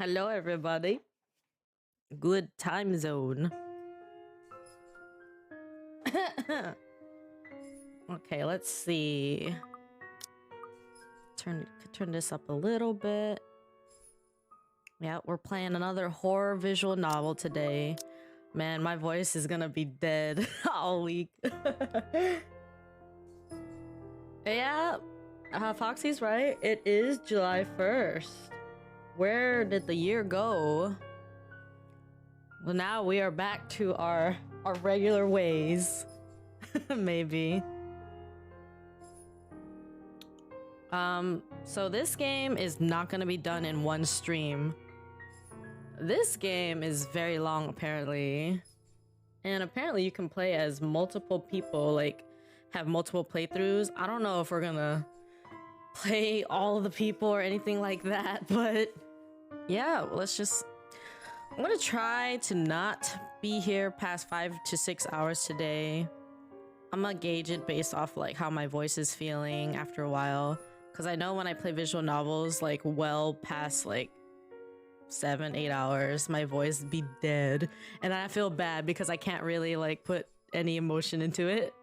Hello, everybody. Good time zone. Okay, let's see. Turn this up a little bit. Yeah, we're playing another horror visual novel today. Man, my voice is gonna be dead all week. Yeah, Foxy's right. It is July 1st. Where did the year go? Well, now we are back to our regular ways. Maybe. So this game is not gonna be done in one stream. This game is very long, apparently. And apparently you can play as multiple people, like, have multiple playthroughs. I don't know if we're gonna play all of the people or anything like that, but yeah, let's just... I'm gonna try to not be here past 5 to 6 hours today. I'm gonna gauge it based off like how my voice is feeling after a while, because I know when I play visual novels like well past like 7-8 hours, my voice be dead, and I feel bad because I can't really like put any emotion into it.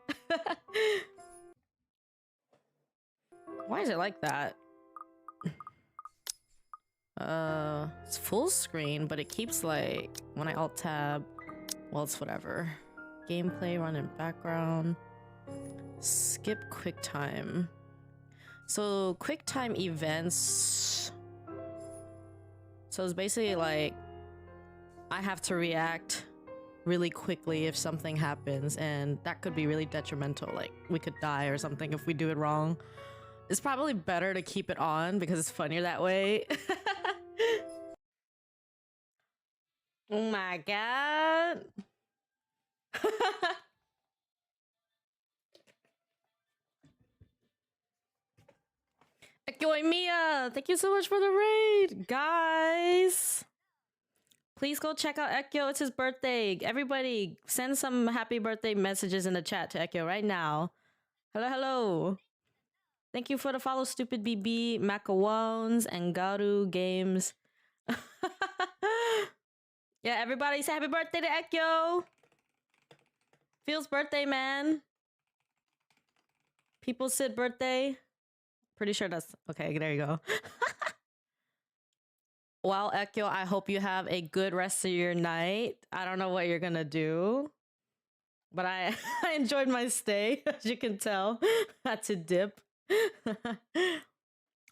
Why is it like that? It's full screen, but it keeps like when I alt tab, well, it's whatever. Gameplay run in background. Skip QuickTime. So QuickTime events. So it's basically like I have to react really quickly if something happens, and that could be really detrimental. Like we could die or something if we do it wrong. It's probably better to keep it on because it's funnier that way. Oh my god. Ekyo and Mia, thank you so much for the raid, guys. Please go check out Ekyo. It's his birthday. Everybody, send some happy birthday messages in the chat to Ekyo right now. Hello, hello. Thank you for the follow, Stupid BB, Macawones, and Garu Games. Yeah, everybody say happy birthday to Ekyo. Feels birthday, man. People said birthday. Pretty sure that's okay. There you go. Well, Ekyo, I hope you have a good rest of your night. I don't know what you're gonna do, but I enjoyed my stay, as you can tell. Had to dip.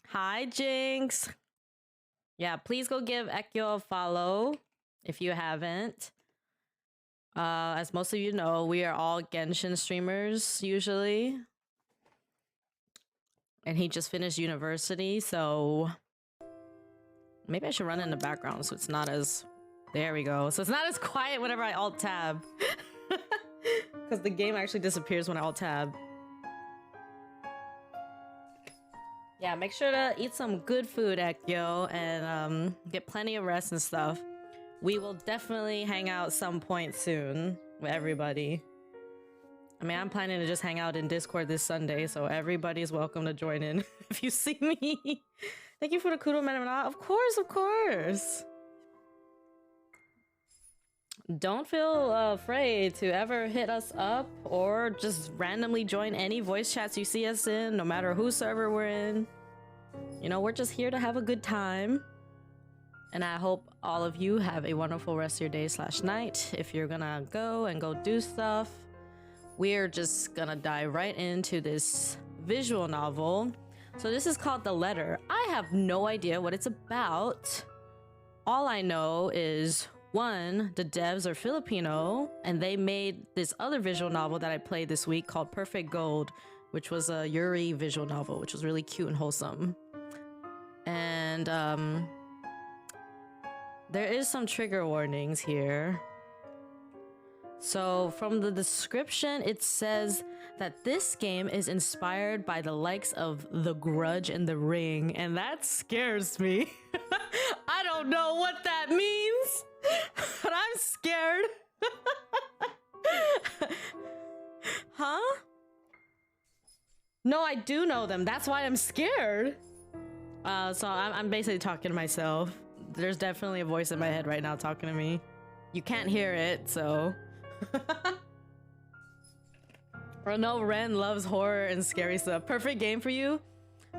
Hi, Jinx. Yeah, please go give Ekyo a follow if you haven't. As most of you know, we are all Genshin streamers usually. And he just finished university, so maybe I should run in the background so it's not as... There we go. So it's not as quiet whenever I alt tab. Because the game actually disappears when I alt tab. Yeah, make sure to eat some good food, Ekyo, and get plenty of rest and stuff. We will definitely hang out some point soon with everybody. I mean, I'm planning to just hang out in Discord this Sunday, so everybody's welcome to join in if you see me. Thank you for the kudo, man. Of course, of course. Don't feel afraid to ever hit us up or just randomly join any voice chats you see us in, no matter whose server we're in. You know, we're just here to have a good time. And I hope all of you have a wonderful rest of your day / night. If you're gonna go do stuff, we're just gonna dive right into this visual novel. So this is called The Letter. I have no idea what it's about. All I know is, one, the devs are Filipino, and they made this other visual novel that I played this week called Perfect Gold, which was a Yuri visual novel, which was really cute and wholesome. And there is some trigger warnings here. So from the description, it says that this game is inspired by the likes of The Grudge and The Ring, and that scares me. I don't know what that means, but I'm scared. Huh? No, I do know them. That's why I'm scared. So I'm basically talking to myself. there's definitely a voice in my head right now talking to me. You can't hear it, so. No, Ren loves horror and scary stuff. Perfect game for you.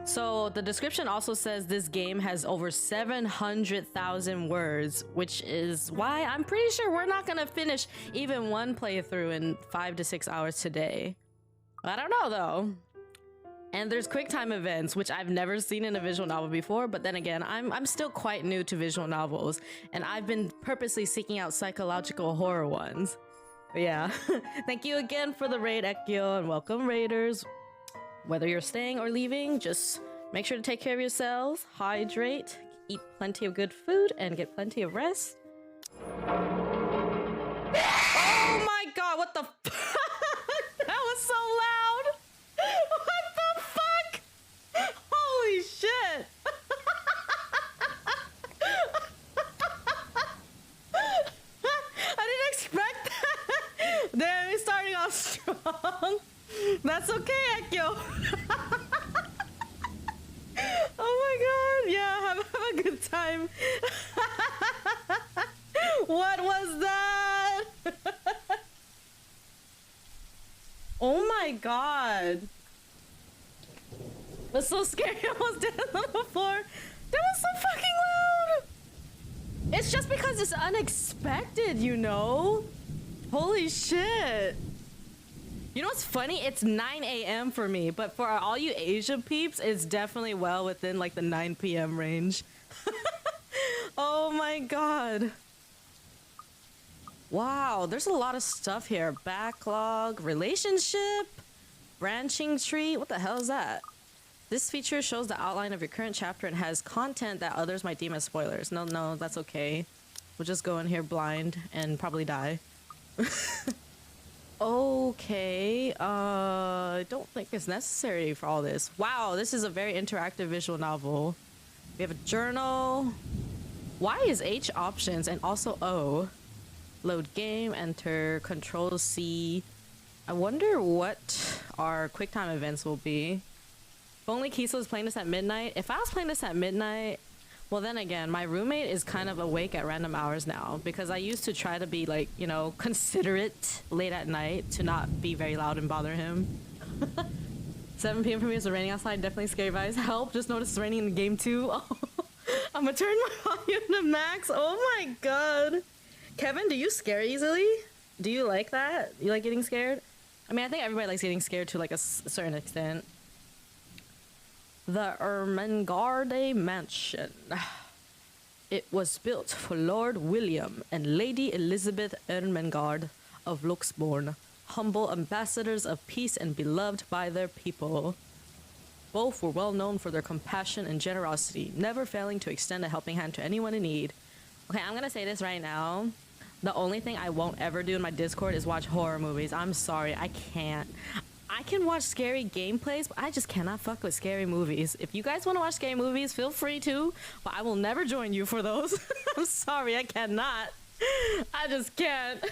So the description also says this game has over 700,000 words, which is why I'm pretty sure we're not gonna finish even one playthrough in 5 to 6 hours today. I don't know though. And there's quick time events, which I've never seen in a visual novel before, but then again, I'm still quite new to visual novels, and I've been purposely seeking out psychological horror ones. But yeah, thank you again for the raid, Ekio, and welcome raiders. Whether you're staying or leaving, just make sure to take care of yourselves, hydrate, eat plenty of good food, and get plenty of rest. Oh my god, what the fuck? That was so loud! What the fuck? Holy shit! I didn't expect that! Damn, we're starting off strong. That's okay, Ekyo. Oh my god, yeah, have a good time. What was that? Oh my god. That's so scary. I almost did it on the floor. That was so fucking loud. It's just because it's unexpected, you know? Holy shit. You know what's funny? It's 9 a.m. for me, but for all you Asia peeps, it's definitely well within like the 9 p.m. range. Oh my god. Wow, there's a lot of stuff here. Backlog, relationship, branching tree. What the hell is that? This feature shows the outline of your current chapter and has content that others might deem as spoilers. No, that's okay. We'll just go in here blind and probably die. Okay, I don't think it's necessary for all this. Wow, this is a very interactive visual novel. We have a journal. Why is H options and also O? Load game, enter, control C. I wonder what our QuickTime events will be. If only Kiso was playing this at midnight. If I was playing this at midnight, well then again, my roommate is kind of awake at random hours now because I used to try to be like, you know, considerate late at night to not be very loud and bother him. 7 p.m. for me, it's raining outside, definitely scary vibes. Help, just noticed it's raining in the game too. Oh, I'm gonna turn my volume to max. Oh my god. Kevin, do you scare easily? Do you like that? You like getting scared? I mean, I think everybody likes getting scared to like a certain extent. The Ermengarde Mansion. It was built for Lord William and Lady Elizabeth Ermengarde of Luxbourne, humble ambassadors of peace and beloved by their people. Both were well known for their compassion and generosity, never failing to extend a helping hand to anyone in need. Okay, I'm gonna say this right now. The only thing I won't ever do in my Discord is watch horror movies. I'm sorry, I can't. I can watch scary gameplays, but I just cannot fuck with scary movies. If you guys want to watch scary movies, feel free to, but I will never join you for those. I'm sorry, I cannot. I just can't.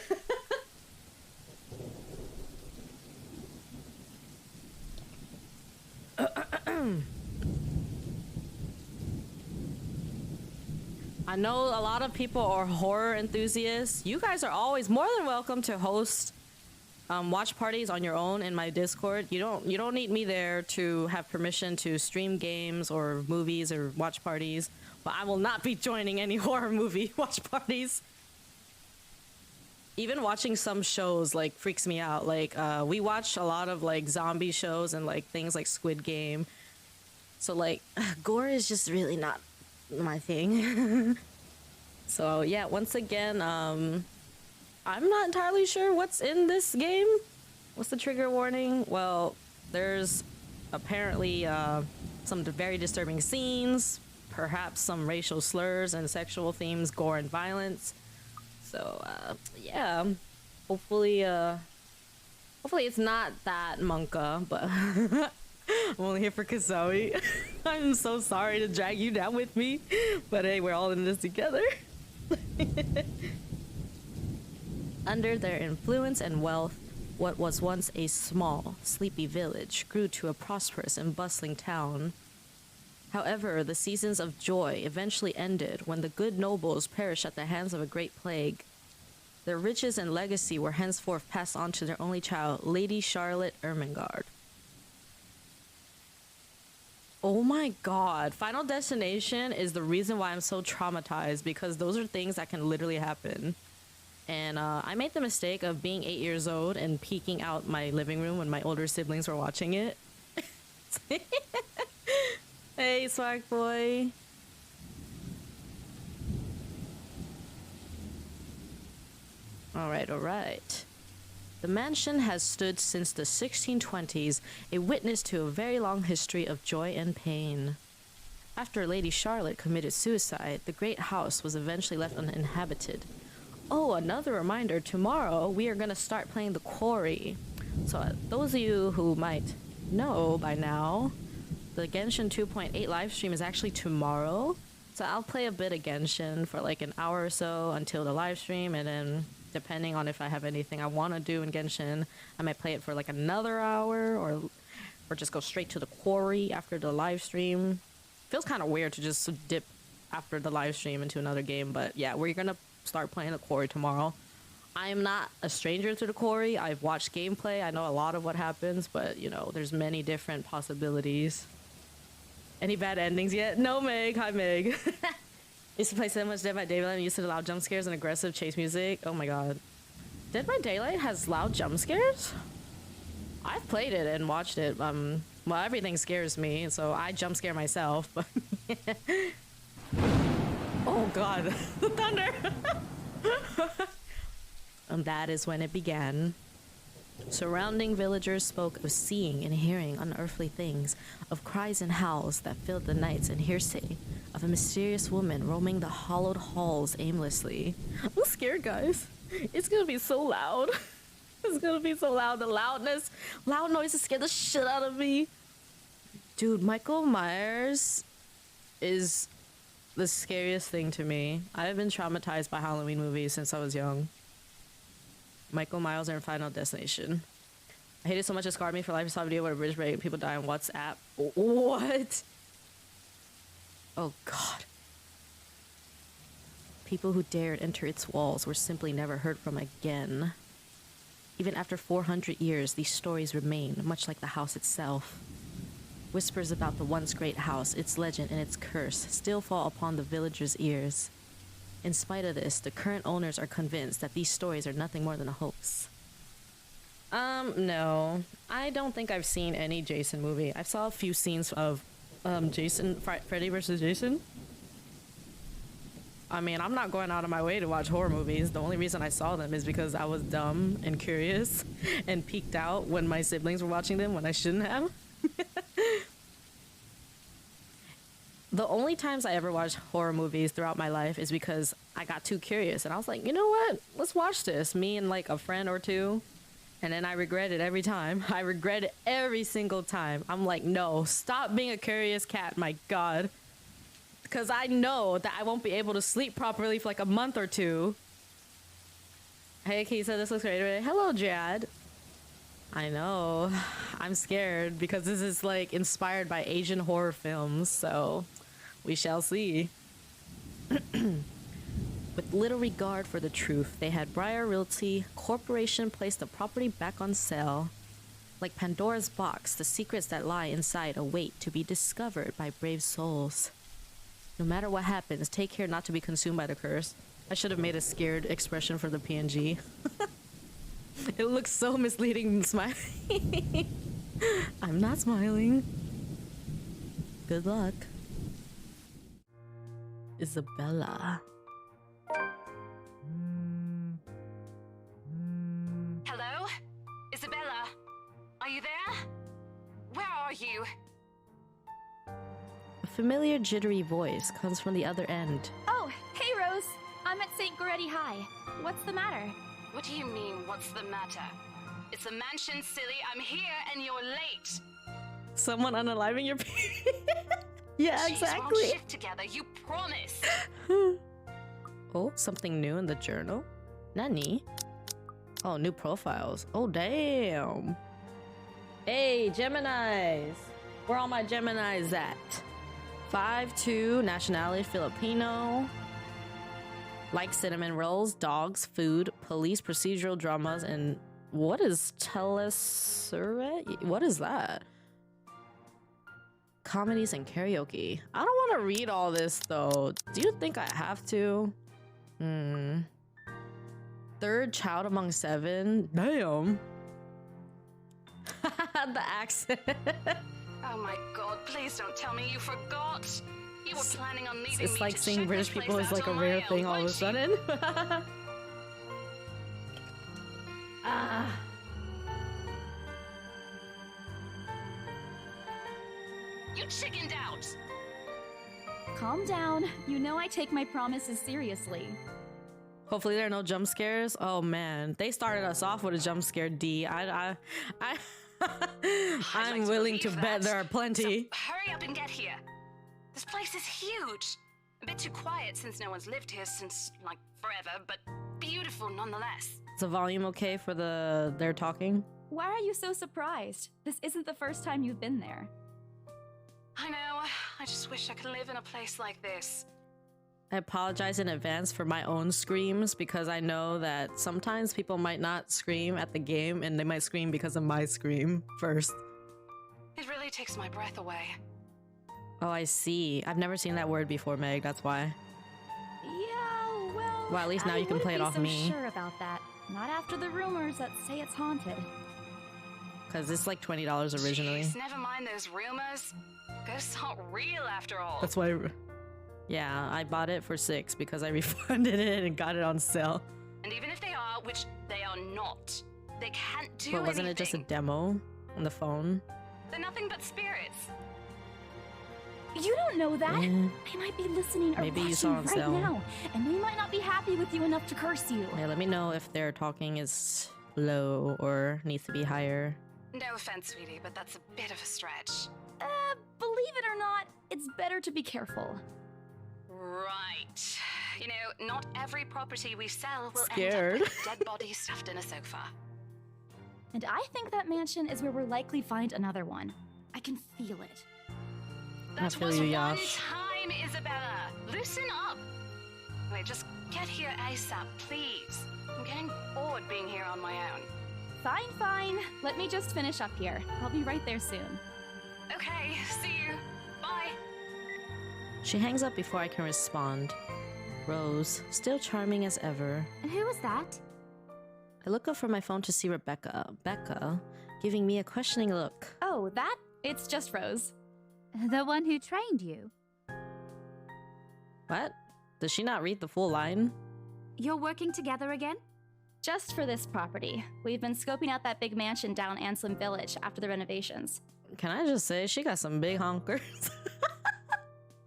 I know a lot of people are horror enthusiasts. You guys are always more than welcome to host watch parties on your own in my Discord. You don't need me there to have permission to stream games or movies or watch parties. But I will not be joining any horror movie watch parties. Even watching some shows like freaks me out. Like we watch a lot of like zombie shows and like things like Squid Game. So like gore is just really not my thing. So yeah, once again, I'm not entirely sure what's in this game. What's the trigger warning? Well, there's apparently some very disturbing scenes, perhaps some racial slurs and sexual themes, gore and violence. So yeah, hopefully it's not that Monka, but I'm only here for Kazoe. I'm so sorry to drag you down with me, but hey, we're all in this together. Under their influence and wealth, what was once a small, sleepy village grew to a prosperous and bustling town. However, the seasons of joy eventually ended when the good nobles perished at the hands of a great plague. Their riches and legacy were henceforth passed on to their only child, Lady Charlotte Ermengarde. Oh my god, Final Destination is the reason why I'm so traumatized, because those are things that can literally happen. And I made the mistake of being 8 years old and peeking out my living room when my older siblings were watching it. Hey, swag boy. Alright, alright. The mansion has stood since the 1620s, a witness to a very long history of joy and pain. After Lady Charlotte committed suicide, the great house was eventually left uninhabited. Oh, another reminder, tomorrow we are going to start playing The Quarry. So those of you who might know by now, the Genshin 2.8 live stream is actually tomorrow. So I'll play a bit of Genshin for like an hour or so until the live stream, and then depending on if I have anything I want to do in Genshin, I might play it for like another hour, or just go straight to The Quarry after the live stream. Feels kind of weird to just dip after the live stream into another game, but yeah, we're gonna start playing The Quarry tomorrow. I am not a stranger to The Quarry. I've watched gameplay. I know a lot of what happens, but you know, there's many different possibilities. Any bad endings yet? No, Meg. Hi, Meg. Used to play so much Dead by Daylight and used to allow jump scares and aggressive chase music. Oh my god. Dead by Daylight has loud jump scares? I've played it and watched it. Well, everything scares me, so I jump scare myself. But oh god, the thunder! And that is when it began. Surrounding villagers spoke of seeing and hearing unearthly things, of cries and howls that filled the nights, and hearsay of a mysterious woman roaming the hollowed halls aimlessly. I'm scared, guys. It's gonna be so loud. It's gonna be so loud. The loud noises scare the shit out of me. Dude, Michael Myers is the scariest thing to me. I've been traumatized by Halloween movies since I was young. Michael Myers and Final Destination. I hate it so much it scarred me for life. I saw a video where a bridge break, people die on WhatsApp. What? Oh god. People who dared enter its walls were simply never heard from again. Even after 400 years, these stories remain, much like the house itself. Whispers about the once great house, its legend, and its curse still fall upon the villagers' ears. In spite of this, the current owners are convinced that these stories are nothing more than a hoax. No. I don't think I've seen any Jason movie. I saw a few scenes of, Freddy vs. Jason. I mean, I'm not going out of my way to watch horror movies. The only reason I saw them is because I was dumb and curious and peeked out when my siblings were watching them when I shouldn't have. The only times I ever watched horror movies throughout my life is because I got too curious and I was like, you know what? Let's watch this. Me and like a friend or two. And then I regret it every time. I regret it every single time. I'm like, no, stop being a curious cat, my god. Because I know that I won't be able to sleep properly for like a month or two. Hey, Kisa, this looks great. Hello, Jad. I know. I'm scared because this is like inspired by Asian horror films, so we shall see. With little regard for the truth, they had Briar Realty Corporation place the property back on sale. Like Pandora's box, the secrets that lie inside await to be discovered by brave souls. No matter what happens, take care not to be consumed by the curse. I should have made a scared expression for the PNG. It looks so misleading and smiling. I'm not smiling. Good luck. Isabella. Hello? Isabella? Are you there? Where are you? A familiar jittery voice comes from the other end. Oh, hey Rose! I'm at St. Goretti High. What's the matter? What do you mean, what's the matter? It's a mansion, silly. I'm here and you're late. Someone unaliving your Yeah, Jeez, exactly. We'll shift together, you promise. Oh, something new in the journal? Nani? Oh, new profiles. Oh, damn. Hey, Geminis. Where all my Geminis at? 5'2", nationality Filipino. Like cinnamon rolls, dogs, food, police, procedural dramas, and what is telesurate? What is that? Comedies and karaoke. I don't want to read all this though. Do you think I have to? Third child among 7. Damn. The accent. Oh my god, please don't tell me you forgot. You were planning on leaving It's me like to seeing check British this people place is like out a on rare my thing own, all of a weren't you? sudden. You chickened out. Calm down. You know I take my promises seriously. Hopefully there are no jump scares. Oh man, they started us off with a jump scare. I'm like to willing to believe bet that. there are plenty. So hurry up and get here. This place is huge. A bit too quiet since no one's lived here since, like, forever, but beautiful nonetheless. Is the volume okay for they're talking? Why are you so surprised? This isn't the first time you've been there. I know. I just wish I could live in a place like this. I apologize in advance for my own screams because I know that sometimes people might not scream at the game and they might scream because of my scream first. It really takes my breath away. Oh, I see. I've never seen that word before, Meg. That's why. Yeah, well... Well, at least now I you can play it wouldn't off be so me. sure about that. Not after the rumors that say it's haunted. Because it's like $20 originally. Jeez, never mind those rumors. Ghosts aren't real after all. That's why... Yeah, I bought it for $6 because I refunded it and got it on sale. And even if they are, which they are not, they can't do But wasn't it just a anything. demo on the phone? They're nothing but spirits. You don't know that. Yeah. They might be listening or Maybe you watching saw on right sale. now, and they might not be happy with you enough to curse you. Yeah, let me know if their talking is low or needs to be higher. No offense, sweetie, but that's a bit of a stretch. Believe it or not, it's better to be careful. Right. You know, not every property we sell will Scared. end up with a dead body stuffed in a sofa. And I think that mansion is where we'll likely find another one. I can feel it. That feel was you, one Yash. time, Isabella. Loosen up. Wait, just get here ASAP, please. I'm getting bored being here on my own. Fine, fine. Let me just finish up here. I'll be right there soon. Okay, see you. Bye. She hangs up before I can respond. Rose, still charming as ever. And who was that? I look up from my phone to see Rebecca. Becca, giving me a questioning look. Oh, that? It's just Rose. The one who trained you? What? Does she not read the full line? You're working together again? Just for this property. We've been scoping out that big mansion down Anselm Village after the renovations. Can I just say she got some big honkers?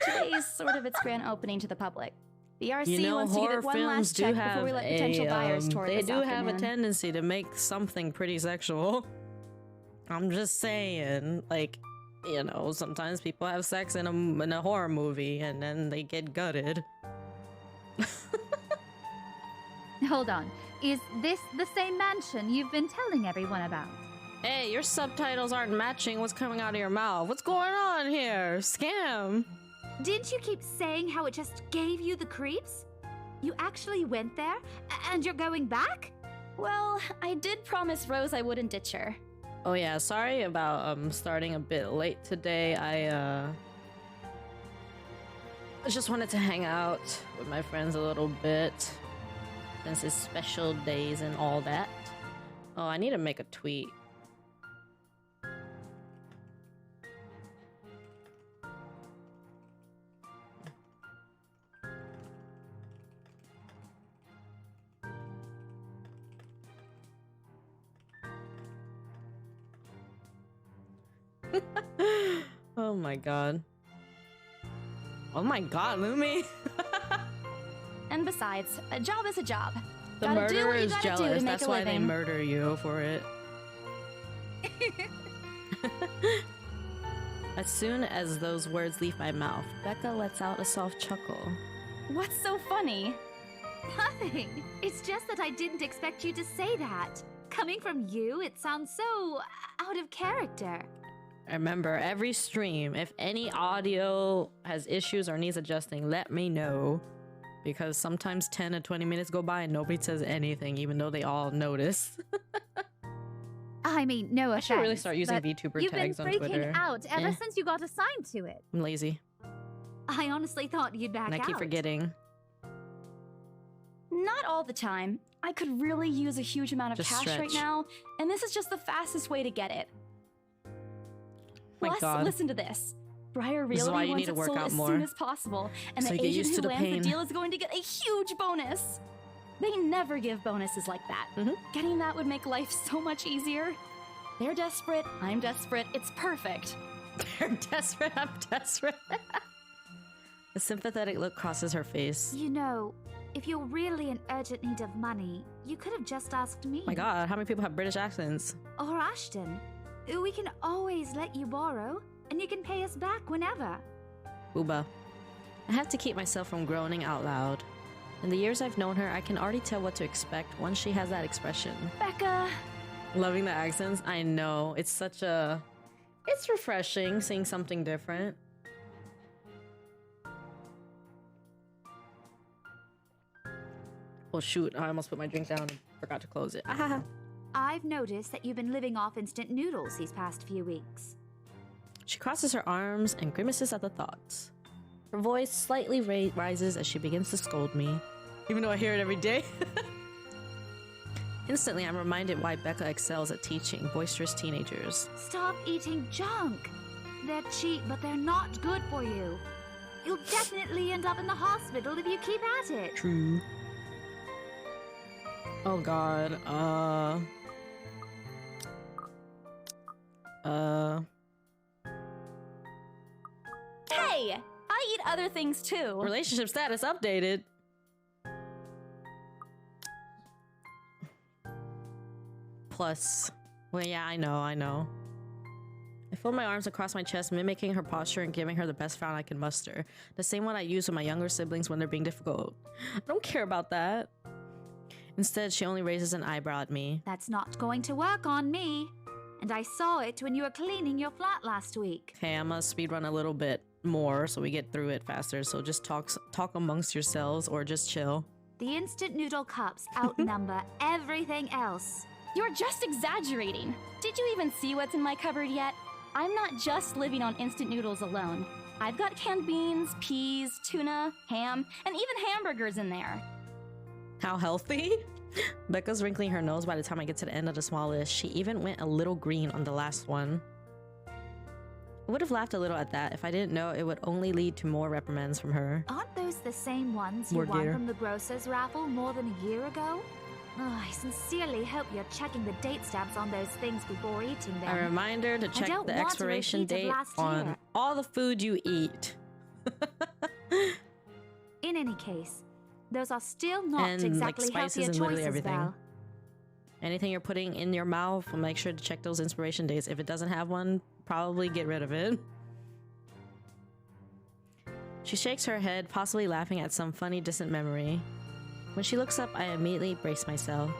Today is sort of its grand opening to the public. The RC You know, wants to give horror it one films last do check have before we let potential buyers tour it they this do have a afternoon. tendency to make something pretty sexual. I'm just saying, like, you know, sometimes people have sex in a horror movie and then they get gutted. Hold on. Is this the same mansion you've been telling everyone about? Hey, your subtitles aren't matching what's coming out of your mouth. What's going on here? Scam. Didn't you keep saying how it just gave you the creeps? You actually went there? And you're going back? Well, I did promise Rose I wouldn't ditch her. Oh yeah, sorry about starting a bit late today. I just wanted to hang out with my friends a little bit since it's special days and all that. Oh, I need to make a tweet. Oh my god. Oh my god, Lumi. And besides, a job is a job. The Gotta do murderer what you is gotta do to jealous. make That's a why they living. murder you for it. As soon as those words leave my mouth, Becca lets out a soft chuckle. What's so funny? Nothing. It's just that I didn't expect you to say that. Coming from you, it sounds so out of character. Remember, every stream, if any audio has issues or needs adjusting, let me know. Because sometimes 10 to 20 minutes go by and nobody says anything, even though they all notice. I mean, no I offense. should really start using but VTuber you've been tags on freaking Twitter. out ever Eh. since you got assigned to it. I'm lazy. I honestly thought you'd back And I keep out. forgetting. Not all the time. I could really use a huge amount of Just cash right stretch. now, and this is just the fastest way to get it. My Plus, God. listen to this. Briar This is Realty why you wants need to it work sold out as more. soon as possible, and So the you get agent used who to the lands pain. the deal is going to get a huge bonus. They never give bonuses like that. Mhm. Getting that would make life so much easier. They're desperate, I'm desperate, it's perfect. They're desperate, I'm desperate. A sympathetic look crosses her face. You know, if you're really in urgent need of money, you could have just asked me. Oh my God, how many people have British accents? Or Ashton. We can always let you borrow, and you can pay us back whenever. Booba. I have to keep myself from groaning out loud. In the years I've known her, I can already tell what to expect once she has that expression. Becca, Loving the accents? I know. It's such a... It's refreshing seeing something different. Oh shoot, I almost put my drink down and forgot to close it. Ah. I've noticed that you've been living off instant noodles these past few weeks. She crosses her arms and grimaces at the thoughts. Her voice slightly rises as she begins to scold me, even though I hear it every day. Instantly, I'm reminded why Becca excels at teaching boisterous teenagers. Stop eating junk. They're cheap, but they're not good for you. You'll definitely end up in the hospital if you keep at it. True. Oh God, hey, I eat other things too. relationship status updated. Plus, well, yeah, I know. I fold my arms across my chest, mimicking her posture and giving her the best frown I can muster. The same one I use with my younger siblings when they're being difficult. I don't care about that. Instead, she only raises an eyebrow at me. That's not going to work on me. And I saw it when you were cleaning your flat last week. Okay, I'm gonna speedrun a little bit more so we get through it faster. So just talk amongst yourselves or just chill. The instant noodle cups outnumber everything else. You're just exaggerating. Did you even see what's in my cupboard yet? I'm not just living on instant noodles alone. I've got canned beans, peas, tuna, ham, and even hamburgers in there. How healthy? Becca's wrinkling her nose by the time I get to the end of the small list. She even went a little green on the last one. I would have laughed a little at that if I didn't know it would only lead to more reprimands from her. Aren't those the same ones you More won gear. from the grocer's raffle more than a year ago? Oh, I sincerely hope you're checking the date stamps on those things before eating them. A reminder to check don't the want a expiration repeat of date last on year. all the food you eat. In any case, those are still not And, like, exactly spices healthier and literally choices, everything. Val. Anything you're putting in your mouth, make sure to check those inspiration dates. If it doesn't have one, probably get rid of it. She shakes her head, possibly laughing at some funny distant memory. When she looks up, I immediately brace myself.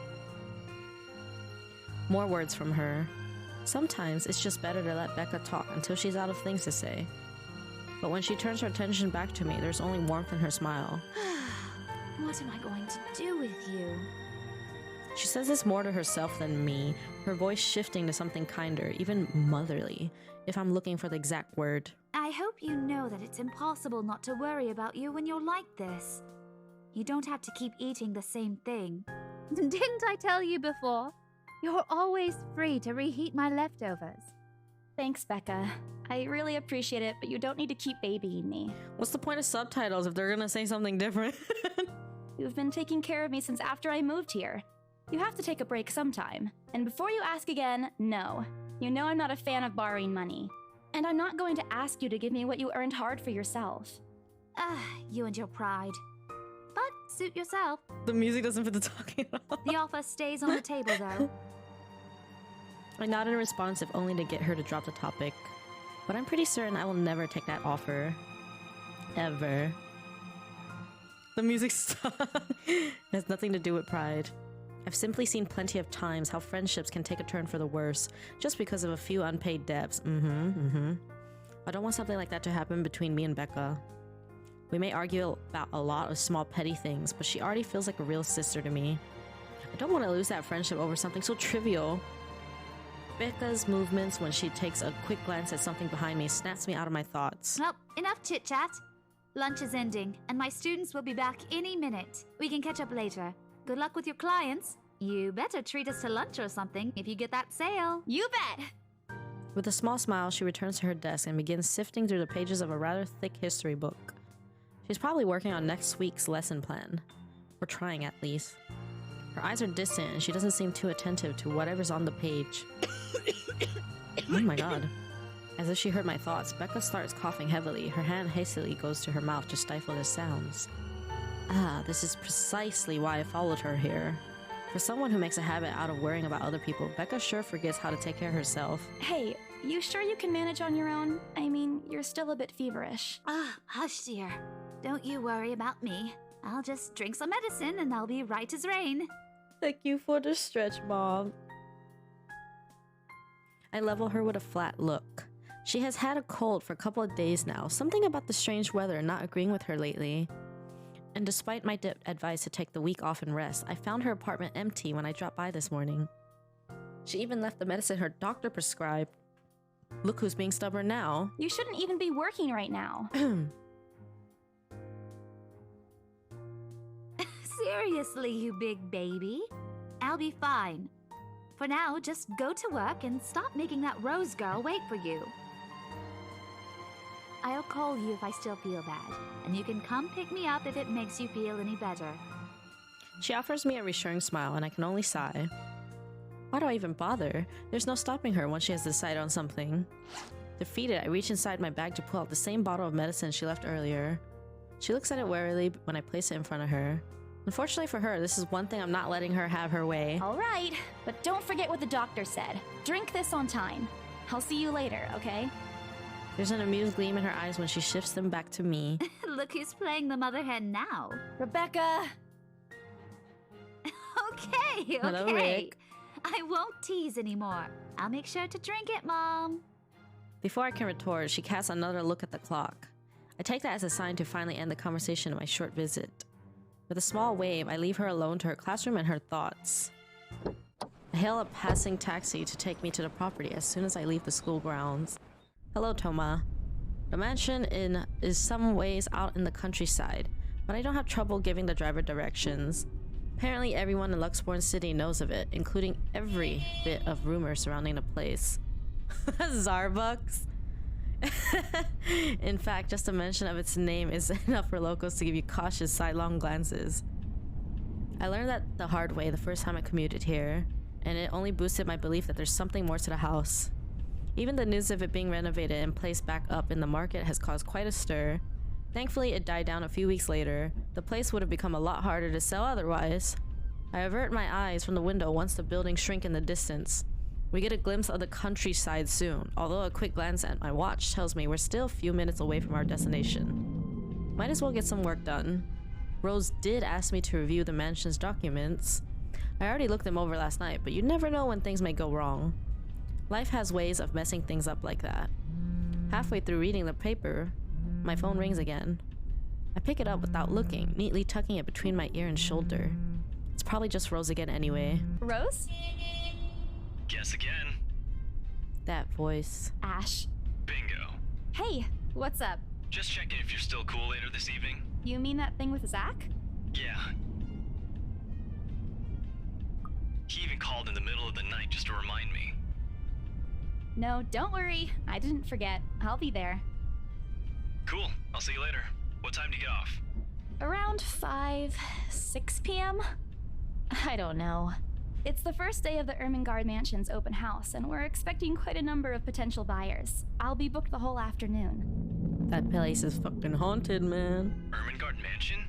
More words from her. Sometimes it's just better to let Becca talk until she's out of things to say. But when she turns her attention back to me, there's only warmth in her smile. What am I going to do with you? She says this more to herself than me, her voice shifting to something kinder, even motherly, if I'm looking for the exact word. I hope you know that it's impossible not to worry about you when you're like this. You don't have to keep eating the same thing. Didn't I tell you before? You're always free to reheat my leftovers. Thanks, Becca. I really appreciate it, but you don't need to keep babying me. What's the point of subtitles if they're gonna say something different? You've been taking care of me since after I moved here. You have to take a break sometime. And before you ask again, no. You know I'm not a fan of borrowing money. And I'm not going to ask you to give me what you earned hard for yourself. You and your pride. But suit yourself. The music doesn't fit the talking at all. The offer stays on the table, though. I nodded in response, if only to get her to drop the topic. But I'm pretty certain I will never take that offer. Ever. The music stopped. It has nothing to do with pride. I've simply seen plenty of times how friendships can take a turn for the worse just because of a few unpaid debts. I don't want something like that to happen between me and Becca. We may argue about a lot of small petty things, but she already feels like a real sister to me. I don't want to lose that friendship over something so trivial. Becca's movements when she takes a quick glance at something behind me snaps me out of my thoughts. Well, enough chit-chat. Lunch is ending, and my students will be back any minute. We can catch up later. Good luck with your clients. You better treat us to lunch or something if you get that sale. You bet! With a small smile, she returns to her desk and begins sifting through the pages of a rather thick history book. She's probably working on next week's lesson plan. Or trying, at least. Her eyes are distant and she doesn't seem too attentive to whatever's on the page. Oh my god. As if she heard my thoughts, Becca starts coughing heavily. Her hand hastily goes to her mouth to stifle the sounds. Ah, this is precisely why I followed her here. For someone who makes a habit out of worrying about other people, Becca sure forgets how to take care of herself. Hey, you sure you can manage on your own? I mean, you're still a bit feverish. Hush, dear. Don't you worry about me. I'll just drink some medicine and I'll be right as rain. Thank you for the stretch, Mom. I level her with a flat look. She has had a cold for a couple of days now, something about the strange weather not agreeing with her lately. And despite my advice to take the week off and rest, I found her apartment empty when I dropped by this morning. She even left the medicine her doctor prescribed. Look who's being stubborn now. You shouldn't even be working right now. Seriously, you big baby. I'll be fine. For now, just go to work and stop making that Rose girl wait for you. I'll call you if I still feel bad, and you can come pick me up if it makes you feel any better. She offers me a reassuring smile, and I can only sigh. Why do I even bother? There's no stopping her once she has decided on something. Defeated, I reach inside my bag to pull out the same bottle of medicine she left earlier. She looks at it warily when I place it in front of her. Unfortunately for her, this is one thing I'm not letting her have her way. All right, but don't forget what the doctor said. Drink this on time. I'll see you later, okay? There's an amused gleam in her eyes when she shifts them back to me. Look who's playing the mother hen now. Rebecca! Okay. Hello, Rick. I won't tease anymore. I'll make sure to drink it, Mom. Before I can retort, she casts another look at the clock. I take that as a sign to finally end the conversation of my short visit. With a small wave, I leave her alone to her classroom and her thoughts. I hail a passing taxi to take me to the property as soon as I leave the school grounds. Hello, Toma. The mansion is some ways out in the countryside, but I don't have trouble giving the driver directions. Apparently everyone in Luxborn City knows of it, including every bit of rumor surrounding the place. Zarbucks? In fact, just a mention of its name is enough for locals to give you cautious sidelong glances. I learned that the hard way the first time I commuted here, and it only boosted my belief that there's something more to the house. Even the news of it being renovated and placed back up in the market has caused quite a stir. Thankfully, it died down a few weeks later. The place would have become a lot harder to sell otherwise. I avert my eyes from the window once the buildings shrink in the distance. We get a glimpse of the countryside soon, although a quick glance at my watch tells me we're still a few minutes away from our destination. Might as well get some work done. Rose did ask me to review the mansion's documents. I already looked them over last night, but you never know when things may go wrong. Life has ways of messing things up like that. Halfway through reading the paper, my phone rings again. I pick it up without looking, neatly tucking it between my ear and shoulder. It's probably just Rose again anyway. Rose? Guess again. That voice. Ash. Bingo. Hey, what's up? Just checking if you're still cool later this evening. You mean that thing with Zach? Yeah. He even called in the middle of the night just to remind me. No, don't worry. I didn't forget. I'll be there. Cool. I'll see you later. What time do you get off? Around 6 p.m.? I don't know. It's the first day of the Ermengarde Mansion's open house, and we're expecting quite a number of potential buyers. I'll be booked the whole afternoon. That place is fucking haunted, man. Ermengarde Mansion?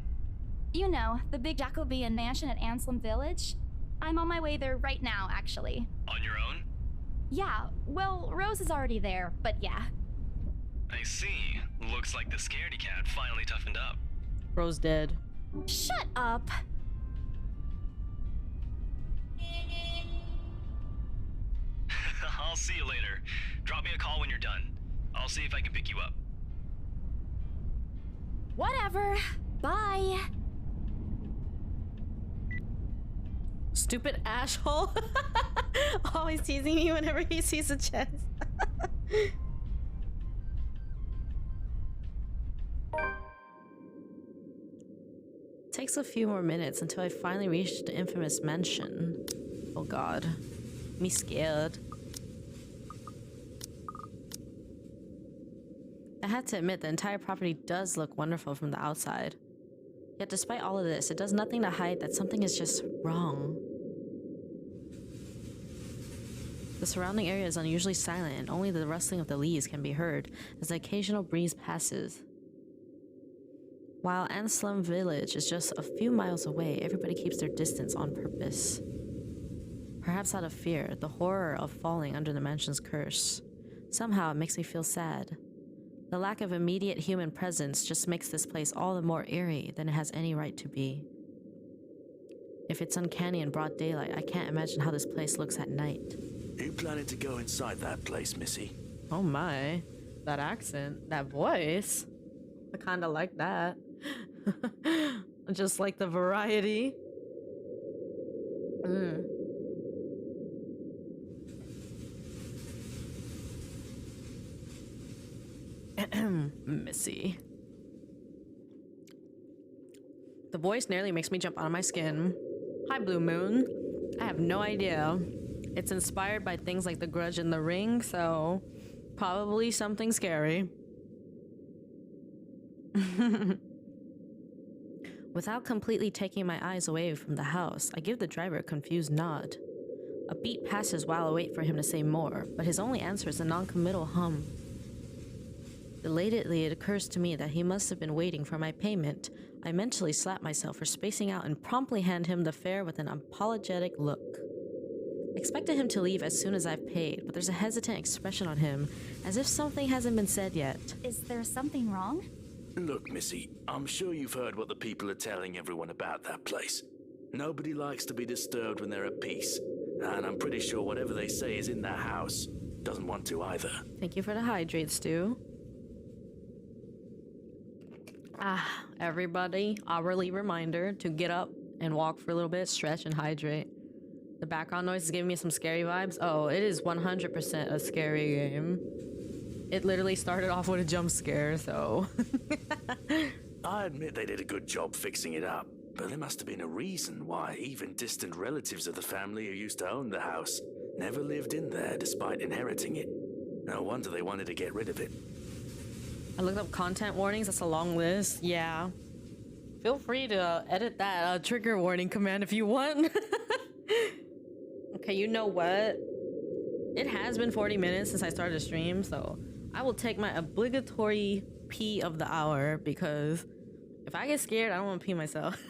You know, the big Jacobean mansion at Anselm Village? I'm on my way there right now, actually. On your own? Yeah, well, Rose is already there, but yeah. I see. Looks like the scaredy cat finally toughened up. Rose dead. Shut up! I'll see you later. Drop me a call when you're done. I'll see if I can pick you up. Whatever. Bye. Stupid asshole. Always teasing me whenever he sees a chest. Takes a few more minutes until I finally reach the infamous mansion. Oh god. Me scared. I had to admit the entire property does look wonderful from the outside. Yet despite all of this, it does nothing to hide that something is just wrong. The surrounding area is unusually silent and only the rustling of the leaves can be heard as the occasional breeze passes. While Anslum Village is just a few miles away, everybody keeps their distance on purpose. Perhaps out of fear, the horror of falling under the mansion's curse. Somehow it makes me feel sad. The lack of immediate human presence just makes this place all the more eerie than it has any right to be. If it's uncanny in broad daylight, I can't imagine how this place looks at night. Are you planning to go inside that place, Missy? Oh my, that accent, that voice. I kinda like that. Just like the variety. Missy. The voice nearly makes me jump out of my skin. Hi, Blue Moon. I have no idea. It's inspired by things like The Grudge and The Ring, so probably something scary. Without completely taking my eyes away from the house, I give the driver a confused nod. A beat passes while I wait for him to say more, but his only answer is a non-committal hum. Belatedly, it occurs to me that he must have been waiting for my payment. I mentally slap myself for spacing out and promptly hand him the fare with an apologetic look. I expected him to leave as soon as I've paid, but there's a hesitant expression on him, as if something hasn't been said yet. Is there something wrong? Look, Missy, I'm sure you've heard what the people are telling everyone about that place. Nobody likes to be disturbed when they're at peace, and I'm pretty sure whatever they say is in that house doesn't want to either. Thank you for the hydrate, Stu. Everybody, hourly reminder to get up and walk for a little bit, stretch and hydrate. The background noise is giving me some scary vibes. Oh, it is 100% a scary game. It literally started off with a jump scare, so... I admit they did a good job fixing it up, but there must have been a reason why even distant relatives of the family who used to own the house never lived in there despite inheriting it. No wonder they wanted to get rid of it. I looked up content warnings. That's a long list. Yeah. Feel free to edit that trigger warning command if you want. Okay, you know what? It has been 40 minutes since I started the stream, so I will take my obligatory pee of the hour because if I get scared, I don't want to pee myself.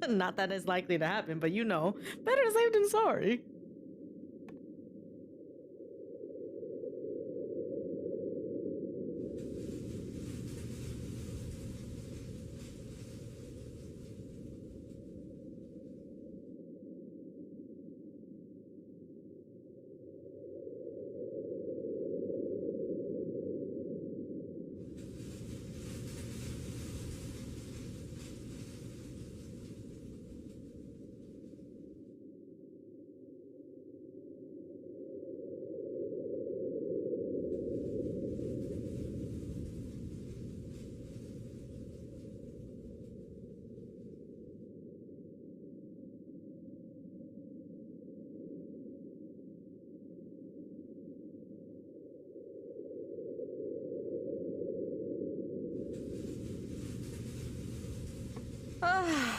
Not that it's likely to happen, but you know, better safe than sorry.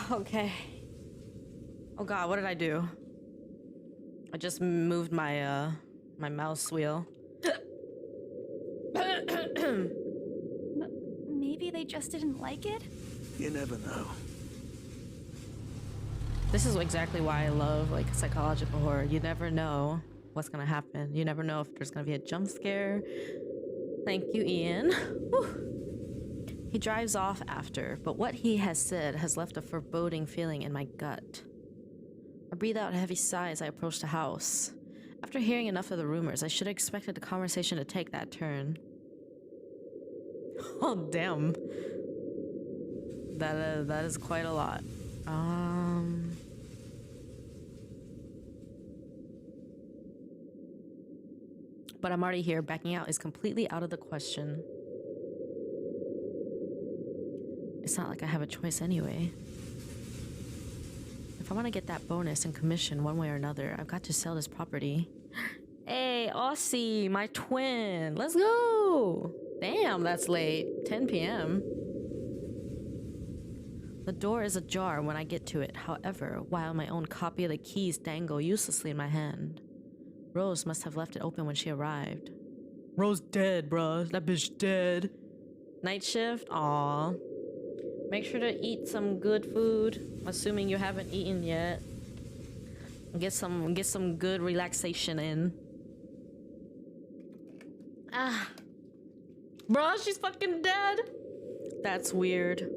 Okay. Oh god, what did I do? I just moved my my mouse wheel. Maybe they just didn't like it? You never know. This is exactly why I love like psychological horror. You never know what's gonna happen. You never know if there's gonna be a jump scare. Thank you, Ian. Whew. He drives off after, but what he has said has left a foreboding feeling in my gut. I breathe out a heavy sigh as I approach the house. After hearing enough of the rumors, I should have expected the conversation to take that turn. Oh, damn. That is quite a lot. But I'm already here. Backing out is completely out of the question. It's not like I have a choice anyway. If I want to get that bonus and commission one way or another, I've got to sell this property. Hey, Aussie, my twin. Let's go. Damn, that's late. 10 p.m. The door is ajar when I get to it, however, while my own copy of the keys dangle uselessly in my hand. Rose must have left it open when she arrived. Rose dead, bruh. That bitch dead. Night shift? Aw. Make sure to eat some good food, assuming you haven't eaten yet. Get some good relaxation in. Ah. Bruh, she's fucking dead. That's weird.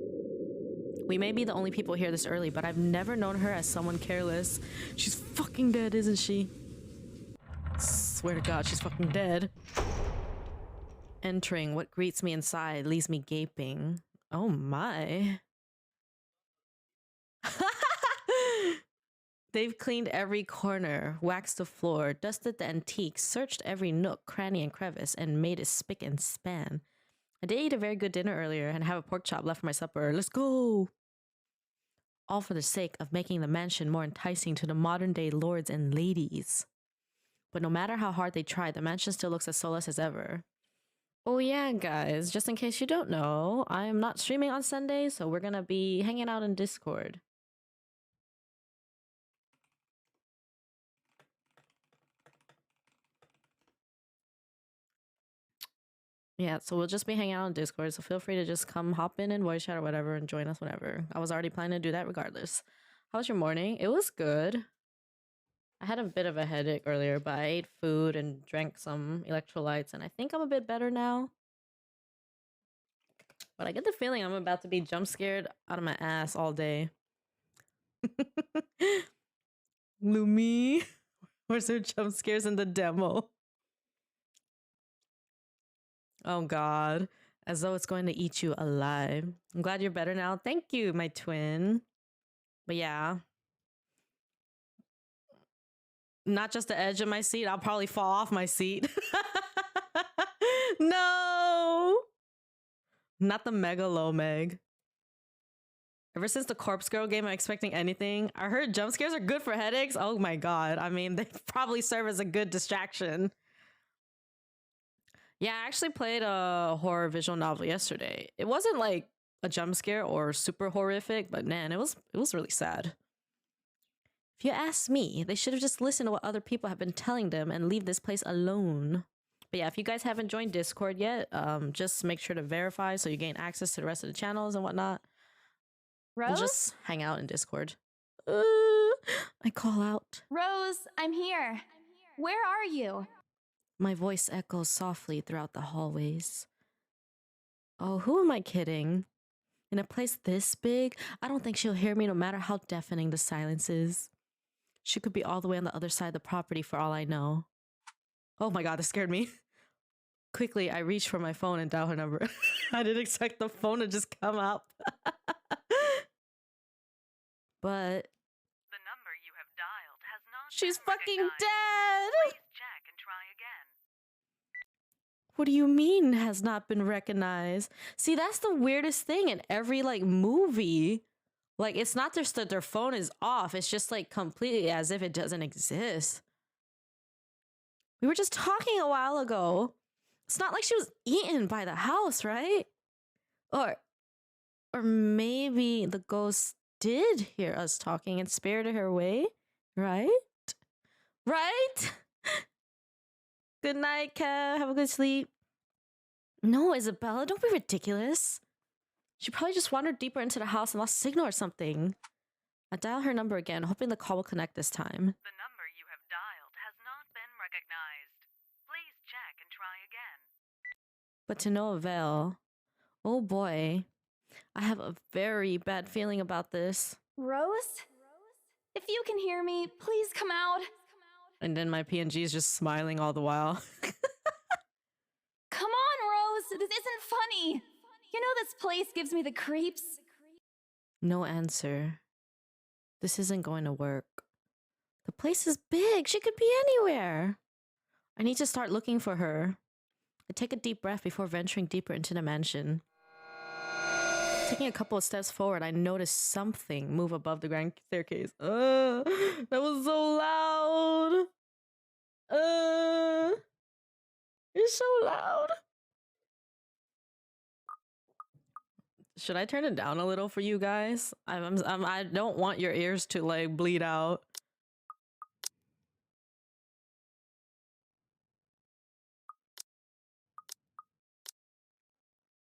We may be the only people here this early, but I've never known her as someone careless. She's fucking dead, isn't she? Swear to God, she's fucking dead. Entering, what greets me inside leaves me gaping. Oh my. They've cleaned every corner, waxed the floor, dusted the antiques, searched every nook, cranny, and crevice, and made it spick and span. I did eat a very good dinner earlier and have a pork chop left for my supper. Let's go! All for the sake of making the mansion more enticing to the modern-day lords and ladies. But no matter how hard they try, the mansion still looks as soulless as ever. Oh yeah, guys, just in case you don't know, I am not streaming on Sunday, so we're gonna be hanging out in Discord. Yeah, so we'll just be hanging out on Discord, so feel free to just come hop in voice chat or whatever and join us whenever. I was already planning to do that regardless. How was your morning? It was good. I had a bit of a headache earlier, but I ate food and drank some electrolytes, and I think I'm a bit better now. But I get the feeling I'm about to be jump scared out of my ass all day. Lumi, where's there jump scares in the demo? Oh God, as though it's going to eat you alive. I'm glad you're better now. Thank you, my twin. But yeah. Not just the edge of my seat. I'll probably fall off my seat. No! Not the Megalomeg. Ever since the Corpse Girl game, I'm expecting anything. I heard jump scares are good for headaches. Oh my God. I mean, they probably serve as a good distraction. Yeah, I actually played a horror visual novel yesterday. It wasn't like a jump scare or super horrific, but man, it was really sad. If you ask me, they should have just listened to what other people have been telling them and leave this place alone. But yeah, if you guys haven't joined Discord yet, just make sure to verify so you gain access to the rest of the channels and whatnot. Rose? We'll just hang out in Discord. I call out. Rose, I'm here. Where are you? My voice echoes softly throughout the hallways. Oh, who am I kidding? In a place this big, I don't think she'll hear me no matter how deafening the silence is. She could be all the way on the other side of the property for all I know. Oh my God, that scared me. Quickly, I reached for my phone and dial her number. I didn't expect the phone to just come up. But the number you have dialed has not she's been fucking recognized. dead! Please check and try again. What do you mean has not been recognized? See, that's the weirdest thing in every like movie. Like, it's not just that their phone is off, it's just like completely as if it doesn't exist. We were just talking a while ago. It's not like she was eaten by the house, right? Or maybe the ghost did hear us talking and spirited her away, right? Right? Good night, Kev. Have a good sleep. No, Isabella, don't be ridiculous. She probably just wandered deeper into the house and lost signal or something. I dial her number again, hoping the call will connect this time. The number you have dialed has not been recognized. Please check and try again. But to no avail. Oh boy. I have a very bad feeling about this. Rose? If you can hear me, please come out. And then my PNG is just smiling all the while. Come on, Rose! This isn't funny! You know this place gives me the creeps. No answer. This isn't going to work. The place is big. She could be anywhere. I need to start looking for her. I take a deep breath before venturing deeper into the mansion. Taking a couple of steps forward, I notice something move above the grand staircase. That was so loud. It's so loud. Should I turn it down a little for you guys? I don't want your ears to like bleed out.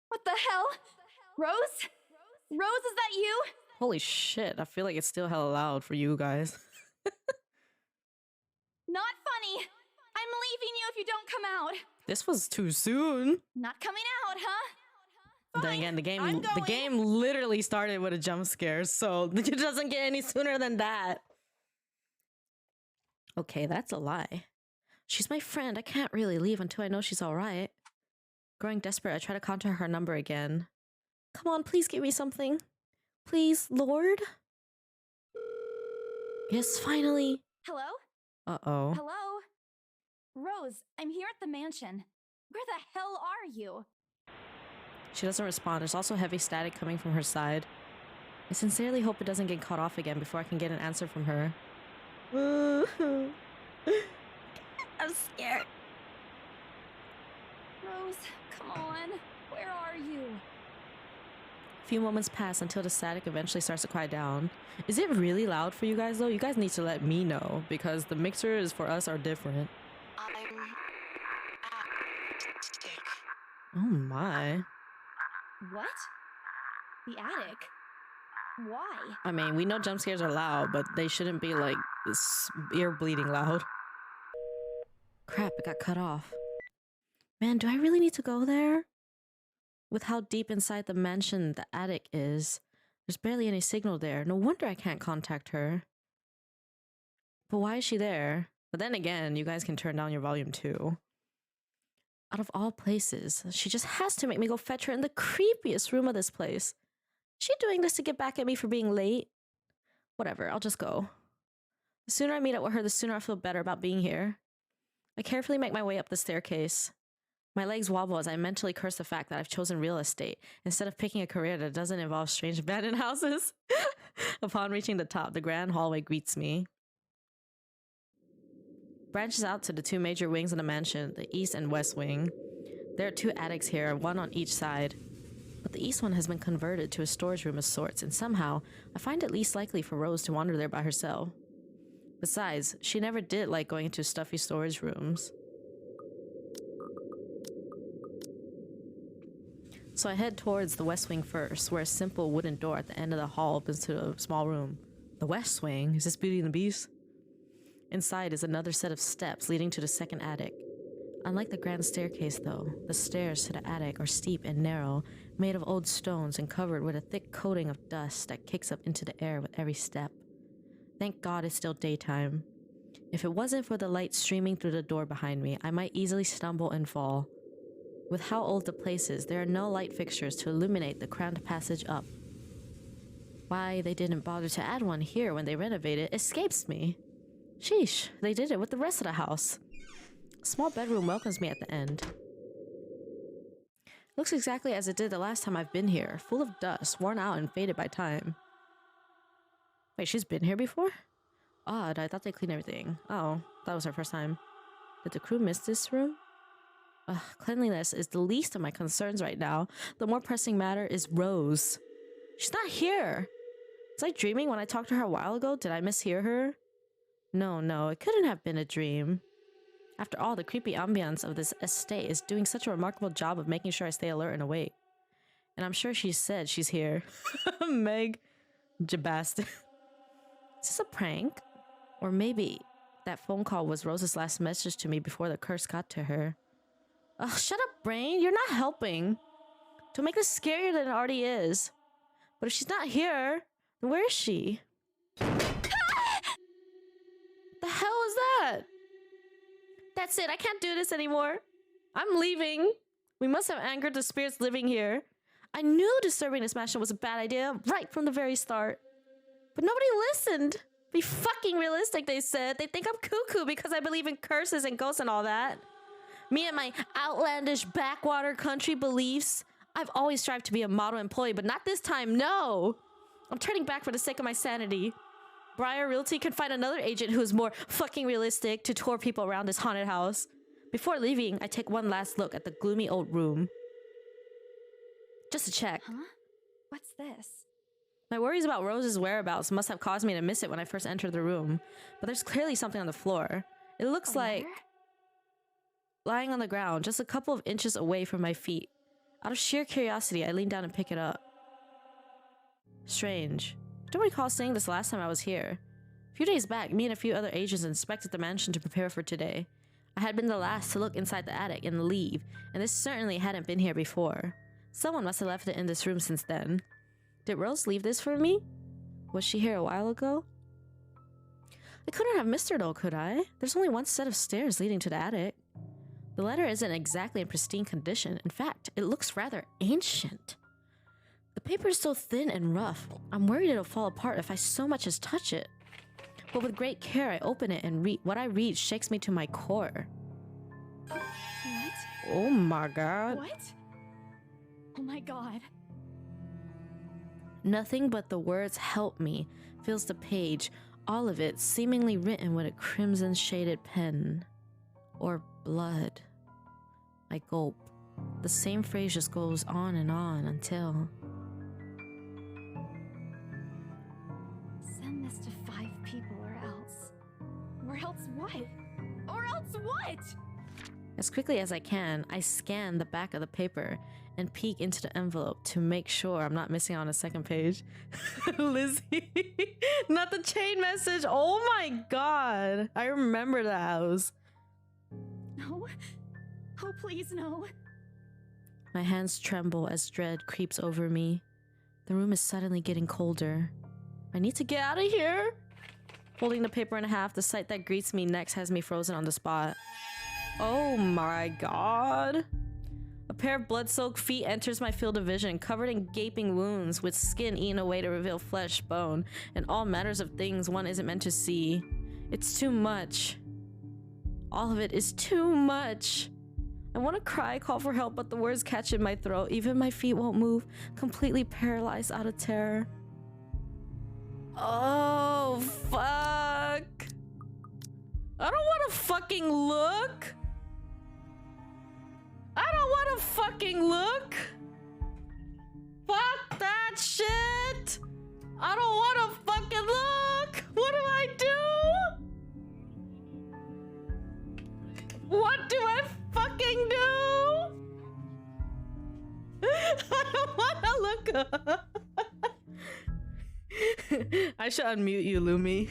What the hell? Rose? Rose, is that you? Holy shit, I feel like it's still hella loud for you guys. Not funny. I'm leaving you if you don't come out. This was too soon. Not coming out, huh? Then again, I'm the going. game literally started with a jump scare, so it doesn't get any sooner than that. Okay, that's a lie. She's my friend. I can't really leave until I know she's alright. Growing desperate, I try to contact her number again. Come on, please give me something. Please, Lord? Yes, finally. Hello? Uh-oh. Hello? Rose, I'm here at the mansion. Where the hell are you? She doesn't respond. There's also heavy static coming from her side. I sincerely hope it doesn't get cut off again before I can get an answer from her. I'm scared. Rose, come on. Where are you? A few moments pass until the static eventually starts to quiet down. Is it really loud for you guys though? You guys need to let me know because the mixers for us are different. I'm attic. Oh my. What? The attic? Why? I mean, we know jump scares are loud, but they shouldn't be like this ear bleeding loud. Crap, it got cut off. Man, do I really need to go there? With how deep inside the mansion the attic is, there's barely any signal there. No wonder I can't contact her. But why is she there? But then again, you guys can turn down your volume too. Out of all places, she just has to make me go fetch her in the creepiest room of this place. Is she doing this to get back at me for being late? Whatever, I'll just go. The sooner I meet up with her, the sooner I feel better about being here. I carefully make my way up the staircase. My legs wobble as I mentally curse the fact that I've chosen real estate instead of picking a career that doesn't involve strange abandoned houses. Upon reaching the top, the grand hallway greets me. Branches out to the two major wings of the mansion, the east and west wing. There are two attics here, one on each side. But the east one has been converted to a storage room of sorts, and somehow, I find it least likely for Rose to wander there by herself. Besides, she never did like going into stuffy storage rooms. So I head towards the west wing first, where a simple wooden door at the end of the hall opens to a small room. The west wing? Is this Beauty and the Beast? Inside is another set of steps leading to the second attic. Unlike the grand staircase, though, the stairs to the attic are steep and narrow, made of old stones and covered with a thick coating of dust that kicks up into the air with every step. Thank God it's still daytime. If it wasn't for the light streaming through the door behind me, I might easily stumble and fall. With how old the place is, there are no light fixtures to illuminate the cramped passage up. Why they didn't bother to add one here when they renovated escapes me. Sheesh, they did it with the rest of the house. A small bedroom welcomes me at the end. Looks exactly as it did the last time I've been here, full of dust, worn out and faded by time. Wait, she's been here before? Odd, I thought they cleaned everything. Oh, that was her first time. Did the crew miss this room? Cleanliness is the least of my concerns right now. The more pressing matter is Rose. She's not here. Was I dreaming when I talked to her a while ago? Did I mishear her? No, it couldn't have been a dream. After all, the creepy ambience of this estate is doing such a remarkable job of making sure I stay alert and awake. And I'm sure she said she's here. Meg Jabast. Is this a prank? Or maybe that phone call was Rose's last message to me before the curse got to her. Ugh, shut up, brain. You're not helping. Don't make this scarier than it already is. But if she's not here, then where is she? The hell is that? That's it. I can't do this anymore. I'm leaving. We must have angered the spirits living here. I knew disturbing this mansion was a bad idea right from the very start. But nobody listened. Be fucking realistic, they said. They think I'm cuckoo because I believe in curses and ghosts and all that. Me and my outlandish backwater country beliefs. I've always strived to be a model employee, but not this time, no. I'm turning back for the sake of my sanity. Briar Realty can find another agent who is more fucking realistic to tour people around this haunted house. Before leaving, I take one last look at the gloomy old room. Just to check. Huh? What's this? My worries about Rose's whereabouts must have caused me to miss it when I first entered the room. But there's clearly something on the floor. It looks like lying on the ground, just a couple of inches away from my feet. Out of sheer curiosity, I lean down and pick it up. Strange. I don't recall seeing this last time I was here. A few days back, me and a few other agents inspected the mansion to prepare for today. I had been the last to look inside the attic and leave, and this certainly hadn't been here before. Someone must have left it in this room since then. Did Rose leave this for me? Was she here a while ago? I couldn't have missed her though, could I? There's only one set of stairs leading to the attic. The letter isn't exactly in pristine condition. In fact, it looks rather ancient. The paper is so thin and rough, I'm worried it'll fall apart if I so much as touch it. But with great care, I open it and read. What I read shakes me to my core. What? Oh my god. What? Oh my god. Nothing but the words "help me" fills the page, all of it seemingly written with a crimson shaded pen. Or blood. I gulp. The same phrase just goes on until... Send this to 5 people or else. Or else what? Or else what? As quickly as I can, I scan the back of the paper and peek into the envelope to make sure I'm not missing on a second page. Lizzie, not the chain message. Oh my god. I remember the house. No. Oh, please, no. My hands tremble as dread creeps over me. The room is suddenly getting colder. I need to get out of here. Holding the paper in half, the sight that greets me next has me frozen on the spot. Oh my god. A pair of blood-soaked feet enters my field of vision, covered in gaping wounds, with skin eaten away to reveal flesh, bone, and all manners of things one isn't meant to see. It's too much. All of it is too much. I want to cry, call for help, but the words catch in my throat. Even my feet won't move, completely paralyzed out of terror. Oh, fuck. I don't want to fucking look. I don't want to fucking look. Fuck that shit. I don't want to fucking look. What do I do? What do I fucking do? I don't want to look up. I should unmute you, Lumi.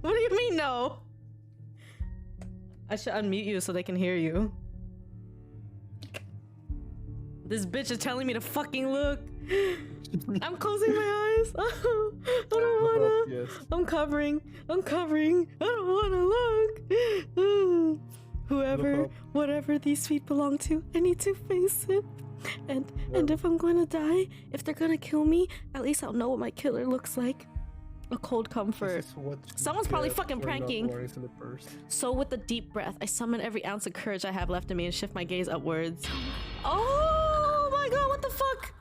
What do you mean, no? I should unmute you so they can hear you. This bitch is telling me to fucking look. I'm closing my eyes. Oh, I don't wanna. Yes. I'm covering. I don't wanna look. Whoever, whatever these feet belong to, I need to face it. And if I'm gonna die, if they're gonna kill me, at least I'll know what my killer looks like. A cold comfort. Someone's probably fucking pranking. So with a deep breath, I summon every ounce of courage I have left in me and shift my gaze upwards. Oh my god, what the fuck?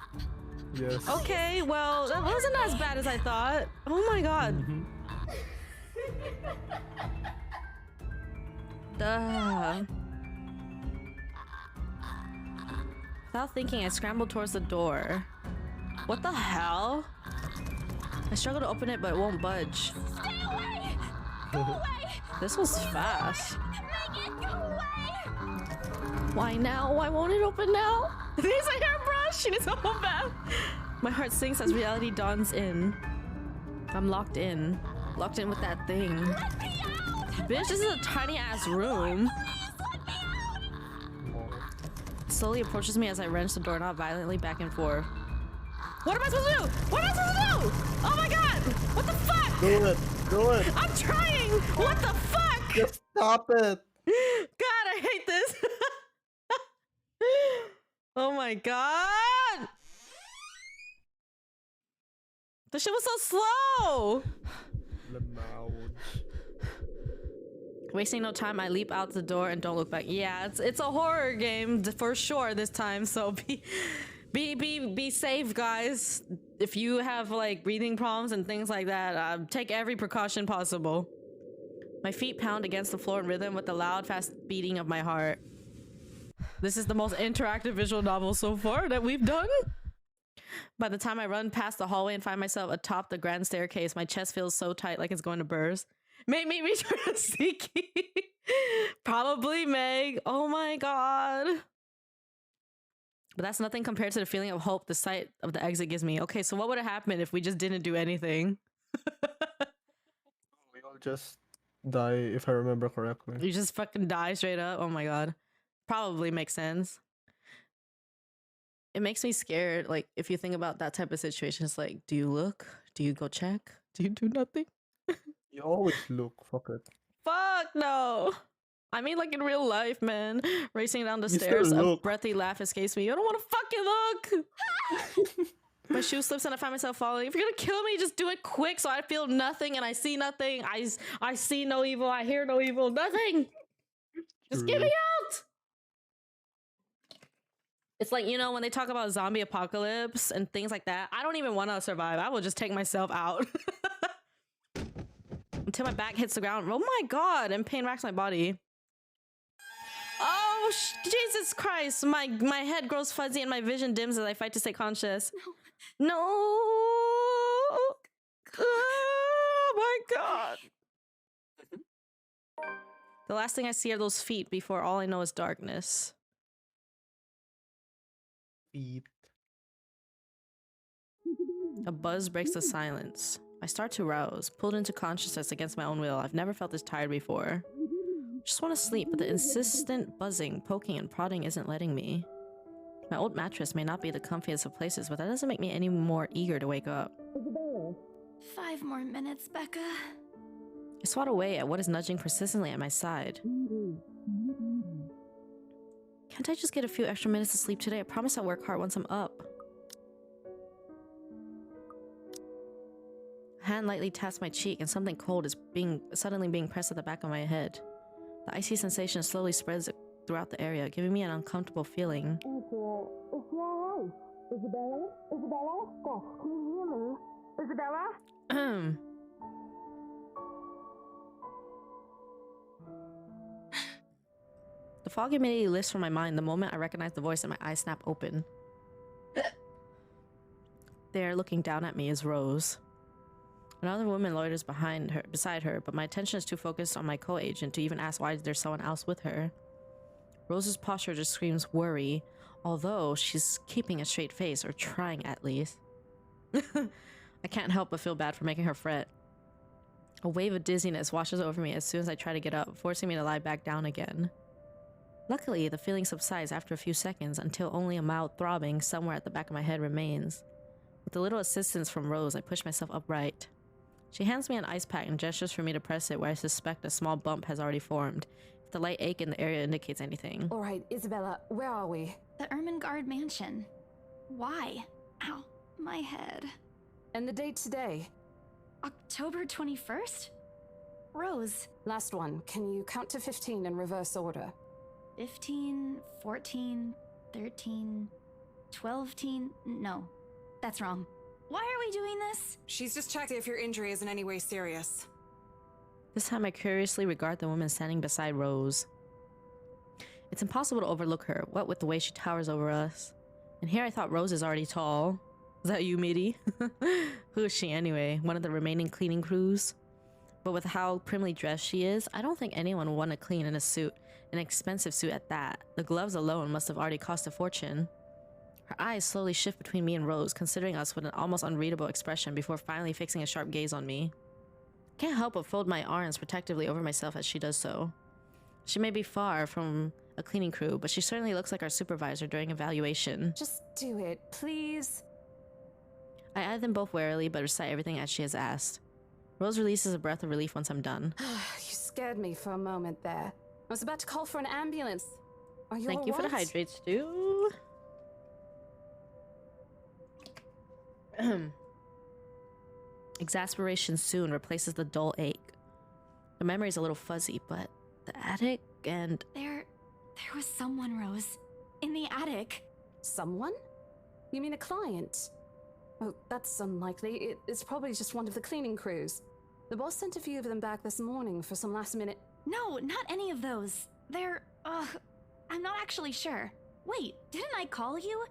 Yes. Okay, well, that wasn't as bad as I thought. Oh my god. Duh. Without thinking, I scrambled towards the door. What the hell? I struggle to open it, but it won't budge. Stay away! Go away! This was fast. Make it go away! Why now? Why won't it open now? It needs a hairbrush! She needs a whole bath! My heart sinks as reality dawns in. I'm locked in. Locked in with that thing. Let me out! Bitch, this is a tiny ass room. Please, let me out! It slowly approaches me as I wrench the doorknob violently back and forth. What am I supposed to do? What am I supposed to do? Oh my god! What the fuck? Do it! I'm trying! What the fuck? Just Stop it. God, I hate this. Oh my god. The shit was so slow. Wasting no time, I leap out the door and don't look back. Yeah, it's a horror game for sure this time. So be safe, guys. If you have like breathing problems and things like that, take every precaution possible. My feet pound against the floor in rhythm with the loud, fast beating of my heart. This is the most interactive visual novel so far that we've done. By the time I run past the hallway and find myself atop the grand staircase, my chest feels so tight like it's going to burst. Make me return to Siki. Probably Meg. Oh my god. But that's nothing compared to the feeling of hope the sight of the exit gives me. Okay, so what would have happened if we just didn't do anything? We'll just die, if I remember correctly. You just fucking die straight up? Oh my god. Probably makes sense. It makes me scared, like, if you think about that type of situation. It's like, do you look? Do you go check? Do you do nothing? You always look, fuck it. Fuck no. I mean, like in real life, man. Racing down the You stairs, still a look. breathy laugh escapes me. I don't want to fucking look. My shoe slips and I find myself falling. If you're gonna kill me, just do it quick so I feel nothing and I see nothing. I see no evil. I hear no evil. Nothing. Just get me out. It's like, you know, when they talk about zombie apocalypse and things like that, I don't even want to survive. I will just take myself out. Until my back hits the ground. Oh my god, and pain racks my body. Oh, Jesus Christ. My head grows fuzzy and my vision dims as I fight to stay conscious. No. Oh my god. The last thing I see are those feet before all I know is darkness. Feet. A buzz breaks the silence. I start to rouse, pulled into consciousness against my own will. I've never felt this tired before. Just want to sleep, but the insistent buzzing, poking, and prodding isn't letting me. My old mattress may not be the comfiest of places, but that doesn't make me any more eager to wake up. 5 more minutes, Becca. I swat away at what is nudging persistently at my side. Can't I just get a few extra minutes of sleep today? I promise I'll work hard once I'm up. A hand lightly taps my cheek and something cold is suddenly being pressed at the back of my head. The icy sensation slowly spreads throughout the area, giving me an uncomfortable feeling. Isabella? The fog immediately lifts from my mind the moment I recognize the voice and my eyes snap open. There, looking down at me, is Rose. Another woman loiters beside her, but my attention is too focused on my co-agent to even ask why there's someone else with her. Rose's posture just screams worry, although she's keeping a straight face, or trying at least. I can't help but feel bad for making her fret. A wave of dizziness washes over me as soon as I try to get up, forcing me to lie back down again. Luckily, the feeling subsides after a few seconds until only a mild throbbing somewhere at the back of my head remains. With a little assistance from Rose, I push myself upright. She hands me an ice pack and gestures for me to press it where I suspect a small bump has already formed, if the light ache in the area indicates anything. All right, Isabella, where are we? The Ermengarde mansion. Why? Ow, my head. And the date today? October 21st? Rose. Last one. Can you count to 15 in reverse order? 15, 14, 13, 12, no, that's wrong. Why are we doing this? She's just checking if your injury is in any way serious. This time I curiously regard the woman standing beside Rose. It's impossible to overlook her, what with the way she towers over us. And here I thought Rose is already tall. Is that you, Midi? Who is she anyway? One of the remaining cleaning crews? But with how primly dressed she is, I don't think anyone would want to clean in a suit, an expensive suit at that. The gloves alone must have already cost a fortune. Her eyes slowly shift between me and Rose, considering us with an almost unreadable expression before finally fixing a sharp gaze on me. I can't help but fold my arms protectively over myself as she does so. She may be far from a cleaning crew, but she certainly looks like our supervisor during evaluation. Just do it, please. I eye them both warily, but recite everything as she has asked. Rose releases a breath of relief once I'm done. You scared me for a moment there. I was about to call for an ambulance. Are you Thank you for the alright? hydrates, too. Exasperation soon replaces the dull ache. The memory's a little fuzzy, but the attic and... There was someone, Rose. In the attic. Someone? You mean a client? Oh, that's unlikely. It's probably just one of the cleaning crews. The boss sent a few of them back this morning for some last minute... No, not any of those. I'm not actually sure. Wait, didn't I call you?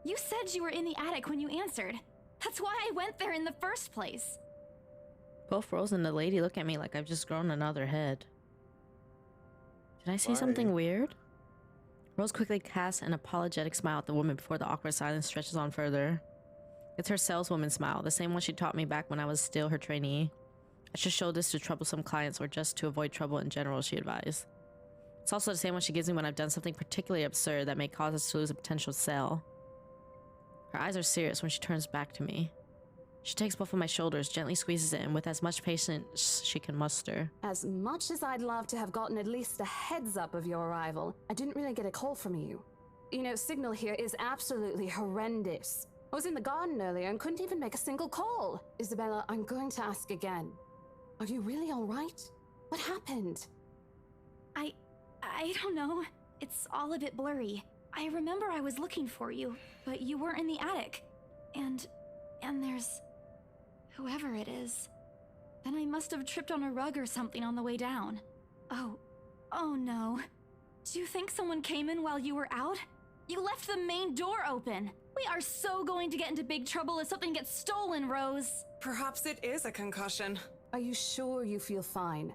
You said you were in the attic when you answered. That's why I went there in the first place. Both Rose and the lady look at me like I've just grown another head. Did I say Why? something weird? Rose quickly casts an apologetic smile at the woman before the awkward silence stretches on further. It's her saleswoman smile, the same one she taught me back when I was still her trainee. I should show this to troublesome clients or just to avoid trouble in general, she advised. It's also the same one she gives me when I've done something particularly absurd that may cause us to lose a potential sale. Her eyes are serious when she turns back to me. She takes both of my shoulders, gently squeezes it in with as much patience she can muster. As much as I'd love to have gotten at least a heads up of your arrival, I didn't really get a call from you. You know, signal here is absolutely horrendous. I was in the garden earlier and couldn't even make a single call. Isabella, I'm going to ask again. Are you really all right? What happened? I don't know. It's all a bit blurry. I remember I was looking for you, but you weren't in the attic. And there's... whoever it is. Then I must have tripped on a rug or something on the way down. Oh no. Do you think someone came in while you were out? You left the main door open. We are so going to get into big trouble if something gets stolen, Rose. Perhaps it is a concussion. Are you sure you feel fine?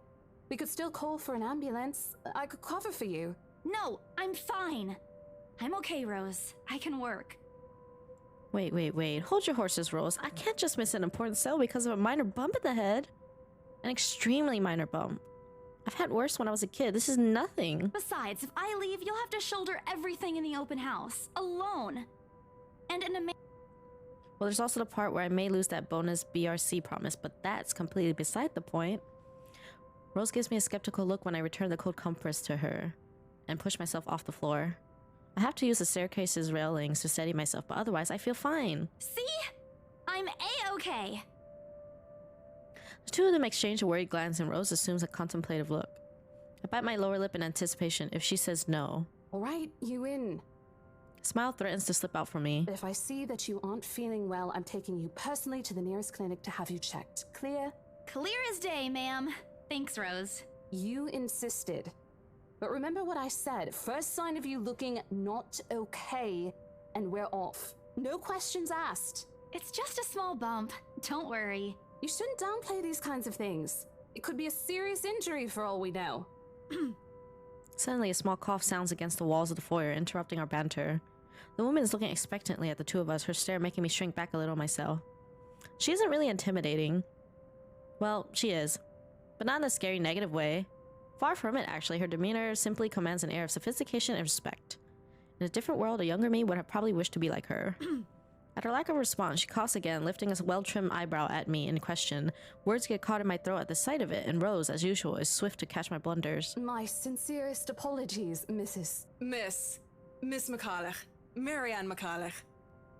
We could still call for an ambulance. I could cover for you. No, I'm fine. I'm okay, Rose. I can work. Wait. Hold your horses, Rose. I can't just miss an important sale because of a minor bump in the head. An extremely minor bump. I've had worse when I was a kid. This is nothing. Besides, if I leave, you'll have to shoulder everything in the open house. Alone. And Well, there's also the part where I may lose that bonus BRC promise, but that's completely beside the point. Rose gives me a skeptical look when I return the cold compress to her and push myself off the floor. I have to use the staircase's railings to steady myself, but otherwise I feel fine. See? I'm A-okay. The two of them exchange a worried glance and Rose assumes a contemplative look. I bite my lower lip in anticipation if she says no. All right, you in. A smile threatens to slip out from me. If I see that you aren't feeling well, I'm taking you personally to the nearest clinic to have you checked. Clear? Clear as day, ma'am. Thanks, Rose. You insisted. But remember what I said. First sign of you looking not okay, and we're off. No questions asked. It's just a small bump. Don't worry. You shouldn't downplay these kinds of things. It could be a serious injury for all we know. Suddenly, a small cough sounds against the walls of the foyer, interrupting our banter. The woman is looking expectantly at the two of us, her stare making me shrink back a little myself. She isn't really intimidating. Well, she is. But not in a scary negative way. Far from it, actually. Her demeanor simply commands an air of sophistication and respect. In a different world, a younger me would have probably wished to be like her. At her lack of response, she coughs again, lifting a well-trimmed eyebrow at me in question. Words get caught in my throat at the sight of it, and Rose, as usual, is swift to catch my blunders. My sincerest apologies, Miss McCulloch. Marianne McCulloch.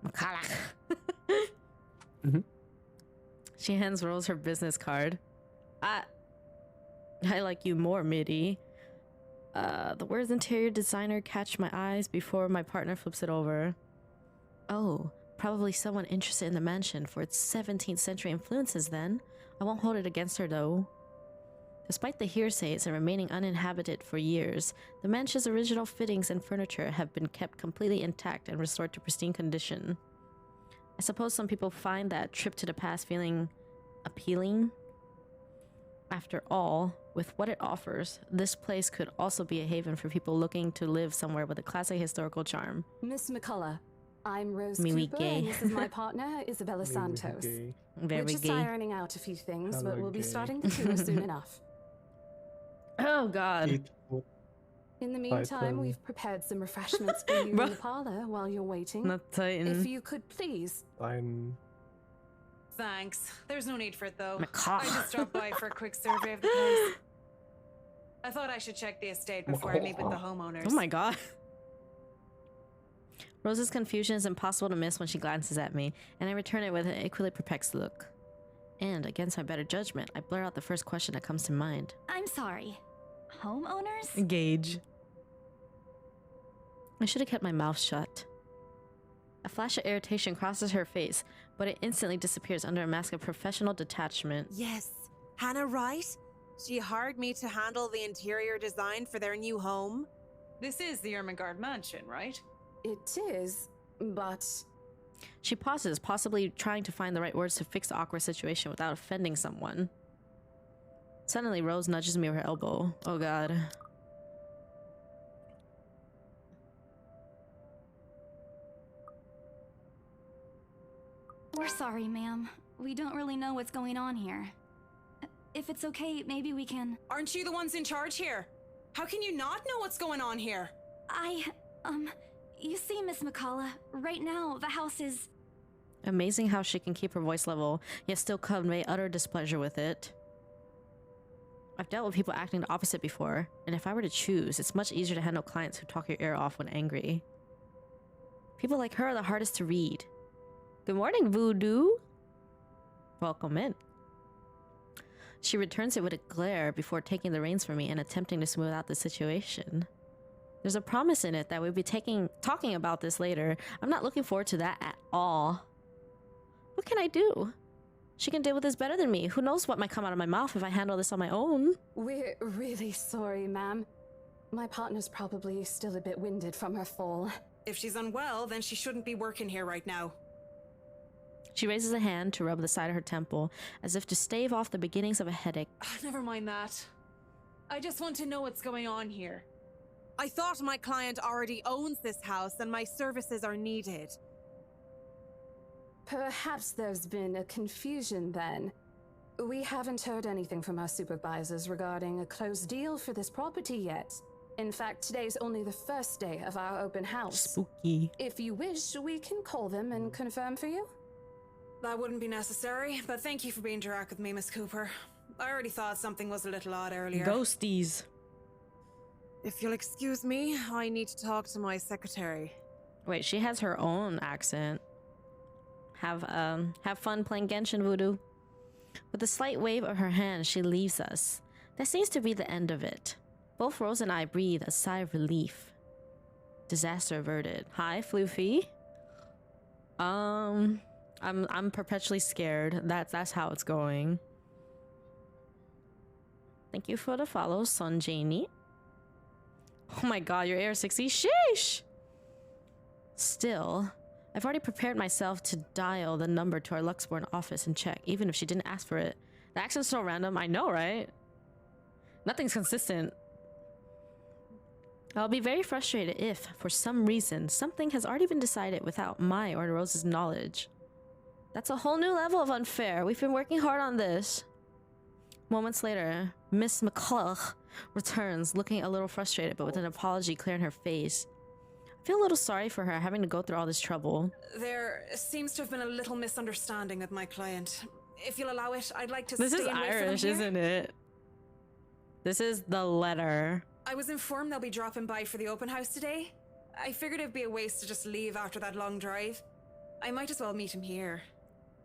McCulloch. She hands Rose her business card. I like you more, Midi. The words interior designer catch my eyes before my partner flips it over. Oh, probably someone interested in the mansion for its 17th century influences then. I won't hold it against her though. Despite the hearsays and remaining uninhabited for years, the mansion's original fittings and furniture have been kept completely intact and restored to pristine condition. I suppose some people find that trip to the past feeling appealing. After all, with what it offers, this place could also be a haven for people looking to live somewhere with a classic historical charm. Miss McCullough, I'm Rose Me Cooper, gay. and this is my partner, Isabella Santos. Very We're just gay. ironing out a few things, Hello, but we'll be gay. starting the tour soon enough. Oh god. 8 foot. In the meantime, Python. we've prepared some refreshments for you in the parlor while you're waiting. Not Titan. If you could please. Fine. Thanks. There's no need for it, though. McCulloch. I just dropped by for a quick survey of the place. I thought I should check the estate before I meet with the homeowners. Oh my god. Rose's confusion is impossible to miss when she glances at me, and I return it with an equally perplexed look. And, against my better judgment, I blur out the first question that comes to mind. I'm sorry. Homeowners? Engage. I should have kept my mouth shut. A flash of irritation crosses her face, but it instantly disappears under a mask of professional detachment. Yes. Hannah Wright? She hired me to handle the interior design for their new home. This is the Ermengarde mansion, right? It is, but She pauses, possibly trying to find the right words to fix the awkward situation without offending someone. Suddenly, Rose nudges me with her elbow. Oh god. We're sorry, ma'am. We don't really know what's going on here. If it's okay, maybe we can... Aren't you the ones in charge here? How can you not know what's going on here? You see, Miss McCullough, right now, the house is... Amazing how she can keep her voice level, yet still convey utter displeasure with it. I've dealt with people acting the opposite before, and if I were to choose, it's much easier to handle clients who talk your ear off when angry. People like her are the hardest to read. Good morning, Voodoo. Welcome in. She returns it with a glare before taking the reins from me and attempting to smooth out the situation. There's a promise in it that we'll be talking about this later. I'm not looking forward to that at all. What can I do? She can deal with this better than me. Who knows what might come out of my mouth if I handle this on my own? we're really sorry, ma'am. My partner's probably still a bit winded from her fall. If she's unwell, then she shouldn't be working here right now. She raises a hand to rub the side of her temple, as if to stave off the beginnings of a headache. Never mind that. I just want to know what's going on here. I thought my client already owns this house and my services are needed. Perhaps there's been a confusion then. We haven't heard anything from our supervisors regarding a closed deal for this property yet. In fact, today's only the first day of our open house. Spooky. If you wish, we can call them and confirm for you. That wouldn't be necessary, but thank you for being direct with me, Miss Cooper. I already thought something was a little odd earlier. Ghosties. If you'll excuse me, I need to talk to my secretary. Wait, she has her own accent. Have fun playing Genshin, Voodoo. With a slight wave of her hand, she leaves us. That seems to be the end of it. Both Rose and I breathe a sigh of relief. Disaster averted. Hi, Floofy. I'm perpetually scared. That's how it's going. Thank you for the follow, Son Janie. Oh my god, your AR-60. Sheesh! Still, I've already prepared myself to dial the number to our Luxborn office and check, even if she didn't ask for it. The accent's so random, I know, right? Nothing's consistent. I'll be very frustrated if, for some reason, something has already been decided without my or Rose's knowledge. That's a whole new level of unfair. We've been working hard on this. Moments later, Miss McCullough returns, looking a little frustrated, but with an apology clear in her face. I feel a little sorry for her having to go through all this trouble. There seems to have been a little misunderstanding with my client. If you'll allow it, I'd like to This stay is and wait for them Irish, here. isn't it? This is the letter. I was informed they'll be dropping by for the open house today. I figured it'd be a waste to just leave after that long drive. I might as well meet him here.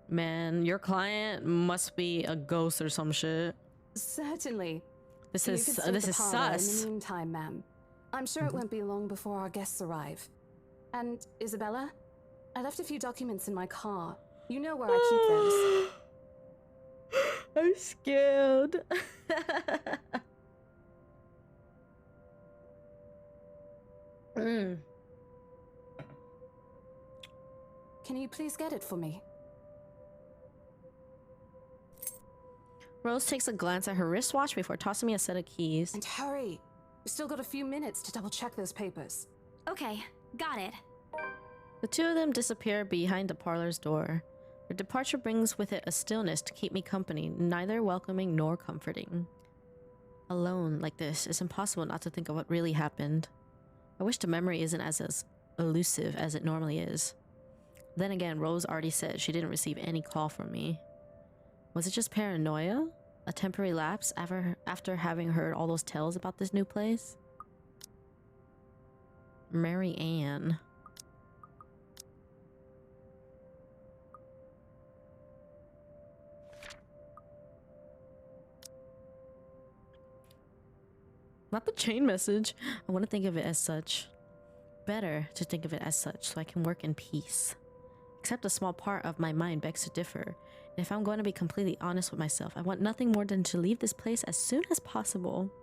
Man, your client must be a ghost or some shit. Certainly. This You is can stay at this the is parlor sus. In the meantime, ma'am. I'm sure it won't be long before our guests arrive. And Isabella, I left a few documents in my car. You know where I keep those. I'm scared. Can you please get it for me? Rose takes a glance at her wristwatch before tossing me a set of keys. And hurry! We've still got a few minutes to double check those papers. Okay, got it. The two of them disappear behind the parlor's door. Their departure brings with it a stillness to keep me company, neither welcoming nor comforting. Alone like this, it's impossible not to think of what really happened. I wish the memory isn't as elusive as it normally is. Then again, Rose already said she didn't receive any call from me. Was it just paranoia? A temporary lapse after having heard all those tales about this new place? Mary Ann. Not the chain message. I want to think of it as such. Better to think of it as such so I can work in peace. Except a small part of my mind begs to differ. And if I'm going to be completely honest with myself, I want nothing more than to leave this place as soon as possible.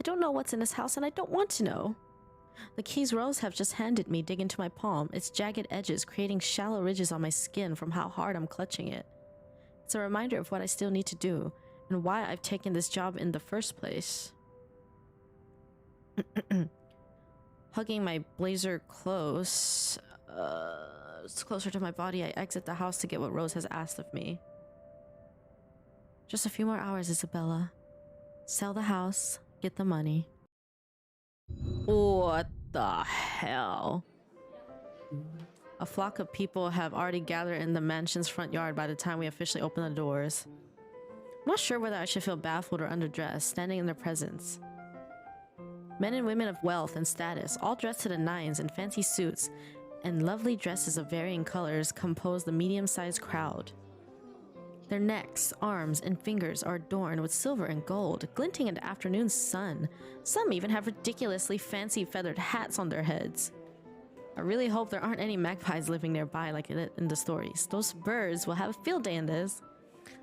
I don't know what's in this house and I don't want to know. The keys Rose have just handed me dig into my palm, its jagged edges creating shallow ridges on my skin from how hard I'm clutching it. It's a reminder of what I still need to do, and why I've taken this job in the first place. Hugging my blazer close, it's closer to my body, I exit the house to get what Rose has asked of me. Just a few more hours, Isabella. Sell the house, get the money. What the hell? A flock of people have already gathered in the mansion's front yard by the time we officially open the doors. I'm not sure whether I should feel baffled or underdressed, standing in their presence. Men and women of wealth and status, all dressed to the nines in fancy suits and lovely dresses of varying colors, compose the medium-sized crowd. Their necks, arms, and fingers are adorned with silver and gold, glinting in the afternoon sun. Some even have ridiculously fancy feathered hats on their heads. I really hope there aren't any magpies living nearby like in the stories. Those birds will have a field day in this.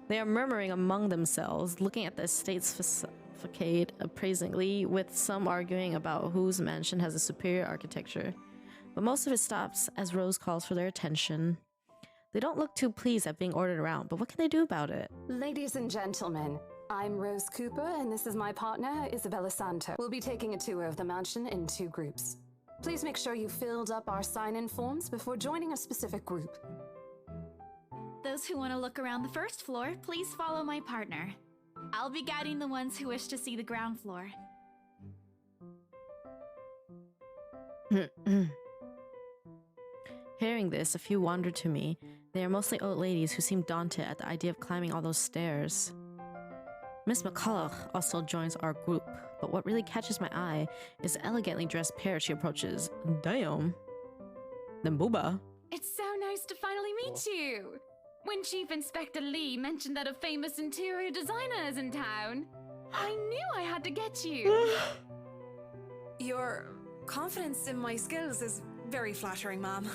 They are murmuring among themselves, looking at the estate's facade appraisingly, with some arguing about whose mansion has a superior architecture. But most of it stops as Rose calls for their attention. They don't look too pleased at being ordered around, but what can they do about it? Ladies and gentlemen, I'm Rose Cooper, and this is my partner, Isabella Santo. We'll be taking a tour of the mansion in 2 groups. Please make sure you filled up our sign-in forms before joining a specific group. Those who want to look around the first floor, please follow my partner. I'll be guiding the ones who wish to see the ground floor. Hearing this, a few wander to me. They are mostly old ladies who seem daunted at the idea of climbing all those stairs. Miss McCulloch also joins our group, but what really catches my eye is the elegantly dressed pair she approaches. Damn. Then booba. It's so nice to finally meet you. When Chief Inspector Lee mentioned that a famous interior designer is in town, I knew I had to get you. Your confidence in my skills is very flattering, ma'am.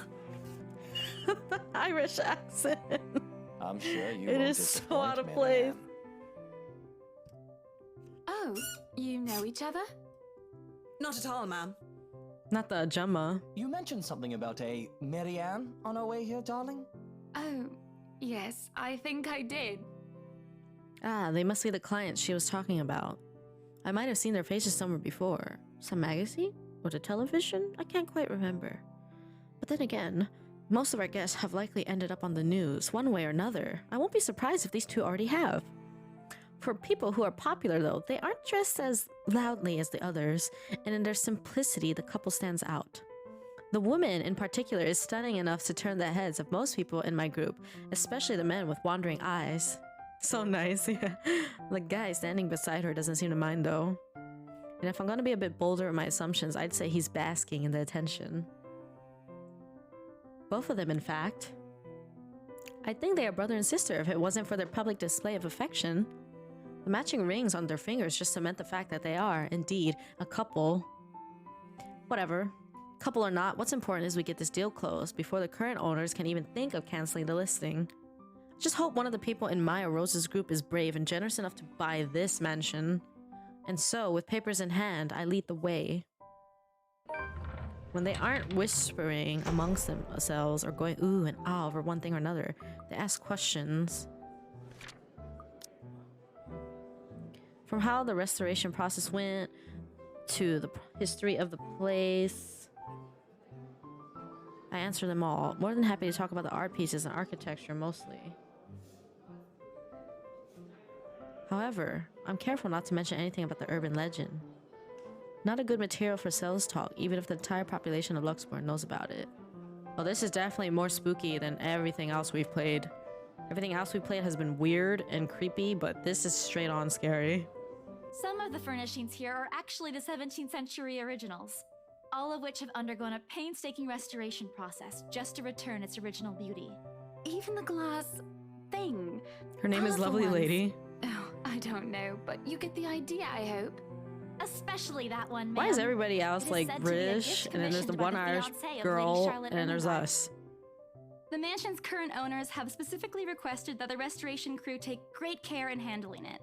The Irish accent. I'm sure you It won't is so disappoint out of me, place. ma'am. Oh, you know each other? Not at all, ma'am. Not the Gemma. You mentioned something about a Marianne on our way here, darling? Oh, yes, I think I did. Ah, they must be the clients she was talking about. I might have seen their faces somewhere before. Some magazine? Or the television? I can't quite remember. But then again, most of our guests have likely ended up on the news, one way or another. I won't be surprised if these two already have. For people who are popular, though, they aren't dressed as loudly as the others, and in their simplicity, the couple stands out. The woman, in particular, is stunning enough to turn the heads of most people in my group, especially the men with wandering eyes. So nice, yeah. The guy standing beside her doesn't seem to mind, though. And if I'm gonna be a bit bolder in my assumptions, I'd say he's basking in the attention. Both of them, in fact. I think they are brother and sister if it wasn't for their public display of affection. The matching rings on their fingers just cement the fact that they are, indeed, a couple. Whatever. Couple or not, what's important is we get this deal closed before the current owners can even think of canceling the listing. I just hope one of the people in my or Rose's group is brave and generous enough to buy this mansion. And so, with papers in hand, I lead the way. When they aren't whispering amongst themselves or going ooh and ah over one thing or another, they ask questions. From how the restoration process went, to the history of the place, I answer them all. More than happy to talk about the art pieces and architecture mostly. However, I'm careful not to mention anything about the urban legend. Not a good material for sales talk, even if the entire population of Luxembourg knows about it. Well, this is definitely more spooky than everything else we've played. Everything else we played has been weird and creepy, but this is straight on scary. Some of the furnishings here are actually the 17th century originals, all of which have undergone a painstaking restoration process just to return its original beauty. Even the glass thing. Her name is Colourful Lovely ones. Lady. Oh, I don't know, but you get the idea, I hope. Especially that one, Why is ma'am. everybody It else is like said to be a British, gift and then there's the commissioned by one the Irish fiancée of Lady girl, Charlotte and then there's Ermengarde. us? The mansion's current owners have specifically requested that the restoration crew take great care in handling it.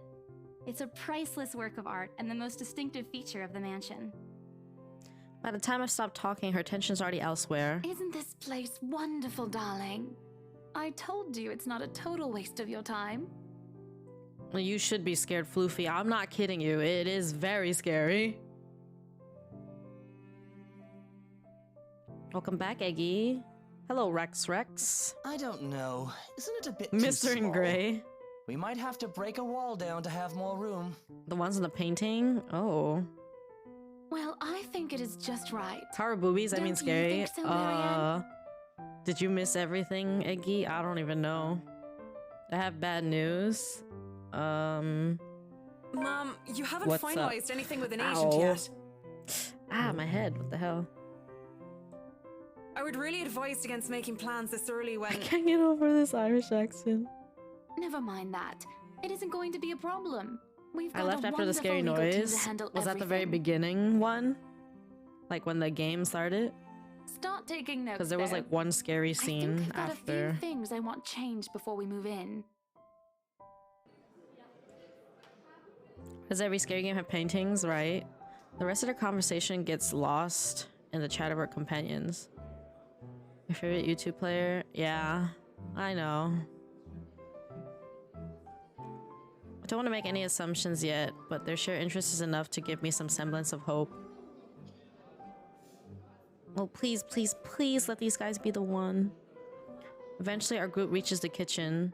It's a priceless work of art and the most distinctive feature of the mansion. By the time I stopped talking, her attention's already elsewhere. Isn't this place wonderful, darling? I told you it's not a total waste of your time. Well, you should be scared, Floofy. I'm not kidding you. It is very scary. Welcome back, Eggy. Hello, Rex. I don't know. Isn't it a bit too Mr. in small? Grey. We might have to break a wall down to have more room. The ones in the painting? Oh. Well, I think it is just right. Tower boobies, I mean Don't you scary. think so, Marianne? Did you miss everything, Eggy? I don't even know. I have bad news. Mom, you haven't What's up? finalized anything with an Ow. agent yet. Ah, my head. What the hell? I would really advise against making plans this early when. I can't get over this Irish accent. Never mind that. It isn't going to be a problem. We've got I left a after the scary wonderful legal team noise. to handle Was that the very everything. beginning one? Like when the game started? Start taking notes. Because there was though. like one scary I think scene we've got a after. few things I want changed before we move in. Does every scary game have paintings, right? The rest of the conversation gets lost in the chat of our companions. Your favorite YouTube player? Yeah, I know. I don't want to make any assumptions yet, but their shared interest is enough to give me some semblance of hope. Well, please, please, please let these guys be the one. Eventually, our group reaches the kitchen.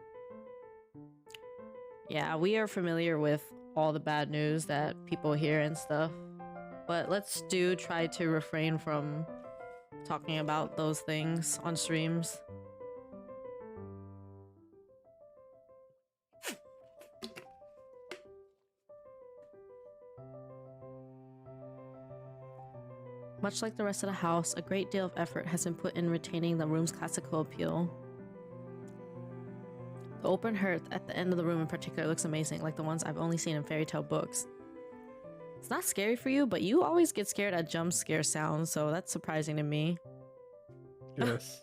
Yeah, we are familiar with all the bad news that people hear and stuff. But let's try to refrain from talking about those things on streams. Much like the rest of the house, a great deal of effort has been put in retaining the room's classical appeal. The open hearth at the end of the room in particular looks amazing, like the ones I've only seen in fairy tale books. It's not scary for you, but you always get scared at jump scare sounds, so that's surprising to me. Yes.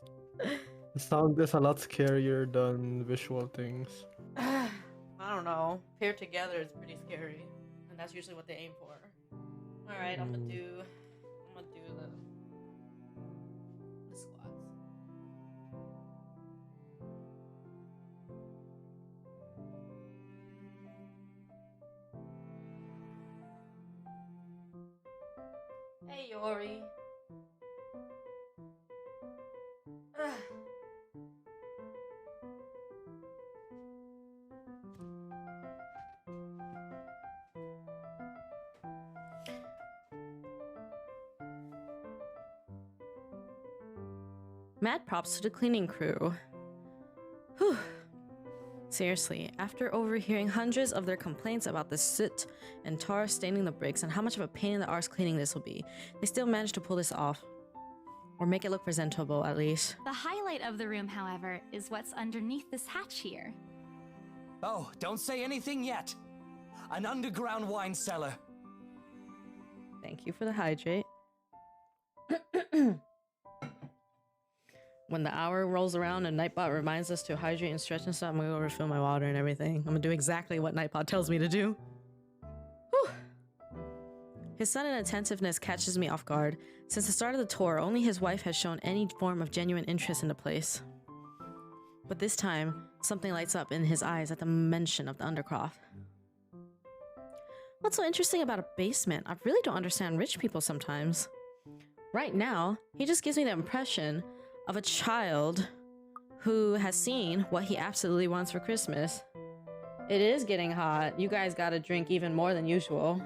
The sound is a lot scarier than visual things. I don't know. Paired together is pretty scary, and that's usually what they aim for. All right, I'm gonna do the squats. Hey, Yori. Mad props to the cleaning crew. Whew. Seriously, after overhearing hundreds of their complaints about the soot and tar staining the bricks and how much of a pain in the arse cleaning this will be, they still managed to pull this off. Or make it look presentable, at least. The highlight of the room, however, is what's underneath this hatch here. Oh, don't say anything yet. An underground wine cellar. Thank you for the hydrate. When the hour rolls around and Nightbot reminds us to hydrate and stretch and stuff, I'm gonna go refill my water and everything. I'm gonna do exactly what Nightbot tells me to do. Whew. His sudden attentiveness catches me off guard. Since the start of the tour, only his wife has shown any form of genuine interest in the place. But this time, something lights up in his eyes at the mention of the Undercroft. What's so interesting about a basement? I really don't understand rich people sometimes. Right now, he just gives me the impression of a child who has seen what he absolutely wants for Christmas. It is getting hot. You guys gotta drink even more than usual.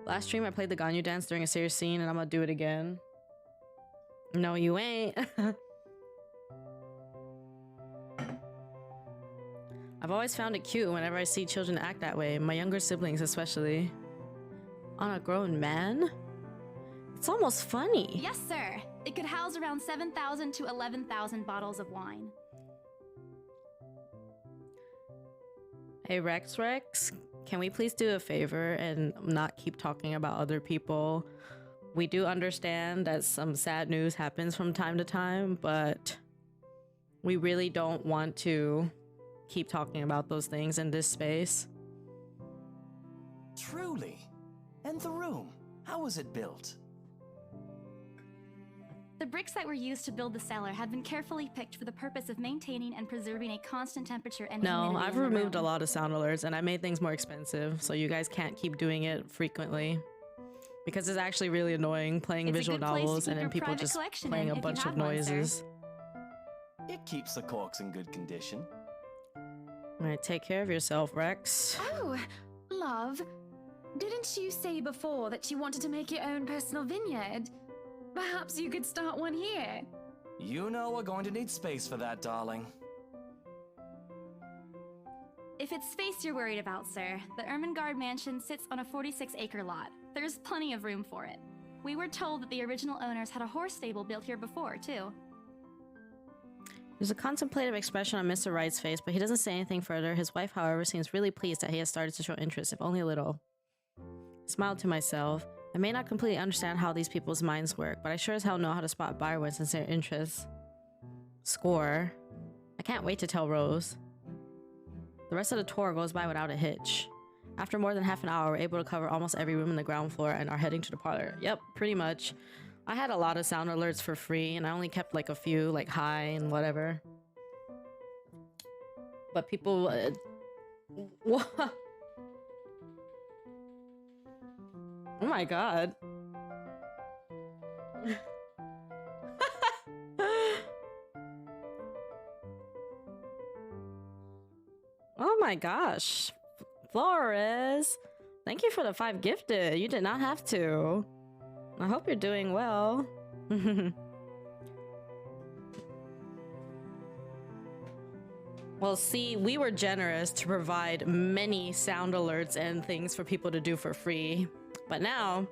Last stream I played the Ganyu dance during a serious scene and I'm gonna do it again. No, you ain't. I've always found it cute whenever I see children act that way, my younger siblings especially. On a grown man? It's almost funny. Yes, sir. It could house around 7,000 to 11,000 bottles of wine. Hey Rex, can we please do a favor and not keep talking about other people? We do understand that some sad news happens from time to time, but we really don't want to keep talking about those things in this space. Truly. And the room, how was it built? The bricks that were used to build the cellar have been carefully picked for the purpose of maintaining and preserving a constant temperature and No, humidity I've in the removed a room. lot of sound alerts and I made things more expensive, so you guys can't keep doing it frequently. Because it's actually really annoying playing It's a visual good place to novels keep and then your people private just collection playing in a if you bunch have of one, sir. noises. It keeps the corks in good condition. Alright, take care of yourself, Rex. Oh, love. Didn't you say before that you wanted to make your own personal vineyard? Perhaps you could start one here. You know we're going to need space for that, darling. If it's space you're worried about, sir, the Ermengarde mansion sits on a 46-acre lot. There's plenty of room for it. We were told that the original owners had a horse stable built here before, too. There's a contemplative expression on Mr. Wright's face, but he doesn't say anything further. His wife, however, seems really pleased that he has started to show interest, if only a little. I smiled to myself. I may not completely understand how these people's minds work, but I sure as hell know how to spot Byron's sincere interests. Score. I can't wait to tell Rose. The rest of the tour goes by without a hitch. After more than half an hour, we're able to cover almost every room in the ground floor and are heading to the parlor. Yep, pretty much. I had a lot of sound alerts for free, and I only kept like a few, like high and whatever. But people... what? Oh my god. Oh my gosh. Flores, thank you for the 5 gifted. You did not have to. I hope you're doing well. Well, see, we were generous to provide many sound alerts and things for people to do for free. But now,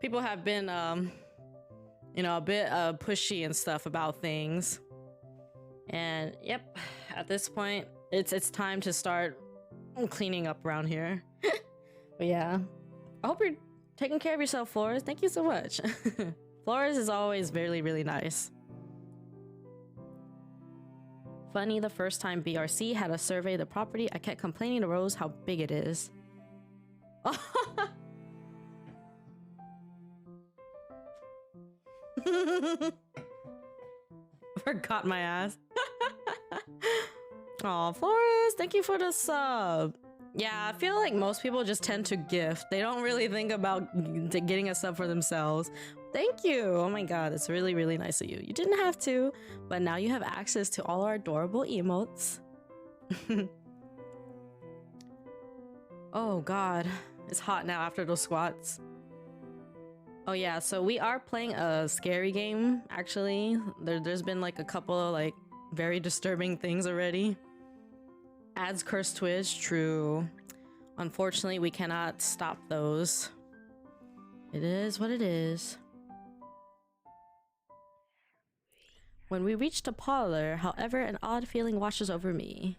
people have been, you know, a bit pushy and stuff about things. And yep, at this point, it's time to start cleaning up around here. But yeah, I hope you're taking care of yourself, Flores. Thank you so much. Flores is always really, really nice. Funny, the first time BRC had us survey the property, I kept complaining to Rose how big it is. Forgot my ass. Aw, Flores, thank you for the sub. Yeah, I feel like most people just tend to gift. They don't really think about getting a sub for themselves. Thank you. Oh my god, it's really, really nice of you. You didn't have to, but now you have access to all our adorable emotes. Oh god, it's hot now after those squats. Oh yeah, so we are playing a scary game, actually. There's been like a couple of like very disturbing things already. Ads curse Twitch, true. Unfortunately, we cannot stop those. It is what it is. When we reach the parlor, however, an odd feeling washes over me.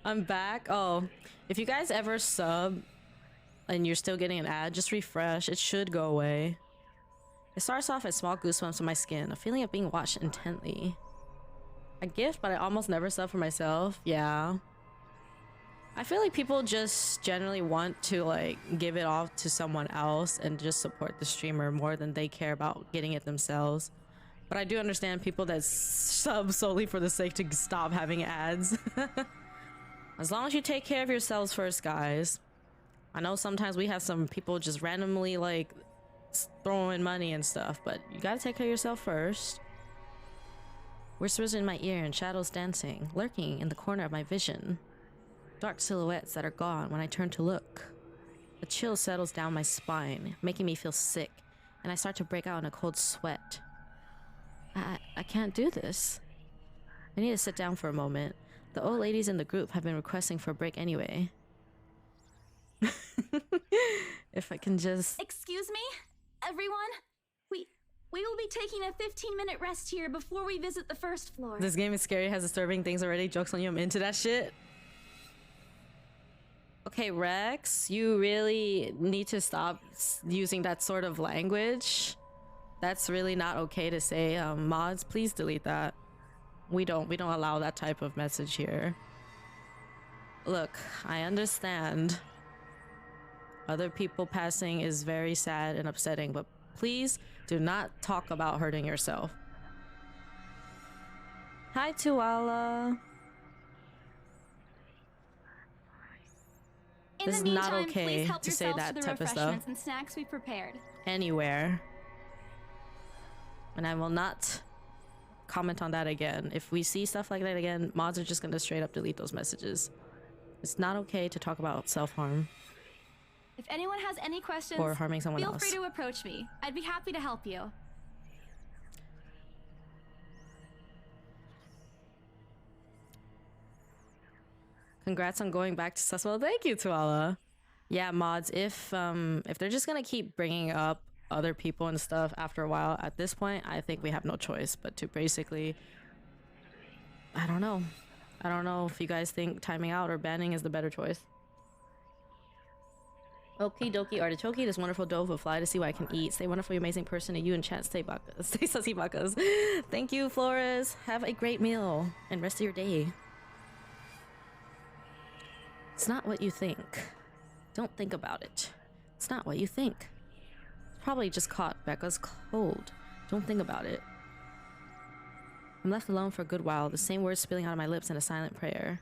I'm back. Oh, if you guys ever sub and you're still getting an ad, just refresh. It should go away. It starts off as small goosebumps on my skin, a feeling of being watched intently. A gift, but I almost never sub for myself. Yeah. I feel like people just generally want to like give it off to someone else and just support the streamer more than they care about getting it themselves. But I do understand people that sub solely for the sake to stop having ads. As long as you take care of yourselves first, guys. I know sometimes we have some people just randomly like throwing money and stuff, but you gotta take care of yourself first. Whispers in my ear and shadows dancing, lurking in the corner of my vision. Dark silhouettes that are gone when I turn to look. A chill settles down my spine, making me feel sick, and I start to break out in a cold sweat. I can't do this. I need to sit down for a moment. The old ladies in the group have been requesting for a break anyway. If I can just... Excuse me? Everyone? We will be taking a 15-minute rest here before we visit the first floor. This game is scary, has disturbing things already. Joke's on you, I'm into that shit. Okay, Rex, you really need to stop using that sort of language. That's really not okay to say. Mods, please delete that. We don't allow that type of message here. Look, I understand. Other people passing is very sad and upsetting, but please do not talk about hurting yourself. Hi, Tuala. This is not okay to say that type of stuff and snacks we prepared. anywhere. And I will not comment on that again. If we see stuff like that again, mods are just gonna straight up delete those messages. It's not okay to talk about self-harm. If anyone has any questions, or harming someone feel else. free to approach me. I'd be happy to help you. Congrats on going back to Suswell. Thank you, Tuala. Yeah, mods, if they're just gonna keep bringing up other people and stuff after a while, at this point, I think we have no choice but to basically... I don't know if you guys think timing out or banning is the better choice. Okie dokie artichoke, this wonderful dove will fly to see what I can eat. Stay wonderful, amazing person, and you and chat stay buckas. Stay sussy buckas. Thank you, Flores. Have a great meal and rest of your day. It's not what you think. Don't think about it. It's not what you think. It's probably just caught Becca's cold. Don't think about it. I'm left alone for a good while, the same words spilling out of my lips in a silent prayer.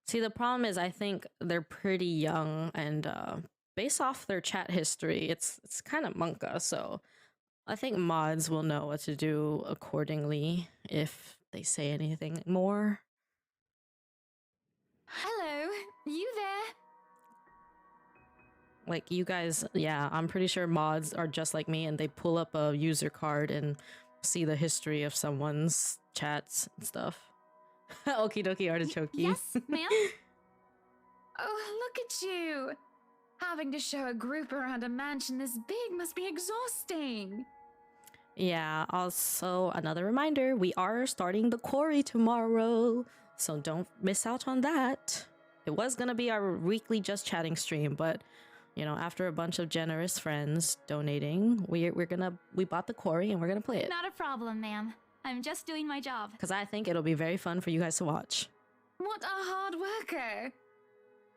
See, the problem is I think they're pretty young, and based off their chat history, it's kind of monka, so I think mods will know what to do accordingly if they say anything more. Hello, you there? Like, you guys, yeah, I'm pretty sure mods are just like me, and they pull up a user card and see the history of someone's chats and stuff. Okie dokie artichoke. Yes, ma'am? Oh, look at you! Having to show a group around a mansion this big must be exhausting. Yeah, also another reminder, we are starting the quarry tomorrow, so don't miss out on that. It was gonna be our weekly Just Chatting stream, but you know, after a bunch of generous friends donating, we bought the quarry and we're gonna play it. Not a problem, ma'am. I'm just doing my job. Because I think it'll be very fun for you guys to watch. What a hard worker!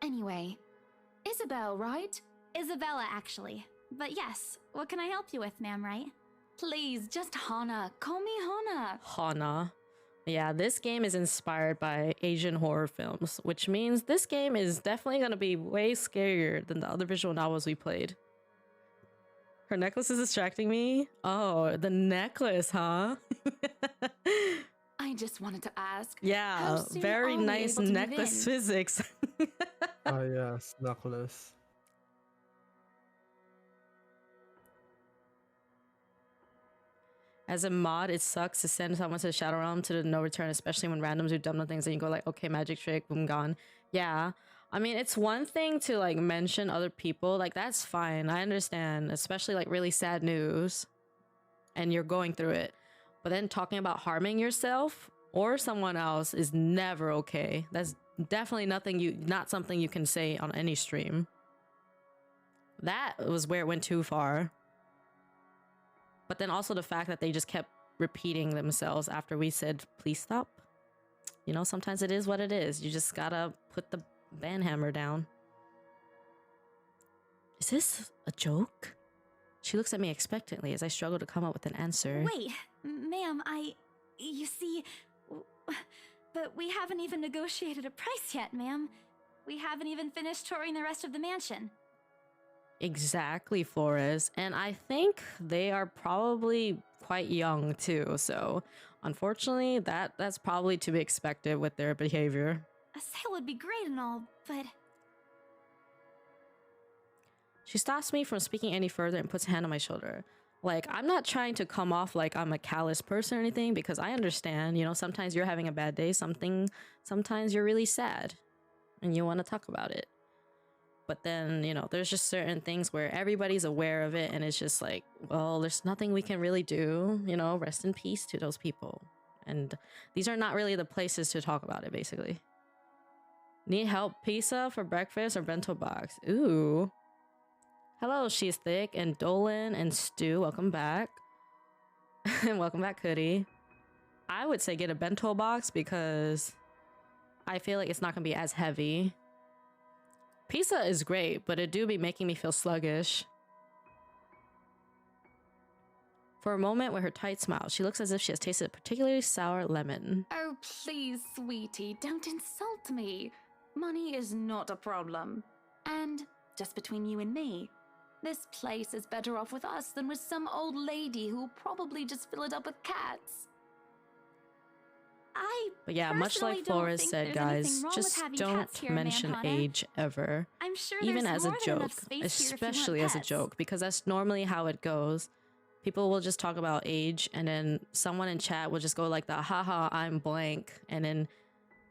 Anyway, Isabel, right? Isabella, actually. But yes, what can I help you with, ma'am, right? Please, just Hana. Call me Hana. Hana. Yeah, this game is inspired by Asian horror films, which means this game is definitely going to be way scarier than the other visual novels we played. Her necklace is distracting me? Oh, the necklace, huh? I just wanted to ask. Yeah, very nice necklace physics. Oh yes, necklace. As a mod, it sucks to send someone to the Shadow Realm to the no return, especially when randoms do dumb things and you go like, okay, magic trick, boom, gone. Yeah. I mean, it's one thing to like mention other people, like that's fine. I understand, especially like really sad news and you're going through it. But then talking about harming yourself or someone else is never okay. That's definitely not something you can say on any stream. That was where it went too far. But then also the fact that they just kept repeating themselves after we said, please stop. You know, sometimes it is what it is. You just gotta put the banhammer down. Is this a joke? She looks at me expectantly as I struggle to come up with an answer. Wait, ma'am, you see, but we haven't even negotiated a price yet, ma'am. We haven't even finished touring the rest of the mansion. Exactly, Flores. And I think they are probably quite young too, so unfortunately that's probably to be expected with their behavior. A sale would be great and all, but... She stops me from speaking any further and puts a hand on my shoulder. Like, I'm not trying to come off like I'm a callous person or anything, because I understand, you know, sometimes you're having a bad day, sometimes you're really sad and you want to talk about it. But then, you know, there's just certain things where everybody's aware of it and it's just like, well, there's nothing we can really do, you know, rest in peace to those people. And these are not really the places to talk about it, basically. Need help pizza for breakfast or bento box? Ooh. Hello, She's Thick and Dolan and Stu. Welcome back. And welcome back, Cootie. I would say get a bento box because I feel like it's not going to be as heavy. Pizza is great, but it do be making me feel sluggish. For a moment, with her tight smile, she looks as if she has tasted a particularly sour lemon. Oh, please, sweetie, don't insult me. Money is not a problem. And just between you and me, this place is better off with us than with some old lady who will probably just fill it up with cats. But yeah, much like Flores said, guys, just don't mention age ever. I'm sure even there's as a more than joke, enough space here if you want especially as a pets. joke, because that's normally how it goes. People will just talk about age and then someone in chat will just go like the haha I'm blank, and then,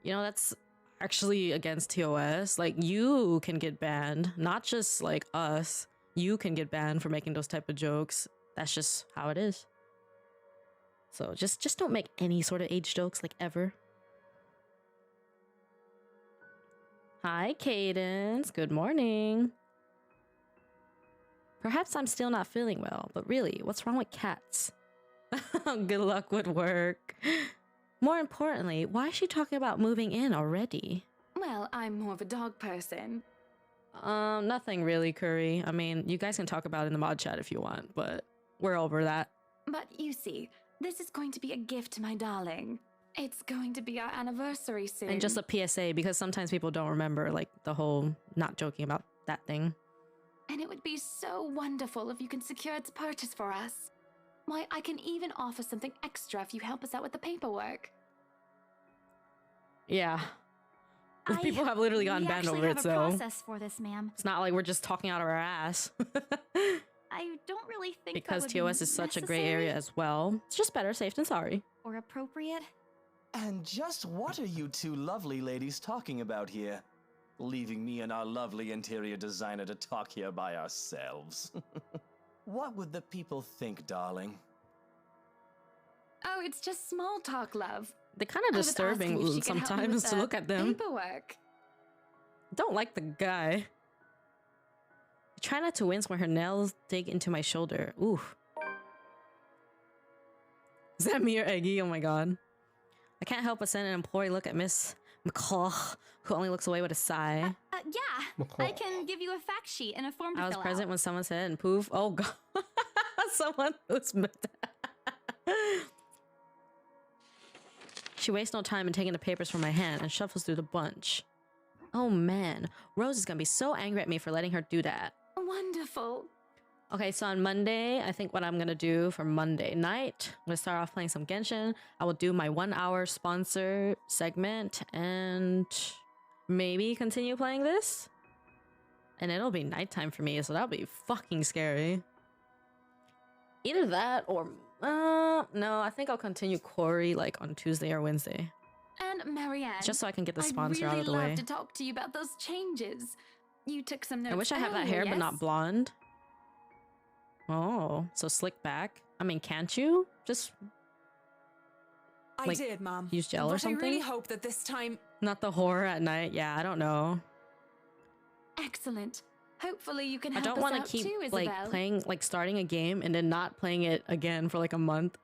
you know, that's actually against TOS. Like, you can get banned, not just like us. You can get banned for making those type of jokes. That's just how it is. So just don't make any sort of age jokes, like, ever. Hi, Cadence. Good morning. Perhaps I'm still not feeling well, but really, what's wrong with cats? Good luck with work. More importantly, why is she talking about moving in already? Well, I'm more of a dog person. Nothing really, Curry. I mean, you guys can talk about it in the mod chat if you want, but we're over that. But you see, this is going to be a gift to my darling. It's going to be our anniversary soon. And just a PSA, because sometimes people don't remember, like, the whole not joking about that thing. And it would be so wonderful if you can secure its purchase for us. Why, I can even offer something extra if you help us out with the paperwork. Yeah. People have literally gotten banned over it, so... We actually have a process for this, ma'am. It's not like we're just talking out of our ass. I don't really think Because that would TOS be is such a gray necessary area as well. It's just better safe than sorry. or appropriate. And just what are you two lovely ladies talking about here? Leaving me and our lovely interior designer to talk here by ourselves. What would the people think, darling? Oh, it's just small talk, love. They're kind of disturbing sometimes to look at them. Paperwork. Don't like the guy. I try not to wince when her nails dig into my shoulder. Oof. Is that me or Eggy? Oh my god. I can't help but send an imploring look at Miss McCall, who only looks away with a sigh. Yeah, I can give you a fact sheet and a form to I was fill present out. when someone said, and poof. Oh god. Someone who's... She wastes no time in taking the papers from my hand and shuffles through the bunch. Oh man, Rose is gonna be so angry at me for letting her do that. Wonderful. Okay, so on Monday, I think what I'm gonna do for Monday night, I'm gonna start off playing some Genshin. I will do my 1 hour sponsor segment and maybe continue playing this. And it'll be nighttime for me, so that'll be fucking scary. Either that or no, I think I'll continue Corey like on Tuesday or Wednesday. And Marianne, Just so I can get the sponsor I'd out really of the love way. to talk to you about those changes. You took some notes. I wish I had that earlier, hair, but yes? not blonde. Oh, so slick back. I mean, can't you just I like, did, Mom. use gel but or something? I really hope that this time. Not the horror at night. Yeah, I don't know. Excellent. Hopefully you can I help don't us want out to keep too, like Isabel. playing, like starting a game and then not playing it again for like a month.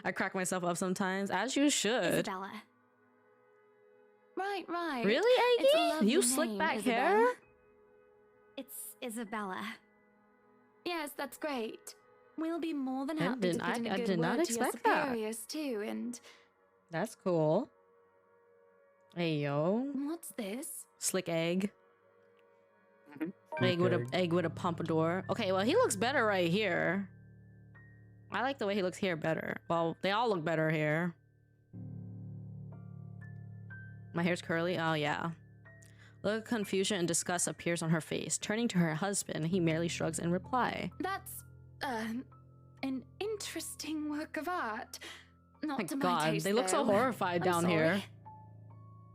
I crack myself up sometimes, as you should. Isabella. Right, right. Really, It's a Aggie? lovely You slick name, back Isabel. hair? It's Isabella. Yes, that's great. We'll be more than I happy did- to put in a I good did not word to your expect that. superiors too. And That's cool. Hey yo, what's this? slick egg. Slick Egg with a pompadour. Okay, well he looks better right here. I like the way he looks here better. Well, they all look better here. My hair's curly. Oh yeah. Look of confusion and disgust appears on her face. Turning to her husband, he merely shrugs in reply. That's, an interesting work of art. Not My to my God, taste, they look so though. horrified I'm down sorry. here.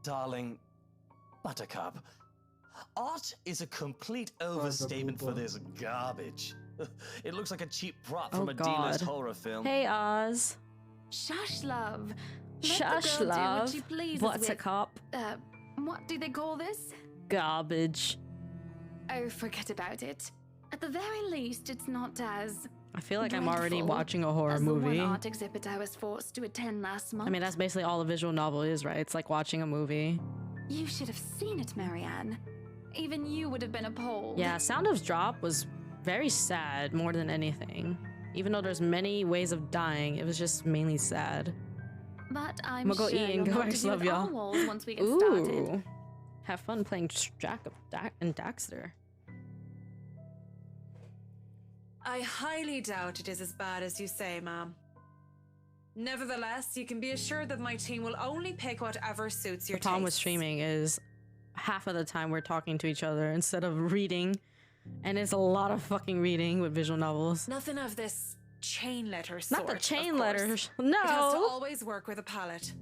Darling, Buttercup, art is a complete overstatement for this garbage. It looks like a cheap prop from a D-list horror film. Hey, Oz. Shush, love. Let the Shush, girl do love. what she pleases What's a with- cop? What do they call this? Garbage. Oh, forget about it. At the very least, it's not as I feel like I'm already dreadful watching a horror as the movie. one art exhibit I was forced to attend last month. I mean, that's basically all a visual novel is, right? It's like watching a movie. You should have seen it, Marianne. Even you would have been appalled. Yeah, Sound of Drop was very sad more than anything. Even though there's many ways of dying, it was just mainly sad. But I'm I'ma go sure eat and you'll go know what back to to do love with y'all. our walls once we get started. Ooh. Have fun playing Jack and Daxter. I highly doubt it is as bad as you say, ma'am. Nevertheless, you can be assured that my team will only pick whatever suits your The problem with tastes. streaming is half of the time we're talking to each other instead of reading. And it's a lot of fucking reading with visual novels. Nothing of this chain letter sort. Not the of chain course. letters. It has to No! always work with a palette.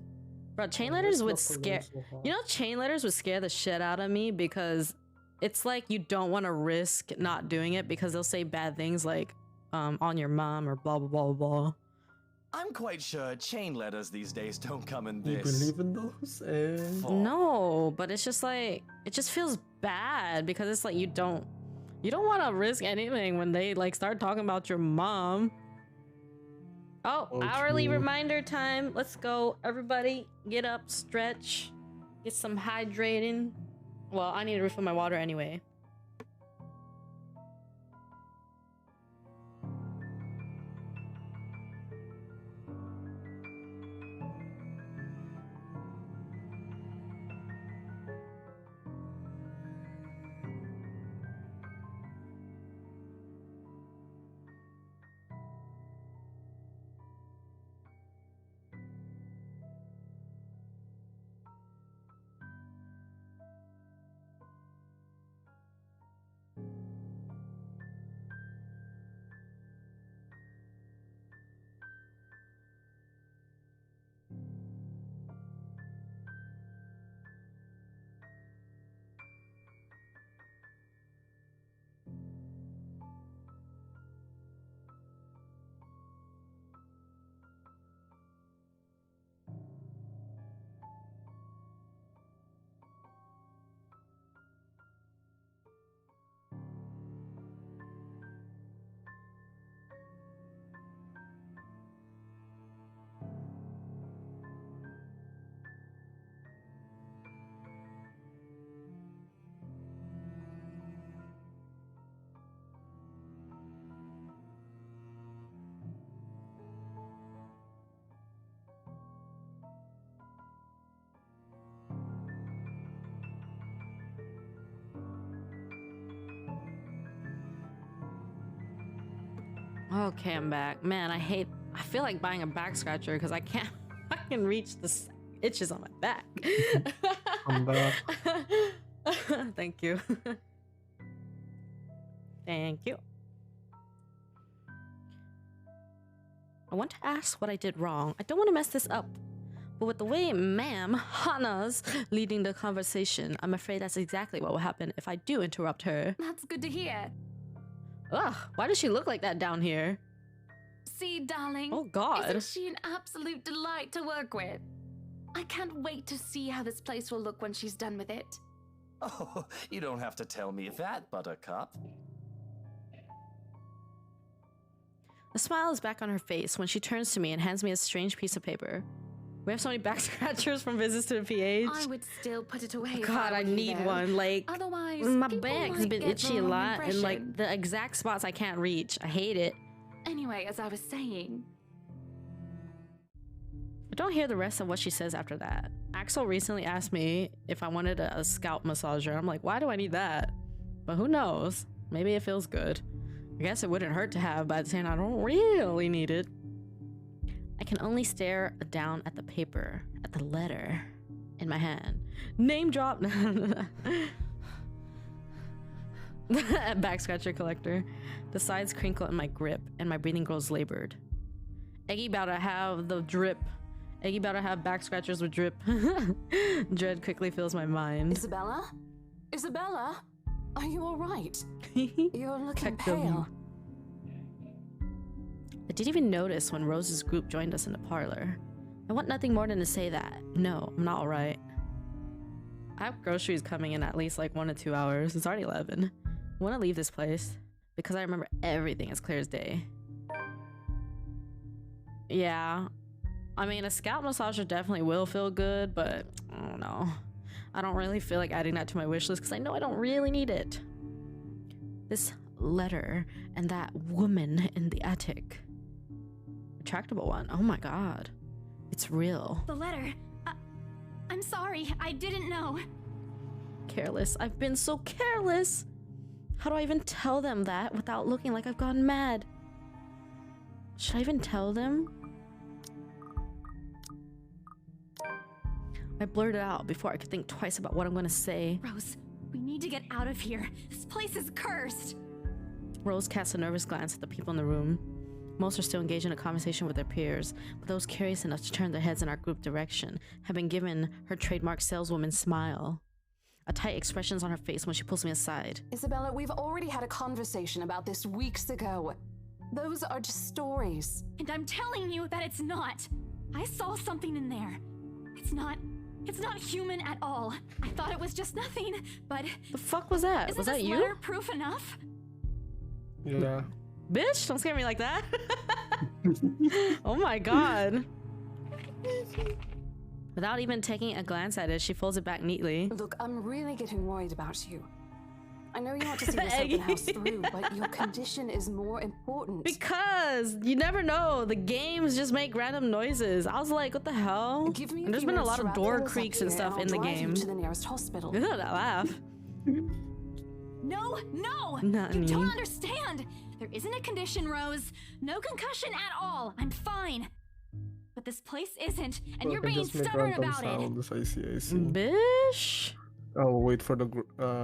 Bro, chain letters would scare... You know, chain letters would scare the shit out of me because it's like you don't want to risk not doing it because they'll say bad things like, on your mom or blah, blah, blah, blah. I'm quite sure chain letters these days don't come in You this. believe in those? No, but it's just like, it just feels bad because it's like you don't want to risk anything when they like start talking about your mom. Oh, hourly true. reminder time. Let's go. Everybody get up, stretch, get some hydrating. Well, I need to refill my water anyway. Okay, I'm back. Man, I feel like buying a back scratcher because I can't fucking reach the itches on my back. I'm back. Thank you. Thank you. I want to ask what I did wrong. I don't want to mess this up. But with the way Ma'am Hana's leading the conversation, I'm afraid that's exactly what will happen if I do interrupt her. That's good to hear. Ugh, why does she look like that down here? See, darling. Oh, God. Isn't she an absolute delight to work with? I can't wait to see how this place will look when she's done with it. Oh, you don't have to tell me that, Buttercup. A smile is back on her face when she turns to me and hands me a strange piece of paper. We have so many back scratchers from visits to the PH. I would still put it away. if God, were I you, need though. one. Like, Otherwise, my people back's might been get itchy the a wrong lot, and like impression. the exact spots I can't reach. I hate it. Anyway, as I was saying, I don't hear the rest of what she says after that. Axel recently asked me if I wanted a scalp massager. I'm like, why do I need that? But who knows? Maybe it feels good. I guess it wouldn't hurt to have, but saying I don't really need it. I can only stare down at the paper, at the letter, in my hand. Name drop. Back scratcher collector. The sides crinkle in my grip and my breathing grows labored. Eggy about to have the drip. Eggy about to have back scratchers with drip. Dread quickly fills my mind. Isabella? Isabella? Are you alright? You're looking pale. I didn't even notice when Rose's group joined us in the parlor. I want nothing more than to say that. No, I'm not alright. I have groceries coming in at least like 1 to 2 hours. It's already 11. I want to leave this place because I remember everything as clear as day. Yeah. I mean, a scalp massager definitely will feel good, but I don't know. I don't really feel like adding that to my wish list because I know I don't really need it. This letter and that woman in the attic. Retractable one. Oh my god. It's real. The letter. I'm sorry. I didn't know. Careless. I've been so careless. How do I even tell them that without looking like I've gone mad? Should I even tell them? I blurted out before I could think twice about what I'm gonna say. Rose, we need to get out of here. This place is cursed. Rose casts a nervous glance at the people in the room. Most are still engaged in a conversation with their peers, but those curious enough to turn their heads in our group direction have been given her trademark saleswoman smile. A tight expression's on her face when she pulls me aside. Isabella, we've already had a conversation about this weeks ago. Those are just stories. And I'm telling you that it's not. I saw something in there. It's not human at all. I thought it was just nothing, but... The fuck was that? Was that you? Isn't this letter proof enough? Yeah. Bitch, don't scare me like that. Oh my god. Without even taking a glance at it, she folds it back neatly. Look, I'm really getting worried about you. I know you want to see this open house through, but your condition is more important. Because you never know, the games just make random noises. I was like, what the hell? Give me and there's been a lot of door creaks and stuff in the game. To the nearest hospital. Look at that laugh. No, no! Not you me. don't understand. There isn't a condition, Rose. No concussion at all. I'm fine. But this place isn't, and you're being stubborn about it. I see. Bish. I'll wait for the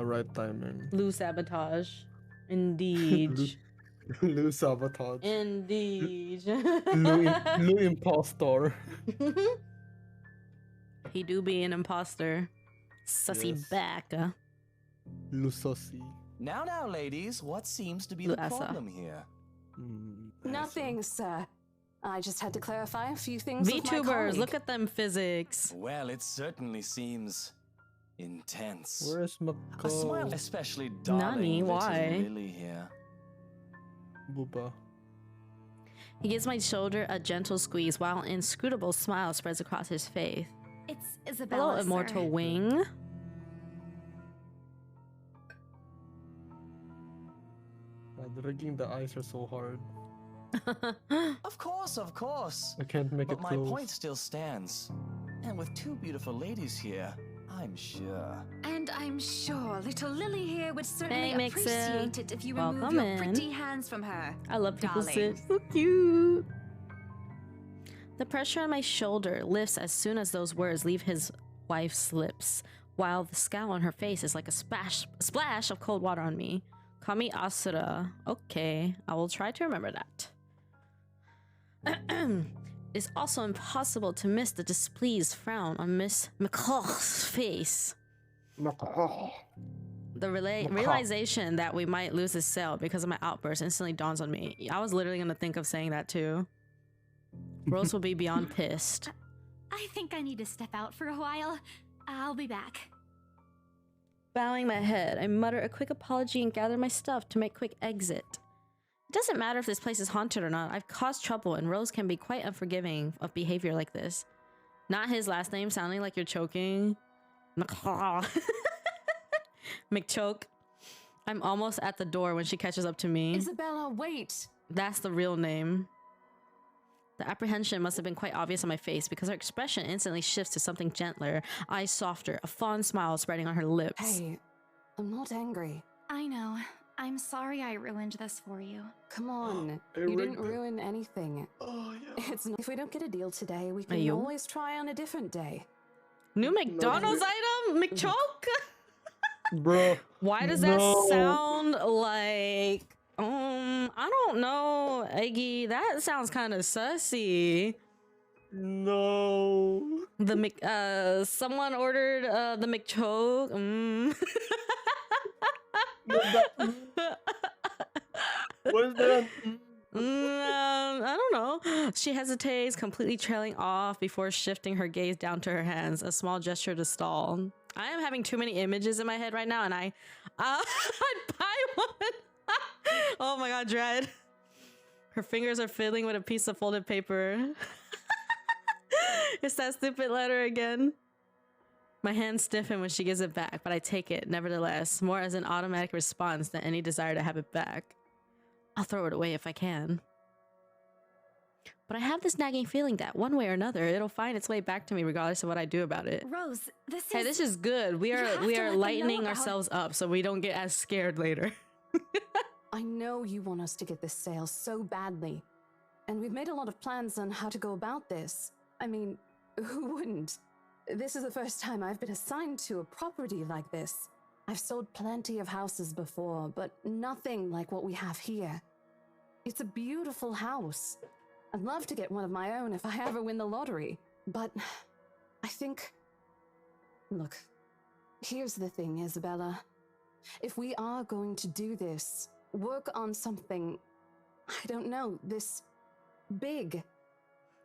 right timing. Lou sabotage. Indeed. Lou sabotage. Indeed. Lou impostor. He do be an imposter. Sussy Yes. back. Lou sussy. Now, ladies, what seems to be the problem here? Nothing, sir. I just had to clarify a few things with my VTubers, colleague. look at them physics. Well, it certainly seems intense. Where's A smile, Mako? especially darling Nani, why? little Lily here. Booba. He gives my shoulder a gentle squeeze while an inscrutable smile spreads across his face. It's Isabella, Hello, immortal sir. wing. The rigging the eyes are so hard. Of course. I can't make But it my close. point still stands. And with two beautiful ladies here, I'm sure. And I'm sure little Lily here would certainly Hey, Mixer. appreciate it if you remove Welcome your in. pretty hands from her. I love people darling. sit. So cute. The pressure on my shoulder lifts as soon as those words leave his wife's lips, while the scowl on her face is like a splash of cold water on me. Call me Asura. Okay, I will try to remember that. It's also impossible to miss the displeased frown on Miss McCall's face. The realization that we might lose this sale because of my outburst instantly dawns on me. I was literally going to think of saying that too. Rose will be beyond pissed. I think I need to step out for a while. I'll be back. Bowing my head, I mutter a quick apology and gather my stuff to make quick exit. It doesn't matter if this place is haunted or not. I've caused trouble and Rose can be quite unforgiving of behavior like this. Not his last name sounding like you're choking. McChoke. I'm almost at the door when she catches up to me. Isabella, wait. That's the real name. The apprehension must have been quite obvious on my face because her expression instantly shifts to something gentler, eyes softer, a fond smile spreading on her lips. Hey, I'm not angry. I know. I'm sorry I ruined this for you. Come on. You didn't ruin anything. Oh, yeah. It's not, if we don't get a deal today, we can Ayo. always try on a different day. New McDonald's item? McChoke? Bro. Why does that sound like... I don't know, Eggy. That sounds kind of sussy. No. Someone ordered the McChoke. What is that? I don't know. She hesitates, completely trailing off before shifting her gaze down to her hands, a small gesture to stall. I am having too many images in my head right now, and I'd buy one. Oh my god, Dread. Her fingers are fiddling with a piece of folded paper. It's that stupid letter again. My hands stiffen when she gives it back, but I take it, nevertheless, more as an automatic response than any desire to have it back. I'll throw it away if I can. But I have this nagging feeling that, one way or another, it'll find its way back to me regardless of what I do about it. Rose, Hey, this is good. We are lightening ourselves up so we don't get as scared later. I know you want us to get this sale so badly. And we've made a lot of plans on how to go about this. I mean, who wouldn't? This is the first time I've been assigned to a property like this. I've sold plenty of houses before, but nothing like what we have here. It's a beautiful house. I'd love to get one of my own if I ever win the lottery. But I think... Look, here's the thing, Isabella. If we are going to do this, work on something, I don't know, this big,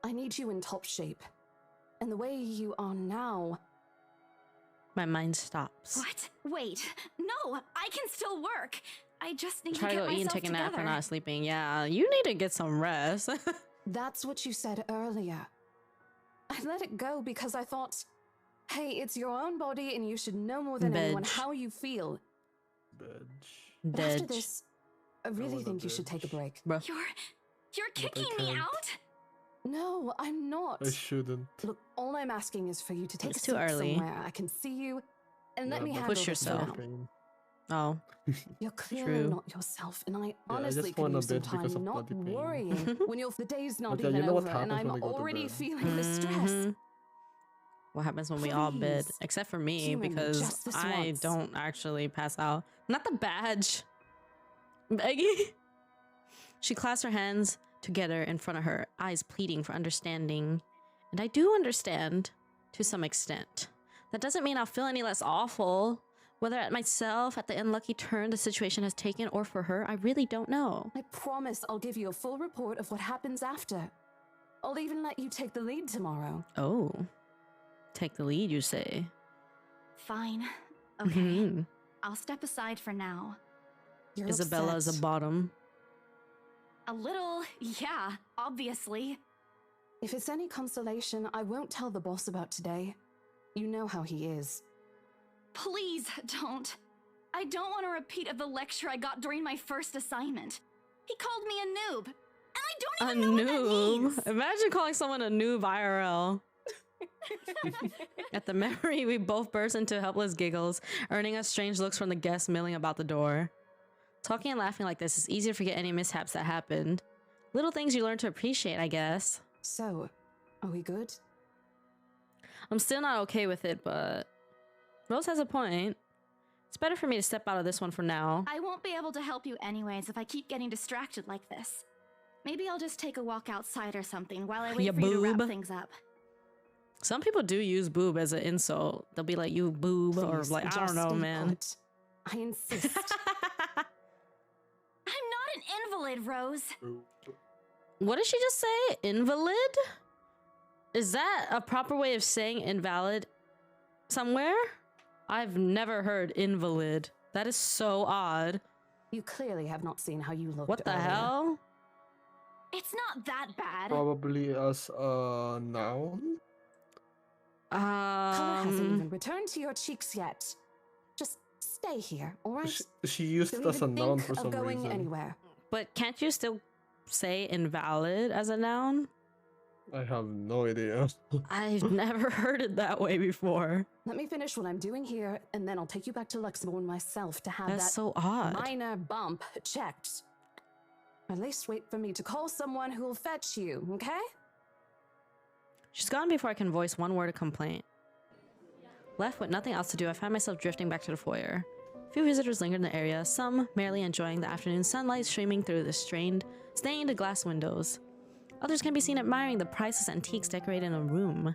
I need you in top shape. And the way you are now... My mind stops. What? Wait. No, I can still work. I just need Try to to get go eat and myself take a nap together. and not sleeping. Yeah, you need to get some rest. That's what you said earlier. I let it go because I thought, hey, it's your own body and you should know more than anyone how you feel. But after this, I really think you should take a break. Bro. You're kicking me can't. out? No, I'm not. I shouldn't. Look, all I'm asking is for you to take It's a too seat early. somewhere. I can see you, and let Yeah, me but handle push this yourself. now. Oh. You're clearly True. not yourself, and I I honestly just could want a use some bit because time of not bloody pain. worrying when the day's not But yeah, even you know what over, and happens I'm when I go to already bed. feeling the stress. Mhm. What happens when we all bid? Please. Except for me, Human, because just this I once. don't actually pass out. Not the badge. Beggy. She clasps her hands together in front of her, eyes pleading for understanding. And I do understand, to some extent. That doesn't mean I'll feel any less awful. Whether at myself, at the unlucky turn the situation has taken, or for her, I really don't know. I promise I'll give you a full report of what happens after. I'll even let you take the lead tomorrow. Oh. Take the lead, you say? Fine. Okay. Mhm. I'll step aside for now. You're Isabella is a upset. bottom. A little, yeah, obviously. If it's any consolation, I won't tell the boss about today. You know how he is. Please don't. I don't want a repeat of the lecture I got during my first assignment. He called me a noob, and I don't A even know what that means. noob. Imagine calling someone a noob IRL. At the memory, we both burst into helpless giggles, earning us strange looks from the guests milling about the door. Talking and laughing like this is easy to forget any mishaps that happened. Little things you learn to appreciate, I guess. So, are we good? I'm still not okay with it, but Rose has a point. It's better for me to step out of this one for now. I won't be able to help you anyways if I keep getting distracted like this. Maybe I'll just take a walk outside or something while I wait Ya for you to wrap boob. things up. Some people do use boob as an insult. They'll be like, you boob, or Please, like, I just don't know, stay man. put. I insist. I'm not an invalid, Rose. What did she just say? Invalid? Is that a proper way of saying invalid somewhere? I've never heard invalid. That is so odd. You clearly have not seen how you looked What the earlier. hell? It's not that bad. Probably as a noun. Color hasn't even returned to your cheeks yet. Just stay here, all right? She used Don't it as a even noun think for some of going reason. anywhere. But can't you still say invalid as a noun? I have no idea. I've never heard it that way before. Let me finish what I'm doing here, and then I'll take you back to Luxembourg myself to have That's that so odd. minor bump checked. At least wait for me to call someone who will fetch you, okay? She's gone before I can voice one word of complaint. Left with nothing else to do, I found myself drifting back to the foyer. A few visitors lingered in the area, some merrily enjoying the afternoon sunlight streaming through the stained glass windows. Others can be seen admiring the priceless antiques decorated in a room.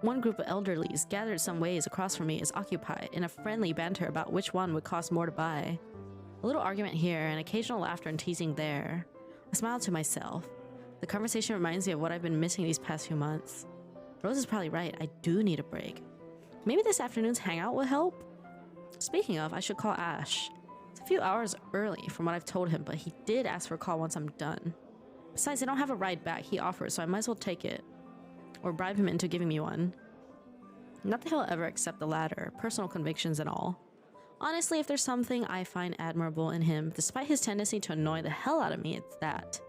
One group of elderlies, gathered some ways across from me, is occupied in a friendly banter about which one would cost more to buy. A little argument here, and occasional laughter and teasing there. I smiled to myself. The conversation reminds me of what I've been missing these past few months. Rose is probably right, I do need a break. Maybe this afternoon's hangout will help? Speaking of, I should call Ash. It's a few hours early from what I've told him, but he did ask for a call once I'm done. Besides, I don't have a ride back he offers, so I might as well take it. Or bribe him into giving me one. Not that he'll ever accept the latter, personal convictions and all. Honestly, if there's something I find admirable in him, despite his tendency to annoy the hell out of me, it's that.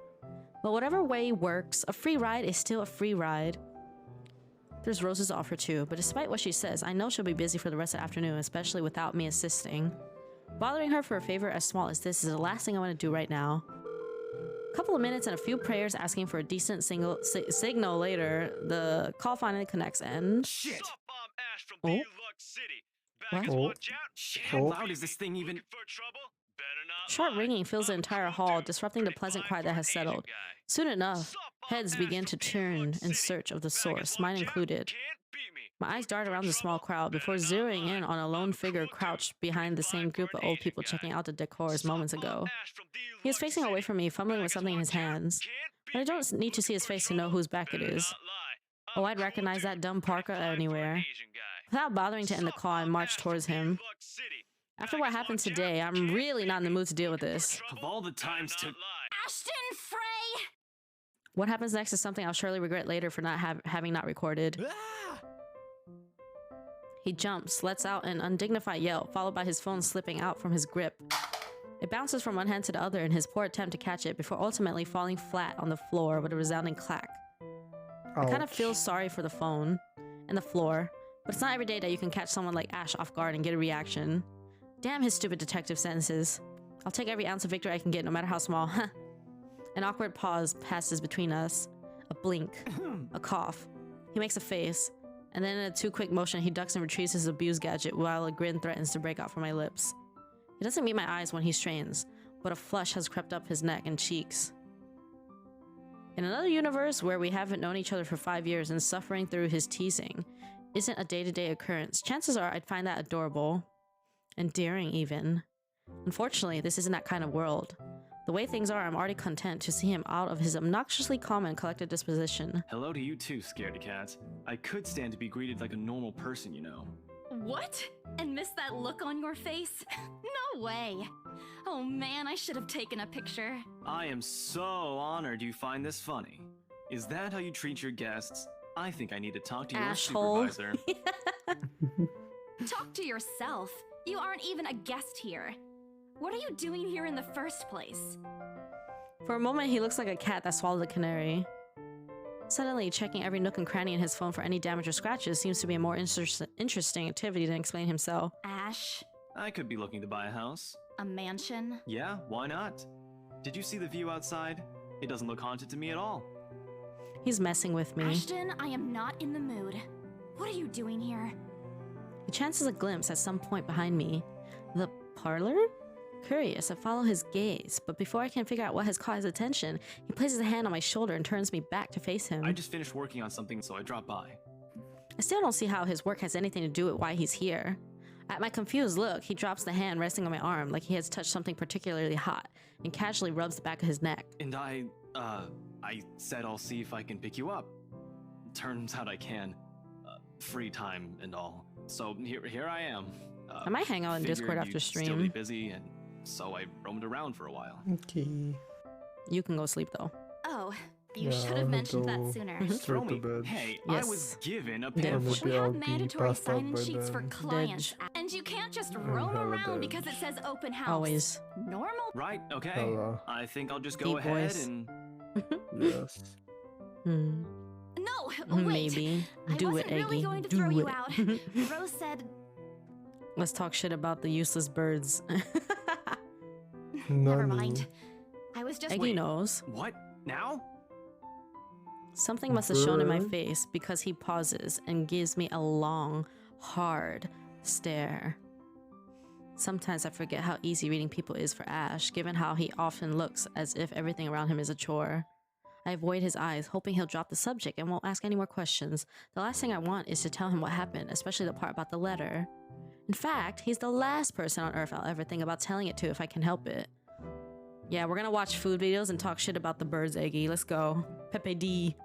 But whatever way works, a free ride is still a free ride. There's Rose's offer too, but despite what she says, I know she'll be busy for the rest of the afternoon, especially without me assisting. Bothering her for a favor as small as this is the last thing I want to do right now. A couple of minutes and a few prayers asking for a decent signal later, the call finally connects and... Shit! Ash from Oh? Back What? watch out. Shit, how loud is this thing even? Sharp ringing fills the entire hall, disrupting the pleasant quiet that has settled. Soon enough, heads begin to turn in search of the source, mine included. My eyes dart around the small crowd before zeroing in on a lone figure crouched behind the same group of old people checking out the decor as moments ago. He is facing away from me, fumbling with something in his hands. But I don't need to see his face to know whose back it is. Oh, I'd recognize that dumb Parker anywhere. Without bothering to end the call, I marched towards him. After what happened today, I'm really not in the mood to deal with this. Of all the times to... Ashton Frey! What happens next is something I'll surely regret later for not having not recorded. He jumps, lets out an undignified yelp, followed by his phone slipping out from his grip. It bounces from one hand to the other in his poor attempt to catch it before ultimately falling flat on the floor with a resounding clack. I kind of feel sorry for the phone and the floor, but it's not every day that you can catch someone like Ash off guard and get a reaction. Damn his stupid detective sentences. I'll take every ounce of victory I can get, no matter how small. An awkward pause passes between us. A blink. A cough. He makes a face. And then in a too quick motion, he ducks and retrieves his abused gadget while a grin threatens to break out from my lips. He doesn't meet my eyes when he strains, but a flush has crept up his neck and cheeks. In another universe where we haven't known each other for 5 years and suffering through his teasing isn't a day-to-day occurrence, chances are I'd find that adorable. Endearing, even. Unfortunately, this isn't that kind of world. The way things are, I'm already content to see him out of his obnoxiously calm and collected disposition. Hello to you too, scaredy cat. I could stand to be greeted like a normal person, you know. What? And miss that look on your face? No way. Oh man, I should have taken a picture. I am so honored you find this funny. Is that how you treat your guests? I think I need to talk to your Asshole. supervisor. Talk to yourself. You aren't even a guest here. What are you doing here in the first place? For a moment, he looks like a cat that swallowed a canary. Suddenly, checking every nook and cranny in his phone for any damage or scratches seems to be a more interesting activity than explain himself. Ash? I could be looking to buy a house. A mansion? Yeah, why not? Did you see the view outside? It doesn't look haunted to me at all. He's messing with me. Ashton, I am not in the mood. What are you doing here? He chances a glimpse at some point behind me. The parlor? Curious, I follow his gaze, but before I can figure out what has caught his attention, he places a hand on my shoulder and turns me back to face him. I just finished working on something, so I dropped by. I still don't see how his work has anything to do with why he's here. At my confused look, he drops the hand resting on my arm like he has touched something particularly hot and casually rubs the back of his neck. And I said I'll see if I can pick you up. Turns out I can. Free time and all. So here I am. I might hang out in Discord after you'd stream. Still be busy, and so I roamed around for a while. Okay. You can go sleep though. Oh, you should have mentioned that sooner. Throw me. Hey, Yes. I was given a Yeah. pamphlet. We have mandatory sign-in sheets for clients, and you can't just roam Hello, around Dad. because it says open house. Always. Normal? Right, okay. Hello. I think I'll just go Deep ahead voice. and... Yes. Hmm. No, wait. Maybe. Do I it, wasn't really Eggy. going to Do throw it. you out. Rose said, Let's talk shit about the useless birds. never mind. I was just... Eggy knows. What? Now? Something must have shown in my Bird? face because he pauses and gives me a long, hard stare. Sometimes I forget how easy reading people is for Ash, given how he often looks as if everything around him is a chore. I avoid his eyes, hoping he'll drop the subject and won't ask any more questions. The last thing I want is to tell him what happened, especially the part about the letter. In fact, he's the last person on Earth I'll ever think about telling it to if I can help it. Yeah, we're gonna watch food videos and talk shit about the birds, Eggy. Let's go. Pepe D.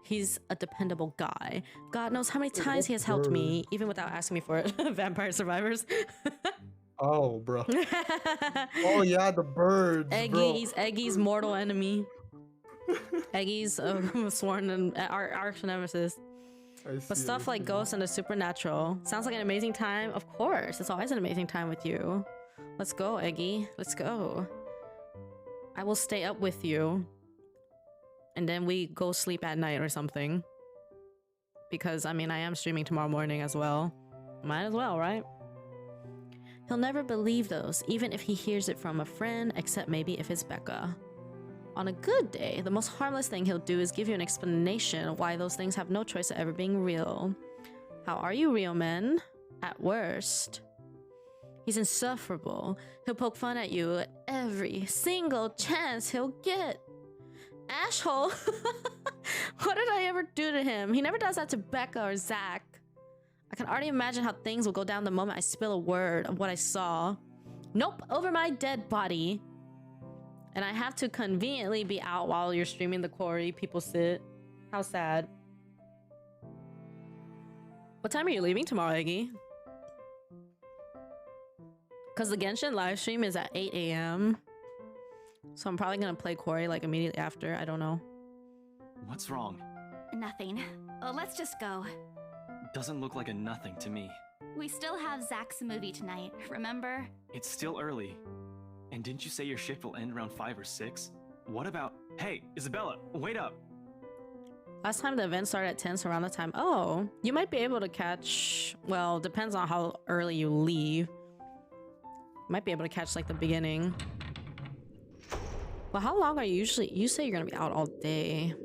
He's a dependable guy. God knows how many times he has helped me, even without asking me for it. Vampire Survivors. Oh, bro. Oh yeah, the birds. Eggy's mortal enemy. Eggy's sworn and arch nemesis. But stuff like ghosts and the supernatural sounds like an amazing time. Of course, it's always an amazing time with you. Let's go, Eggy. Let's go. I will stay up with you. And then we go sleep at night or something. Because, I mean, I am streaming tomorrow morning as well. Might as well, right? He'll never believe those, even if he hears it from a friend, except maybe if it's Becca. On a good day, the most harmless thing he'll do is give you an explanation why those things have no choice of ever being real. How are you, real men? At worst. He's insufferable. He'll poke fun at you at every single chance he'll get. Asshole! What did I ever do to him? He never does that to Becca or Zach. I can already imagine how things will go down the moment I spill a word of what I saw. Nope, over my dead body. And I have to conveniently be out while you're streaming the quarry. People sit. How sad. What time are you leaving tomorrow, Eggy? Because the Genshin live stream is at 8 a.m. So I'm probably gonna play Quarry like immediately after. I don't know. What's wrong? Nothing. Let's just go. Doesn't look like a nothing to me. We still have Zach's movie tonight, remember? It's still early. And didn't you say your shift will end around 5 or 6? What about... Hey, Isabella, wait up! Last time the event started at 10, so around the time... Oh, you might be able to catch... Well, depends on how early you leave. Might be able to catch, like, the beginning. Well, how long are you usually... You say you're gonna be out all day.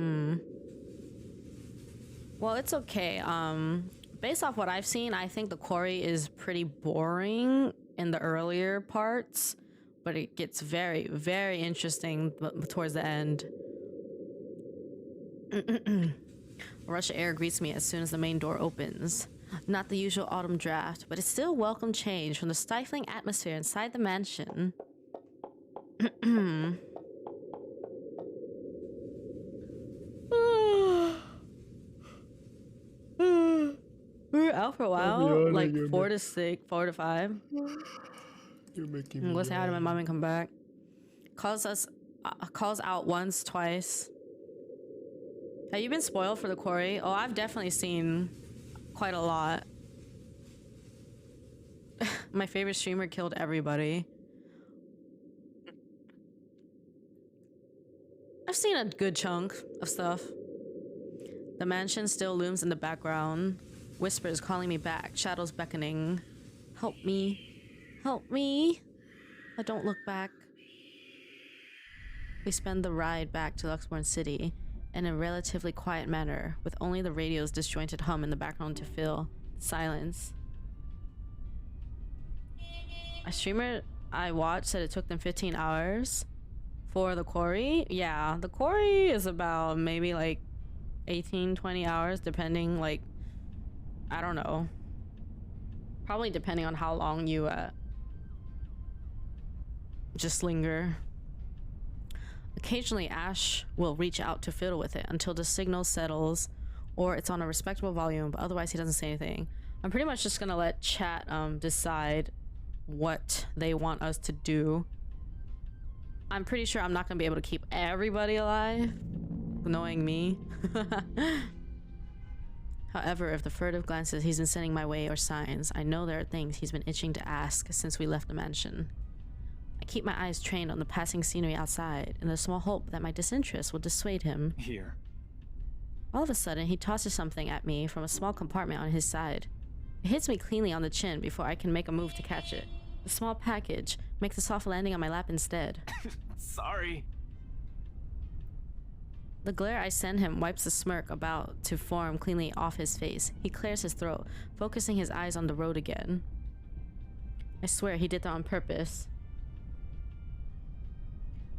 Well, it's okay. Based off what I've seen, I think the quarry is pretty boring in the earlier parts. But it gets very, very interesting towards the end. A rush of air greets me as soon as the main door opens. Not the usual autumn draft, but it's still a welcome change from the stifling atmosphere inside the mansion. We were out for a while, like 4 to 4 to 5. You're making me. Let's say hi to my mom and come back. Calls out once, twice. Have you been spoiled for the quarry? Oh, I've definitely seen quite a lot. My favorite streamer killed everybody. I've seen a good chunk of stuff. The mansion still looms in the background. Whispers calling me back, shadows beckoning. Help me. Help me. I don't look back. We spend the ride back to Luxborn City in a relatively quiet manner, with only the radio's disjointed hum in the background to fill silence. A streamer I watched said it took them 15 hours for the quarry. Yeah, the quarry is about maybe like 18-20 hours, depending, like, I don't know. Probably depending on how long you just linger. Occasionally, Ash will reach out to fiddle with it until the signal settles or it's on a respectable volume, but otherwise he doesn't say anything. I'm pretty much just gonna let chat decide what they want us to do. I'm pretty sure I'm not gonna be able to keep everybody alive, knowing me. However, if the furtive glances he's been sending my way are signs, I know there are things he's been itching to ask since we left the mansion. I keep my eyes trained on the passing scenery outside, in the small hope that my disinterest will dissuade him. Here. All of a sudden, he tosses something at me from a small compartment on his side. It hits me cleanly on the chin before I can make a move to catch it. The small package makes a soft landing on my lap instead. Sorry. The glare I send him wipes the smirk about to form cleanly off his face. He clears his throat, focusing his eyes on the road again. I swear he did that on purpose.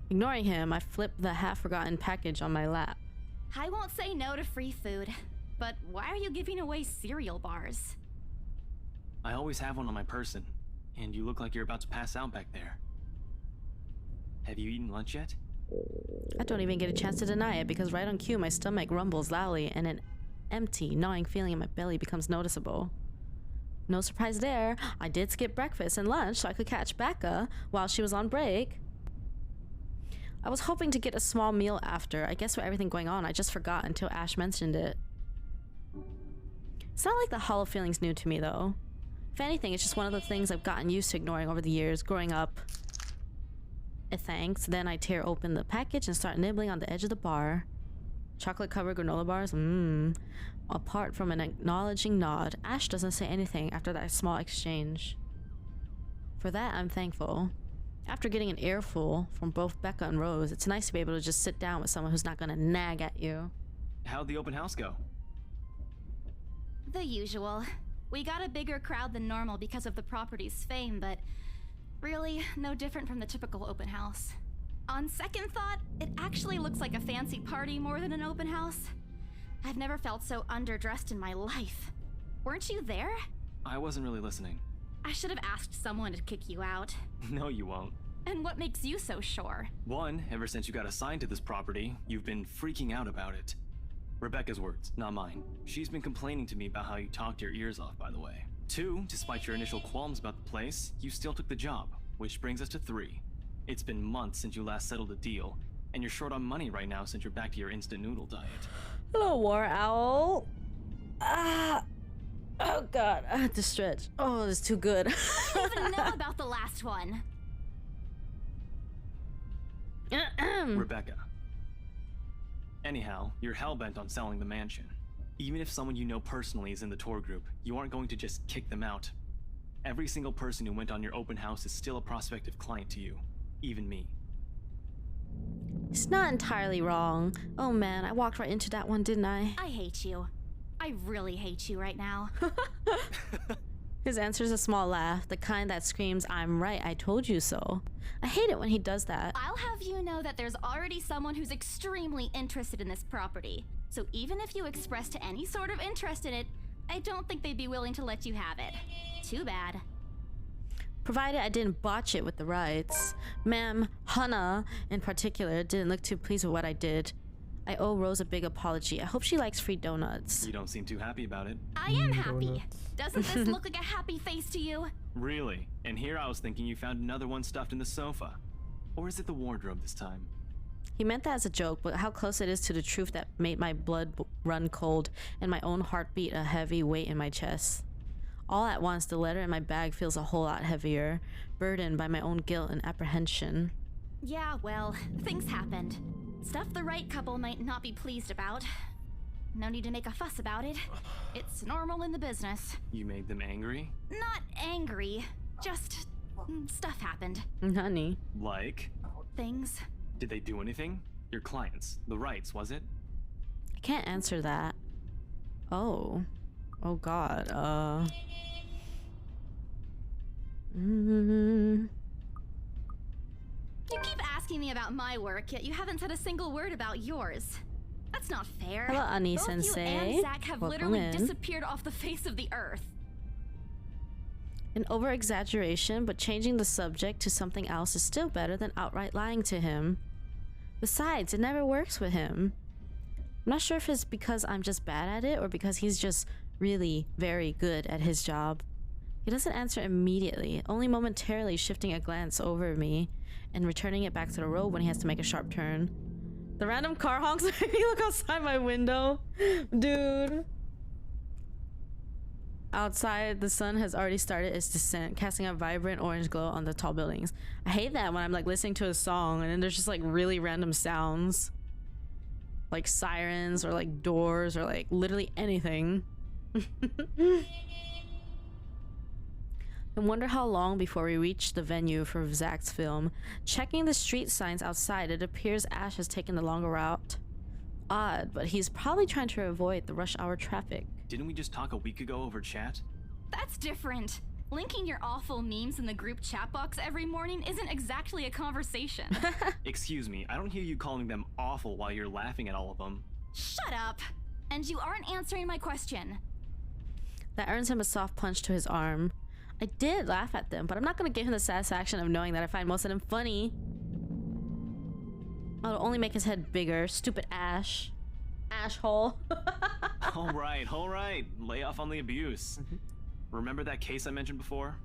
Ignoring him, I flip the half-forgotten package on my lap. I won't say no to free food, but why are you giving away cereal bars? I always have one on my person, and you look like you're about to pass out back there. Have you eaten lunch yet? I don't even get a chance to deny it because right on cue my stomach rumbles loudly and an empty, gnawing feeling in my belly becomes noticeable. No surprise there, I did skip breakfast and lunch so I could catch Becca while she was on break. I was hoping to get a small meal after. I guess with everything going on, I just forgot until Ash mentioned it. It's not like the hollow feeling's new to me though. If anything, it's just one of the things I've gotten used to ignoring over the years, growing up. Thanks. Then I tear open the package and start nibbling on the edge of the bar. Chocolate-covered granola bars? Apart from an acknowledging nod, Ash doesn't say anything after that small exchange. For that, I'm thankful. After getting an earful from both Becca and Rose, it's nice to be able to just sit down with someone who's not gonna nag at you. How'd the open house go? The usual. We got a bigger crowd than normal because of the property's fame, but really, no different from the typical open house. On second thought, it actually looks like a fancy party more than an open house. I've never felt so underdressed in my life. Weren't you there? I wasn't really listening. I should have asked someone to kick you out. No, you won't. And what makes you so sure? One, ever since you got assigned to this property, you've been freaking out about it. Rebecca's words, not mine. She's been complaining to me about how you talked your ears off, by the way. Two, despite your initial qualms about the place, you still took the job, which brings us to three. It's been months since you last settled a deal, and you're short on money right now since you're back to your instant noodle diet. Hello, War Owl. Oh god, I had to stretch. Oh, it's too good. I didn't even know about the last one. Rebecca. Anyhow, you're hellbent on selling the mansion. Even if someone you know personally is in the tour group, you aren't going to just kick them out. Every single person who went on your open house is still a prospective client to you. Even me. It's not entirely wrong. Oh man, I walked right into that one, didn't I? I hate you. I really hate you right now. His answer is a small laugh, the kind that screams, I'm right, I told you so. I hate it when he does that. I'll have you know that there's already someone who's extremely interested in this property. So even if you expressed any sort of interest in it, I don't think they'd be willing to let you have it. Too bad. Provided I didn't botch it with the rights. Ma'am, Hannah, in particular, didn't look too pleased with what I did. I owe Rose a big apology. I hope she likes free donuts. You don't seem too happy about it. I am happy. Doesn't this look like a happy face to you? Really? And here I was thinking you found another one stuffed in the sofa. Or is it the wardrobe this time? He meant that as a joke, but how close it is to the truth that made my blood run cold and my own heartbeat a heavy weight in my chest. All at once, the letter in my bag feels a whole lot heavier, burdened by my own guilt and apprehension. Yeah, well, things happened. Stuff the right couple might not be pleased about. No need to make a fuss about it. It's normal in the business. You made them angry? Not angry, just stuff happened. Honey. Like? Things. Did they do anything? Your clients, the rights, was it? I can't answer that. Oh god, You keep asking me about my work, yet you haven't said a single word about yours. That's not fair. Hello, Ani Both Sensei. you and Zach have Welcome literally in. disappeared off the face of the earth. An over-exaggeration, but changing the subject to something else is still better than outright lying to him. Besides, it never works with him. I'm not sure if it's because I'm just bad at it or because he's just really very good at his job. He doesn't answer immediately, only momentarily shifting a glance over me and returning it back to the road when he has to make a sharp turn. The random car honks make me look outside my window. Dude. Outside, the sun has already started its descent, casting a vibrant orange glow on the tall buildings. I hate that when I'm like listening to a song and then there's just like really random sounds. Like sirens or like doors or like literally anything. I wonder how long before we reach the venue for Zach's film. Checking the street signs outside, it appears Ash has taken the longer route. odd, but he's probably trying to avoid the rush hour traffic. Didn't we just talk a week ago over chat? That's different. Linking your awful memes in the group chat box every morning isn't exactly a conversation. Excuse me, I don't hear you calling them awful while you're laughing at all of them. Shut up! And you aren't answering my question. That earns him a soft punch to his arm. I did laugh at them, but I'm not gonna give him the satisfaction of knowing that I find most of them funny. I'll only make his head bigger. Stupid Ash. Ashhole. Alright. Lay off on the abuse. Remember that case I mentioned before?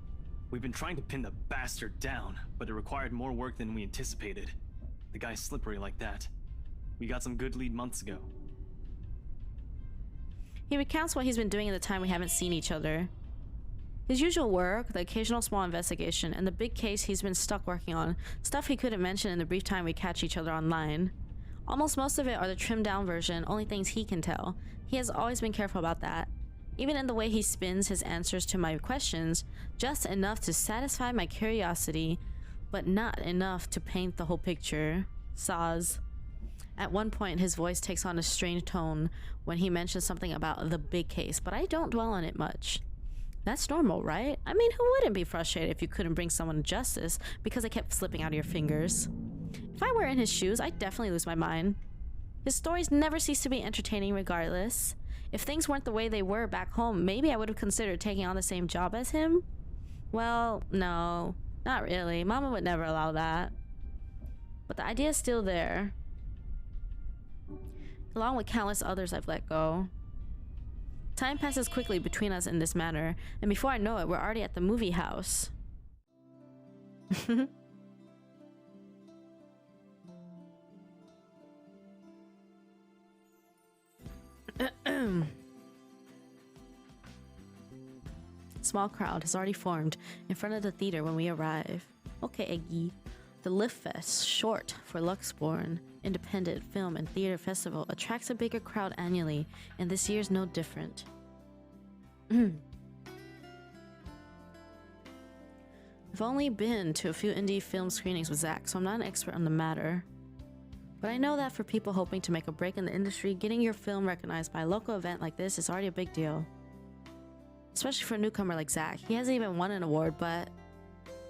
We've been trying to pin the bastard down, but it required more work than we anticipated. The guy's slippery like that. We got some good lead months ago. He recounts what he's been doing in the time we haven't seen each other. His usual work, the occasional small investigation, and the big case he's been stuck working on, stuff he couldn't mention in the brief time we catch each other online. Almost most of it are the trimmed down version, only things he can tell. He has always been careful about that. Even in the way he spins his answers to my questions, just enough to satisfy my curiosity, but not enough to paint the whole picture. Soz. At one point, his voice takes on a strange tone when he mentions something about the big case, but I don't dwell on it much. That's normal, right? I mean, who wouldn't be frustrated if you couldn't bring someone to justice because they kept slipping out of your fingers? If I were in his shoes, I'd definitely lose my mind. His stories never cease to be entertaining regardless. If things weren't the way they were back home, maybe I would have considered taking on the same job as him? Well, no, not really. Mama would never allow that. But the idea is still there. Along with countless others I've let go. Time passes quickly between us in this manner, and before I know it, we're already at the movie house. Small crowd has already formed in front of the theater when we arrive. Okay, Eggy. The Lift Fest, short for Luxborn Independent Film and Theater Festival, attracts a bigger crowd annually, and this year's no different. I've only been to a few indie film screenings with Zach, so I'm not an expert on the matter. But I know that for people hoping to make a break in the industry, getting your film recognized by a local event like this is already a big deal. Especially for a newcomer like Zach. He hasn't even won an award, but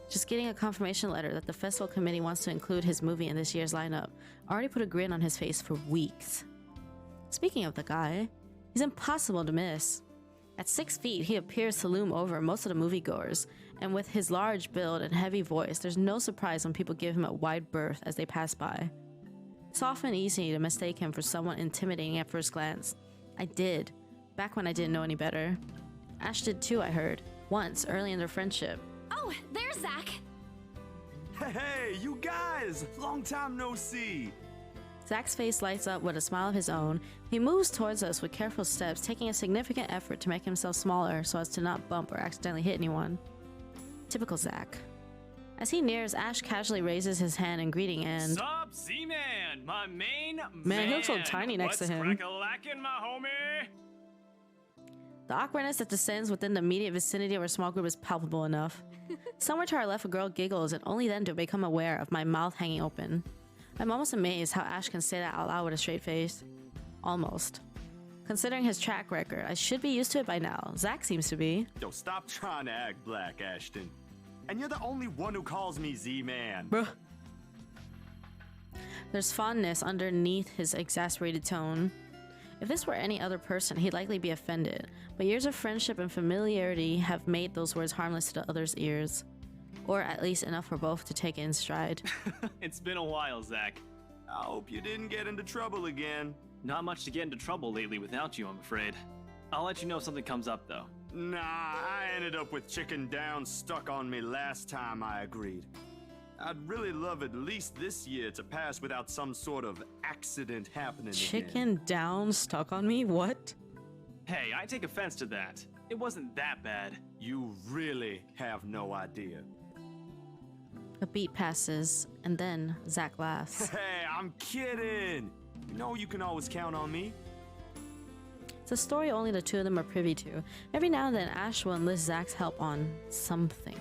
just getting a confirmation letter that the festival committee wants to include his movie in this year's lineup already put a grin on his face for weeks. Speaking of the guy, he's impossible to miss. At 6 feet, he appears to loom over most of the moviegoers, and with his large build and heavy voice, there's no surprise when people give him a wide berth as they pass by. It's often easy to mistake him for someone intimidating at first glance. I did, back when I didn't know any better. Ash did too, I heard, once, early in their friendship. Oh, there's Zach! Hey, you guys! Long time no see! Zach's face lights up with a smile of his own. He moves towards us with careful steps, taking a significant effort to make himself smaller so as to not bump or accidentally hit anyone. Typical Zach. As he nears, Ash casually raises his hand in greeting and... Sup, Z-Man! My main Man, he looks so tiny next to him. What's crack-a-lackin', my homie? The awkwardness that descends within the immediate vicinity of our small group is palpable enough. Somewhere to our left, a girl giggles, and only then do I become aware of my mouth hanging open. I'm almost amazed how Ash can say that out loud with a straight face. Almost. Considering his track record, I should be used to it by now. Zach seems to be. Yo, stop trying to act black, Ashton. And you're the only one who calls me Z-Man. Bruh. There's fondness underneath his exasperated tone. If this were any other person, he'd likely be offended, but years of friendship and familiarity have made those words harmless to the other's ears. Or at least enough for both to take it in stride. It's been a while, Zach. I hope you didn't get into trouble again. Not much to get into trouble lately without you, I'm afraid. I'll let you know if something comes up, though. Nah, I ended up with Chicken Down stuck on me last time I agreed. I'd really love at least this year to pass without some sort of accident happening Chicken again. Down stuck on me? What? Hey, I take offense to that. It wasn't that bad. You really have no idea. A beat passes, and then Zach laughs. Hey, I'm kidding! You know you can always count on me. It's a story only the two of them are privy to. Every now and then, Ash will enlist Zach's help on something.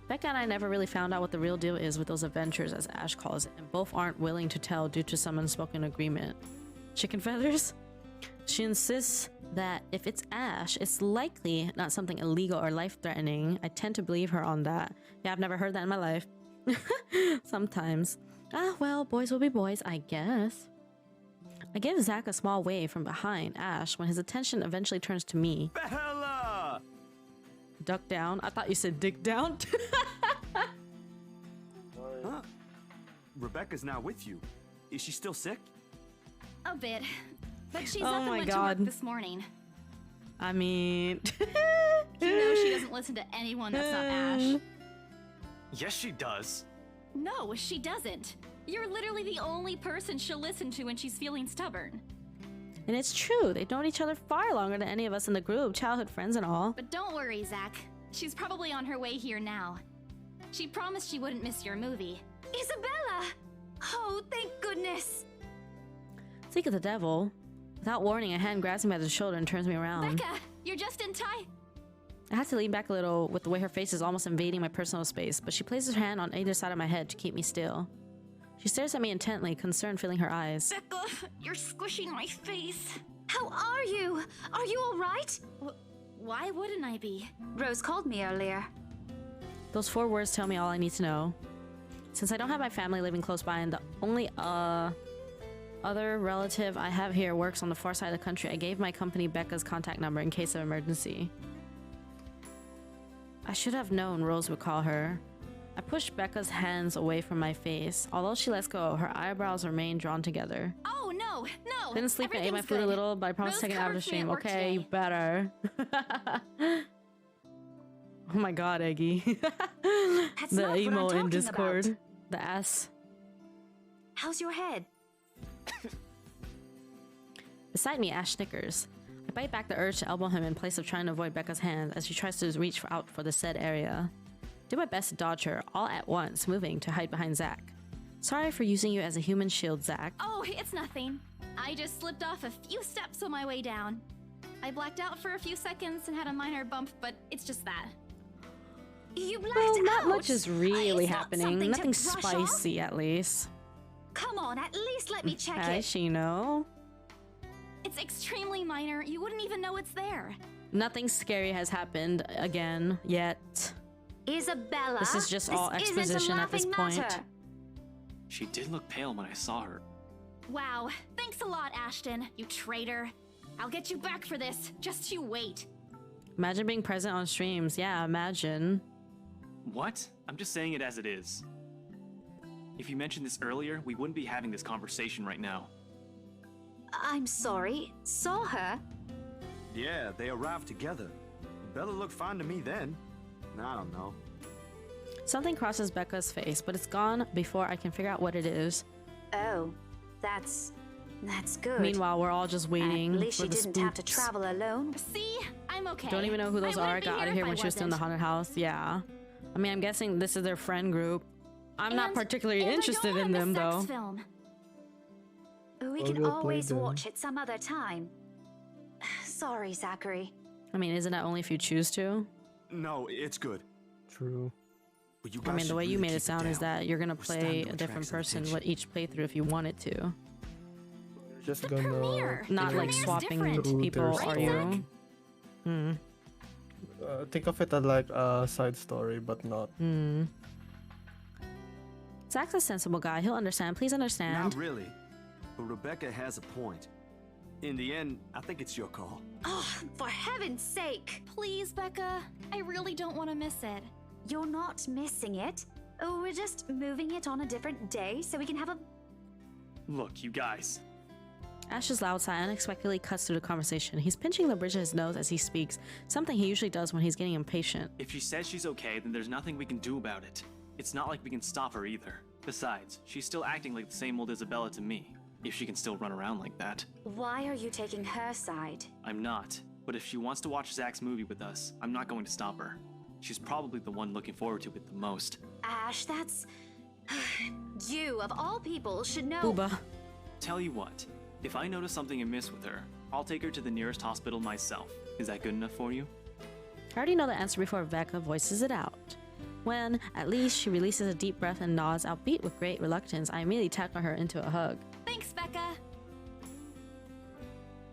Becca and I never really found out what the real deal is with those adventures, as Ash calls it, and both aren't willing to tell due to some unspoken agreement. Chicken feathers? She insists that if it's Ash, it's likely not something illegal or life-threatening. I tend to believe her on that. Yeah, I've never heard that in my life. Sometimes. Ah, well, boys will be boys, I guess. I give Zach a small wave from behind Ash when his attention eventually turns to me. Bella! Duck down? I thought you said dick down. Huh? Rebecca's not with you. Is she still sick? A bit. But she's Oh up and my went God. to work this morning. I mean... You know she doesn't listen to anyone that's not Ash. Yes, she does. No, she doesn't. You're literally the only person she'll listen to when she's feeling stubborn. And it's true, they've known each other far longer than any of us in the group, childhood friends and all. But don't worry, Zach. She's probably on her way here now. She promised she wouldn't miss your movie. Isabella! Oh, thank goodness. Speak of the devil. Without warning, a hand grabs me by the shoulder and turns me around. Becca, you're just in time. I had to lean back a little with the way her face is almost invading my personal space, but she places her hand on either side of my head to keep me still. She stares at me intently, concern filling her eyes. Becca, you're squishing my face. How are you? Are you all right? Why wouldn't I be? Rose called me earlier. Those 4 words tell me all I need to know. Since I don't have my family living close by and the only other relative I have here works on the far side of the country, I gave my company Becca's contact number in case of emergency. I should have known Rose would call her. I pushed Becca's hands away from my face. Although she lets go, her eyebrows remain drawn together. Oh, no, no. Didn't sleep and ate my everything's food a good. little, but I promised Rose to take it out of the covered me at stream. work Okay, you today. better. Oh my god, Eggy. That's The not what I'm emo in talking Discord. about. The ass. How's your head? Beside me, Ash snickers. I bite back the urge to elbow him in place of trying to avoid Becca's hand as she tries to reach out for the said area. Do my best to dodge her, all at once, moving to hide behind Zach. Sorry for using you as a human shield, Zach. Oh, it's nothing. I just slipped off a few steps on my way down. I blacked out for a few seconds and had a minor bump, but it's just that. You blacked Well, out. not much is really It's not happening. something to Nothing brush off. spicy, at least. Come on, at least let me check Hi, it. Shino. It's extremely minor. You wouldn't even know it's there. Nothing scary has happened again yet. Isabella, This is just all isn't a exposition at this laughing point. matter. She did look pale when I saw her. Wow. Thanks a lot, Ashton, you traitor. I'll get you back for this. Just you wait. Imagine being present on streams. Yeah, imagine. What? I'm just saying it as it is. If you mentioned this earlier, we wouldn't be having this conversation right now. I'm sorry. Saw her? Yeah, they arrived together. Bella looked fine to me then. I don't know. Something crosses Becca's face, but it's gone before I can figure out what it is. Oh, that's good. Meanwhile, we're all just waiting At least for she the didn't have to spooks. travel alone. See? I'm okay. Don't even know who those I are. I wouldn't be got out of here here if when I she was still in the wasn't. haunted house. Yeah. I mean, I'm guessing this is their friend group. I'm not And- particularly and I interested don't in them, want a though. sex film. We I'll can go play always them. watch it some other time. Sorry, Zachary. I mean, isn't that only if you choose to? No, it's good. True. But you I guys mean, the should way you really made it keep sound is down. that you're gonna We're starting play to a attract different some person attention. with each playthrough if you wanted to. Just The gonna premiere. Not The like premiere's swapping different. people, Right, are Zach? you? Hmm. think of it as like a side story, but not. Hmm. Zach's a sensible guy. He'll understand. Please understand. Not really. But Rebecca has a point. In the end, I think it's your call. Oh, for heaven's sake! Please, Becca. I really don't want to miss it. You're not missing it. Oh, we're just moving it on a different day so we can have a. Look, you guys. Ash's loud sigh unexpectedly cuts through the conversation. He's pinching the bridge of his nose as he speaks, something he usually does when he's getting impatient. If she says she's okay, then there's nothing we can do about it. It's not like we can stop her either. Besides, she's still acting like the same old Isabella to me. If she can still run around like that. Why are you taking her side? I'm not. But if she wants to watch Zach's movie with us, I'm not going to stop her. She's probably the one looking forward to it the most. Ash, that's. You, of all people, should know. Booba. Tell you what, if I notice something amiss with her, I'll take her to the nearest hospital myself. Is that good enough for you? I already know the answer before Becca voices it out. When, at least, she releases a deep breath and nods, albeit with great reluctance, I immediately tackle her into a hug. Thanks, Becca.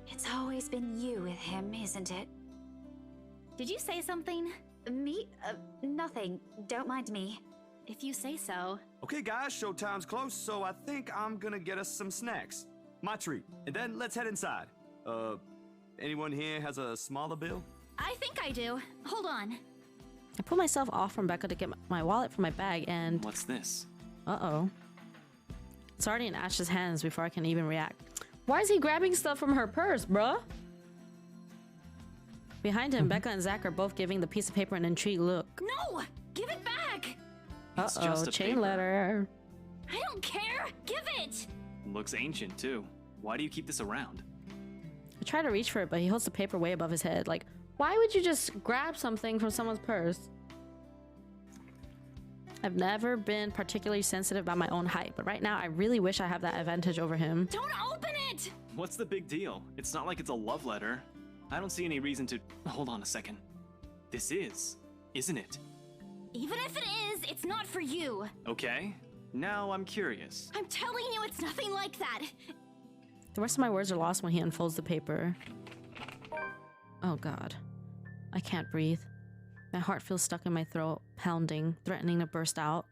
It's always been you with him, isn't it? Did you say something? Me? Nothing. Don't mind me. If you say so. Okay, guys, showtime's close, so I think I'm gonna get us some snacks. My treat. And then let's head inside. Anyone here has a smaller bill? I think I do. Hold on. I pull myself off from Becca to get my wallet from my bag and... What's this? Uh-oh. It's already in Ash's hands before I can even react. Why is he grabbing stuff from her purse, bruh? Behind him, Becca and Zach are both giving the piece of paper an intrigued look. No! Give it back! It's Uh-oh, just a chain paper. letter. I don't care! Give it! Looks ancient, too. Why do you keep this around? I try to reach for it, but he holds the paper way above his head. Like, why would you just grab something from someone's purse? I've never been particularly sensitive about my own height, but right now I really wish I have that advantage over him. Don't open it! What's the big deal? It's not like it's a love letter. I don't see any reason to... Hold on a second. This is, isn't it? Even if it is, it's not for you. Okay. Now I'm curious. I'm telling you, it's nothing like that. The rest of my words are lost when he unfolds the paper. Oh god. I can't breathe. My heart feels stuck in my throat, pounding, threatening to burst out.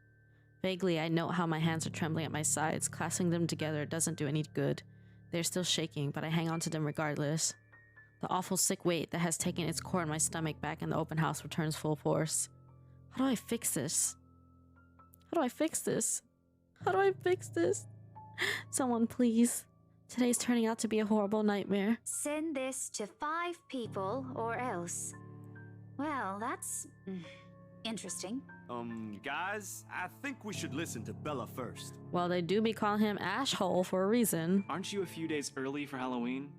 Vaguely, I note how my hands are trembling at my sides. Clasping them together doesn't do any good. They're still shaking, but I hang on to them regardless. The awful sick weight that has taken its core in my stomach back in the open house returns full force. How do I fix this? How do I fix this? How do I fix this? Someone please. Today's turning out to be a horrible nightmare. Send this to 5 people or else. Well, that's interesting. Guys, I think we should listen to Bella first. Well, they do be calling him Ashhole for a reason. Aren't you a few days early for Halloween?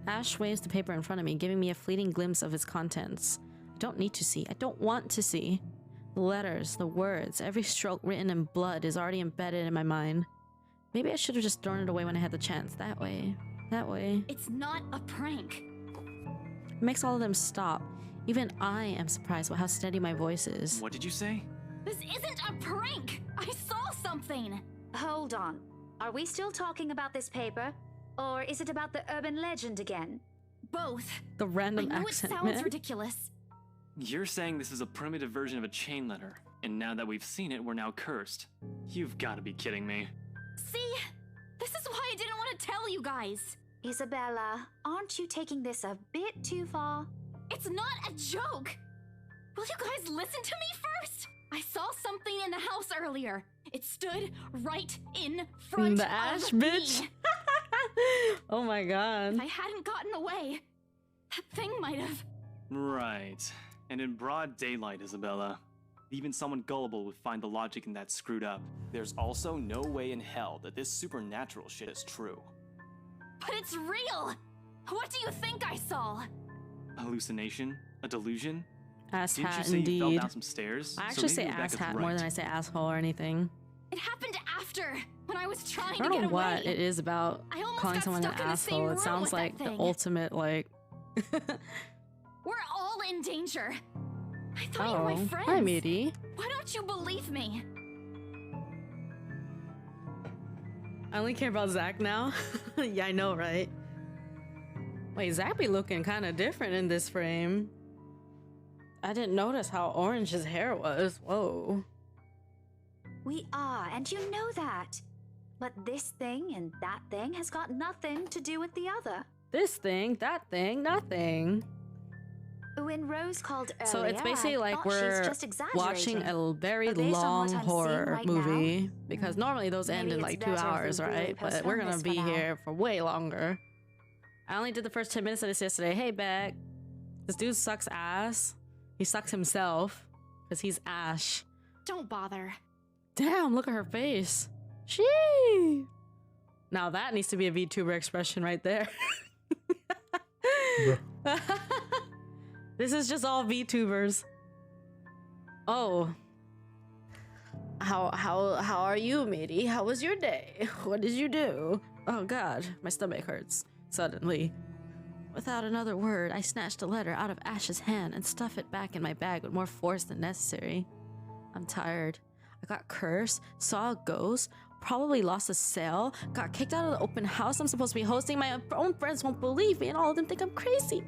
Ash waves the paper in front of me, giving me a fleeting glimpse of its contents. I don't need to see. I don't want to see. The letters, the words, every stroke written in blood is already embedded in my mind. Maybe I should have just thrown it away when I had the chance. That way. That way. It's not a prank. It makes all of them stop. Even I am surprised by how steady my voice is. What did you say? This isn't a prank! I saw something! Hold on. Are we still talking about this paper? Or is it about the urban legend again? Both. The random I know accent, it sounds man. ridiculous. You're saying this is a primitive version of a chain letter, and now that we've seen it, we're now cursed. You've got to be kidding me. See? This is why I didn't want to tell you guys. Isabella, aren't you taking this a bit too far? It's not a joke! Will you guys listen to me first? I saw something in the house earlier. It stood right in front The Ash of bitch? me. Oh my god. If I hadn't gotten away, that thing might have... Right. And in broad daylight, Isabella. Even someone gullible would find the logic in that screwed up. There's also no way in hell that this supernatural shit is true. But it's real! What do you think I saw? Hallucination? A delusion? Ass Didn't you hat, say you fell indeed. down some stairs? I So actually maybe say Rebecca's ass hat right. more than I say asshole or anything. It happened after, when I was trying I to don't get know away. what it is about I almost calling got someone an stuck in the same asshole. It room sounds with that like the thing. ultimate, like... We're all in danger. I thought you were my Oh, friends. hi, Meaty. Why don't you believe me? I only care about Zach now? Yeah, I know, right? Wait, Zach be looking kind of different in this frame. I didn't notice how orange his hair was. Whoa. We are, and you know that. But this thing and that thing has got nothing to do with the other. This thing, that thing, nothing. When Rose called earlier, So it's basically I like thought we're she's just exaggerating. watching a very But based on long what I'm seeing horror right movie. now, Because normally those end maybe in it's like 2 better if we hours, really right? But we're postpone gonna this be for now. here for way longer. I only did the first 10 minutes of this yesterday. Hey, Beck. This dude sucks ass. He sucks himself. Because he's Ash. Don't bother. Damn, look at her face. She. Now that needs to be a VTuber expression right there. This is just all VTubers. Oh. How are you, matey? How was your day? What did you do? Oh god, my stomach hurts. Suddenly. Without another word, I snatched a letter out of Ash's hand and stuffed it back in my bag with more force than necessary. I'm tired. I got cursed, saw a ghost, probably lost a sale, got kicked out of the open house I'm supposed to be hosting. My own friends won't believe me and all of them think I'm crazy.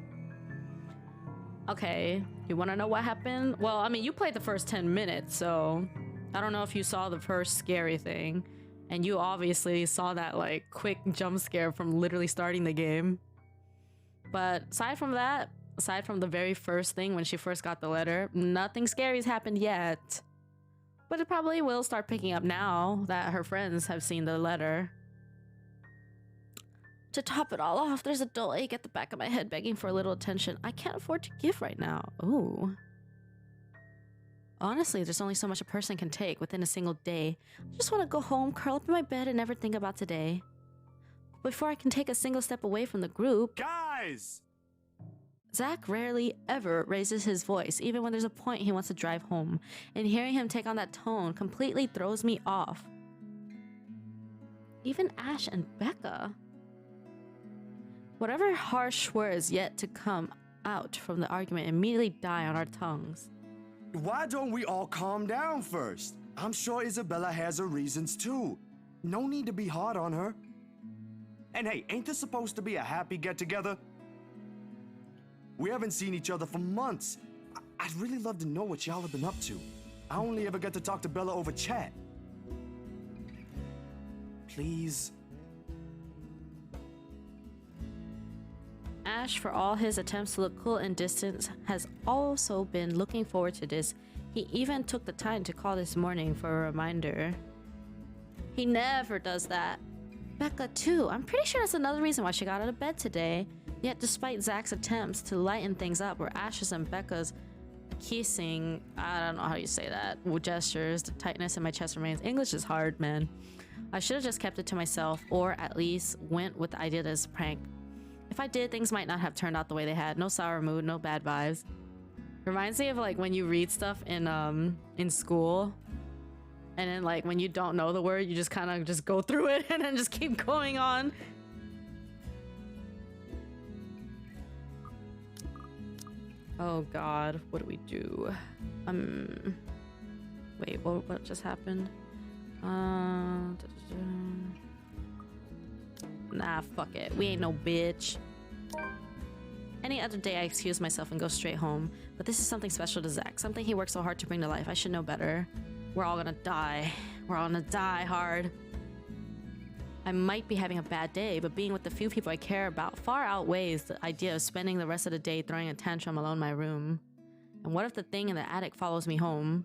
Okay, you want to know what happened? Well, I mean, you played the first 10 minutes, so I don't know if you saw the first scary thing. And you obviously saw that, like, quick jump scare from literally starting the game. But aside from that, aside from the very first thing when she first got the letter, nothing scary's happened yet. But it probably will start picking up now that her friends have seen the letter. To top it all off, there's a dull ache at the back of my head begging for a little attention I can't afford to give right now. Ooh. Honestly, there's only so much a person can take within a single day. I just want to go home, curl up in my bed, and never think about today. Before I can take a single step away from the group... Guys! Zach rarely ever raises his voice, even when there's a point he wants to drive home. And hearing him take on that tone completely throws me off. Even Ash and Becca. Whatever harsh words yet to come out from the argument immediately die on our tongues. Why don't we all calm down first? I'm sure Isabella has her reasons too. No need to be hard on her. And hey, ain't this supposed to be a happy get-together? We haven't seen each other for months. I'd really love to know what y'all have been up to. I only ever get to talk to Bella over chat. Please. Ash, for all his attempts to look cool and distant, has also been looking forward to this. He even took the time to call this morning for a reminder. He never does that. Becca too. I'm pretty sure that's another reason why she got out of bed today. Yet despite Zach's attempts to lighten things up, where Ash's and Becca's kissing, I don't know how you say that, with gestures, the tightness in my chest remains. English is hard, man. I should have just kept it to myself, or at least went with the idea that it's a prank. If I did, things might not have turned out the way they had. No sour mood, no bad vibes. Reminds me of like when you read stuff in school, and then like when you don't know the word, you just kind of just go through it and then just keep going on. Oh God, what do we do? Wait, what just happened? Nah, fuck it. We ain't no bitch. Any other day I excuse myself and go straight home, but this is something special to Zach, something he worked so hard to bring to life. I should know better. We're all gonna die. We're all gonna die hard. I might be having a bad day, but being with the few people I care about far outweighs the idea of spending the rest of the day throwing a tantrum alone in my room. And what if the thing in the attic follows me home?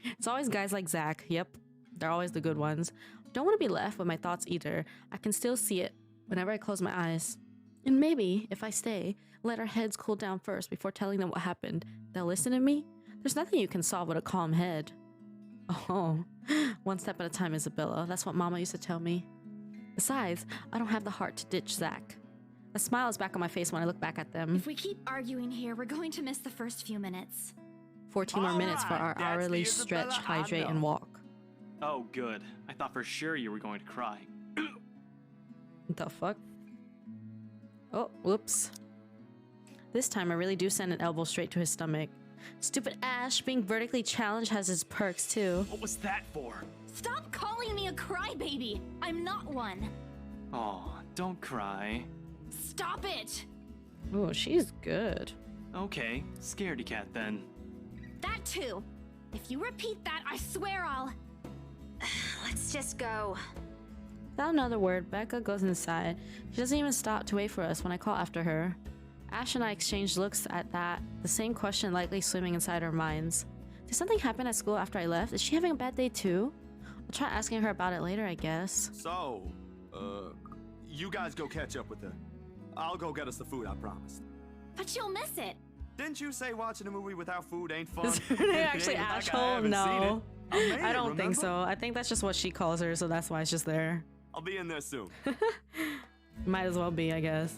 It's always guys like Zach. Yep, they're always the good ones. Don't want to be left with my thoughts either. I can still see it whenever I close my eyes. And maybe, if I stay, let our heads cool down first before telling them what happened, they'll listen to me? There's nothing you can solve with a calm head. Oh, one step at a time, Isabella. That's what Mama used to tell me. Besides, I don't have the heart to ditch Zach. A smile is back on my face when I look back at them. If we keep arguing here, we're going to miss the first few minutes. 14 more minutes for our hourly stretch, hydrate, and walk. Oh, good. I thought for sure you were going to cry. What the fuck? Oh, whoops. This time I really do send an elbow straight to his stomach. Stupid Ash, being vertically challenged has its perks too. What was that for? Stop calling me a crybaby! I'm not one. Oh, don't cry. Stop it! Oh, she's good. Okay, scaredy cat then. That too. If you repeat that, I swear I'll... Let's just go. Without another word, Becca goes inside. She doesn't even stop to wait for us when I call after her. Ash and I exchange looks at that, the same question likely swimming inside our minds. Did something happen at school after I left? Is she having a bad day too? I'll try asking her about it later, I guess. So, you guys go catch up with her. I'll go get us the food I promised. But you'll miss it. Didn't you say watching a movie without food ain't fun? Is her name actually Like I Ashhole? haven't No. seen it. I don't think remember? so. I think that's just what she calls her, so that's why it's just there. I'll be in there soon. Might as well be, I guess.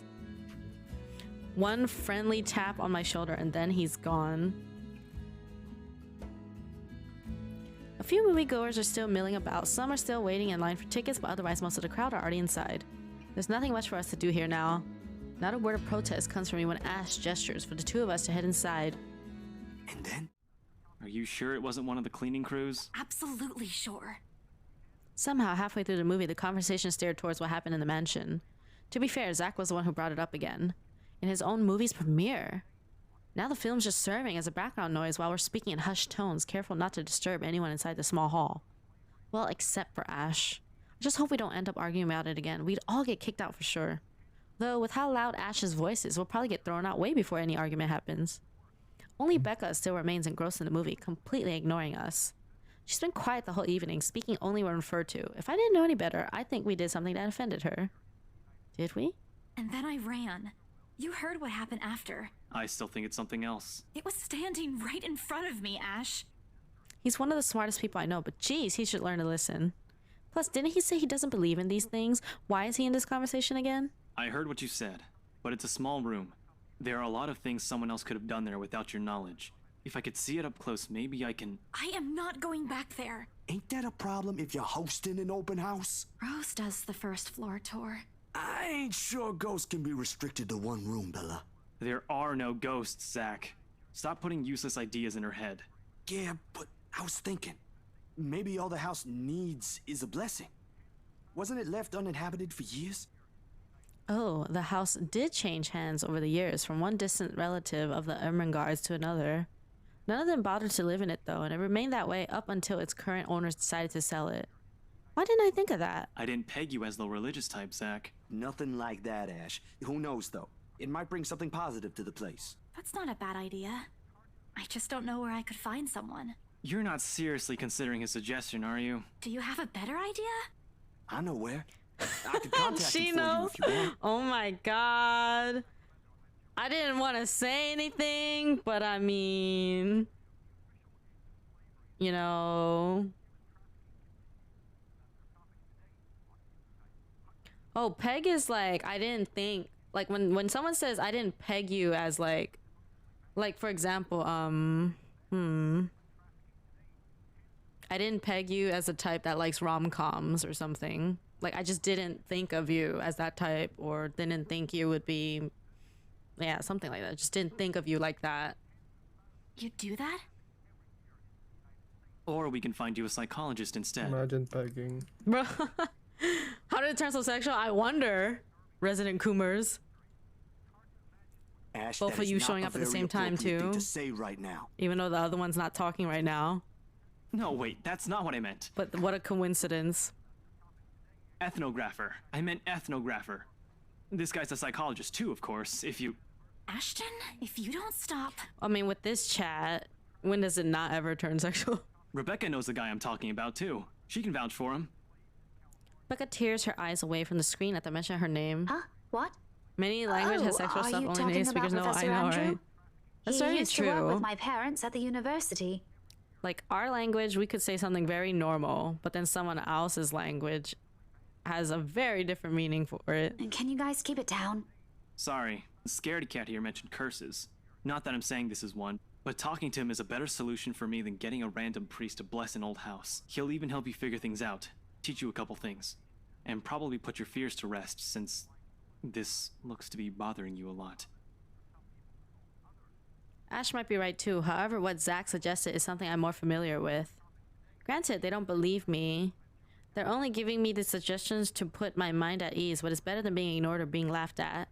One friendly tap on my shoulder and then he's gone. A few moviegoers are still milling about. Some are still waiting in line for tickets, but otherwise most of the crowd are already inside. There's nothing much for us to do here now. Not a word of protest comes from me when Ash gestures for the two of us to head inside. And then? Are you sure it wasn't one of the cleaning crews? Absolutely sure. Somehow, halfway through the movie, the conversation steered towards what happened in the mansion. To be fair, Zach was the one who brought it up again. In his own movie's premiere. Now the film's just serving as a background noise while we're speaking in hushed tones, careful not to disturb anyone inside the small hall. Well, except for Ash. I just hope we don't end up arguing about it again. We'd all get kicked out for sure. Though, with how loud Ash's voice is, we'll probably get thrown out way before any argument happens. Only Becca still remains engrossed in the movie, completely ignoring us. She's been quiet the whole evening, speaking only when referred to. If I didn't know any better, I think we did something that offended her. Did we? And then I ran. You heard what happened after. I still think it's something else. It was standing right in front of me, Ash. He's one of the smartest people I know, but geez, he should learn to listen. Plus, didn't he say he doesn't believe in these things? Why is he in this conversation again? I heard what you said, but it's a small room. There are a lot of things someone else could have done there without your knowledge. If I could see it up close, maybe I can... I am not going back there. Ain't that a problem if you're hosting an open house? Rose does the first floor tour. I ain't sure ghosts can be restricted to one room, Bella. There are no ghosts, Zach. Stop putting useless ideas in her head. Yeah, but I was thinking, maybe all the house needs is a blessing. Wasn't it left uninhabited for years? Oh, the house did change hands over the years from one distant relative of the Ermengardes to another. None of them bothered to live in it though, and it remained that way up until its current owners decided to sell it. Why didn't I think of that? I didn't peg you as the religious type, Zach. Nothing like that, Ash. Who knows, though? It might bring something positive to the place. That's not a bad idea. I just don't know where I could find someone. You're not seriously considering his suggestion, are you? Do you have a better idea? I know where. I could contact She him for you knows. if you want. Oh my god. I didn't want to say anything, but I mean... You know... Oh, peg is like, I didn't think... Like, when someone says, I didn't peg you as like... Like, for example, I didn't peg you as a type that likes rom-coms or something. Like, I just didn't think of you as that type, or didn't think you would be... Yeah, something like that. Just didn't think of you like that. You do that? Or we can find you a psychologist instead. Imagine pegging. Bro, how did it turn so sexual? I wonder. Resident Coomers. Ash, Both that of is you not showing a up at the very same time, appropriate thing too. to say right now. Even though the other one's not talking right now. No, wait, that's not what I meant. But what a coincidence. Ethnographer. I meant ethnographer. This guy's a psychologist too, of course, if you... Ashton, if you don't stop... I mean, with this chat, when does it not ever turn sexual? Rebecca knows the guy I'm talking about too. She can vouch for him. Becca tears her eyes away from the screen at the mention of her name. Huh? What? Many language has sexual are stuff you only talking native about speakers know. I Professor know, Andrew? right? That's He very used to work true. with my parents at the university. Like, our language, we could say something very normal, but then someone else's language has a very different meaning for it. And can you guys keep it down? Sorry, Scaredy Cat here mentioned curses. Not that I'm saying this is one, but talking to him is a better solution for me than getting a random priest to bless an old house. He'll even help you figure things out, teach you a couple things, and probably put your fears to rest since this looks to be bothering you a lot. Ash might be right too. However, what Zach suggested is something I'm more familiar with. Granted, they don't believe me. They're only giving me the suggestions to put my mind at ease, but it's better than being ignored or being laughed at.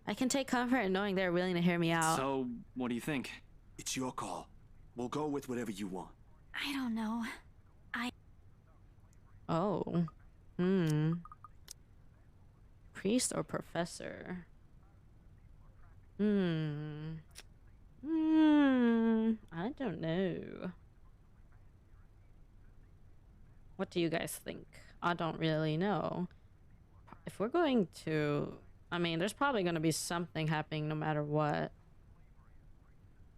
I can take comfort in knowing they're willing to hear me out. So, what do you think? It's your call. We'll go with whatever you want. I don't know. Oh. Priest or professor? I don't know. What do you guys think? I don't really know. If we're going to... I mean, there's probably going to be something happening no matter what.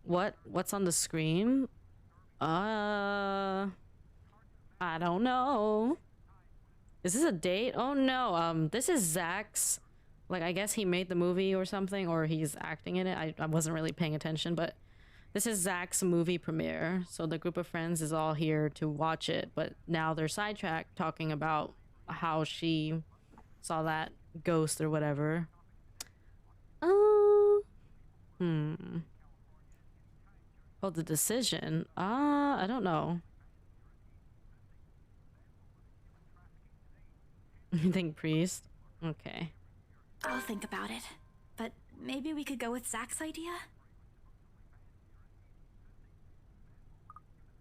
What's on the screen? I don't know. Is this a date? Oh no, this is Zach's... Like, I guess he made the movie or something, or he's acting in it. I wasn't really paying attention, but this is Zach's movie premiere. So the group of friends is all here to watch it, but now they're sidetracked talking about how she saw that ghost or whatever. Oh, the decision. I don't know. You think priest? Okay. I'll think about it. But maybe we could go with Zach's idea?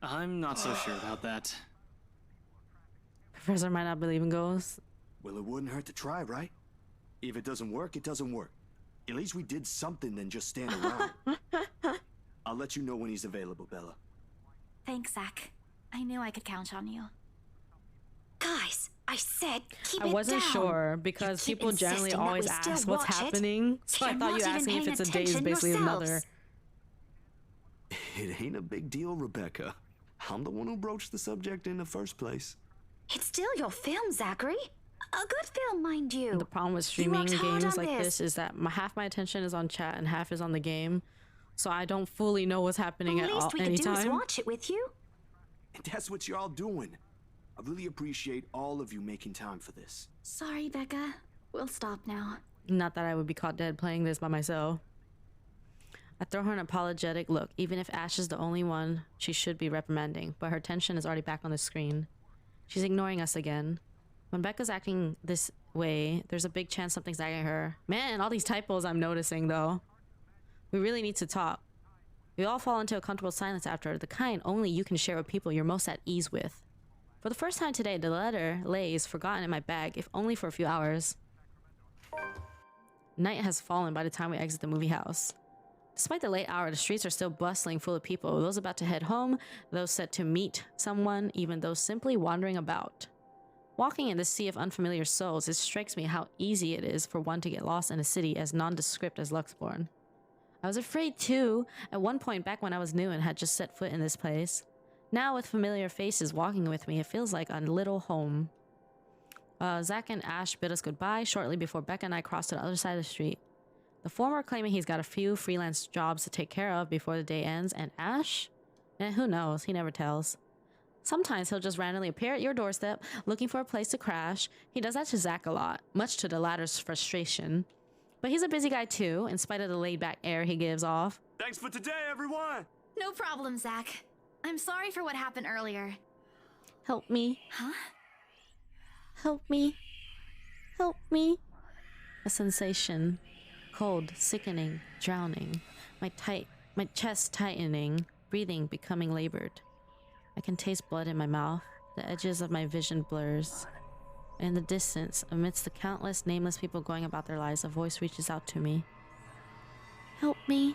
I'm not so sure about that. Professor might not believe in ghosts. Well, it wouldn't hurt to try, right? If it doesn't work, it doesn't work. At least we did something than just stand around. I'll let you know when he's available, Bella. Thanks, Zach. I knew I could count on you. Guys, I said keep I it wasn't down. sure because You keep people generally insisting that always we still ask what's watch it. happening. So I You're thought you not asked even me if paying it's a day is attention basically yourselves. another. It ain't a big deal, Rebecca. I'm the one who broached the subject in the first place. It's still your film, Zachary. A good film, mind you. The problem with You streaming worked hard games on like this is that half my attention is on chat and half is on the game. So I don't fully know what's happening The at least all we could do is anytime. watch it with you. And that's what you're all doing. I really appreciate all of you making time for this. Sorry, Becca. We'll stop now. Not that I would be caught dead playing this by myself. I throw her an apologetic look. Even if Ash is the only one she should be reprimanding, but her attention is already back on the screen. She's ignoring us again. When Becca's acting this way, there's a big chance something's nagging her. Man, all these typos I'm noticing though. We really need to talk. We all fall into a comfortable silence after, the kind only you can share with people you're most at ease with. For the first time today, the letter lays forgotten in my bag, if only for a few hours. Night has fallen by the time we exit the movie house. Despite the late hour, the streets are still bustling full of people, those about to head home, those set to meet someone, even those simply wandering about. Walking in this sea of unfamiliar souls, it strikes me how easy it is for one to get lost in a city as nondescript as Luxborn. I was afraid too, at one point back when I was new and had just set foot in this place. Now with familiar faces walking with me, it feels like a little home. Zach and Ash bid us goodbye shortly before Becca and I crossed to the other side of the street. The former claiming he's got a few freelance jobs to take care of before the day ends, and Ash? Who knows, he never tells. Sometimes he'll just randomly appear at your doorstep, looking for a place to crash. He does that to Zach a lot, much to the latter's frustration. But he's a busy guy too, in spite of the laid-back air he gives off. Thanks for today, everyone! No problem, Zach. I'm sorry for what happened earlier. Help me. Huh? Help me. Help me. A sensation. Cold, sickening, drowning. My chest tightening, breathing becoming labored. I can taste blood in my mouth. The edges of my vision blurs. In the distance, amidst the countless nameless people going about their lives, a voice reaches out to me. Help me.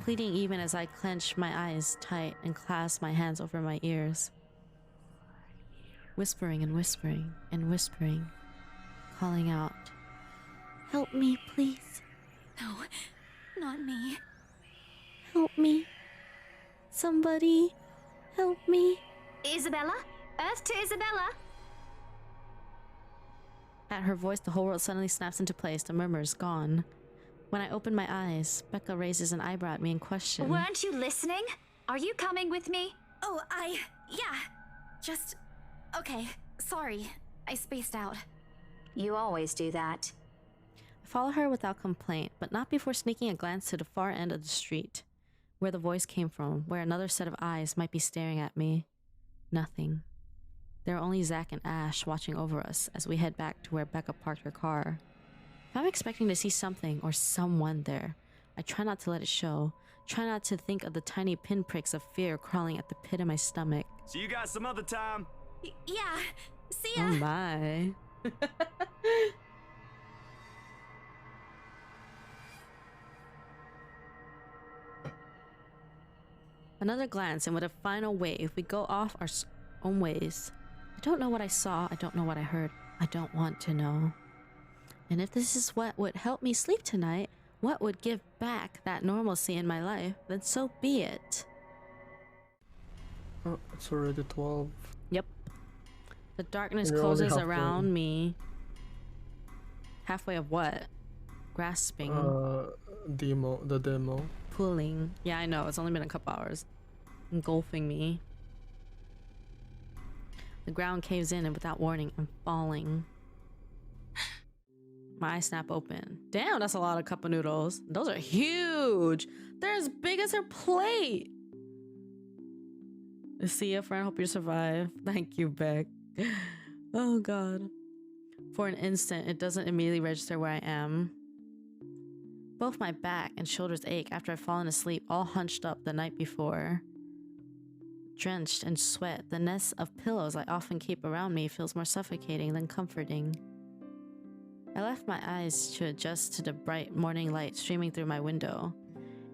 Pleading even as I clench my eyes tight and clasp my hands over my ears. Whispering and whispering and whispering. Calling out. Help me, please. No, not me. Help me. Somebody, help me. Isabella? Earth to Isabella? At her voice, the whole world suddenly snaps into place. The murmur is gone. When I open my eyes, Becca raises an eyebrow at me in question. Weren't you listening? Are you coming with me? Oh, yeah. Just... Okay, sorry. I spaced out. You always do that. I follow her without complaint, but not before sneaking a glance to the far end of the street, where the voice came from, where another set of eyes might be staring at me. Nothing. There are only Zach and Ash watching over us as we head back to where Becca parked her car. If I'm expecting to see something or someone there, I try not to let it show. Try not to think of the tiny pinpricks of fear crawling at the pit of my stomach. See you guys some other time. Yeah. See ya. Oh my. Another glance, and with a final wave, we go off our own ways. I don't know what I saw. I don't know what I heard. I don't want to know. And if this is what would help me sleep tonight, what would give back that normalcy in my life, then so be it. Oh, it's already 12. Yep. The darkness You're only closes halfway. around me. Halfway of what? Grasping. The demo. Pulling. Yeah, I know. It's only been a couple hours. Engulfing me. The ground caves in, and without warning, I'm falling. My eyes snap open. Damn, that's a lot of cup of noodles. Those are huge. huge. They're as big as her plate. See ya, friend. Hope you survive. Thank you, Beck. Oh, God. For an instant, it doesn't immediately register where I am. Both my back and shoulders ache after I've fallen asleep, all hunched up the night before. Drenched in sweat, the nest of pillows I often keep around me feels more suffocating than comforting. I left my eyes to adjust to the bright morning light streaming through my window,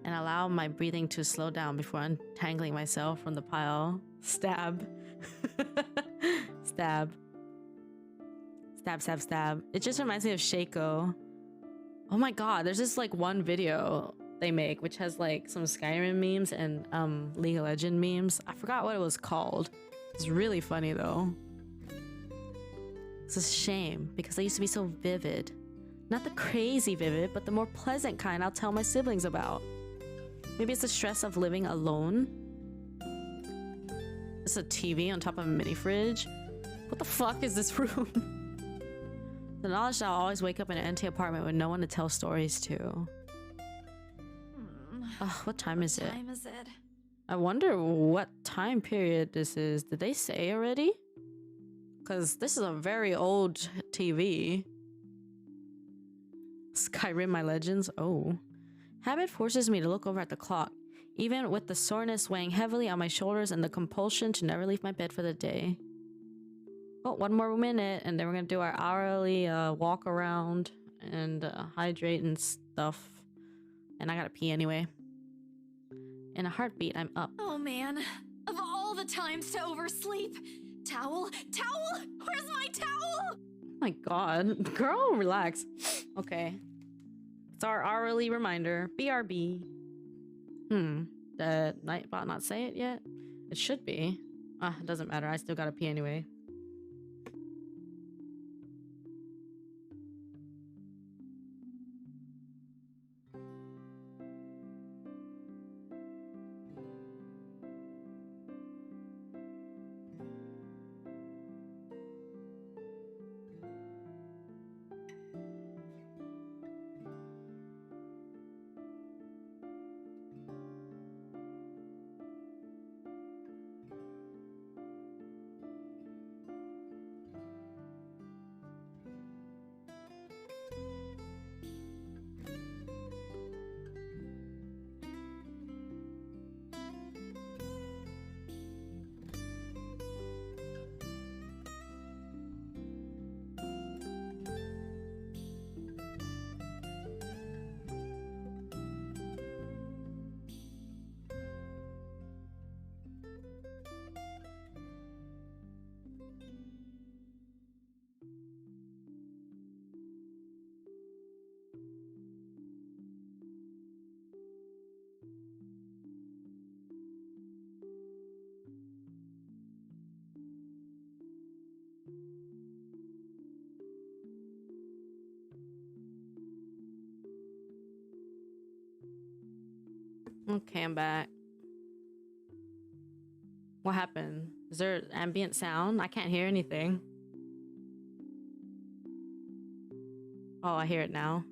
and allow my breathing to slow down before untangling myself from the pile. Stab. Stab. Stab, stab, stab. It just reminds me of Shaco. Oh my god, there's this like one video they make which has like some Skyrim memes and League of Legends memes. I forgot what it was called. It's really funny though. It's a shame because they used to be so vivid. Not the crazy vivid, but the more pleasant kind I'll tell my siblings about. Maybe it's the stress of living alone. It's a TV on top of a mini fridge. What the fuck is this room? The knowledge that I'll always wake up in an empty apartment with no one to tell stories to. Ugh, what time is it? What time is it? I wonder what time period this is. Did they say already? Because this is a very old TV. Skyrim My Legends? Oh. Habit forces me to look over at the clock, even with the soreness weighing heavily on my shoulders and the compulsion to never leave my bed for the day. Oh, one more minute, and then we're gonna do our hourly walk around and hydrate and stuff. And I gotta pee anyway. In a heartbeat, I'm up. Oh man, of all the times to oversleep. Towel? Towel? Where's my towel? Oh my god. Girl, relax. Okay. It's our hourly reminder. BRB. Did Nightbot not say it yet? It should be. It doesn't matter. I still gotta pee anyway. Okay, I'm back. What happened? Is there ambient sound? I can't hear anything. Oh, I hear it now.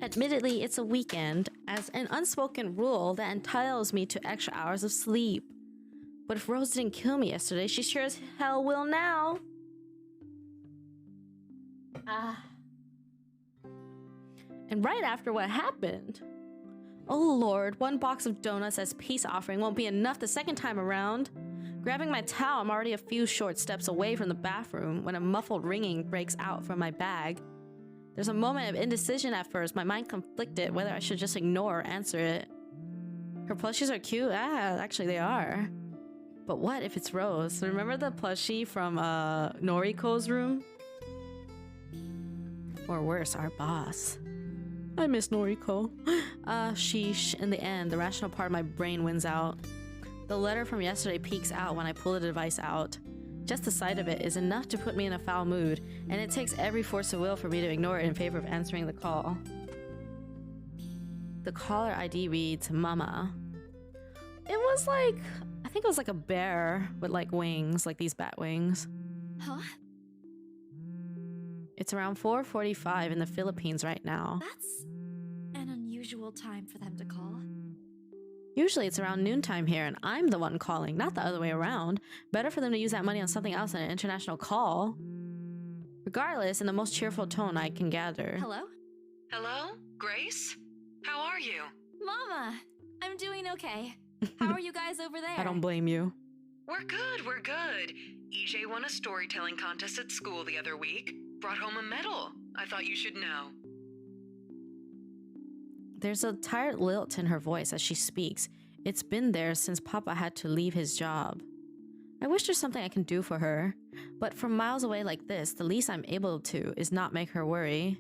Admittedly, it's a weekend, as an unspoken rule that entitles me to extra hours of sleep. But if Rose didn't kill me yesterday, she sure as hell will now. And right after what happened. Oh lord, one box of donuts as peace offering won't be enough the second time around. Grabbing my towel, I'm already a few short steps away from the bathroom when a muffled ringing breaks out from my bag. There's a moment of indecision at first, my mind conflicted whether I should just ignore or answer it. Her plushies are cute? Actually they are. But what if it's Rose? Remember the plushie from Noriko's room? Or worse, our boss. I miss Noriko. Sheesh. In the end, the rational part of my brain wins out. The letter from yesterday peeks out when I pull the device out. Just the sight of it is enough to put me in a foul mood, and it takes every force of will for me to ignore it in favor of answering the call. The caller ID reads Mama. It was like, I think it was like a bear with like wings, like these bat wings. Huh? It's around 4:45 in the Philippines right now. That's an unusual time for them to call. Usually it's around noontime here, and I'm the one calling, not the other way around. Better for them to use that money on something else than an international call. Regardless, in the most cheerful tone I can gather. Hello? Hello? Grace? How are you? Mama! I'm doing okay. How are you guys over there? I don't blame you. We're good, we're good. EJ won a storytelling contest at school the other week. Brought home a medal. I thought you should know. There's a tired lilt in her voice as she speaks. It's been there since Papa had to leave his job. I wish there's something I can do for her, but from miles away like this, the least I'm able to is not make her worry.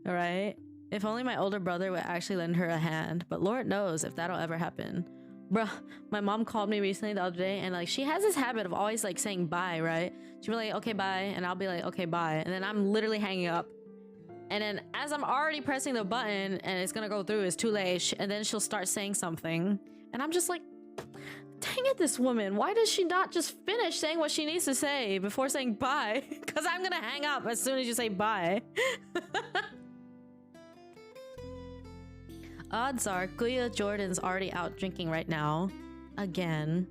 Right? If only my older brother would actually lend her a hand, but Lord knows if that'll ever happen. Bruh, my mom called me recently the other day, and like she has this habit of always like saying bye, right? She'll be like, okay, bye, and I'll be like, okay, bye, and then I'm literally hanging up. And then as I'm already pressing the button and it's gonna go through, it's too late, and then she'll start saying something. And I'm just like, dang it, this woman, why does she not just finish saying what she needs to say before saying bye? Because I'm gonna hang up as soon as you say bye. Odds are Kuya Jordan's already out drinking right now. Again.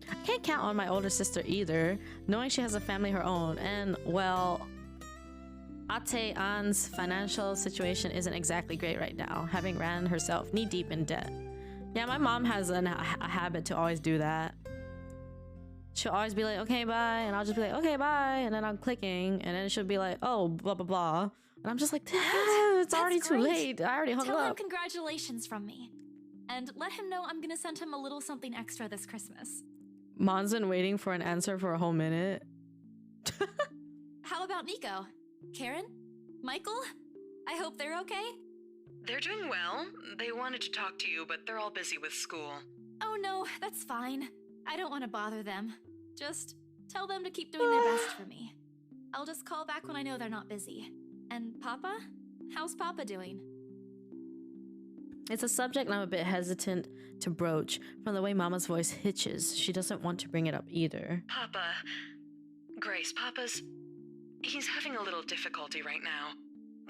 I can't count on my older sister either, knowing she has a family of her own, and well, Ate An's financial situation isn't exactly great right now, having ran herself knee-deep in debt. Yeah, my mom has a habit to always do that. She'll always be like, okay, bye, and I'll just be like, okay, bye, and then I'm clicking, and then she'll be like, oh, blah, blah, blah. And I'm just like, it's already too late. I already hung Tell him up. congratulations from me. And let him know I'm gonna send him a little something extra this Christmas. Mon's been waiting for an answer for a whole minute. How about Nico? Karen? Michael? I hope they're okay? They're doing well. They wanted to talk to you, but they're all busy with school. Oh no, that's fine. I don't want to bother them. Just tell them to keep doing their best for me. I'll just call back when I know they're not busy. And Papa? How's Papa doing? It's a subject I'm a bit hesitant to broach from the way Mama's voice hitches. She doesn't want to bring it up either. Papa. Grace, he's having a little difficulty right now.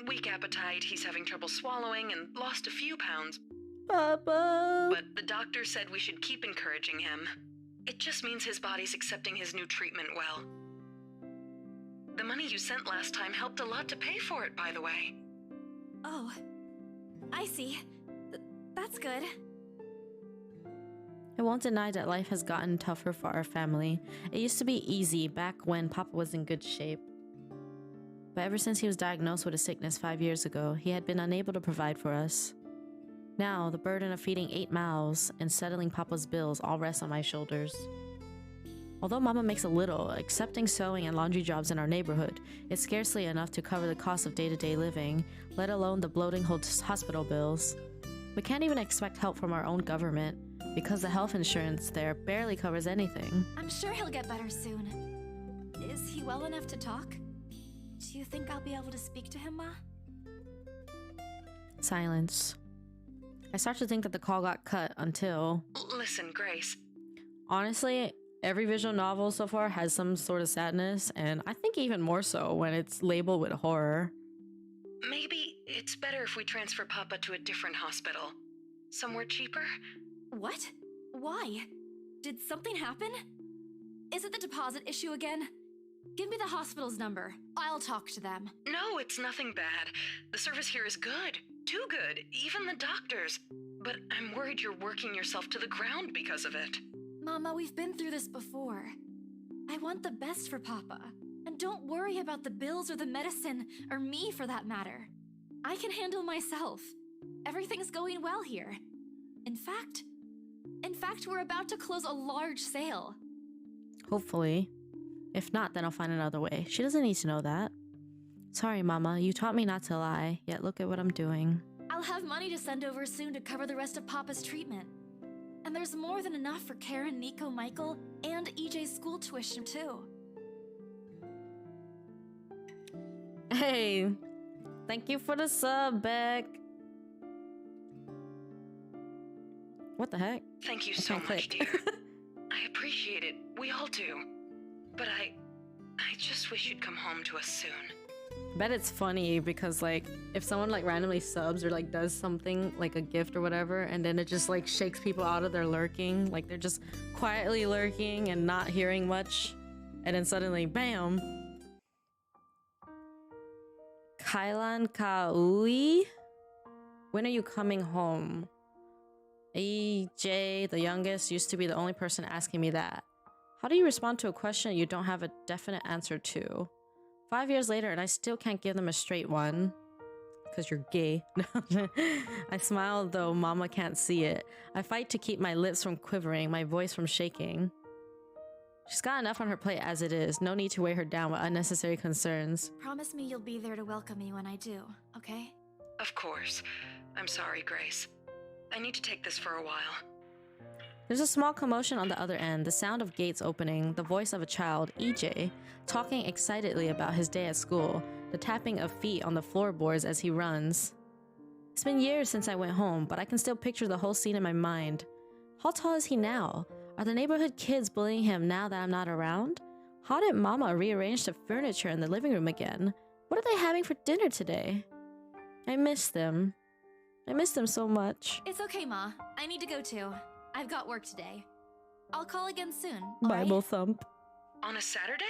Weak appetite, he's having trouble swallowing, and lost a few pounds. Papa! But the doctor said we should keep encouraging him. It just means his body's accepting his new treatment well. The money you sent last time helped a lot to pay for it, by the way. Oh, I see. That's good. I won't deny that life has gotten tougher for our family. It used to be easy back when Papa was in good shape. But ever since he was diagnosed with a sickness 5 years ago, he had been unable to provide for us. Now, the burden of feeding 8 mouths and settling Papa's bills all rests on my shoulders. Although Mama makes a little, accepting sewing and laundry jobs in our neighborhood, it's scarcely enough to cover the cost of day-to-day living, let alone the bloating hospital bills. We can't even expect help from our own government, because the health insurance there barely covers anything. I'm sure he'll get better soon. Is he well enough to talk? Do you think I'll be able to speak to him, Ma? Silence. I start to think that the call got cut until... Listen, Grace. Honestly, every visual novel so far has some sort of sadness, and I think even more so when it's labeled with horror. Maybe it's better if we transfer Papa to a different hospital. Somewhere cheaper? What? Why? Did something happen? Is it the deposit issue again? Give me the hospital's number. I'll talk to them. No, it's nothing bad. The service here is good. Too good. Even the doctors. But I'm worried you're working yourself to the ground because of it. Mama, we've been through this before. I want the best for Papa. And don't worry about the bills or the medicine, or me for that matter. I can handle myself. Everything's going well here. In fact, we're about to close a large sale. Hopefully. If not, then I'll find another way. She doesn't need to know that. Sorry, Mama. You taught me not to lie, yet look at what I'm doing. I'll have money to send over soon to cover the rest of Papa's treatment. And there's more than enough for Karen, Nico, Michael, and EJ's school tuition, too. Hey, thank you for the sub, Beck. What the heck? Thank you so much, dear. I appreciate it. We all do. But I just wish you'd come home to us soon. I bet it's funny because like if someone like randomly subs or like does something like a gift or whatever, and then it just like shakes people out of their lurking, like they're just quietly lurking and not hearing much, and then suddenly bam. Kailan Kaui, when are you coming home? AJ, the youngest, used to be the only person asking me that. How do you respond to a question you don't have a definite answer to? 5 years later and I still can't give them a straight one. Because you're gay. I smile though mama can't see it. I fight to keep my lips from quivering, my voice from shaking. She's got enough on her plate as it is. No need to weigh her down with unnecessary concerns. Promise me you'll be there to welcome me when I do, okay? Of course. I'm sorry, Grace. I need to take this for a while. There's a small commotion on the other end, the sound of gates opening, the voice of a child, EJ, talking excitedly about his day at school, the tapping of feet on the floorboards as he runs. It's been years since I went home, but I can still picture the whole scene in my mind. How tall is he now? Are the neighborhood kids bullying him now that I'm not around? How did Mama rearrange the furniture in the living room again? What are they having for dinner today? I miss them. I miss them so much. It's okay, Ma. I need to go too. I've got work today. I'll call again soon. Bible thump. On a Saturday?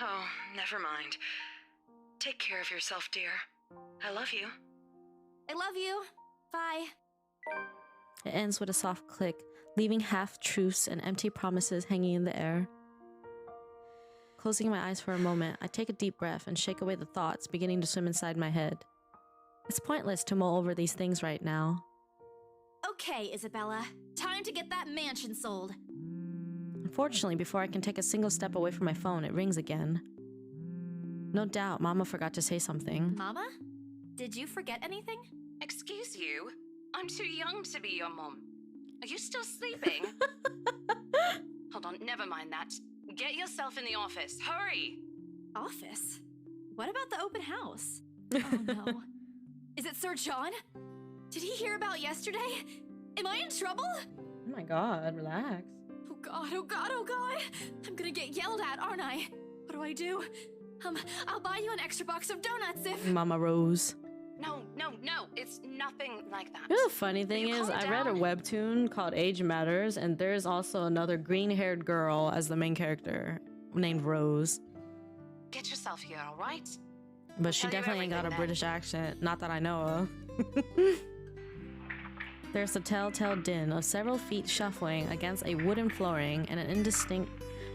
Oh, never mind. Take care of yourself, dear. I love you. I love you. Bye. It ends with a soft click, leaving half-truths and empty promises hanging in the air. Closing my eyes for a moment, I take a deep breath and shake away the thoughts beginning to swim inside my head. It's pointless to mull over these things right now. Okay, Isabella. Time to get that mansion sold. Unfortunately, before I can take a single step away from my phone, it rings again. No doubt, Mama forgot to say something. Mama? Did you forget anything? Excuse you? I'm too young to be your mom. Are you still sleeping? Hold on, never mind that. Get yourself in the office. Hurry! Office? What about the open house? Oh no. Is it Sir John? Did he hear about yesterday? Am I in trouble? Oh my god, relax. Oh god, oh god, oh god! I'm gonna get yelled at, aren't I? What do I do? I'll buy you an extra box of donuts if— Mama Rose. No, it's nothing like that. You know the funny thing is, calm I read a down? webtoon called Age Matters, and there's also another green-haired girl as the main character, named Rose. Get yourself here, all right? But she Tell you definitely ain't got a everything British accent, not that I know of. There's the telltale din of several feet shuffling against a wooden flooring and an indistinct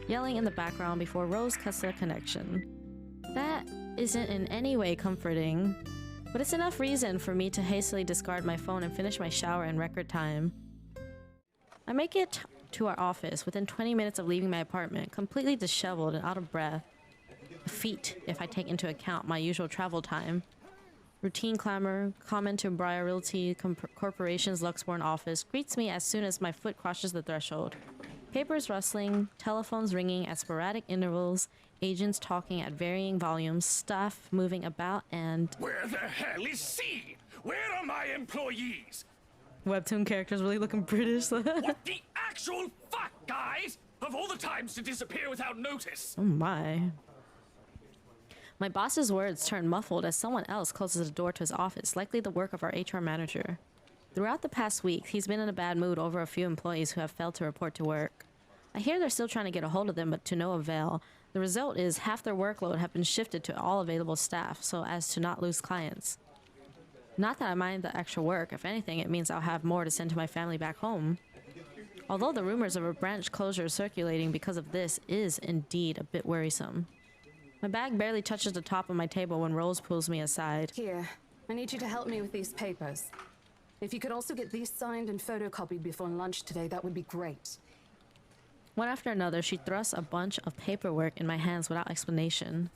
yelling in the background before Rose cuts the connection. That isn't in any way comforting, but it's enough reason for me to hastily discard my phone and finish my shower in record time. I make it to our office within 20 minutes of leaving my apartment, completely disheveled and out of breath. A feat, if I take into account my usual travel time. Routine clamor, common to Briar Realty Corporation's Luxborn office, greets me as soon as my foot crosses the threshold. Papers rustling, telephones ringing at sporadic intervals, agents talking at varying volumes, staff moving about, and— Where the hell is C? Where are my employees? Webtoon characters really looking British. What the actual fuck, guys? Of all the times to disappear without notice. Oh my. My boss's words turn muffled as someone else closes the door to his office, likely the work of our HR manager. Throughout the past week, he's been in a bad mood over a few employees who have failed to report to work. I hear they're still trying to get a hold of them, but to no avail. The result is half their workload have been shifted to all available staff, so as to not lose clients. Not that I mind the extra work. If anything, it means I'll have more to send to my family back home. Although the rumors of a branch closure circulating because of this is indeed a bit worrisome. My bag barely touches the top of my table when Rose pulls me aside. Here, I need you to help me with these papers. If you could also get these signed and photocopied before lunch today, that would be great. One after another, she thrusts a bunch of paperwork in my hands without explanation.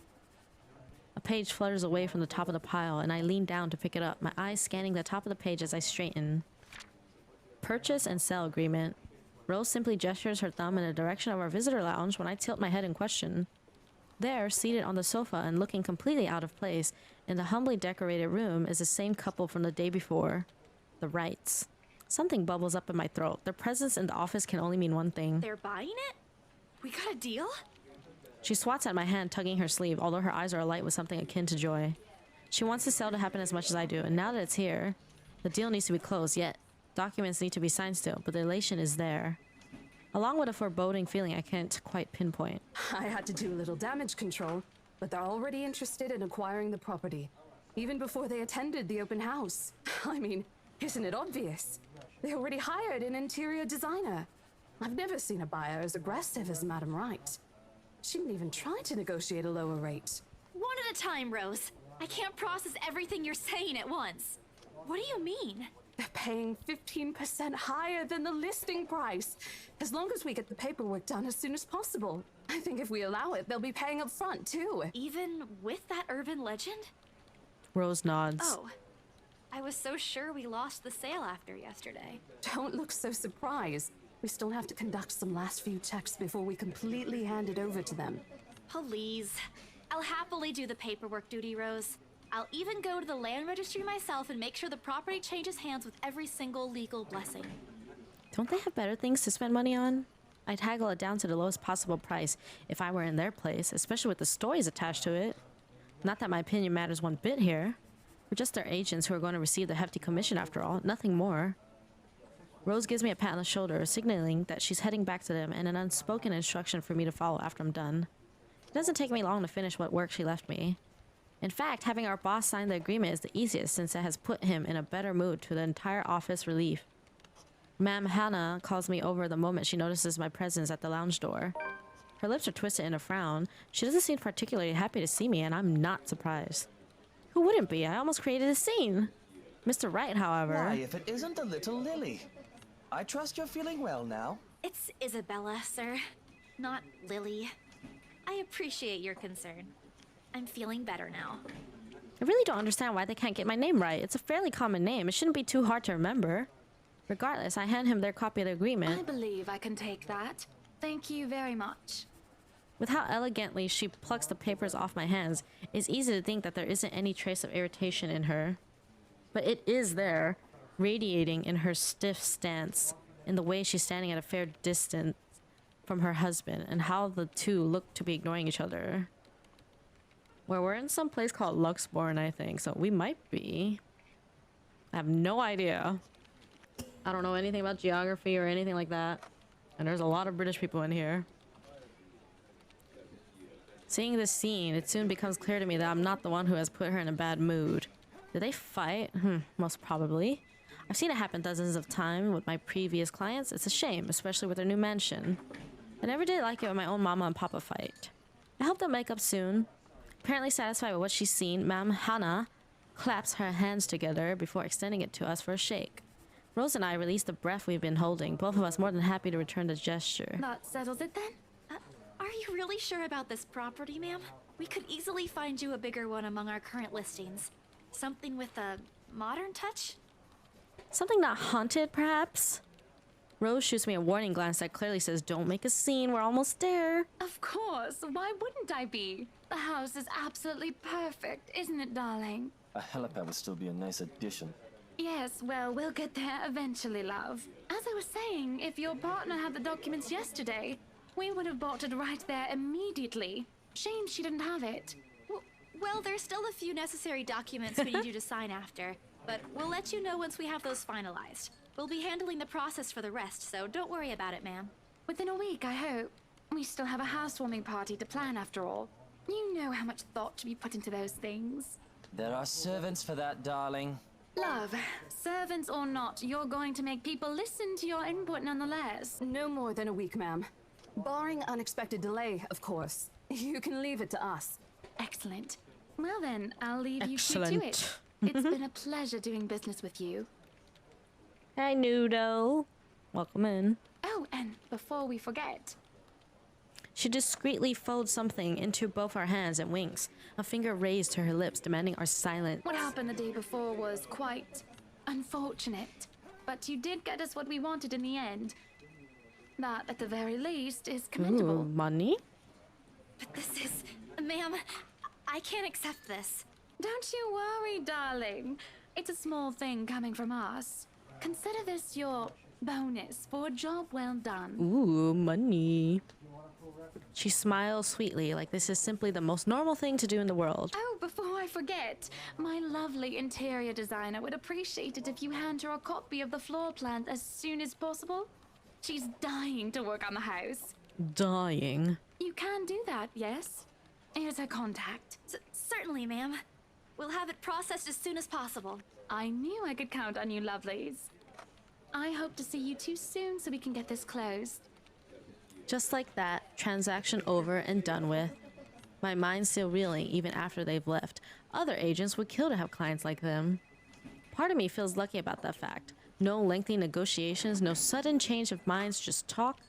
A page flutters away from the top of the pile, and I lean down to pick it up, my eyes scanning the top of the page as I straighten. Purchase and sell agreement. Rose simply gestures her thumb in the direction of our visitor lounge when I tilt my head in question. There, seated on the sofa and looking completely out of place, in the humbly decorated room is the same couple from the day before. The Wrights. Something bubbles up in my throat. Their presence in the office can only mean one thing. They're buying it? We got a deal? She swats at my hand, tugging her sleeve, although her eyes are alight with something akin to joy. She wants the sale to happen as much as I do, and now that it's here, the deal needs to be closed, yet documents need to be signed still, but the elation is there. Along with a foreboding feeling I can't quite pinpoint. I had to do a little damage control, but they're already interested in acquiring the property, even before they attended the open house. I mean, isn't it obvious? They already hired an interior designer. I've never seen a buyer as aggressive as Madam Wright. She didn't even try to negotiate a lower rate. One at a time, Rose. I can't process everything you're saying at once. What do you mean? They're paying 15% higher than the listing price, as long as we get the paperwork done as soon as possible. I think if we allow it, they'll be paying up front, too. Even with that urban legend? Rose nods. Oh, I was so sure we lost the sale after yesterday. Don't look so surprised. We still have to conduct some last few checks before we completely hand it over to them. Please. I'll happily do the paperwork duty, Rose. I'll even go to the land registry myself and make sure the property changes hands with every single legal blessing. Don't they have better things to spend money on? I'd haggle it down to the lowest possible price if I were in their place, especially with the stories attached to it. Not that my opinion matters one bit here. We're just their agents who are going to receive the hefty commission after all, nothing more. Rose gives me a pat on the shoulder, signaling that she's heading back to them and an unspoken instruction for me to follow after I'm done. It doesn't take me long to finish what work she left me. In fact, having our boss sign the agreement is the easiest since it has put him in a better mood to the entire office relief. Ma'am Hannah calls me over the moment she notices my presence at the lounge door. Her lips are twisted in a frown. She doesn't seem particularly happy to see me, and I'm not surprised. Who wouldn't be? I almost created a scene. Mr. Wright, however... Why, if it isn't the little Lily? I trust you're feeling well now. It's Isabella, sir. Not Lily. I appreciate your concern. I'm feeling better now. I really don't understand why they can't get my name right. It's a fairly common name. It shouldn't be too hard to remember. Regardless, I hand him their copy of the agreement. I believe I can take that. Thank you very much. With how elegantly she plucks the papers off my hands, it's easy to think that there isn't any trace of irritation in her. But it is there, radiating in her stiff stance, in the way she's standing at a fair distance from her husband, and how the two look to be ignoring each other. Well, we're in some place called Luxborn, I think, so we might be. I have no idea. I don't know anything about geography or anything like that. And there's a lot of British people in here. Seeing this scene, it soon becomes clear to me that I'm not the one who has put her in a bad mood. Did they fight? Most probably. I've seen it happen dozens of times with my previous clients. It's a shame, especially with their new mansion. I never did like it when my own mama and papa fight. I hope they'll make up soon. Apparently satisfied with what she's seen, Ma'am Hannah claps her hands together before extending it to us for a shake. Rose and I release the breath we've been holding, both of us more than happy to return the gesture. That settles it then? Are you really sure about this property, ma'am? We could easily find you a bigger one among our current listings. Something with a modern touch? Something not haunted, perhaps? Rose shoots me a warning glance that clearly says, don't make a scene, we're almost there. Of course, why wouldn't I be? The house is absolutely perfect, isn't it, darling? A helipad would still be a nice addition. Yes, well, we'll get there eventually, love. As I was saying, if your partner had the documents yesterday, we would have bought it right there immediately. Shame she didn't have it. Well, there's still a few necessary documents we need you to sign after, but we'll let you know once we have those finalized. We'll be handling the process for the rest, so don't worry about it, ma'am. Within a week, I hope. We still have a housewarming party to plan after all. You know how much thought to be put into those things. There are servants for that, darling. Love, servants or not, you're going to make people listen to your input nonetheless. No more than a week, ma'am. Barring unexpected delay, of course. You can leave it to us. Excellent. Well then, I'll leave you to it. It's been a pleasure doing business with you. Hi, Nudo. Welcome in. Oh, and before we forget... She discreetly folds something into both our hands and winks, a finger raised to her lips, demanding our silence. What happened the day before was quite unfortunate, but you did get us what we wanted in the end. That, at the very least, is commendable. Ooh, money? But this is... Ma'am, I can't accept this. Don't you worry, darling. It's a small thing coming from us. Consider this your bonus for a job well done. Ooh, money. She smiles sweetly, like this is simply the most normal thing to do in the world. Oh, before I forget, my lovely interior designer would appreciate it if you hand her a copy of the floor plan as soon as possible. She's dying to work on the house. Dying? You can do that, yes? Here's her contact. Certainly, ma'am. We'll have it processed as soon as possible. I knew I could count on you, lovelies. I hope to see you too soon so we can get this closed. Just like that, transaction over and done with. My mind's still reeling even after they've left. Other agents would kill to have clients like them. Part of me feels lucky about that fact. No lengthy negotiations, no sudden change of minds, just talk,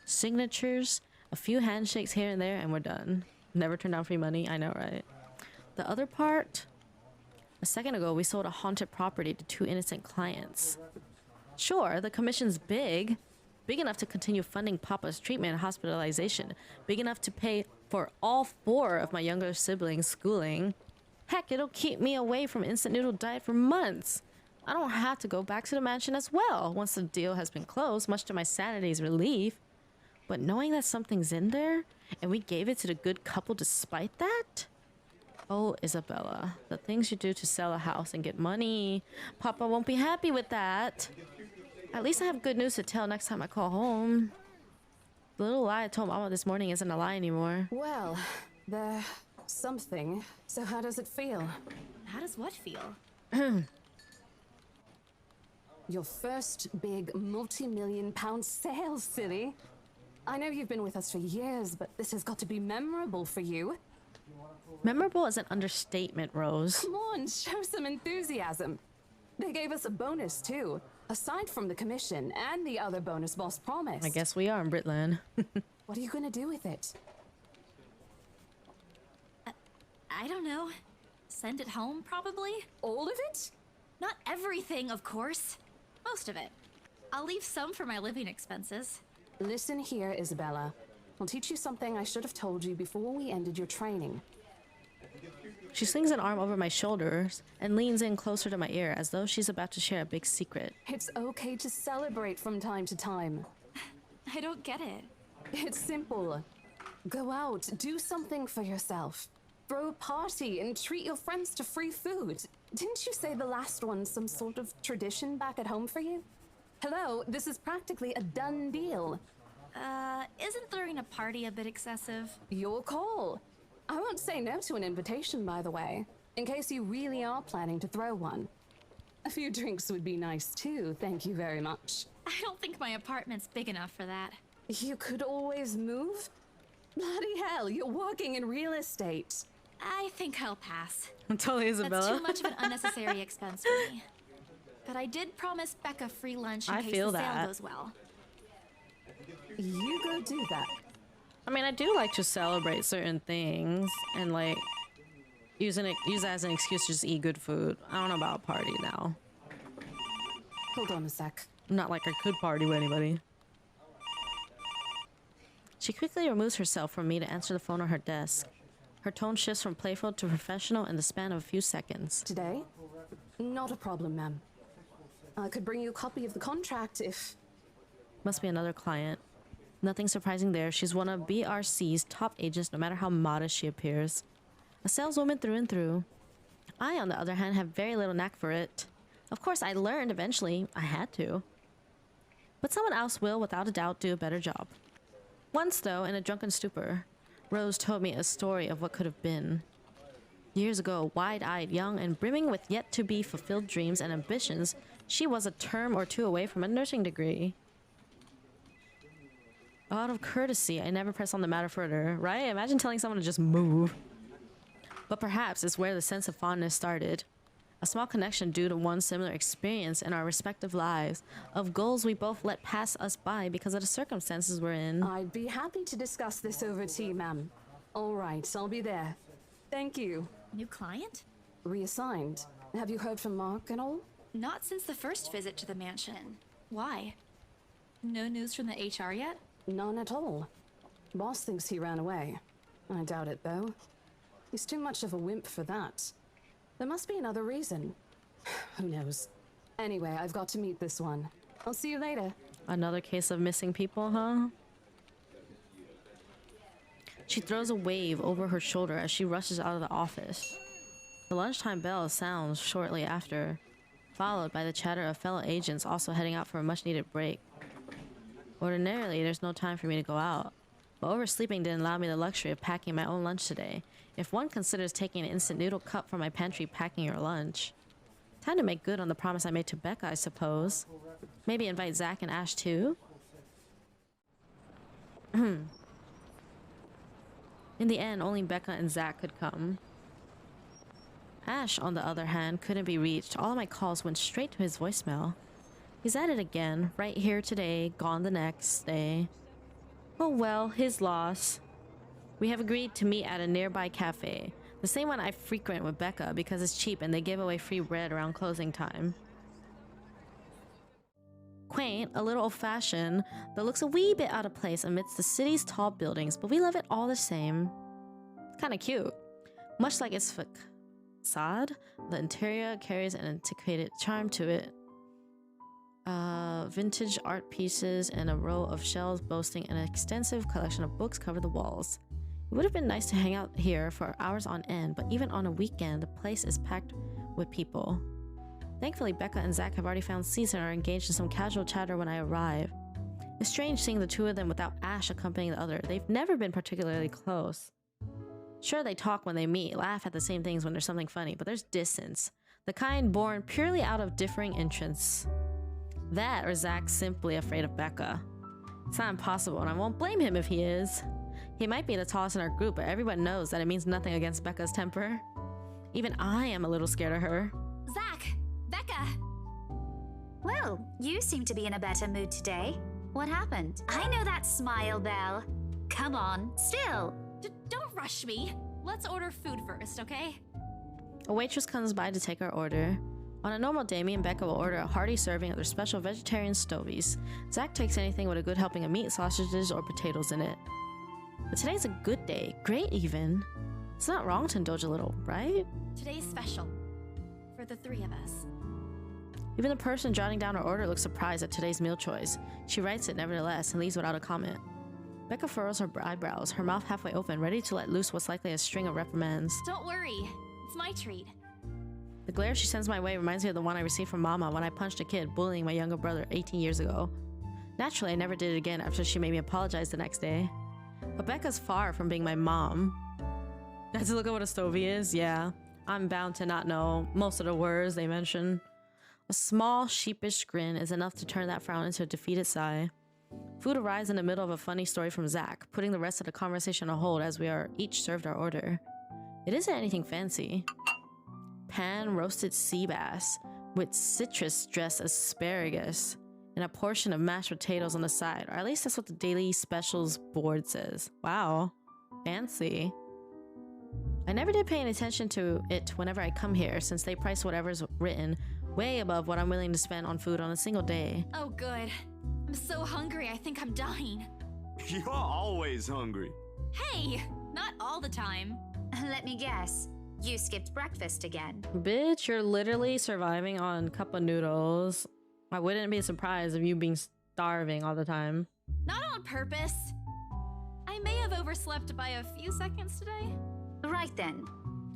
signatures, a few handshakes here and there, and we're done. Never turn down free money, I know, right? The other part? A second ago, we sold a haunted property to 2 innocent clients. Sure, the commission's big enough to continue funding Papa's treatment and hospitalization, big enough to pay for all 4 of my younger siblings' schooling. Heck, it'll keep me away from instant noodle diet for months. I don't have to go back to the mansion as well once the deal has been closed, much to my sanity's relief. But knowing that something's in there, and we gave it to the good couple despite that? Oh, Isabella, the things you do to sell a house and get money. Papa won't be happy with that. At least I have good news to tell next time I call home. The little lie I told Mama this morning isn't a lie anymore. Well, there's something. So how does it feel? How does what feel? Your first big multi-million-pound sale, silly. I know you've been with us for years, but this has got to be memorable for you. Memorable is an understatement, Rose. Come on, show some enthusiasm. They gave us a bonus, too. Aside from the commission and the other bonus boss promised. I guess we are in Britland. What are you gonna do with it? I don't know. Send it home, probably? All of it? Not everything, of course. Most of it. I'll leave some for my living expenses. Listen here, Isabella. I'll teach you something I should have told you before we ended your training. She slings an arm over my shoulders and leans in closer to my ear as though she's about to share a big secret. It's okay to celebrate from time to time. I don't get it. It's simple. Go out, do something for yourself. Throw a party and treat your friends to free food. Didn't you say the last one's some sort of tradition back at home for you? Hello, this is practically a done deal. Isn't throwing a party a bit excessive? Your call. I won't say no to an invitation, by the way, in case you really are planning to throw one. A few drinks would be nice too, thank you very much. I don't think my apartment's big enough for that. You could always move? Bloody hell, you're working in real estate. I think I'll pass. Totally, Isabella. That's too much of an unnecessary expense for me. But I did promise Becca free lunch in case the sale goes well. You go do that. I mean, I do like to celebrate certain things and like use that as an excuse to just eat good food. I don't know about a party now. Hold on a sec. Not like I could party with anybody. She quickly removes herself from me to answer the phone on her desk. Her tone shifts from playful to professional in the span of a few seconds. Today? Not a problem, ma'am. I could bring you a copy of the contract if... Must be another client. Nothing surprising there. She's one of BRC's top agents, no matter how modest she appears. A saleswoman through and through. I, on the other hand, have very little knack for it. Of course, I learned eventually. I had to. But someone else will, without a doubt, do a better job. Once, though, in a drunken stupor, Rose told me a story of what could have been. Years ago, wide-eyed, young, and brimming with yet-to-be-fulfilled dreams and ambitions, she was a term or two away from a nursing degree. Out of courtesy, I never press on the matter further, right? Imagine telling someone to just move. But perhaps it's where the sense of fondness started. A small connection due to one similar experience in our respective lives, of goals we both let pass us by because of the circumstances we're in. I'd be happy to discuss this over tea, ma'am. All right, I'll be there. Thank you. New client? Reassigned. Have you heard from Mark at all? Not since the first visit to the mansion. Why? No news from the HR yet? None at all. Boss thinks he ran away. I doubt it, though. He's too much of a wimp for that. There must be another reason. Who knows? Anyway, I've got to meet this one. I'll see you later. Another case of missing people, huh? She throws a wave over her shoulder as she rushes out of the office. The lunchtime bell sounds shortly after, followed by the chatter of fellow agents also heading out for a much-needed break. Ordinarily, there's no time for me to go out, but oversleeping didn't allow me the luxury of packing my own lunch today, if one considers taking an instant noodle cup from my pantry packing your lunch. Time to make good on the promise I made to Becca, I suppose. Maybe invite Zach and Ash too? In the end, only Becca and Zach could come. Ash, on the other hand, couldn't be reached. All of my calls went straight to his voicemail. He's at it again, right here today, gone the next day. Oh well, his loss. We have agreed to meet at a nearby cafe, the same one I frequent with Becca because it's cheap and they give away free bread around closing time. Quaint, a little old-fashioned, but looks a wee bit out of place amidst the city's tall buildings, but we love it all the same. Kinda cute. Much like its facade, the interior carries an antiquated charm to it. Vintage art pieces and a row of shelves boasting an extensive collection of books cover the walls. It would have been nice to hang out here for hours on end, but even on a weekend, the place is packed with people. Thankfully, Becca and Zach have already found seats and are engaged in some casual chatter when I arrive. It's strange seeing the two of them without Ash accompanying the other. They've never been particularly close. Sure, they talk when they meet, laugh at the same things when there's something funny, but there's distance. The kind born purely out of differing interests. That or Zach's simply afraid of Becca. It's not impossible, and I won't blame him if he is. He might be the tallest in our group, but everyone knows that it means nothing against Becca's temper. Even I am a little scared of her. Zach! Becca! Well, you seem to be in a better mood today. What happened? I know that smile, Belle. Come on, still. Don't rush me. Let's order food first, okay? A waitress comes by to take our order. On a normal day, me and Becca will order a hearty serving of their special vegetarian stovies. Zach takes anything with a good helping of meat, sausages, or potatoes in it. But today's a good day. Great, even. It's not wrong to indulge a little, right? Today's special. For the three of us. Even the person jotting down her order looks surprised at today's meal choice. She writes it nevertheless and leaves without a comment. Becca furrows her eyebrows, her mouth halfway open, ready to let loose what's likely a string of reprimands. Don't worry. It's my treat. The glare she sends my way reminds me of the one I received from Mama when I punched a kid bullying my younger brother 18 years ago. Naturally, I never did it again after she made me apologize the next day. But Becca's far from being my mom. I had to look at what a stovey is? Yeah. I'm bound to not know most of the words they mention. A small, sheepish grin is enough to turn that frown into a defeated sigh. Food arrives in the middle of a funny story from Zach, putting the rest of the conversation on hold as we are each served our order. It isn't anything fancy. Pan roasted sea bass with citrus dressed asparagus and a portion of mashed potatoes on the side, or at least that's what the daily specials board says. Wow, fancy. I never did pay any attention to it whenever I come here, since they price whatever's written way above what I'm willing to spend on food on a single day. Oh good. I'm so hungry I think I'm dying. You're always hungry. Hey! Not all the time. Let me guess. You skipped breakfast again. Bitch, you're literally surviving on cup of noodles. I wouldn't be surprised if you being starving all the time. Not on purpose. I may have overslept by a few seconds today. Right then.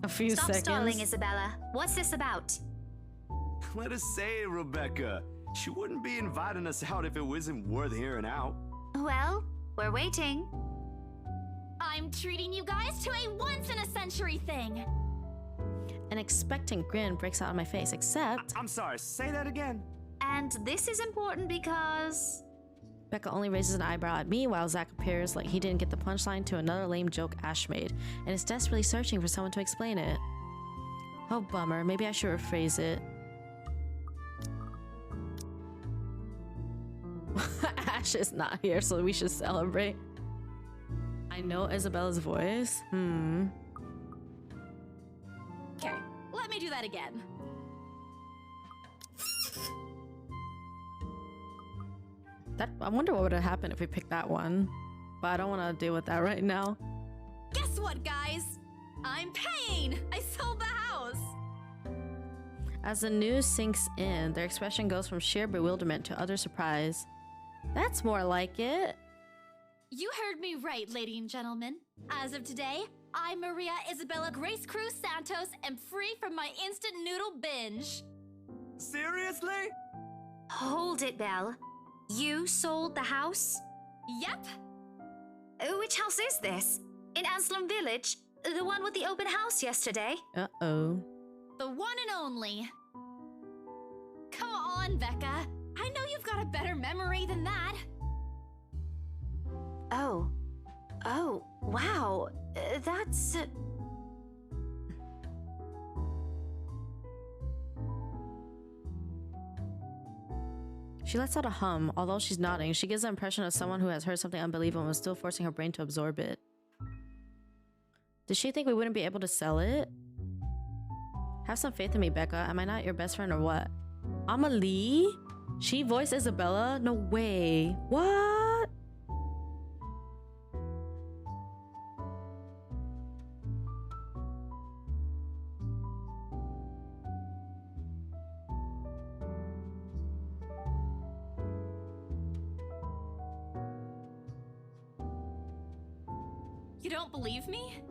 A few Stop seconds. stalling, Isabella. What's this about? Let us say, Rebecca. She wouldn't be inviting us out if it wasn't worth hearing out. Well, we're waiting. I'm treating you guys to a once-in-a-century thing. An expectant grin breaks out on my face, except... I'm sorry, say that again. And this is important because... Becca only raises an eyebrow at me while Zach appears like he didn't get the punchline to another lame joke Ash made and is desperately searching for someone to explain it. Oh, bummer. Maybe I should rephrase it. Ash is not here, so we should celebrate. I know Isabella's voice. Okay, let me do that again. I wonder what would have happened if we picked that one. But I don't want to deal with that right now. Guess what, guys? I'm paying! I sold the house! As the news sinks in, their expression goes from sheer bewilderment to utter surprise. That's more like it. You heard me right, ladies and gentlemen. As of today, I, Maria Isabella Grace Cruz Santos, am free from my instant noodle binge. Seriously? Hold it, Belle. You sold the house? Yep. Which house is this? In Anslem Village? The one with the open house yesterday? Uh-oh. The one and only. Come on, Becca. I know you've got a better memory than that. Oh. Oh, wow. That's... She lets out a hum. Although she's nodding, she gives the impression of someone who has heard something unbelievable and is still forcing her brain to absorb it. Did she think we wouldn't be able to sell it? Have some faith in me, Becca. Am I not your best friend or what? Amelie? She voiced Isabella? No way. What? You don't believe me?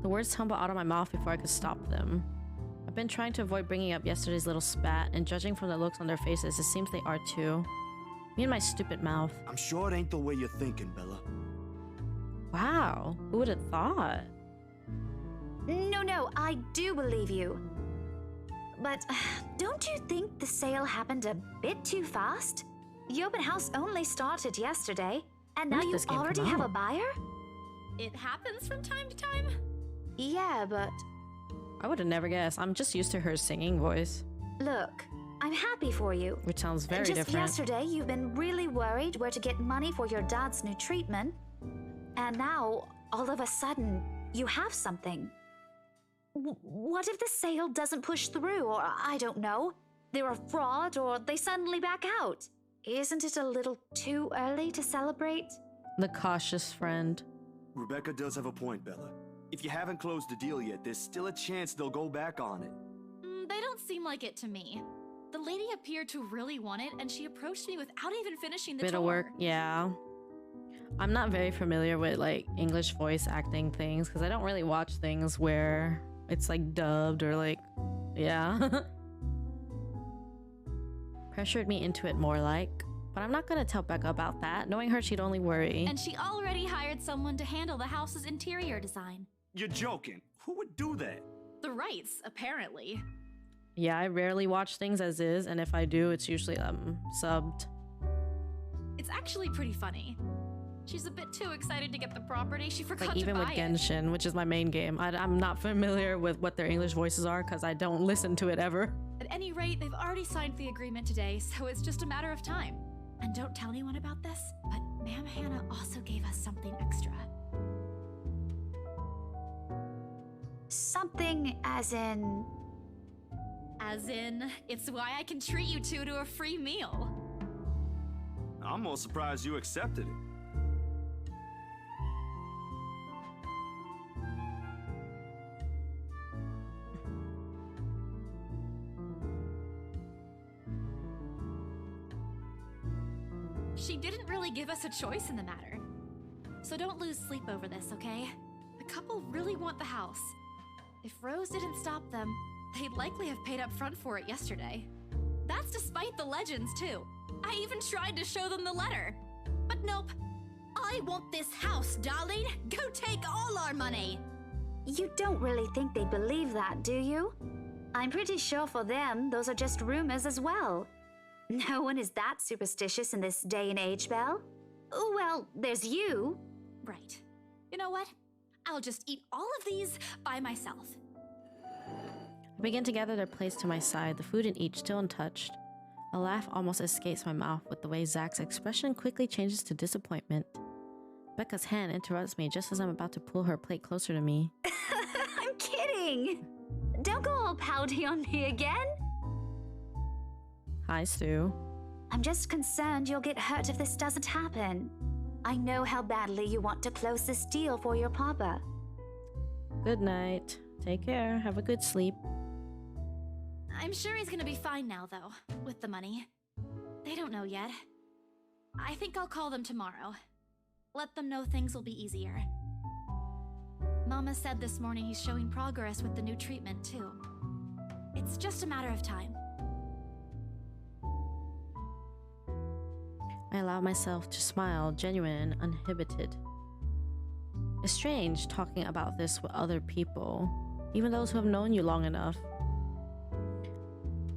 The words tumbled out of my mouth before I could stop them. I've been trying to avoid bringing up yesterday's little spat, and judging from the looks on their faces, it seems they are too. Me and my stupid mouth. I'm sure it ain't the way you're thinking, Bella. Wow, who would have thought? No, I do believe you. But don't you think the sale happened a bit too fast? The open house only started yesterday, and now When did you this game already come have a out? buyer? It happens from time to time. Yeah, but I would have never guessed. I'm just used to her singing voice, look, I'm happy for you. which sounds very Just different. yesterday, you've been really worried where to get money for your dad's new treatment. And now, all of a sudden, you have something. What if the sale doesn't push through, or I don't know, they're a fraud, or they suddenly back out? Isn't it a little too early to celebrate? The cautious friend. Rebecca does have a point, Bella. If you haven't closed the deal yet, there's still a chance they'll go back on it. They don't seem like it to me. The lady appeared to really want it, and she approached me without even finishing the Bit tour. of work, yeah. I'm not very familiar with like English voice acting things because I don't really watch things where it's like dubbed or like, yeah. Pressured me into it more like, but I'm not gonna tell Becca about that. Knowing her, she'd only worry. And she already hired someone to handle the house's interior design. You're joking. Who would do that? The rights, apparently. Yeah, I rarely watch things as is, and if I do, it's usually subbed. It's actually pretty funny. She's a bit too excited to get the property, she forgot Like to even buy with it. Genshin, which is my main game, I'm not familiar with what their English voices are because I don't listen to it ever. At any rate, they've already signed the agreement today, so it's just a matter of time. And don't tell anyone about this, but Ma'am Hannah also gave us something extra. Something as in... As in, it's why I can treat you two to a free meal. I'm more surprised you accepted it. She didn't really give us a choice in the matter. So don't lose sleep over this, okay? The couple really want the house. If Rose didn't stop them, they'd likely have paid up front for it yesterday. That's despite the legends, too. I even tried to show them the letter. But nope. I want this house, darling. Go take all our money. You don't really think they believe that, do you? I'm pretty sure for them, those are just rumors as well. No one is that superstitious in this day and age, Belle. Well, there's you. Right. You know what? I'll just eat all of these by myself. I begin to gather their plates to my side, the food in each still untouched. A laugh almost escapes my mouth with the way Zach's expression quickly changes to disappointment. Becca's hand interrupts me just as I'm about to pull her plate closer to me. I'm kidding. Don't go all pouty on me again. Hi, Stu. I'm just concerned you'll get hurt if this doesn't happen. I know how badly you want to close this deal for your papa. Good night. Take care. Have a good sleep. I'm sure he's gonna be fine now, though, with the money. They don't know yet. I think I'll call them tomorrow. let them know things will be easier. Mama said this morning he's showing progress with the new treatment, too. It's just a matter of time. I allow myself to smile, genuine and uninhibited. It's strange talking about this with other people, even those who have known you long enough.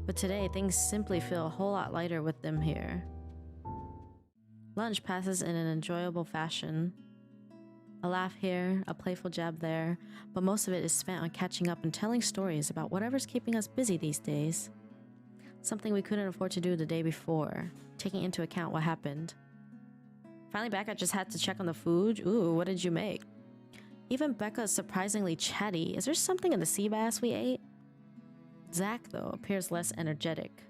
But today, things simply feel a whole lot lighter with them here. Lunch passes in an enjoyable fashion. A laugh here, a playful jab there, but most of it is spent on catching up and telling stories about whatever's keeping us busy these days. Something we couldn't afford to do the day before, taking into account what happened. Finally, Becca just had to check on the food. Ooh, what did you make? Even Becca is surprisingly chatty. Is there something in the sea bass we ate? Zach, though, appears less energetic.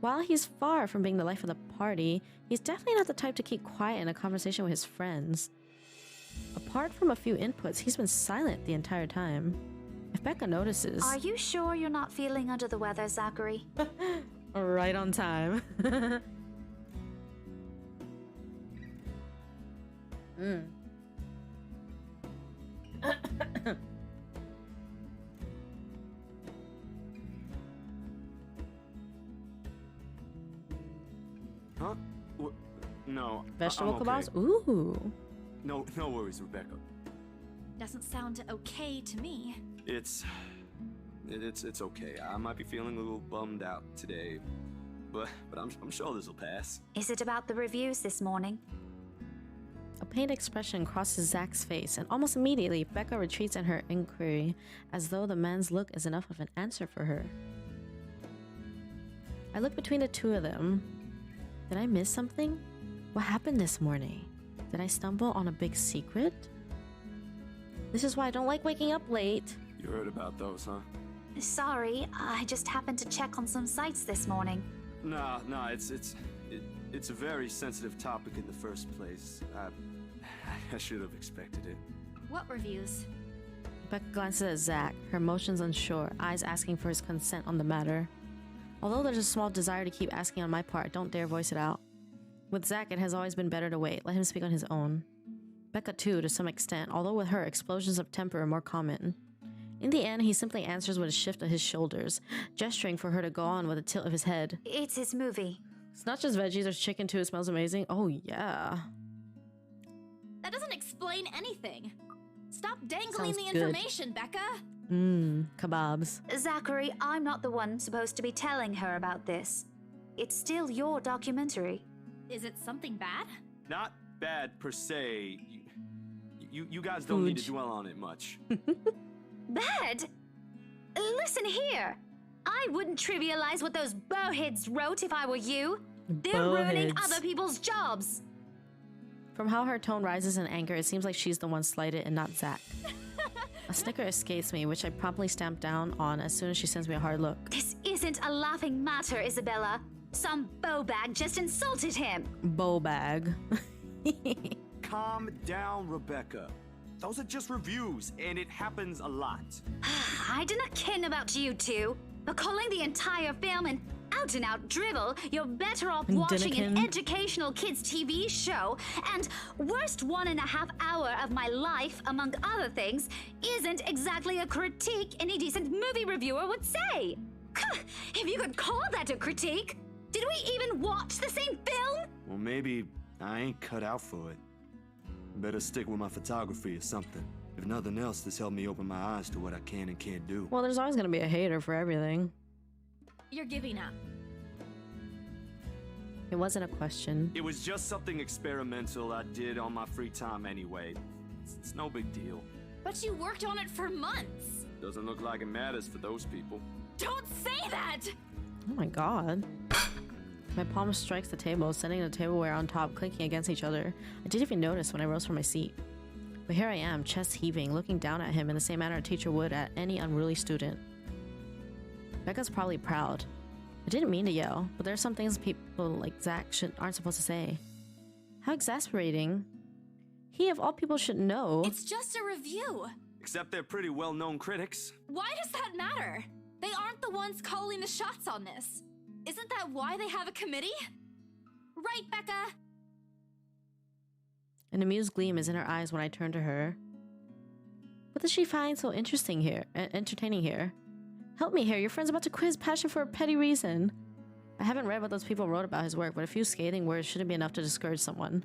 While he's far from being the life of the party, he's definitely not the type to keep quiet in a conversation with his friends. Apart from a few inputs, he's been silent the entire time. If Becca notices... Are you sure you're not feeling under the weather, Zachary? Right on time. Huh? No. Vegetable I'm kebabs? okay. Ooh. No worries, Rebecca. Doesn't sound okay to me. It's okay. I might be feeling a little bummed out today, but I'm sure this will pass. Is it about the reviews this morning? A pained expression crosses Zach's face, and almost immediately, Becca retreats in her inquiry, as though the man's look is enough of an answer for her. I look between the two of them. Did I miss something? What happened this morning? Did I stumble on a big secret? This is why I don't like waking up late. You heard about those, huh? Sorry, I just happened to check on some sites this morning. Nah, it's a very sensitive topic in the first place. I should have expected it. What reviews? Becca glances at Zach, her emotions unsure, eyes asking for his consent on the matter. Although there's a small desire to keep asking on my part, I don't dare voice it out. With Zach, it has always been better to wait, let him speak on his own. Becca too, to some extent, although with her, explosions of temper are more common. In the end, he simply answers with a shift of his shoulders, gesturing for her to go on with a tilt of his head. It's his movie. It's not just veggies, there's chicken too, it smells amazing. Oh yeah. That doesn't explain anything. Stop dangling Sounds the good. information, Becca. Kebabs. Zachary, I'm not the one supposed to be telling her about this. It's still your documentary. Is it something bad? Not bad per se. You guys don't need to dwell on it much. Bad? Listen here. I wouldn't trivialize what those bowheads wrote if I were you. They're ruining Bowheads. other people's jobs. From how her tone rises in anger, it seems like she's the one slighted and not Zach. A snicker escapes me, which I promptly stamp down on as soon as she sends me a hard look. This isn't a laughing matter, Isabella. Some bowbag just insulted him. Bow bag. Calm down, Rebecca. Those are just reviews, and it happens a lot. I do not ken about you two, but calling the entire film an out-and-out dribble, you're better off watching an Dinnikin. educational kids' TV show, and worst 1.5 hour of my life, among other things, isn't exactly a critique any decent movie reviewer would say. If you could call that a critique, did we even watch the same film? Well, maybe I ain't cut out for it. Better stick with my photography or something. If nothing else, this helped me open my eyes to what I can and can't do. Well, there's always gonna be a hater for everything. You're giving up. It wasn't a question. It was just something experimental I did on my free time anyway. It's no big deal. But you worked on it for months. Doesn't look like it matters for those people. Don't say that! Oh my god. My palm strikes the table, sending the tableware on top clinking against each other. I didn't even notice when I rose from my seat. But here I am, chest heaving, looking down at him in the same manner a teacher would at any unruly student. Becca's probably proud. I didn't mean to yell, but there are some things people like Zach aren't supposed to say. How exasperating. He of all people should know. It's just a review. Except they're pretty well-known critics. Why does that matter? They aren't the ones calling the shots on this. Isn't that why they have a committee? Right, Becca? An amused gleam is in her eyes when I turn to her. What does she find so interesting here, entertaining here? Help me here, your friend's about to quit his passion for a petty reason. I haven't read what those people wrote about his work, but a few scathing words shouldn't be enough to discourage someone.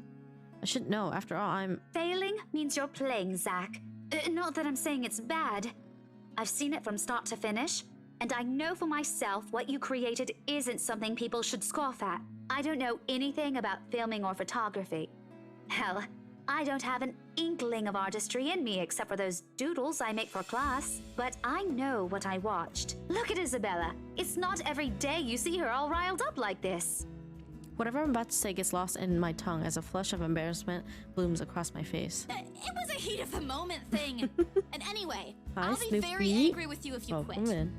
I should know, after all, I'm... Failing means you're playing, Zach. Not that I'm saying it's bad. I've seen it from start to finish, and I know for myself what you created isn't something people should scoff at. I don't know anything about filming or photography. Hell, I don't have an inkling of artistry in me except for those doodles I make for class. But I know what I watched. Look at Isabella. It's not every day you see her all riled up like this. Whatever I'm about to say gets lost in my tongue as a flush of embarrassment blooms across my face. It was a heat of the moment thing. And anyway, Hi, I'll be Snoopy. very angry with you if you quit. Welcome in.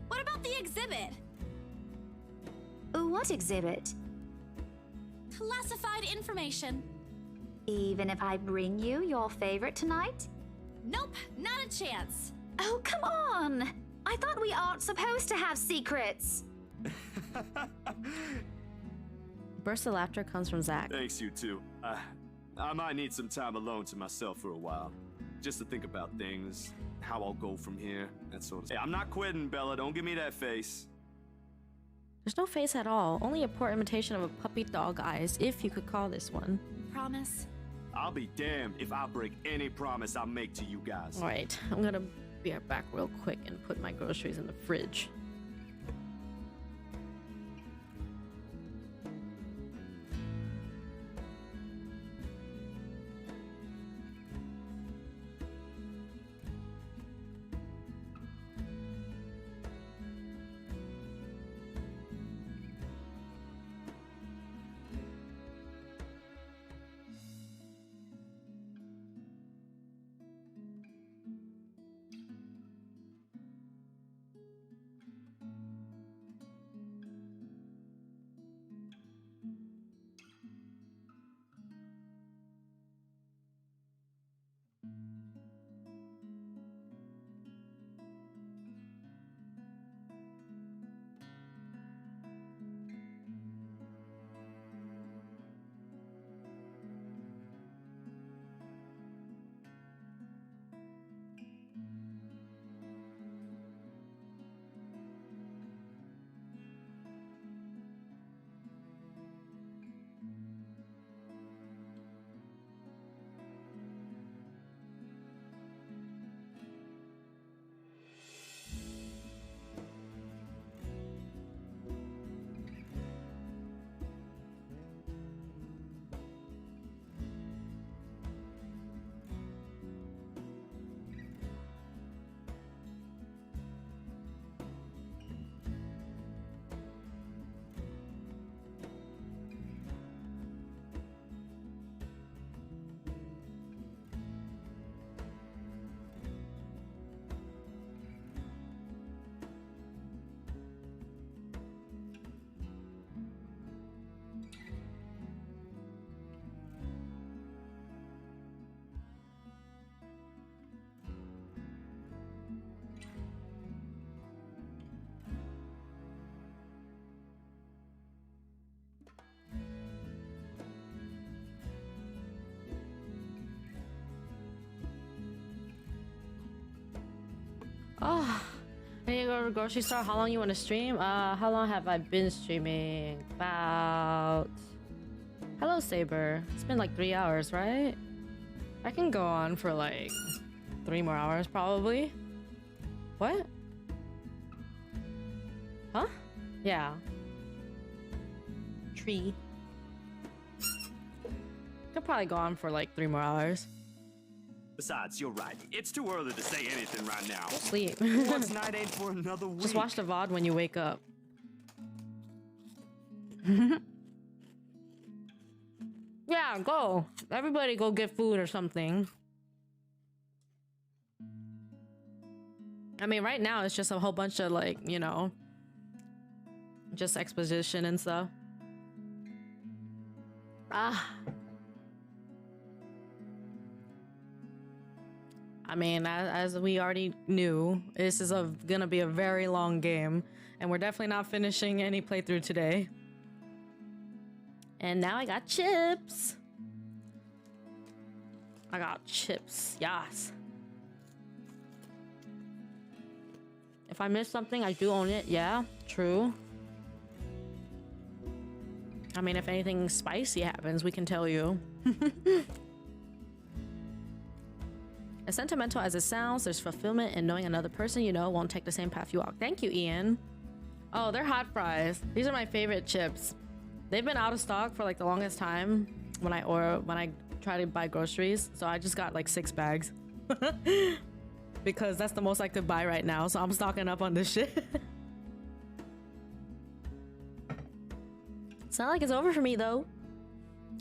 What about the exhibit? What exhibit? Classified information. Even if I bring you your favorite tonight? Nope, not a chance. Oh, come on! I thought we aren't supposed to have secrets. Burst of laughter comes from Zach. Thanks, you two. I might need some time alone to myself for a while. Just to think about things, how I'll go from here, that sort of stuff. Hey, I'm not quitting, Bella. Don't give me that face. There's no face at all, only a poor imitation of a puppy dog eyes, if you could call this one. Promise? I'll be damned if I break any promise I make to you guys. Alright, I'm gonna be back real quick and put my groceries in the fridge. Oh, I need to go to the grocery store. How long you want to stream? How long have I been streaming? About... Hello, Saber. It's been like 3 hours, right? I can go on for like 3 more hours, probably. What? Huh? Yeah. Tree. Could probably go on for like 3 more hours. Besides, you're right. It's too early to say anything right now. Sleep. What's night ain't for another week? Just watch the VOD when you wake up. Yeah, go. Everybody go get food or something. I mean, right now it's just a whole bunch of like, you know, just exposition and stuff. I mean, as we already knew, this is gonna be a very long game, and we're definitely not finishing any playthrough today. And now I got chips. I got chips. Yes. If I miss something, I do own it. Yeah, true. I mean, if anything spicy happens, we can tell you. As sentimental as it sounds, there's fulfillment in knowing another person you know won't take the same path you walk. Thank you, Ian. Oh, they're hot fries. These are my favorite chips. They've been out of stock for like the longest time when I try to buy groceries. So I just got like 6 bags. Because that's the most I could buy right now. So I'm stocking up on this shit. It's not like it's over for me though.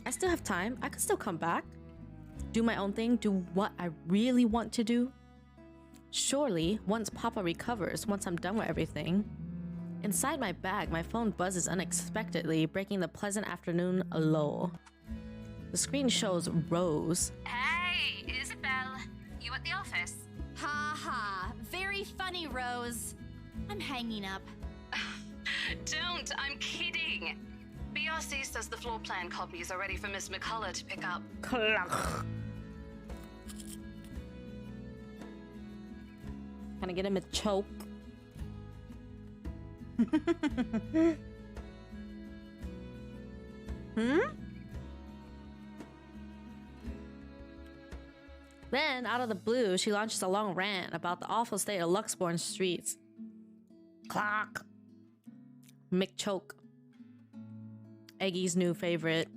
I still have time. I could still come back. Do my own thing. Do what I really want to do. Surely, once Papa recovers, once I'm done with everything. Inside my bag, my phone buzzes unexpectedly, breaking the pleasant afternoon lull. The screen shows Rose. Hey, Isabel. You at the office? Ha ha. Very funny, Rose. I'm hanging up. Don't. I'm kidding. BRC says the floor plan copies are ready for Miss McCullough to pick up. Can I get him a choke? Then, out of the blue, she launches a long rant about the awful state of Luxborn streets. Clock. McChoke. Eggy's new favorite.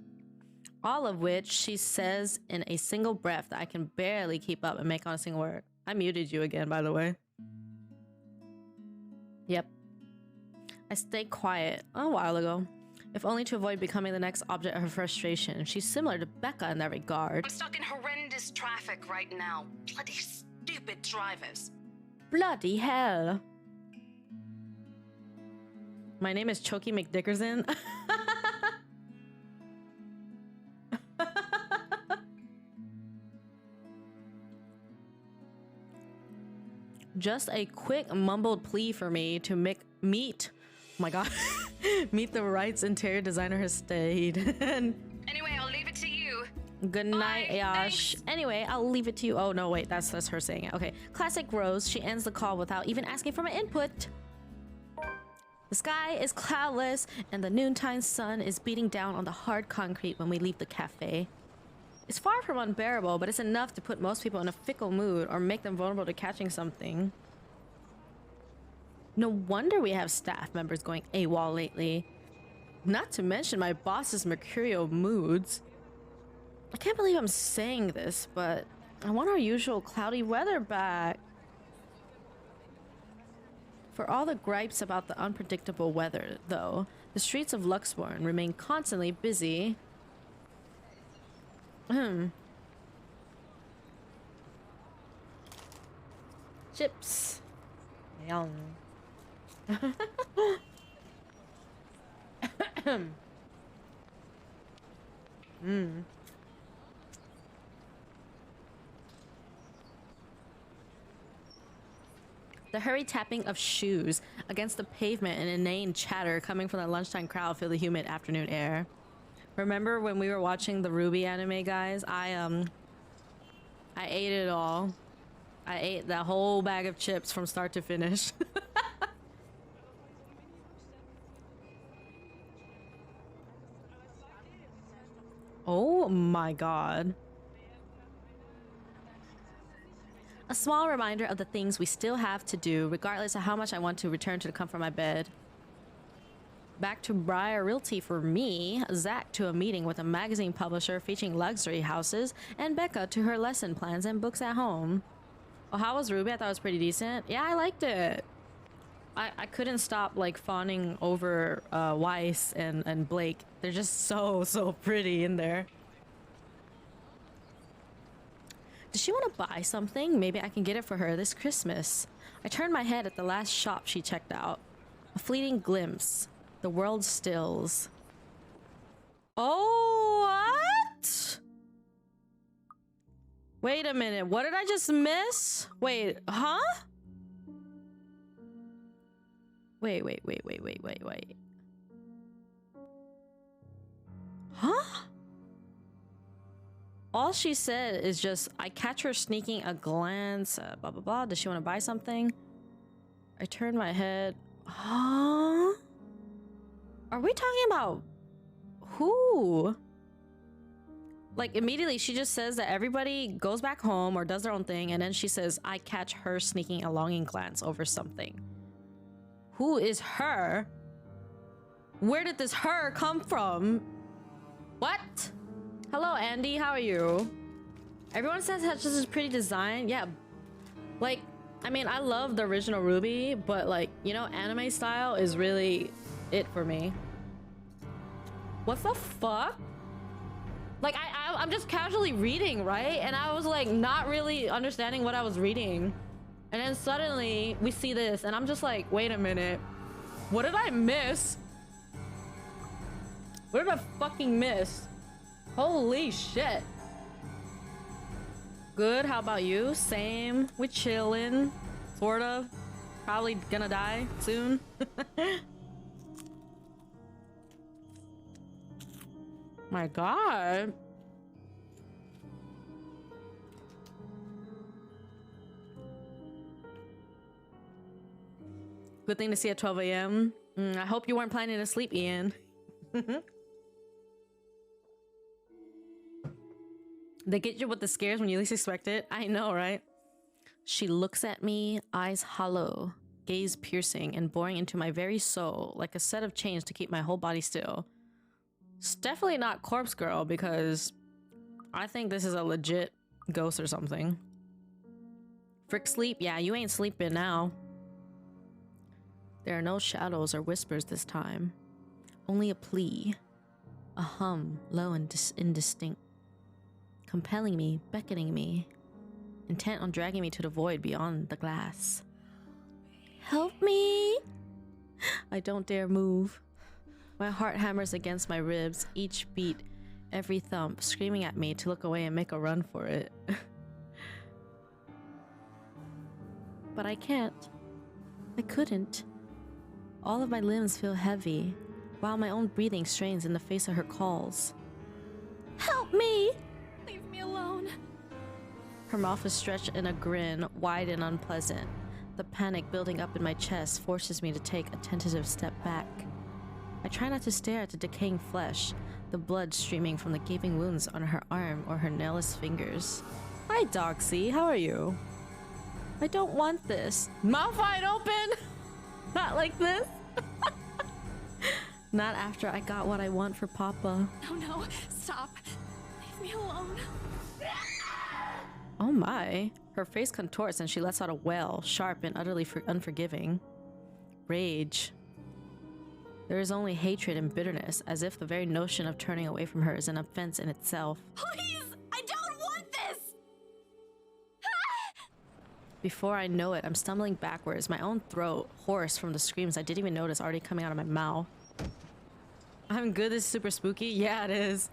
All of which she says in a single breath that I can barely keep up and make on a single word. I muted you again, by the way. Yep. I stayed quiet a while ago, if only to avoid becoming the next object of her frustration. She's similar to Becca in that regard. I'm stuck in horrendous traffic right now. Bloody stupid drivers. Bloody hell. My name is Choky McDickerson. Just a quick mumbled plea for me to meet oh my god, meet the Wright's interior designer has stayed. Anyway, I'll leave it to you. Good night, Yash. Anyway, I'll leave it to you. Oh no, wait, that's her saying it. Okay, classic Rose. She ends the call without even asking for my input. The sky is cloudless, and the noontime sun is beating down on the hard concrete when we leave the cafe. It's far from unbearable, but it's enough to put most people in a fickle mood or make them vulnerable to catching something. No wonder we have staff members going AWOL lately. Not to mention my boss's mercurial moods. I can't believe I'm saying this, but I want our usual cloudy weather back. For all the gripes about the unpredictable weather, though, the streets of Luxborn remain constantly busy. Chips. Yum. The hurried tapping of shoes against the pavement and inane chatter coming from the lunchtime crowd fill the humid afternoon air. Remember when we were watching the Ruby anime, guys? I ate it all. I ate that whole bag of chips from start to finish. Oh my god. A small reminder of the things we still have to do, regardless of how much I want to return to the comfort of my bed. Back to Briar Realty for me, Zach to a meeting with a magazine publisher featuring luxury houses, and Becca to her lesson plans and books at home. Oh, how was Ruby? I thought it was pretty decent. Yeah, I liked it. I couldn't stop like fawning over Weiss and Blake. They're just so pretty in there. Does she want to buy something? Maybe I can get it for her this Christmas. I turned my head at the last shop she checked out. A fleeting glimpse. The world stills. Oh, what? Wait a minute. What did I just miss? Wait, huh? Wait. Huh? All she said is just, I catch her sneaking a glance, blah, blah, blah. Does she want to buy something? I turn my head. Huh? Are we talking about who? Like, immediately she just says that everybody goes back home or does their own thing, and then she says, I catch her sneaking a longing glance over something. Who is her? Where did this her come from? What? Hello, Andy. How are you? Everyone says that's just a pretty design. Yeah. Like, I mean, I love the original Ruby, but like, you know, anime style is really it for me. What the fuck? Like, I'm just casually reading, right? And I was like not really understanding what I was reading. And then suddenly we see this and I'm just like, wait a minute. What did I miss? What did I fucking miss? Holy shit. Good, how about you? Same, we chillin', sort of. Probably gonna die soon. My god. Good thing to see at 12 a.m. I hope you weren't planning to sleep, Ian. They get you with the scares when you least expect it. I know, right? She looks at me, eyes hollow, gaze piercing and boring into my very soul, like a set of chains to keep my whole body still. It's definitely not Corpse Girl, because I think this is a legit ghost or something. Frick sleep? Yeah, you ain't sleeping now. There are no shadows or whispers this time. Only a plea. A hum, low and indistinct. Compelling me, beckoning me. Intent on dragging me to the void beyond the glass. Help me! I don't dare move. My heart hammers against my ribs, each beat, every thump, screaming at me to look away and make a run for it. But I can't. I couldn't. All of my limbs feel heavy, while my own breathing strains in the face of her calls. Help me! Leave me alone. Her mouth is stretched in a grin, wide and unpleasant. The panic building up in my chest forces me to take a tentative step back. I try not to stare at the decaying flesh, the blood streaming from the gaping wounds on her arm or her nailless fingers. Hi, Doxy. How are you? I don't want this. Mouth wide open! Not like this. Not after I got what I want for Papa. No, stop. Leave me alone. Oh my. Her face contorts and she lets out a wail, sharp and utterly unforgiving. Rage. There is only hatred and bitterness, as if the very notion of turning away from her is an offense in itself. Please! I don't want this! Before I know it, I'm stumbling backwards, my own throat hoarse from the screams I didn't even notice already coming out of my mouth. I'm good, this is super spooky? Yeah, it is.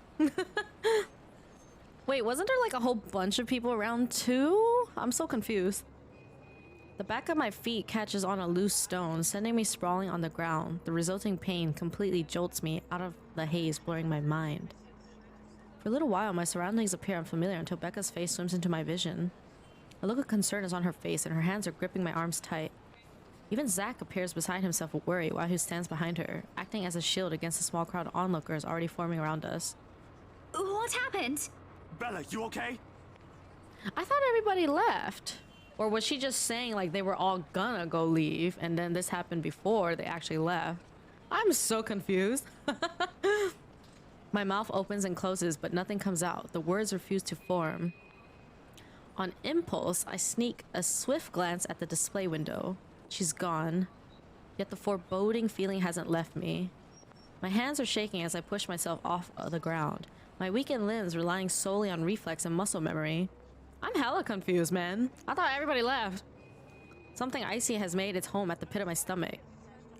Wait, wasn't there like a whole bunch of people around too? I'm so confused. The back of my feet catches on a loose stone, sending me sprawling on the ground. The resulting pain completely jolts me out of the haze, blurring my mind. For a little while, my surroundings appear unfamiliar until Becca's face swims into my vision. A look of concern is on her face, and her hands are gripping my arms tight. Even Zach appears beside himself with worry while he stands behind her, acting as a shield against the small crowd of onlookers already forming around us. What happened? Bella, you okay? I thought everybody left. Or was she just saying like they were all gonna go leave and then this happened before they actually left? I'm so confused. My mouth opens and closes, but nothing comes out. The words refuse to form. On impulse, I sneak a swift glance at the display window. She's gone. Yet the foreboding feeling hasn't left me. My hands are shaking as I push myself off of the ground, my weakened limbs relying solely on reflex and muscle memory. I'm hella confused, man. I thought everybody left. Something icy has made its home at the pit of my stomach.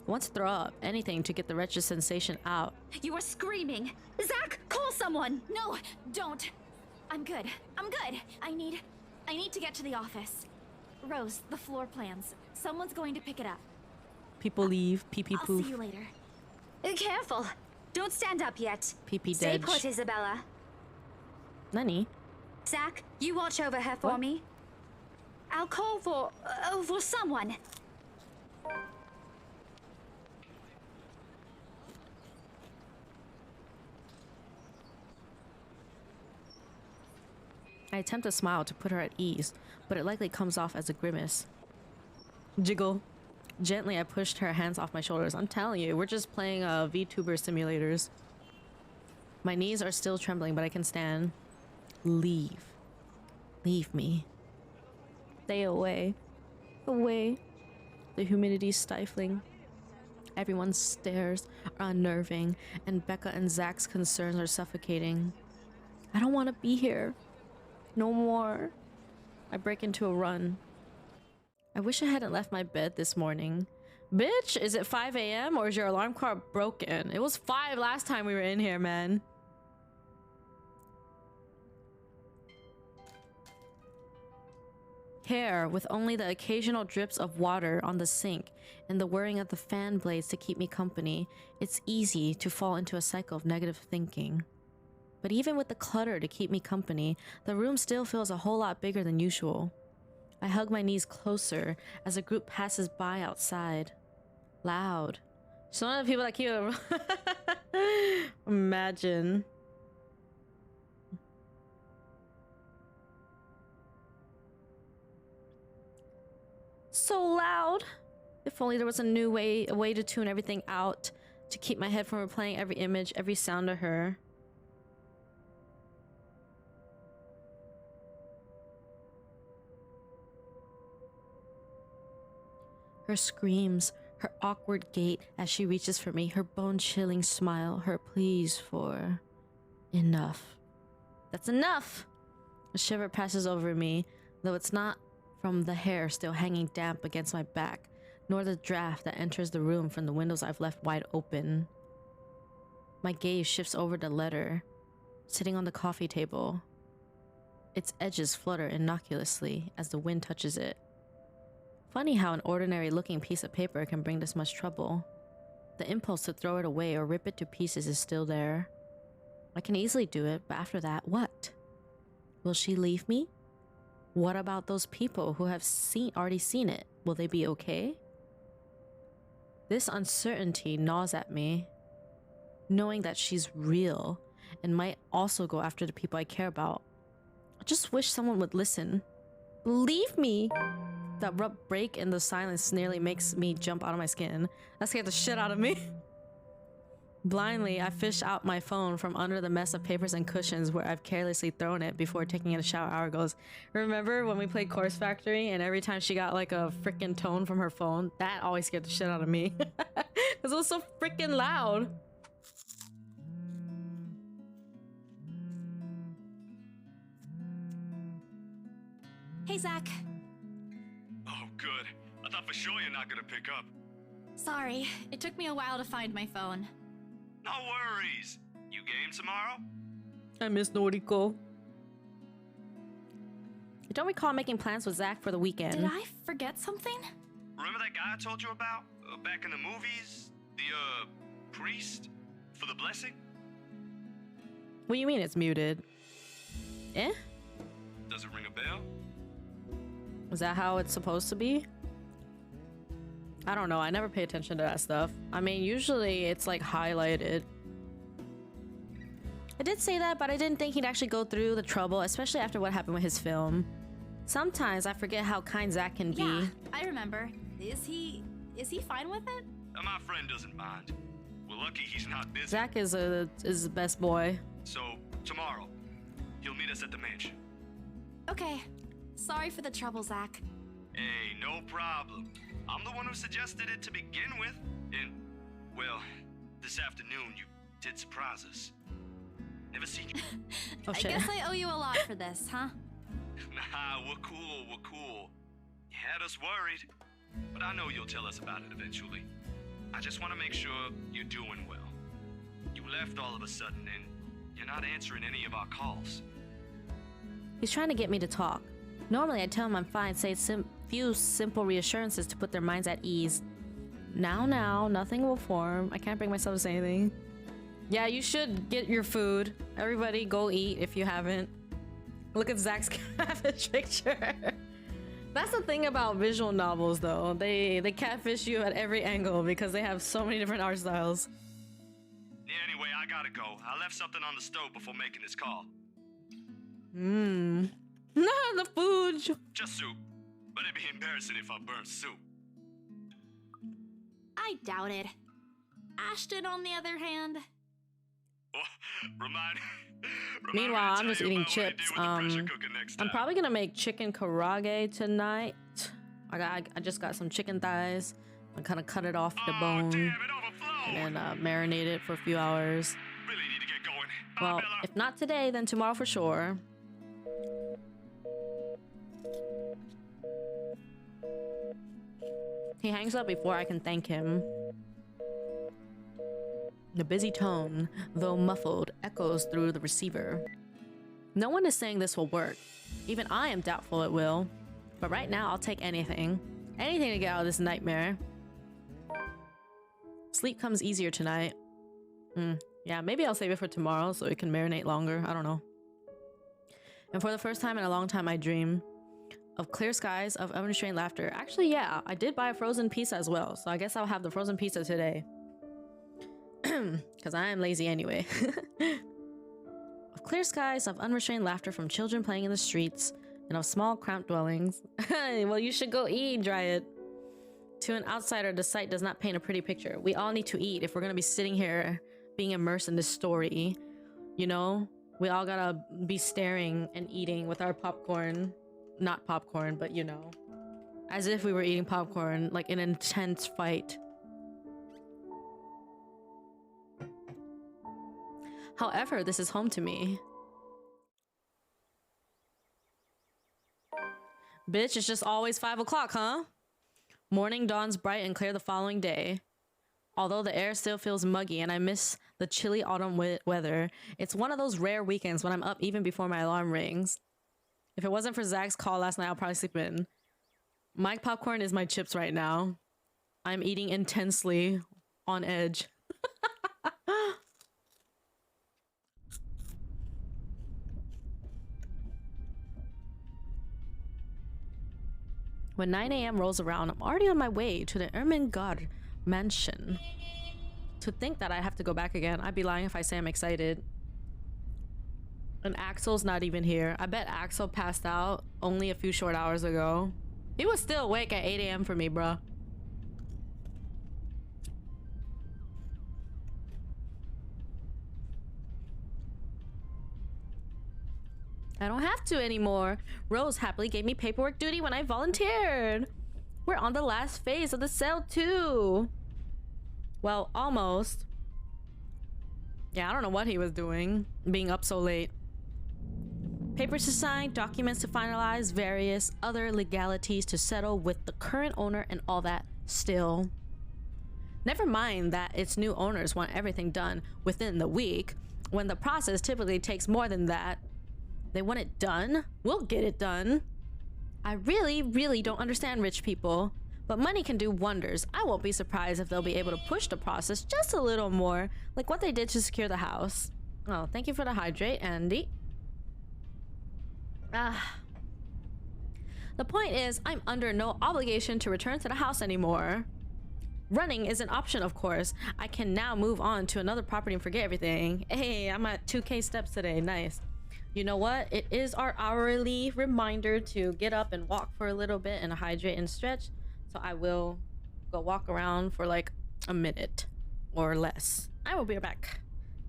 I want to throw up anything to get the wretched sensation out. You are screaming! Zach, call someone! No, don't. I'm good. I'm good. I need to get to the office. Rose, the floor plans. Someone's going to pick it up. People leave. Pee-pee poof. I'll see you later. Careful. Don't stand up yet. Pee-pee Stay dead. put, Isabella. Nani? Zach, you watch over her for me. I'll call for someone. I attempt a smile to put her at ease, but it likely comes off as a grimace. Jiggle. Gently, I pushed her hands off my shoulders. I'm telling you, we're just playing VTuber simulators. My knees are still trembling, but I can stand. Leave. Leave me. Stay away. Away. The humidity's stifling. Everyone's stares are unnerving, and Becca and Zach's concerns are suffocating. I don't want to be here. No more. I break into a run. I wish I hadn't left my bed this morning. Bitch, is it 5 a.m. or is your alarm clock broken? It was 5 last time we were in here, man. Hair with only the occasional drips of water on the sink and the whirring of the fan blades to keep me company. It's easy to fall into a cycle of negative thinking. But even with the clutter to keep me company, the room still feels a whole lot bigger than usual. I hug my knees closer as a group passes by outside. Loud. So one of the people that keep Imagine. So loud. If only there was a way to tune everything out, to keep my head from replaying every image, every sound of her. Her screams, her awkward gait as she reaches for me, her bone-chilling smile, her pleas for enough. That's enough! A shiver passes over me, though it's not from the hair still hanging damp against my back, nor the draft that enters the room from the windows I've left wide open. My gaze shifts over the letter, sitting on the coffee table. Its edges flutter innocuously as the wind touches it. Funny how an ordinary-looking piece of paper can bring this much trouble. The impulse to throw it away or rip it to pieces is still there. I can easily do it, but after that, what? Will she leave me? What about those people who have already seen it? Will they be okay? This uncertainty gnaws at me, knowing that she's real and might also go after the people I care about. I just wish someone would listen. Believe me! That abrupt break in the silence nearly makes me jump out of my skin. That scared the shit out of me. Blindly, I fish out my phone from under the mess of papers and cushions where I've carelessly thrown it before taking a shower hour goes. Remember when we played Course Factory and every time she got like a freaking tone from her phone? That always scared the shit out of me. Because it was so freaking loud. Hey, Zach. Oh, good. I thought for sure you're not gonna pick up. Sorry, it took me a while to find my phone. No worries. You game tomorrow? I miss Noriko. I don't recall making plans with Zach for the weekend. Did I forget something? Remember that guy I told you about? Back in the movies? The, priest? For the blessing? What do you mean it's muted? Eh? Does it ring a bell? Is that how it's supposed to be? I don't know. I never pay attention to that stuff. I mean, usually it's like highlighted. I did say that, but I didn't think he'd actually go through the trouble, especially after what happened with his film. Sometimes I forget how kind Zach can be. Yeah, I remember. Is he fine with it? My friend doesn't mind. We're lucky he's not busy. Zach is the best boy. So, tomorrow, he'll meet us at the mansion. Okay. Sorry for the trouble, Zach. Hey, no problem. I'm the one who suggested it to begin with. And, well, this afternoon you did surprise us. Never seen you. Oh, I guess I owe you a lot for this, huh? Nah, we're cool. You had us worried. But I know you'll tell us about it eventually. I just want to make sure you're doing well. You left all of a sudden and you're not answering any of our calls. He's trying to get me to talk. Normally I tell him I'm fine, say few simple reassurances to put their minds at ease. Now, nothing will form. I can't bring myself to say anything. Yeah, you should get your food. Everybody go eat if you haven't. Look at Zach's catfish picture. That's the thing about visual novels, though. They catfish you at every angle because they have so many different art styles. Yeah, anyway, I gotta go. I left something on the stove before making this call. Mmm. No, the food. Just soup. But it'd be embarrassing if I burnt soup. I doubt it. Ashton, on the other hand. Meanwhile, I'm just eating chips. I'm probably gonna make chicken karage tonight. I just got some chicken thighs. I kind of cut it off the bone and then marinate it for a few hours. Well, if not today, then tomorrow for sure. He hangs up before I can thank him. The busy tone, though muffled, echoes through the receiver. No one is saying this will work. Even I am doubtful it will. But right now, I'll take anything. Anything to get out of this nightmare. Sleep comes easier tonight. Yeah, maybe I'll save it for tomorrow so it can marinate longer. I don't know. And for the first time in a long time, I dream of clear skies, of unrestrained laughter. Actually, yeah, I did buy a frozen pizza as well, so I guess I'll have the frozen pizza today. Because I am lazy anyway. Of clear skies, of unrestrained laughter from children playing in the streets, and of small cramped dwellings. Well, you should go eat, Dryad. To an outsider, the sight does not paint a pretty picture. We all need to eat if we're gonna be sitting here being immersed in this story. You know? We all gotta be staring and eating with our popcorn. Not popcorn, but you know. As if we were eating popcorn, like an intense fight. However, this is home to me. Bitch, it's just always 5 o'clock, huh? Morning dawns bright and clear the following day. Although the air still feels muggy and I miss the chilly autumn weather, it's one of those rare weekends when I'm up even before my alarm rings. If it wasn't for Zach's call last night, I'll probably sleep in. My popcorn is my chips right now. I'm eating intensely on edge. When 9 a.m. rolls around, I'm already on my way to the Ermengarde mansion. To think that I have to go back again, I'd be lying if I say I'm excited. And Axel's not even here. I bet Axel passed out only a few short hours ago. He was still awake at 8 a.m. for me, bruh. I don't have to anymore. Rose happily gave me paperwork duty when I volunteered. We're on the last phase of the sale too. Well, almost. Yeah, I don't know what he was doing, being up so late. Papers to sign, documents to finalize, various other legalities to settle with the current owner and all that still. Never mind that its new owners want everything done within the week, when the process typically takes more than that. They want it done. We'll get it done. I really don't understand rich people, but money can do wonders. I won't be surprised if they'll be able to push the process just a little more, like what they did to secure the house. Oh, thank you for the hydrate, Andy. The point is, I'm under no obligation to return to the house anymore. Running is an option, of course. I can now move on to another property and forget everything. Hey, I'm at 2K steps today. Nice. You know what? It is our hourly reminder to get up and walk for a little bit and hydrate and stretch. So I will go walk around for like a minute or less. I will be right back.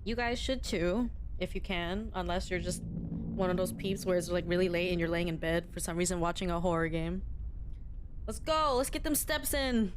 You guys should too, if you can, unless you're just one of those peeps where it's like really late and you're laying in bed for some reason watching a horror game. Let's go. Let's get them steps in.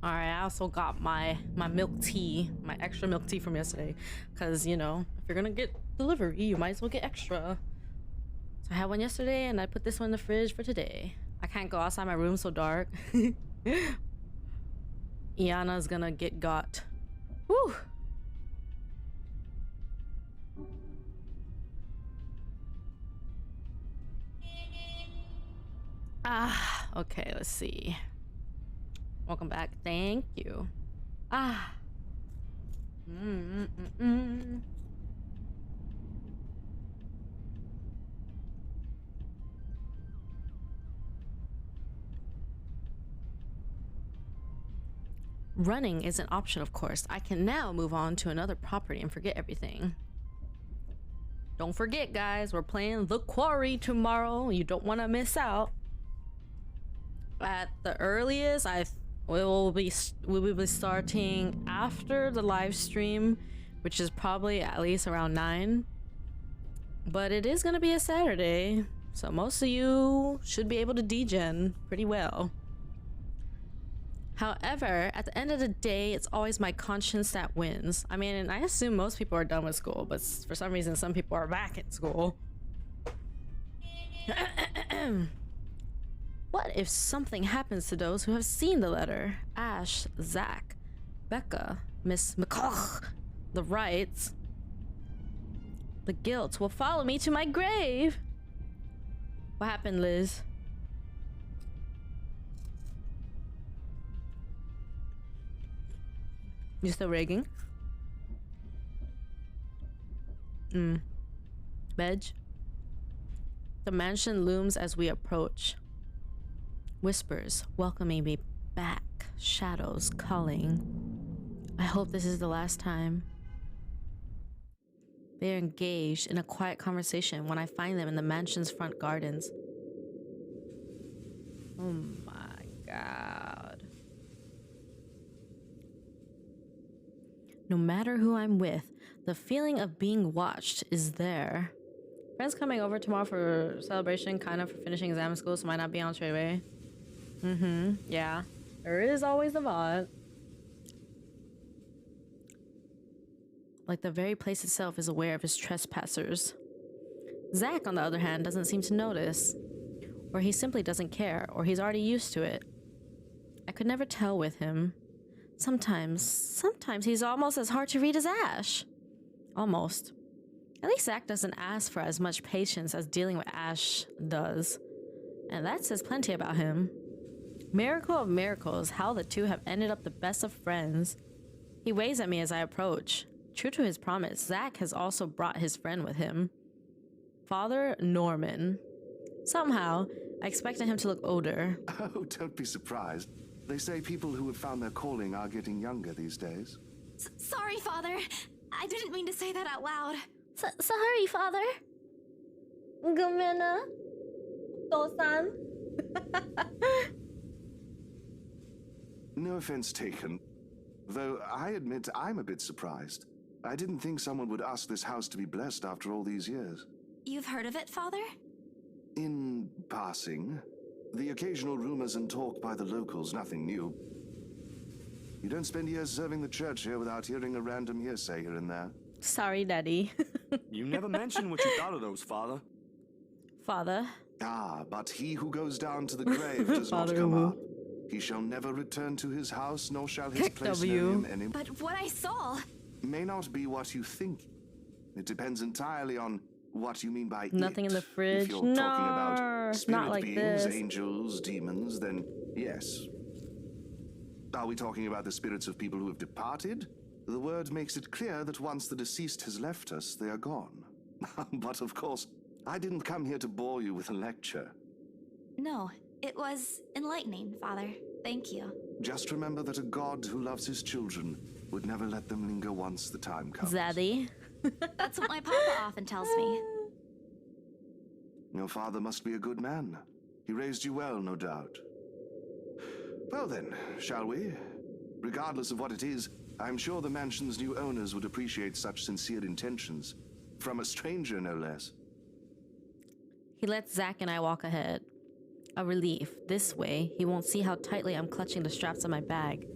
All right, I also got my milk tea, my extra milk tea from yesterday, because you know, if you're gonna get delivery, you might as well get extra. So I had one yesterday, and I put this one in the fridge for today. I can't go outside my room, so dark. Iana's gonna get got. Woo! Okay, let's see. Welcome back. Thank you. Running is an option, of course. I can now move on to another property and forget everything. Don't forget, guys, we're playing The Quarry tomorrow. You don't want to miss out. At the earliest, we will be starting after the live stream, which is probably at least around 9. But it is gonna be a Saturday, so most of you should be able to degen pretty well. However, at the end of the day, it's always my conscience that wins. I mean, and I assume most people are done with school, but for some reason, some people are back in school. What if something happens to those who have seen the letter? Ash, Zach, Becca, Miss McCoch, the Wrights. The guilt will follow me to my grave. What happened, Liz? You still rigging? Veg? The mansion looms as we approach. Whispers welcoming me back, shadows calling. I hope this is the last time. They are engaged in a quiet conversation when I find them in the mansion's front gardens. Oh my god. No matter who I'm with, the feeling of being watched is there. Friends coming over tomorrow for celebration, kind of for finishing exam school, so might not be on straight away. Yeah. There is always the VOD. Like the very place itself is aware of his trespassers. Zach, on the other hand, doesn't seem to notice. Or he simply doesn't care, or he's already used to it. I could never tell with him. Sometimes he's almost as hard to read as Ash. Almost. At least Zach doesn't ask for as much patience as dealing with Ash does. And that says plenty about him. Miracle of miracles, how the two have ended up the best of friends. He waves at me as I approach. True to his promise, Zach has also brought his friend with him. Father Norman. Somehow, I expected him to look older. Oh, don't be surprised. They say people who have found their calling are getting younger these days. Sorry, Father. I didn't mean to say that out loud. Sorry, Father. Gumina. Tosan. No offense taken. Though I admit I'm a bit surprised. I didn't think someone would ask this house to be blessed after all these years. You've heard of it, Father? In passing. The occasional rumors and talk by the locals, nothing new. You don't spend years serving the church here without hearing a random hearsay here and there. Sorry, Daddy. You never mentioned what you thought of those, Father. Father. Ah, but he who goes down to the grave does not come up. He shall never return to his house, nor shall his place know him anymore. But what I saw may not be what you think. It depends entirely on what you mean by nothing in the fridge. If you're talking about spirit not like beings, this. angels, demons, then yes. Are we talking about the spirits of people who have departed? The word makes it clear that once the deceased has left us, they are gone. But of course, I didn't come here to bore you with a lecture. No, it was enlightening, Father. Thank you. Just remember that a god who loves his children would never let them linger once the time comes. Zaddy. That's what my papa often tells me. Your father must be a good man. He raised you well, no doubt. Well then, shall we? Regardless of what it is, I'm sure the mansion's new owners would appreciate such sincere intentions. From a stranger, no less. He lets Zach and I walk ahead. A relief. This way, he won't see how tightly I'm clutching the straps of my bag.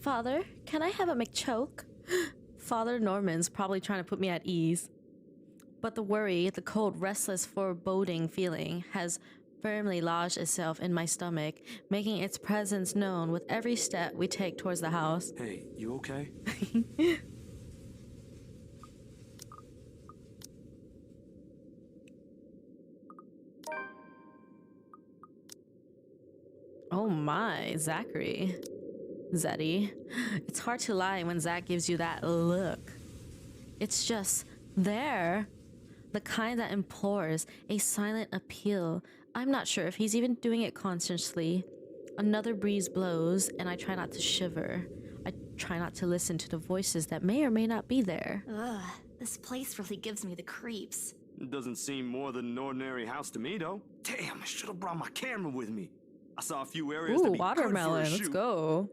Father, can I have a McChoke? Father Norman's probably trying to put me at ease. But the worry, the cold, restless, foreboding feeling has firmly lodged itself in my stomach, making its presence known with every step we take towards the house. Hey, you okay? Oh my, Zachary. Zeddy. It's hard to lie when Zach gives you that look. It's just there. The kind that implores, a silent appeal. I'm not sure if he's even doing it consciously. Another breeze blows, and I try not to shiver. I try not to listen to the voices that may or may not be there. Ugh, this place really gives me the creeps. It doesn't seem more than an ordinary house to me, though. Damn, I should have brought my camera with me. I saw a few areas Ooh, that be watermelon. good for a Let's shoot. go.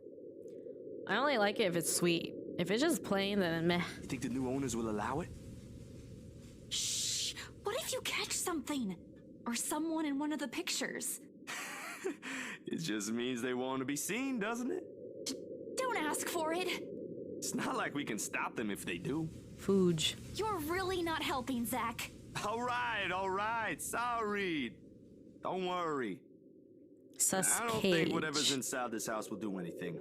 I only like it if it's sweet. If it's just plain, then meh. You think the new owners will allow it? Shh! What if you catch something? Or someone in one of the pictures? It just means they want to be seen, doesn't it? Don't ask for it! It's not like we can stop them if they do. Fuge. You're really not helping, Zach. All right. Sorry. Don't worry. Sus I don't cage. think whatever's inside this house will do anything.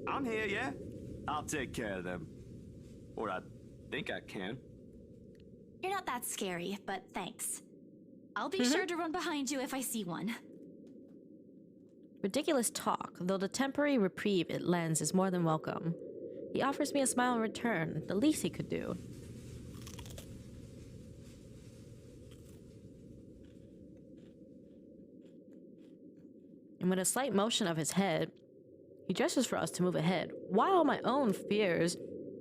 I'm here, yeah? I'll take care of them. Or I think I can. You're not that scary, but thanks. I'll be sure to run behind you if I see one. Ridiculous talk, though the temporary reprieve it lends is more than welcome. He offers me a smile in return, the least he could do. And with a slight motion of his head, he gestures for us to move ahead, while my own fears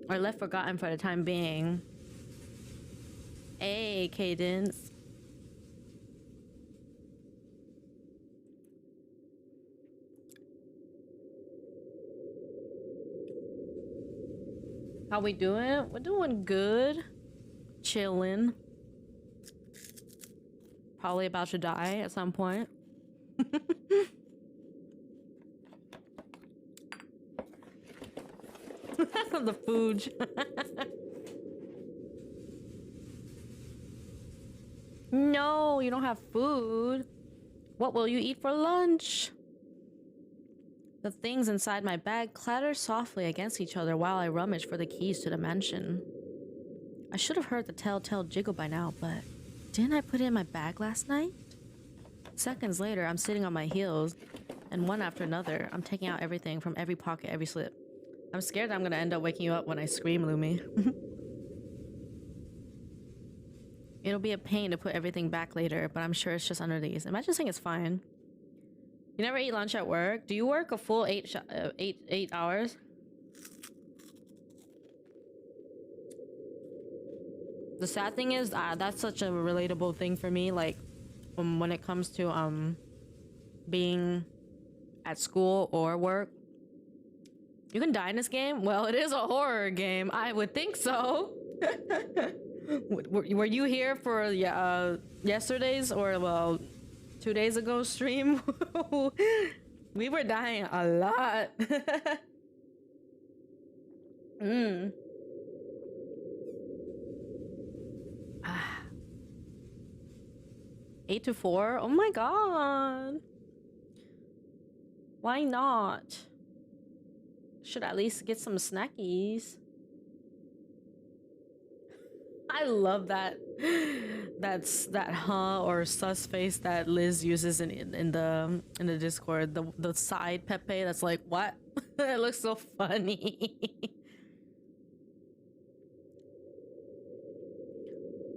are left forgotten for the time being. Hey, Cadence. How we doing? We're doing good. Chilling. Probably about to die at some point. The food. No, you don't have food. What will you eat for lunch? The things inside my bag clatter softly against each other while I rummage for the keys to the mansion. I should have heard the telltale jiggle by now, but didn't I put it in my bag last night? Seconds later, I'm sitting on my heels, and one after another, I'm taking out everything from every pocket, every slip. I'm scared that I'm gonna end up waking you up when I scream, Lumi. It'll be a pain to put everything back later, but I'm sure it's just under these. Imagine saying it's fine. You never eat lunch at work? Do you work a full 8 hours? The sad thing is, that's such a relatable thing for me. Like, when it comes to being at school or work. You can die in this game? Well, it is a horror game. I would think so. Were you here for yesterday's or, well, 2 days ago stream? We were dying a lot. 8 to 4? Oh my god. Why not? Should at least get some snackies. I love that. That's that huh or sus face that Liz uses in the Discord. The side Pepe that's like, what? It looks so funny.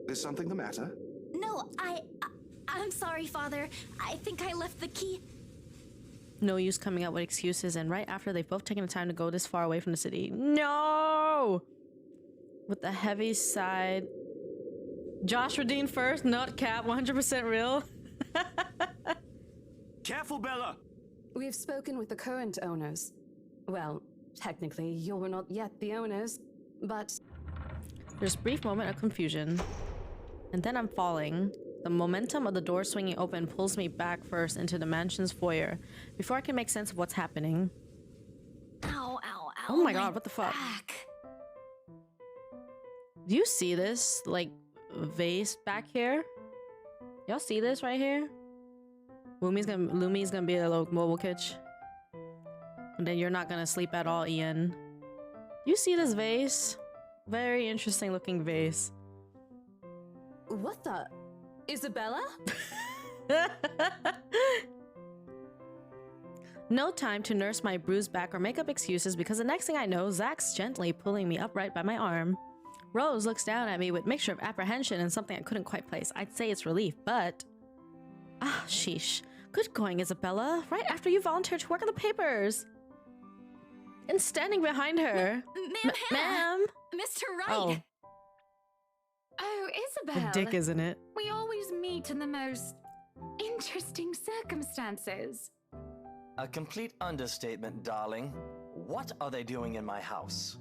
Is something the matter? No, I'm sorry, Father. I think I left the key. No use coming up with excuses, and right after they've both taken the time to go this far away from the city. No! With the heavy side. Josh Radine first, not Cap, 100% real. Careful, Bella! We've spoken with the current owners. Well, technically, you were not yet the owners, but... There's a brief moment of confusion. And then I'm falling. The momentum of the door swinging open pulls me back first into the mansion's foyer before I can make sense of what's happening. Oh my god, what the fuck? Do you see this, like, vase back here? Y'all see this right here? Lumi's gonna be a little mobile kitch. And then you're not gonna sleep at all, Ian. You see this vase? Very interesting looking vase. What the? Isabella? No time to nurse my bruised back or make up excuses because the next thing I know, Zach's gently pulling me upright by my arm. Rose looks down at me with a mixture of apprehension and something I couldn't quite place. I'd say it's relief, but... Ah, sheesh. Good going, Isabella. Right after you volunteered to work on the papers. And standing behind her. Ma'am? Mr. Wright! Oh. Oh, Isabel. The dick, isn't it? We always meet in the most interesting circumstances. A complete understatement, darling. What are they doing in my house?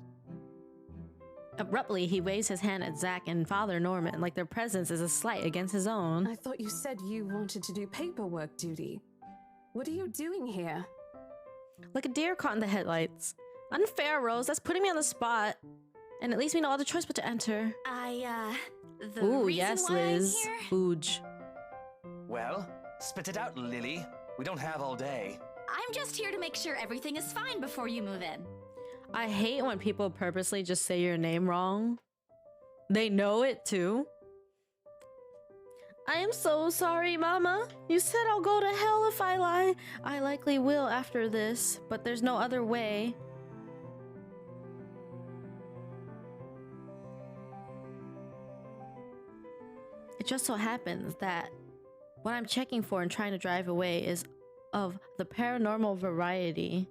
Abruptly, he waves his hand at Zach and Father Norman like their presence is a slight against his own. I thought you said you wanted to do paperwork duty. What are you doing here? Like a deer caught in the headlights. Unfair, Rose. That's putting me on the spot. And it leaves me no other choice but to enter. The Ooh, reason yes, why I'm Liz. here- Ooge. Well, spit it out, Lily. We don't have all day. I'm just here to make sure everything is fine before you move in. I hate when people purposely just say your name wrong. They know it too. I am so sorry, Mama. You said I'll go to hell if I lie. I likely will after this, but there's no other way. It just so happens that what I'm checking for and trying to drive away is of the paranormal variety.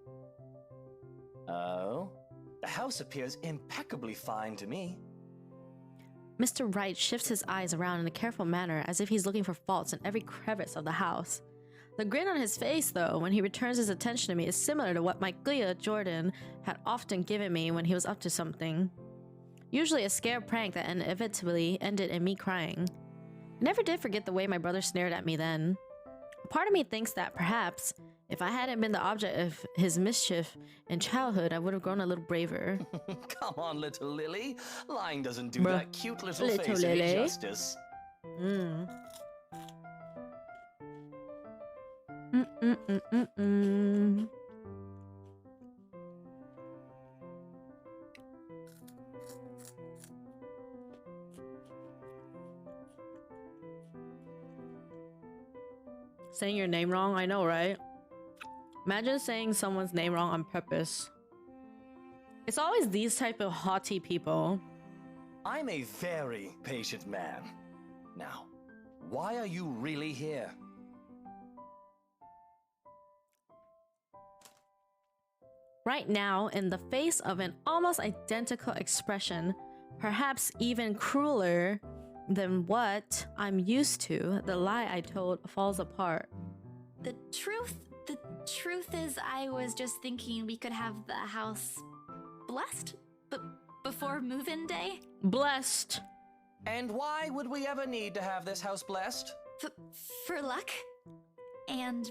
Oh? The house appears impeccably fine to me. Mr. Wright shifts his eyes around in a careful manner as if he's looking for faults in every crevice of the house. The grin on his face, though, when he returns his attention to me is similar to what my Glia Jordan had often given me when he was up to something. Usually a scare prank that inevitably ended in me crying. I never did forget the way my brother sneered at me then. A part of me thinks that perhaps, if I hadn't been the object of his mischief in childhood, I would have grown a little braver. Come on, little Lily. Lying doesn't do Bruh. that cute little Little face any Lily. justice. Saying your name wrong, I know, right? Imagine saying someone's name wrong on purpose. It's always these type of haughty people. I'm a very patient man. Now, why are you really here? Right now, in the face of an almost identical expression, perhaps even crueler than what I'm used to, the lie I told falls apart. The truth is I was just thinking we could have the house blessed before move-in day. Blessed. And why would we ever need to have this house blessed? For luck and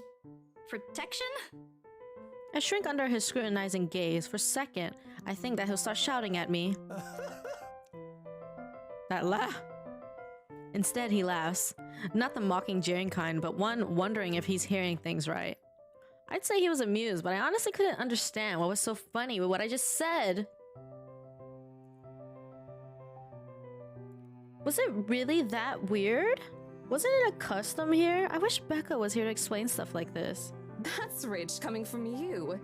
protection? I shrink under his scrutinizing gaze. For a second, I think that he'll start shouting at me. That laugh. Instead, he laughs. Not the mocking, jeering kind, but one wondering if he's hearing things right. I'd say he was amused, but I honestly couldn't understand what was so funny with what I just said. Was it really that weird? Wasn't it a custom here? I wish Becca was here to explain stuff like this. That's rich coming from you.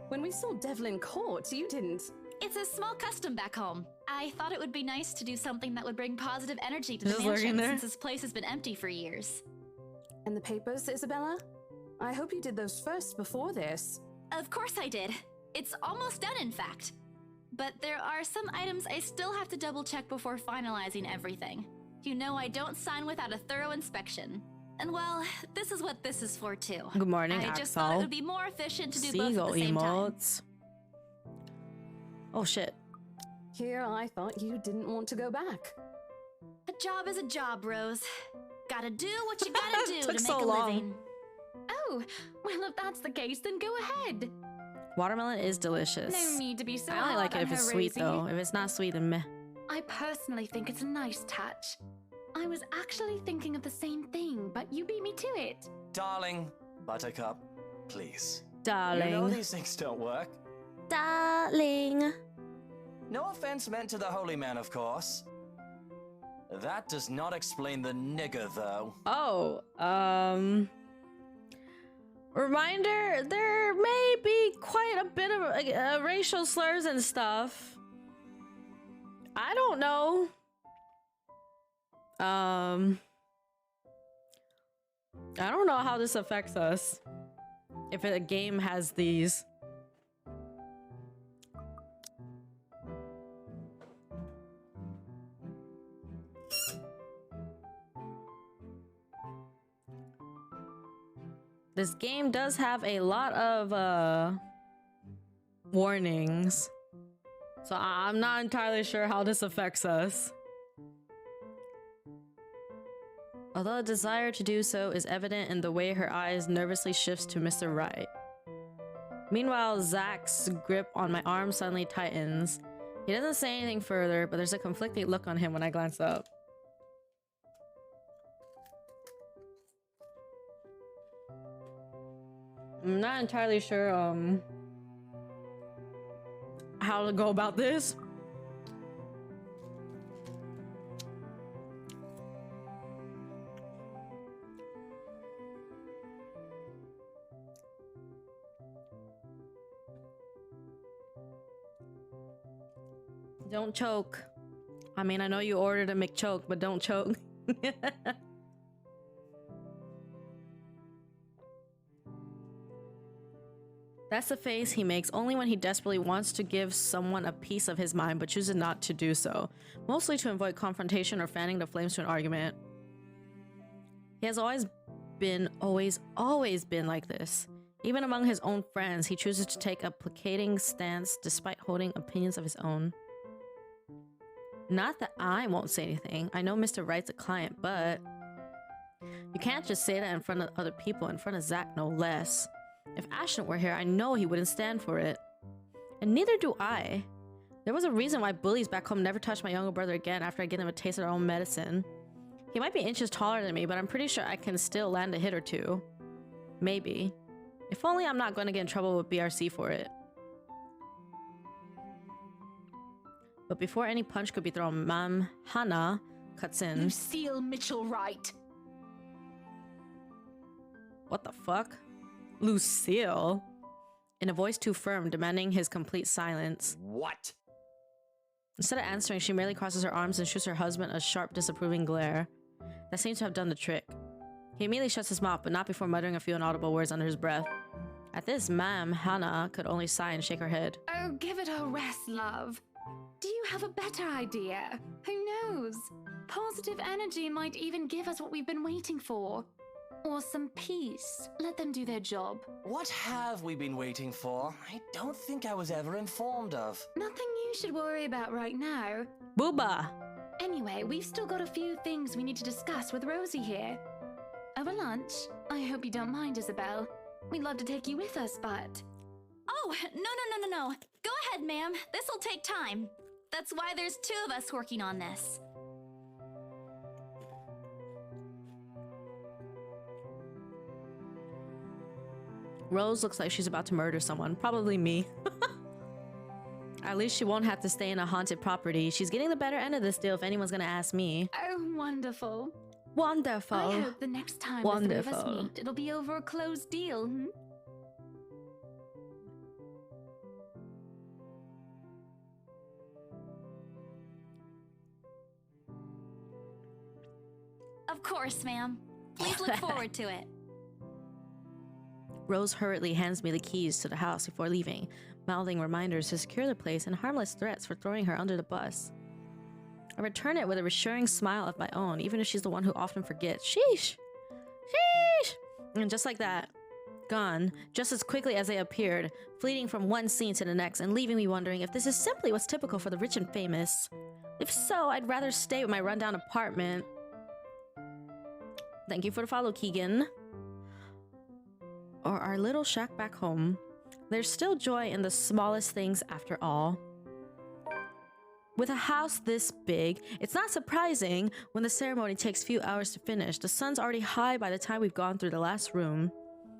When we saw Devlin Court, you didn't. It's a small custom back home. I thought it would be nice to do something that would bring positive energy to the Just lurking mansion there? since this place has been empty for years. And the papers, Isabella? I hope you did those first before this. Of course I did. It's almost done, in fact. But there are some items I still have to double check before finalizing everything. You know I don't sign without a thorough inspection. And well, this is what this is for too. Good morning, I just thought it Axel. would be more efficient to do both Seagull at the same time. emotes. Oh shit. Here I thought you didn't want to go back. A job is a job, Rose. Gotta do what you gotta do to Took make so a long. living. Oh, well, if that's the case, then go ahead. Watermelon is delicious. No need to be so I only hard like it on if it's her, sweet Rosie. though. If it's not sweet, then meh. I personally think it's a nice touch. I was actually thinking of the same thing, but you beat me to it. Darling, Buttercup, please. Darling. You know these things don't work. Darling. No offense meant to the holy man, of course. That does not explain the nigger, though. Oh, reminder, there may be quite a bit of racial slurs and stuff. I don't know. I don't know how this affects us. If a game has these. This game does have a lot of warnings. So I'm not entirely sure how this affects us. Although a desire to do so is evident in the way her eyes nervously shifts to Mr. Wright. Meanwhile, Zach's grip on my arm suddenly tightens. He doesn't say anything further, but there's a conflicting look on him when I glance up. I'm not entirely sure how to go about this. Don't choke. I mean, I know you ordered a McChoke, but don't choke. That's the face he makes only when he desperately wants to give someone a piece of his mind but chooses not to do so, mostly to avoid confrontation or fanning the flames to an argument. He has always been like this. Even among his own friends, he chooses to take a placating stance despite holding opinions of his own. Not that I won't say anything. I know Mr. Wright's a client, but you can't just say that in front of other people, in front of Zach no less. If Ashton were here, I know he wouldn't stand for it. And neither do I. There was a reason why bullies back home never touched my younger brother again after I gave them a taste of their own medicine. He might be inches taller than me, but I'm pretty sure I can still land a hit or two. Maybe. If only I'm not going to get in trouble with BRC for it. But before any punch could be thrown, Ma'am Hannah cuts in. Lucille Mitchell Wright. What the fuck? Lucille? In a voice too firm, demanding his complete silence. What? Instead of answering, she merely crosses her arms and shoots her husband a sharp, disapproving glare. That seems to have done the trick. He immediately shuts his mouth, but not before muttering a few inaudible words under his breath. At this, Ma'am Hannah could only sigh and shake her head. Oh, give it a rest, love. Do you have a better idea? Who knows? Positive energy might even give us what we've been waiting for. Or some peace. Let them do their job. What have we been waiting for? I don't think I was ever informed of. Nothing you should worry about right now. Booba! Anyway, we've still got a few things we need to discuss with Rosie here. Over lunch? I hope you don't mind, Isabel. We'd love to take you with us, but... Oh, no. Go ahead, ma'am. This'll take time. That's why there's two of us working on this. Rose looks like she's about to murder someone. Probably me. At least she won't have to stay in a haunted property. She's getting the better end of this deal if anyone's gonna ask me. Oh, wonderful. Wonderful. I hope the next time the three of us meet, it'll be over a closed deal, hmm? Of course, ma'am. Please look forward to it. Rose hurriedly hands me the keys to the house before leaving, mouthing reminders to secure the place and harmless threats for throwing her under the bus. I return it with a reassuring smile of my own, even if she's the one who often forgets. Sheesh! Sheesh! And just like that, gone, just as quickly as they appeared, fleeting from one scene to the next and leaving me wondering if this is simply what's typical for the rich and famous. If so, I'd rather stay with my rundown apartment. Thank you for the follow, Keegan. Or our little shack back home. There's still joy in the smallest things after all. With a house this big, it's not surprising when the ceremony takes a few hours to finish. The sun's already high by the time we've gone through the last room.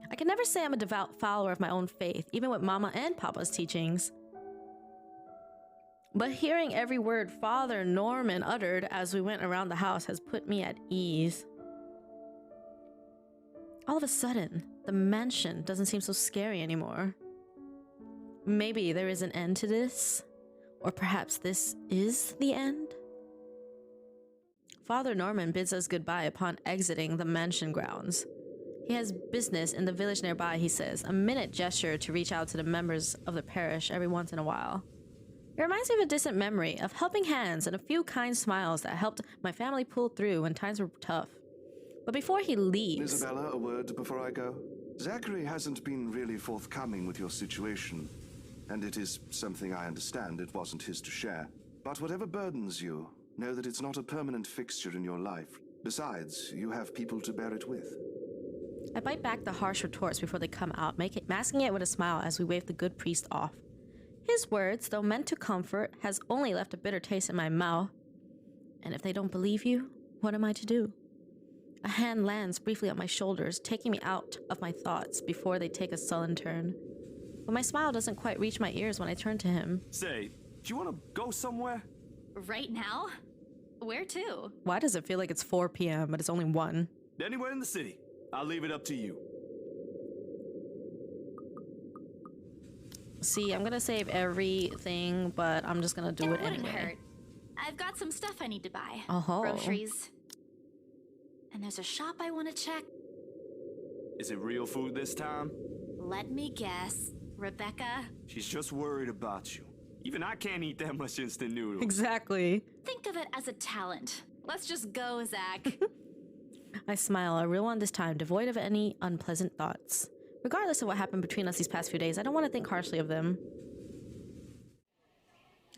I can never say I'm a devout follower of my own faith, even with Mama and Papa's teachings. But hearing every word Father Norman uttered as we went around the house has put me at ease. All of a sudden, the mansion doesn't seem so scary anymore. Maybe there is an end to this, or perhaps this is the end? Father Norman bids us goodbye upon exiting the mansion grounds. He has business in the village nearby, he says, a minute gesture to reach out to the members of the parish every once in a while. It reminds me of a distant memory of helping hands and a few kind smiles that helped my family pull through when times were tough. But before he leaves... Isabella, a word before I go. Zachary hasn't been really forthcoming with your situation, and it is something I understand it wasn't his to share. But whatever burdens you, know that it's not a permanent fixture in your life. Besides, you have people to bear it with. I bite back the harsh retorts before they come out, masking it with a smile as we wave the good priest off. His words, though meant to comfort, has only left a bitter taste in my mouth. And if they don't believe you, what am I to do? A hand lands briefly on my shoulders, taking me out of my thoughts before they take a sullen turn. But my smile doesn't quite reach my ears when I turn to him. Say, do you want to go somewhere? Right now? Where to? Why does it feel like it's 4 p.m., but it's only 1? Anywhere in the city. I'll leave it up to you. See, I'm gonna save everything, but I'm just gonna do it wouldn't anyway. hurt. I've got some stuff I need to buy. Oh. Groceries. And there's a shop I want to check. Is it real food this time? Let me guess. Rebecca? She's just worried about you. Even I can't eat that much instant noodles. Exactly. Think of it as a talent. Let's just go, Zach. I smile, a real one this time, devoid of any unpleasant thoughts. Regardless of what happened between us these past few days, I don't want to think harshly of them.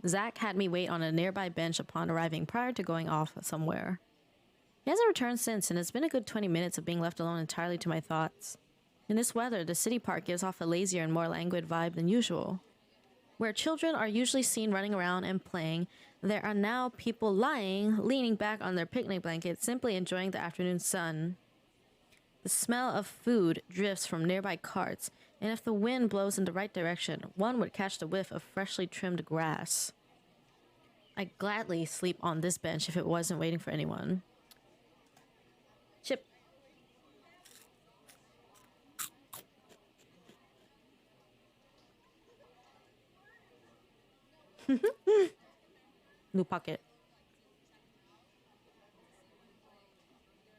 Zach had me wait on a nearby bench upon arriving prior to going off somewhere. He hasn't returned since, and it's been a good 20 minutes of being left alone entirely to my thoughts. In this weather, the city park gives off a lazier and more languid vibe than usual. Where children are usually seen running around and playing, there are now people lying, leaning back on their picnic blankets, simply enjoying the afternoon sun. The smell of food drifts from nearby carts, and if the wind blows in the right direction, one would catch the whiff of freshly trimmed grass. I'd gladly sleep on this bench if it wasn't waiting for anyone. Chip. New pocket.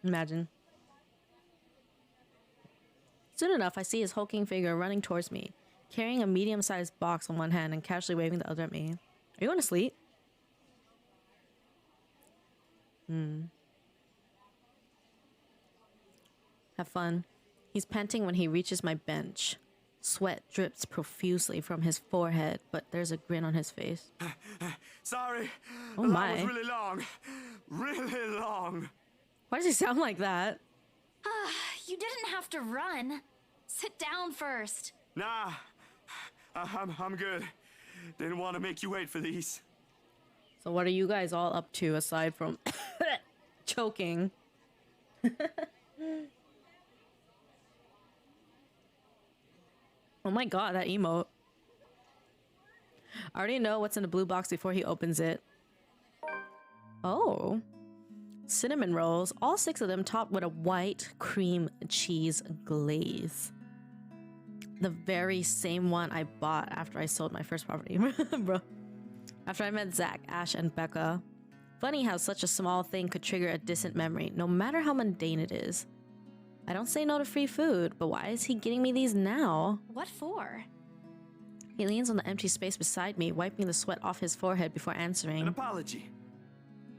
Imagine. Soon enough, I see his hulking figure running towards me, carrying a medium-sized box on one hand and casually waving the other at me. Are you going to sleep? Have fun. He's panting when he reaches my bench. Sweat drips profusely from his forehead, but there's a grin on his face. Sorry. Oh the my. line was really long. Really long. Why does he sound like that? You didn't have to run. Sit down first. Nah. I'm good. Didn't want to make you wait for these. So what are you guys all up to aside from choking? Oh my god, that emote. I already know what's in the blue box before he opens it. Oh. Cinnamon rolls, all 6 of them topped with a white cream cheese glaze. The very same one I bought after I sold my first property. Bro. After I met Zach, Ash, and Becca. Funny how such a small thing could trigger a distant memory, no matter how mundane it is. I don't say no to free food, but why is he getting me these now? What for? He leans on the empty space beside me, wiping the sweat off his forehead before answering. An apology.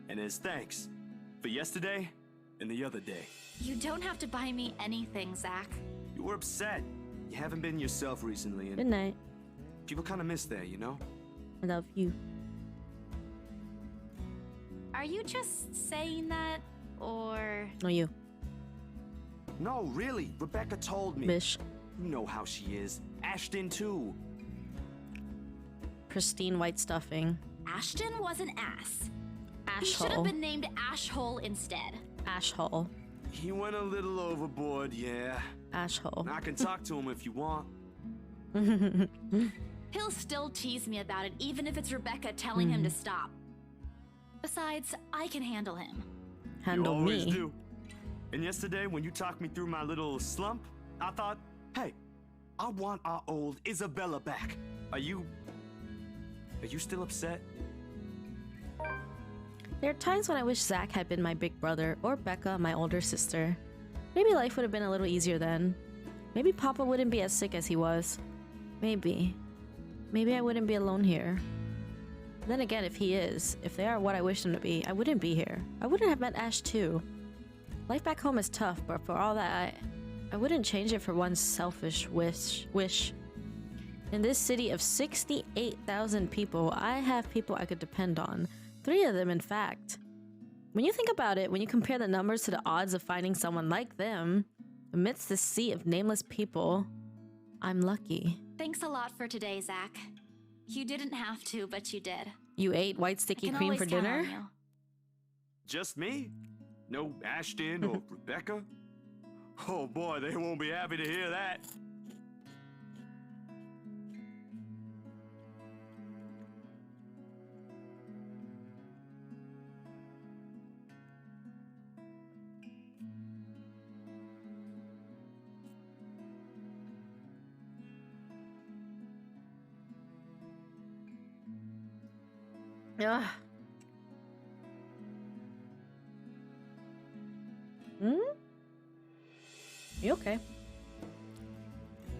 And his thanks for yesterday and the other day. You don't have to buy me anything, Zach. You were upset. You haven't been yourself recently, and good night. People kind of miss that, you know? I love you. Are you just saying that, or... No, you. No, really. Rebecca told me. Bish. You know how she is. Ashton, too. Pristine white stuffing. Ashton was an ass. He Ashhole. should have been named Ashhole instead. Ashhole. He went a little overboard, yeah. Ashhole. I can talk to him if you want. He'll still tease me about it, even if it's Rebecca telling him to stop. Besides, I can handle him. Handle you always me. do. And yesterday, when you talked me through my little slump, I thought, hey, I want our old Isabella back. Are you still upset? There are times when I wish Zach had been my big brother or Becca, my older sister. Maybe life would have been a little easier then. Maybe Papa wouldn't be as sick as he was. Maybe. Maybe I wouldn't be alone here. Then again, if they are what I wish them to be, I wouldn't be here. I wouldn't have met Ash too. Life back home is tough, but for all that, I wouldn't change it for one selfish wish. In this city of 68,000 people, I have people I could depend on. 3 of them, in fact. When you think about it, when you compare the numbers to the odds of finding someone like them, amidst this sea of nameless people, I'm lucky. Thanks a lot for today, Zach. You didn't have to, but you did. You ate white sticky cream for dinner? Just me? No Ashton or Rebecca? Oh boy, they won't be happy to hear that. Ugh. You okay?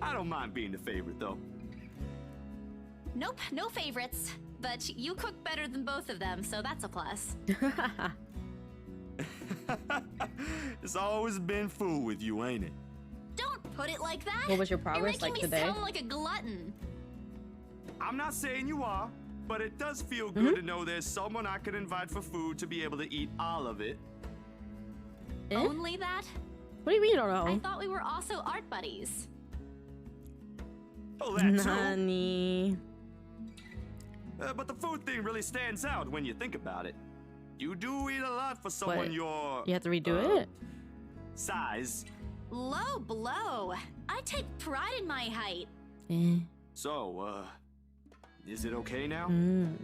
I don't mind being the favorite, though. Nope, no favorites. But you cook better than both of them, so that's a plus. It's always been food with you, ain't it? Don't put it like that. What was your progress You're like making today? me sound like a glutton. I'm not saying you are, but it does feel good to know there's someone I could invite for food to be able to eat all of it. Only that? What do you mean you don't know? I thought we were also art buddies. Oh, that too. Nani. But the food thing really stands out when you think about it. You do eat a lot for someone What? your... You have to redo it? Size. Low blow. I take pride in my height. So, is it okay now? Mm.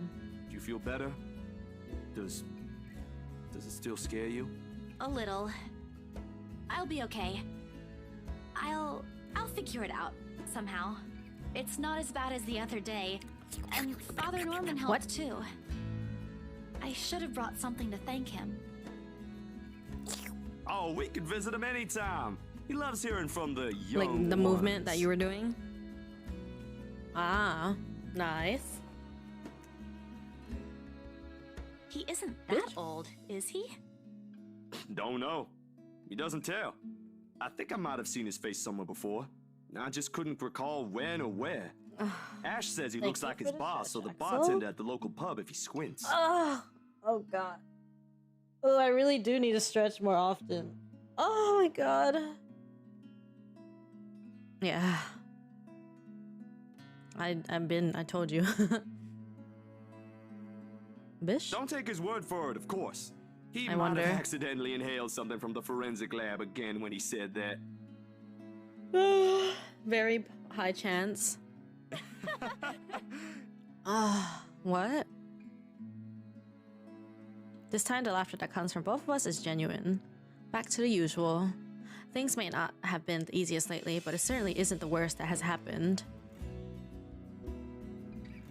Do you feel better? Does it still scare you? A little. I'll be okay. I'll figure it out somehow. It's not as bad as the other day, and Father Norman helped too. I should have brought something to thank him. Oh, we could visit him anytime. He loves hearing from the young Like the ones. movement that you were doing? Ah, nice. He isn't that old, is he? Don't know. He doesn't tell. I think I might have seen his face somewhere before. I just couldn't recall when or where. Ash says he Thank looks you like for his the boss or the stretch, bartender at the local pub if he squints. Oh god. Oh, I really do need to stretch more often. Oh my god. Yeah. I told you. Bish? Don't take his word for it, of course. He I might wonder. have accidentally inhaled something from the forensic lab again when he said that. Very high chance. What? This time the laughter that comes from both of us is genuine. Back to the usual. Things may not have been the easiest lately, but it certainly isn't the worst that has happened.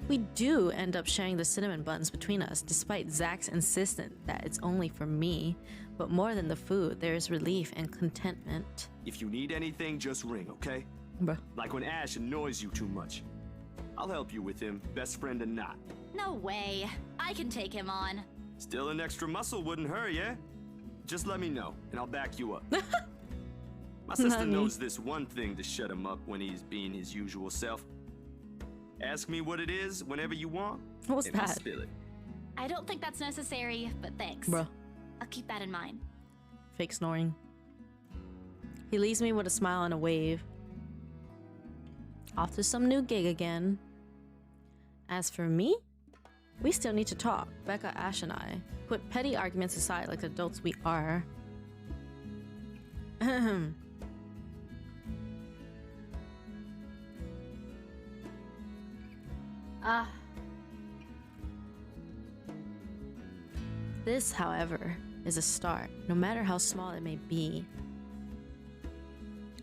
We do end up sharing the cinnamon buns between us, despite Zach's insistence that it's only for me. But more than the food, there is relief and contentment. If you need anything, just ring, okay? Bruh. Like when Ash annoys you too much. I'll help you with him, best friend or not. No way. I can take him on. Still an extra muscle wouldn't hurt, yeah? Just let me know, and I'll back you up. My sister Nani. knows this one thing to shut him up when he's being his usual self. Ask me what it is whenever you want. What was and I'll that? spill it. I don't think that's necessary, but thanks. Bruh. I'll keep that in mind. Fake snoring. He leaves me with a smile and a wave. Off to some new gig again. As for me, we still need to talk, Becca, Ash, and I. Put petty arguments aside like the adults we are. This, however, is a start, no matter how small it may be.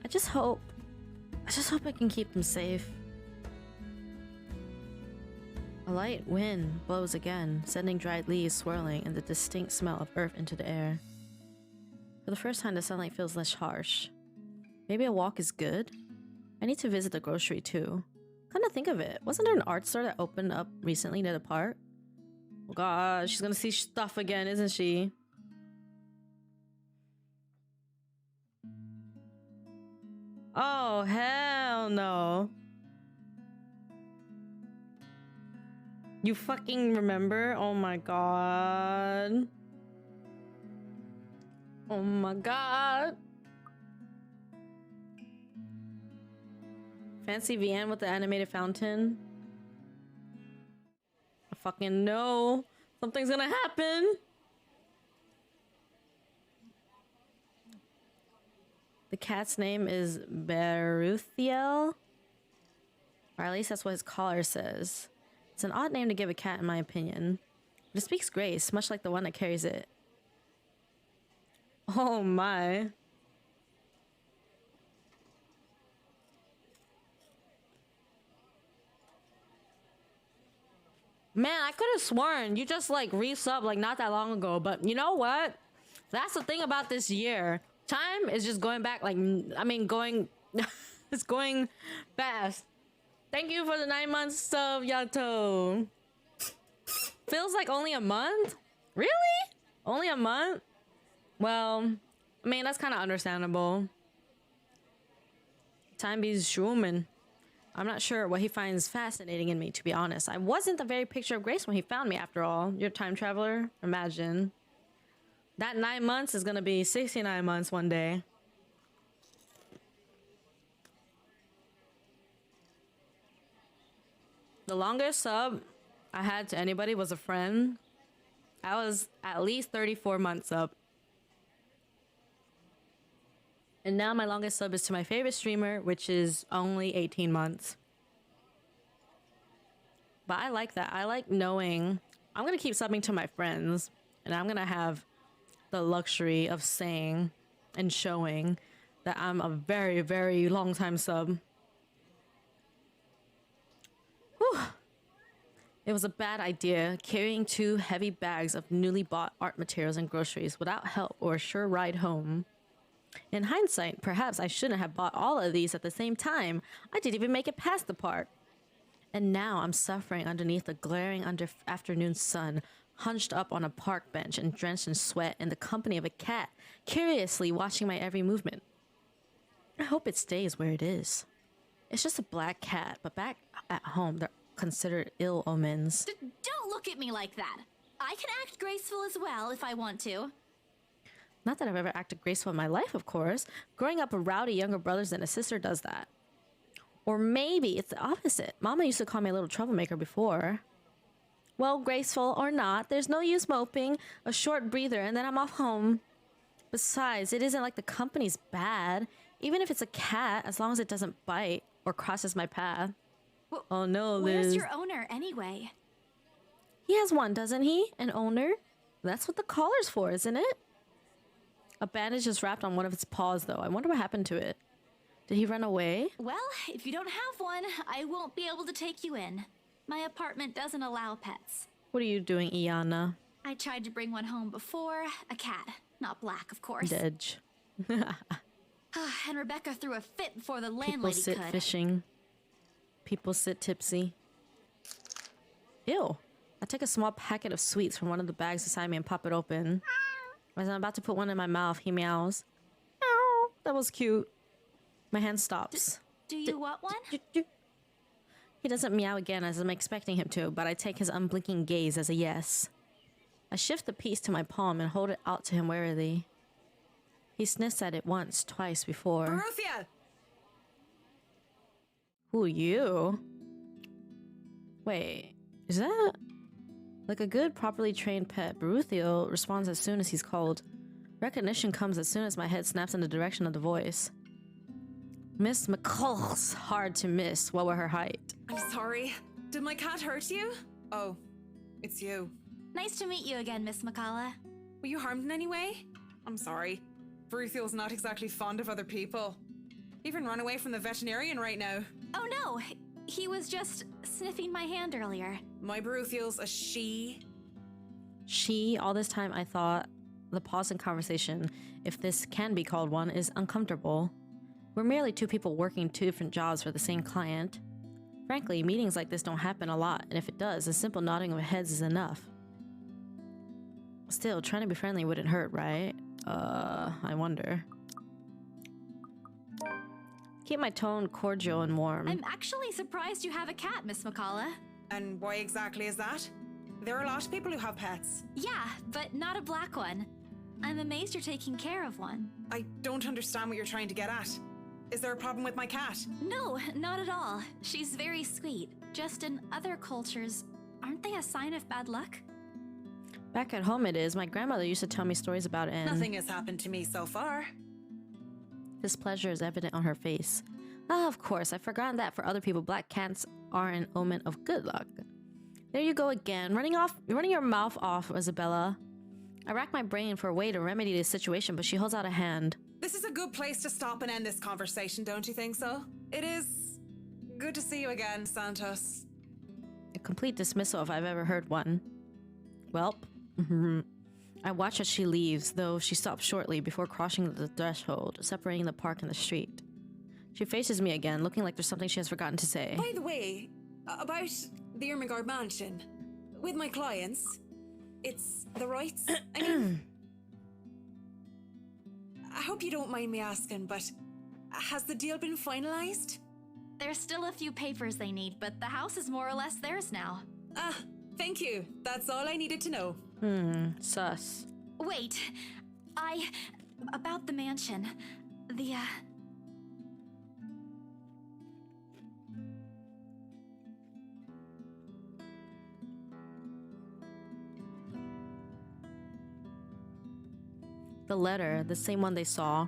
I just hope I can keep them safe. A light wind blows again, sending dried leaves swirling and the distinct smell of earth into the air. For the first time, the sunlight feels less harsh. Maybe a walk is good? I need to visit the grocery too. Come to think of it, wasn't there an art store that opened up recently near the park? Oh god, she's gonna see stuff again, isn't she? Oh, hell no. You fucking remember? Oh my god. Oh my god. Fancy VN with the animated fountain? I fucking know. Something's gonna happen. The cat's name is Beruthiel. Or at least that's what his collar says. It's an odd name to give a cat in my opinion. But it speaks grace, much like the one that carries it. Oh my. Man, I could have sworn you just like resubbed like not that long ago, but you know what? That's the thing about this year. Time is just going back like, I mean going, it's going fast. Thank you for the 9 months sub, Yato. Feels like only a month? Really? Only a month? Well, I mean, that's kind of understandable. Time be zooming. I'm not sure what he finds fascinating in me, to be honest. I wasn't the very picture of grace when he found me, after all. You're a time traveler? Imagine. That 9 months is gonna be 69 months one day. The longest sub I had to anybody was a friend. I was at least 34 months up. And now my longest sub is to my favorite streamer, which is only 18 months. But I like that. I like knowing I'm gonna keep subbing to my friends, and I'm gonna have the luxury of saying and showing that I'm a very, very long time sub. Whew. It was a bad idea carrying 2 heavy bags of newly bought art materials and groceries without help or a sure ride home. In hindsight, perhaps I shouldn't have bought all of these at the same time. I didn't even make it past the park. And now I'm suffering underneath the glaring afternoon sun, hunched up on a park bench and drenched in sweat in the company of a cat, curiously watching my every movement. I hope it stays where it is. It's just a black cat, but back at home, they're considered ill omens. Don't look at me like that. I can act graceful as well if I want to. Not that I've ever acted graceful in my life, of course. Growing up with rowdy younger brothers and a sister does that. Or maybe it's the opposite. Mama used to call me a little troublemaker before. Well, graceful or not, there's no use moping. A short breather and then I'm off home. Besides, it isn't like the company's bad. Even if it's a cat, as long as it doesn't bite or crosses my path. Oh no, Liz. Where's your owner anyway? He has one, doesn't he? An owner? That's what the collar's for, isn't it? A bandage is wrapped on one of its paws, though. I wonder what happened to it. Did he run away? Well, if you don't have one, I won't be able to take you in. My apartment doesn't allow pets. What are you doing, Iana? I tried to bring one home before. A cat. Not black, of course. Dedge. And Rebecca threw a fit before the landlady People sit could. fishing. People sit tipsy. Ew. I take a small packet of sweets from one of the bags beside me and pop it open. As I'm about to put one in my mouth, he meows. Meow. That was cute. My hand stops. Do you want one? He doesn't meow again as I'm expecting him to, but I take his unblinking gaze as a yes. I shift the piece to my palm and hold it out to him warily. He sniffs at it once, twice before. Baruthia! Who, you? Wait, is that... Like a good, properly trained pet, Baruthiel responds as soon as he's called. Recognition comes as soon as my head snaps in the direction of the voice. Miss McCall's hard to miss. What were her height? I'm sorry. Did my cat hurt you? Oh, it's you. Nice to meet you again, Miss McCullough. Were you harmed in any way? I'm sorry. Baruthiel's not exactly fond of other people. Even run away from the veterinarian right now. Oh no, he was just sniffing my hand earlier. My Baruthiel's a she. She, all this time I thought the pause in conversation, if this can be called one, is uncomfortable. We're merely two people working two different jobs for the same client. Frankly, meetings like this don't happen a lot, and if it does, a simple nodding of heads is enough. Still, trying to be friendly wouldn't hurt, right? I wonder. Keep my tone cordial and warm. I'm actually surprised you have a cat, Miss McCullough. And why exactly is that? There are a lot of people who have pets. Yeah, but not a black one. I'm amazed you're taking care of one. I don't understand what you're trying to get at. Is there a problem with my cat? No, not at all. She's very sweet. Just in other cultures, aren't they a sign of bad luck? Back at home it is. My grandmother used to tell me stories about it and... Nothing has happened to me so far. Displeasure is evident on her face. Ah, of course, I've forgotten that for other people, black cats are an omen of good luck. There you go again, running your mouth off, Isabella. I rack my brain for a way to remedy this situation, but she holds out a hand. This is a good place to stop and end this conversation, don't you think so? It is good to see you again, Santos. A complete dismissal if I've ever heard one. Welp. I watch as she leaves, though she stops shortly before crossing the threshold, separating the park and the street. She faces me again, looking like there's something she has forgotten to say. By the way, about the Ermengarde mansion, with my clients, it's the rights. I mean, I hope you don't mind me asking, but has the deal been finalized? There's still a few papers they need, but the house is more or less theirs now. Ah, thank you. That's all I needed to know. Sus. Wait, about the mansion. The letter, the same one they saw.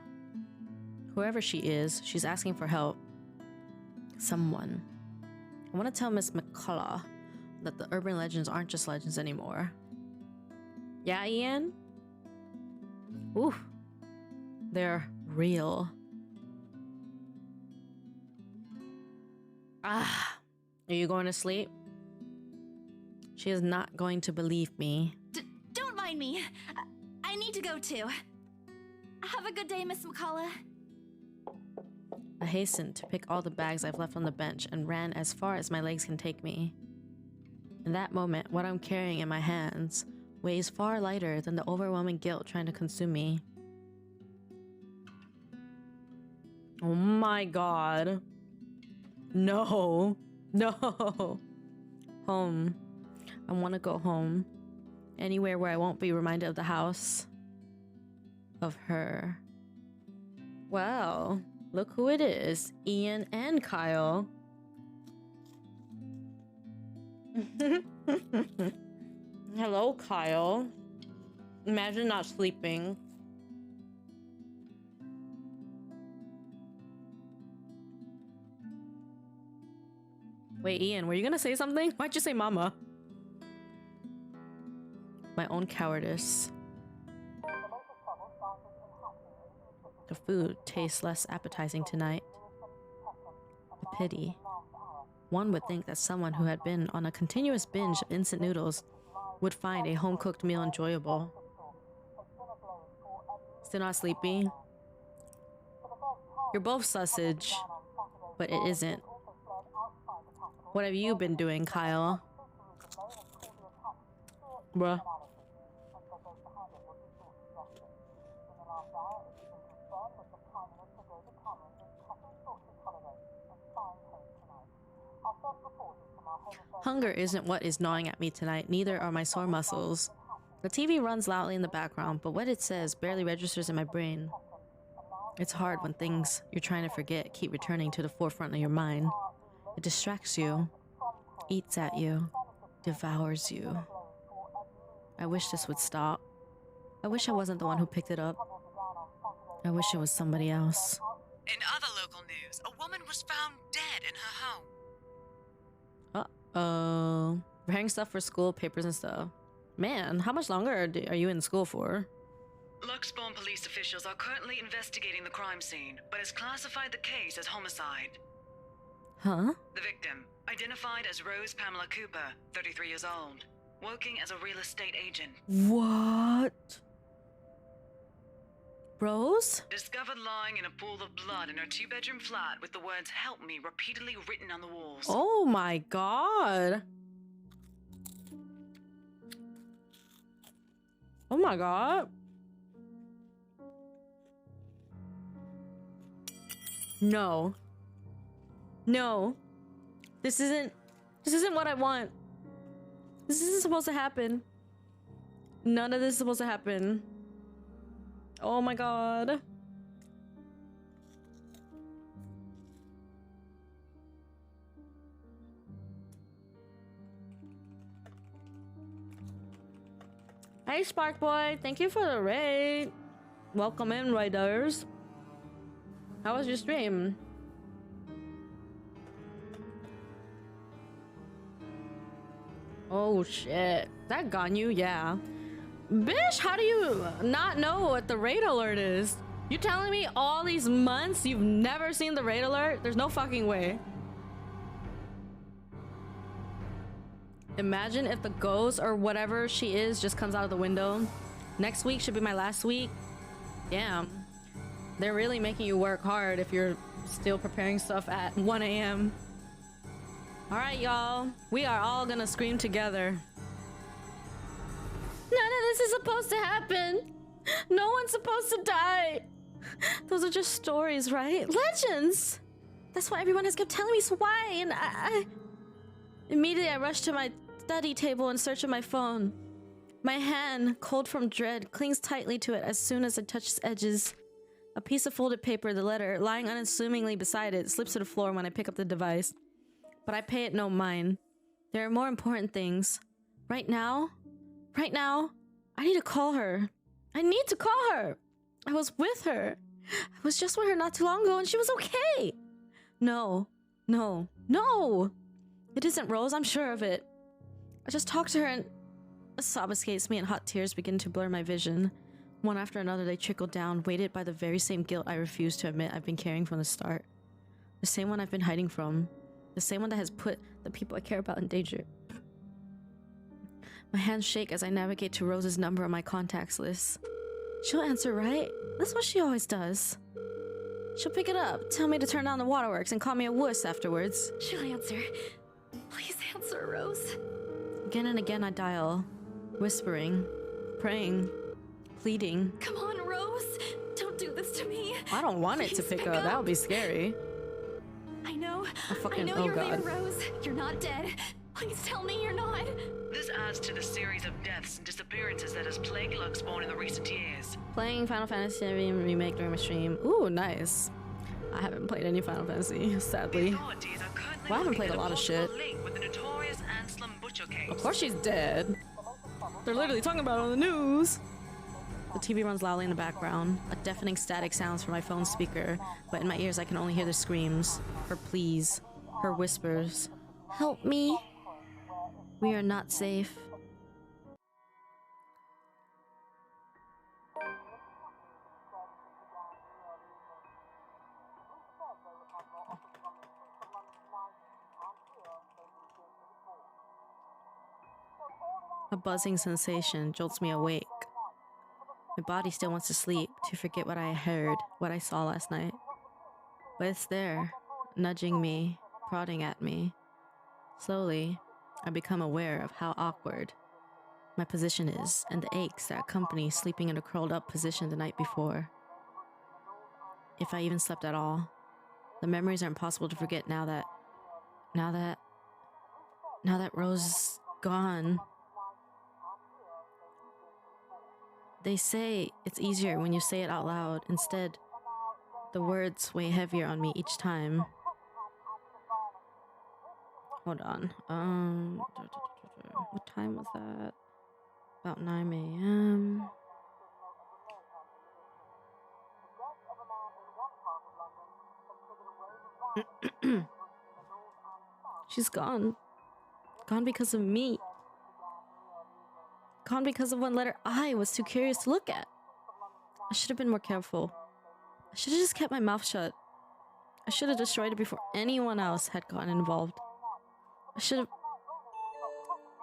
Whoever she is, she's asking for help. Someone. I want to tell Miss McCullough that the urban legends aren't just legends anymore. Yeah, Ian? Ooh. They're real. Ah. Are you going to sleep? She is not going to believe me. Don't mind me. I need to go too. Have a good day, Miss McCullough. I hastened to pick all the bags I've left on the bench and ran as far as my legs can take me. In that moment, what I'm carrying in my hands weighs far lighter than the overwhelming guilt trying to consume me. Oh my god. No. No. Home. I want to go home. Anywhere where I won't be reminded of the house. Of her. Well, look who it is. Ian and Kyle. Hello, Kyle. Imagine not sleeping. Wait, Ian, were you gonna say something? Why'd you say mama? My own cowardice. The food tastes less appetizing tonight. A pity. One would think that someone who had been on a continuous binge of instant noodles would find a home-cooked meal enjoyable. Still not sleepy? You're both sausage, but it isn't. What have you been doing, Kyle? Bruh. Hunger isn't what is gnawing at me tonight, neither are my sore muscles. The TV runs loudly in the background, but what it says barely registers in my brain. It's hard when things you're trying to forget keep returning to the forefront of your mind. It distracts you, eats at you, devours you. I wish this would stop. I wish I wasn't the one who picked it up. I wish it was somebody else. In other local news, a woman was found dead in her home. Uh-oh. Preparing stuff for school, papers and stuff. Man, how much longer are you in school for? Luxbourne police officials are currently investigating the crime scene, but has classified the case as homicide. Huh? The victim, identified as Rose Pamela Cooper, 33 years old, working as a real estate agent. What? Rose? Discovered lying in a pool of blood in her two-bedroom flat with the words "Help me" repeatedly written on the walls. Oh my god. Oh my god. No. No. This isn't what I want. This isn't supposed to happen. None of this is supposed to happen. Oh my god. Hey Spark Boy, thank you for the raid. Welcome in, Raiders. How was your stream? Oh shit. That got you? Yeah. Bish, how do you not know what the raid alert is? You telling me all these months you've never seen the raid alert? There's no fucking way. Imagine if the ghost or whatever she is just comes out of the window. Next week should be my last week. Damn. They're really making you work hard if you're still preparing stuff at 1 a.m. Alright, y'all. We are all gonna scream together. None of this is supposed to happen. No one's supposed to die. Those are just stories, right? Legends! That's what everyone has kept telling me, so why? And I... Immediately I rushed to my study table in search of my phone. My hand, cold from dread, clings tightly to it as soon as it touches edges. A piece of folded paper, the letter, lying unassumingly beside it, slips to the floor when I pick up the device. But I pay it no mind. There are more important things. Right now, I need to call her. I need to call her. I was with her. I was just with her not too long ago and she was okay. No. It isn't Rose, I'm sure of it. I just talked to her and a sob escapes me and hot tears begin to blur my vision. One after another they trickle down, weighted by the very same guilt I refuse to admit I've been carrying from the start. The same one I've been hiding from. The same one that has put the people I care about in danger. My hands shake as I navigate to Rose's number on my contacts list. She'll answer, right? That's what she always does. She'll pick it up, tell me to turn on the waterworks, and call me a wuss afterwards. She'll answer. Please answer, Rose. Again and again I dial, whispering, praying, pleading. Come on, Rose. Don't do this to me. I don't want it to pick up. That would be scary. I know. I know oh you're god. there, Rose. You're not dead. Please tell me you're not. This adds to the series of deaths and disappearances that has plagued Luxbourne in the recent years. Playing Final Fantasy VII Remake during my stream. Ooh, nice. I haven't played any Final Fantasy, sadly. Well, I haven't played a lot of shit. Of course she's dead. They're literally talking about it on the news. The TV runs loudly in the background. A deafening static sounds from my phone speaker, but in my ears I can only hear the screams, her pleas, her whispers. Help me. We are not safe. A buzzing sensation jolts me awake. My body still wants to sleep, to forget what I heard, what I saw last night. But it's there, nudging me, prodding at me. Slowly, I become aware of how awkward my position is and the aches that accompany sleeping in a curled up position the night before. If I even slept at all. The memories are impossible to forget now that Rose is gone. They say it's easier when you say it out loud. Instead, the words weigh heavier on me each time. Hold on. What time was that? About 9 a.m. She's gone. Gone because of me. Gone because of one letter I was too curious to look at. I should have been more careful. I should have just kept my mouth shut. I should have destroyed it before anyone else had gotten involved. I should have...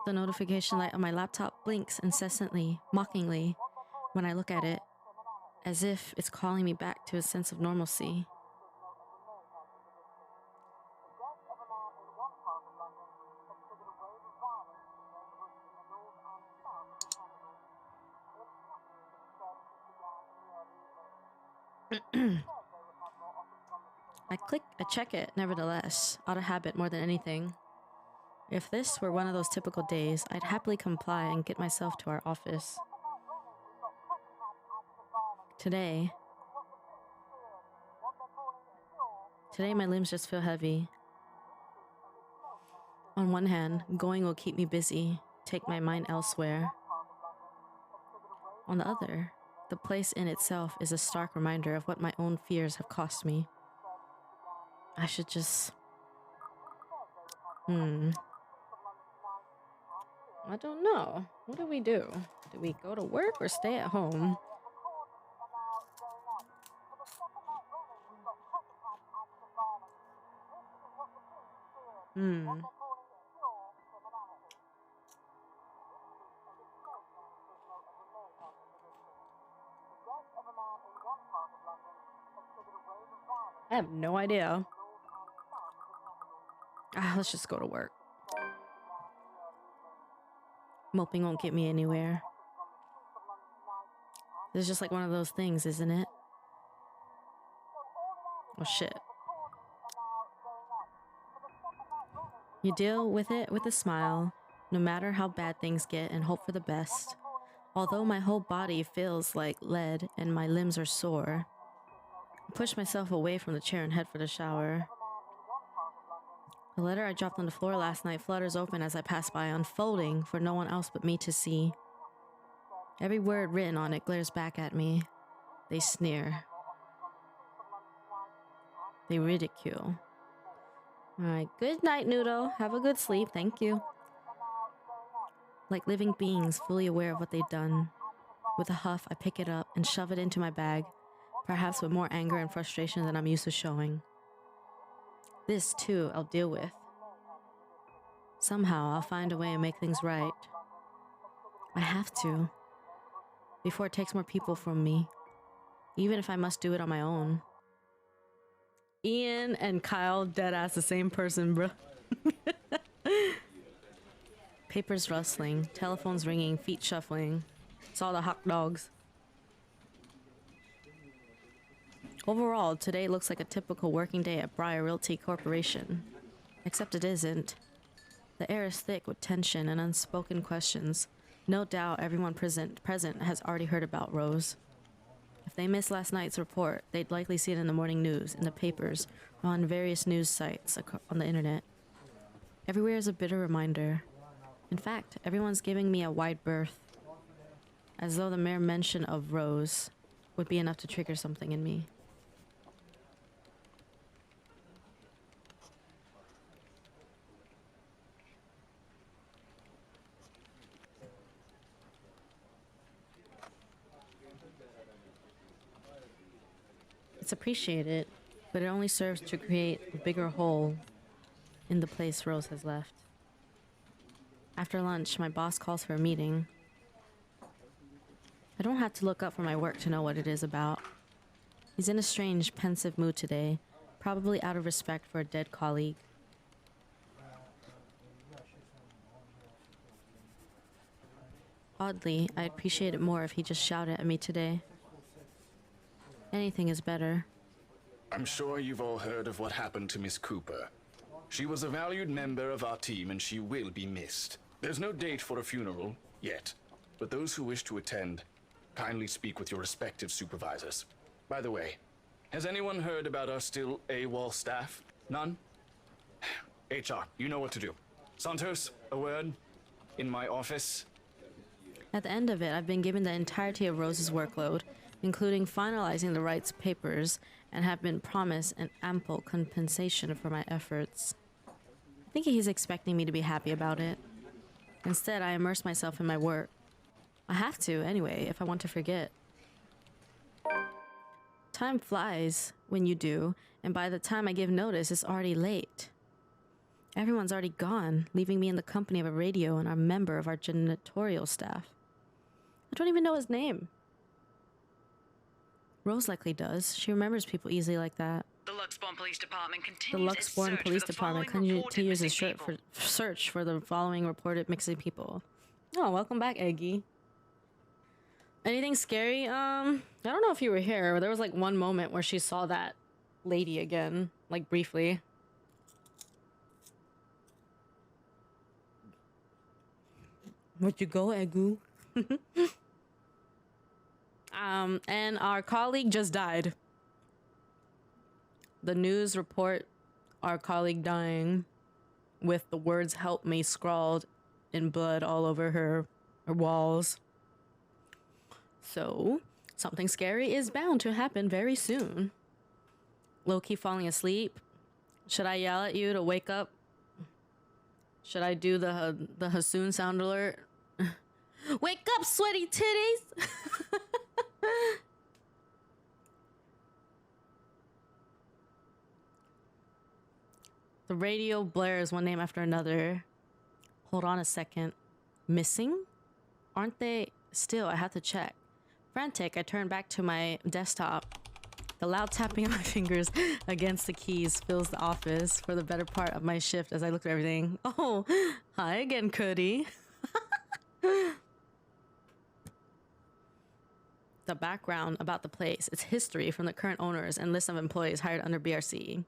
The notification light on my laptop blinks incessantly, mockingly, when I look at it, as if it's calling me back to a sense of normalcy. I check it, nevertheless, out of habit more than anything. If this were one of those typical days, I'd happily comply and get myself to our office. Today my limbs just feel heavy. On one hand, going will keep me busy, take my mind elsewhere. On the other, the place in itself is a stark reminder of what my own fears have cost me. I should just... I don't know. What do we do? Do we go to work or stay at home? I have no idea. Let's just go to work. Moping won't get me anywhere. It's just like one of those things, isn't it? Oh shit. You deal with it with a smile, no matter how bad things get, and hope for the best. Although my whole body feels like lead and my limbs are sore, I push myself away from the chair and head for the shower. The letter I dropped on the floor last night flutters open as I pass by, unfolding for no one else but me to see. Every word written on it glares back at me. They sneer. They ridicule. Alright, good night, Noodle. Have a good sleep, thank you. Like living beings fully aware of what they've done. With a huff, I pick it up and shove it into my bag, perhaps with more anger and frustration than I'm used to showing. This, too, I'll deal with. Somehow, I'll find a way to make things right. I have to. Before it takes more people from me. Even if I must do it on my own. Ian and Kyle, deadass the same person, bruh. Papers rustling, telephones ringing, feet shuffling. It's all the hot dogs. Overall, today looks like a typical working day at Briar Realty Corporation. Except it isn't. The air is thick with tension and unspoken questions. No doubt everyone present has already heard about Rose. If they missed last night's report, they'd likely see it in the morning news, in the papers, or on various news sites on the internet. Everywhere is a bitter reminder. In fact, everyone's giving me a wide berth. As though the mere mention of Rose would be enough to trigger something in me. It's appreciated, but it only serves to create a bigger hole in the place Rose has left. After lunch, my boss calls for a meeting. I don't have to look up from my work to know what it is about. He's in a strange, pensive mood today, probably out of respect for a dead colleague. Oddly, I'd appreciate it more if he just shouted at me today. Anything is better. I'm sure you've all heard of what happened to Miss Cooper. She was a valued member of our team and she will be missed. There's no date for a funeral yet, but those who wish to attend, kindly speak with your respective supervisors. By the way, has anyone heard about our still AWOL staff? None? HR, you know what to do. Santos, a word. In my office. At the end of it, I've been given the entirety of Rose's workload, including finalizing the rights papers, and have been promised an ample compensation for my efforts. I think he's expecting me to be happy about it. Instead, I immerse myself in my work. I have to, anyway, if I want to forget. Time flies when you do, and by the time I give notice, it's already late. Everyone's already gone, leaving me in the company of a radio and a member of our janitorial staff. I don't even know his name. Rose likely does. She remembers people easily like that. The Luxbourne Police Department The continues its Luxbourne search Police for the Department following continues its reported search for the following reported missing people. Oh, welcome back, Eggy. Anything scary? I don't know if you were here, but there was like one moment where she saw that lady again, like briefly. Where'd you go, Egu? And our colleague just died. The news report our colleague dying with the words "help me" scrawled in blood all over her walls. So, something scary is bound to happen very soon. Low-key falling asleep. Should I yell at you to wake up? Should I do the Hasoon sound alert? Wake up, sweaty titties! The radio blares one name after another. Hold on a second. Missing? Aren't they? Still, I have to check. Frantic, I turn back to my desktop. The loud tapping of my fingers against the keys fills the office for the better part of my shift as I look at everything. Oh, hi again, Cody. The background about the place, its history from the current owners and list of employees hired under BRC.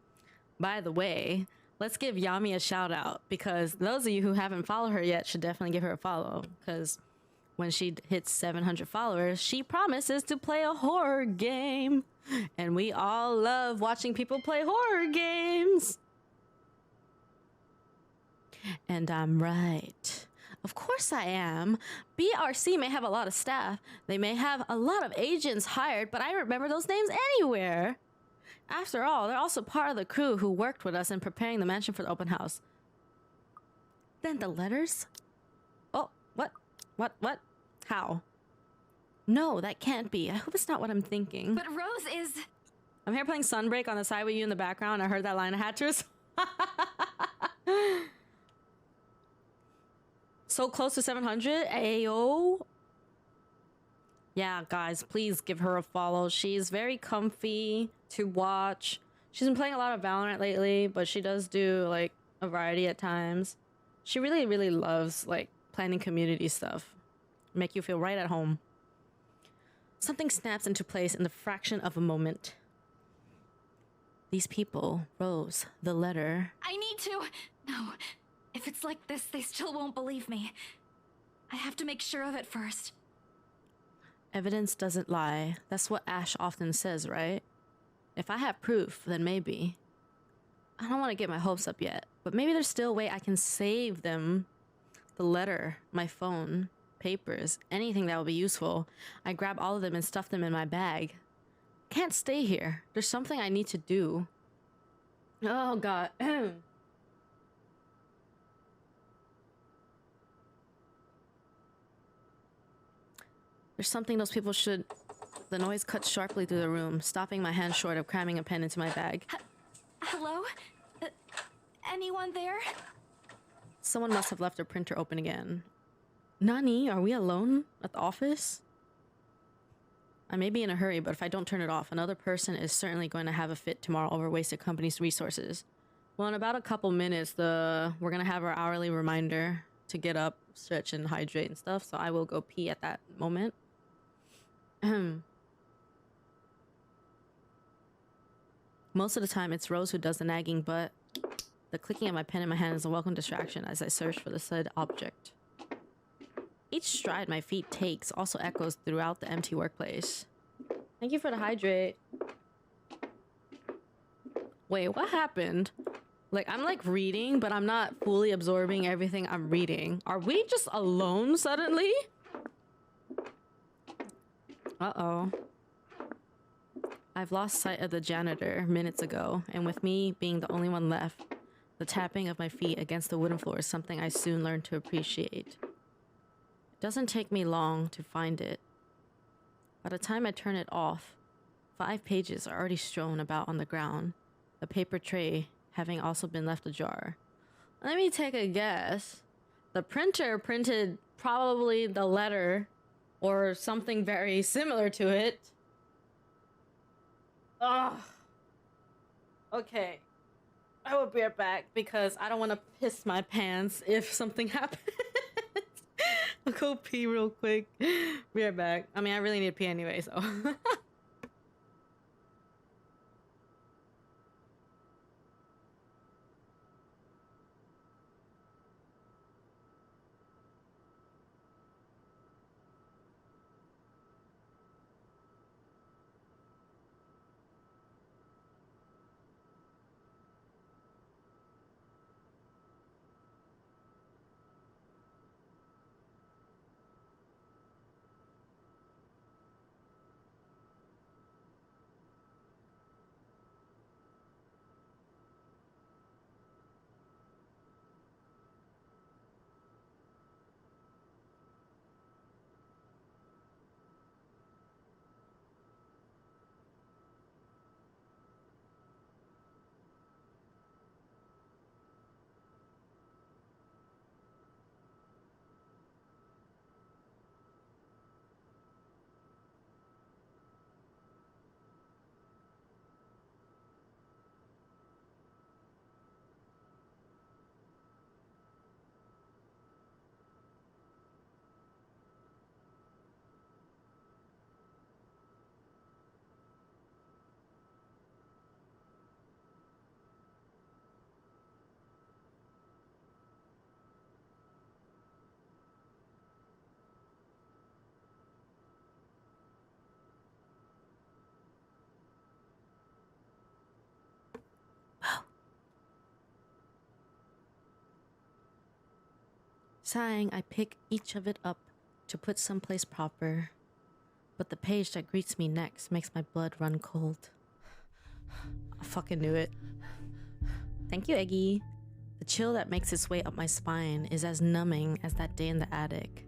By the way, let's give Yami a shout out, because those of you who haven't followed her yet should definitely give her a follow, because when she hits 700 followers, she promises to play a horror game. And we all love watching people play horror games. And I'm right. Of course I am. BRC may have a lot of staff. They may have a lot of agents hired, but I remember those names anywhere. After all, they're also part of the crew who worked with us in preparing the mansion for the open house. Then the letters? Oh, what? What? How? No, that can't be. I hope it's not what I'm thinking. But Rose is... I'm here playing Sunbreak on the side with you in the background. I heard that line. I had to. So close to 700. Ayo. Yeah, guys, please give her a follow. She's very comfy to watch. She's been playing a lot of Valorant lately, but she does do like a variety at times. She really, really loves like planning community stuff. Make you feel right at home. Something snaps into place in the fraction of a moment. These people, Rose, the letter. I need to... No. If it's like this, they still won't believe me. I have to make sure of it first. Evidence doesn't lie. That's what Ash often says, right? If I have proof, then maybe. I don't want to get my hopes up yet, but maybe there's still a way I can save them. The letter, my phone, papers, anything that will be useful. I grab all of them and stuff them in my bag. Can't stay here. There's something I need to do. Oh, God. There's something those people should... The noise cuts sharply through the room, stopping my hand short of cramming a pen into my bag. Hello? Anyone there? Someone must have left their printer open again. Nani, are we alone at the office? I may be in a hurry, but if I don't turn it off, another person is certainly going to have a fit tomorrow over wasted company's resources. Well, in about a couple minutes, we're going to have our hourly reminder to get up, stretch, and hydrate and stuff, so I will go pee at that moment. Most of the time, it's Rose who does the nagging, but the clicking of my pen in my hand is a welcome distraction as I search for the said object. Each stride my feet takes also echoes throughout the empty workplace. Thank you for the hydrate. Wait, what happened? Like, I'm like reading, but I'm not fully absorbing everything I'm reading. Are we just alone suddenly? Uh-oh. I've lost sight of the janitor minutes ago, and with me being the only one left, the tapping of my feet against the wooden floor is something I soon learned to appreciate. It doesn't take me long to find it. By the time I turn it off, 5 pages are already strewn about on the ground, a paper tray having also been left ajar. Let me take a guess. The printer printed probably the letter or something very similar to it. Ugh. Okay. I will be right back because I don't want to piss my pants if something happens. I'll go pee real quick. Be right back. I mean, I really need to pee anyway, so. Sighing, I pick each of it up to put someplace proper. But the page that greets me next makes my blood run cold. I fucking knew it. Thank you, Eggy. The chill that makes its way up my spine is as numbing as that day in the attic.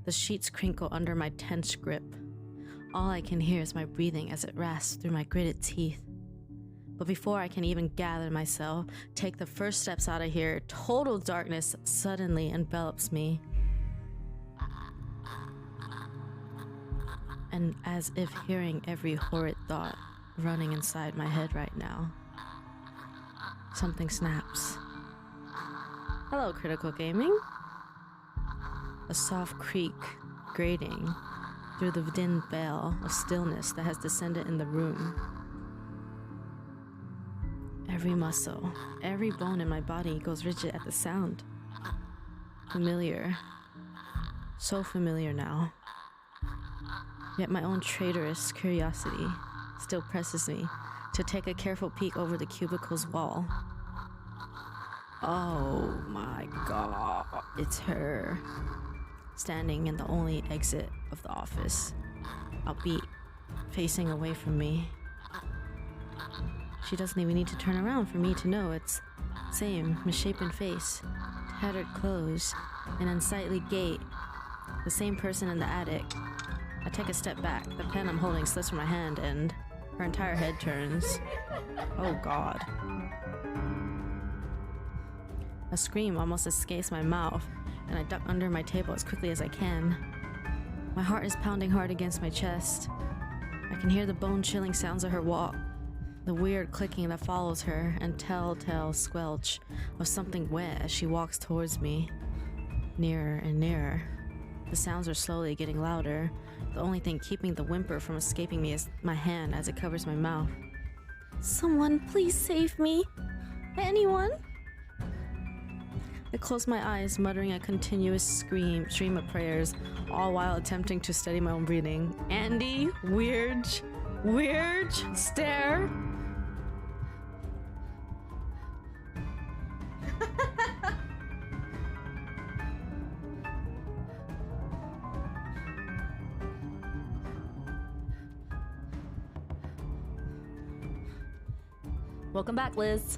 The sheets crinkle under my tense grip. All I can hear is my breathing as it rasps through my gritted teeth. But before I can even gather myself, take the first steps out of here, total darkness suddenly envelops me. And as if hearing every horrid thought running inside my head right now, something snaps. Hello, Critical Gaming. A soft creak grating through the thin veil of stillness that has descended in the room. Every muscle, every bone in my body goes rigid at the sound. Familiar. So familiar now. Yet my own traitorous curiosity still presses me to take a careful peek over the cubicle's wall. Oh my god, it's her. Standing in the only exit of the office, albeit facing away from me. She doesn't even need to turn around for me to know it's same misshapen face, tattered clothes, an unsightly gait, the same person in the attic. I take a step back, the pen I'm holding slips from my hand, and her entire head turns. Oh god. A scream almost escapes my mouth, and I duck under my table as quickly as I can. My heart is pounding hard against my chest. I can hear the bone-chilling sounds of her walk, the weird clicking that follows her, and telltale squelch of something wet as she walks towards me. Nearer and nearer. The sounds are slowly getting louder. The only thing keeping the whimper from escaping me is my hand as it covers my mouth. Someone, please save me. Anyone? I close my eyes, muttering a continuous stream of prayers, all while attempting to steady my own breathing. Andy, weird, stare. Welcome back, Liz.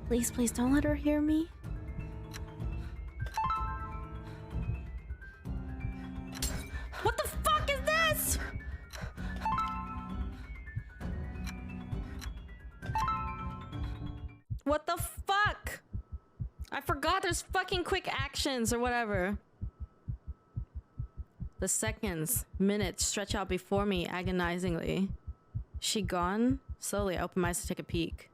Please, please don't let her hear me. What the fuck is this? What the fuck? I forgot there's fucking quick actions or whatever. The seconds, minutes stretch out before me agonizingly. She gone? Slowly, I open my eyes to take a peek.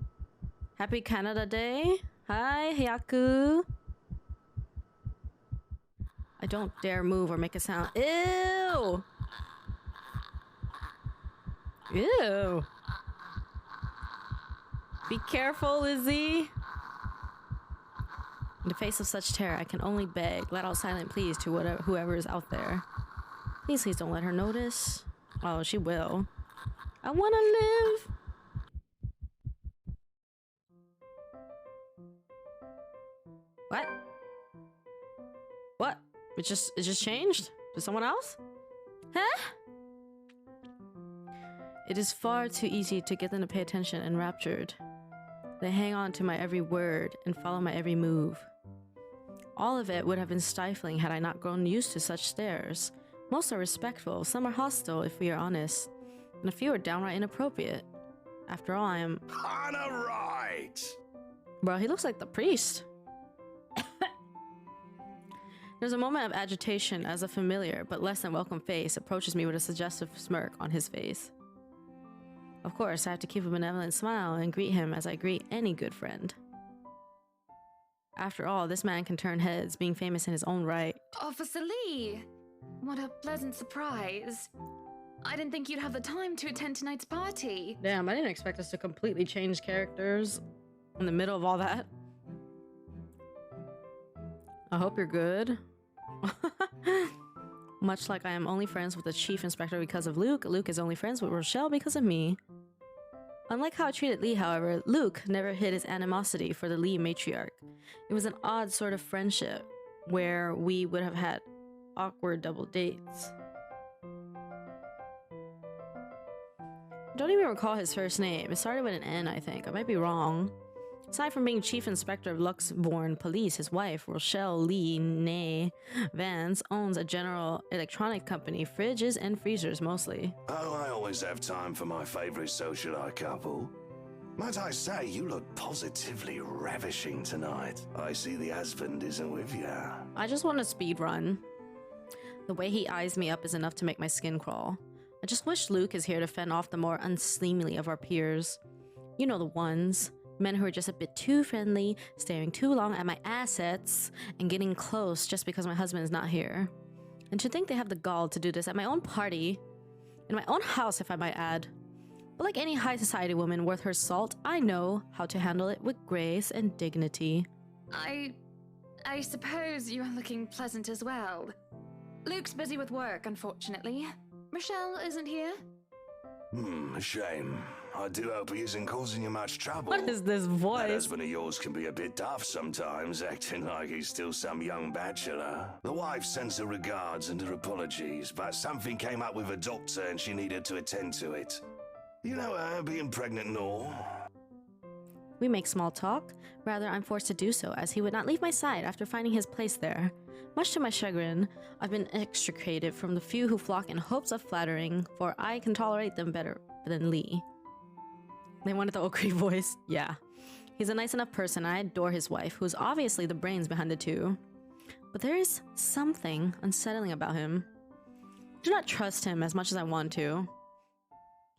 Happy Canada Day. Hi, Hyaku. I don't dare move or make a sound. Ew! Ew. Be careful, Lizzie. In the face of such terror, I can only beg, let out silent pleas to whoever is out there. Please, please don't let her notice. Oh, she will. I want to live. What? What? It just changed? To someone else? Huh? It is far too easy to get them to pay attention enraptured. They hang on to my every word and follow my every move. All of it would have been stifling had I not grown used to such stares. Most are respectful, some are hostile if we are honest, and a few are downright inappropriate. After all, I am... Kinda right! Bro, he looks like the priest. There's a moment of agitation as a familiar but less than welcome face approaches me with a suggestive smirk on his face. Of course, I have to keep a benevolent smile and greet him as I greet any good friend. After all, this man can turn heads, being famous in his own right. Officer Lee! What a pleasant surprise. I didn't think you'd have the time to attend tonight's party. Damn, I didn't expect us to completely change characters in the middle of all that. I hope you're good. Much like I am only friends with the chief inspector because of Luke, Luke is only friends with Rochelle because of me. Unlike how I treated Lee, however, Luke never hid his animosity for the Lee matriarch. It was an odd sort of friendship, where we would have had awkward double dates. I don't even recall his first name. It started with an N, I think. I might be wrong. Aside from being chief inspector of Luxborn Police, his wife, Rochelle Lee née Vance, owns a general electronic company, fridges and freezers mostly. Oh, I always have time for my favorite socialite couple. Might I say, you look positively ravishing tonight. I see the husband isn't with you. I just want to speed run. The way he eyes me up is enough to make my skin crawl. I just wish Luke is here to fend off the more unseemly of our peers. You know the ones. Men who are just a bit too friendly, staring too long at my assets, and getting close just because my husband is not here. And to think they have the gall to do this at my own party, in my own house if I might add. But like any high society woman worth her salt, I know how to handle it with grace and dignity. I suppose you are looking pleasant as well. Luke's busy with work, unfortunately. Rochelle isn't here. A shame. I do hope he isn't causing you much trouble. What is this voice? That husband of yours can be a bit daft sometimes, acting like he's still some young bachelor. The wife sends her regards and her apologies, but something came up with a doctor and she needed to attend to it. You know her, being pregnant and all. We make small talk. Rather, I'm forced to do so, as he would not leave my side after finding his place there. Much to my chagrin, I've been extricated from the few who flock in hopes of flattering, for I can tolerate them better than Lee. They wanted the Okri voice. Yeah. He's a nice enough person, and I adore his wife, who is obviously the brains behind the two. But there is something unsettling about him. I do not trust him as much as I want to.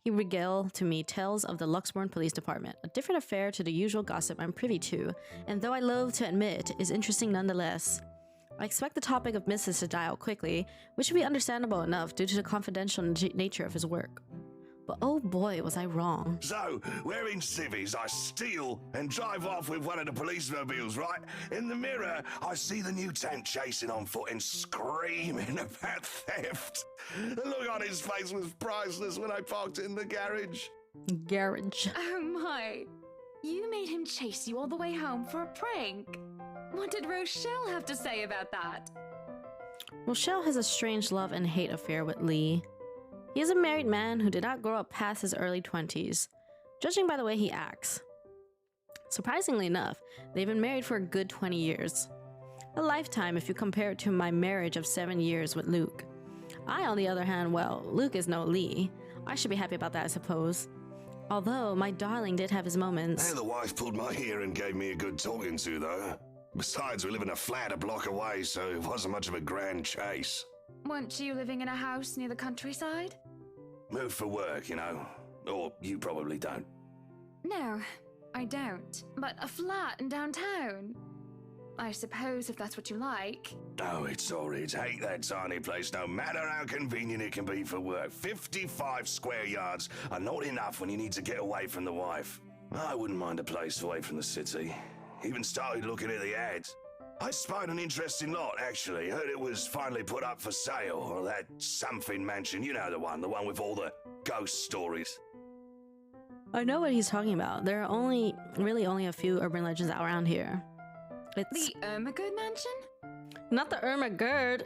He regaled to me tales of the Luxborn Police Department, a different affair to the usual gossip I'm privy to, and though I loathe to admit, is interesting nonetheless. I expect the topic of Mrs. to die out quickly, which would be understandable enough due to the confidential nature of his work. But oh boy, was I wrong. So, wearing civvies, I steal and drive off with one of the police mobiles, right? In the mirror, I see the new tank chasing on foot and screaming about theft. The look on his face was priceless when I parked in the garage. Garage. Oh my. You made him chase you all the way home for a prank. What did Rochelle have to say about that? Rochelle has a strange love and hate affair with Lee. He is a married man who did not grow up past his early 20s, judging by the way he acts. Surprisingly enough, they've been married for a good 20 years. A lifetime if you compare it to my marriage of 7 years with Luke. I, on the other hand, well, Luke is no Lee. I should be happy about that, I suppose. Although, my darling did have his moments. Hey, the wife pulled my ear and gave me a good talking to, though. Besides, we live in a flat a block away, so it wasn't much of a grand chase. Weren't you living in a house near the countryside? Moved for work, you know. Or you probably don't. No, I don't. But a flat in downtown. I suppose if that's what you like. Oh, it's horrid. Hate that tiny place, no matter how convenient it can be for work. 55 square yards are not enough when you need to get away from the wife. I wouldn't mind a place away from the city. Even started looking at the ads. I spied an interesting lot, actually. Heard it was finally put up for sale. Or that something mansion, you know the one with all the ghost stories. I know what he's talking about. There are really only a few urban legends around here. It's the Ermagerd mansion? Not the Ermagerd.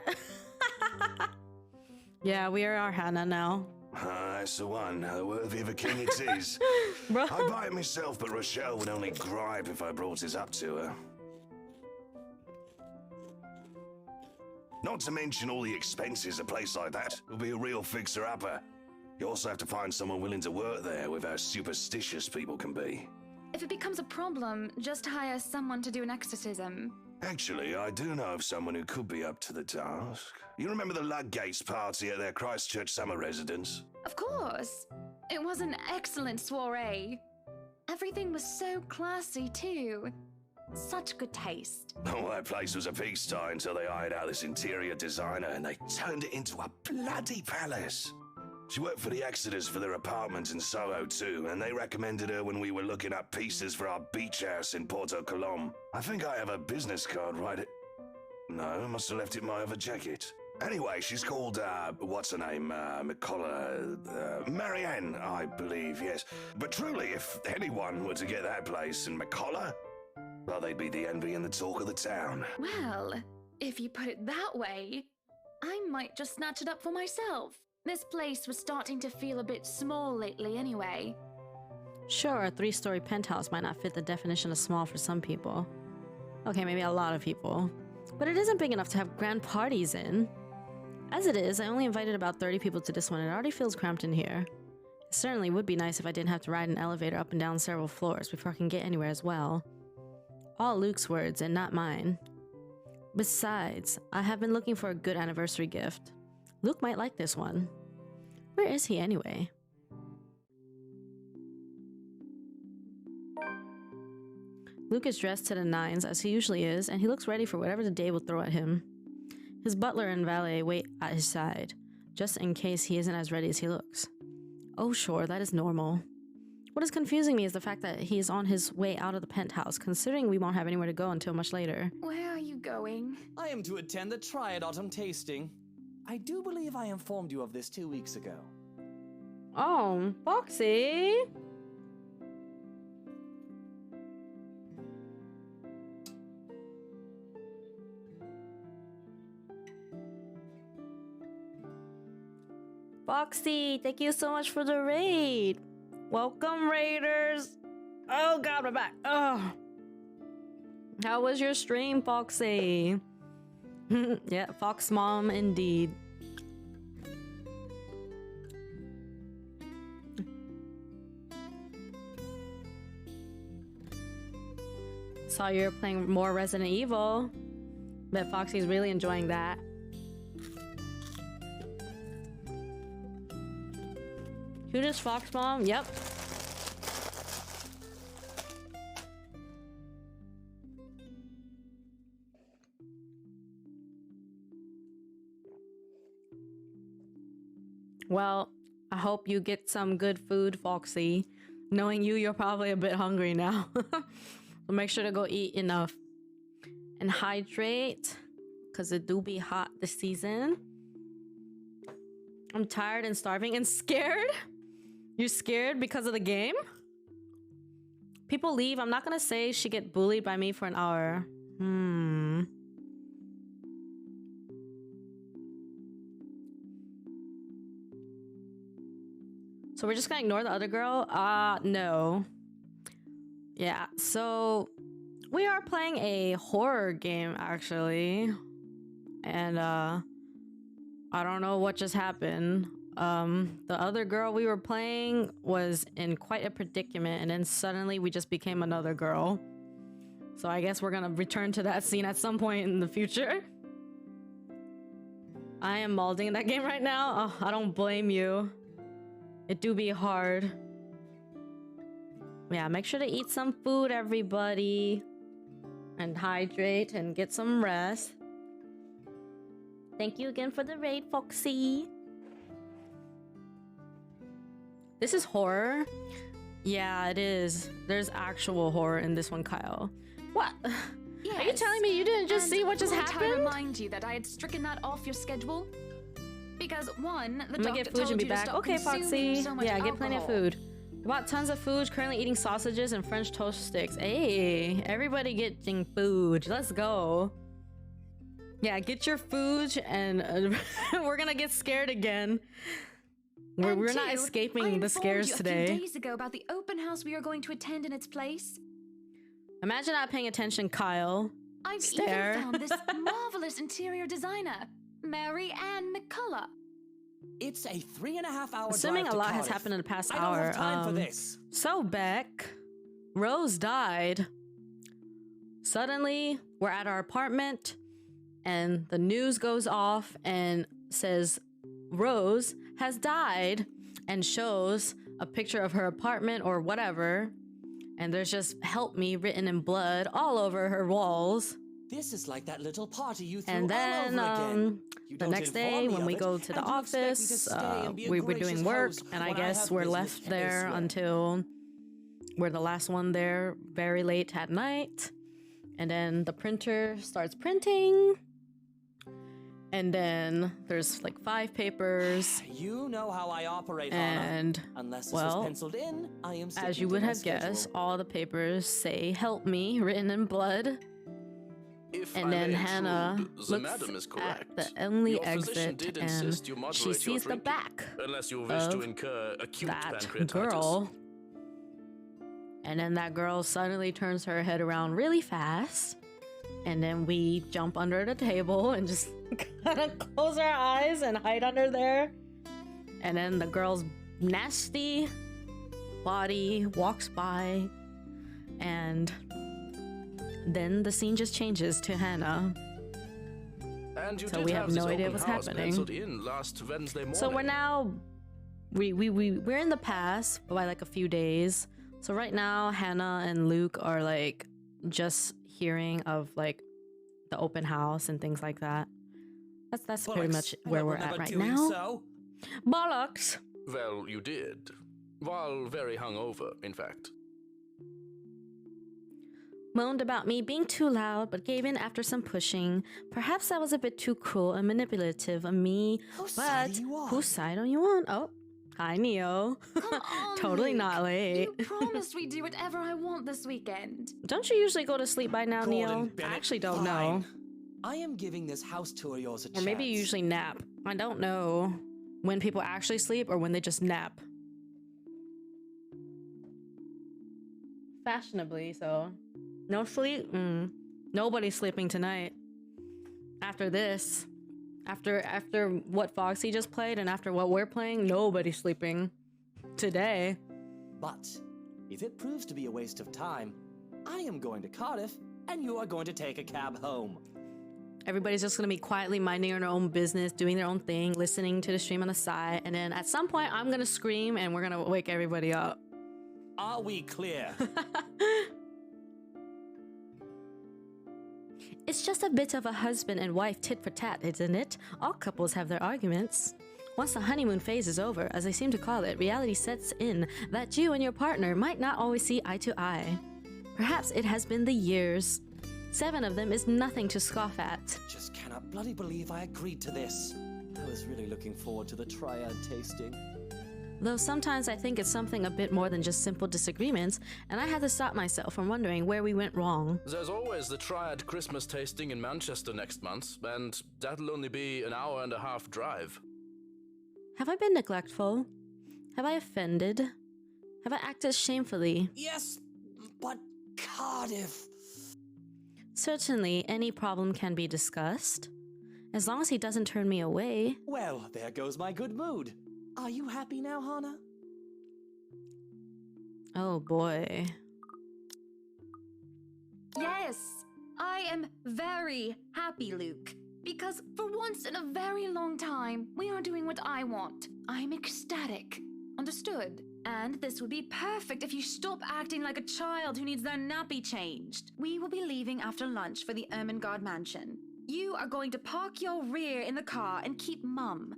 Yeah, we are Hannah now. That's the one. Worthy of a king it is. Bro. I'd buy it myself, but Rochelle would only gripe if I brought it up to her. Not to mention all the expenses a place like that will be a real fixer-upper. You also have to find someone willing to work there with how superstitious people can be. If it becomes a problem, just hire someone to do an exorcism. Actually, I do know of someone who could be up to the task. You remember the Ludgates party at their Christchurch summer residence? Of course. It was an excellent soiree. Everything was so classy, too. Such good taste. Oh, that place was a pigsty until they hired out this interior designer and they turned it into a bloody palace. She worked for the Exodus for their apartment in Soho too, and they recommended her when we were looking up pieces for our beach house in Porto Colom. I think I have a business card right at... No, I must have left it in my other jacket. Anyway, she's called, what's her name? McCullough, Marianne, I believe, yes. But truly, if anyone were to get that place in McCullough, well, they'd be the envy and the talk of the town. Well, if you put it that way, I might just snatch it up for myself. This place was starting to feel a bit small lately anyway. Sure, a 3-story penthouse might not fit the definition of small for some people. Okay, maybe a lot of people. But it isn't big enough to have grand parties in. As it is, I only invited about 30 people to this one and it already feels cramped in here. It certainly would be nice if I didn't have to ride an elevator up and down several floors before I can get anywhere as well. All Luke's words and not mine. Besides, I have been looking for a good anniversary gift. Luke might like this one. Where is he anyway? Luke is dressed to the nines as he usually is, and he looks ready for whatever the day will throw at him. His butler and valet wait at his side, just in case he isn't as ready as he looks. Oh sure, that is normal. What is confusing me is the fact that he is on his way out of the penthouse, considering we won't have anywhere to go until much later. Where are you going? I am to attend the Triad Autumn Tasting. I do believe I informed you of this 2 weeks ago. Oh, Foxy! Foxy, thank you so much for the raid. Welcome, raiders. Oh god, my back. Oh. How was your stream, Foxy? Yeah, Fox Mom indeed. Saw you're playing more Resident Evil. Bet Foxy's really enjoying that. Who does Fox Mom? Yep. Well, I hope you get some good food, Foxy. Knowing you, you're probably a bit hungry now. So make sure to go eat enough. And hydrate, because it do be hot this season. I'm tired and starving and scared. You scared because of the game? People leave. I'm not gonna say she get bullied by me for an hour. So we're just gonna ignore the other girl? No. Yeah, so we are playing a horror game actually. And I don't know what just happened. The other girl we were playing was in quite a predicament, and then suddenly we just became another girl. So I guess we're gonna return to that scene at some point in the future. I am malding in that game right now. Oh, I don't blame you. It do be hard. Yeah, make sure to eat some food, everybody. And hydrate and get some rest. Thank you again for the raid, Foxy. This is horror? Yeah, it is. There's actual horror in this one, Kyle. What? Yes. Are you telling me you didn't just see what just happened? I remind you that I had stricken that off your schedule? Because one, the I'm gonna doctor get food told and be you to back. stop Okay, consuming Foxy. so much Yeah, get plenty of alcohol. food. I bought tons of food, currently eating sausages and French toast sticks. Hey, everybody getting food. Let's go. Yeah, get your food and we're gonna get scared again. We're not escaping the scares I today. informed you a few days ago about the open house we are going to attend in its place. Imagine not paying attention, Kyle. I've Stare. even found this marvelous interior designer, Mary Ann McCullough. It's a 3.5-hour Assuming drive a to lot has Cardiff. happened in the past I hour. don't have time for this. So Beck, Rose died. Suddenly, we're at our apartment, and the news goes off and says Rose has died, and shows a picture of her apartment or whatever. And there's just "help me" written in blood all over her walls. This is like that little party you threw And then all over again. You the don't next inform day me when of we it, go to the and you expect me to office, stay and be a we were doing gracious work, host and I when guess have we're business left there elsewhere. until we're the last one there very late at night. And then the printer starts printing. And then there's like 5 papers. You know how I operate, And, Hana. Unless this well, was penciled in, I am as you sticking would to my have guessed, schedule. all the papers say "help me" written in blood. If And I then may Hannah intrude, the looks madam is at correct. the only Your physician exit did and insist you she moderate your sees the drinking, back unless you wish to of incur acute that pancreatitis. girl. And then that girl suddenly turns her head around really fast. And then we jump under the table and just kind of close our eyes and hide under there. And then the girl's nasty body walks by. And then the scene just changes to Hannah. And you So did we have this no idea open what's house happening. penciled in last Wednesday morning. So we're now we're in the past by like a few days. So right now Hannah and Luke are like just hearing of like the open house and things like that. That's pretty Bollocks. much I where don't we're remember at right doing now. so. Bollocks. Well, you did. While very hungover, in fact. Moaned about me being too loud, but gave in after some pushing. Perhaps that was a bit too cruel and manipulative of me. Whose side are you on? Whose side are you on? Oh, hi Neo. Totally Luke. not late. You promised we'd do whatever I want this weekend. Don't you usually go to sleep by now, Neo? Gordon I Bennett, actually don't fine. know. I am giving this house tour of yours a Or chance. maybe you usually nap. I don't know when people actually sleep or when they just nap. Fashionably, so. No sleep? Nobody's sleeping tonight. After this. After what Foxy just played and after what we're playing, nobody's sleeping. Today. But if it proves to be a waste of time, I am going to Cardiff, and you are going to take a cab home. Everybody's just gonna be quietly minding their own business, doing their own thing, listening to the stream on the side, and then at some point I'm gonna scream and we're gonna wake everybody up. Are we clear? It's just a bit of a husband and wife tit for tat, isn't it? All couples have their arguments. Once the honeymoon phase is over, as they seem to call it, reality sets in that you and your partner might not always see eye to eye. Perhaps it has been the years. 7 of them is nothing to scoff at. Just cannot bloody believe I agreed to this. I was really looking forward to the triad tasting. Though sometimes I think it's something a bit more than just simple disagreements, and I had to stop myself from wondering where we went wrong. There's always the Triad Christmas tasting in Manchester next month, and that'll only be an hour and a half drive. Have I been neglectful? Have I offended? Have I acted shamefully? Yes, but Cardiff. Certainly, any problem can be discussed. As long as he doesn't turn me away. Well, there goes my good mood. Are you happy now, Hana? Oh boy. Yes, I am very happy, Luke. Because for once in a very long time, we are doing what I want. I'm ecstatic. Understood? And this would be perfect if you stop acting like a child who needs their nappy changed. We will be leaving after lunch for the Ermengarde mansion. You are going to park your rear in the car and keep mum.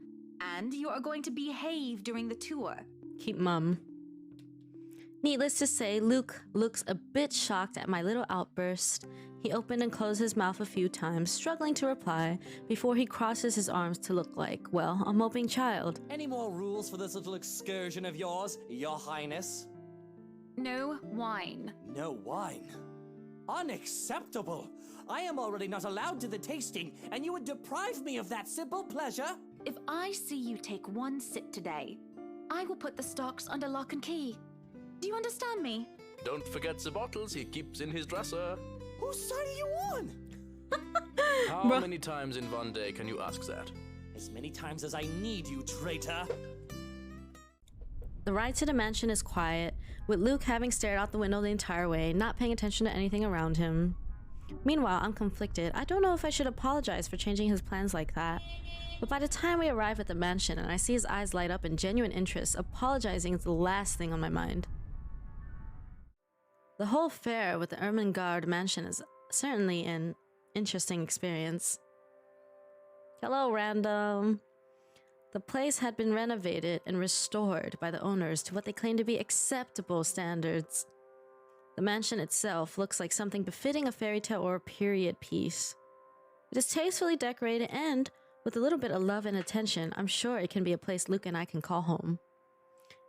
And you are going to behave during the tour. Keep mum. Needless to say, Luke looks a bit shocked at my little outburst. He opened and closed his mouth a few times, struggling to reply, before he crosses his arms to look like, well, a moping child. Any more rules for this little excursion of yours, Your Highness? No wine. No wine? Unacceptable! I am already not allowed to the tasting, and you would deprive me of that simple pleasure? If I see you take one sip today, I will put the stocks under lock and key. Do you understand me? Don't forget the bottles he keeps in his dresser. Whose side are you on? How many times in one day can you ask that? As many times as I need you, traitor. The ride to the mansion is quiet, with Luke having stared out the window the entire way, not paying attention to anything around him. Meanwhile, I'm conflicted. I don't know if I should apologize for changing his plans like that. But by the time we arrive at the mansion and I see his eyes light up in genuine interest, apologizing is the last thing on my mind. The whole fair with the Ermengarde mansion is certainly an interesting experience. Hello, random. The place had been renovated and restored by the owners to what they claim to be acceptable standards. The mansion itself looks like something befitting a fairy tale or a period piece. It is tastefully decorated and, with a little bit of love and attention, I'm sure it can be a place Luke and I can call home.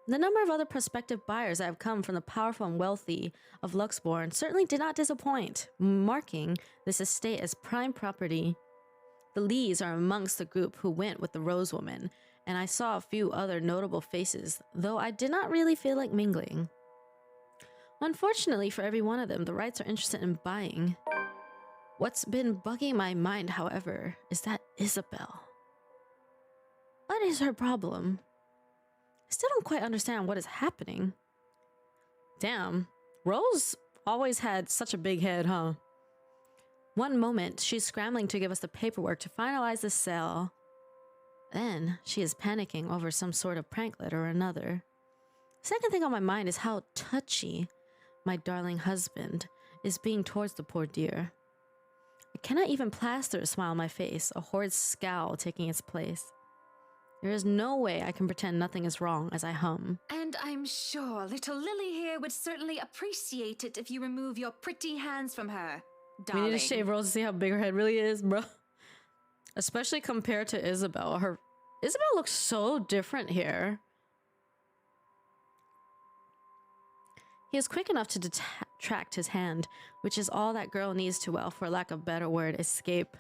The number of other prospective buyers that have come from the powerful and wealthy of Luxborn certainly did not disappoint, marking this estate as prime property. The Lees are amongst the group who went with the Rose Woman, and I saw a few other notable faces, though I did not really feel like mingling. Unfortunately for every one of them, the Wrights are interested in buying. What's been bugging my mind, however, is that Isabel. What is her problem? I still don't quite understand what is happening. Damn, Rose always had such a big head, huh? One moment, she's scrambling to give us the paperwork to finalize the sale. Then, she is panicking over some sort of pranklet or another. Second thing on my mind is how touchy my darling husband is being towards the poor dear. I cannot even plaster a smile on my face, a horrid scowl taking its place. There is no way I can pretend nothing is wrong as I hum. And I'm sure little Lily here would certainly appreciate it if you remove your pretty hands from her, darling. We need to shave Rose to see how big her head really is, bro. Especially compared to Isabel. Isabel looks so different here. He is quick enough to detract his hand, which is all that girl needs to, well, for lack of a better word, escape.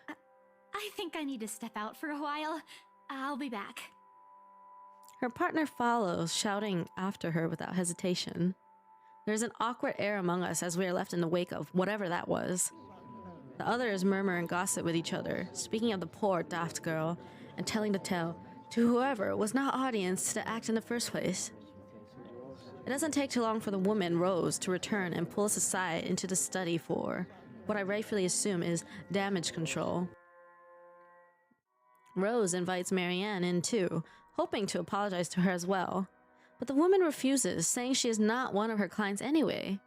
I think I need to step out for a while. I'll be back. Her partner follows, shouting after her without hesitation. There's an awkward air among us as we are left in the wake of whatever that was. The others murmur and gossip with each other, speaking of the poor, daft girl, and telling the tale to whoever was not audience to act in the first place. It doesn't take too long for the woman, Rose, to return and pull us aside into the study for what I rightfully assume is damage control. Rose invites Marianne in too, hoping to apologize to her as well. But the woman refuses, saying she is not one of her clients anyway.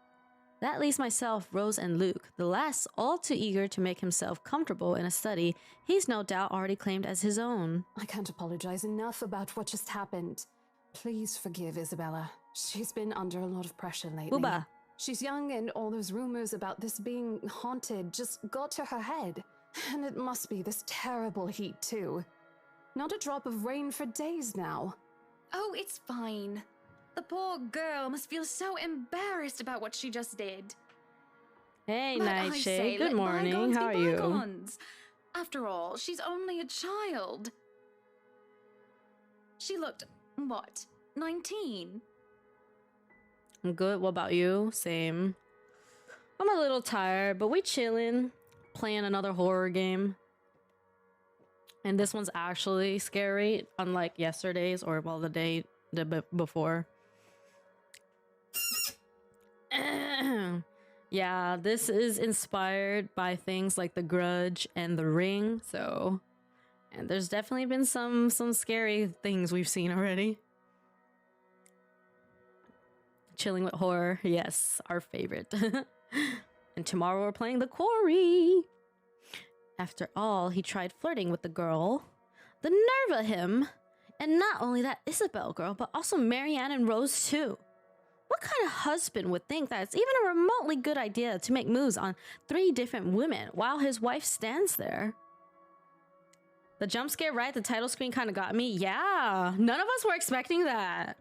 That leaves myself, Rose, and Luke, the last all too eager to make himself comfortable in a study he's no doubt already claimed as his own. I can't apologize enough about what just happened. Please forgive Isabella. She's been under a lot of pressure lately. Booba. She's young and all those rumors about this being haunted just got to her head. And it must be this terrible heat too. Not a drop of rain for days now. Oh, it's fine. The poor girl must feel so embarrassed about what she just did. Hey, But I Nightshade. say, Good let morning. bygones How are be you? bygones. After all, she's only a child. She looked, what, 19. I'm good. What about you? Same. I'm a little tired, but we chilling, playing another horror game. And this one's actually scary, unlike yesterday's or, well, the day before. Yeah, this is inspired by things like The Grudge and The Ring, so... And there's definitely been some scary things we've seen already. Chilling with horror, yes, our favorite. And tomorrow we're playing The Quarry. After all, he tried flirting with the girl. The nerve of him! And not only that Isabel girl, but also Marianne and Rose too. What kind of husband would think that it's even a remotely good idea to make moves on 3 different women while his wife stands there? The jump scare right at the title screen kind of got me. Yeah, none of us were expecting that.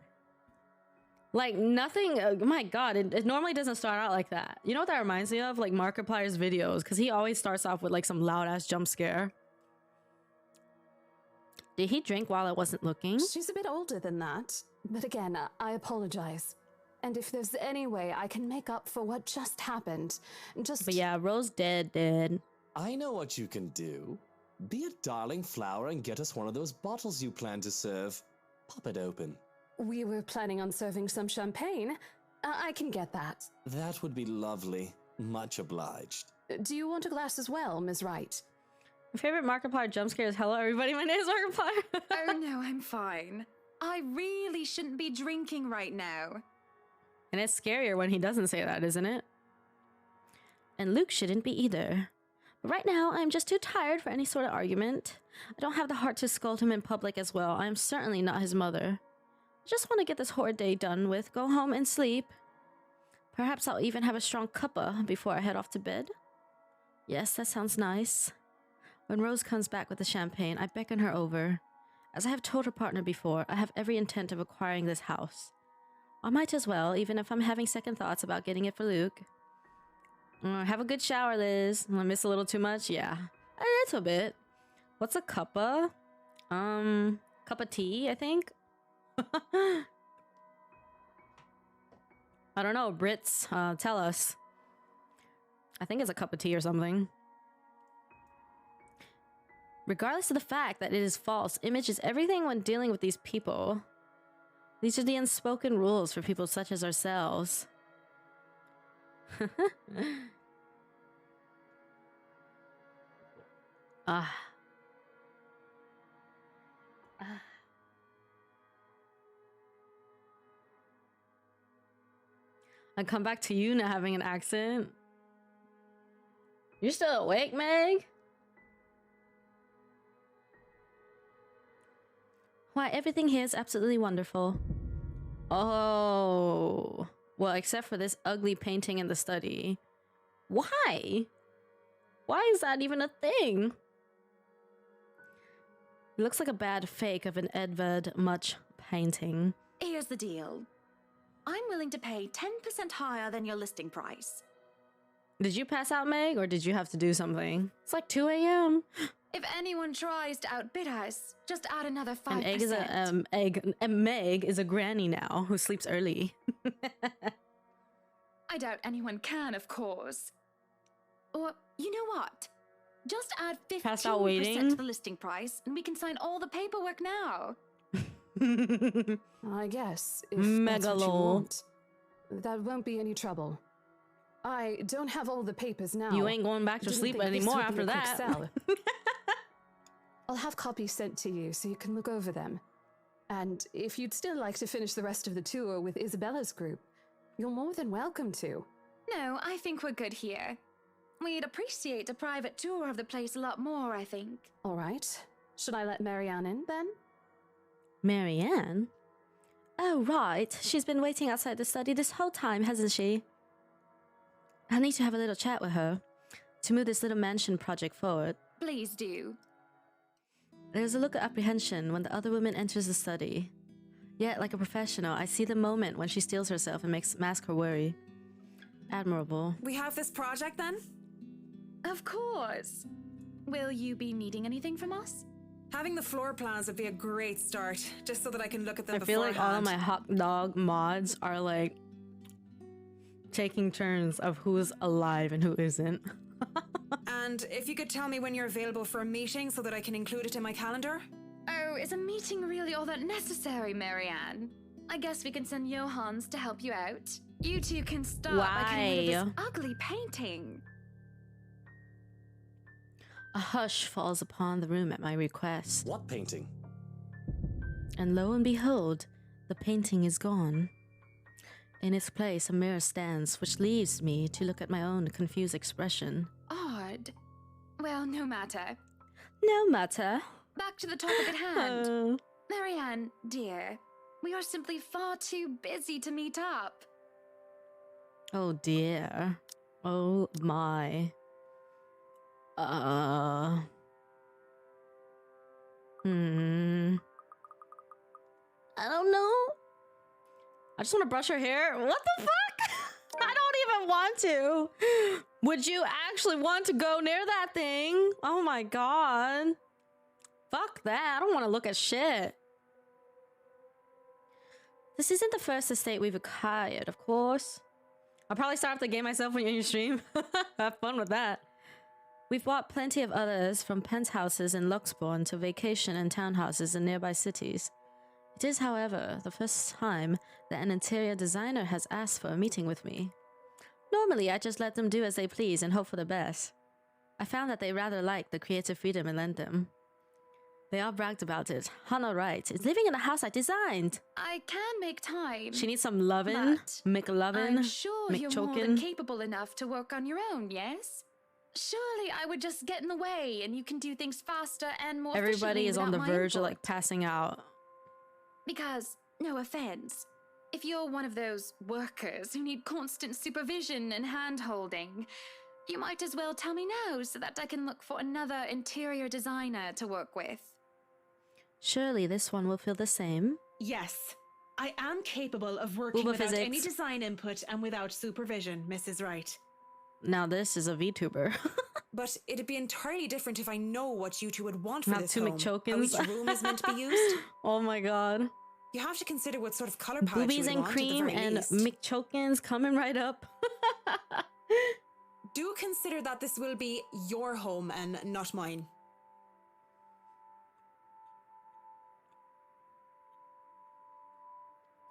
Like, nothing, oh my god, it normally doesn't start out like that. You know what that reminds me of? Like Markiplier's videos, because he always starts off with like some loud-ass jump scare. Did he drink while I wasn't looking? She's a bit older than that. But again, I apologize. And if there's any way I can make up for what just happened, just... But yeah, Rose dead. I know what you can do. Be a darling flower and get us one of those bottles you plan to serve. Pop it open. We were planning on serving some champagne. I can get that. That would be lovely. Much obliged. Do you want a glass as well, Ms. Wright? My favorite Markiplier jump scare is hello everybody, my name is Markiplier. Oh no, I'm fine. I really shouldn't be drinking right now. And it's scarier when he doesn't say that, isn't it? And Luke shouldn't be either. But right now, I'm just too tired for any sort of argument. I don't have the heart to scold him in public as well. I am certainly not his mother. I just want to get this horrid day done with, go home and sleep. Perhaps I'll even have a strong cuppa before I head off to bed. Yes, that sounds nice. When Rose comes back with the champagne, I beckon her over. As I have told her partner before, I have every intent of acquiring this house. I might as well, even if I'm having second thoughts about getting it for Luke. Have a good shower, Liz. I miss a little too much? Yeah. A little bit. What's a cuppa? Cup of tea, I think? I don't know, Brits, tell us. I think it's a cup of tea or something. Regardless of the fact that it is false, image is everything when dealing with these people. These are the unspoken rules for people such as ourselves. I come back to you not having an accent. You're still awake, Meg? Why, everything here is absolutely wonderful. Oh. Well, except for this ugly painting in the study. Why? Why is that even a thing? It looks like a bad fake of an Edvard Munch painting. Here's the deal. I'm willing to pay 10% higher than your listing price. Did you pass out, Meg, or did you have to do something? It's like 2 a.m. If anyone tries to outbid us, just add another 5%. And Egg is and Meg is a granny now who sleeps early. I doubt anyone can, of course. Or, you know what? Just add 15% to the listing price, and we can sign all the paperwork now. I guess, if that's what you want, that won't be any trouble. I don't have all the papers now. You ain't going back to sleep anymore after that. I'll have copies sent to you so you can look over them. And if you'd still like to finish the rest of the tour with Isabella's group, you're more than welcome to. No, I think we're good here. We'd appreciate a private tour of the place a lot more, I think. All right. Should I let Marianne in, then? Marianne? Oh, right. She's been waiting outside the study this whole time, hasn't she? I need to have a little chat with her to move this little mansion project forward. Please do. There's a look of apprehension when the other woman enters the study. Yet, like a professional, I see the moment when she steels herself and mask her worry. Admirable. We have this project, then? Of course. Will you be needing anything from us? Having the floor plans would be a great start, just so that I can look at them I feel like all of beforehand. my hot dog mods are like taking turns of who's alive and who isn't. And if you could tell me when you're available for a meeting so that I can include it in my calendar? Oh, is a meeting really all that necessary, Marianne? I guess we can send Johans to help you out. You two can start by getting rid of this ugly painting. A hush falls upon the room at my request. What painting? And lo and behold, the painting is gone. In its place, a mirror stands, which leaves me to look at my own confused expression. Odd. Well, no matter. No matter. Back to the topic at hand. Marianne, dear, we are simply far too busy to meet up. Oh dear. Oh my. I don't know. I just want to brush her hair. What the fuck? I don't even want to. Would you actually want to go near that thing? Oh my god. Fuck that. I don't want to look at shit. This isn't the first estate we've acquired, of course. I'll probably start off the game myself when you're in your stream. Have fun with that. We've bought plenty of others, from penthouses in Luxbourne to vacation and townhouses in nearby cities. It is, however, the first time that an interior designer has asked for a meeting with me. Normally, I just let them do as they please and hope for the best. I found that they rather liked the creative freedom I lent them. They all bragged about it. Hannah Wright is living in the house I designed. I can make time. She needs some lovin', McLovin', I'm sure you're more McChokin. than capable enough to work on your own, yes? Surely I would just get in the way and you can do things faster and more Everybody efficiently is on the without my verge of input. like passing out. Because, no offense, if you're one of those workers who need constant supervision and hand-holding, you might as well tell me now so that I can look for another interior designer to work with. Surely this one will feel the same. Yes. I am capable of working Uber without any physics. design input and without supervision, Mrs. Wright. Now this is a VTuber. But it'd be entirely different if I know what you two would want for Not this two home. How McChokins. each room is meant to be used. Oh my god. You have to consider what sort of color palette Boobies you would and want at the cream very and least. McChokins coming right up. Do consider that this will be your home and not mine.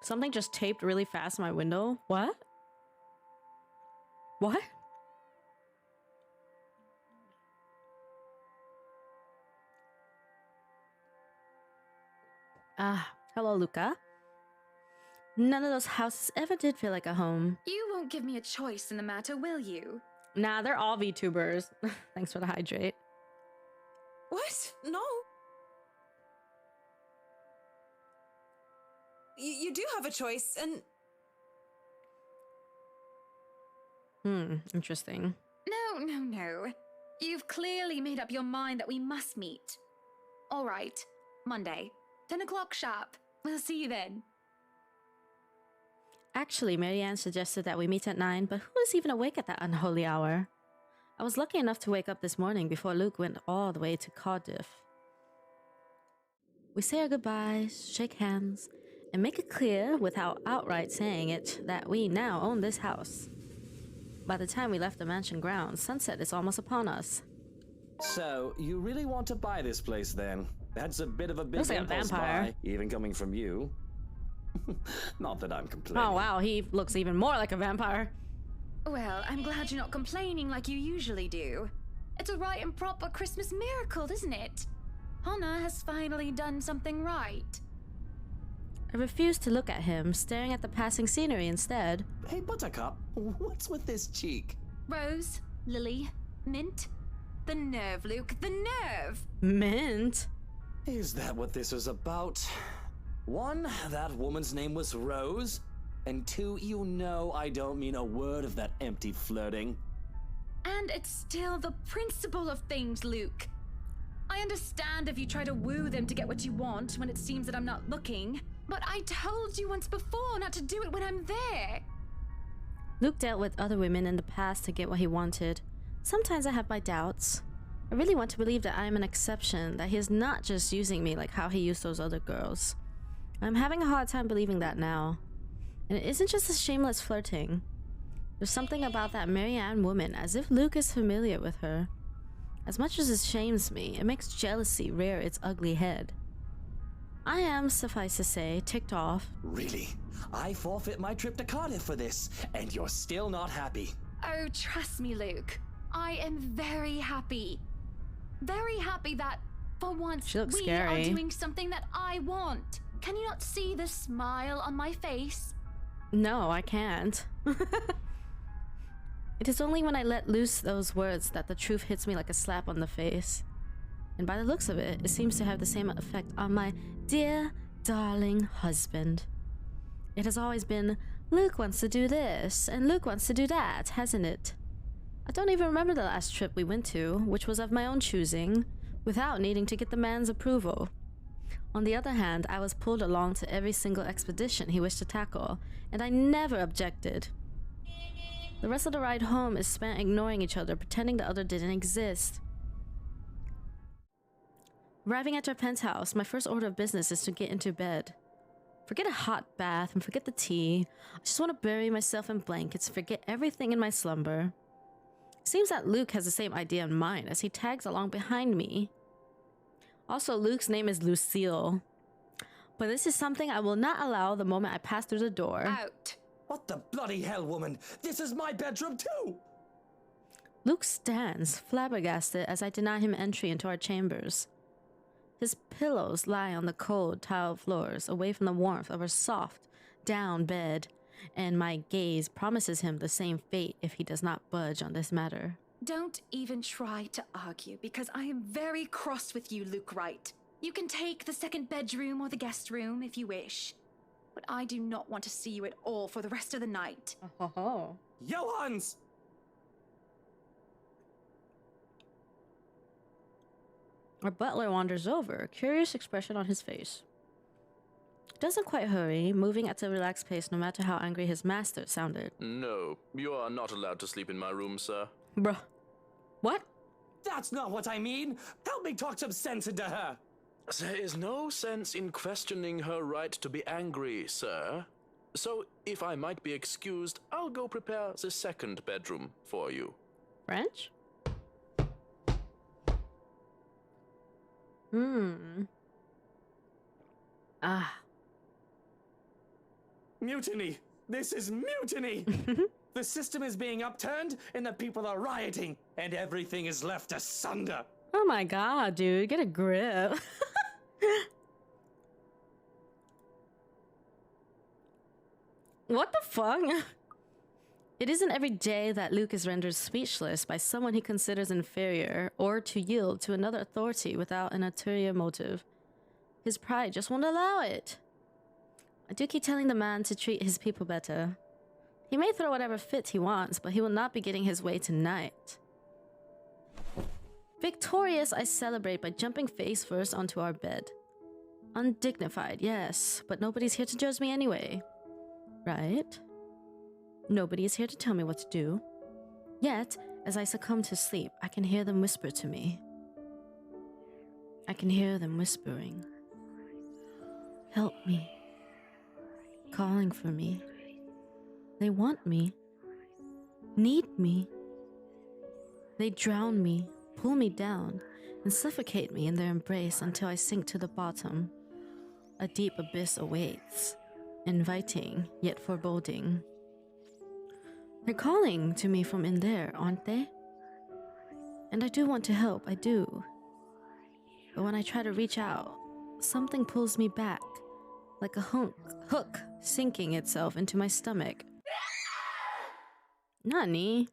Something just taped really fast in my window. What? What? Ah, hello, Luca. None of those houses ever did feel like a home. You won't give me a choice in the matter, will you? Nah, they're all VTubers. Thanks for the hydrate. What? No. You do have a choice, and Interesting. No. You've clearly made up your mind that we must meet. All right, Monday, 10 o'clock sharp. We'll see you then. Actually, Marianne suggested that we meet at 9, but who is even awake at that unholy hour? I was lucky enough to wake up this morning before Luke went all the way to Cardiff. We say our goodbyes, shake hands, and make it clear, without outright saying it, that we now own this house. By the time we left the mansion grounds, sunset is almost upon us. So, you really want to buy this place then? That's a bit of a big Looks like a impulse vampire. buy, even coming from you. Not that I'm complaining. Oh wow, he looks even more like a vampire. Well, I'm glad you're not complaining like you usually do. It's a right and proper Christmas miracle, isn't it? Hannah has finally done something right. I refused to look at him, staring at the passing scenery instead. Hey, Buttercup, what's with this cheek? Rose, Lily, Mint. The nerve, Luke, the nerve! Mint? Is that what this was about? 1, that woman's name was Rose. And 2, you know I don't mean a word of that empty flirting. And it's still the principle of things, Luke. I understand if you try to woo them to get what you want when it seems that I'm not looking, but I told you once before not to do it when I'm there. Luke dealt with other women in the past to get what he wanted. Sometimes I have my doubts. I really want to believe that I am an exception, that he is not just using me like how he used those other girls. I'm having a hard time believing that now. And it isn't just a shameless flirting. There's something about that Marianne woman, as if Luke is familiar with her. As much as it shames me, it makes jealousy rear its ugly head. I am, suffice to say, ticked off. Really? I forfeit my trip to Cardiff for this, and you're still not happy. Oh, trust me, Luke. I am very happy. Very happy that, for once, we scary. are doing something that I want. Can you not see the smile on my face? No, I can't. It is only when I let loose those words that the truth hits me like a slap on the face. And by the looks of it, it seems to have the same effect on my dear, darling husband. It has always been, Luke wants to do this, and Luke wants to do that, hasn't it? I don't even remember the last trip we went to, which was of my own choosing, without needing to get the man's approval. On the other hand, I was pulled along to every single expedition he wished to tackle, and I never objected. The rest of the ride home is spent ignoring each other, pretending the other didn't exist. Arriving at our penthouse, my first order of business is to get into bed. Forget a hot bath and forget the tea. I just want to bury myself in blankets, forget everything in my slumber. Seems that Luke has the same idea in mind as he tags along behind me. Also, Luke's name is Lucille. But this is something I will not allow the moment I pass through the door. Out! What the bloody hell, woman? This is my bedroom too! Luke stands, flabbergasted, as I deny him entry into our chambers. His pillows lie on the cold tiled floors, away from the warmth of our soft, down bed, and my gaze promises him the same fate if he does not budge on this matter. Don't even try to argue, because I am very cross with you, Luke Wright. You can take the second bedroom or the guest room if you wish. But I do not want to see you at all for the rest of the night. Oh. Johans! Our butler wanders over, a curious expression on his face. He doesn't quite hurry, moving at a relaxed pace no matter how angry his master sounded. No, you are not allowed to sleep in my room, sir. Bruh. What? That's not what I mean! Help me talk some sense into her! There is no sense in questioning her right to be angry, sir. So, if I might be excused, I'll go prepare the second bedroom for you. French? Mutiny! This is mutiny! The system is being upturned, and the people are rioting, and everything is left asunder. Oh my god, dude, get a grip. What the fuck? It isn't every day that Luke is rendered speechless by someone he considers inferior, or to yield to another authority without an ulterior motive. His pride just won't allow it. I do keep telling the man to treat his people better. He may throw whatever fit he wants, but he will not be getting his way tonight. Victorious, I celebrate by jumping face first onto our bed. Undignified, yes, but nobody's here to judge me anyway. Right? Nobody is here to tell me what to do. Yet, as I succumb to sleep, I can hear them whisper to me. I can hear them whispering. Help me. Calling for me. They want me. Need me. They drown me, pull me down, and suffocate me in their embrace until I sink to the bottom. A deep abyss awaits, inviting yet foreboding. They're calling to me from in there, aren't they? And I do want to help, I do. But when I try to reach out, something pulls me back, like a hook sinking itself into my stomach. Nani?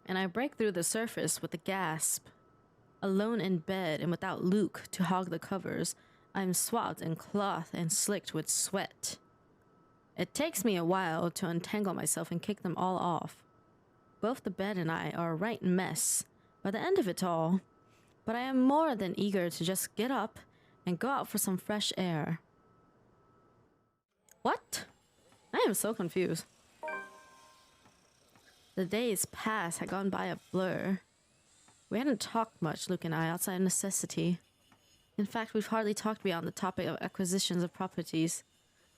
And I break through the surface with a gasp. Alone in bed and without Luke to hog the covers, I am swathed in cloth and slicked with sweat. It takes me a while to untangle myself and kick them all off. Both the bed and I are a right mess by the end of it all, but I am more than eager to just get up and go out for some fresh air. What? I am so confused. The days past had gone by a blur. We hadn't talked much, Luke and I, outside of necessity. In fact, we've hardly talked beyond the topic of acquisitions of properties.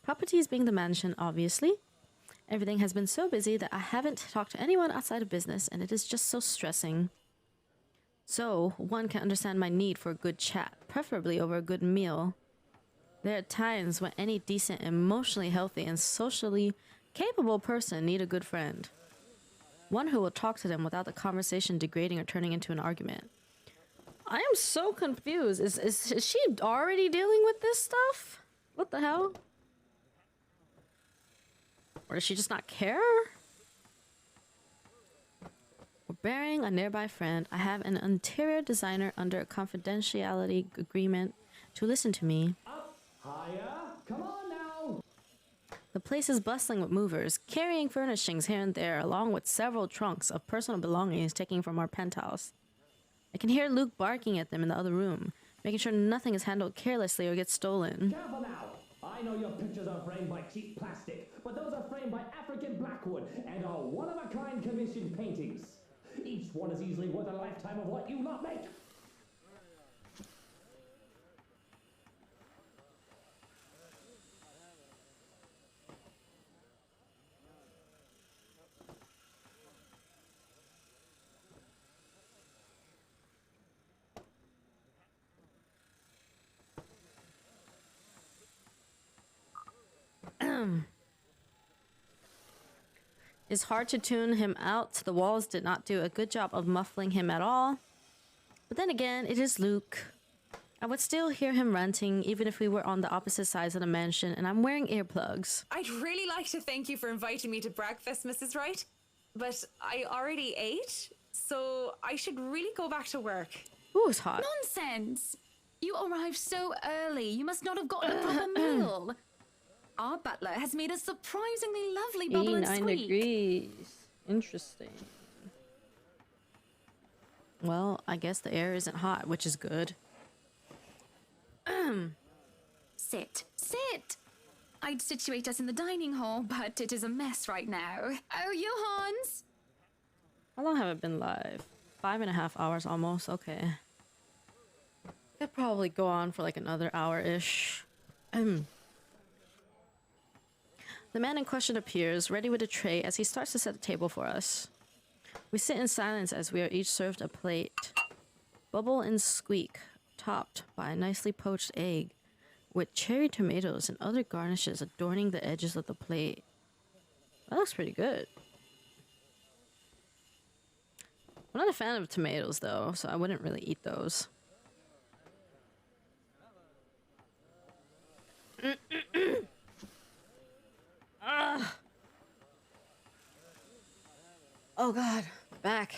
Properties being the mansion, obviously. Everything has been so busy that I haven't talked to anyone outside of business, and it is just so stressing. So, one can understand my need for a good chat, preferably over a good meal. There are times when any decent, emotionally healthy, and socially capable person need a good friend. One who will talk to them without the conversation degrading or turning into an argument. I am so confused. Is she already dealing with this stuff? What the hell? Or does she just not care? We're burying a nearby friend. I have an interior designer under a confidentiality agreement to listen to me. Higher! Come on now! The place is bustling with movers, carrying furnishings here and there, along with several trunks of personal belongings taken from our penthouse. I can hear Luke barking at them in the other room, making sure nothing is handled carelessly or gets stolen. Careful now! I know your pictures are framed by cheap plastic, but those are framed by African blackwood and are one-of-a-kind commissioned paintings. Each one is easily worth a lifetime of what you lot make. It's hard to tune him out. The walls did not do a good job of muffling him at all. But then again, it is Luke. I would still hear him ranting even if we were on the opposite sides of the mansion, and I'm wearing earplugs. I'd really like to thank you for inviting me to breakfast, Mrs. Wright. But I already ate, so I should really go back to work. Ooh, it's hot. Nonsense! You arrived so early. You must not have gotten a proper meal. Our butler has made a surprisingly lovely bubble and 89 squeak. degrees. Interesting. Well, I guess the air isn't hot, which is good. Sit. Sit! I'd situate us in the dining hall, but it is a mess right now. Oh, Johans! How long have I been live? 5.5 hours almost. Okay. Could probably go on for like another hour-ish. The man in question appears, ready with a tray, as he starts to set the table for us. We sit in silence as we are each served a plate. Bubble and squeak, topped by a nicely poached egg, with cherry tomatoes and other garnishes adorning the edges of the plate. That looks pretty good. I'm not a fan of tomatoes, though, so I wouldn't really eat those. Oh god, my back.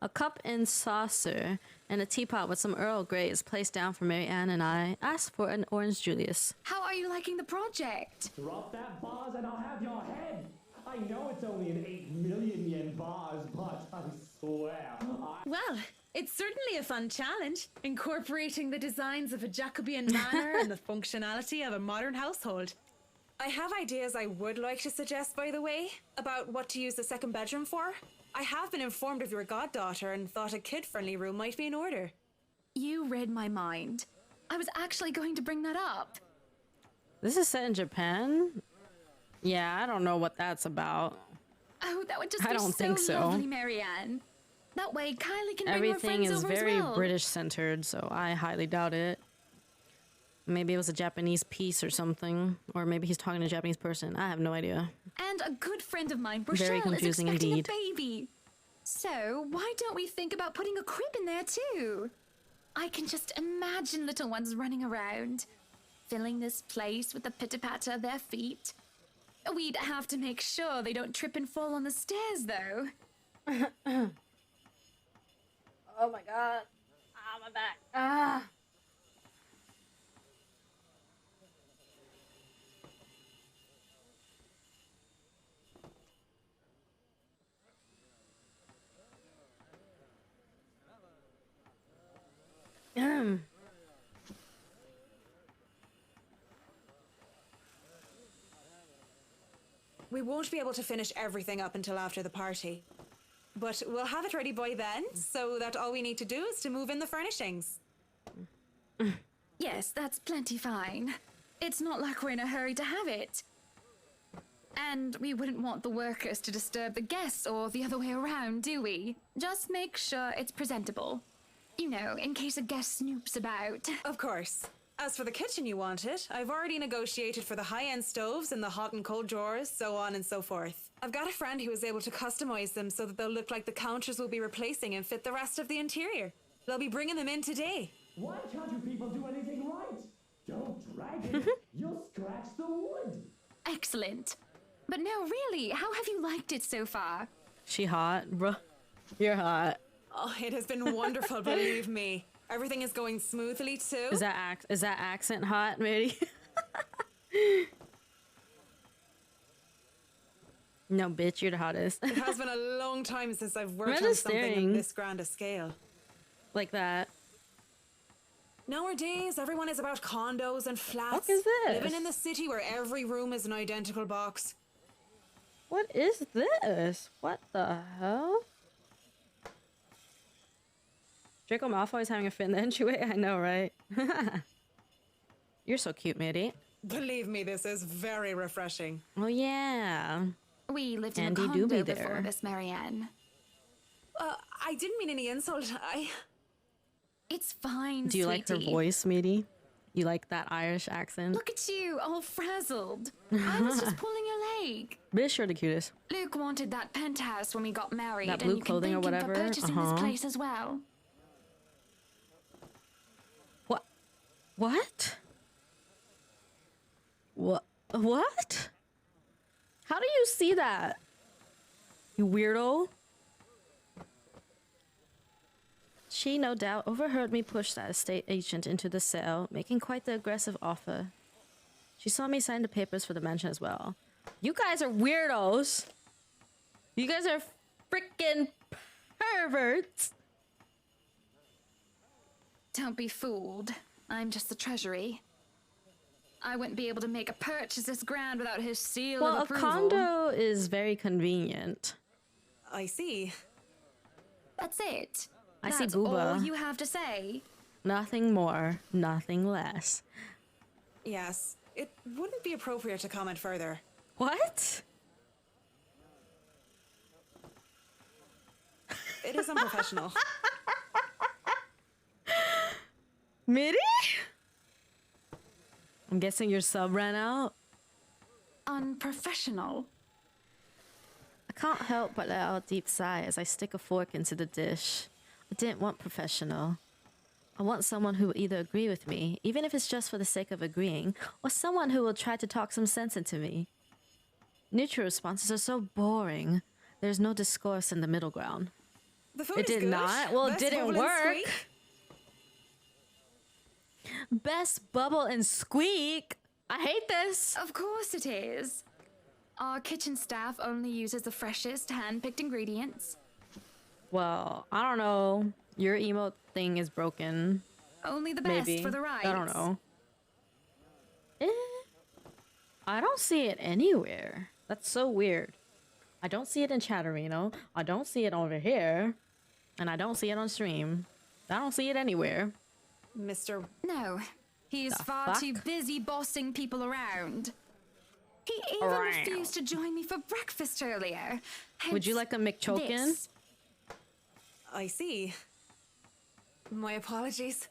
A cup and saucer and a teapot with some Earl Grey is placed down for Mary Ann, and I ask for an orange Julius. How are you liking the project? Drop that vase and I'll have your head. I know it's only an 8 million yen vase, but I swear. Well, it's certainly a fun challenge, incorporating the designs of a Jacobean manor and the functionality of a modern household. I have ideas I would like to suggest, by the way, about what to use the second bedroom for. I have been informed of your goddaughter and thought a kid-friendly room might be in order. You read my mind. I was actually going to bring that up. This is set in Japan? Yeah, I don't know what that's about. Oh, that would just I be don't think so. lovely, Marianne. That way, Kylie can bring her Everything friends is over very as well. British-centered, so I highly doubt it. Maybe it was a Japanese piece or something. Or maybe he's talking to a Japanese person. I have no idea. And a good friend of mine, Very Rochelle, is confusing expecting indeed. a baby. So, why don't we think about putting a crib in there too? I can just imagine little ones running around, filling this place with the pitter-patter of their feet. We'd have to make sure they don't trip and fall on the stairs, though. Oh my god. Ah, my back. Ah. we won't be able to finish everything up until after the party. But we'll have it ready by then, so that all we need to do is to move in the furnishings. Yes, that's plenty fine. It's not like we're in a hurry to have it. And we wouldn't want the workers to disturb the guests or the other way around, do we? Just make sure it's presentable. You know, in case a guest snoops about. Of course. As for the kitchen you wanted, I've already negotiated for the high-end stoves and the hot and cold drawers, so on and so forth. I've got a friend who was able to customize them so that they'll look like the counters we'll be replacing and fit the rest of the interior. They'll be bringing them in today. Why can't you people do anything right? Don't drag it. You'll scratch the wood. Excellent. But no, really, how have you liked it so far? She hot, bro. You're hot. Oh, it has been wonderful, believe me. Everything is going smoothly too. Is that accent hot, maybe? No, bitch, you're the hottest. It has been a long time since I've worked Imagine on something staring. of this grand a scale. Like that. Nowadays, everyone is about condos and flats. What is this? Living in the city where every room is an identical box. What is this? What the hell? Draco Malfoy's having a fit in the entryway? I know, right? You're so cute, Mitty. Believe me, this is very refreshing. Oh, yeah. We lived in Andy a condo Doobie before there. this, Marianne. I didn't mean any insult. It's fine, Do you like her sweetie. voice, Mitty? You like that Irish accent? Look at you, all frazzled. I was just pulling your leg. Bitch, you're the cutest. Luke wanted that penthouse when we got married, That and blue you clothing or can thank him whatever? for purchasing this place as well. What? What? What? What? How do you see that? You weirdo. She, no doubt, overheard me push that estate agent into the sale, making quite the aggressive offer. She saw me sign the papers for the mansion as well. You guys are weirdos. You guys are freaking perverts. Don't be fooled. I'm just the treasury. I wouldn't be able to make a purchase this grand without his seal Well, of a approval. condo is very convenient. I see. That's it. I see That's Booba. all you have to say. Nothing more, nothing less. Yes, it wouldn't be appropriate to comment further. What? It is unprofessional. Mitty? I'm guessing your sub ran out. Unprofessional. I can't help but let out a deep sigh as I stick a fork into the dish. I didn't want professional. I want someone who will either agree with me, even if it's just for the sake of agreeing, or someone who will try to talk some sense into me. Neutral responses are so boring. There's no discourse in the middle ground. The food It is did good. not? Well, it Best didn't bubble and work. squeak. Best bubble and squeak. I hate this. Of course it is. Our kitchen staff only uses the freshest hand-picked ingredients. Well, I don't know. Your emote thing is broken. Only the best Maybe. for the rights. I don't know. I don't see it anywhere. That's so weird. I don't see it in Chatterino. I don't see it over here. And I don't see it on stream. I don't see it anywhere. Mr. No, he is The far fuck? too busy bossing people around. He even Around. refused to join me for breakfast earlier. Would you like a McChokin? This. I see. My apologies.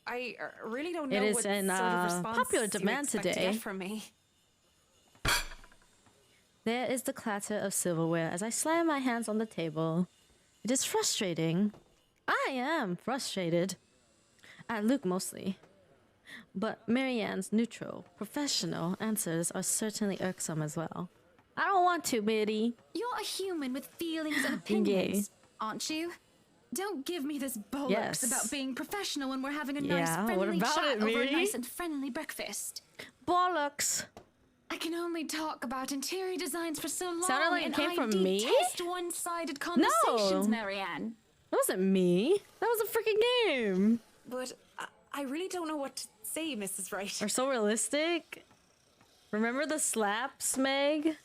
I really don't know It is what in sort of response popular you demand expect to today. get from me. There is the clatter of silverware as I slam my hands on the table. It is frustrating. I am frustrated. At Luke mostly. But Marianne's neutral, professional answers are certainly irksome as well. I don't want to, Mitty. You're a human with feelings and opinions, aren't you? Don't give me this bollocks Yes. about being professional when we're having a Yeah, nice what friendly about chat it, over a Miri? nice and friendly breakfast. Bollocks. I can only talk about interior designs for so long, Sounded like it and came I from me? detest one-sided conversations, No. Marianne. That wasn't me. That was a freaking game. But I really don't know what to say, Mrs. Wright. We're so realistic. Remember the slaps, Meg?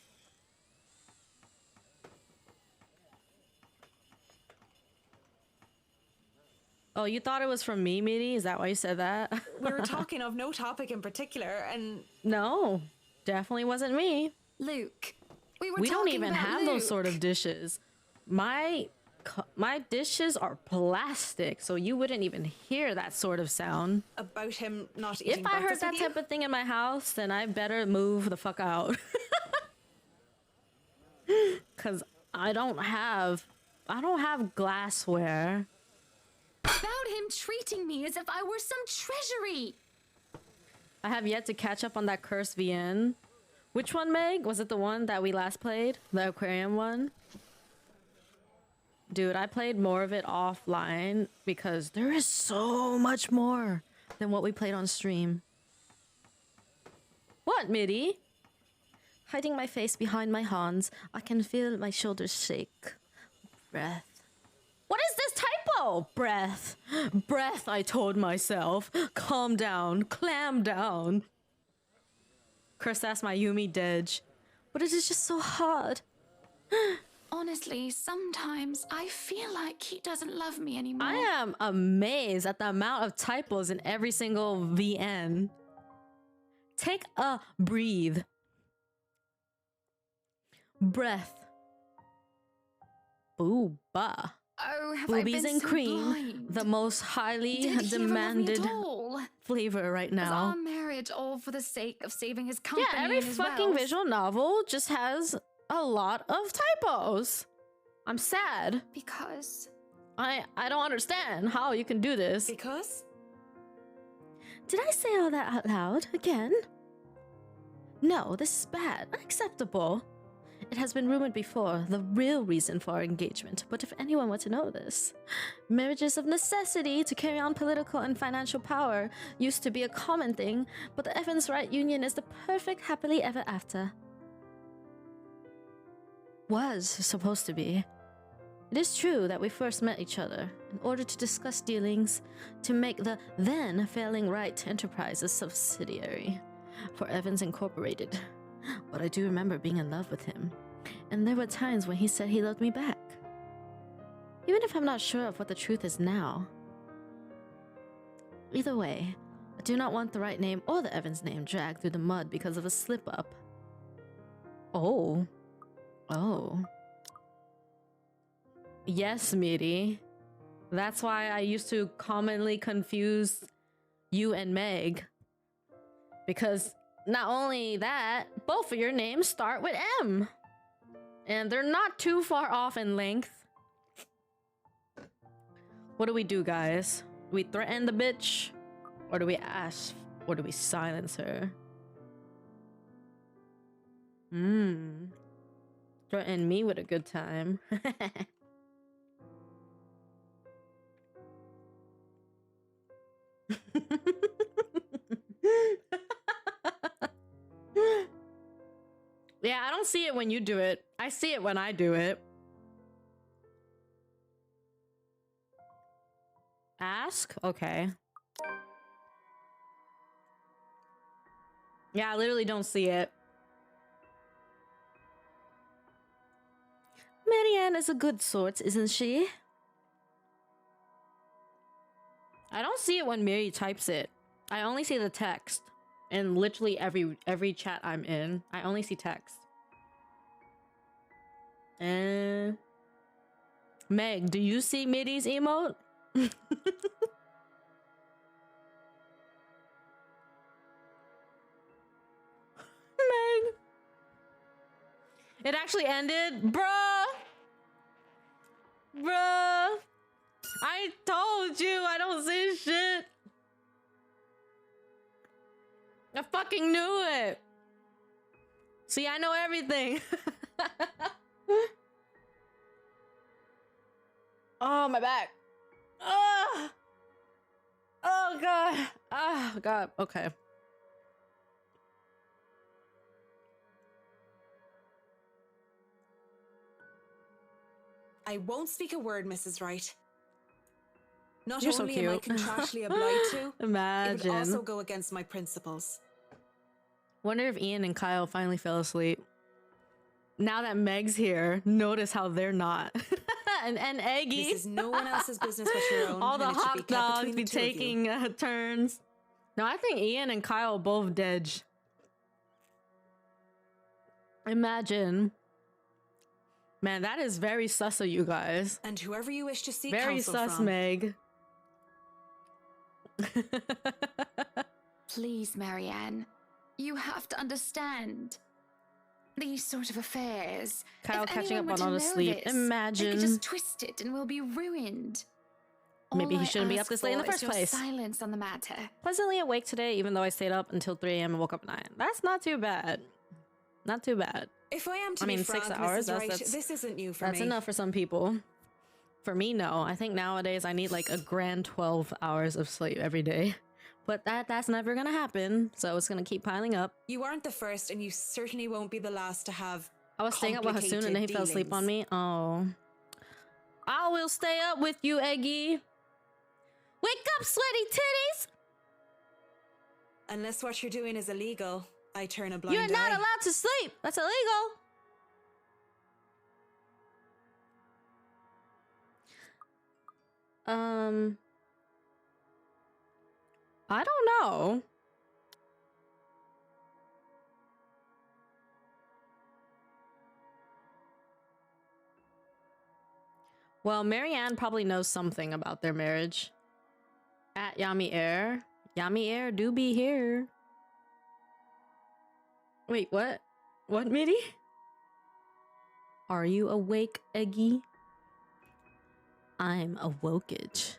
Oh, you thought it was from me, Midi? Is that why you said that? We were talking of no topic in particular, and No, definitely wasn't me. Luke, we We don't even have those sort of dishes. My dishes are plastic, so you wouldn't even hear that sort of sound. about him not eating If I heard breakfast that with you? type of thing in my house, then I better move the fuck out. Cause I don't have glassware. About him treating me as if I were some treasury. I have yet to catch up on that cursed VN. Which one, Meg? Was it the one that we last played? The aquarium one? Dude, I played more of it offline because there is so much more than what we played on stream. What, Midi? Hiding my face behind my hands, I can feel my shoulders shake. Breath. What is this typo? Breath. Breath, I told myself. Calm down. Clam down. Curse, that's my Yumi Dej. But it is just so hard. Honestly, sometimes I feel like he doesn't love me anymore. I am amazed at the amount of typos in every single VN. Take a breathe. Breath. Booba. Oh, have Boobies I been and so cream, blind? the most highly Did he ever love me demanded at all? flavor right Was our now. marriage all for the sake of saving his company Yeah, every and his fucking wealth? visual novel just has a lot of typos. I'm sad. Because I don't understand how you can do this. Because? Did I say all that out loud again? No, this is bad. Unacceptable. It has been rumored before, the real reason for our engagement, but if anyone were to know this, marriages of necessity to carry on political and financial power used to be a common thing, but the Evans-Wright union is the perfect happily ever after. Was supposed to be. It is true that we first met each other in order to discuss dealings to make the then failing Wright Enterprises subsidiary for Evans Incorporated. But I do remember being in love with him, and there were times when he said he loved me back. Even if I'm not sure of what the truth is now. Either way, I do not want the Wright name or the Evans name dragged through the mud because of a slip-up. Oh. Yes, Midi. That's why I used to commonly confuse you and Meg. Because not only that, both of your names start with M. And they're not too far off in length. What do we do, guys? Do we threaten the bitch? Or do we ask? Or do we silence her? Threaten me with a good time. Yeah, I don't see it when you do it. I see it when I do it. Ask? Okay. Yeah, I literally don't see it. Marianne is a good sort, isn't she? I don't see it when Miri types it. I only see the text. And literally every chat I'm in, I only see text. And Meg, do you see Midi's emote? Meg. It actually ended? Bruh! I told you I don't see shit! I fucking knew it! See, I know everything! Oh, my back! Oh! Oh, God! Oh, God. Okay. I won't speak a word, Mrs. Wright. Not You're so only am I cute. contractually obliged to, it Imagine. would also go against my principles. Wonder if Ian and Kyle finally fell asleep. Now that Meg's here, notice how they're not. and Eggy. This is no one else's business but your own. All the and it should be hot kept dogs between be the two of you. taking turns. No, I think Ian and Kyle both dead. Imagine. Man, that is very sus of you guys. And whoever you wish to seek Very counsel sus, from. Meg. Please, Marianne. You have to understand. These sort of affairs. Kyle if catching anyone up were on to all the know sleep. this, Imagine. They could just twist it and we'll be ruined. Maybe All he I shouldn't be up ask this late in the for is first your place. Silence on the matter. Pleasantly awake today, even though I stayed up until 3 a.m. and woke up at 9. That's not too bad. Not too bad. If I am to I mean, be 6 frank, hours. Mrs. Wright, That's this isn't new for that's me. enough for some people. For me, no. I think nowadays I need like a grand 12 hours of sleep every day. But that's never gonna happen. So it's gonna keep piling up. You aren't the first, and you certainly won't be the last to have. I was staying up with Hasoon and then he fell asleep on me. Oh. I will stay up with you, Eggy. Wake up, sweaty titties! Unless what you're doing is illegal, I turn a blind eye. You're not allowed to sleep. That's illegal. I don't know. Well, Marianne probably knows something about their marriage. At Yami Air. Yami Air do be here. Wait, what? What, Midi? Are you awake, Eggy? I'm awokage.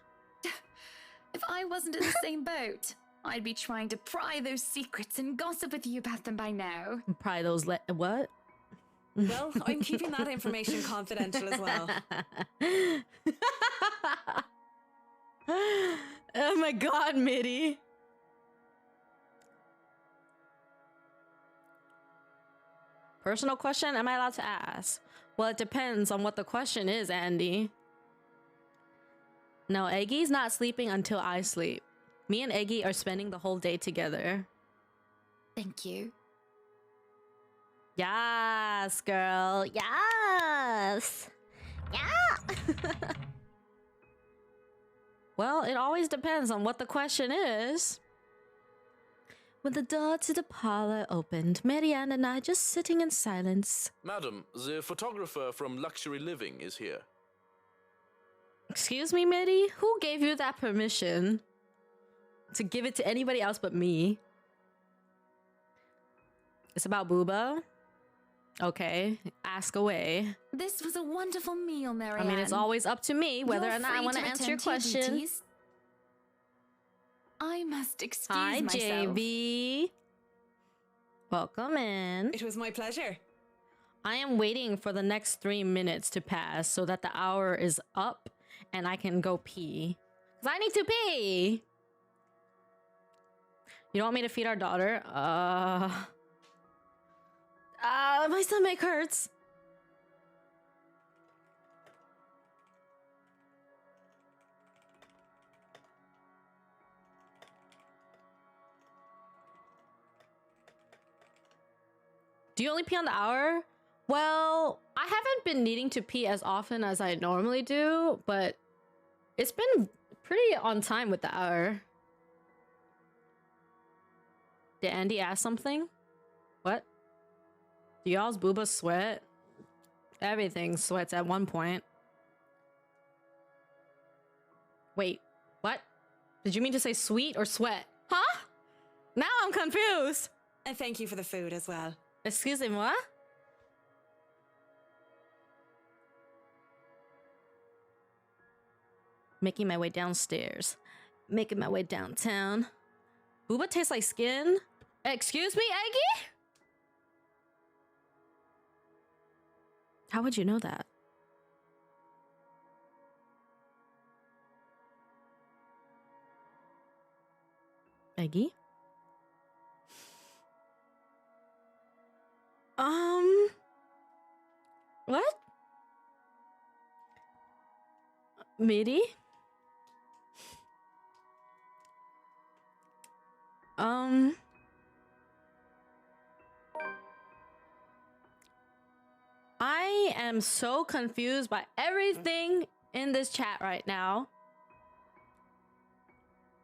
If I wasn't in the same boat, I'd be trying to pry those secrets and gossip with you about them by now. Pry those what? Well, I'm keeping that information confidential as well. Oh my god, Midi. Personal question, am I allowed to ask? Well, it depends on what the question is, Andy. No, Eggy's not sleeping until I sleep. Me and Eggy are spending the whole day together. Thank you. Yes, girl. Yes. Yeah. Well, it always depends on what the question is. When the door to the parlor opened, Marianne and I just sitting in silence. Madam, the photographer from Luxury Living is here. Excuse me, Midi? Who gave you that permission to give it to anybody else but me? It's about Booba? Okay, ask away. This was a wonderful meal, Marianne. I mean, it's always up to me whether You're or not I free want to to answer your attend to your question. duties. I must excuse Hi, myself. JB. Welcome in. It was my pleasure. I am waiting for the next 3 minutes to pass so that the hour is up and I can go pee. 'Cause I need to pee. You don't want me to feed our daughter? My stomach hurts. Do you only pee on the hour? Well, I haven't been needing to pee as often as I normally do, but it's been pretty on time with the hour. Did Andy ask something? What? Do y'all's boobas sweat? Everything sweats at one point. Wait, what? Did you mean to say sweet or sweat? Huh? Now I'm confused. And thank you for the food as well. Excusez-moi? Making my way downstairs. Making my way downtown. Booba tastes like skin? Excuse me, Eggy? How would you know that? Eggy? What? Midi? I am so confused by everything in this chat right now.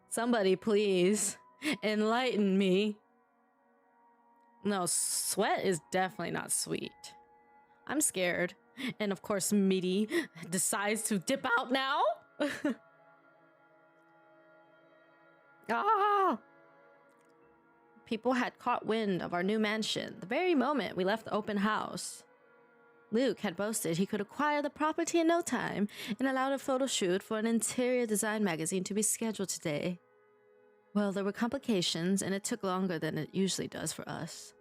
Somebody please enlighten me. No, sweat is definitely not sweet. I'm scared. And of course, Meaty decides to dip out now. Ah! People had caught wind of our new mansion the very moment we left the open house. Luke had boasted he could acquire the property in no time and allowed a photo shoot for an interior design magazine to be scheduled today. Well, there were complications and it took longer than it usually does for us.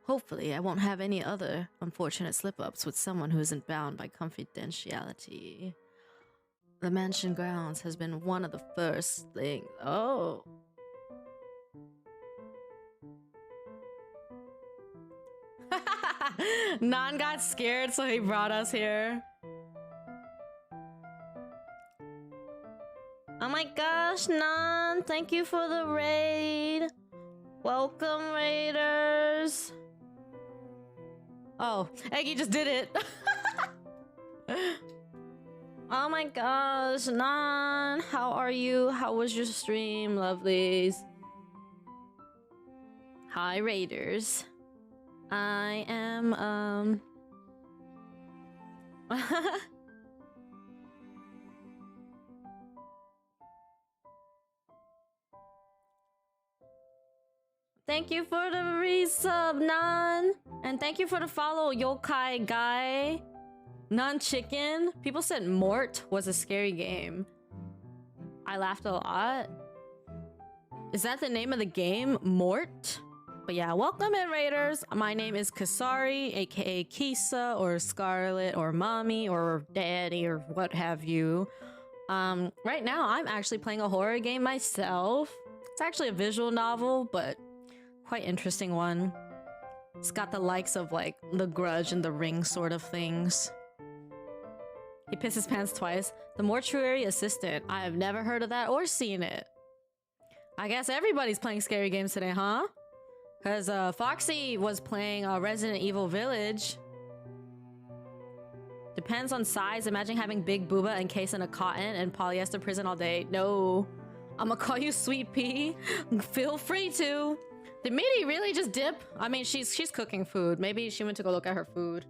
Hopefully, I won't have any other unfortunate slip-ups with someone who isn't bound by confidentiality. The mansion grounds has been one of the first things. Oh. Nan got scared, so he brought us here. Oh my gosh, Nan, thank you for the raid. Welcome, raiders. Oh, Eggy just did it. Oh my gosh, Nan, how are you? How was your stream, lovelies? Hi, raiders. I am, Thank you for the resub, Nan. And thank you for the follow, Yokai Guy. Nun Chicken. People said Mort was a scary game. I laughed a lot. Is that the name of the game? Mort? But yeah, welcome in, raiders. My name is Kasari, aka Kisa, or Scarlet, or Mommy, or Daddy, or what have you. Right now, I'm actually playing a horror game myself. It's actually a visual novel, but quite interesting one. It's got the likes of like The Grudge and The Ring sort of things. He pissed his pants twice. The Mortuary Assistant. I have never heard of that or seen it. I guess everybody's playing scary games today, huh? Because Foxy was playing Resident Evil Village. Depends on size. Imagine having Big Booba encased in a cotton and polyester prison all day. No. I'ma call you Sweet Pea. Feel free to. Did Mitty really just dip? I mean, she's cooking food. Maybe she went to go look at her food.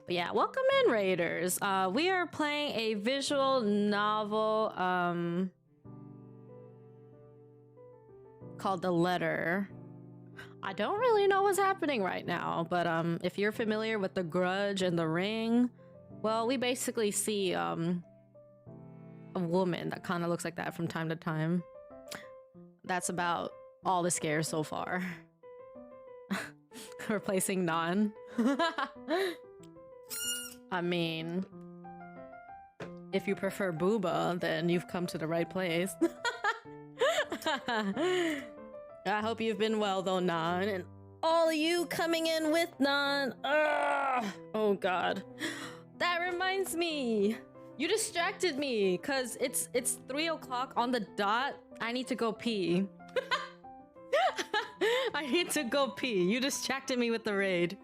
But yeah, welcome in, raiders. We are playing a visual novel called The Letter. I don't really know what's happening right now, but if you're familiar with The Grudge and The Ring, well, we basically see a woman that kind of looks like that from time to time. That's about all the scares so far. Replacing Nan. I mean, if you prefer Booba, then you've come to the right place. I hope you've been well though, Nan, and all of you coming in with Nan. Ugh. Oh god. That reminds me. You distracted me, cause it's 3 o'clock on the dot. I need to go pee. I need to go pee. You distracted me with the raid.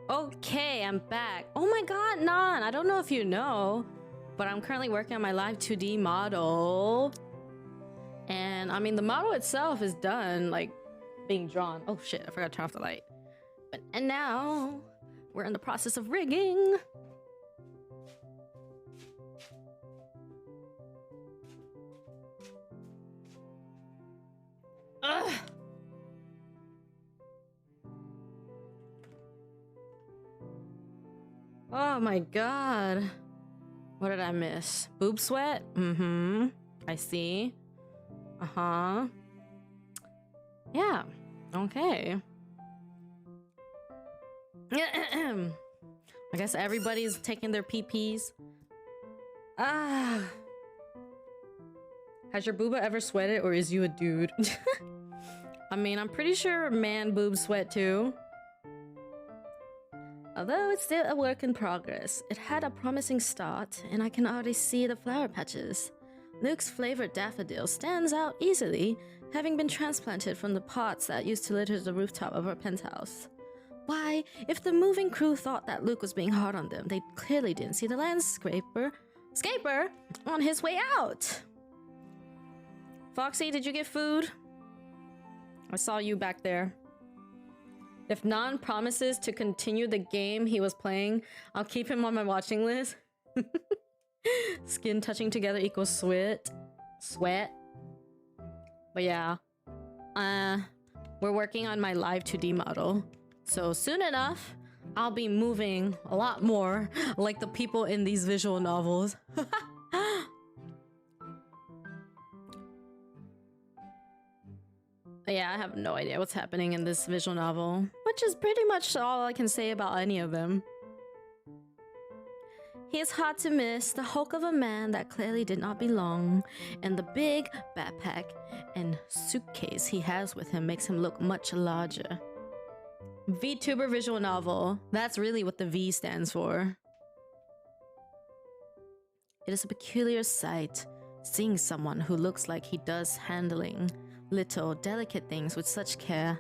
Okay, I'm back. Oh my god, Nan, I don't know if you know, but I'm currently working on my live 2D model. And I mean, the model itself is done, like being drawn. Oh shit, I forgot to turn off the light. And now we're in the process of rigging. Ugh. Oh my god. What did I miss? Boob sweat? Mm-hmm. I see. Uh-huh. Yeah. Okay. I guess everybody's taking their PPs. Ah. Has your booba ever sweated, or is you a dude? I mean, I'm pretty sure man boobs sweat too. Although it's still a work in progress, it had a promising start, and I can already see the flower patches. Luke's flavored daffodil stands out easily, having been transplanted from the pots that used to litter the rooftop of our penthouse. Why, if the moving crew thought that Luke was being hard on them, they clearly didn't see the landscaper on his way out. Foxy, did you get food? I saw you back there. If Nan promises to continue the game he was playing, I'll keep him on my watching list. Skin touching together equals sweat. But yeah. We're working on my live 2D model. So soon enough, I'll be moving a lot more like the people in these visual novels. Yeah, I have no idea what's happening in this visual novel, which is pretty much all I can say about any of them. He is hard to miss, the hulk of a man that clearly did not belong, and the big backpack and suitcase he has with him makes him look much larger. VTuber visual novel, that's really what the V stands for. It is a peculiar sight, seeing someone who looks like he does handling little, delicate things with such care.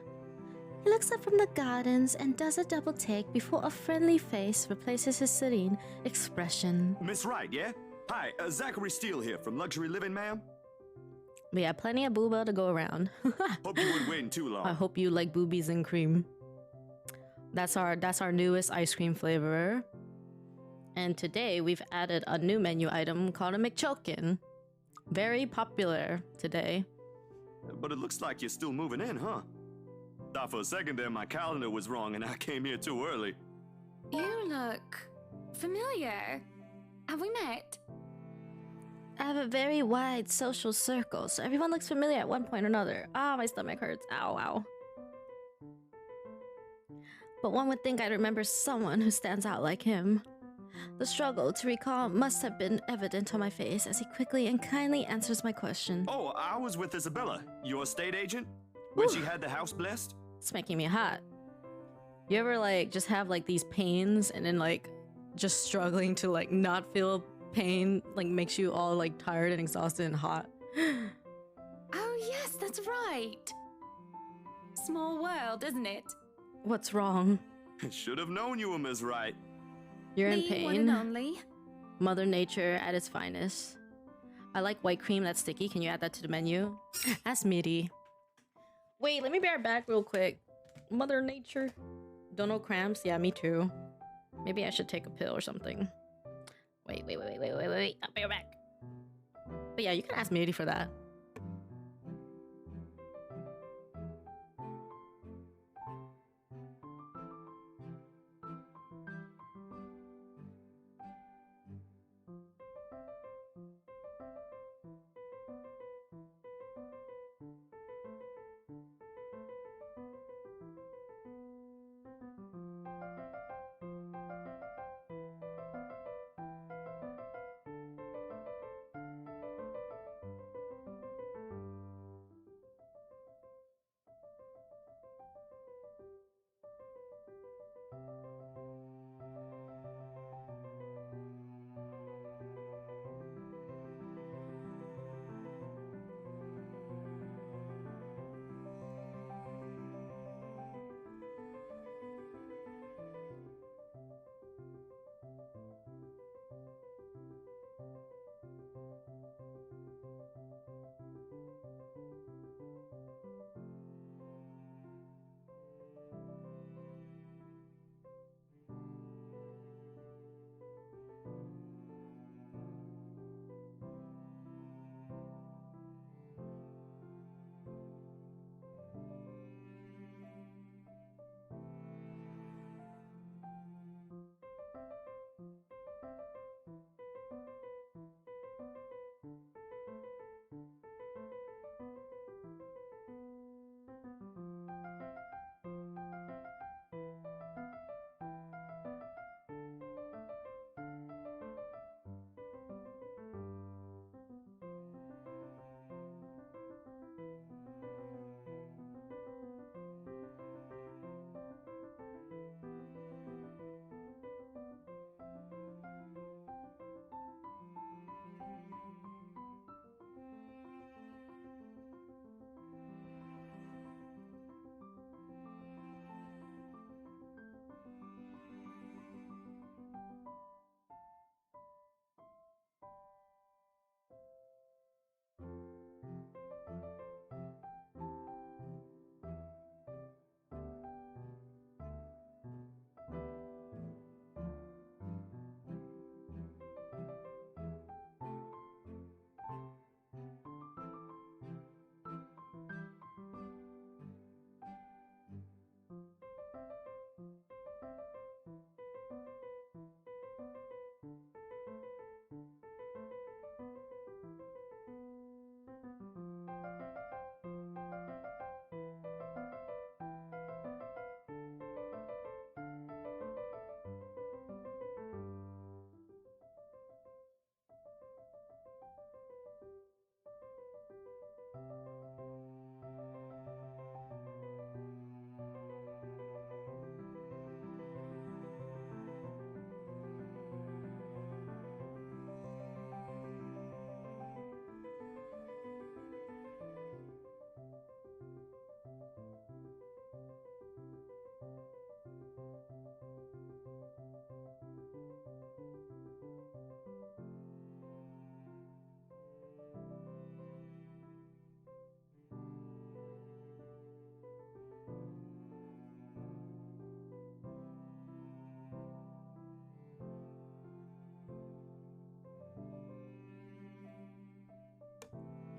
He looks up from the gardens and does a double take before a friendly face replaces his serene expression. Miss Wright, yeah? Hi, Zachary Steele here from Luxury Living, ma'am. We have plenty of booba to go around. Hope you wouldn't wait too long. I hope you like boobies and cream. That's our newest ice cream flavor. And today we've added a new menu item called a McChokin. Very popular today. But it looks like you're still moving in, huh? Thought for a second there my calendar was wrong and I came here too early. You look familiar. Have we met? I have a very wide social circle, so everyone looks familiar at one point or another. Ah, my stomach hurts. Ow, ow. But one would think I'd remember someone who stands out like him. The struggle to recall must have been evident on my face as he quickly and kindly answers my question. Oh, I was with Isabella, your estate agent, when she had the house blessed. It's making me hot. You ever like just have like these pains and then like just struggling to like not feel pain like makes you all like tired and exhausted and hot? Oh yes, that's right. Small world, isn't it? What's wrong? Should have known you were Miss Wright. You're in Me, pain. one and only. Mother Nature at its finest. I like white cream that's sticky. Can you add that to the menu? Ask Midi. Wait, let me be right back real quick. Mother Nature. Don't know cramps? Yeah, me too. Maybe I should take a pill or something. Wait. I'll be right back. But yeah, you can ask Midi for that.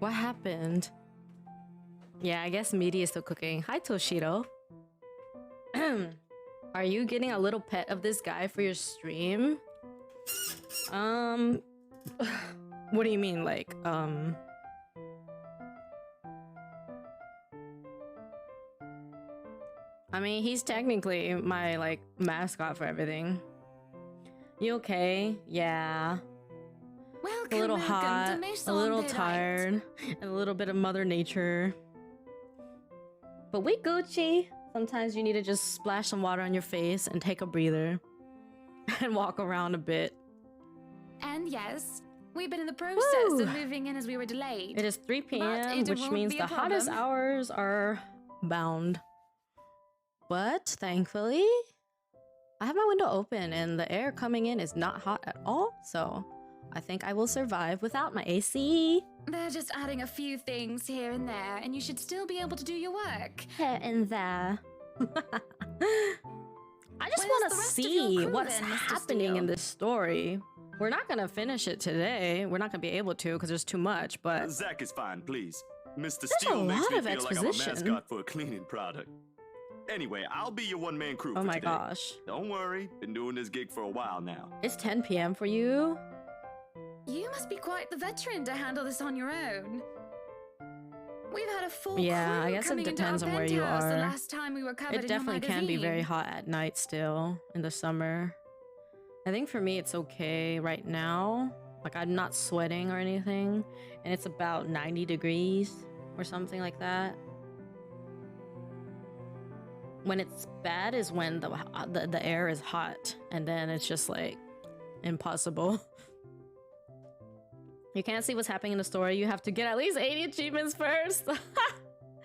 What happened? Yeah, I guess Meaty is still cooking. Hi, Toshiro. Are you getting a little pet of this guy for your stream? What do you mean, like, I mean, he's technically my, like, mascot for everything. You okay? Yeah. Welcome, A little welcome hot, to a Maison little Perrite. tired, and a little bit of Mother Nature. But we Gucci. Sometimes you need to just splash some water on your face and take a breather. And walk around a bit. And yes, we've been in the process Woo. of moving in as we were delayed. It is 3 But p.m., it which won't means be the a hottest problem. hours are bound. But thankfully, I have my window open and the air coming in is not hot at all, so I think I will survive without my AC. They're just adding a few things here and there, and you should still be able to do your work. Here and there. I just Where's want the to rest of your see crew what's then, Mr. happening Steele? in this story. We're not gonna finish it today. We're not gonna be able to because there's too much, but Zach is fine, please. Mr. There's Steele a makes lot me of feel like I'm a exposition. mascot for a cleaning product. Anyway, I'll be your one-man crew Oh for my today. gosh. Don't worry, been doing this gig for a while now. it's 10 p.m. for you. You must be quite the veteran to handle this on your own. We've had a full Yeah, crew I guess it coming into depends our on where you penthouse the are. last time we were covered It in your definitely can be very magazine. hot at night still in the summer. I think for me it's okay right now. Like I'm not sweating or anything, and it's about 90 degrees or something like that. When it's bad is when the air is hot, and then it's just like impossible. You can't see what's happening in the story. You have to get at least 80 achievements first.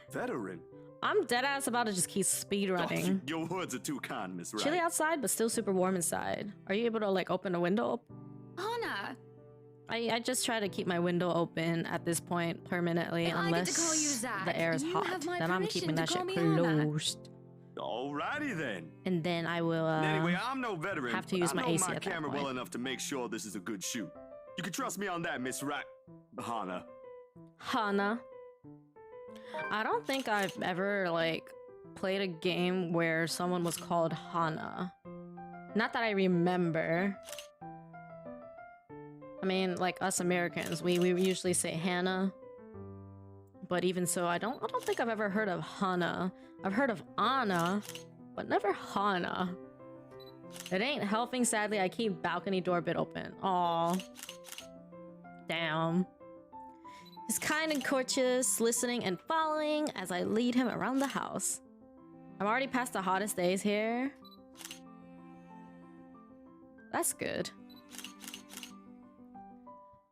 Veteran? I'm dead ass about to just keep speed running. Your words are too kind, Miss Wright. Chilly outside, but still super warm inside. Are you able to like open a window? Hana, I just try to keep my window open at this point permanently, If I get to unless call you Zach, the air is you hot. have my Then I'm permission keeping to that call shit me Hana. closed. Alrighty then. And then I will Anyway, I'm no veteran. have to but use I my know AC my at that camera point. well enough to make sure this is a good shoot. You can trust me on that, Miss Wright. Hana. Hana. I don't think I've ever like played a game where someone was called Hana. Not that I remember. I mean, like us Americans, we usually say Hannah. But even so, I don't think I've ever heard of Hana. I've heard of Anna, but never Hana. It ain't helping, sadly. I keep balcony door bit open. Aw. Damn. He's kind and courteous, listening and following as I lead him around the house. I'm already past the hottest days here. That's good.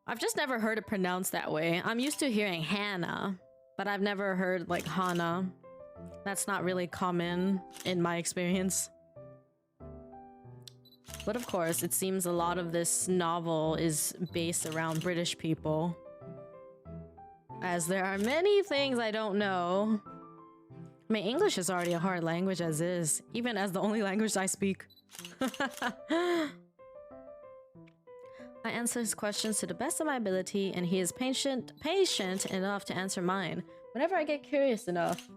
I've just never heard it pronounced that way. I'm used to hearing Hannah, but I've never heard like Hana. That's not really common in my experience. But of course, it seems a lot of this novel is based around British people. As there are many things I don't know. I mean, English is already a hard language as is, even as the only language I speak. I answer his questions to the best of my ability, and he is patient enough to answer mine whenever I get curious enough.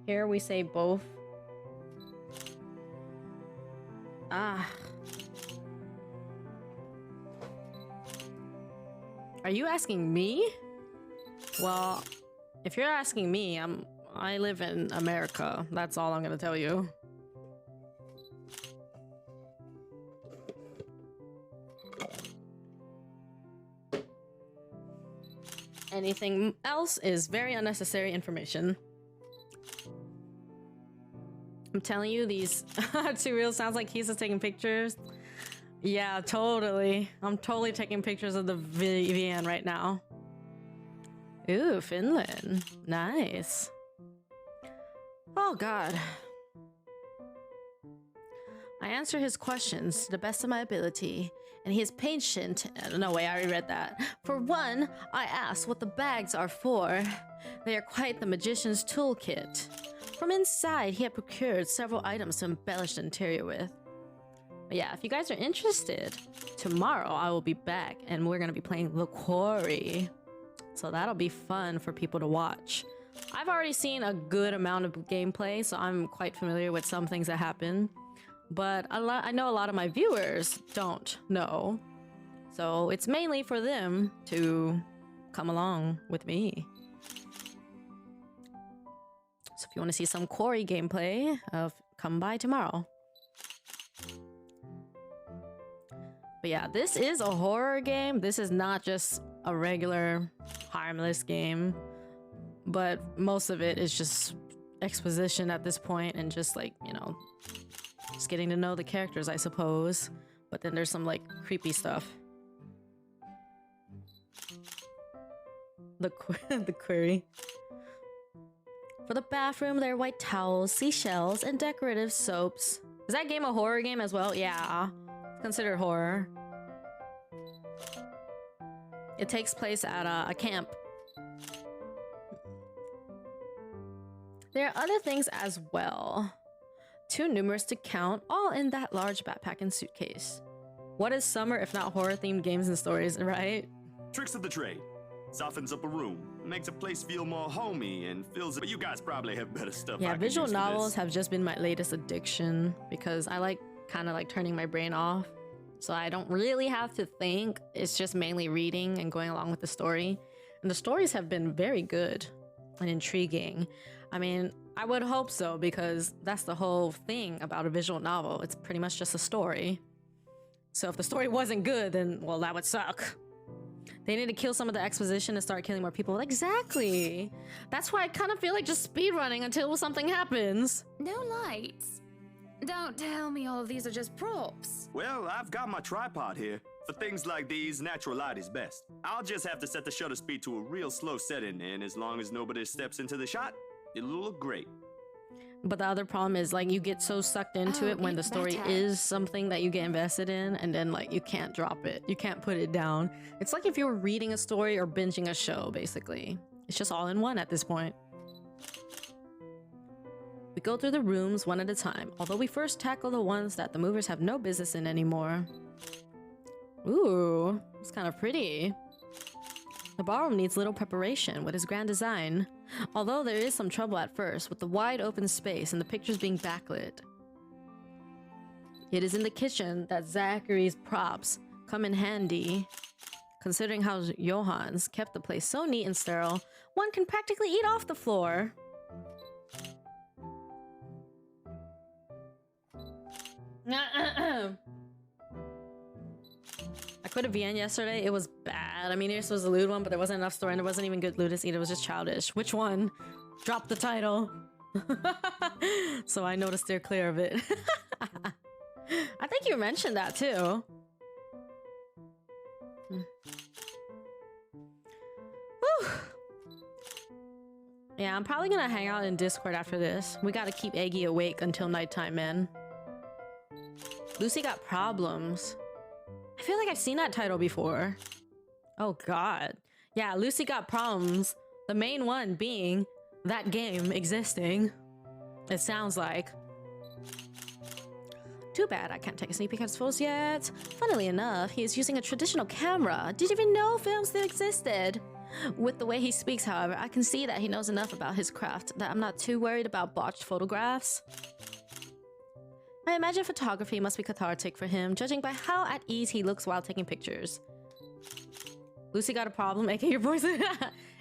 Here we say both. Ah. Are you asking me? Well, if you're asking me, I live in America. That's all I'm gonna tell you. Anything else is very unnecessary information. I'm telling you, these two reels sounds like he's just taking pictures. Yeah, totally. I'm totally taking pictures of the VN right now. Ooh, Finland. Nice. Oh, God. I answer his questions to the best of my ability, and he is patient. No way, I already read that. For one, I ask what the bags are for. They are quite the magician's toolkit. From inside, he had procured several items to embellish the interior with. But yeah, if you guys are interested, tomorrow I will be back and we're gonna be playing The Quarry. So that'll be fun for people to watch. I've already seen a good amount of gameplay, so I'm quite familiar with some things that happen. But I know a lot of my viewers don't know. So it's mainly for them to come along with me. So if you want to see some Quarry gameplay, come by tomorrow. But yeah, this is a horror game. This is not just a regular harmless game. But most of it is just exposition at this point and just like, you know, just getting to know the characters, I suppose. But then there's some like creepy stuff. The Quarry. For the bathroom, there are white towels, seashells, and decorative soaps. Is that game a horror game as well? Yeah. It's considered horror. It takes place at a camp. There are other things as well. Too numerous to count, all in that large backpack and suitcase. What is summer if not horror-themed games and stories, right? Tricks of the trade. Softens up a room, makes a place feel more homey, and fills it. But you guys probably have better stuff. Yeah, I can visual use for novels this. have just been my latest addiction because I like kind of like turning my brain off. So I don't really have to think. It's just mainly reading and going along with the story. And the stories have been very good and intriguing. I mean, I would hope so because that's the whole thing about a visual novel. It's pretty much just a story. So if the story wasn't good, then, well, that would suck. They need to kill some of the exposition and start killing more people. Exactly. That's why I kind of feel like just speedrunning until something happens. No lights. Don't tell me all of these are just props. Well, I've got my tripod here. For things like these, natural light is best. I'll just have to set the shutter speed to a real slow setting, and as long as nobody steps into the shot, it'll look great. But the other problem is like you get so sucked into it when the story is something that you get invested in, and then like you can't drop it. You can't put it down. It's like if you were reading a story or binging a show, basically. It's just all in one at this point. We go through the rooms one at a time, although we first tackle the ones that the movers have no business in anymore. Ooh, it's kind of pretty. The ballroom needs little preparation with its grand design, although there is some trouble at first with the wide open space and the pictures being backlit. It is in the kitchen that Zachary's props come in handy. Considering how Johans kept the place so neat and sterile, one can practically eat off the floor. I quit a VN yesterday. It was bad. I mean, this was a lewd one, but there wasn't enough story and there wasn't even good ludus either. It was just childish. Which one? Drop the title. So I noticed they're clear of it. I think you mentioned that too. Whew. Yeah, I'm probably gonna hang out in Discord after this. We gotta keep Eggy awake until nighttime, man. Lucy got problems. I feel like I've seen that title before. Oh god. Yeah, Lucy got problems. The main one being that game existing. It sounds like. Too bad I can't take a sneak peek at his photos yet. Funnily enough, he is using a traditional camera. Did you even know film still existed? With the way he speaks, however, I can see that he knows enough about his craft that I'm not too worried about botched photographs. I imagine photography must be cathartic for him, judging by how at ease he looks while taking pictures. Lucy got a problem, aka your voice.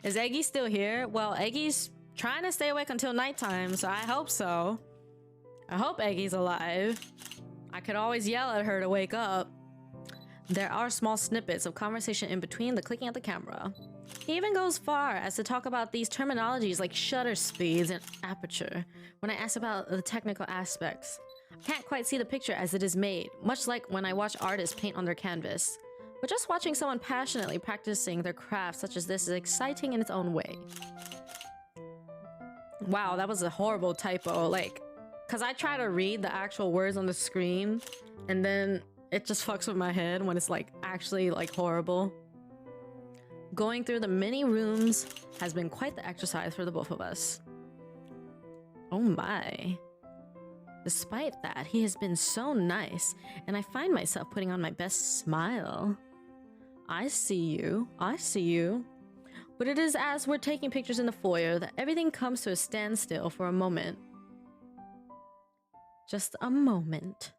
Is Eggy still here? Well, Eggy's trying to stay awake until nighttime, so I hope so. I hope Eggy's alive. I could always yell at her to wake up. There are small snippets of conversation in between the clicking of the camera. He even goes far as to talk about these terminologies like shutter speeds and aperture when I ask about the technical aspects. I can't quite see the picture as it is made, much like when I watch artists paint on their canvas. But just watching someone passionately practicing their craft such as this is exciting in its own way. Wow, that was a horrible typo. Like, Because I try to read the actual words on the screen, and then it just fucks with my head when it's like actually like horrible. Going through the many rooms has been quite the exercise for the both of us. Oh my. Despite that, he has been so nice, and I find myself putting on my best smile. I see you. I see you. But it is as we're taking pictures in the foyer that everything comes to a standstill for a moment. Just a moment.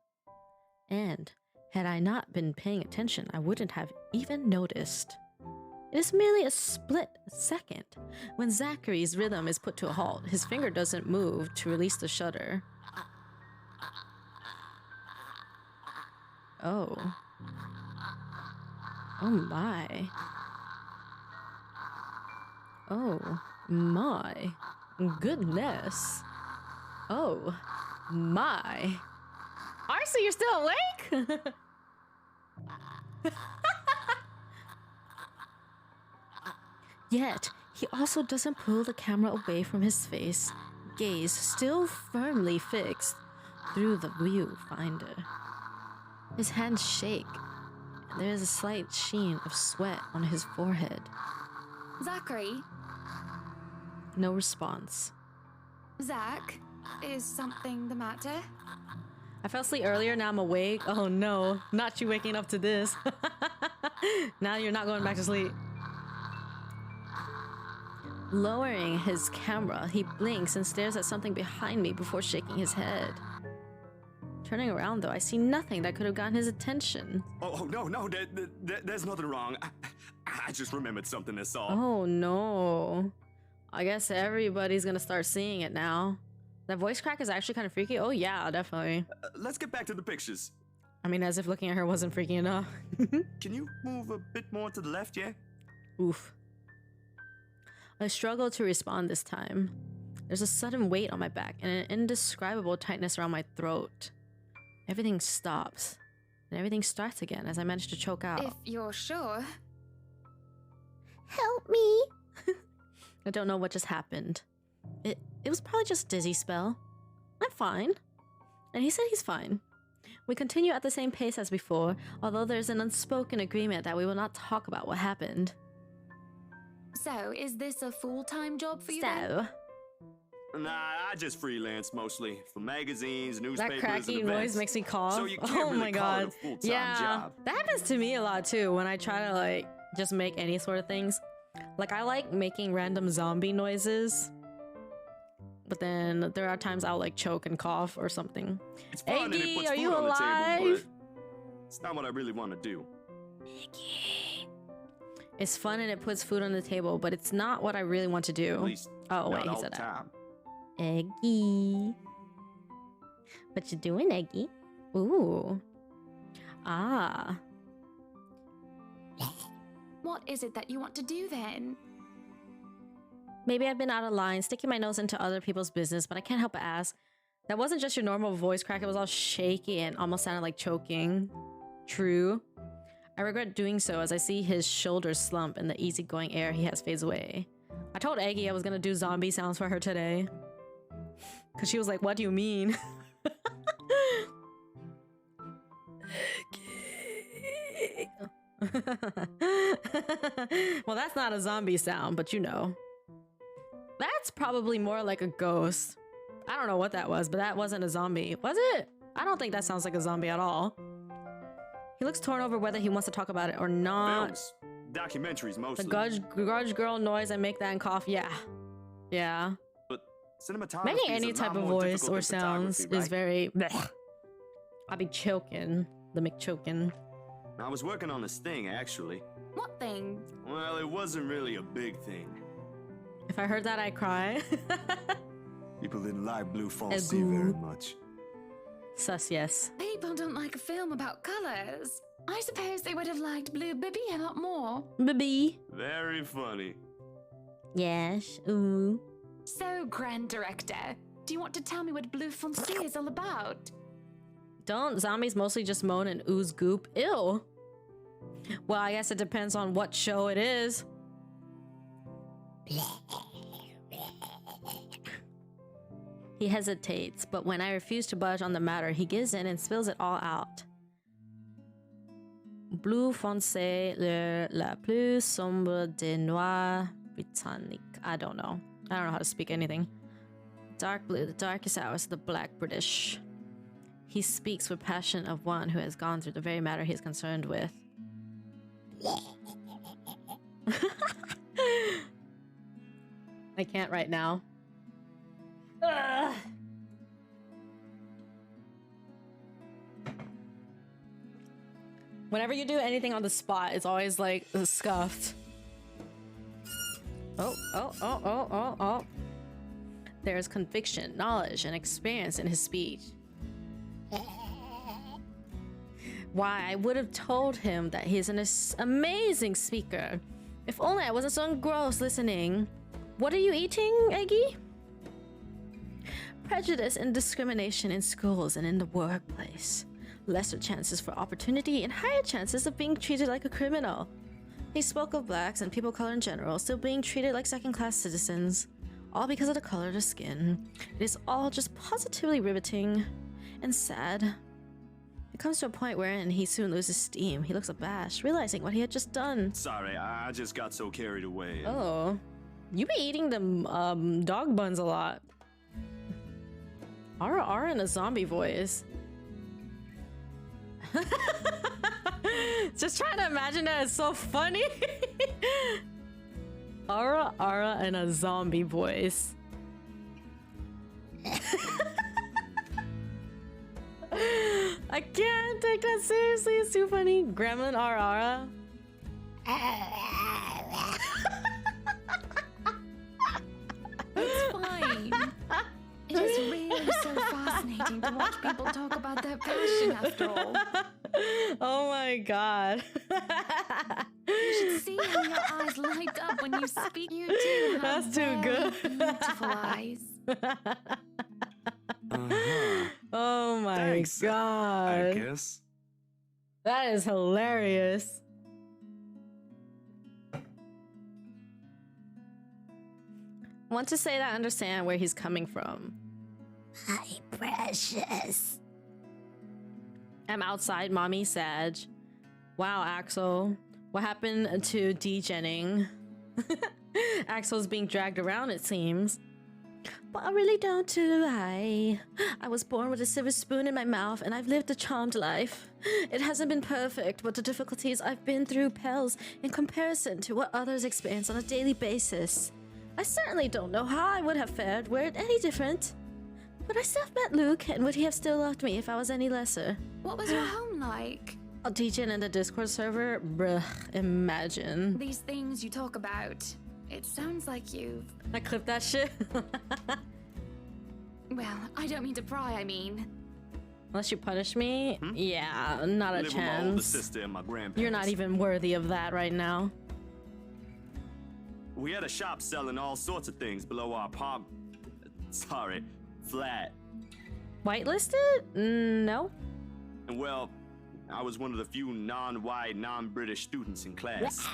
And had I not been paying attention, I wouldn't have even noticed. It is merely a split second. When Zachary's rhythm is put to a halt, his finger doesn't move to release the shutter. Oh. Oh my. Oh my goodness. Oh my. Arcee, you're still awake? Yet, he also doesn't pull the camera away from his face, gaze still firmly fixed through the viewfinder. His hands shake, and there is a slight sheen of sweat on his forehead. Zachary? No response. Zach, is something the matter? I fell asleep earlier, now I'm awake. Oh no, not you waking up to this. Now you're not going back to sleep. Lowering his camera, he blinks and stares at something behind me before shaking his head. Turning around though, I see nothing that could have gotten his attention. Oh no, there's nothing wrong. I just remembered something, that's all. Oh no. I guess everybody's gonna start seeing it now. That voice crack is actually kind of freaky. Oh yeah, definitely. Let's get back to the pictures. I mean, as if looking at her wasn't freaky enough. Can you move a bit more to the left, yeah? Oof. I struggle to respond this time. There's a sudden weight on my back and an indescribable tightness around my throat. Everything stops, and everything starts again as I manage to choke out. If you're sure. Help me! I don't know what just happened. It was probably just dizzy spell. I'm fine. And he said he's fine. We continue at the same pace as before, although there's an unspoken agreement that we will not talk about what happened. So, is this a full-time job for you then? So, Nah, I just freelance mostly for magazines, newspapers, that cracky and events. noise makes me cough. So you can't Oh really my call it god. a full-time Yeah, job. that happens to me a lot too when I try to like just make any sort of things. Like I like making random zombie noises, but then there are times I'll like choke and cough or something. It's fun and it Eggy, puts are food you on the alive? table, but it's not what I really want to do. It's fun and it puts food on the table, but it's not what I really want to do. At least Oh wait, not he all said the that. time. Eggy. What you doing, Eggy? Ooh. Ah. What is it that you want to do then? Maybe I've been out of line, sticking my nose into other people's business, but I can't help but ask. That wasn't just your normal voice crack, it was all shaky and almost sounded like choking. True. I regret doing so as I see his shoulders slump and the easygoing air he has fades away. I told Eggy I was gonna do zombie sounds for her today. Cause she was like, what do you mean? Well, that's not a zombie sound, but you know. That's probably more like a ghost. I don't know what that was, but that wasn't a zombie. Was it? I don't think that sounds like a zombie at all. He looks torn over whether he wants to talk about it or not. Films, documentaries mostly. The grudge girl noise and make that and cough. Yeah. Yeah. But cinematography Making is any a type lot of more voice difficult or than sounds photography, is right? very blech. I'll be choking. The McChoking. I was working on this thing, actually. What thing? Well, it wasn't really a big thing. If I heard that, I'd cry. People didn't like Blue Fonzie Agoo. very much. Sus, yes. People don't like a film about colors. I suppose they would have liked Blue Bibby a lot more. Baby. Very funny. Yes. Ooh. So, Grand Director, do you want to tell me what Blue Fonzie is all about? Don't zombies mostly just moan and ooze goop? Ew. Well, I guess it depends on what show it is. He hesitates, but when I refuse to budge on the matter, he gives in and spills it all out. Bleu foncé, la plus sombre des noirs britanniques. I don't know how to speak anything. Dark blue, the darkest hours of the black British. He speaks with passion of one who has gone through the very matter he is concerned with. I can't right now. Ugh. Whenever you do anything on the spot, it's always like scuffed. Oh. There is conviction, knowledge, and experience in his speech. Why, I would have told him that he's an amazing speaker. If only I wasn't so engrossed listening. What are you eating, Eggy? Prejudice and discrimination in schools and in the workplace. Lesser chances for opportunity and higher chances of being treated like a criminal. He spoke of blacks and people of color in general still being treated like second-class citizens, all because of the color of their skin. It is all just positively riveting and sad. It comes to a point wherein he soon loses steam. He looks abashed, realizing what he had just done. Sorry, I just got so carried away. Oh, you be eating them dog buns a lot. Ara in a zombie voice. Just trying to imagine that. It's so funny. Ara in a zombie voice. I can't take that seriously. It's too funny. Gremlin Ara. It's fine. It is really so fascinating to watch people talk about their passion after all. Oh my god. You should see how your eyes light up when you speak. You do have That's too good. beautiful eyes. Oh my Thanks, god. I guess. That is hilarious. I want to say that I understand where he's coming from. My precious. I'm outside, mommy, Sag. Wow, Axel. What happened to degenning? Axel's being dragged around, it seems. But I really don't do I was born with a silver spoon in my mouth, and I've lived a charmed life. It hasn't been perfect, but the difficulties I've been through pales in comparison to what others experience on a daily basis. I certainly don't know how I would have fared were it any different. Would I still have met Luke, and would he have still loved me if I was any lesser? What was your home like? A DJ in the Discord server? Bruh, imagine. These things you talk about. It sounds like you've... I clipped that shit. Well, I don't mean to pry, I mean... Unless you punish me? Yeah, not a Live with my older chance. sister and my grandparents. You're not even worthy of that right now. We had a shop selling all sorts of things below our flat. Whitelisted? No. And well, I was one of the few non-white, non-British students in class.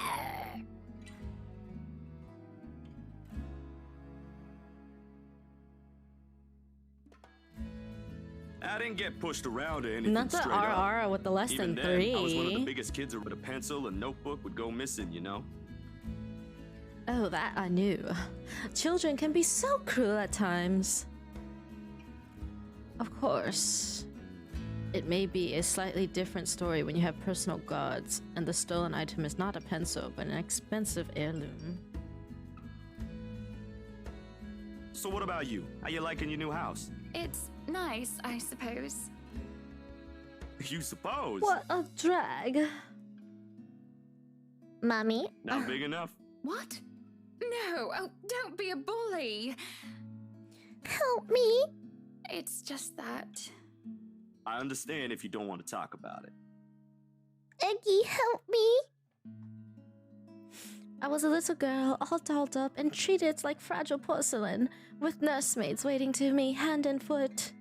I didn't get pushed around or anything. Not the straight up. RR with the less Even than then, I was one of the 3. biggest kids where a pencil and notebook would go missing, you know? Oh, that I knew. Children can be so cruel at times. Of course. It may be a slightly different story when you have personal guards, and the stolen item is not a pencil, but an expensive heirloom. So what about you? How you liking your new house? It's nice, I suppose. You suppose? What a drag. Mommy? Not big enough? What? No, oh, don't be a bully. Help me. It's just that... I understand if you don't want to talk about it. Eggy, help me. I was a little girl, all dolled up and treated like fragile porcelain, with nursemaids waiting to me hand and foot.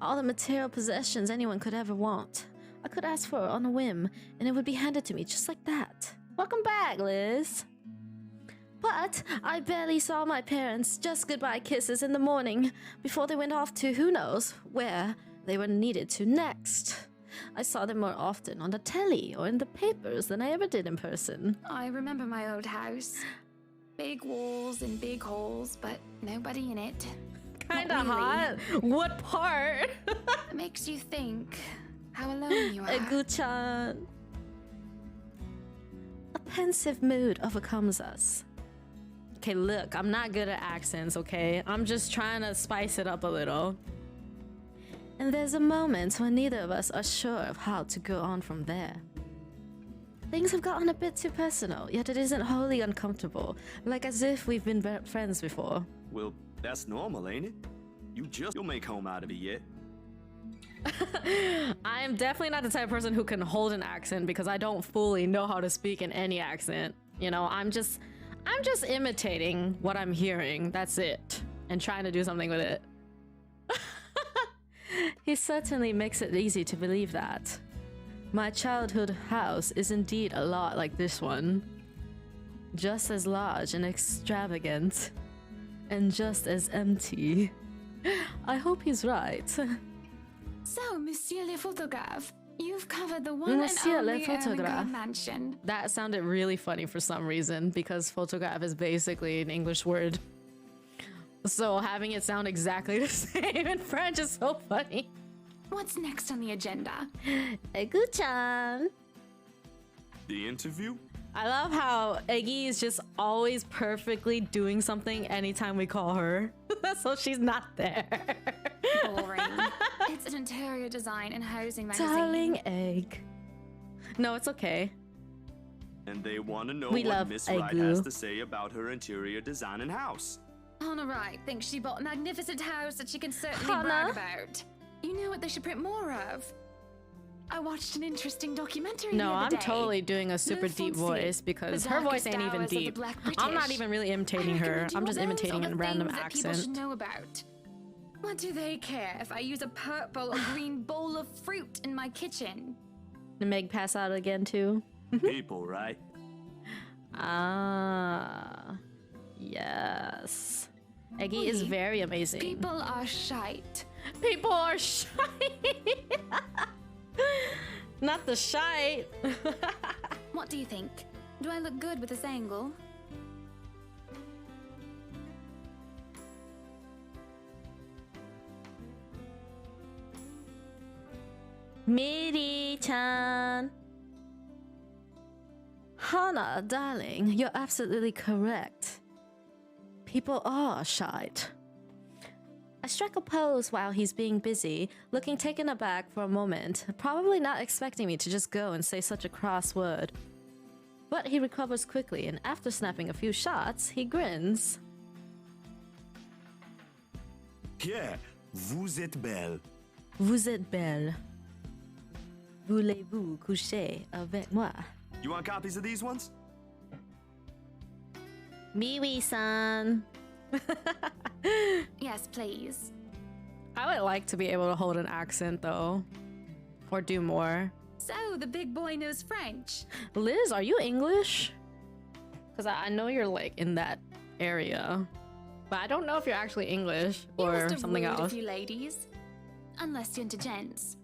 All the material possessions anyone could ever want. I could ask for on a whim, and it would be handed to me just like that. Welcome back, Liz. But I barely saw my parents, just goodbye kisses in the morning, before they went off to who knows where they were needed to next. I saw them more often on the telly or in the papers than I ever did in person. I remember my old house. Big walls and big holes, but nobody in it. Kinda Not really. hot. What part? It makes you think how alone you are. Egu-chan. A pensive mood overcomes us. Okay, look, I'm not good at accents, okay? I'm just trying to spice it up a little. And there's a moment when neither of us are sure of how to go on from there. Things have gotten a bit too personal, yet it isn't wholly uncomfortable, like as if we've been friends before. Well, that's normal, ain't it? You'll make home out of it yet. I am definitely not the type of person who can hold an accent because I don't fully know how to speak in any accent. You know, I'm just imitating what I'm hearing, that's it, and trying to do something with it. He certainly makes it easy to believe that. My childhood house is indeed a lot like this one. Just as large and extravagant, and just as empty. I hope he's right. So, Monsieur le Photographe, you've covered the one Monsieur and le only Photographe. Ermengarde mansion. That sounded really funny for some reason, because photograph is basically an English word. So having it sound exactly the same in French is so funny. What's next on the agenda? Egu-chan. The interview? I love how Eggy is just always perfectly doing something anytime we call her. So she's not there. Boring. It's an interior design and housing magazine. Darling Egg. No, it's okay. And they want to know We what love Miss Wright Egu. has to say about her interior design and house. Hannah Wright thinks she bought a magnificent house that she can certainly Hannah? brag about. You know what they should print more of? I watched an interesting documentary No, the other I'm day. totally doing a super deep Fonzie, voice because the her voice darkest ain't even hours of the deep. Black I'm not British. even really I imitating her. recommend you I'm just all those imitating other a random things that people should accent. know about. What do they care if I use a purple or green bowl of fruit in my kitchen? Did Meg pass out again too? People, right? Ah, yes. Eggy is very amazing. People are shite. People are shite. Not the shite. What do you think? Do I look good with this angle? Miri-chan. Hana, darling, you're absolutely correct. People are shite. I strike a pose while he's being busy, looking taken aback for a moment, probably not expecting me to just go and say such a cross word. But he recovers quickly, and after snapping a few shots, he grins. Yeah, vous êtes belle. Vous êtes belle. Voulez-vous coucher avec moi? You want copies of these ones? Miwi-san. Yes, please. I would like to be able to hold an accent though. Or do more. So, the big boy knows French. Liz, are you English? Because I know you're like in that area. But I don't know if you're actually English You or must have something wooed else. a few ladies. Unless you're into gents.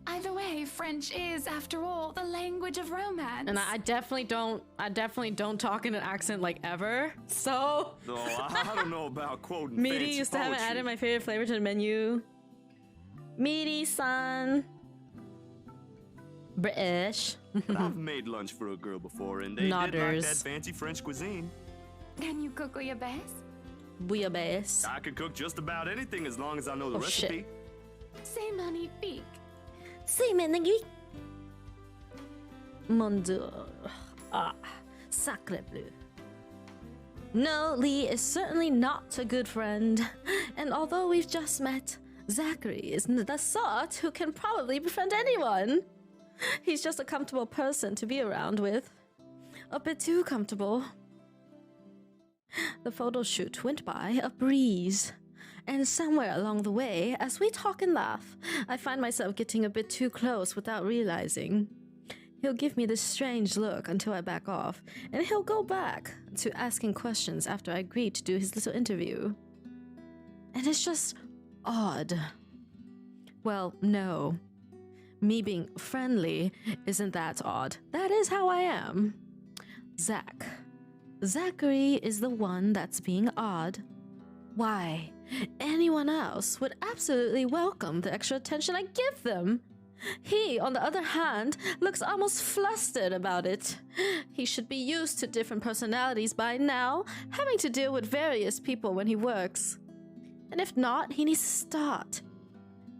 Either way, French is, after all, the language of romance. And I definitely don't talk in an accent like ever. So No, I don't know about quoting Meaty fancy used to have poetry. added my favorite flavor to the menu. Meaty-san. British. But I've made lunch for a girl before, and they did like that Nodders. fancy French cuisine. Can you cook bouillabaisse? Bouillabaisse. I could cook just about anything as long as I know the Oh, shit. recipe. C'est magnifique. C'est magnifique. Mon Dieu. Ah, sacre bleu. No, Lee is certainly not a good friend. And although we've just met, Zachary isn't the sort who can probably befriend anyone. He's just a comfortable person to be around with. A bit too comfortable. The photo shoot went by a breeze. And somewhere along the way, as we talk and laugh, I find myself getting a bit too close without realizing. He'll give me this strange look until I back off, and he'll go back to asking questions after I agree to do his little interview. And it's just odd. Well, no. Me being friendly isn't that odd. That is how I am. Zachary is the one that's being odd. Why? Anyone else would absolutely welcome the extra attention I give them. He, on the other hand, looks almost flustered about it. He should be used to different personalities by now, having to deal with various people when he works. And if not, he needs to start.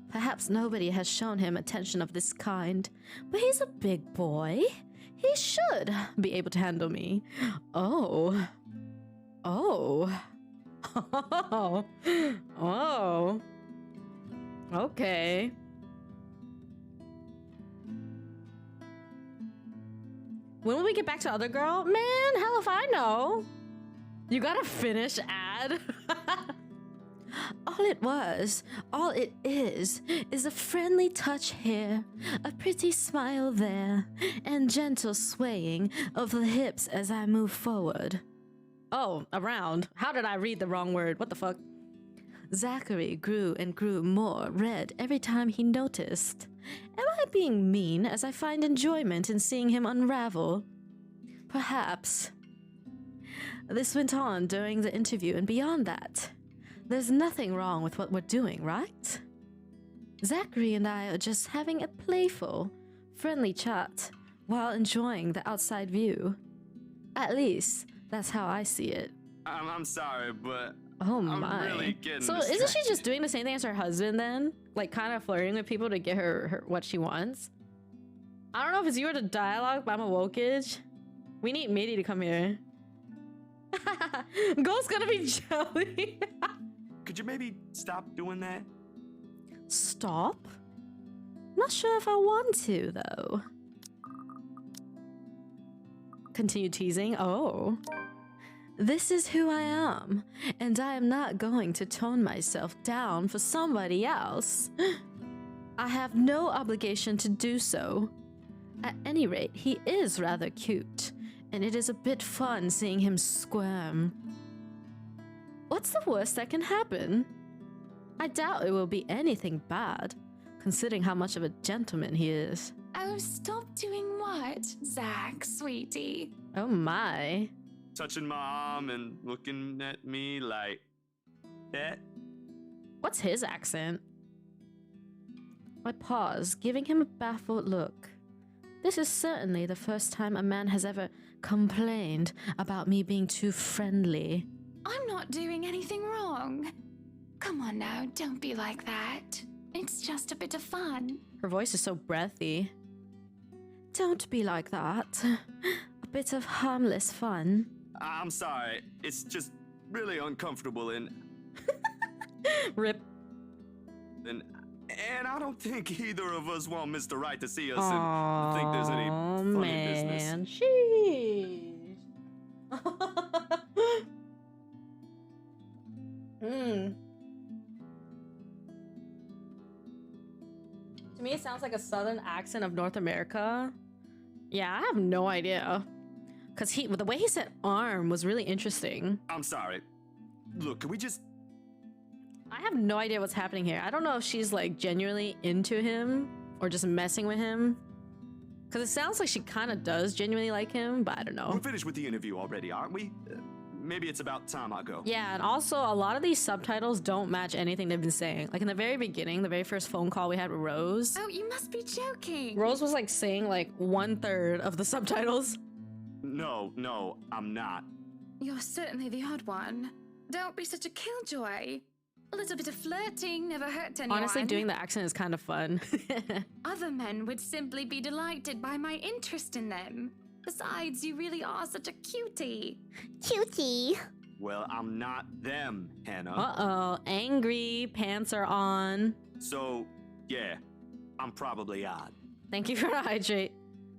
Perhaps nobody has shown him attention of this kind, but he's a big boy. He should be able to handle me. Oh. Okay. When will we get back to other girl? Man, hell if I know. You gotta finish ad. All it is a friendly touch here, a pretty smile there, and gentle swaying of the hips as I move forward. Oh, around. How did I read the wrong word? What the fuck? Zachary grew and grew more red every time he noticed. Am I being mean as I find enjoyment in seeing him unravel? Perhaps. This went on during the interview and beyond that. There's nothing wrong with what we're doing, right? Zachary and I are just having a playful, friendly chat while enjoying the outside view. At least, that's how I see it. I'm sorry, but oh my. I'm really getting So distracted. isn't she just doing the same thing as her husband then? Like kind of flirting with people to get her what she wants? I don't know if it's you or the dialogue, but I'm a wokage. We need Mitty to come here. Ghost's gonna be jelly. Could you maybe stop doing that? Stop? Not sure if I want to, though. Continue teasing. Oh. This is who I am, and I am not going to tone myself down for somebody else. I have no obligation to do so. At any rate, he is rather cute, and it is a bit fun seeing him squirm. What's the worst that can happen? I doubt it will be anything bad, considering how much of a gentleman he is. Oh, stop doing what, Zach, sweetie? Oh my. Touching my arm and looking at me like that. What's his accent? I pause, giving him a baffled look. This is certainly the first time a man has ever complained about me being too friendly. I'm not doing anything wrong. Come on now, don't be like that. It's just a bit of fun. Her voice is so breathy. Don't be like that. A bit of harmless fun. I'm sorry. It's just really uncomfortable and Rip. And I don't think either of us want Mr. Right to see us and think there's any funny business. Sheesh. To me, it sounds like a southern accent of North America. Yeah, I have no idea. Because the way he said arm was really interesting. I'm sorry. Look, can we just... I have no idea what's happening here. I don't know if she's like genuinely into him or just messing with him. Because it sounds like she kind of does genuinely like him, but I don't know. We're finished with the interview already, aren't we? Maybe it's about time I go. Yeah, and also a lot of these subtitles don't match anything they've been saying. Like in the very beginning, the very first phone call we had with Rose. Oh, you must be joking. Rose was like saying like 1/3 of the subtitles. No, I'm not. You're certainly the odd one. Don't be such a killjoy. A little bit of flirting never hurt anyone. Honestly, doing the accent is kind of fun. Other men would simply be delighted by my interest in them. Besides, you really are such a cutie. Cutie. Well, I'm not them, Hannah. Uh-oh, angry, pants are on. So, yeah, I'm probably odd. Thank you for the hydrate.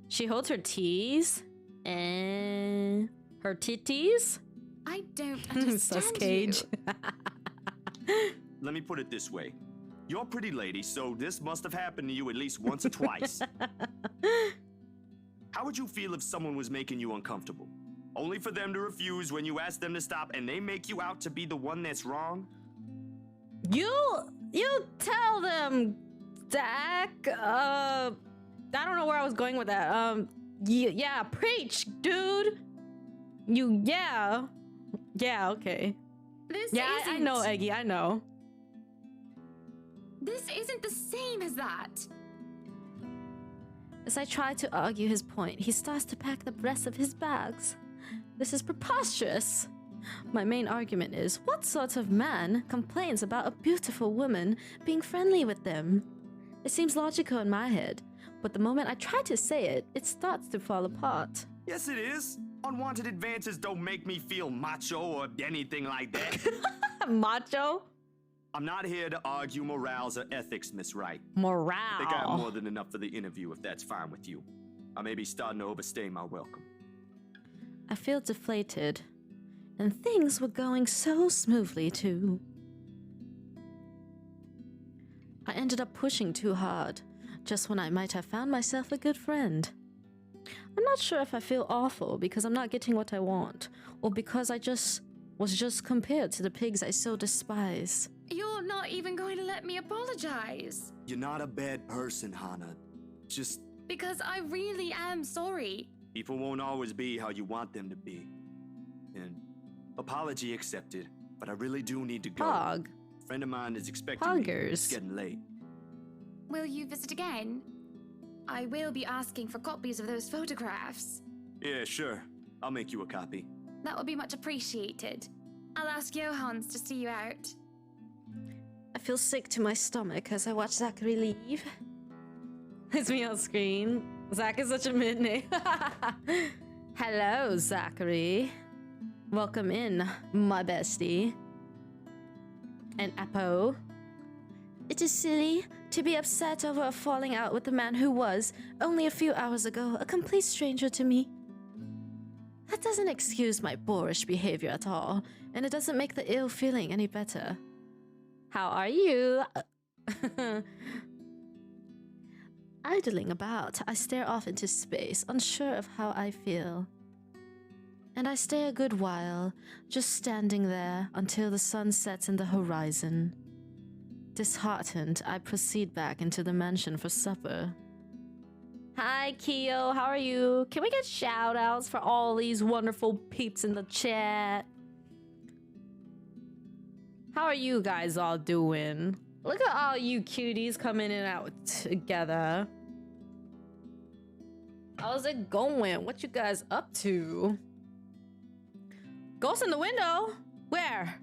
She holds her teas and her titties. I don't understand Sus Cage. Let me put it this way. You're a pretty lady, so this must have happened to you at least once or twice. How would you feel if someone was making you uncomfortable? Only for them to refuse when you ask them to stop and they make you out to be the one that's wrong? You tell them, Zach. I don't know where I was going with that. Yeah, preach, dude. Yeah, okay. I know, Eggy, I know. This isn't the same as that. As I try to argue his point, he starts to pack the rest of his bags. This is preposterous. My main argument is, what sort of man complains about a beautiful woman being friendly with them? It seems logical in my head, but the moment I try to say it, it starts to fall apart. Yes, it is. Unwanted advances don't make me feel macho or anything like that. Macho? I'm not here to argue morals or ethics, Miss Wright. Morale. I think I have more than enough for the interview, if that's fine with you. I may be starting to overstay my welcome. I feel deflated, and things were going so smoothly too. I ended up pushing too hard, just when I might have found myself a good friend. I'm not sure if I feel awful because I'm not getting what I want, or because I was just compared to the pigs I so despise. You're not even going to let me apologize. You're not a bad person, Hana. Just... Because I really am sorry. People won't always be how you want them to be. And apology accepted, but I really do need to go. Pog. A friend of mine is expecting me. It's getting late. Will you visit again? I will be asking for copies of those photographs. Yeah, sure. I'll make you a copy. That would be much appreciated. I'll ask Johans to see you out. I feel sick to my stomach as I watch Zachary leave. It's me on screen. Zach is such a mid-name. Hello, Zachary. Welcome in, my bestie. And Apo. It is silly to be upset over a falling out with the man who was, only a few hours ago, a complete stranger to me. That doesn't excuse my boorish behavior at all, and it doesn't make the ill feeling any better. How are you? Idling about, I stare off into space, unsure of how I feel. And I stay a good while, just standing there until the sun sets in the horizon. Disheartened, I proceed back into the mansion for supper. Hi, Keo, how are you? Can we get shout-outs for all these wonderful peeps in the chat? How are you guys all doing? Look at all you cuties coming in and out together. How's it going? What you guys up to? Ghost in the window? Where?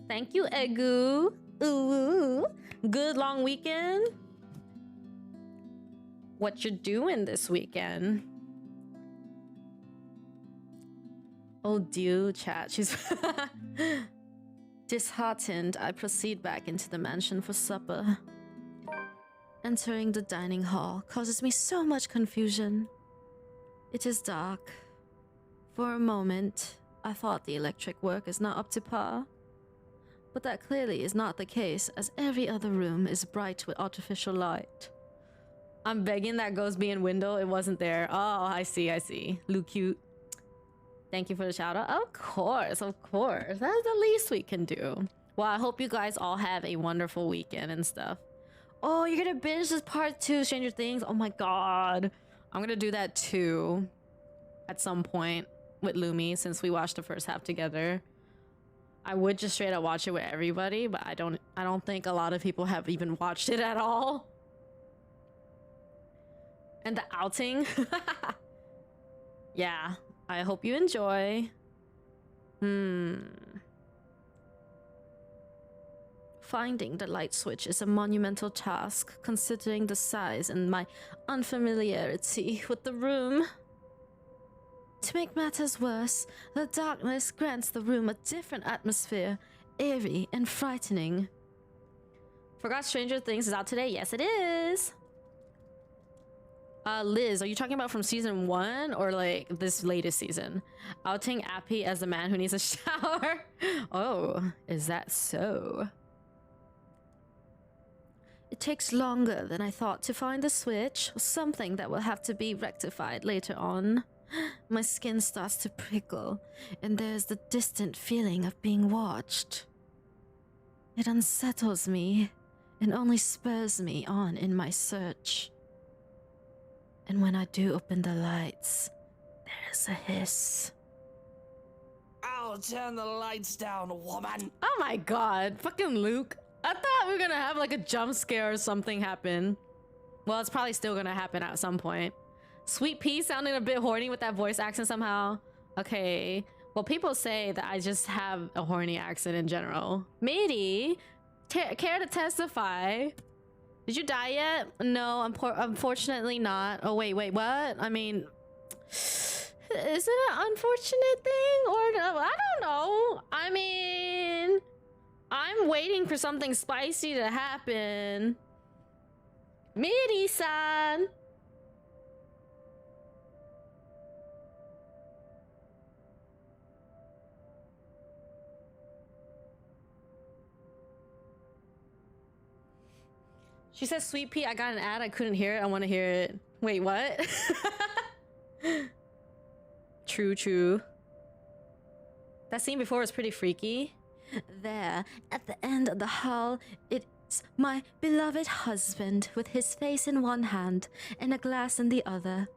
Thank you, Egu. Ooh, good long weekend? What you doing this weekend? Oh, dude, chat. She's disheartened. I proceed back into the mansion for supper. Entering the dining hall causes me so much confusion. It is dark. For a moment, I thought the electric work is not up to par. But that clearly is not the case, as every other room is bright with artificial light. I'm begging that ghost be in window. It wasn't there. Oh, I see. Luke cute. Thank you for the shout out. Of course. That's the least we can do. Well, I hope you guys all have a wonderful weekend and stuff. Oh, you're gonna binge this part 2, Stranger Things? Oh my god. I'm gonna do that too. At some point with Lumi, since we watched the first half together. I would just straight up watch it with everybody, but I don't think a lot of people have even watched it at all. And the outing. Yeah, I hope you enjoy. Finding the light switch is a monumental task, considering the size and my unfamiliarity with the room. To make matters worse, the darkness grants the room a different atmosphere, eerie and frightening. Forgot Stranger Things is out today? Yes, it is! Liz, are you talking about from season 1 or like this latest season? Outing Appy as the man who needs a shower? Oh, is that so? It takes longer than I thought to find the switch, or something that will have to be rectified later on. My skin starts to prickle, and there's the distant feeling of being watched. It unsettles me, and only spurs me on in my search. And when I do open the lights, there's a hiss. I'll turn the lights down, woman. Oh my god, fucking Luke. I thought we were gonna have like a jump scare or something happen. Well, it's probably still gonna happen at some point. Sweet Pea sounding a bit horny with that voice accent somehow. Okay, well, people say that I just have a horny accent in general. Midi, care to testify? Did you die yet? No, unfortunately not. Oh, wait, what? I mean, is it an unfortunate thing? Or no? I don't know. I mean, I'm waiting for something spicy to happen. Miri-san! She says, Sweet Pea, I got an ad. I couldn't hear it. I want to hear it. Wait, what? True. That scene before was pretty freaky. There, at the end of the hall, it's my beloved husband with his face in one hand and a glass in the other.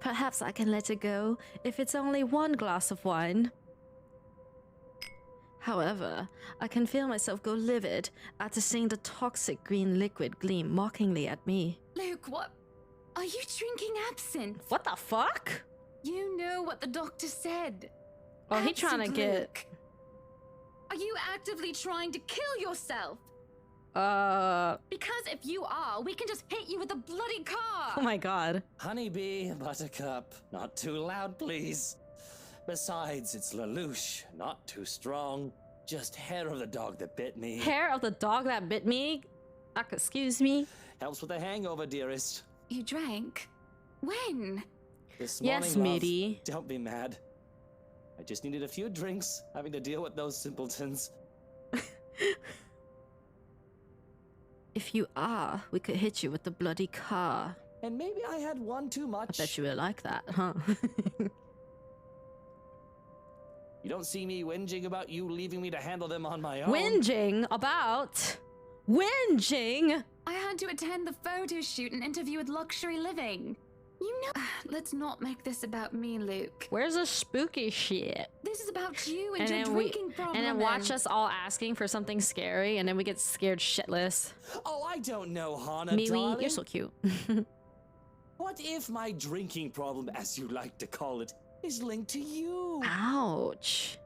Perhaps I can let it go if it's only one glass of wine. However, I can feel myself go livid after seeing the toxic green liquid gleam mockingly at me. Luke, what? Are you drinking absinthe? What the fuck? You know what the doctor said. Oh, he trying to get... Luke. Are you actively trying to kill yourself? Because if you are, we can just hit you with a bloody car. Oh my god. Honeybee, Buttercup, not too loud, please. Besides, it's Lelouch, not too strong. Just hair of the dog that bit me. Hair of the dog that bit me? Excuse me? Helps with the hangover, dearest. You drank? When? This morning, Yes, love. Midi. Don't be mad. I just needed a few drinks, having to deal with those simpletons. If you are, we could hit you with the bloody car. And maybe I had one too much. I bet you would like that, huh? You don't see me whinging about you leaving me to handle them on my own. Whinging about? Whinging? I had to attend the photo shoot and interview with Luxury Living. You know, let's not make this about me, Luke. Where's the spooky shit? This is about you and your drinking problem. And then watch us all asking for something scary, and then we get scared shitless. Oh, I don't know, Hana, Miwi, darling. you're so cute. What if my drinking problem, as you like to call it, is linked to you? Ouch.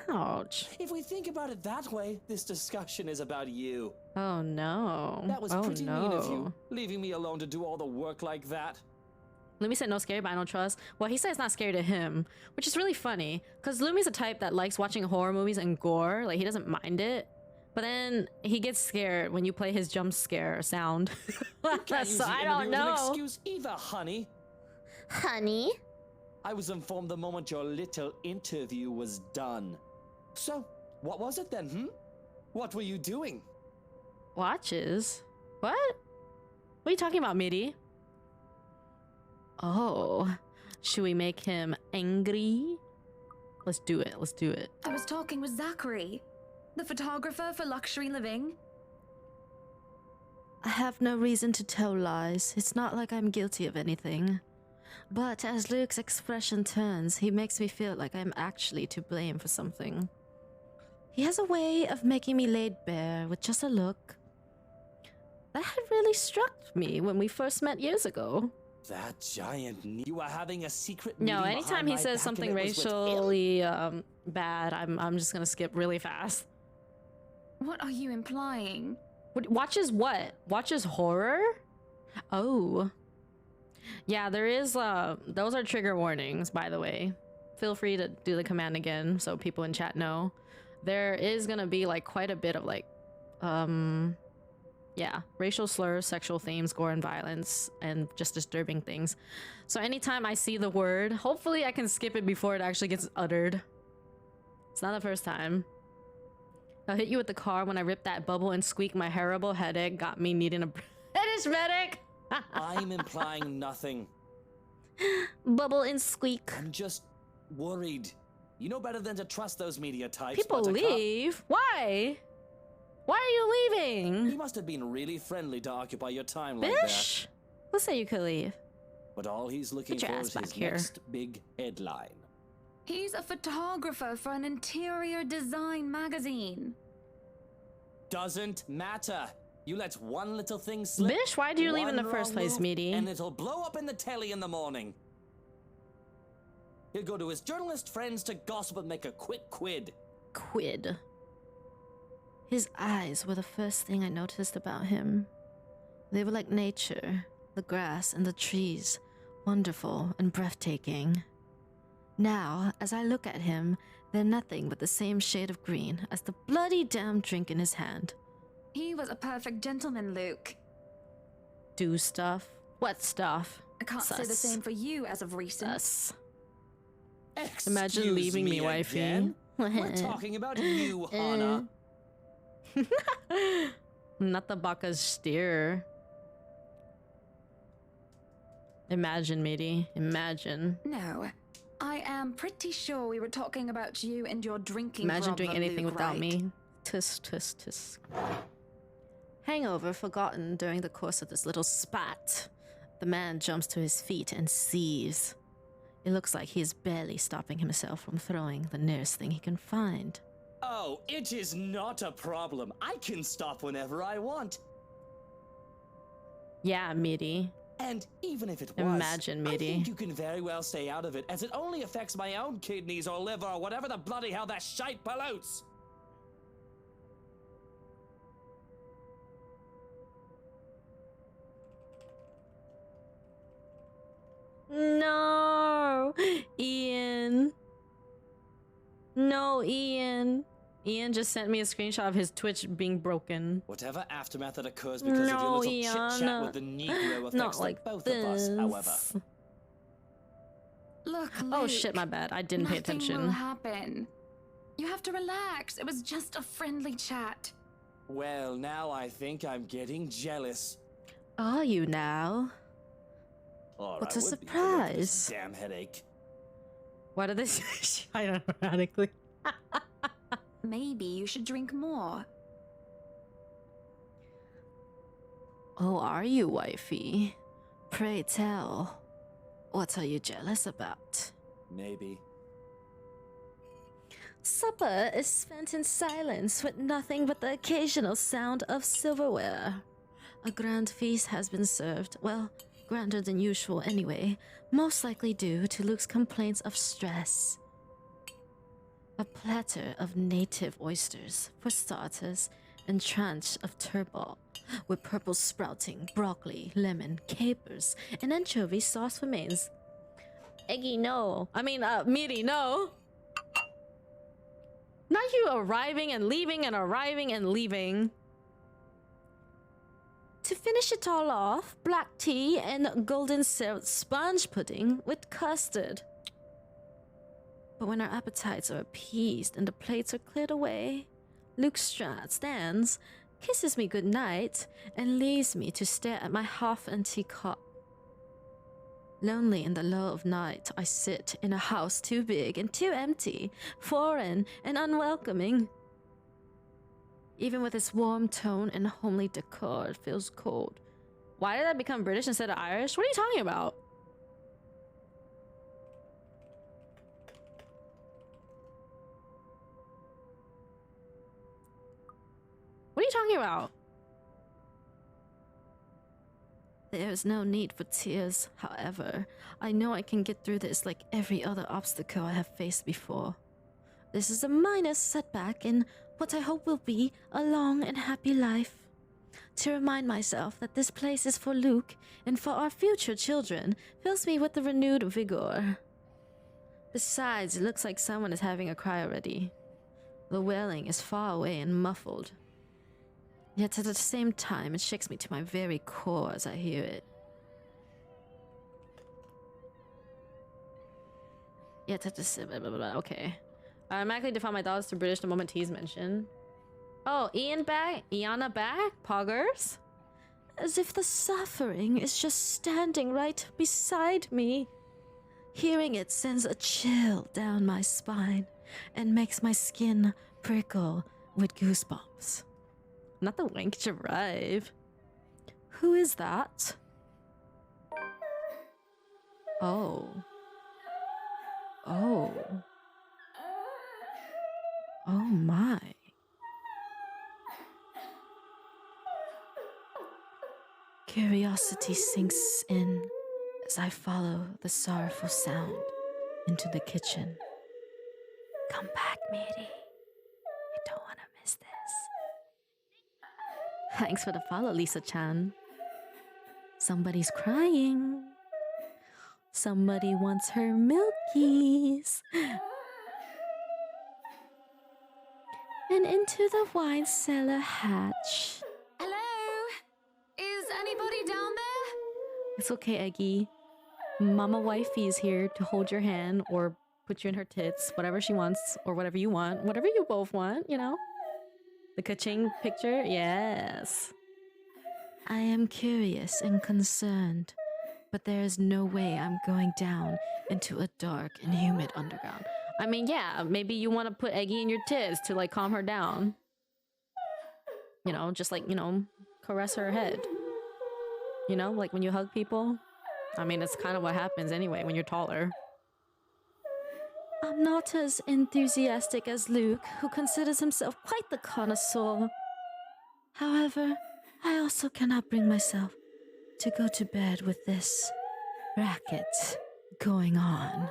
Ouch. If we think about it that way, this discussion is about you. Oh no. That was oh, pretty no. mean of you, leaving me alone to do all the work like that. Lumi said no scary, but I don't trust. Well, he said it's not scary to him, which is really funny, because Lumi's a type that likes watching horror movies and gore. Like, he doesn't mind it. But then he gets scared when you play his jump scare sound. So I don't know. An excuse either, honey. Honey? I was informed the moment your little interview was done. So, what was it then, What were you doing? Watches? What? What are you talking about, Midi? Oh, should we make him angry? Let's do it. Let's do it. I was talking with Zachary, the photographer for Luxury Living. I have no reason to tell lies. It's not like I'm guilty of anything. But as Luke's expression turns, he makes me feel like I'm actually to blame for something. He has a way of making me laid bare with just a look. That had really struck me when we first met years ago. That giant you were having a secret No, meeting anytime behind he my says back something and it was with him? racially bad, I'm just gonna skip really fast. What are you implying? Watches what? Watches horror? Oh. Yeah, there is, those are trigger warnings, by the way. Feel free to do the command again so people in chat know. There is gonna be, like, quite a bit of, like, yeah, racial slurs, sexual themes, gore and violence, and just disturbing things. So anytime I see the word, hopefully I can skip it before it actually gets uttered. It's not the first time. I'll hit you with the car when I rip that bubble and squeak. My horrible headache got me needing a British medic. I'm implying nothing. Bubble and squeak. I'm just worried. You know better than to trust those media types. People Buttercup. leave? Why? Why are you leaving? You must have been really friendly to occupy your time like Bish? Who said you could leave? that. But all he's looking Get your for ass is back his here. next big headline. He's a photographer for an interior design magazine. Doesn't matter. You let one little thing slip. Bish, why do you leave in the one first wrong place, move, Meaty? And it'll blow up in the telly in the morning. He'll go to his journalist friends to gossip and make a quick quid. Quid. His eyes were the first thing I noticed about him. They were like nature, the grass and the trees, wonderful and breathtaking. Now, as I look at him, they're nothing but the same shade of green as the bloody damn drink in his hand. He was a perfect gentleman, Luke. Do stuff? What stuff? I can't say the Sus. same for you as of recent. Sus. Imagine leaving me, wifey. again? We're talking about you, Hana. Not the Baka's steer. Imagine, matey. Imagine. No. I am pretty sure we were talking about you and your drinking Imagine problem, doing anything Luke, without right? me. Tisk, tisk, tisk. Hangover forgotten during the course of this little spat. The man jumps to his feet and sees. It looks like he is barely stopping himself from throwing the nearest thing he can find. Oh, it is not a problem. I can stop whenever I want. Yeah, Meaty. And even if it was, Imagine, I Meaty. think you can very well stay out of it, as it only affects my own kidneys or liver or whatever the bloody hell that shite pollutes. No, Ian. No, Ian. Ian just sent me a screenshot of his Twitch being broken. Whatever aftermath that occurs because of your No, little Ian. chit-chat with the Negro affects Not like both this. of us, however. Look, Oh Luke, shit, my bad. I didn't pay nothing attention. will happen. You have to relax. It was just a friendly chat. Well, now I think I'm getting jealous. Are you now? Or What I a would be if I had this surprise. damn headache. Why did they say automatically? Maybe you should drink more. Oh, are you, wifey? Pray tell. What are you jealous about? Maybe. Supper is spent in silence with nothing but the occasional sound of silverware. A grand feast has been served, well, grander than usual anyway, most likely due to Luke's complaints of stress. A platter of native oysters, for starters, and tranche of turbot, with purple sprouting, broccoli, lemon, capers, and anchovy sauce for mains. Eggy, no. Meaty, no. Not you arriving and leaving and arriving and leaving. To finish it all off, black tea and golden syrup sponge pudding with custard. But when our appetites are appeased and the plates are cleared away, Luke stands, kisses me goodnight, and leaves me to stare at my half-empty cup. Lonely in the lull of night, I sit in a house too big and too empty, foreign and unwelcoming. Even with its warm tone and homely decor, it feels cold. Why did I become British instead of Irish? What are you talking about? What are you talking about? There is no need for tears, however. I know I can get through this like every other obstacle I have faced before. This is a minor setback in what I hope will be a long and happy life. To remind myself that this place is for Luke and for our future children fills me with a renewed vigor. Besides, it looks like someone is having a cry already. The wailing is far away and muffled. Yet at the same time, it shakes me to my very core as I hear it. Yet at the same... Okay. I automatically define my thoughts to British the moment T's mentioned. Oh, Iana back? Poggers? As if the suffering is just standing right beside me. Hearing it sends a chill down my spine and makes my skin prickle with goosebumps. Not the wank drive. Who is that? Oh. Oh. Oh my. Curiosity sinks in as I follow the sorrowful sound into the kitchen. Come back, matey. You don't want to miss this. Thanks for the follow, Lisa-chan. Somebody's crying. Somebody wants her milkies. And into the wine cellar hatch. Hello? Is anybody down there? It's okay, Eggy. Mama Wifey is here to hold your hand or put you in her tits, whatever she wants, or whatever you want, whatever you both want, you know? The ka-ching picture? Yes. I am curious and concerned, but there is no way I'm going down into a dark and humid underground. I mean, yeah, maybe you want to put Eggy in your tits to, like, calm her down. You know, just, like, you know, caress her head. You know, like when you hug people. I mean, it's kind of what happens anyway when you're taller. I'm not as enthusiastic as Luke, who considers himself quite the connoisseur. However, I also cannot bring myself to go to bed with this racket going on.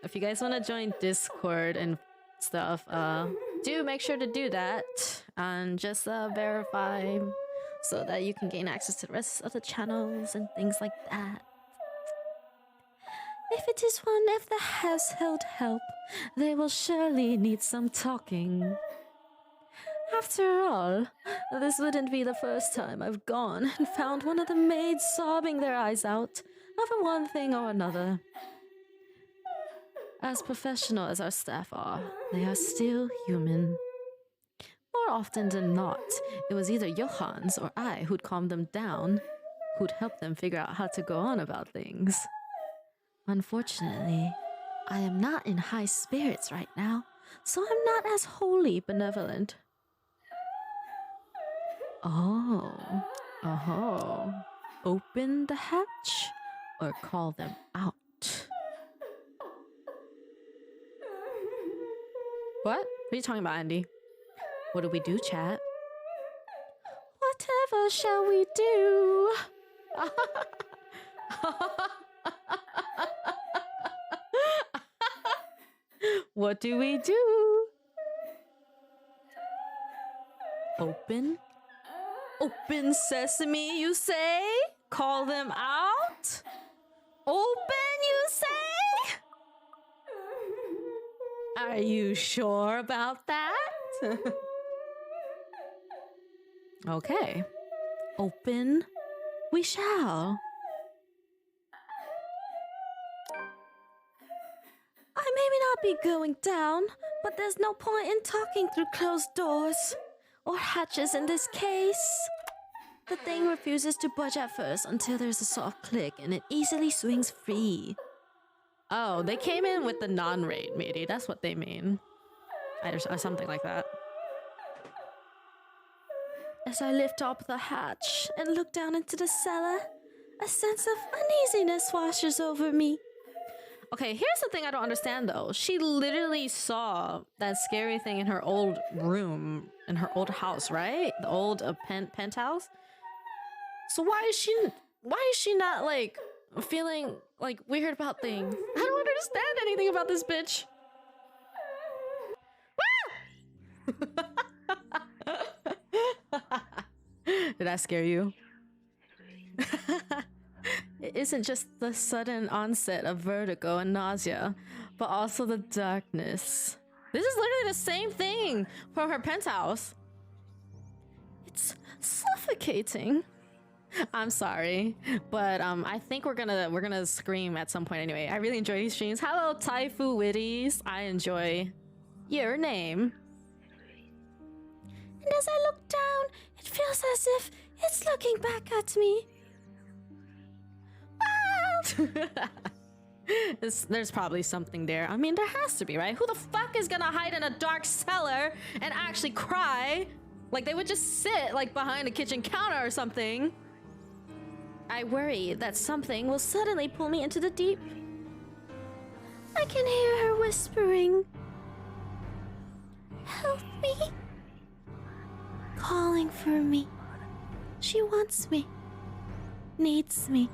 If you guys want to join Discord and stuff, do make sure to do that and just verify so that you can gain access to the rest of the channels and things like that. If it is one of the household help, they will surely need some talking. After all, this wouldn't be the first time I've gone and found one of the maids sobbing their eyes out over one thing or another. As professional as our staff are, they are still human. More often than not, it was either Johans or I who'd calm them down, who'd help them figure out how to go on about things. Unfortunately, I am not in high spirits right now, so I'm not as wholly benevolent. Oh. Open the hatch or call them out. What? What are you talking about, Andy? What do we do, chat? Whatever shall we do? What do we do? Open? Open sesame, you say? Call them out? Open, you say? Are you sure about that? Okay. Open we shall. I may not be going down, but there's no point in talking through closed doors or hatches in this case. The thing refuses to budge at first until there's a soft click and it easily swings free. Oh, they came in with the non-raid, matey. That's what they mean. Or something like that. As I lift up the hatch and look down into the cellar, a sense of uneasiness washes over me. Okay, here's the thing I don't understand though. She literally saw that scary thing in her old room, in her old house, right? The old penthouse. So why is she not like feeling like weird about things? I don't understand anything about this bitch. Did that scare you? It isn't just the sudden onset of vertigo and nausea, but also the darkness. This is literally the same thing from her penthouse. It's suffocating. I'm sorry, but I think we're gonna scream at some point anyway. I really enjoy these streams. Hello, Taifu Witties. I enjoy your name. And as I look down, it feels as if it's looking back at me. There's probably something there. I mean, there has to be, right? Who the fuck is gonna hide in a dark cellar and actually cry? Like, they would just sit, like, behind a kitchen counter or something. I worry that something will suddenly pull me into the deep. I can hear her whispering. Help me. Calling for me. She wants me. Needs me.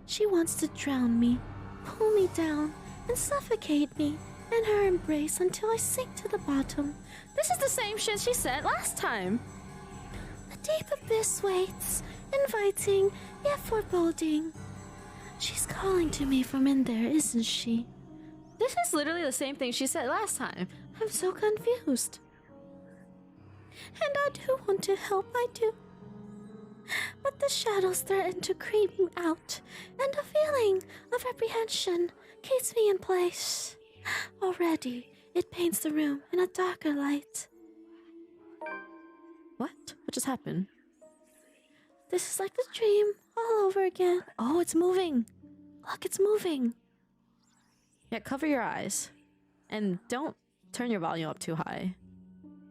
She wants to drown me, pull me down, and suffocate me in her embrace until I sink to the bottom. This is the same shit she said last time. The deep abyss waits, inviting yet foreboding. She's calling to me from in there, isn't she? This is literally the same thing she said last time. I'm so confused. And I do want to help, I do. But the shadows threaten to creep me out, and a feeling of apprehension keeps me in place. Already, it paints the room in a darker light. What? What just happened? This is like the dream all over again. Oh, it's moving. Look, it's moving. Yeah, cover your eyes. And don't turn your volume up too high.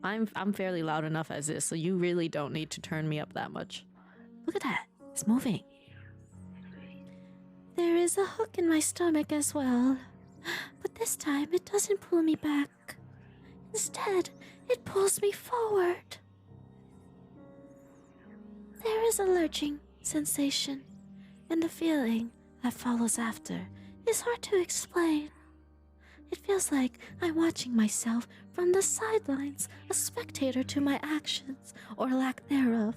I'm fairly loud enough as is, so you really don't need to turn me up that much. Look at that. It's moving. There is a hook in my stomach as well. But this time it doesn't pull me back. Instead, it pulls me forward. There is a lurching sensation, and the feeling that follows after is hard to explain. It feels like I'm watching myself from the sidelines, a spectator to my actions, or lack thereof.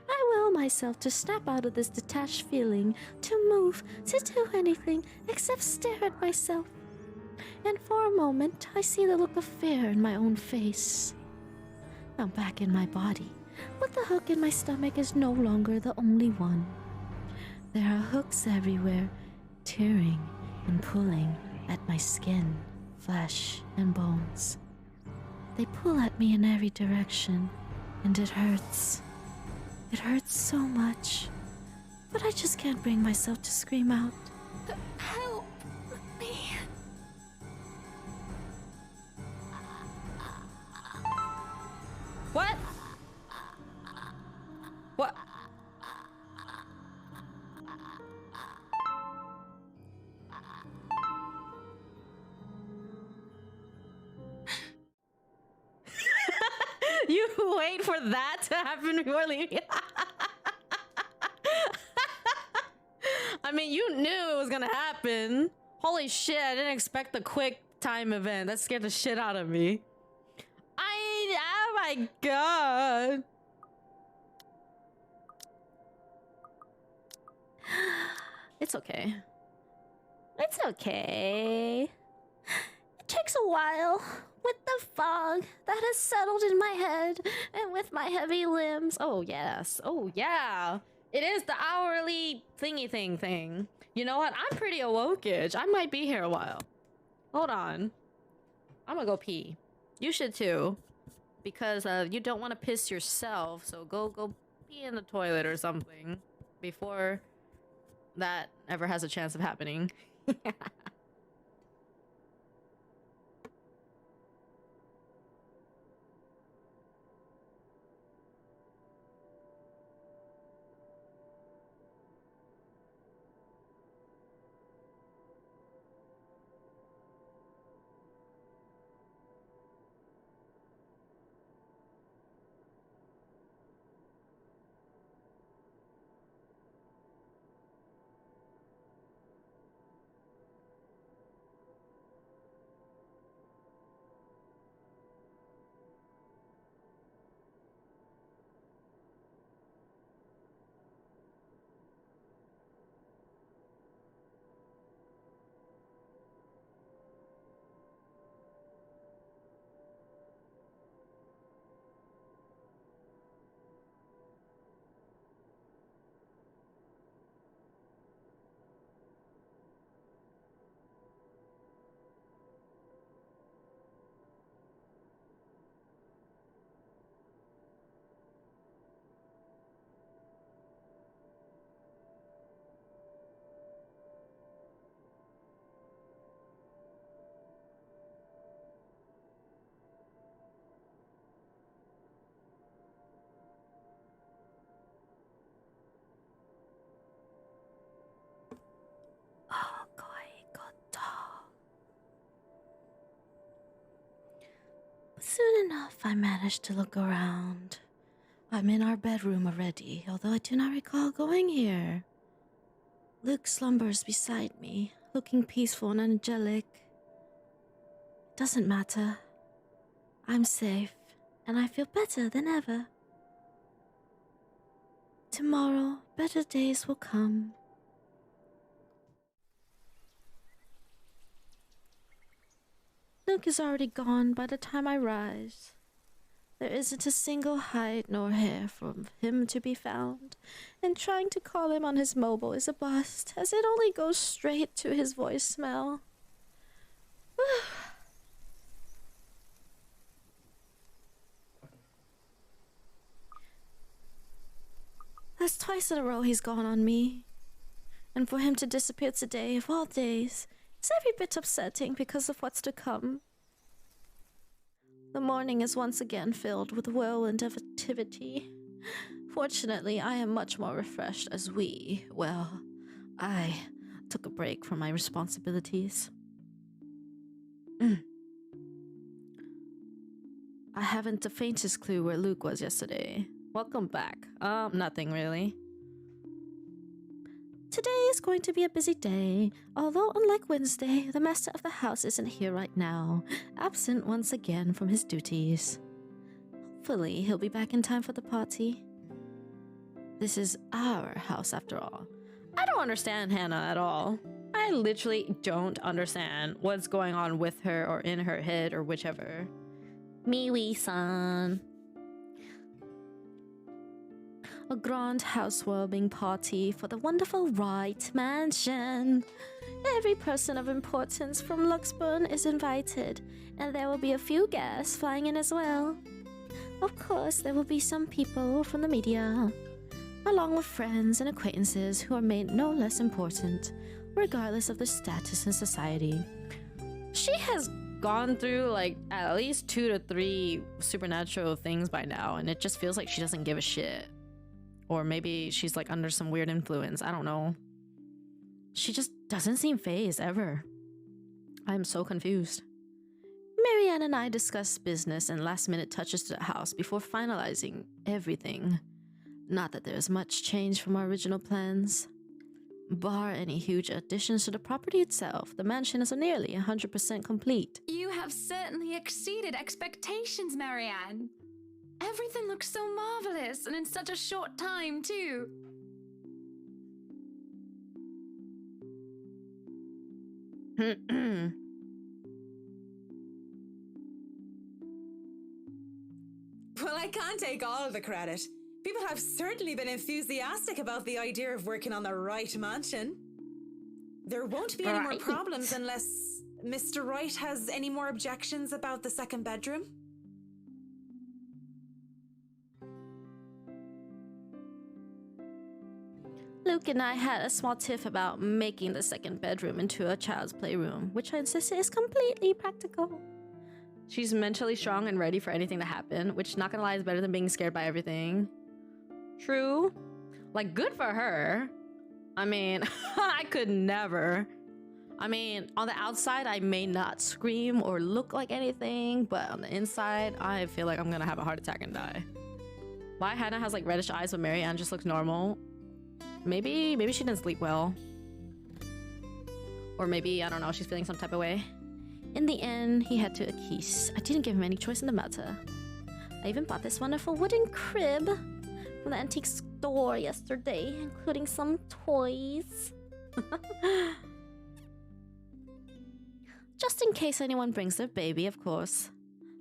I will myself to snap out of this detached feeling, to move, to do anything except stare at myself. And for a moment, I see the look of fear in my own face. I'm back in my body, but the hook in my stomach is no longer the only one. There are hooks everywhere, tearing and pulling at my skin, flesh, and bones. They pull at me in every direction, and it hurts. It hurts so much, but I just can't bring myself to scream out. Help me. What? What? You wait for that to happen before leaving. I mean, you knew it was gonna happen. Holy shit, I didn't expect the quick time event. That scared the shit out of me. Oh my god. It's okay. It's okay. It takes a while. With the fog that has settled in my head and with my heavy limbs. Oh, yes. Oh, yeah. It is the hourly thingy thing. You know what? I'm pretty awoke-ish. I might be here a while. Hold on. I'm gonna go pee. You should too. Because you don't want to piss yourself. So go pee in the toilet or something before that ever has a chance of happening. Soon enough, I managed to look around. I'm in our bedroom already, although I do not recall going here. Luke slumbers beside me, looking peaceful and angelic. Doesn't matter. I'm safe, and I feel better than ever. Tomorrow, better days will come. Luke is already gone by the time I rise. There isn't a single hide nor hair from him to be found, and trying to call him on his mobile is a bust, as it only goes straight to his voicemail. That's twice in a row he's gone on me. And for him to disappear today, of all days, is every bit upsetting because of what's to come. The morning is once again filled with a whirlwind of activity. Fortunately, I am much more refreshed as I took a break from my responsibilities. I haven't the faintest clue where Luke was yesterday. Welcome back. Nothing really. Today is going to be a busy day, although unlike Wednesday, the master of the house isn't here right now, absent once again from his duties. Hopefully, he'll be back in time for the party. This is our house after all. I don't understand Hannah at all. I literally don't understand what's going on with her or in her head or whichever. Miwi-san. A grand housewarming party for the wonderful Wright Mansion. Every person of importance from Luxburn is invited, and there will be a few guests flying in as well. Of course, there will be some people from the media, along with friends and acquaintances who are made no less important, regardless of their status in society. She has gone through like at least 2 to 3 supernatural things by now, and it just feels like she doesn't give a shit. Or maybe she's like under some weird influence. I don't know. She just doesn't seem fazed ever. I'm so confused. Marianne and I discussed business and last-minute touches to the house before finalizing everything. Not that there is much change from our original plans. Bar any huge additions to the property itself, the mansion is nearly 100% complete. You have certainly exceeded expectations, Marianne. Everything looks so marvelous, and in such a short time, too. Well, I can't take all of the credit. People have certainly been enthusiastic about the idea of working on the Wright Mansion. There won't be any more problems unless Mr. Wright has any more objections about the second bedroom. Luke and I had a small tiff about making the second bedroom into a child's playroom, which I insisted is completely practical. She's mentally strong and ready for anything to happen, which, not gonna lie, is better than being scared by everything. True. Like, good for her. I mean, I could never. I mean, on the outside, I may not scream or look like anything, but on the inside, I feel like I'm gonna have a heart attack and die. Why Hannah has like reddish eyes but Marianne just looks normal? Maybe she didn't sleep well. Or maybe, I don't know, she's feeling some type of way. In the end, he had to acquiesce. I didn't give him any choice in the matter. I even bought this wonderful wooden crib from the antique store yesterday, including some toys. Just in case anyone brings their baby, of course.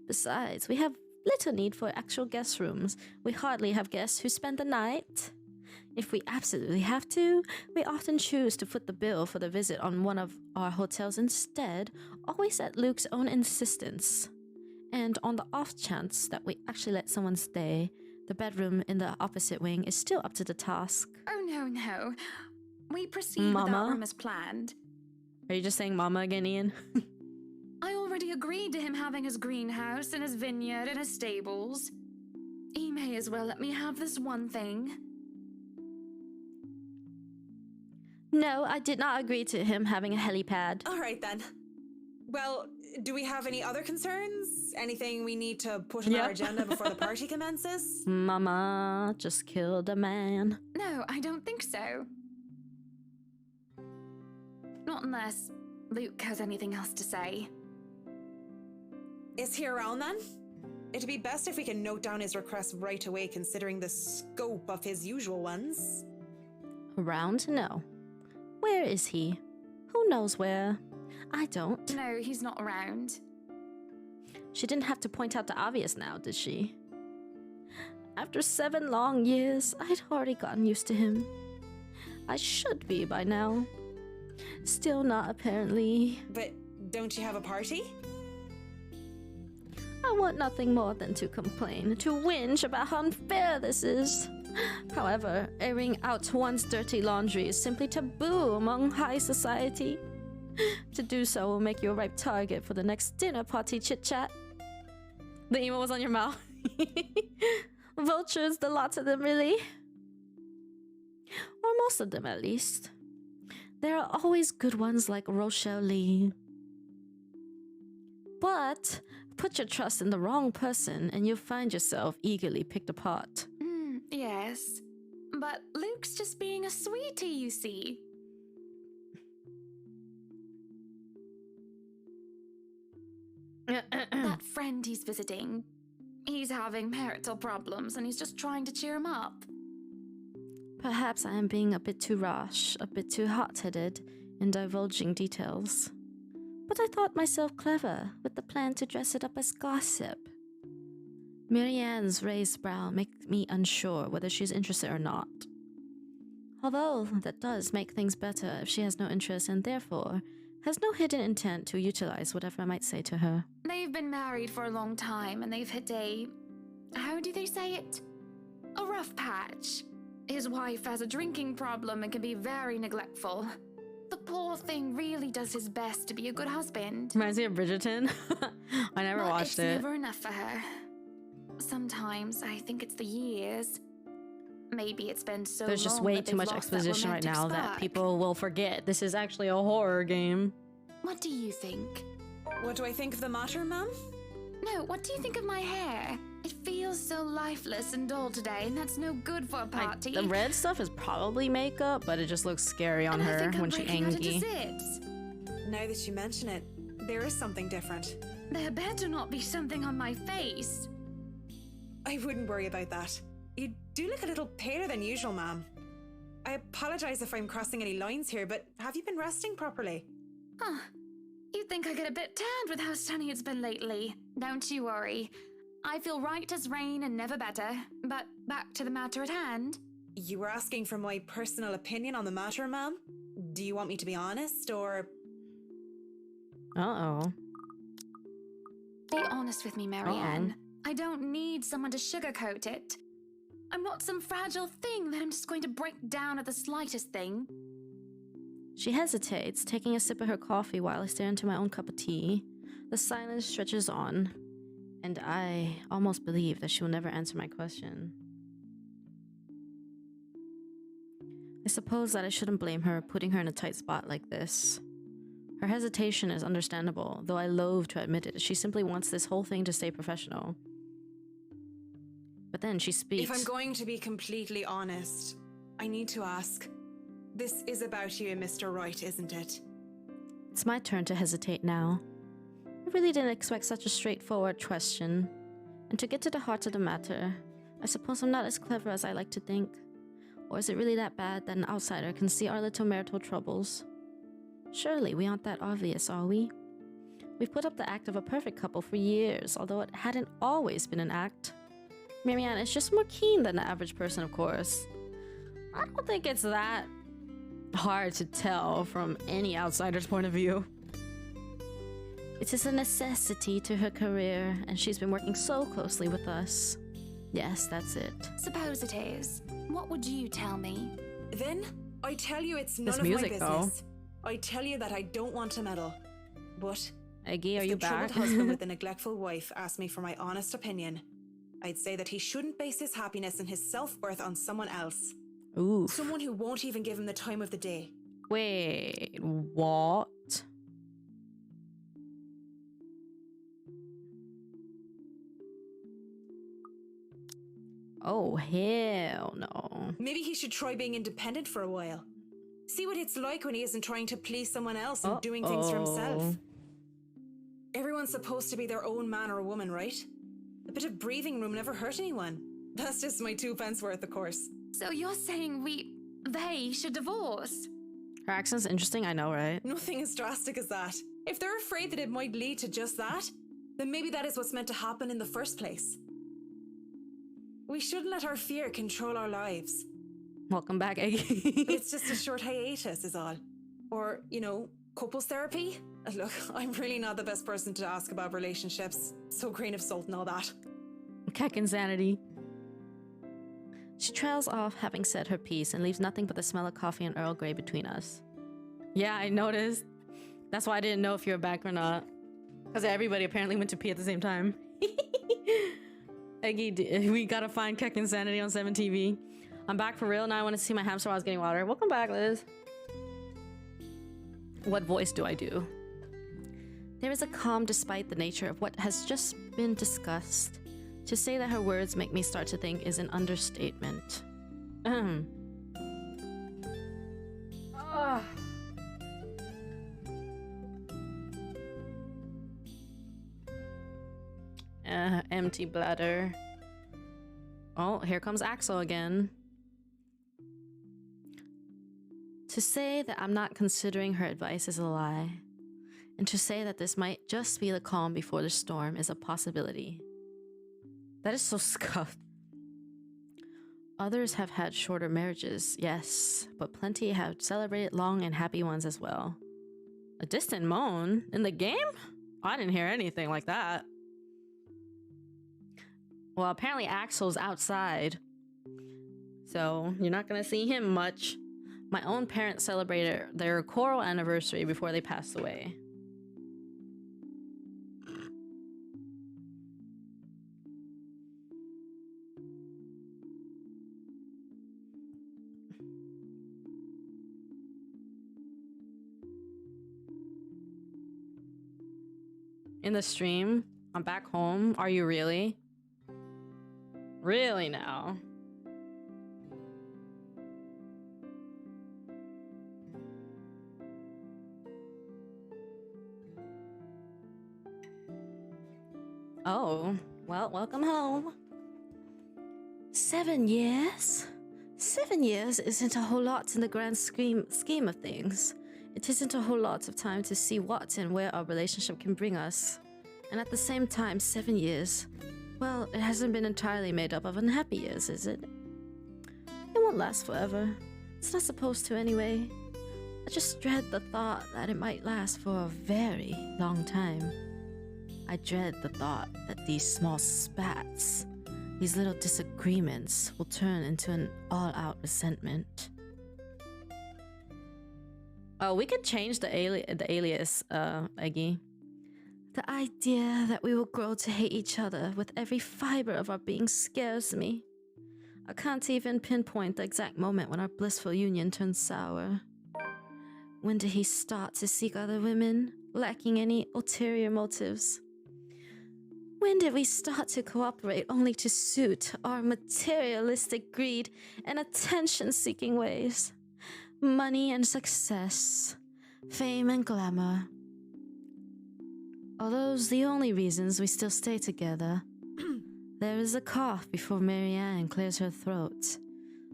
Besides, we have little need for actual guest rooms. We hardly have guests who spend the night. If we absolutely have to, we often choose to foot the bill for the visit on one of our hotels instead, always at Luke's own insistence. And on the off chance that we actually let someone stay, the bedroom in the opposite wing is still up to the task. Oh, no. We proceed with that room as planned. Are you just saying mama again, Ian? I already agreed to him having his greenhouse and his vineyard and his stables. He may as well let me have this one thing. No, I did not agree to him having a helipad. All right, then. Well, do we have any other concerns? Anything we need to put on our agenda before the party commences? Mama just killed a man. No, I don't think so. Not unless Luke has anything else to say. Is he around then? It'd be best if we can note down his requests right away, considering the scope of his usual ones. Around? No. Where is he? Who knows where? I don't. No, he's not around. She didn't have to point out the obvious now, did she? After 7 long years, I'd already gotten used to him. I should be by now. Still not, apparently. But don't you have a party? I want nothing more than to complain, to whinge about how unfair this is. However, airing out one's dirty laundry is simply taboo among high society. To do so will make you a ripe target for the next dinner party chit-chat. The emo was on your mouth. Vultures, the lots of them, really. Or most of them, at least. There are always good ones like Rochelle Lee. But put your trust in the wrong person and you'll find yourself eagerly picked apart. Yes. But Luke's just being a sweetie, you see. That friend he's visiting, he's having marital problems and he's just trying to cheer him up. Perhaps I am being a bit too rash, a bit too hot-headed in divulging details. But I thought myself clever with the plan to dress it up as gossip. Marianne's raised brow makes me unsure whether she's interested or not. Although that does make things better if she has no interest and therefore has no hidden intent to utilize whatever I might say to her. They've been married for a long time and they've hit a... how do they say it? A rough patch. His wife has a drinking problem and can be very neglectful. The poor thing really does his best to be a good husband. Reminds me of Bridgerton. I never watched it. It's never enough for her. Sometimes I think it's the years. Maybe it's been so long. There's just way too much exposition right now that people will forget this is actually a horror game. What do you think? What do I think of the matter, ma'am? No, what do you think of my hair? It feels so lifeless and dull today, and that's no good for a party. The red stuff is probably makeup, but it just looks scary on her when she's angry. Now that you mention it, there is something different. There better not be something on my face. I wouldn't worry about that. You do look a little paler than usual, ma'am. I apologize if I'm crossing any lines here, but have you been resting properly? Huh. You'd think I get a bit tanned with how sunny it's been lately. Don't you worry. I feel right as rain and never better. But back to the matter at hand. You were asking for my personal opinion on the matter, ma'am? Do you want me to be honest, or... Uh-oh. Be honest with me, Marianne. I don't need someone to sugarcoat it. I'm not some fragile thing that I'm just going to break down at the slightest thing. She hesitates, taking a sip of her coffee while I stare into my own cup of tea. The silence stretches on, and I almost believe that she will never answer my question. I suppose that I shouldn't blame her, putting her in a tight spot like this. Her hesitation is understandable, though I loathe to admit it. She simply wants this whole thing to stay professional. But then she speaks. If I'm going to be completely honest, I need to ask. This is about you and Mr. Wright, isn't it? It's my turn to hesitate now. I really didn't expect such a straightforward question. And to get to the heart of the matter, I suppose I'm not as clever as I like to think. Or is it really that bad that an outsider can see our little marital troubles? Surely we aren't that obvious, are we? We've put up the act of a perfect couple for years, although it hadn't always been an act. Marianne is just more keen than the average person, of course. I don't think it's that hard to tell from any outsider's point of view. It is a necessity to her career, and she's been working so closely with us. Yes, that's it. Suppose it is. What would you tell me? Then I tell you it's none of my business. I tell you that I don't want to meddle. But Eggy, are you back? If the troubled husband with a neglectful wife asked me for my honest opinion, I'd say that he shouldn't base his happiness and his self-worth on someone else. Ooh. Someone who won't even give him the time of the day. Wait, what? Oh, hell no. Maybe he should try being independent for a while. See what it's like when he isn't trying to please someone else and doing things for himself. Everyone's supposed to be their own man or woman, right? A bit of breathing room never hurt anyone. That's just my 2 pence worth, of course. So you're saying they should divorce? Her accent's interesting, I know, right? Nothing as drastic as that. If they're afraid that it might lead to just that, then maybe that is what's meant to happen in the first place. We shouldn't let our fear control our lives. Welcome back, Eggy. It's just a short hiatus is all. Or, you know, couples therapy? Look, I'm really not the best person to ask about relationships. So grain of salt and all that. Keck insanity. She trails off, having said her piece, and leaves nothing but the smell of coffee and Earl Grey between us. Yeah, I noticed. That's why I didn't know if you were back or not. Because everybody apparently went to pee at the same time. Eggy, we gotta find Keck Insanity on 7TV. I'm back for real now. I want to see my hamster while I was getting water. Welcome back, Liz. What voice do I do? There is a calm despite the nature of what has just been discussed. To say that her words make me start to think is an understatement. Empty bladder. Oh, here comes Axel again. To say that I'm not considering her advice is a lie. And to say that this might just be the calm before the storm is a possibility. That is so scuffed. Others have had shorter marriages, yes, but plenty have celebrated long and happy ones as well. A distant moan? In the game? I didn't hear anything like that. Well, apparently Axel's outside, so you're not gonna see him much. My own parents celebrated their choral anniversary before they passed away. In the stream, I'm back home. Are you really? Really now? Oh, well, welcome home. 7 years? 7 years isn't a whole lot in the grand scheme of things. It isn't a whole lot of time to see what and where our relationship can bring us. And at the same time, 7 years, well, it hasn't been entirely made up of unhappy years, is it? It won't last forever. It's not supposed to anyway. I just dread the thought that it might last for a very long time. I dread the thought that these small spats, these little disagreements, will turn into an all-out resentment. Oh, we could change the alias, Eggy. The idea that we will grow to hate each other with every fiber of our being scares me. I can't even pinpoint the exact moment when our blissful union turned sour. When did he start to seek other women, lacking any ulterior motives? When did we start to cooperate only to suit our materialistic greed and attention-seeking ways? Money and success, fame and glamour. Are those the only reasons we still stay together? There is a cough before Marianne clears her throat.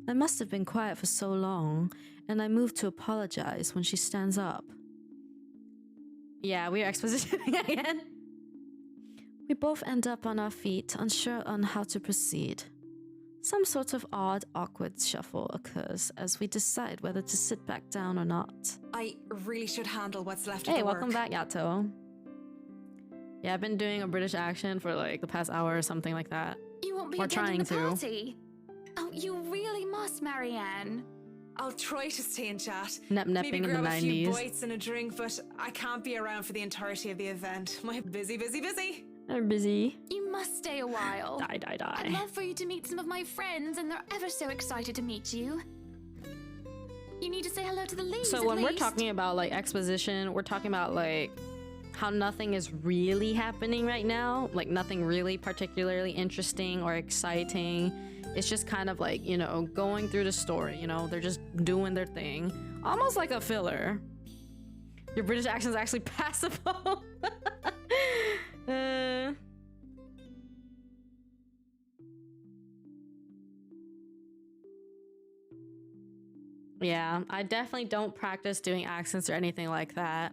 I must have been quiet for so long, and I move to apologize when she stands up. Yeah, we are expositioning again. We both end up on our feet, unsure on how to proceed. Some sort of odd, awkward shuffle occurs as we decide whether to sit back down or not. I really should handle what's left of Hey, the work. welcome back, Yato. Yeah, I've been doing a British accent for like the past hour or something like that. You won't be Or attending trying the to. party. Oh, you really must, Marianne. I'll try to stay and chat. Napping Maybe in the grab a few 90s. bites and a drink, but I can't be around for the entirety of the event. My busy. They're busy. You must stay a while. Die. I'd love for you to meet some of my friends, and they're ever so excited to meet you. You need to say hello to the ladies. So at when we're least. talking about like exposition, we're talking about like how nothing is really happening right now, like nothing really particularly interesting or exciting It's just kind of like, you know, going through the story, you know, they're just doing their thing. Almost like a filler. Your British accent's actually passable. Yeah, I definitely don't practice doing accents or anything like that.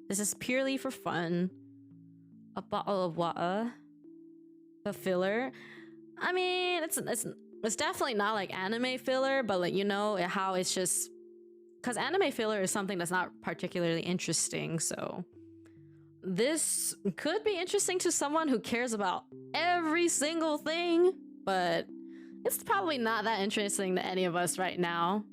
This is purely for fun. A bottle of water. A filler. I mean, it's definitely not like anime filler, but like, you know, how it's just... Because anime filler is something that's not particularly interesting, so... This could be interesting to someone who cares about every single thing, but it's probably not that interesting to any of us right now.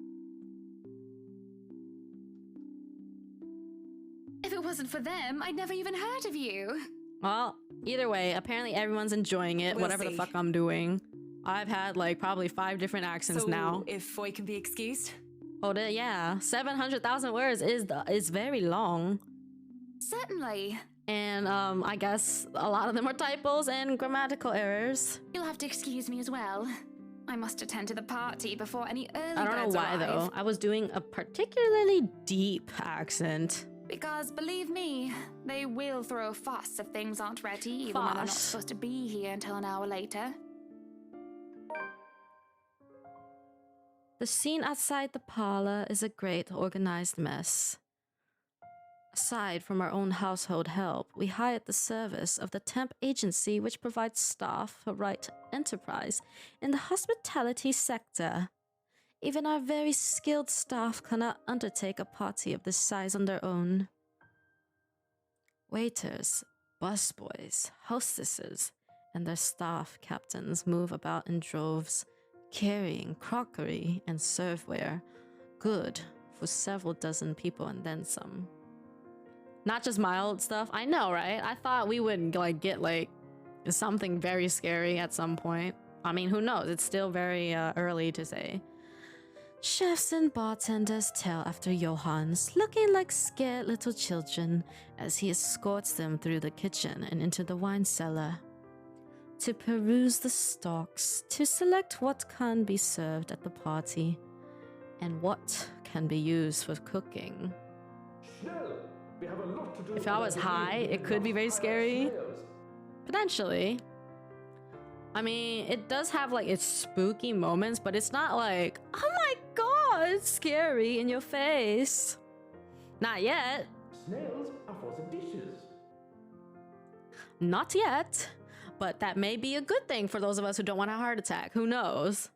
If it wasn't for them, I'd never even heard of you. Well, either way, apparently everyone's enjoying it, We'll whatever see. the fuck I'm doing. I've had like probably 5 different accents So, now. if Foy can be excused? Oh, yeah. 700,000 words is very long. Certainly. And I guess a lot of them are typos and grammatical errors. You'll have to excuse me as well. I must attend to the party before any early I don't know birds why arrive. though. I was doing a particularly deep accent. Because believe me, they will throw a fuss if things aren't ready, even when they're not Fuss? supposed to be here until an hour later. The scene outside the parlor is a great organized mess. Aside from our own household help, we hired the service of the temp agency which provides staff for right enterprise in the hospitality sector. Even our very skilled staff cannot undertake a party of this size on their own. Waiters, busboys, hostesses, and their staff captains move about in droves, carrying crockery and serveware, good for several dozen people and then some. Not just mild stuff. I know, right? I thought we would like get like something very scary at some point. I mean, who knows? It's still very early to say. Chefs and bartenders tail after Johannes, looking like scared little children as he escorts them through the kitchen and into the wine cellar. To peruse the stocks, to select what can be served at the party, and what can be used for cooking. If I was high, it could be very scary. Potentially. I mean, it does have like its spooky moments, but it's not like, oh my god, it's scary in your face. Not yet. Snails are for the dishes. Not yet. But that may be a good thing for those of us who don't want a heart attack. Who knows?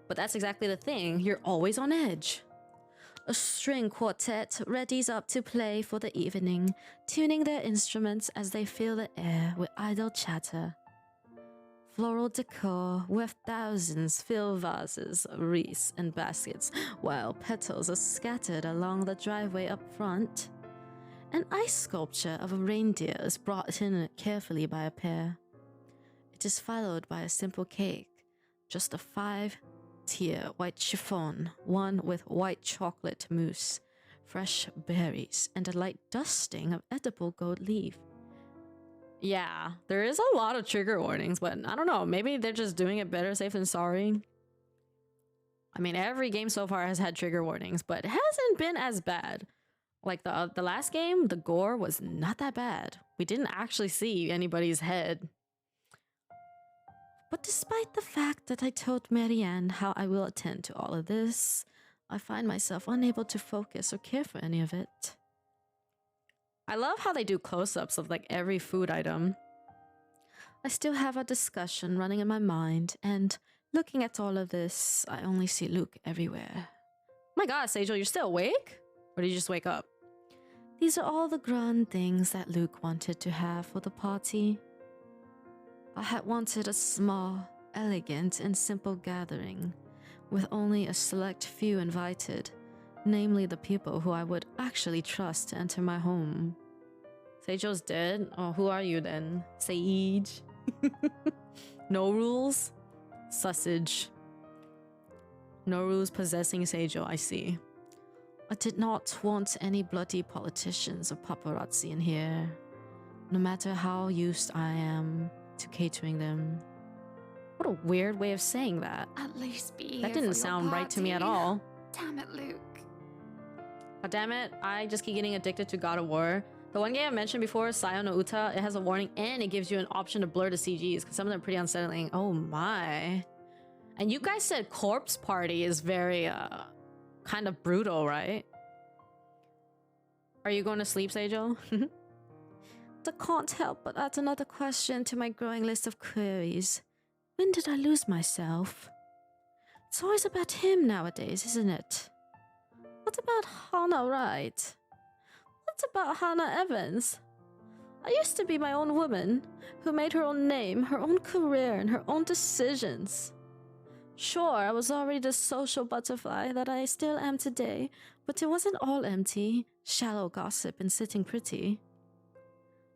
But that's exactly the thing. You're always on edge. A string quartet readies up to play for the evening, tuning their instruments as they fill the air with idle chatter. Floral decor with thousands fill vases, wreaths, and baskets, while petals are scattered along the driveway up front. An ice sculpture of a reindeer is brought in carefully by a pair. It is followed by a simple cake, just a 5-tier white chiffon, one with white chocolate mousse, fresh berries, and a light dusting of edible gold leaf. Yeah, there is a lot of trigger warnings, but I don't know, maybe they're just doing it better safe than sorry. I mean, every game so far has had trigger warnings, but it hasn't been as bad. Like the last game, the gore was not that bad. We didn't actually see anybody's head. But despite the fact that I told Marianne how I will attend to all of this, I find myself unable to focus or care for any of it. I love how they do close-ups of like every food item. I still have a discussion running in my mind, and looking at all of this, I only see Luke everywhere. My god, Sejal, you're still awake? Or did you just wake up? These are all the grand things that Luke wanted to have for the party. I had wanted a small, elegant, and simple gathering, with only a select few invited, namely the people who I would actually trust to enter my home. Sejal's dead? Oh, who are you then? Sage? No rules? Sausage. No rules possessing Sejal, I see. I did not want any bloody politicians or paparazzi in here, no matter how used I am to catering them. What a weird way of saying that. At least be That here didn't for your sound right to me at party. all. Damn it, Luke. God damn it, I just keep getting addicted to God of War. The one game I mentioned before, Sion no Uta, it has a warning and it gives you an option to blur the CGs because some of them are pretty unsettling. Oh my. And you guys said Corpse Party is very, kind of brutal, right? Are you going to sleep, Seijo? I can't help but add another question to my growing list of queries. When did I lose myself? It's always about him nowadays, isn't it? What about Hannah Wright? What about Hannah Evans? I used to be my own woman, who made her own name, her own career, and her own decisions. Sure, I was already the social butterfly that I still am today, but it wasn't all empty, shallow gossip and sitting pretty.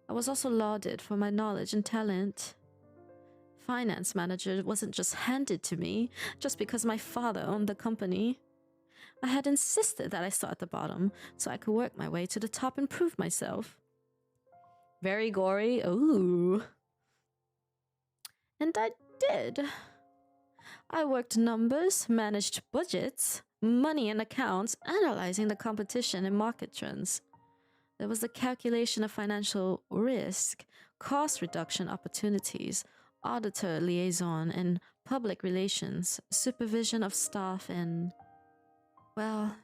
I was also lauded for my knowledge and talent. Finance manager wasn't just handed to me just because my father owned the company. I had insisted that I start at the bottom so I could work my way to the top and prove myself. Very gory. Ooh. And I did. I worked numbers, managed budgets, money and accounts, analyzing the competition and market trends. There was the calculation of financial risk, cost reduction opportunities, auditor liaison, and public relations, supervision of staff, and... well,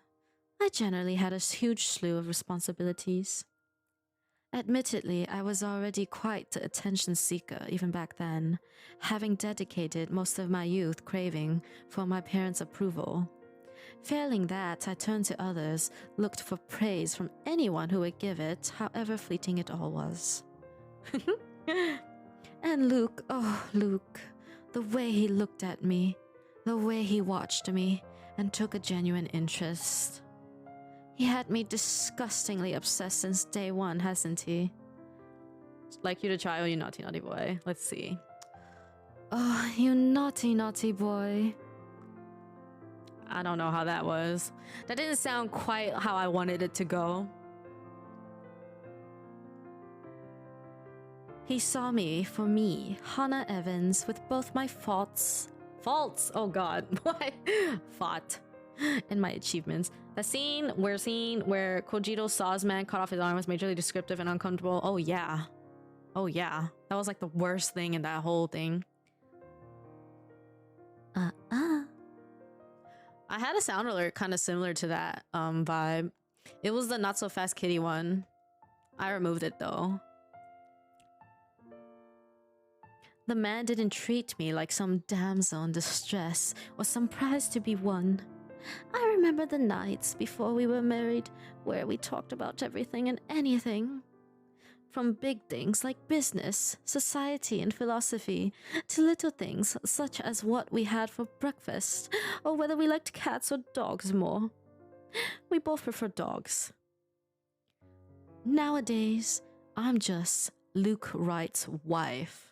I generally had a huge slew of responsibilities. Admittedly, I was already quite the attention seeker even back then, having dedicated most of my youth craving for my parents' approval. Failing that, I turned to others, looked for praise from anyone who would give it, however fleeting it all was. And Luke, oh Luke, the way he looked at me, the way he watched me, and took a genuine interest. He had me disgustingly obsessed since day one, hasn't he? Like you to try, oh you naughty naughty boy. Let's see. Oh, you naughty naughty boy. I don't know how that was. That didn't sound quite how I wanted it to go. He saw me for me, Hannah Evans, with both my faults, oh god, what? Fought, and my achievements. The scene where Kojiro Saw's man cut off his arm was majorly descriptive and uncomfortable. Oh yeah. Oh yeah. That was like the worst thing in that whole thing. I had a sound alert kind of similar to that vibe. It was the Not So Fast Kitty one. I removed it though. The man didn't treat me like some damsel in distress or some prize to be won. I remember the nights before we were married where we talked about everything and anything. From big things like business, society, and philosophy, to little things such as what we had for breakfast, or whether we liked cats or dogs more. We both prefer dogs. Nowadays, I'm just Luke Wright's wife.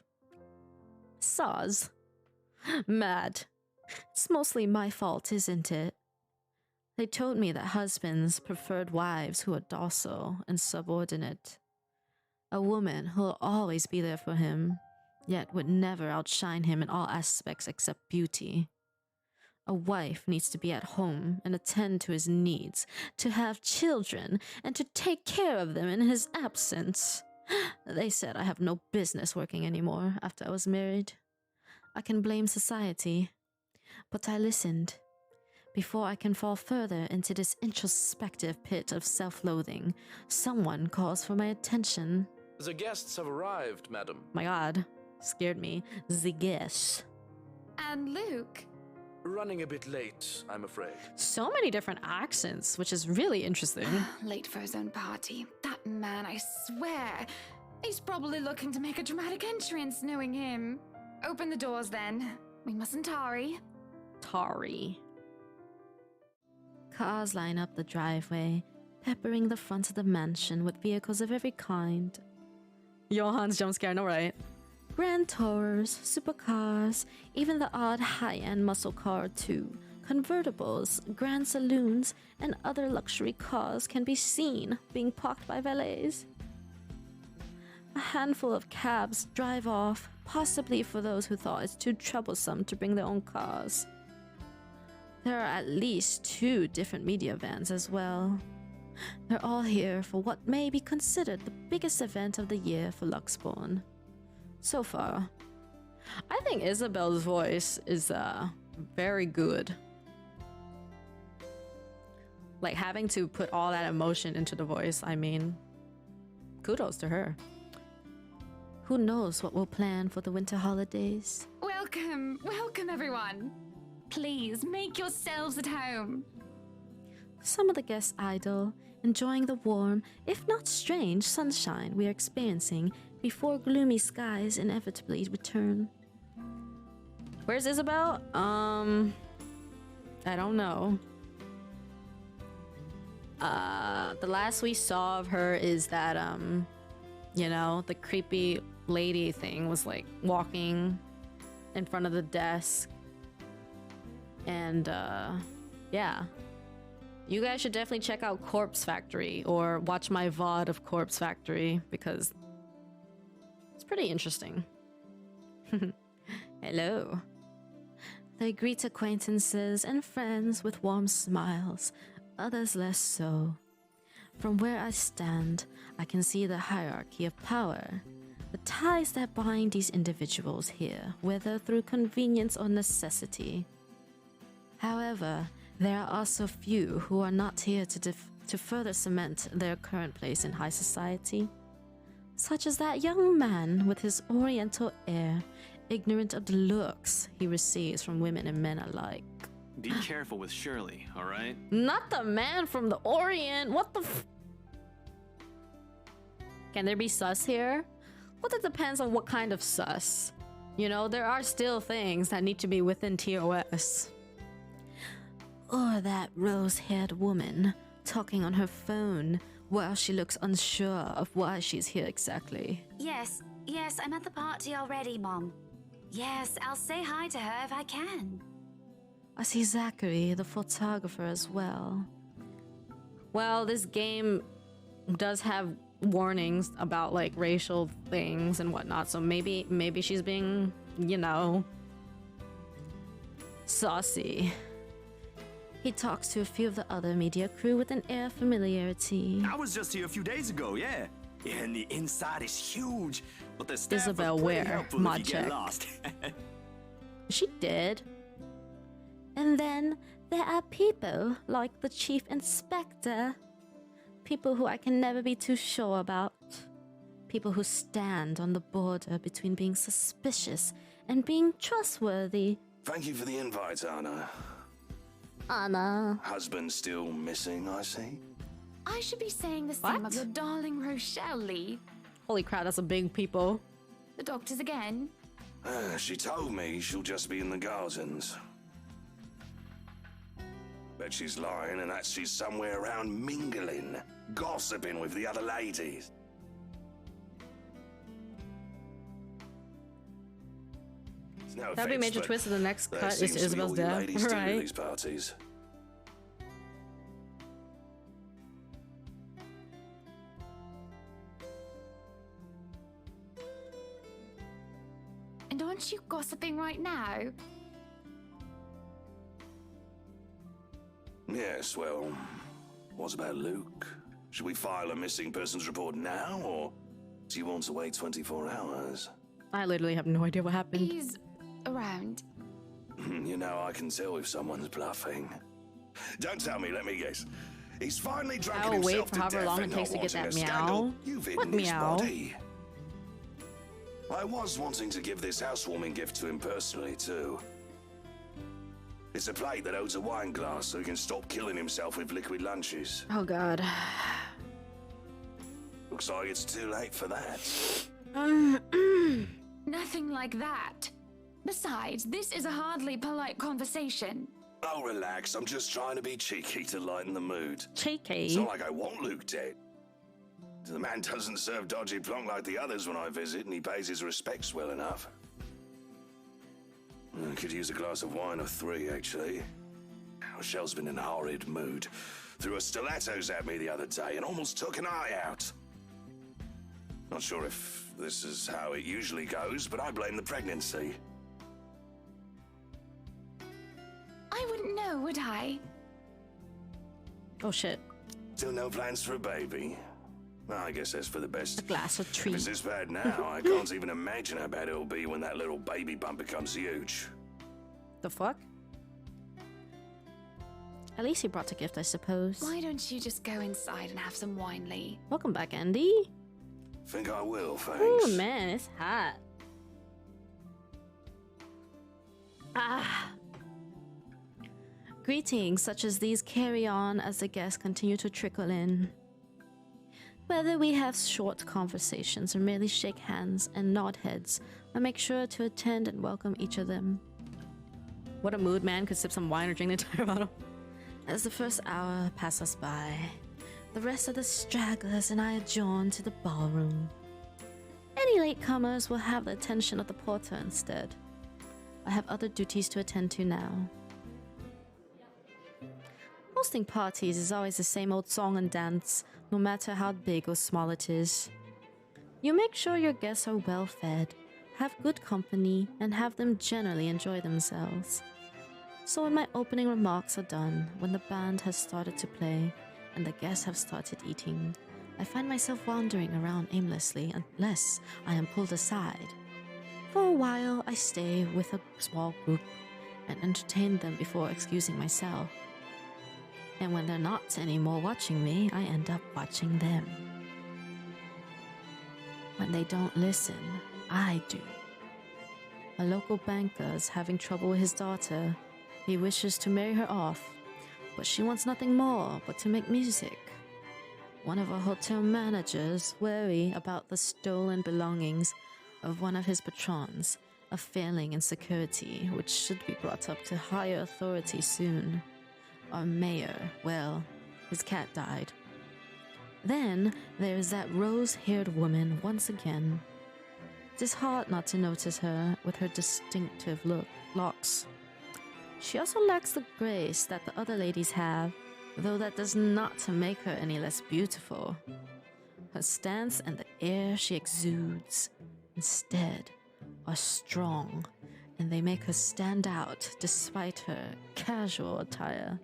Soz. Mad. It's mostly my fault, isn't it? They told me that husbands preferred wives who are docile and subordinate. A woman who'll always be there for him, yet would never outshine him in all aspects except beauty. A wife needs to be at home and attend to his needs, to have children, and to take care of them in his absence. They said I have no business working anymore after I was married. I can blame society, but I listened. Before I can fall further into this introspective pit of self-loathing, someone calls for my attention. The guests have arrived, madam. My god, scared me. The guests. And Luke? Running a bit late, I'm afraid. So many different accents, which is really interesting. Late for his own party. That man, I swear. He's probably looking to make a dramatic entrance, knowing him. Open the doors then. We mustn't tarry. Tarry. Cars line up the driveway, peppering the front of the mansion with vehicles of every kind. Johan's jump scare, no right? Grand tours, supercars, even the odd high-end muscle car or two, convertibles, grand saloons, and other luxury cars can be seen being parked by valets. A handful of cabs drive off, possibly for those who thought it's too troublesome to bring their own cars. There are at least 2 different media vans as well. They're all here for what may be considered the biggest event of the year for Luxborn. So far. I think Isabel's voice is very good. Like, having to put all that emotion into the voice, I mean, kudos to her. Who knows what we'll plan for the winter holidays? Welcome, welcome everyone. Please make yourselves at home. Some of the guests idle, enjoying the warm, if not strange, sunshine we are experiencing before gloomy skies inevitably return. Where's Isabel? I don't know. The last we saw of her is that, you know, the creepy lady thing was like walking in front of the desk. And, yeah. You guys should definitely check out Corpse Factory or watch my VOD of Corpse Factory because it's pretty interesting. Hello. They greet acquaintances and friends with warm smiles, others less so. From where I stand, I can see the hierarchy of power, the ties that bind these individuals here, whether through convenience or necessity. However, there are also few who are not here to further cement their current place in high society, such as that young man with his oriental air, ignorant of the looks he receives from women and men alike. Be careful with Shirley, alright? Not the man from the Orient. What the f— Can there be sus here? Well, that depends on what kind of sus. You know, there are still things that need to be within TOS. Or that rose-haired woman talking on her phone while she looks unsure of why she's here exactly. Yes, I'm at the party already, Mom. Yes, I'll say hi to her if I can. I see Zachary, the photographer, as well. Well, this game does have warnings about like racial things and whatnot, so maybe she's being, you know, saucy. He talks to a few of the other media crew with an air of familiarity. I was just here a few days ago, yeah. And the inside is huge, but the staff Isabel, are pretty where? helpful Mod if you get check. lost. She did. And then there are people like the chief inspector. People who I can never be too sure about. People who stand on the border between being suspicious and being trustworthy. Thank you for the invite, Anna. Anna. Husband still missing, I see. I should be saying the same of your darling Rochelle, Lee. Holy crap, that's a big people. The doctors again. She told me she'll just be in the gardens. Bet she's lying and that she's somewhere around mingling, gossiping with the other ladies. No That'd be a offense, major but twist in the next there cut seems is to be Isabel's all you death. ladies do at Right. these parties. And aren't you gossiping right now? Yes, well, what about Luke? Should we file a missing persons report now, or do you want to wait 24 hours? I literally have no idea what happened. He's around. You know, I can tell if someone's bluffing. Don't tell me, let me guess. He's finally drunk I'll himself wait for to however death long and it takes not to get wanting that a scandal. meow. You've What hidden his meow? body. I was wanting to give this housewarming gift to him personally, too. It's a plate that holds a wine glass so he can stop killing himself with liquid lunches. Oh god. Looks like it's too late for that. Nothing like that. Besides, this is a hardly polite conversation. Oh, relax. I'm just trying to be cheeky to lighten the mood. Cheeky? It's not like I want Luke dead. The man doesn't serve dodgy plonk like the others when I visit, and he pays his respects well enough. I could use a glass of wine or 3, actually. Rochelle's been in a horrid mood. Threw her stilettos at me the other day and almost took an eye out. Not sure if this is how it usually goes, but I blame the pregnancy. I wouldn't know, would I? Oh shit. Still no plans for a baby? Well, I guess that's for the best. A glass of If treat. it's this bad now, I can't even imagine how bad it'll be when that little baby bump becomes huge. The fuck? At least he brought a gift, I suppose. Why don't you just go inside and have some wine, Lee? Welcome back, Andy. Think I will, thanks. Oh man, it's hot. Greetings such as these carry on as the guests continue to trickle in. Whether we have short conversations or merely shake hands and nod heads, I make sure to attend and welcome each of them. What a mood, man. Could sip some wine or drink the entire bottle. As the first hour passes by, the rest of the stragglers and I adjourn to the ballroom. Any latecomers will have the attention of the porter instead. I have other duties to attend to now. Hosting parties is always the same old song and dance, no matter how big or small it is. You make sure your guests are well fed, have good company, and have them generally enjoy themselves. So when my opening remarks are done, when the band has started to play, and the guests have started eating, I find myself wandering around aimlessly unless I am pulled aside. For a while, I stay with a small group and entertain them before excusing myself. And when they're not anymore watching me, I end up watching them. When they don't listen, I do. A local banker is having trouble with his daughter. He wishes to marry her off, but she wants nothing more but to make music. One of our hotel managers worry about the stolen belongings of one of his patrons, a failing in security which should be brought up to higher authority soon. Our mayor, well, his cat died. Then there's that rose-haired woman once again. It is hard not to notice her with her distinctive locks. She also lacks the grace that the other ladies have, though that does not make her any less beautiful. Her stance and the air she exudes, instead, are strong, and they make her stand out despite her casual attire.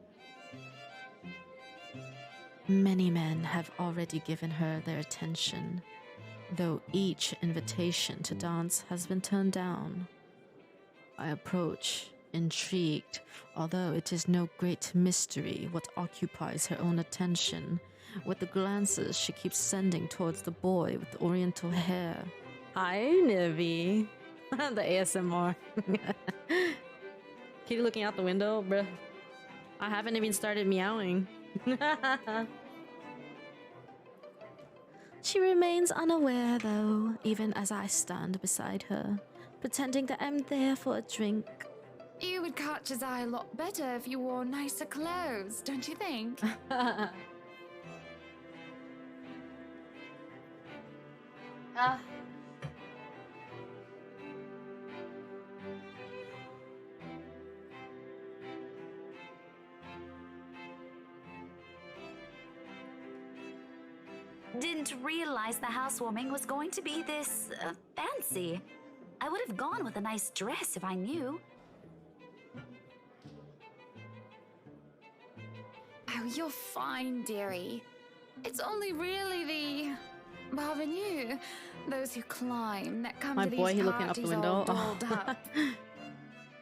Many men have already given her their attention, though each invitation to dance has been turned down. I approach, intrigued, although it is no great mystery what occupies her own attention, with the glances she keeps sending towards the boy with the oriental hair. Hi, Nivi. The ASMR. Kitty looking out the window, bruh. I haven't even started meowing. She remains unaware, though, even as I stand beside her, pretending that I'm there for a drink. You would catch his eye a lot better if you wore nicer clothes, don't you think? Didn't realize the housewarming was going to be this fancy. I would have gone with a nice dress if I knew. Oh, you're fine, dearie. It's only really the parvenus, those who climb, that come My to boy, these he looking out the parties window. all dolled up.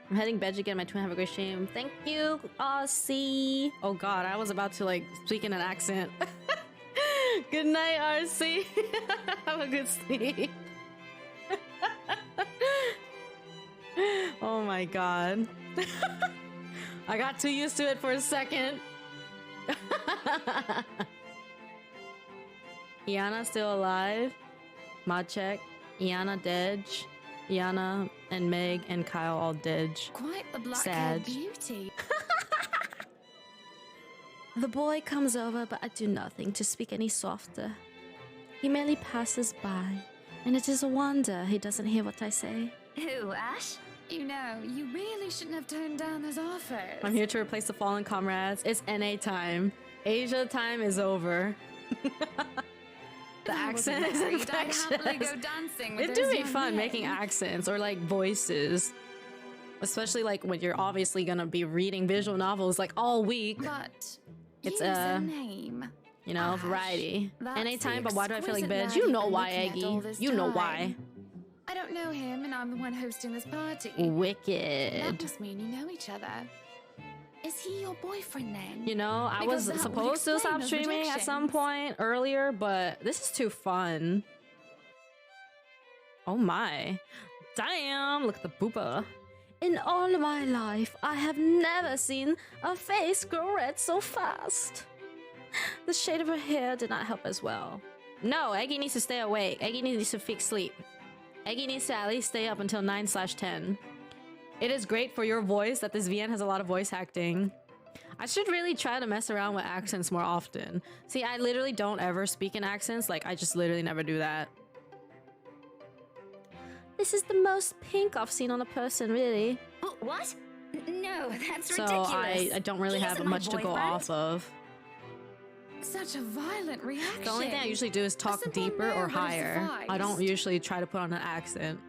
I'm heading bed again. My twin have a great stream. Thank you, RC. Oh god, I was about to like speak in an accent. Good night, RC. Have a good sleep. Oh my god. I got too used to it for a second. Iana still alive? Mod check. Iana dead. Iana and Meg and Kyle all dead. Quite the Sad. black-haired beauty. The boy comes over, but I do nothing to speak any softer. He merely passes by, and it is a wonder he doesn't hear what I say. Who, Ash? You know, you really shouldn't have turned down those offers. I'm here to replace the fallen comrades. It's NA time. Asia time is over. The I wasn't accent is married, I'd happily infectious. go dancing with It do those be young fun men. making accents or like voices. Especially like when you're obviously gonna be reading visual novels like all week. But It's use a name. you know, variety. that's Anytime, the but why do I feel like exquisite bitch? You lad know you've why, been looking at all Eggy. this You know time. why. I don't know him, and I'm the one hosting this party. Wicked. That must mean you know each other. Is he your boyfriend then? You know, I Because was that would supposed to explain stop those streaming at some rejections. point earlier, but this is too fun. Oh my. Damn, look at the booba. In all my life, I have never seen a face grow red so fast. The shade of her hair did not help as well. No, Eggy needs to stay awake. Eggy needs to fix sleep. Eggy needs to at least stay up until 9/10. It is great for your voice that this VN has a lot of voice acting. I should really try to mess around with accents more often. See, I literally don't ever speak in accents. Like, I just literally never do that. This is the most pink I've seen on a person, really. Oh, what? No, that's So ridiculous. I don't really He have isn't my much to go boyfriend. off of. Such a violent reaction. The only thing I usually do is talk simple deeper no or would have higher. I sufficed. don't usually try to put on an accent.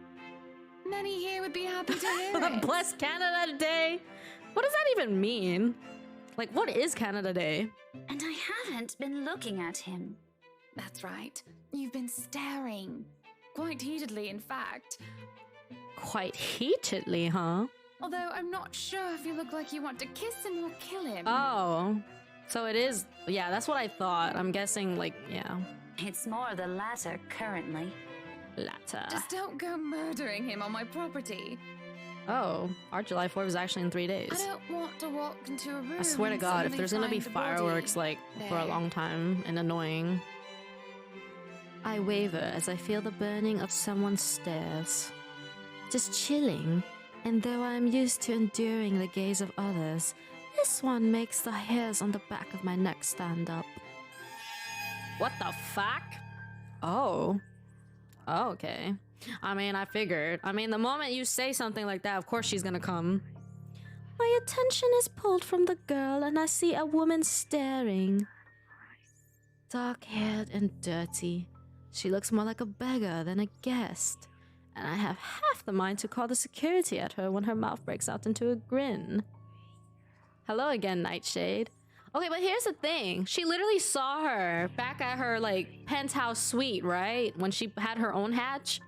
Many here would be happy to hear it. Bless Canada Day! What does that even mean? Like, what is Canada Day? And I haven't been looking at him. That's right. You've been staring. Quite heatedly, in fact. Quite heatedly, huh? Although I'm not sure if you look like you want to kiss him or kill him. Oh. So it is. Yeah, that's what I thought. I'm guessing, like, yeah. It's more the latter currently. Latter. Just don't go murdering him on my property. Oh, our July 4th is actually in 3 days. I don't want to walk into a room. I swear to and God, if suddenly there's gonna be find the body fireworks, like, for a there. long time and annoying. I waver as I feel the burning of someone's stares. Just chilling, and though I am used to enduring the gaze of others, this one makes the hairs on the back of my neck stand up. What the fuck? Oh. Oh, okay. I mean, I figured. I mean, the moment you say something like that, of course she's gonna come. My attention is pulled from the girl and I see a woman staring. Dark-haired and dirty. She looks more like a beggar than a guest. And I have half the mind to call the security at her when her mouth breaks out into a grin. Hello again, Nightshade. Okay, but here's the thing. She literally saw her back at her, like, penthouse suite, right? When she had her own hatch.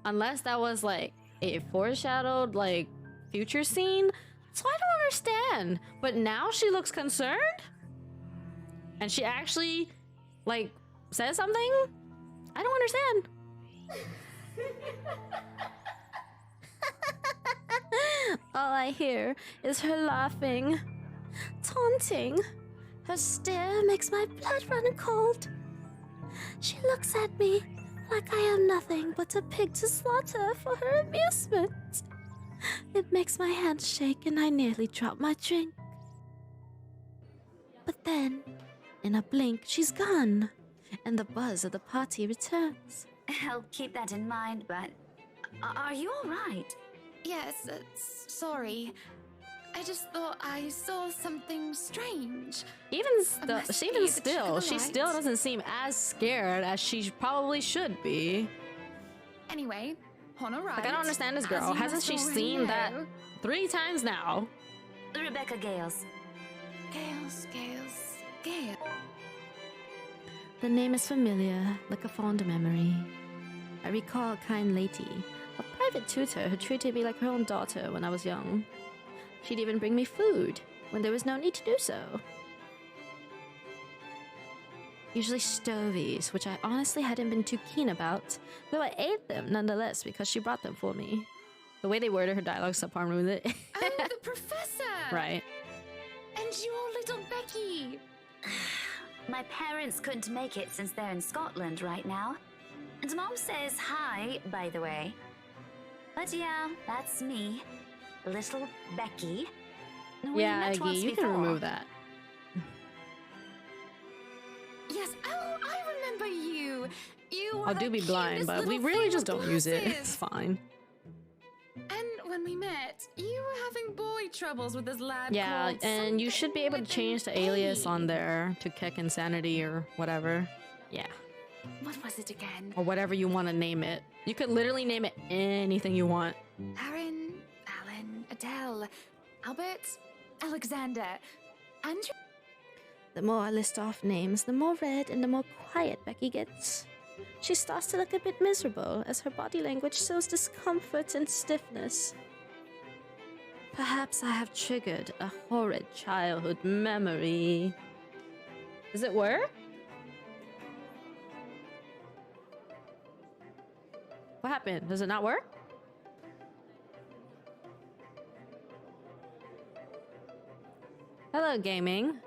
Unless that was, like, a foreshadowed, like, future scene. So I don't understand. But now she looks concerned? And she actually, like, says something? I don't understand. All I hear is her laughing, taunting. Her stare makes my blood run cold. She looks at me like I am nothing but a pig to slaughter for her amusement. It makes my hands shake and I nearly drop my drink. But then, in a blink, she's gone, and the buzz of the party returns. I'll keep that in mind, but are you all right? Yes, sorry. I just thought I saw something strange. Even Must still, be the trick of the she light. still doesn't seem as scared as she probably should be. Anyway, on a right. Like, I don't understand this as girl. you Hasn't must she already seen that know. 3 times now? Rebecca Gales. Gales. The name is familiar, like a fond memory. I recall a kind lady, a private tutor who treated me like her own daughter when I was young. She'd even bring me food when there was no need to do so. Usually stovies, which I honestly hadn't been too keen about, though I ate them nonetheless because she brought them for me. The way they worded her dialogue subpar ruined it. Oh, the professor! Right. And your little Becky! My parents couldn't make it since they're in Scotland right now. And Mom says hi, by the way. But yeah, that's me. Little Becky. We Yeah, met Eggy, once you can before. remove that. Yes, oh, I remember you! You were I do the be blind, cutest but we little really thing just with don't use it. glasses. It's fine. And when we met, you were having boy troubles with this lad Yeah, called and you should be able to change the alias on there to Keck Insanity or whatever. Yeah. What was it again? Or whatever you want to name it. You could literally name it anything you want. Aaron, Alan, Adele, Albert, Alexander, Andrew. The more I list off names, the more red and the more quiet Becky gets. She starts to look a bit miserable as her body language shows discomfort and stiffness. Perhaps I have triggered a horrid childhood memory. Does it work? What happened? Does it not work? Hello, gaming.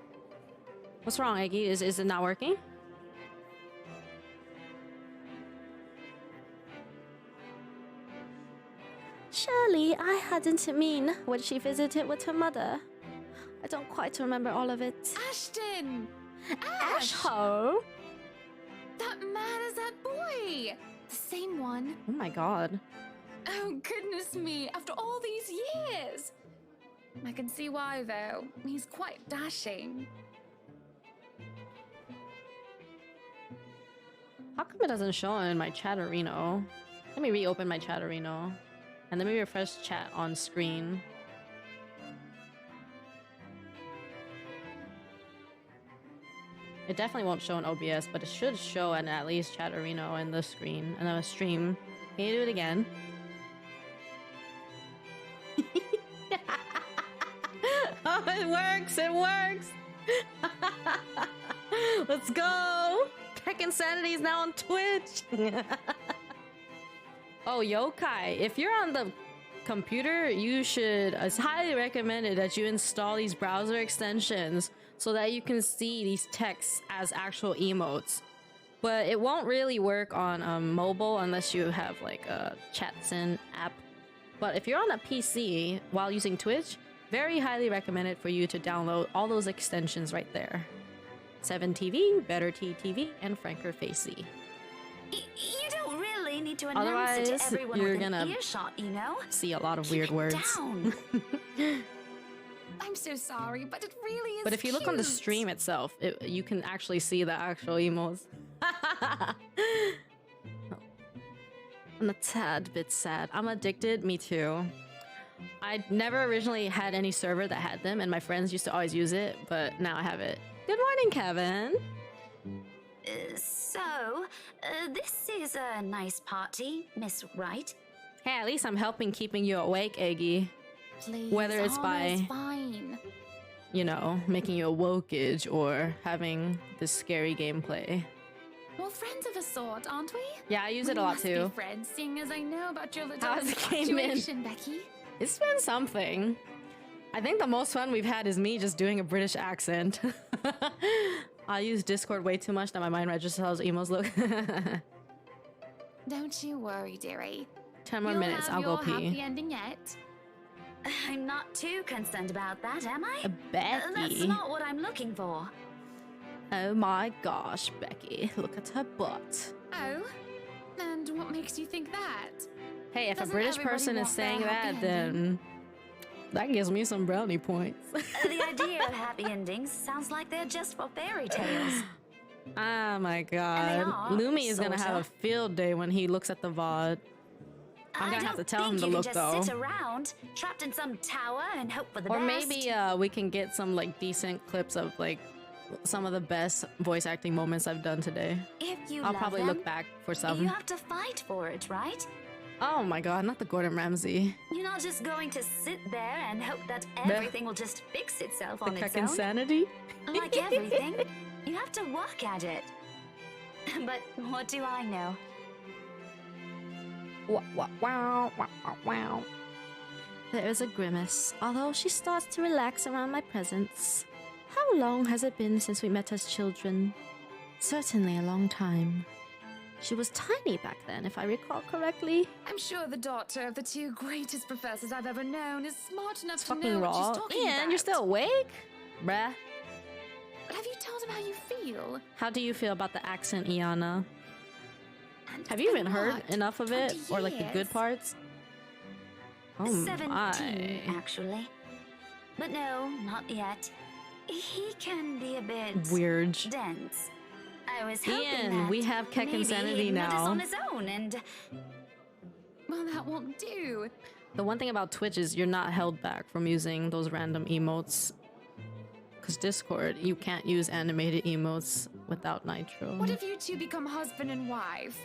What's wrong, Eggy? Is it not working? Surely I hadn't mean when she visited with her mother. I don't quite remember all of it. Ashton! Asshole! That man is that boy! The same one. Oh my god. Oh, goodness me, after all these years! I can see why, though. He's quite dashing. How come it doesn't show in my Chatterino? Let me reopen my Chatterino. And let me refresh chat on screen. It definitely won't show in OBS, but it should show in at least Chatterino in the screen and then a stream. Can you do it again? Oh, it works! It works! Let's go! Tech Insanity is now on Twitch! Oh, Yokai, if you're on the computer, you should, it's highly recommended that you install these browser extensions so that you can see these texts as actual emotes. But it won't really work on mobile unless you have like a Chatsin app. But if you're on a PC while using Twitch, very highly recommended for you to download all those extensions right there. 7TV, Better TV, and Franker Facey. You don't really need to announce Otherwise, it to everyone you're within gonna earshot, you know? see a lot of weird words. Down. I'm so sorry, but it really is But if you look on the cute. stream itself, you can actually see the actual emotes. I'm a tad bit sad. I'm addicted, me too. I never originally had any server that had them, and my friends used to always use it, but now I have it. Good morning, Kevin. This is a nice party, Miss Wright. Hey, at least I'm helping keeping you awake, Eggy. Please, Whether it's Alma's by, fine. you know, making you a wokage or having this scary gameplay. We're friends of a sort, aren't we? Yeah, I use We it a lot must too. Be friends, seeing as I know about your little How's the game been? infatuation, Becky. It's been something. I think the most fun we've had is me just doing a British accent. I use Discord way too much that my mind registers how those emos look. Don't you worry, dearie. 10 more You'll minutes, have I'll go your happy pee. ending yet. I'm not too concerned about that, am I? Becky. That's not what I'm looking for. Oh my gosh, Becky. Look at her butt. Oh? And what makes you think that? Hey, if Doesn't a British everybody person is want their saying happy that, then that gives me some brownie points. The idea of happy endings sounds like they're just for fairy tales. Oh my god. are, Lumi is gonna have a sorta. field day when he looks at the VOD. I'm gonna have to tell him to look you can though. just sit around, trapped in some tower, and hope for the Or best. maybe we can get some like decent clips of like some of the best voice acting moments I've done today. If you I'll love probably them, look back for some. You have to fight for it, right? Oh my god, not the Gordon Ramsay. You're not just going to sit there and hope that everything will just fix itself on The its own. insanity. Like everything, you have to work at it. But what do I know? Wow. There is a grimace, although she starts to relax around my presence. How long has it been since we met as children? Certainly a long time. She was tiny back then, if I recall correctly. I'm sure the daughter of the two greatest professors I've ever known is smart enough It's to know fucking what raw. she's talking And about. you're still awake? Bruh. Have you told him how you feel? How do you feel about the accent, Iana? Have you even heard enough of it? Or like the good years. parts? Oh 17, my. actually. But no, not yet. He can be a bit Weird. dense. I was hoping Ian, that we have Keck maybe Insanity he'd notice now. on his own and... Well, that won't do. The one thing about Twitch is you're not held back from using those random emotes. Because Discord, you can't use animated emotes without Nitro. What if you two become husband and wife?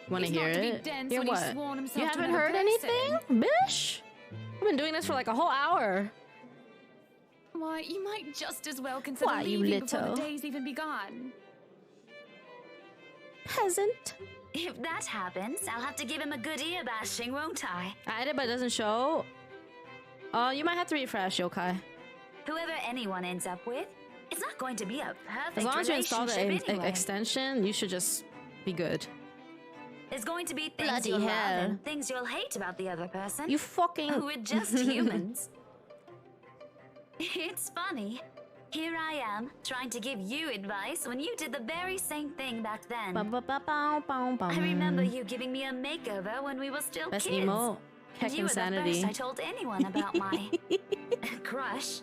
Want to He's hear not to be it? dense Hear when he's what? sworn himself You to haven't another heard person. anything? Bish? I've been doing this for like a whole hour. Why, you might just as well consider Why, you leaving before little the day's even begun. peasant. If that happens, I'll have to give him a good ear bashing, won't I? I did, but it doesn't show. You might have to refresh, Yokai. Whoever anyone ends up with, it's not going to be a perfect As long as you install the relationship anyway. extension, you should just be good. There's going to be things Bloody you'll love hell. and things you'll hate about the other person. You fucking... We're just humans. It's funny. Here I am, trying to give you advice when you did the very same thing back then. I remember you giving me a makeover when we were still Best kids. emo, Keck You were the Insanity. first I told anyone about my crush.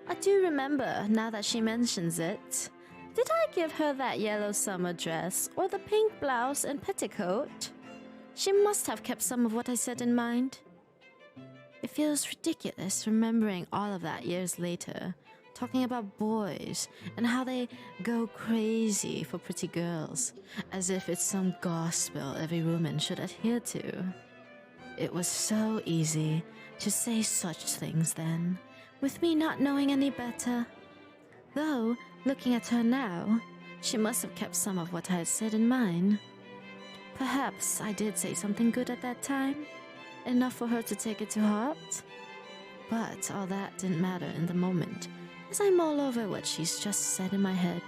I do remember, now that she mentions it. Did I give her that yellow summer dress or the pink blouse and petticoat? She must have kept some of what I said in mind. It feels ridiculous remembering all of that years later, talking about boys and how they go crazy for pretty girls, as if it's some gospel every woman should adhere to. It was so easy to say such things then, with me not knowing any better. Though, looking at her now, she must have kept some of what I had said in mind. Perhaps I did say something good at that time, enough for her to take it to heart. But all that didn't matter in the moment, as I mull over what she's just said in my head.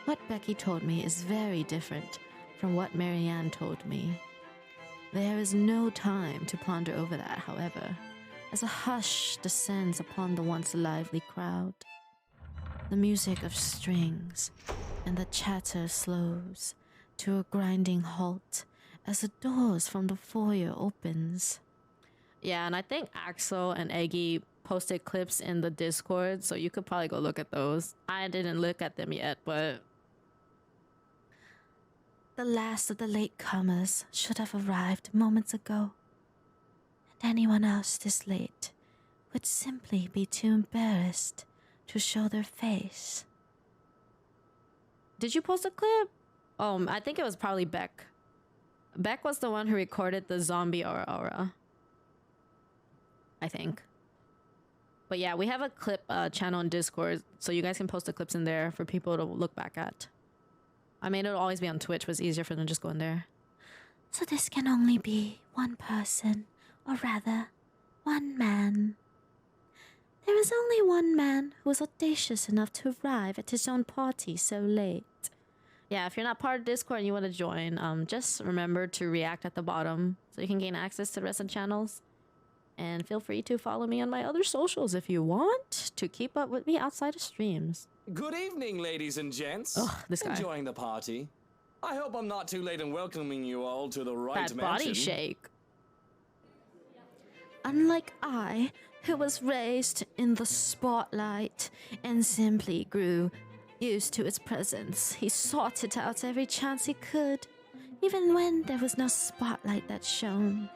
What Becky told me is very different from what Marianne told me. There is no time to ponder over that, however, as a hush descends upon the once lively crowd. The music of strings and the chatter slows to a grinding halt as the doors from the foyer opens. Yeah, and I think Axel and Eggy posted clips in the Discord, so you could probably go look at those. I didn't look at them yet, but... The last of the latecomers should have arrived moments ago. And anyone else this late would simply be too embarrassed to show their face. Did you post a clip? I think it was probably Beck. Beck was the one who recorded the zombie aura. I think. But yeah, we have a clip channel in Discord, so you guys can post the clips in there for people to look back at. I mean, it'll always be on Twitch, but it's easier for them to just go in there. So this can only be one person, or rather, one man. There is only one man who was audacious enough to arrive at his own party so late. Yeah, if you're not part of Discord and you want to join, just remember to react at the bottom so you can gain access to the rest of the channels. And feel free to follow me on my other socials if you want to keep up with me outside of streams. Good evening, ladies and gents. Ugh, this guy. Enjoying the party. I hope I'm not too late in welcoming you all to the right That mansion. body shake. Unlike I, who was raised in the spotlight and simply grew used to its presence, he sought it out every chance he could, even when there was no spotlight that shone.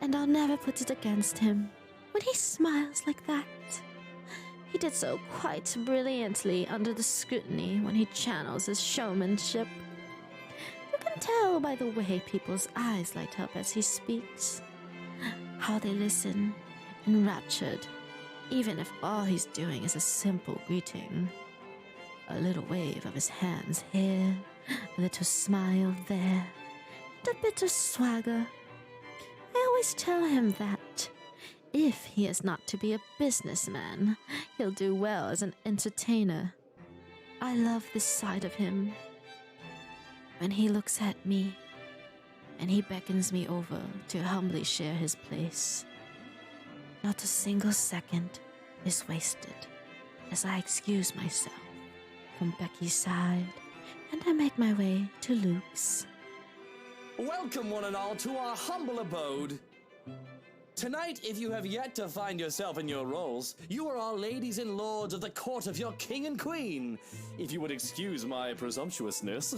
And I'll never put it against him when he smiles like that. He did so quite brilliantly under the scrutiny when he channels his showmanship. You can tell by the way people's eyes light up as he speaks, how they listen, enraptured, even if all he's doing is a simple greeting. A little wave of his hands here, a little smile there, and a bit of swagger. I always tell him that if he is not to be a businessman, he'll do well as an entertainer. I love this side of him. When he looks at me, and he beckons me over to humbly share his place, not a single second is wasted as I excuse myself from Becky's side and I make my way to Luke's. Welcome one and all to our humble abode. Tonight, if you have yet to find yourself in your roles, you are all ladies and lords of the court of your king and queen. If you would excuse my presumptuousness.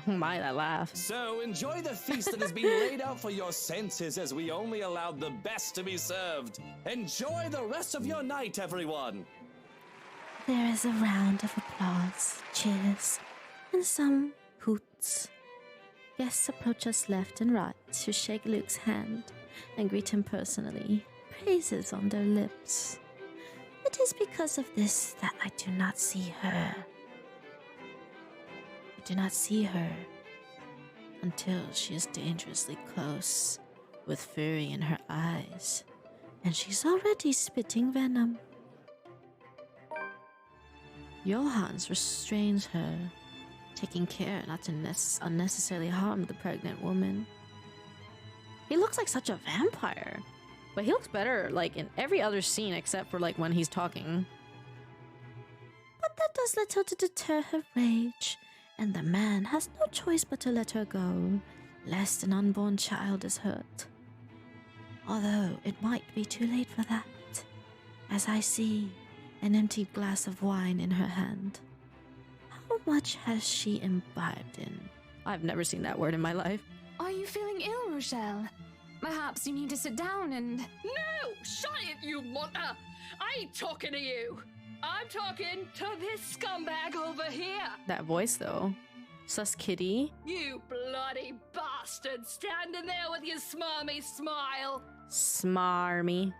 Oh my, that laugh. So enjoy the feast that has been laid out for your senses, as we only allowed the best to be served. Enjoy the rest of your night, everyone. There is a round of applause, cheers, and some hoots. Guests approach us left and right to shake Luke's hand and greet him personally, praises on their lips. It is because of this that I do not see her. I do not see her until she is dangerously close, with fury in her eyes, and she's already spitting venom. Johannes restrains her, taking care not to unnecessarily harm the pregnant woman. He looks like such a vampire, but he looks better like in every other scene except for like when he's talking. But that does little to deter her rage, and the man has no choice but to let her go, lest an unborn child is hurt. Although it might be too late for that, as I see an emptied glass of wine in her hand. How much has she imbibed in? I've never seen that word in my life. Are you feeling ill, Rochelle? Perhaps you need to sit down and... No! Shut it, you munter! I ain't talking to you! I'm talking to this scumbag over here! That voice, though. Sus Kitty. You bloody bastard, standing there with your smarmy smile! Smarmy.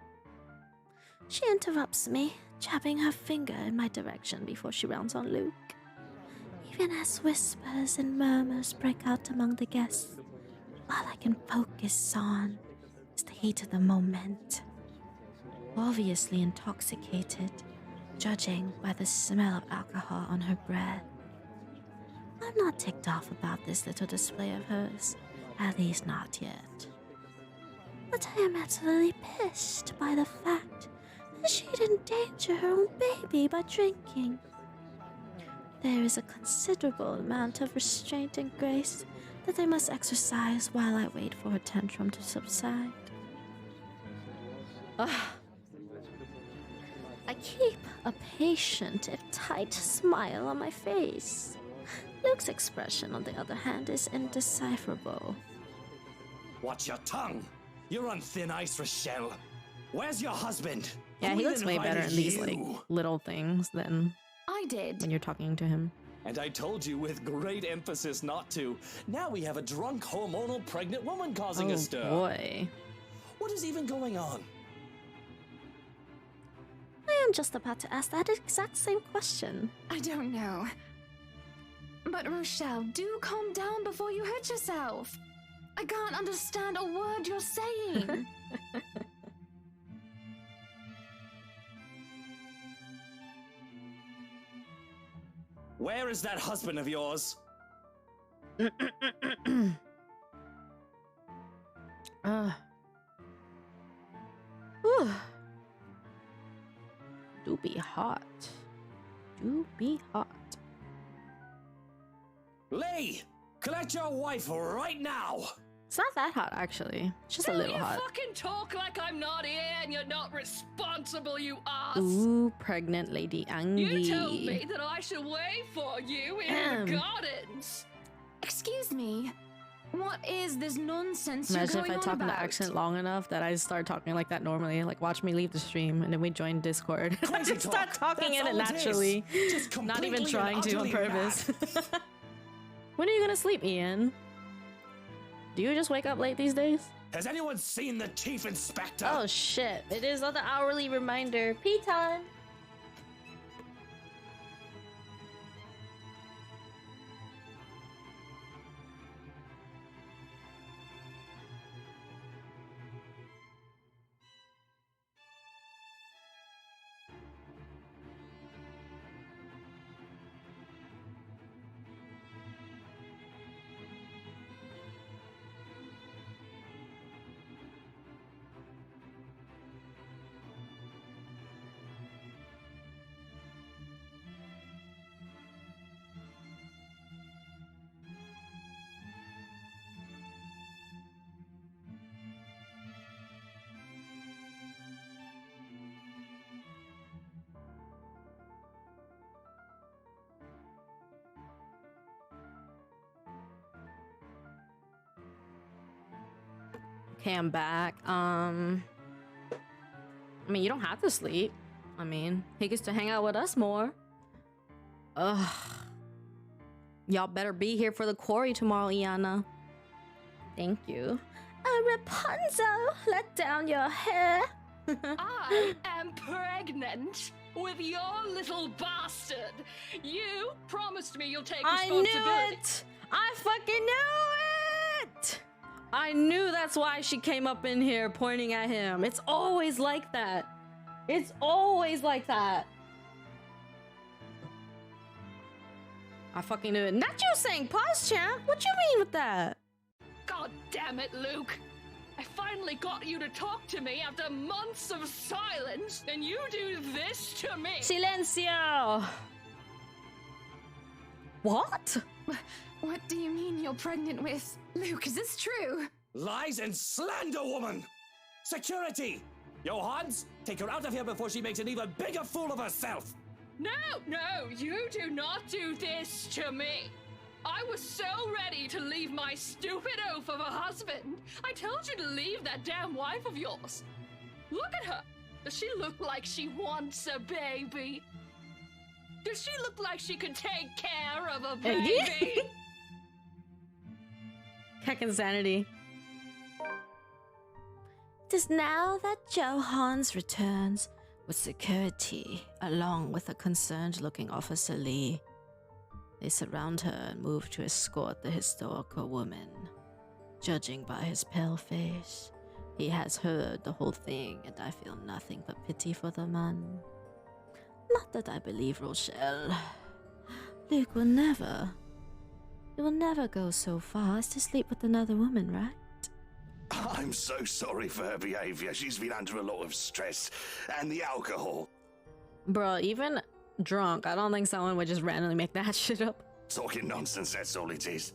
She interrupts me, jabbing her finger in my direction before she rounds on Luke. Even as whispers and murmurs break out among the guests, all I can focus on is the heat of the moment. Obviously intoxicated, judging by the smell of alcohol on her breath. I'm not ticked off about this little display of hers, at least not yet. But I am absolutely pissed by the fact that she'd endanger her own baby by drinking. There is a considerable amount of restraint and grace that I must exercise while I wait for her tantrum to subside. I keep a patient if tight smile on my face. Luke's expression, on the other hand, is indecipherable. Watch your tongue! You're on thin ice, Rochelle. Where's your husband? Yeah, he looks way better in these like little things than I did when you're talking to him. And I told you with great emphasis not to. Now we have a drunk, hormonal, pregnant woman causing a stir. Oh boy. What is even going on? I am just about to ask that exact same question. I don't know. But Rochelle, do calm down before you hurt yourself. I can't understand a word you're saying. Where is that husband of yours? Do be hot. Do be hot. Lee! Collect your wife right now! It's not that hot, actually. It's just a little hot. You fucking talk like I'm not here and you're not responsible, you ass! Ooh, pregnant Lady Angie. You told me that I should wait for you in the gardens! Excuse me. What is this nonsense Imagine you're if I going talk on in the about? accent long enough that I start talking like that normally. Like, watch me leave the stream and then we join Discord. Crazy Start talk. talking That's in it all it is. naturally. Just Not even completely trying and to on utterly purpose. mad. When are you gonna sleep, Ian? Do you just wake up late these days? Has anyone seen the chief inspector? Oh shit, it is on the hourly reminder. Pee time! Okay, I'm back. I mean, you don't have to sleep. I mean, he gets to hang out with us more. Ugh. Y'all better be here for the quarry tomorrow, Iana. Thank you. Rapunzel, let down your hair. I am pregnant with your little bastard. You promised me you'll take responsibility. I knew it! I fucking knew it! I knew that's why she came up in here pointing at him. It's always like that. It's always like that. I fucking knew it. Not you saying pause, champ. What you mean with that? God damn it, Luke. I finally got you to talk to me after months of silence, and you do this to me. Silencio! What? What do you mean you're pregnant with? Luke, is this true? Lies and slander, woman! Security! Johans, take her out of here before she makes an even bigger fool of herself! No, you do not do this to me. I was so ready to leave my stupid oaf of a husband. I told you to leave that damn wife of yours. Look at her. Does she look like she wants a baby? Does she look like she could take care of a baby? Heck insanity. It is now that Johans returns with security, along with a concerned-looking Officer Lee. They surround her and move to escort the historical woman. Judging by his pale face, he has heard the whole thing, and I feel nothing but pity for the man. Not that I believe Rochelle. Luke will never. He will never go so far as to sleep with another woman, right? I'm so sorry for her behavior. She's been under a lot of stress. And the alcohol. Bro, even drunk, I don't think someone would just randomly make that shit up. Talking nonsense, that's all it is.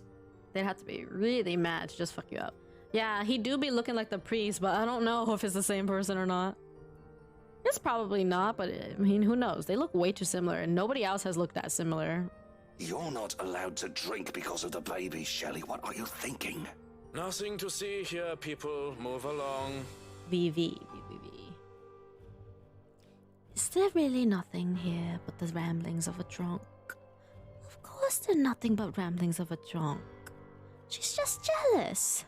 They'd have to be really mad to just fuck you up. Yeah, he do be looking like the priest, but I don't know if it's the same person or not. It's probably not, but I mean, who knows? They look way too similar, and nobody else has looked that similar. You're not allowed to drink because of the baby, Shelley. What are you thinking? Nothing to see here, people. Move along. VV. Is there really nothing here but the ramblings of a drunk? Of course there's nothing but ramblings of a drunk. She's just jealous.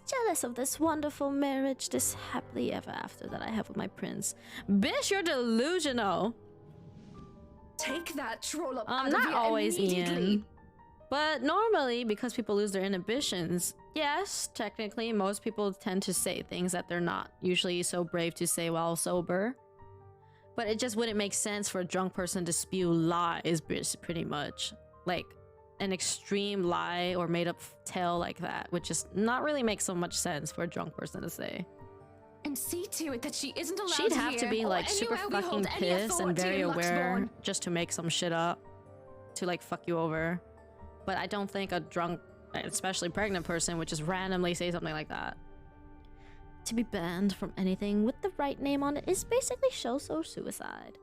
Jealous of this wonderful marriage, this happily ever after that I have with my prince. Bitch, you're delusional. Take that troll up out of Not here always, immediately. Ian. But normally, because people lose their inhibitions, yes, technically, most people tend to say things that they're not usually so brave to say while sober. But it just wouldn't make sense for a drunk person to spew lies, pretty much. Like, an extreme lie or made up tale like that would just not really make so much sense for a drunk person to say. And see to it that she isn't allowed She'd have to here be or like super anywhere we fucking hold any pissed and authority very in aware Luxborn. just to make some shit up to like fuck you over. But I don't think a drunk, especially pregnant person would just randomly say something like that. To be banned from anything with the right name on it is basically show-so suicide.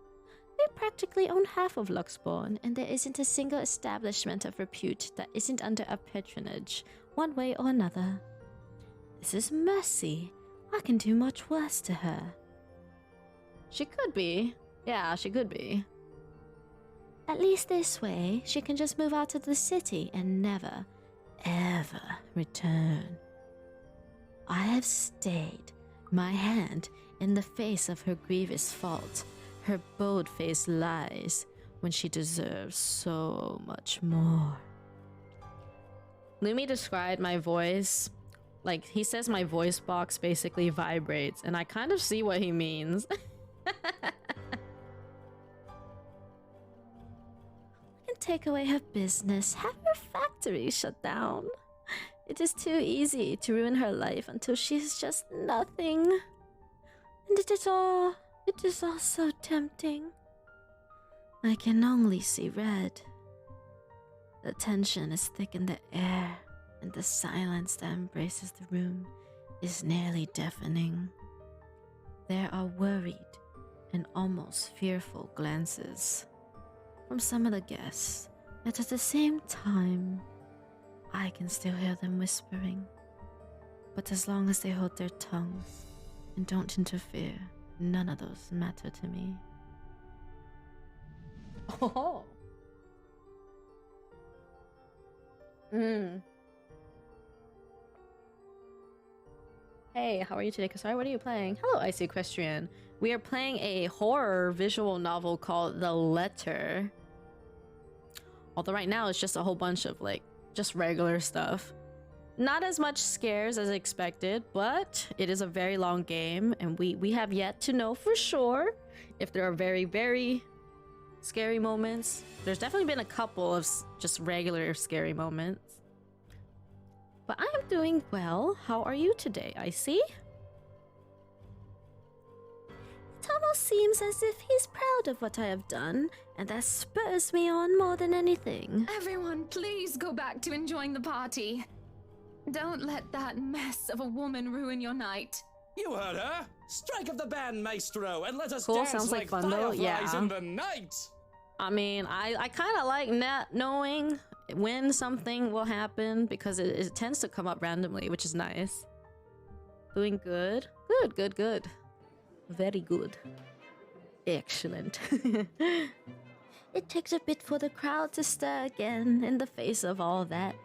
We practically own half of Luxborn, and there isn't a single establishment of repute that isn't under our patronage, one way or another. This is mercy. I can do much worse to her. She could be. Yeah, she could be. At least this way, she can just move out of the city and never, ever return. I have stayed my hand in the face of her grievous fault, her bold-faced lies, when she deserves so much more. Lumi described my voice. Like, he says my voice box basically vibrates, and I kind of see what he means. Take away her business, have her factory shut down. It is too easy to ruin her life until she is just nothing. And it is all so tempting. I can only see red. The tension is thick in the air, and the silence that embraces the room is nearly deafening. There are worried and almost fearful glances from some of the guests, yet at the same time, I can still hear them whispering, But as long as they hold their tongues and don't interfere, none of those matter to me. Oh. Hey, how are you today, Kasari? What are you playing? Hello, Icy Equestrian. We are playing a horror visual novel called The Letter. Although right now it's just a whole bunch of like just regular stuff. Not as much scares as expected, but it is a very long game, and we have yet to know for sure if there are very, very scary moments. There's definitely been a couple of just regular scary moments. But I am doing well. How are you today, Icy? It almost seems as if he's proud of what I have done, and that spurs me on more than anything. Everyone, please go back to enjoying the party. Don't let that mess of a woman ruin your night. You heard her! Strike of the band, maestro, and let us Cool, dance sounds like fun though. fireflies Yeah. in the night! I mean, I kind of like not knowing when something will happen because it tends to come up randomly, which is nice. Doing good. Good. Very good. Excellent. It takes a bit for the crowd to stir again in the face of all that.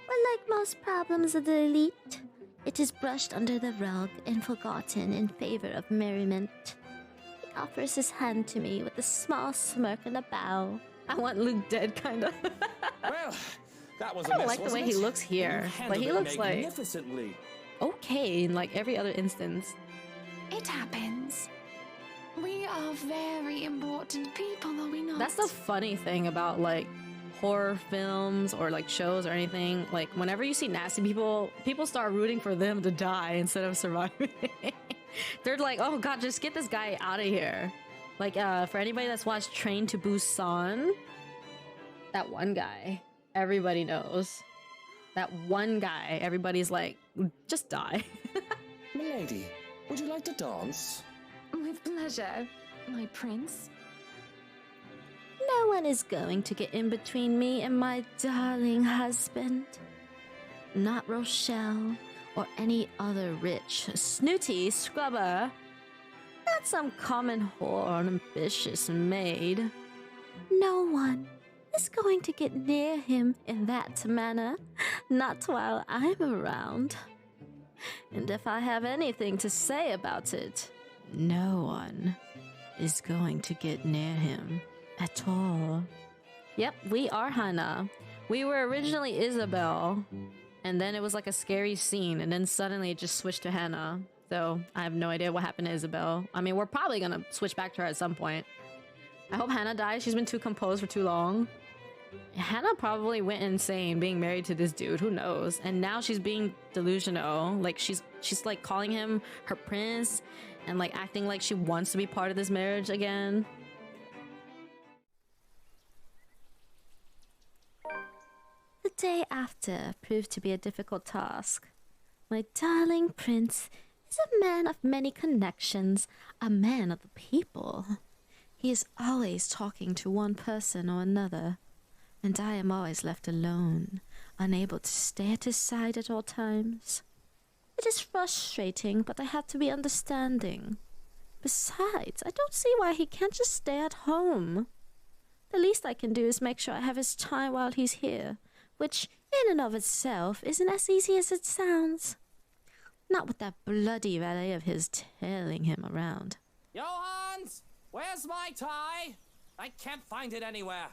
But like most problems of the elite, it is brushed under the rug and forgotten in favor of merriment. He offers his hand to me with a small smirk and a bow. I want Luke dead, kinda. Well, that was I don't like the way he looks here. Like he looks like magnificently. okay in like every other instance. It happens. We are very important people, are we not? That's the funny thing about like horror films or like shows or anything. Like whenever you see nasty people, people start rooting for them to die instead of surviving. They're like, oh god, just get this guy out of here. Like for anybody that's watched Train to Busan, that one guy, everybody knows. That one guy, everybody's like, just die. Milady, would you like to dance? With pleasure, my prince. No one is going to get in between me and my darling husband. Not Rochelle or any other rich, snooty scrubber. Not some common whore or ambitious maid. No one is going to get near him in that manner, not while I'm around. And if I have anything to say about it, no one is going to get near him at all. Yep, we are Hannah. We were originally Isabel, and then it was like a scary scene, and then suddenly it just switched to Hannah. So I have no idea what happened to Isabel. I mean, we're probably gonna switch back to her at some point. I hope Hannah dies. She's been too composed for too long. Hannah probably went insane being married to this dude. Who knows? And now she's being delusional. Like she's like calling him her prince and like acting like she wants to be part of this marriage again. The day after proved to be a difficult task. My darling prince is a man of many connections, a man of the people. He is always talking to one person or another, and I am always left alone, unable to stay at his side at all times. It is frustrating, but I have to be understanding. Besides, I don't see why he can't just stay at home. The least I can do is make sure I have his time while he's here, which in and of itself isn't as easy as it sounds. Not with that bloody valet of his tailing him around. Johans, where's my tie? I can't find it anywhere.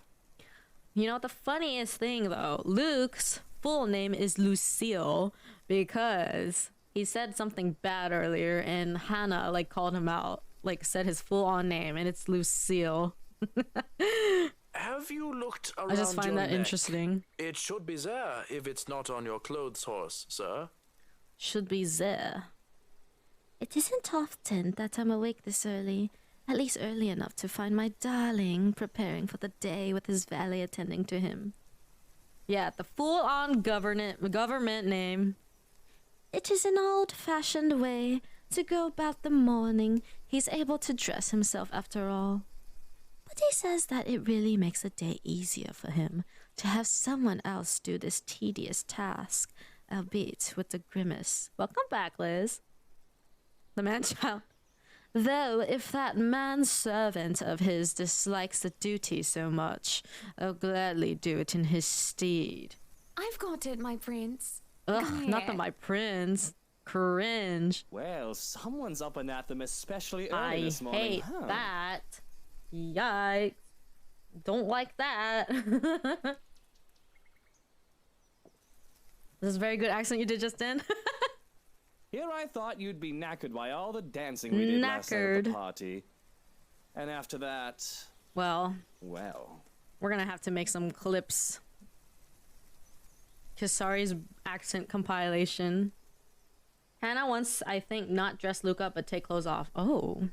You know, the funniest thing though, Luke's full name is Lucille because he said something bad earlier and Hannah like called him out, like said his full on name, and it's Lucille. Have you looked around? I just find your that neck? interesting. It should be there if it's not on your clothes horse, sir. Should be there. It isn't often that I'm awake this early, at least early enough to find my darling preparing for the day with his valet attending to him. Yeah, the full-on government name. It is an old-fashioned way to go about the morning. He's able to dress himself after all. But he says that it really makes the day easier for him to have someone else do this tedious task, albeit with a grimace. Welcome back, Liz. The man-child. Though, if that manservant of his dislikes the duty so much, I'll gladly do it in his stead. I've got it, my prince. Ugh, not the my prince. Cringe. Well, someone's up anathema especially early this morning. I hate that. Yikes. Don't like that. This is a very good accent you did just then. Here I thought you'd be knackered by all the dancing we did last night at the party. And after that... Well, we're gonna have to make some clips. Kisari's accent compilation. Hannah wants, I think, not dress Luca, but take clothes off. Oh.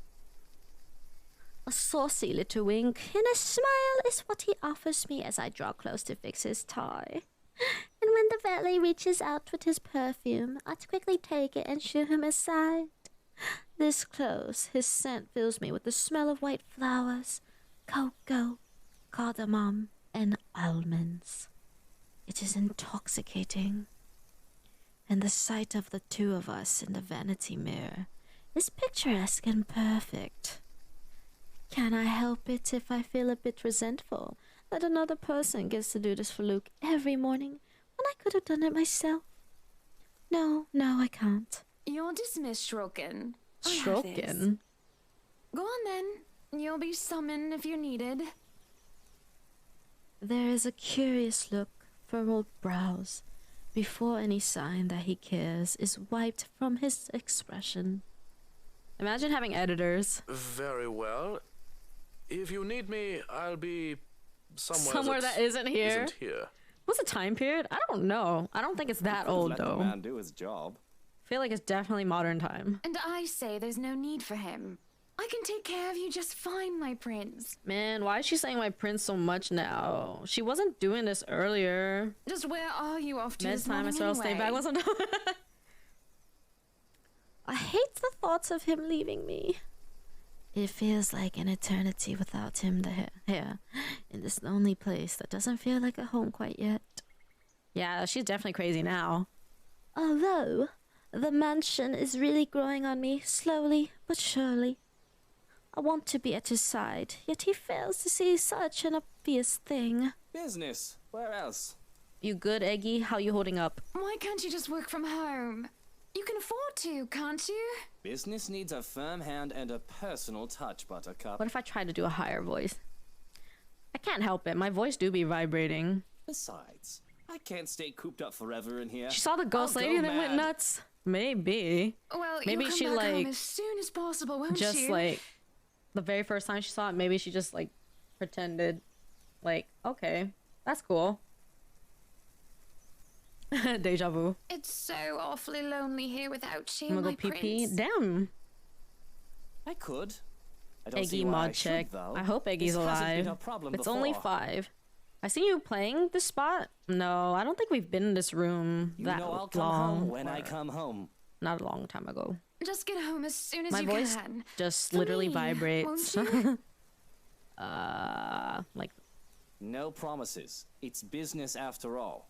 A saucy little wink and a smile is what he offers me as I draw close to fix his tie. And when the valet reaches out with his perfume, I quickly take it and shoo him aside. This close, his scent fills me with the smell of white flowers, cocoa, cardamom, and almonds. It is intoxicating. And the sight of the two of us in the vanity mirror is picturesque and perfect. Can I help it if I feel a bit resentful that another person gets to do this for Luke every morning when I could have done it myself? No, I can't. You're dismissed, Shrokin. Shrokin? Go on then. You'll be summoned if you're needed. There is a curious look, furrowed brows, before any sign that he cares is wiped from his expression. Imagine having editors. Very well. If you need me, I'll be somewhere that isn't here. What's the time period? I don't know. I don't think it's that old let though. The man do his job. I feel like it's definitely modern time. And I say there's no need for him. I can take care of you just fine, my prince. Man, why is she saying my prince so much now? She wasn't doing this earlier. Just where are you off to this Time morning I stay back. anyway? I hate the thoughts of him leaving me. It feels like an eternity without him here, in this lonely place that doesn't feel like a home quite yet. Yeah, she's definitely crazy now. Although, the mansion is really growing on me, slowly but surely. I want to be at his side, yet he fails to see such an obvious thing. Business. Where else? You good, Eggy? How you holding up? Why can't you just work from home? You can afford to, can't you? Business needs a firm hand and a personal touch, Buttercup. What if I try to do a higher voice? I can't help it. My voice do be vibrating. Besides, I can't stay cooped up forever in here. She saw the ghost lady and then went nuts. Maybe. Well, maybe you'll she come back home like as soon as possible, won't just you? like the very first time she saw it, maybe she just like pretended like, okay, that's cool. Deja vu. It's so awfully lonely here without you, I'm gonna my go pee pee. prince. Damn. I could. I don't Eggy see why mod I should, check. though. I hope Eggy's This hasn't alive. been a problem It's before. only 5. I see you playing this spot. No, I don't think we've been in this room You that know I'll come long. home when I come home. Not a long time ago. Just get home as soon as My you voice can. just For literally me, vibrates. won't you? Like No promises. It's business after all.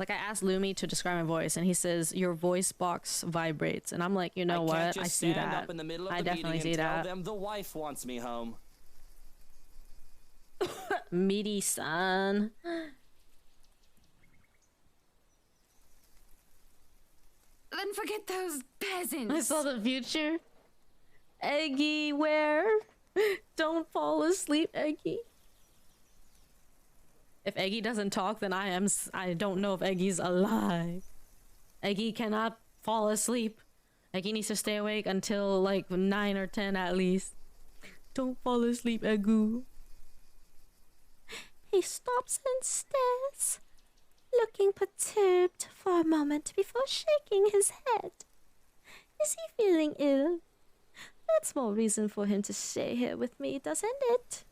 I asked Lumi to describe my voice, and he says your voice box vibrates, and I'm like, you know I what? can't just I see stand that. up in the middle of I the definitely meeting see and tell that. them the wife wants me home. Meaty son. Then forget those peasants. I saw the future. Eggy, where? Don't fall asleep, Eggy. If Eggy doesn't talk, then I don't know if Eggy's alive. Eggy cannot fall asleep. Eggy needs to stay awake until like 9 or 10 at least. Don't fall asleep, Eggu. He stops and stares, looking perturbed for a moment before shaking his head. Is he feeling ill? That's more reason for him to stay here with me, doesn't it?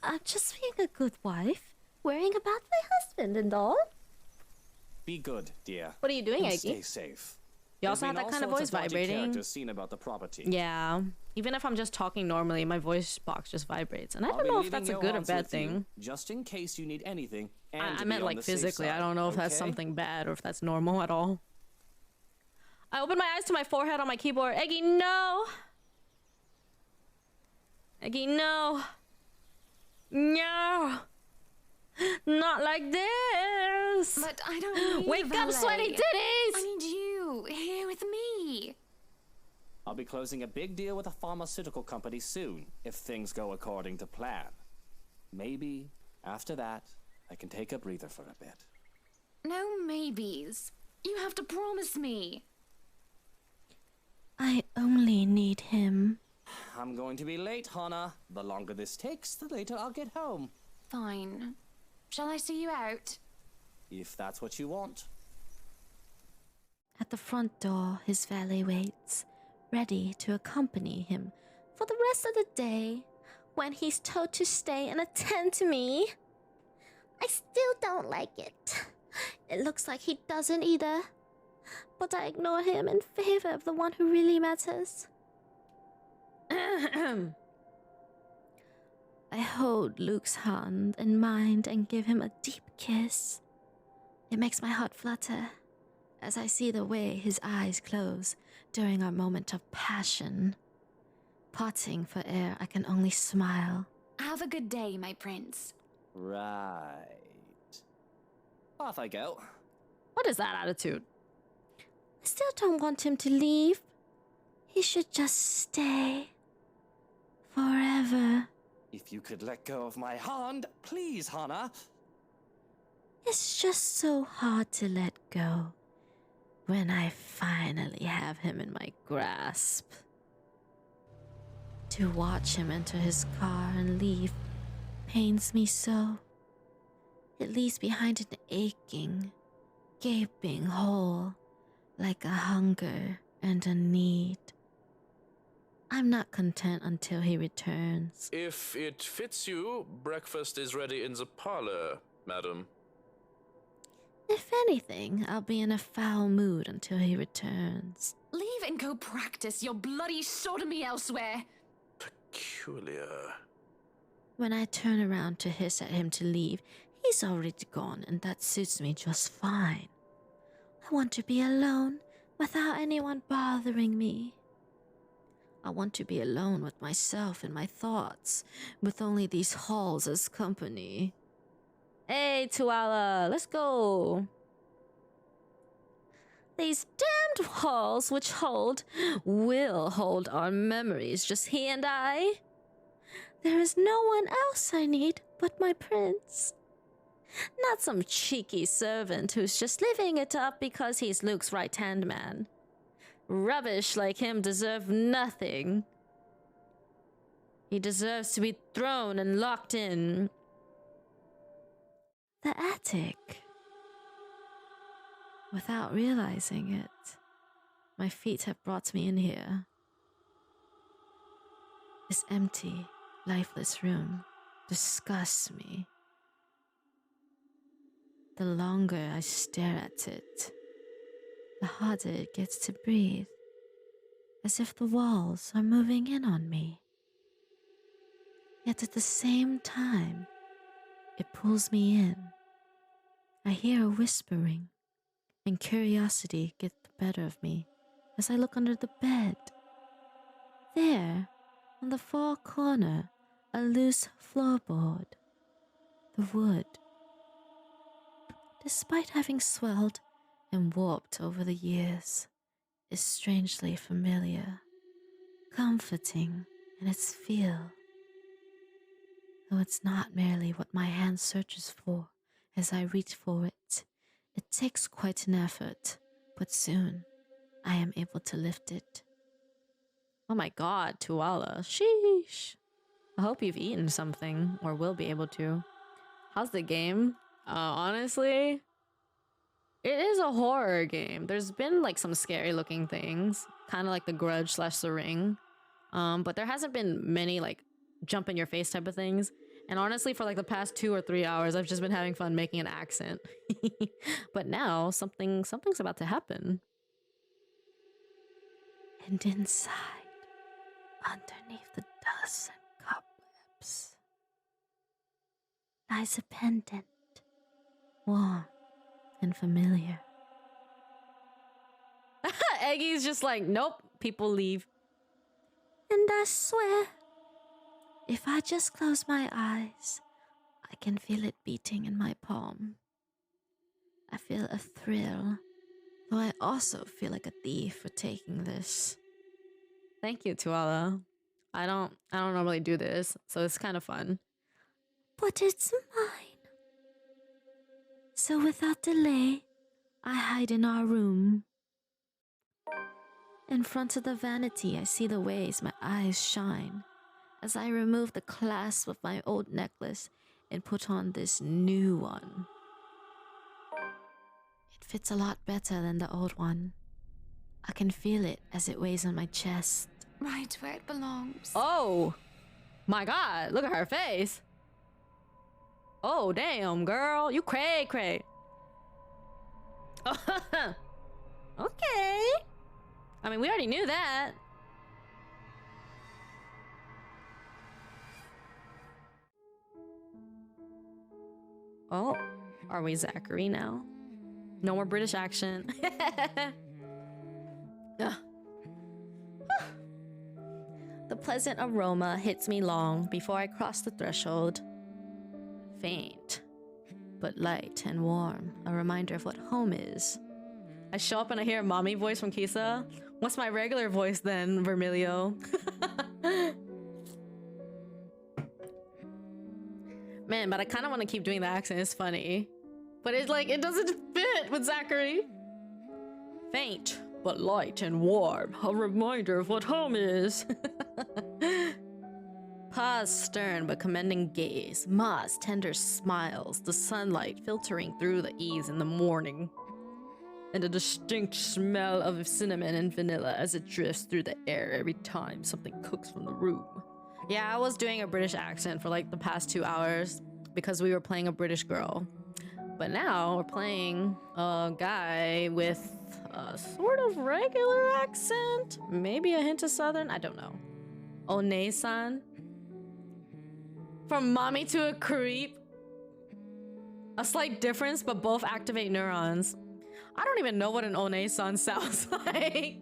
I'm just being a good wife, worrying about my husband and all. Be good, dear. What are you doing, And Eggy? Stay safe. You also have that kind of voice vibrating. Seen about the property. Yeah. Even if I'm just talking normally, my voice box just vibrates. And I don't know if that's a good or bad thing. Just in case you need anything. I meant like physically. I don't know if that's something bad or if that's normal at all. I opened my eyes to my forehead on my keyboard. Eggy, no! Eggy, no! No! Not like this! But I don't need Wake up, valet. sweaty titties! I need you here with me. I'll be closing a big deal with a pharmaceutical company soon, if things go according to plan. Maybe, after that, I can take a breather for a bit. No maybes. You have to promise me. I only need him. I'm going to be late, Hana. The longer this takes, the later I'll get home. Fine. Shall I see you out? If that's what you want. At the front door, his valet waits, ready to accompany him for the rest of the day when he's told to stay and attend to me. I still don't like it. It looks like he doesn't either. But I ignore him in favor of the one who really matters. I hold Luke's hand in mine and give him a deep kiss. It makes my heart flutter as I see the way his eyes close during our moment of passion. Parting for air, I can only smile. Have a good day, my prince. Right. Off I go. What is that attitude? I still don't want him to leave. He should just stay. Forever. If you could let go of my hand, please, Hana. It's just so hard to let go when I finally have him in my grasp. To watch him enter his car and leave pains me so. It leaves behind an aching, gaping hole, like a hunger and a need. I'm not content until he returns. If it fits you, breakfast is ready in the parlor, madam. If anything, I'll be in a foul mood until he returns. Leave and go practice your bloody sodomy elsewhere. Peculiar. When I turn around to hiss at him to leave, he's already gone, and that suits me just fine. I want to be alone without anyone bothering me. I want to be alone with myself and my thoughts, with only these halls as company. Hey, Tuala, let's go. These damned halls which will hold our memories, just he and I. There is no one else I need but my prince. Not some cheeky servant who's just living it up because he's Luke's right-hand man. Rubbish like him deserve nothing. He deserves to be thrown and locked in. The attic. Without realizing it, my feet have brought me in here. This empty, lifeless room disgusts me. The longer I stare at it, the harder it gets to breathe, as if the walls are moving in on me. Yet at the same time, it pulls me in. I hear a whispering, and curiosity gets the better of me as I look under the bed. There, on the far corner, a loose floorboard. The wood, despite having swelled and warped over the years, is strangely familiar, comforting in its feel. Though it's not merely what my hand searches for as I reach for it, it takes quite an effort, but soon I am able to lift it. Oh my god, Tuala. Sheesh. I hope you've eaten something, or will be able to. How's the game? Honestly, it is a horror game. There's been like some scary looking things, kind of like The Grudge / The Ring. But there hasn't been many like jump in your face type of things. And honestly, for like the past 2 or 3 hours, I've just been having fun making an accent. But now something's about to happen. And inside, underneath the dust and cobwebs, lies a pendant, warm and familiar. Eggy's just like, nope, people leave. And I swear, if I just close my eyes, I can feel it beating in my palm. I feel a thrill, though I also feel like a thief for taking this. Thank you, Tuala. I don't normally do this, so it's kind of fun. But it's mine. So without delay, I hide in our room. In front of the vanity, I see the ways my eyes shine as I remove the clasp of my old necklace and put on this new one. It fits a lot better than the old one. I can feel it as it weighs on my chest. Right where it belongs. Oh, my God, look at her face. Oh, damn, girl, you cray. Okay. I mean, we already knew that. Oh, are we Zachary now? No more British accent. The pleasant aroma hits me long before I cross the threshold. Faint, but light and warm, a reminder of what home is. I show up and I hear a mommy voice from Kisa. What's my regular voice then, Vermilio? Man, but I kind of want to keep doing the accent. It's funny. But it's like, it doesn't fit with Zachary. Faint, but light and warm, a reminder of what home is. Pa's stern but commending gaze, Ma's tender smiles, the sunlight filtering through the eaves in the morning, and a distinct smell of cinnamon and vanilla as it drifts through the air every time something cooks from the room. Yeah, I was doing a British accent for like the past 2 hours because we were playing a British girl. But now we're playing a guy with a sort of regular accent. Maybe a hint of Southern, I don't know. One-san. From mommy to a creep. A slight difference, but both activate neurons. I don't even know what an One-san sounds like.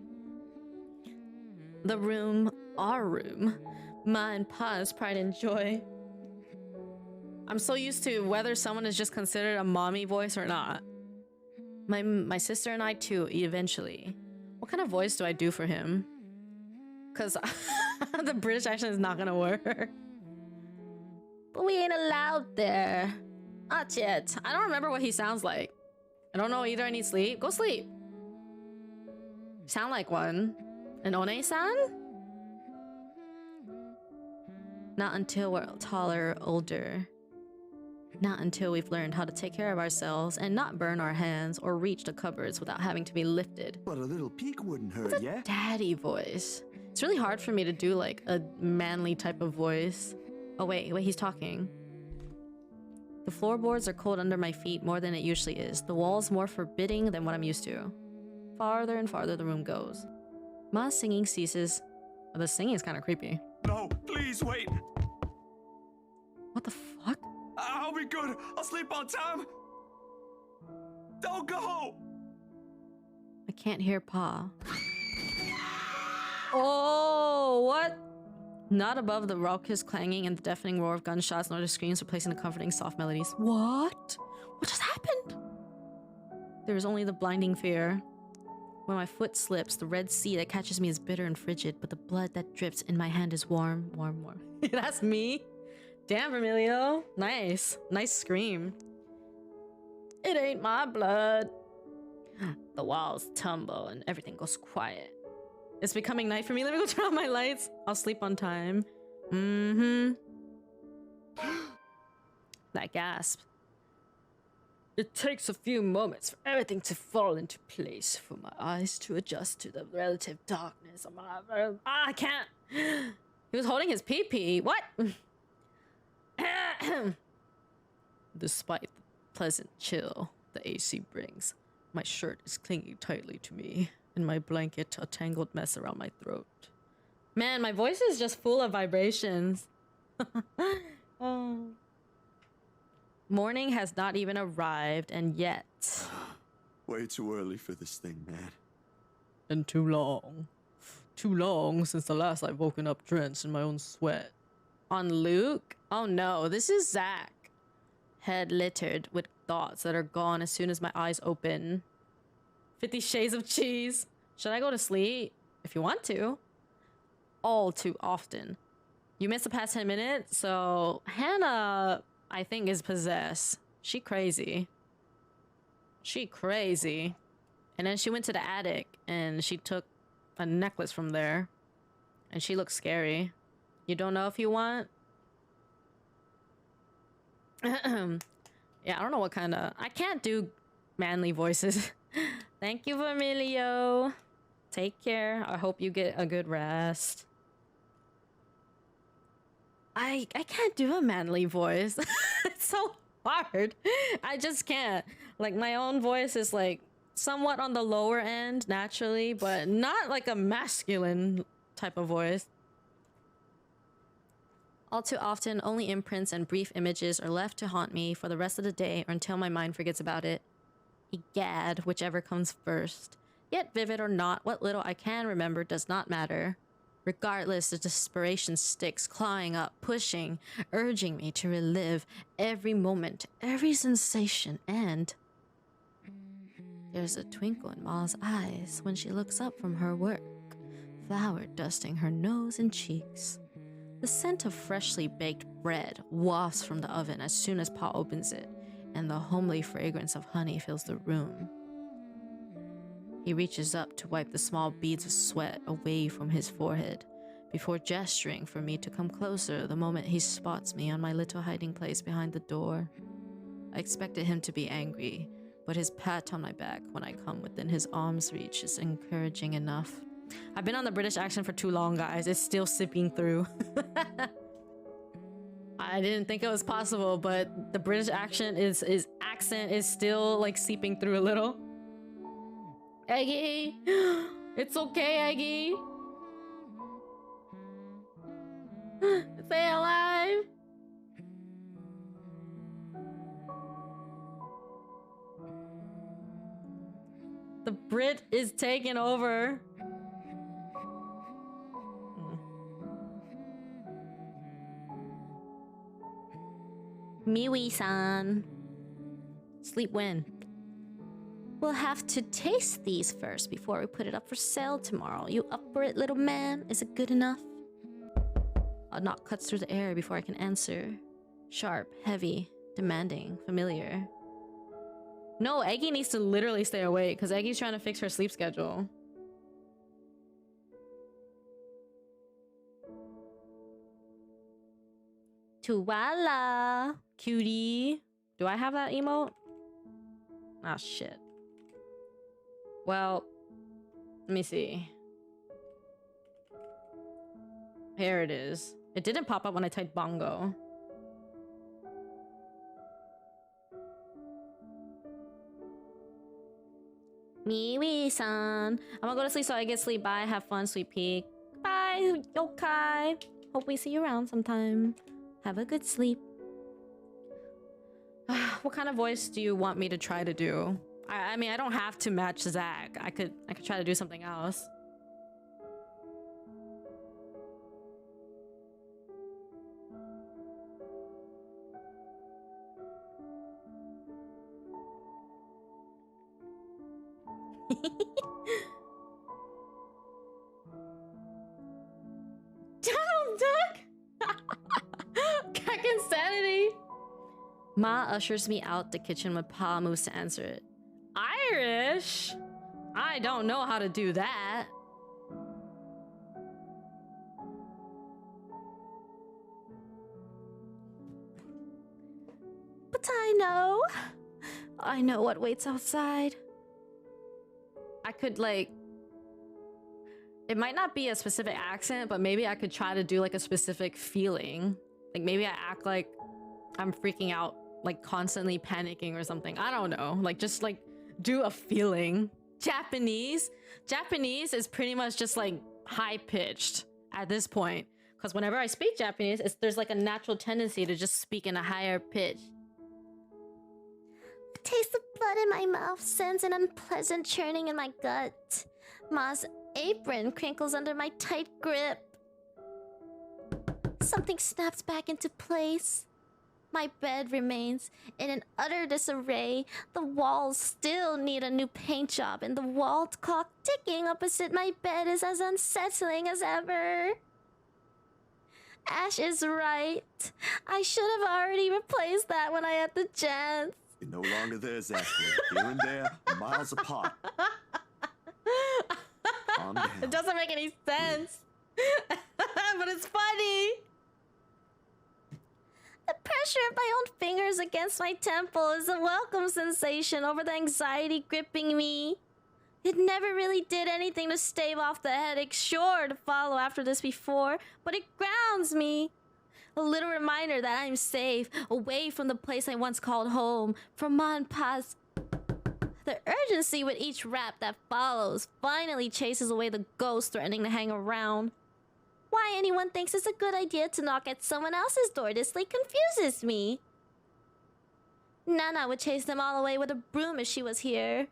The room, our room. Ma and Pa's pride and joy. I'm so used to whether someone is just considered a mommy voice or not. My sister and I too, eventually. What kind of voice do I do for him? Because the British accent is not gonna work. But we ain't allowed there. Not yet. I don't remember what he sounds like. I don't know either. I need sleep. Go sleep. Sound like one. An One-san? Not until we're taller, older. Not until we've learned how to take care of ourselves and not burn our hands or reach the cupboards without having to be lifted. But a little peek wouldn't hurt, What's a yeah? daddy voice? It's really hard for me to do like a manly type of voice. Oh wait, he's talking. The floorboards are cold under my feet more than it usually is. The walls more forbidding than what I'm used to. Farther and farther the room goes. Ma's singing ceases. Oh, the singing is kind of creepy. No, please wait. What the fuck? I'll be good. I'll sleep on time. Don't go. I can't hear Pa. Oh, what? Not above the raucous clanging and the deafening roar of gunshots nor the screams replacing the comforting soft melodies. What? What just happened? There is only the blinding fear. When my foot slips, the red sea that catches me is bitter and frigid, but the blood that drips in my hand is warm, warm, warm. That's me? Damn, Vermilio. Nice. Nice scream. It ain't my blood. The walls tumble and everything goes quiet. It's becoming night for me. Let me go turn on my lights. I'll sleep on time. That gasp. It takes a few moments for everything to fall into place, for my eyes to adjust to the relative darkness of my... I can't. He was holding his pee-pee. What? Despite the pleasant chill the AC brings, my shirt is clinging tightly to me. in my blanket, a tangled mess around my throat. Man, my voice is just full of vibrations. Oh. Morning has not even arrived, and yet... Way too early for this thing, man. And too long. Too long since the last I've woken up drenched in my own sweat. On Luke? Oh no, this is Zach. Head littered with thoughts that are gone as soon as my eyes open. 50 Shades of Cheese. Should I go to sleep? If you want to. All too often. You missed the past 10 minutes, so Hannah, I think, is possessed. She crazy. She crazy. And then she went to the attic and she took a necklace from there. And she looks scary. You don't know if you want? Yeah, I don't know what kind of... I can't do manly voices. Thank you, Vermilio. Take care. I hope you get a good rest. I can't do a manly voice. It's so hard. I just can't. Like, my own voice is like somewhat on the lower end naturally, but not like a masculine type of voice. All too often, only imprints and brief images are left to haunt me for the rest of the day or until my mind forgets about it. Egad, whichever comes first. Yet vivid or not, what little I can remember does not matter. Regardless, the desperation sticks, clawing up, pushing, urging me to relive every moment, every sensation, and... There's a twinkle in Ma's eyes when she looks up from her work, flour dusting her nose and cheeks. The scent of freshly baked bread wafts from the oven as soon as Pa opens it, and the homely fragrance of honey fills the room. He reaches up to wipe the small beads of sweat away from his forehead, before gesturing for me to come closer the moment he spots me on my little hiding place behind the door. I expected him to be angry, but his pat on my back when I come within his arm's reach is encouraging enough. I've been on the British accent for too long, guys. It's still sipping through. I didn't think it was possible, but the British accent is still like seeping through a little. Eggy! It's okay, Eggy! Stay alive! The Brit is taking over. Miwi-san. Sleep when? We'll have to taste these first before we put it up for sale tomorrow. You up for it, little man? Is it good enough? A knock cuts through the air before I can answer. Sharp, heavy, demanding, familiar. No, Eggy needs to literally stay awake because Eggy's trying to fix her sleep schedule. Tuwala, cutie. Do I have that emote? Ah, shit. Well, let me see. Here it is. It didn't pop up when I typed bongo. Miwi-san. I'm gonna go to sleep so I get sleep. Bye. Have fun, sweet pea. Bye, yokai. Hope we see you around sometime. Have a good sleep. What kind of voice do you want me to try to do? I mean, I don't have to match Zach. I could try to do something else. Donald Duck! Cack insanity! Ma ushers me out the kitchen when Pa moves to answer it. Irish? I don't know how to do that. But I know what waits outside. I could like, it might not be a specific accent, but maybe I could try to do like a specific feeling. Like maybe I act like I'm freaking out, like constantly panicking or something. I don't know. Like just like do a feeling. Japanese is pretty much just like high pitched at this point. Because whenever I speak Japanese, there's like a natural tendency to just speak in a higher pitch. The taste of blood in my mouth sends an unpleasant churning in my gut. Ma's apron crinkles under my tight grip. Something snaps back into place. My bed remains in an utter disarray. The walls still need a new paint job, and the wall clock ticking opposite my bed is as unsettling as ever. Ash is right. I should have already replaced that when I had the chance. You're no longer there, Ashley. Here and there, miles apart. Calm down. It doesn't make any sense. But it's funny. The pressure of my own fingers against my temple is a welcome sensation over the anxiety gripping me. It never really did anything to stave off the headache sure to follow after this before, but it grounds me. A little reminder that I'm safe, away from the place I once called home, from Ma and Pa's. The urgency with each rap that follows finally chases away the ghost threatening to hang around. Why anyone thinks it's a good idea to knock at someone else's door this late confuses me. Nana would chase them all away with a broom if she was here.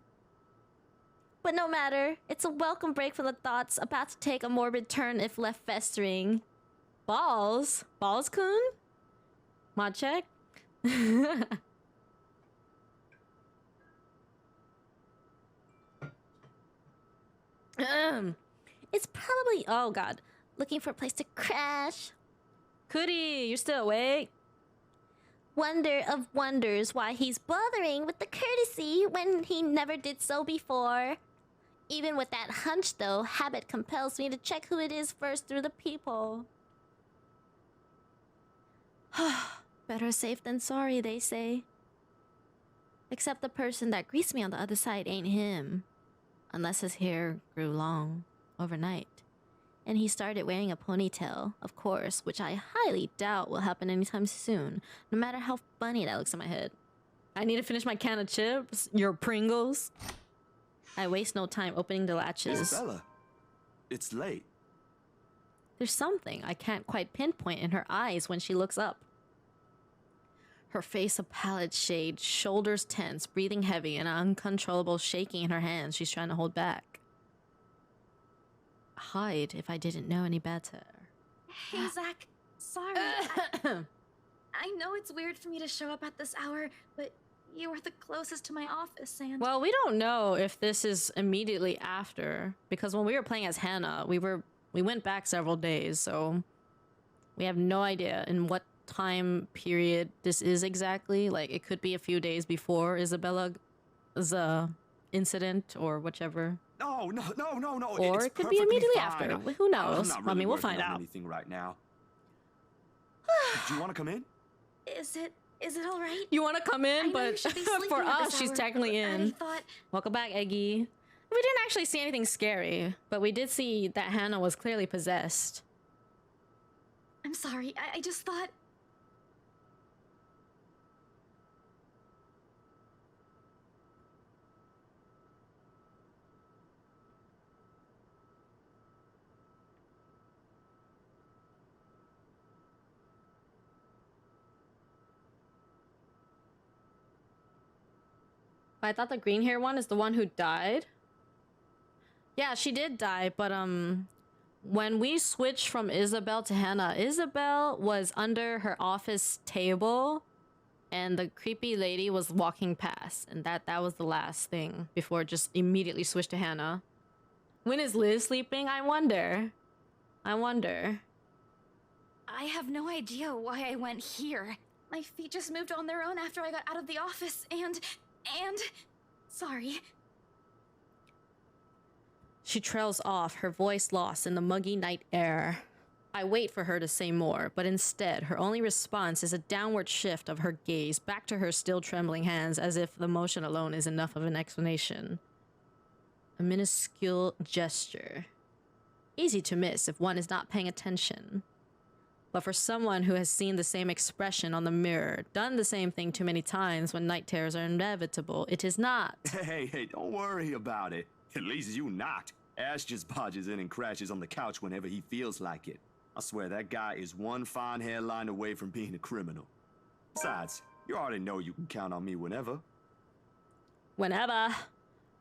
But no matter, it's a welcome break from the thoughts about to take a morbid turn if left festering. Balls? Balls-kun? Mod check? It's probably... Oh god. Looking for a place to crash. Cootie, you're still awake? Wonder of wonders why he's bothering with the courtesy when he never did so before. Even with that hunch, though, habit compels me to check who it is first through the peephole. Better safe than sorry, they say. Except the person that greets me on the other side ain't him. Unless his hair grew long overnight. And he started wearing a ponytail, of course, which I highly doubt will happen anytime soon, no matter how funny that looks in my head. I need to finish my can of chips. Your Pringles. I waste no time opening the latches. Isabella, it's late. There's something I can't quite pinpoint in her eyes when she looks up. Her face a pallid shade, shoulders tense, breathing heavy, and uncontrollable shaking in her hands she's trying to hold back. Hide if I didn't know any better. Hey, Zach. Sorry. I know it's weird for me to show up at this hour, but you are the closest to my office, and... Well, we don't know if this is immediately after, because when we were playing as Hannah, we went back several days, so we have no idea in what time period this is exactly. Like, it could be a few days before Isabella's incident or whichever. No. Or it's it could be perfectly immediately fine. after. Who knows? I'm not really I mean, we'll working find on out. anything right now. Do you want to come in? Is it all right? You want to come in, but for us, she's hour, technically but in. I thought... Welcome back, Eggy. We didn't actually see anything scary, but we did see that Hannah was clearly possessed. I'm sorry. I just thought... I thought the green hair one is the one who died. Yeah, she did die, but when we switched from Isabel to Hannah, Isabel was under her office table and the creepy lady was walking past, and that was the last thing before it just immediately switched to Hannah. When is Liz sleeping? I wonder. I have no idea why I went here. My feet just moved on their own after I got out of the office, and... Sorry. She trails off, her voice lost in the muggy night air. I wait for her to say more, but instead, her only response is a downward shift of her gaze back to her still trembling hands, as if the motion alone is enough of an explanation. A minuscule gesture. Easy to miss if one is not paying attention. But for someone who has seen the same expression on the mirror, done the same thing too many times when night terrors are inevitable, it is not. Hey, don't worry about it. At least you not. Ash just barges in and crashes on the couch whenever he feels like it. I swear that guy is one fine hairline away from being a criminal. Besides, you already know you can count on me whenever. Whenever.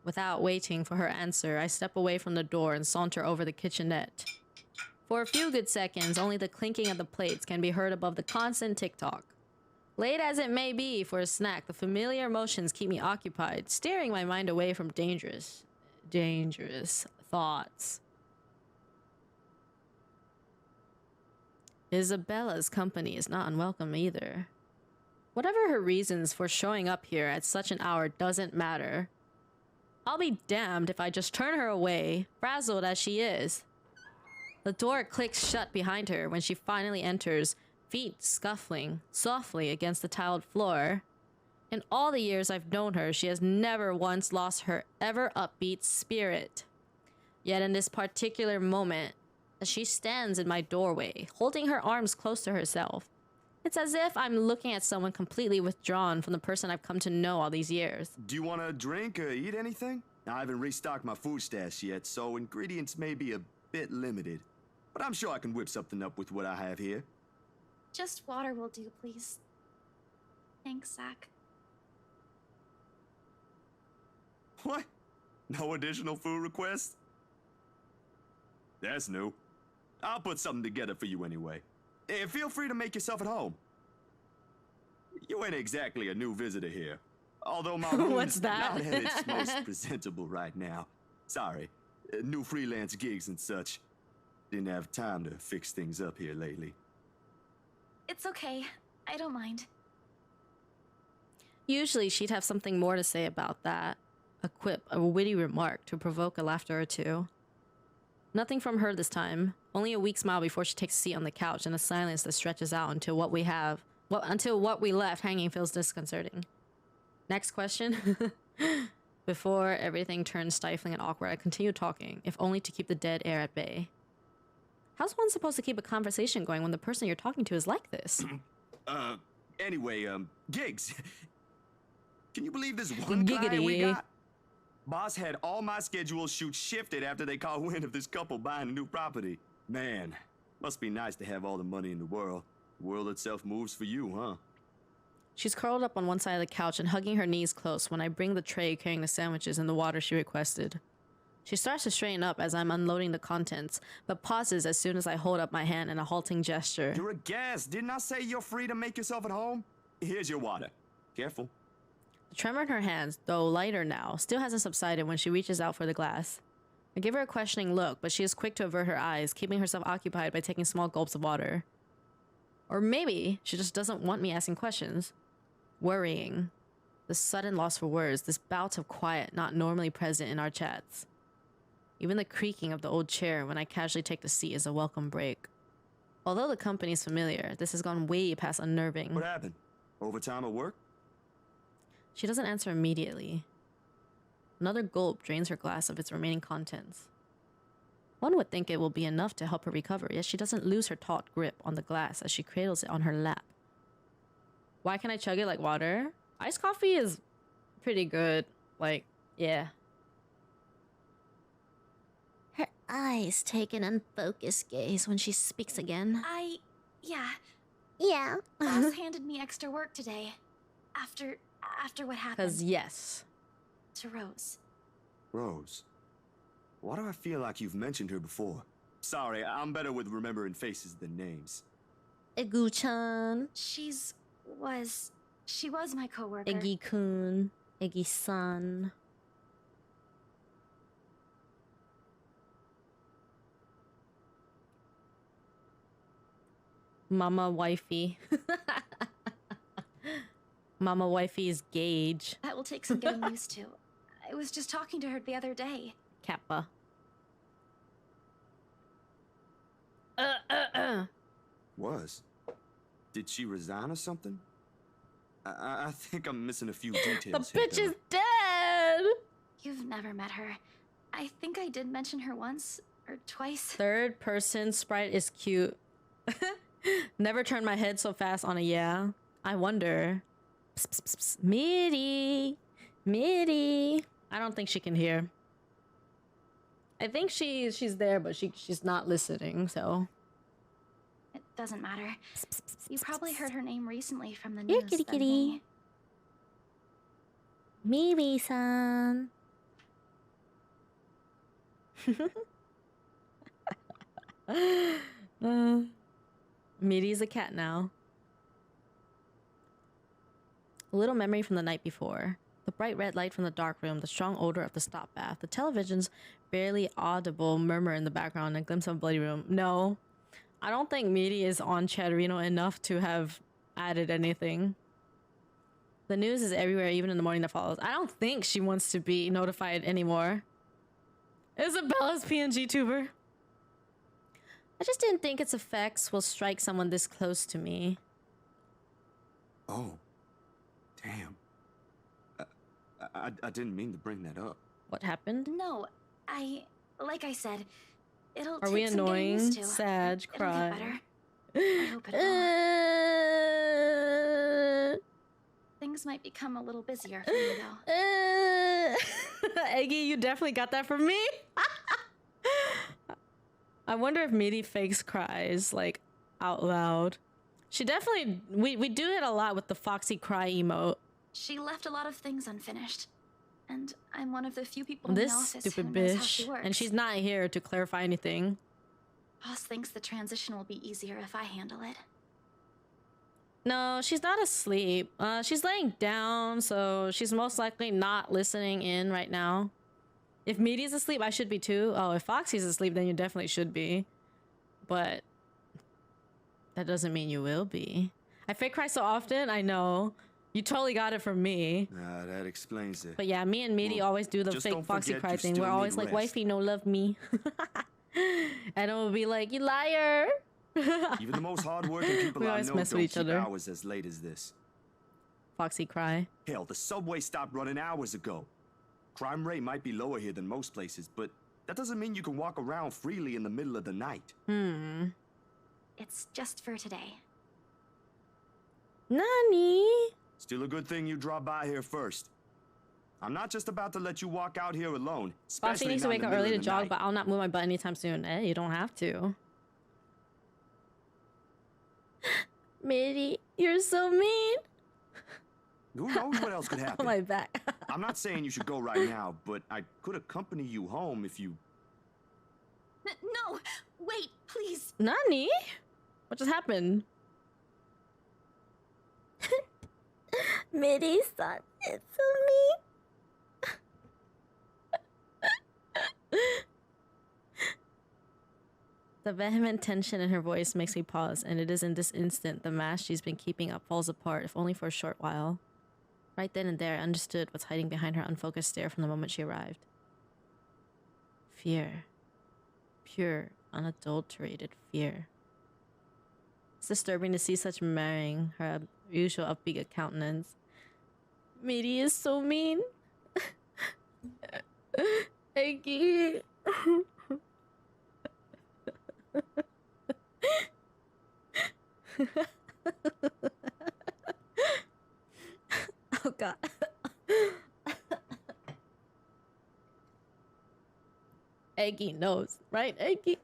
Without waiting for her answer, I step away from the door and saunter over the kitchenette. For a few good seconds, only the clinking of the plates can be heard above the constant tick-tock. Late as it may be for a snack, the familiar motions keep me occupied, steering my mind away from dangerous thoughts. Isabella's company is not unwelcome either. Whatever her reasons for showing up here at such an hour doesn't matter. I'll be damned if I just turn her away, frazzled as she is. The door clicks shut behind her when she finally enters, feet scuffling softly against the tiled floor. In all the years I've known her, she has never once lost her ever upbeat spirit. Yet in this particular moment, as she stands in my doorway, holding her arms close to herself, it's as if I'm looking at someone completely withdrawn from the person I've come to know all these years. Do you want to drink or eat anything? I haven't restocked my food stash yet, so ingredients may be a bit limited. But I'm sure I can whip something up with what I have here. Just water will do, please. Thanks, Zach. What? No additional food requests? That's new. I'll put something together for you anyway. Feel free to make yourself at home. You ain't exactly a new visitor here. Although my room's not at its most presentable right now. Sorry. New freelance gigs and such. Didn't have time to fix things up here lately. It's okay. I don't mind. Usually she'd have something more to say about that. A quip, a witty remark to provoke a laughter or two. Nothing from her this time. Only a weak smile before she takes a seat on the couch in a silence that stretches out until what we left hanging feels disconcerting. Next question. Before everything turns stifling and awkward, I continue talking, if only to keep the dead air at bay. How's one supposed to keep a conversation going when the person you're talking to is like this? Anyway, gigs. Can you believe this one client we got? Boss had all my schedules shoot shifted after they caught wind of this couple buying a new property. Man, must be nice to have all the money in the world. The world itself moves for you, huh? She's curled up on one side of the couch and hugging her knees close when I bring the tray carrying the sandwiches and the water she requested. She starts to straighten up as I'm unloading the contents, but pauses as soon as I hold up my hand in a halting gesture. You're a guest. Didn't I say you're free to make yourself at home? Here's your water. Careful. The tremor in her hands, though lighter now, still hasn't subsided when she reaches out for the glass. I give her a questioning look, but she is quick to avert her eyes, keeping herself occupied by taking small gulps of water. Or maybe she just doesn't want me asking questions. Worrying. The sudden loss for words, this bout of quiet not normally present in our chats. Even the creaking of the old chair when I casually take the seat is a welcome break. Although the company's familiar, this has gone way past unnerving. What happened? Overtime at work? She doesn't answer immediately. Another gulp drains her glass of its remaining contents. One would think it will be enough to help her recover, yet she doesn't lose her taut grip on the glass as she cradles it on her lap. Why can't I chug it like water? Iced coffee is pretty good. Like, yeah. Her eyes take an unfocused gaze when she speaks again. Yeah. Boss handed me extra work today. After what happened. 'Cause yes. To Rose. Rose? Why do I feel like you've mentioned her before? Sorry, I'm better with remembering faces than names. Egu-chan. She was my coworker. Eggy-kun. Eggy-san. Mama wifey. Mama wifey's Gage. That will take some getting used to. I was just talking to her the other day. Kappa. Was? Did she resign or something? I think I'm missing a few details. The bitch is dead! You've never met her. I think I did mention her once or twice. Third person sprite is cute. Never turned my head so fast on a yeah. I wonder. Psst, psst, psst, psst. Mitty. I don't think she can hear. I think she's there, but she's not listening. So It doesn't matter. You probably heard her name recently from the Here, news. kitty than kitty. me. Miri-san. Miri's a cat now. A little memory from the night before. The bright red light from the dark room, the strong odor of the stop bath, the television's barely audible murmur in the background, and a glimpse of a bloody room. No, I don't think Miri is on Chatterino enough to have added anything. The news is everywhere, even in the morning that follows. I don't think she wants to be notified anymore. Isabella's PNG tuber. I just didn't think its effects will strike someone this close to me. Oh, damn. I didn't mean to bring that up. What happened? No, like I said, it'll Are take we some getting annoying? used to. Sad, It'll cry. get better. I hope it will. Things might become a little busier for you, though. Eggy, you definitely got that from me. I wonder if Miri fakes cries, like, out loud. She definitely... We do it a lot with the Foxy cry emote. She left a lot of things unfinished. And I'm one of the few people in the This office stupid who knows how she bitch. works. And she's not here to clarify anything. Boss thinks the transition will be easier if I handle it. No, she's not asleep. She's laying down, so she's most likely not listening in right now. If Miri's asleep, I should be too. Oh, if Foxy's asleep, then you definitely should be. But that doesn't mean you will be. I fake cry so often, I know. You totally got it from me. Nah, that explains it. But yeah, me and Miri always do the just fake don't Foxy forget cry you thing. still We're need always like, rest. wifey, no love me. And it will be like, you liar. Even the most hardworking people We I always know mess don't with each keep other. hours as late as this. Foxy cry. Hell, the subway stopped running hours ago. Crime rate might be lower here than most places, but that doesn't mean you can walk around freely in the middle of the night. It's just for today. Nani? Still a good thing you dropped by here first. I'm not just about to let you walk out here alone. Foxy especially needs to not in wake the up middle early of to the jog, night. but I'll not move my butt anytime soon. Eh, you don't have to. Miri, you're so mean. Who knows what else could happen? My back. I'm not saying you should go right now, but I could accompany you home if you... No! Wait, please! Nani? What just happened? Miri-san, it's so mean. The vehement tension in her voice makes me pause, and it is in this instant the mask she's been keeping up falls apart, if only for a short while. Right then and there, I understood what's hiding behind her unfocused stare from the moment she arrived. Fear. Pure, unadulterated fear. It's disturbing to see such marrying her usual upbeat countenance. Miri is so mean. Eggy. Oh god. Eggy knows, right, Eggy?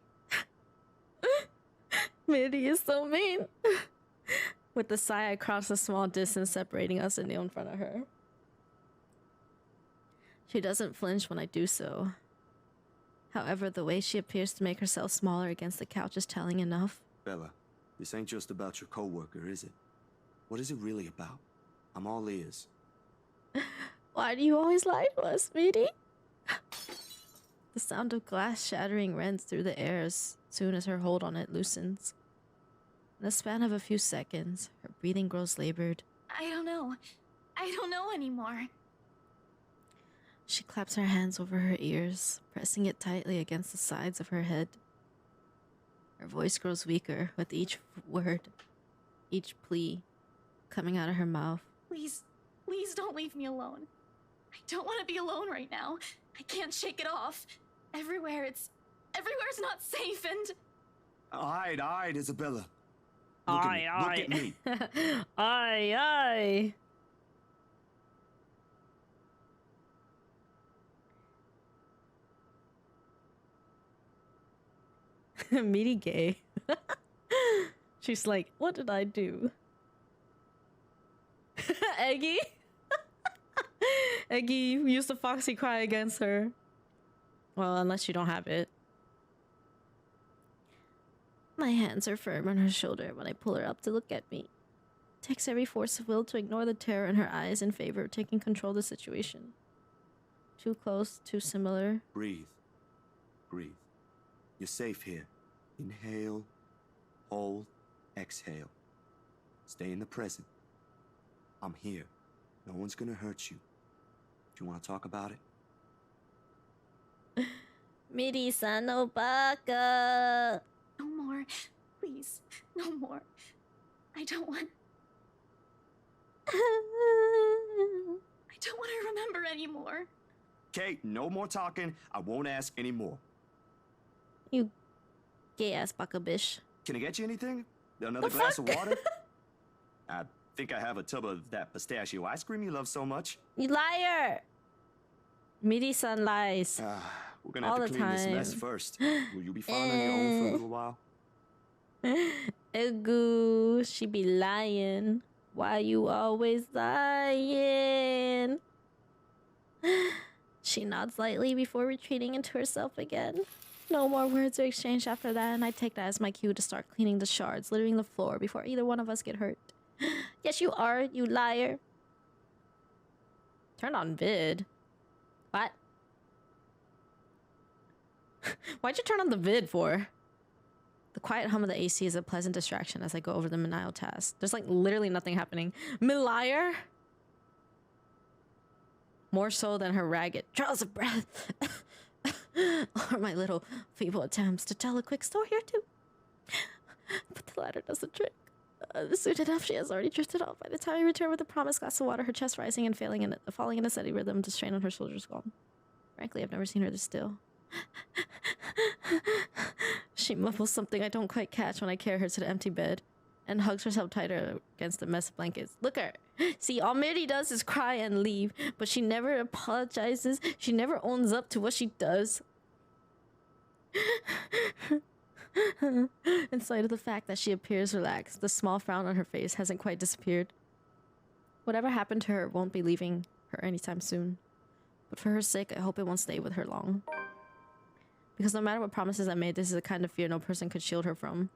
Miri is so mean. With a sigh, I cross the small distance separating us and kneel in front of her. She doesn't flinch when I do so. However, the way she appears to make herself smaller against the couch is telling enough. Bella, this ain't just about your coworker, is it? What is it really about? I'm all ears. Why do you always lie to us, Miri? The sound of glass shattering rends through the air as soon as her hold on it loosens. In the span of a few seconds, her breathing grows labored. I don't know. I don't know anymore. She claps her hands over her ears, pressing it tightly against the sides of her head. Her voice grows weaker with each word, each plea coming out of her mouth. Please, please don't leave me alone. I don't want to be alone right now. I can't shake it off. Everywhere's not safe and... Alright, Isabella. Look at me. Aye, aye. Meaty gay. She's like, what did I do? Eggy? Eggy, you used the foxy cry against her. Well, unless you don't have it. My hands are firm on her shoulder when I pull her up to look at me. It takes every force of will to ignore the terror in her eyes in favor of taking control of the situation. Too close, too similar. Breathe. Breathe. You're safe here. Inhale, hold, exhale. Stay in the present. I'm here. No one's gonna hurt you. Do you want to talk about it? Miri-san no baka. No more. Please. No more. I don't want... I don't want to remember anymore. Kate, no more talking. I won't ask anymore. You gay-ass baka bish. Can I get you anything? Another glass of water? I think I have a tub of that pistachio ice cream you love so much. You liar! Miri-san lies. We're gonna all have to the clean this time. mess first. Will you be fine on your own for a little while? Egu, she be lying. Why you always lying? She nods lightly before retreating into herself again. No more words are exchanged after that, and I take that as my cue to start cleaning the shards littering the floor before either one of us get hurt. Yes, you are, you liar. Turn on vid. What? Why'd you turn on the vid for? The quiet hum of the AC is a pleasant distraction as I go over the menial task. There's like literally nothing happening. Liar? More so than her ragged draws of breath. Or my little feeble attempts to tell a quick story or two. But the latter does the trick. Soon enough, she has already drifted off. By the time I return with a promised glass of water, her chest rising and falling in a steady rhythm to strain on her shoulders gone. Frankly, I've never seen her this still. She mumbles something I don't quite catch when I carry her to the empty bed and hugs herself tighter against the mess of blankets. Look at her. See, all Miri does is cry and leave, but she never apologizes. She never owns up to what she does. In spite of the fact that she appears relaxed, the small frown on her face hasn't quite disappeared. Whatever happened to her won't be leaving her anytime soon. But for her sake, I hope it won't stay with her long. Because no matter what promises I made, this is the kind of fear no person could shield her from.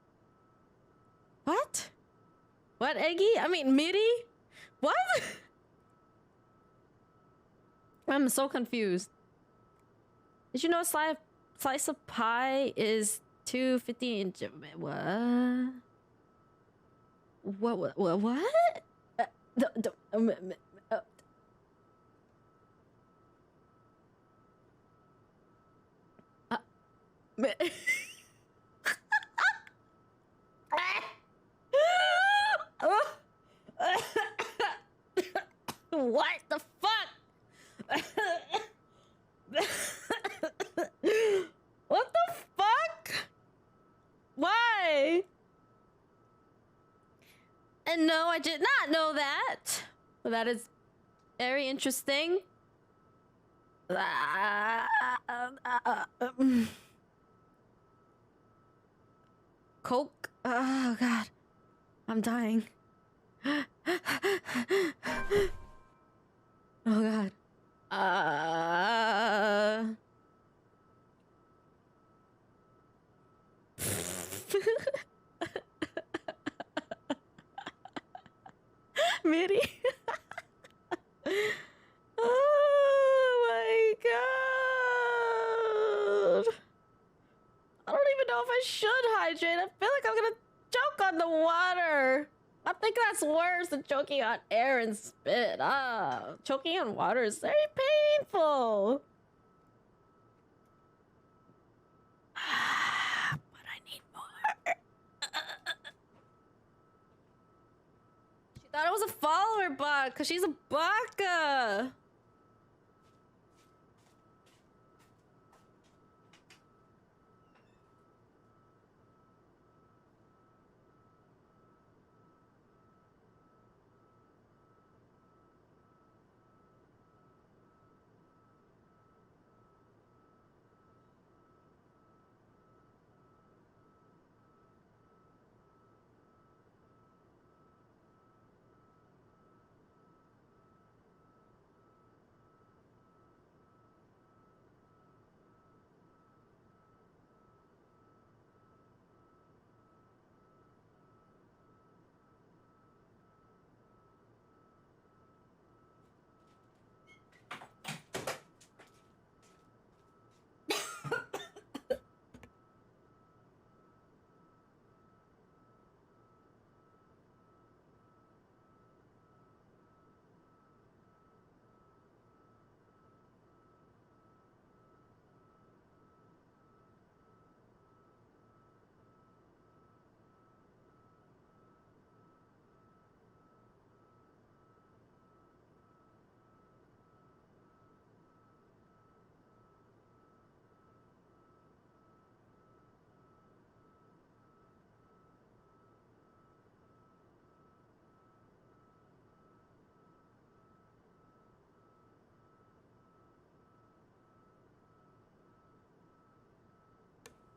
What? What, Eggy? I mean, Miri? What? I'm so confused. Did you know a slice of pie is $2.50 in Japan? What? What the fuck? What the fuck? Why? And no, I did not know that. Well, that is very interesting. Coke? Oh god. I'm dying. Oh god. Miri. Oh my god. I don't even know if I should hydrate. I feel like I'm gonna choke on the water. I think that's worse than choking on air and spit. Choking on water is very painful. But I need more. She thought it was a follower bot because she's a baka.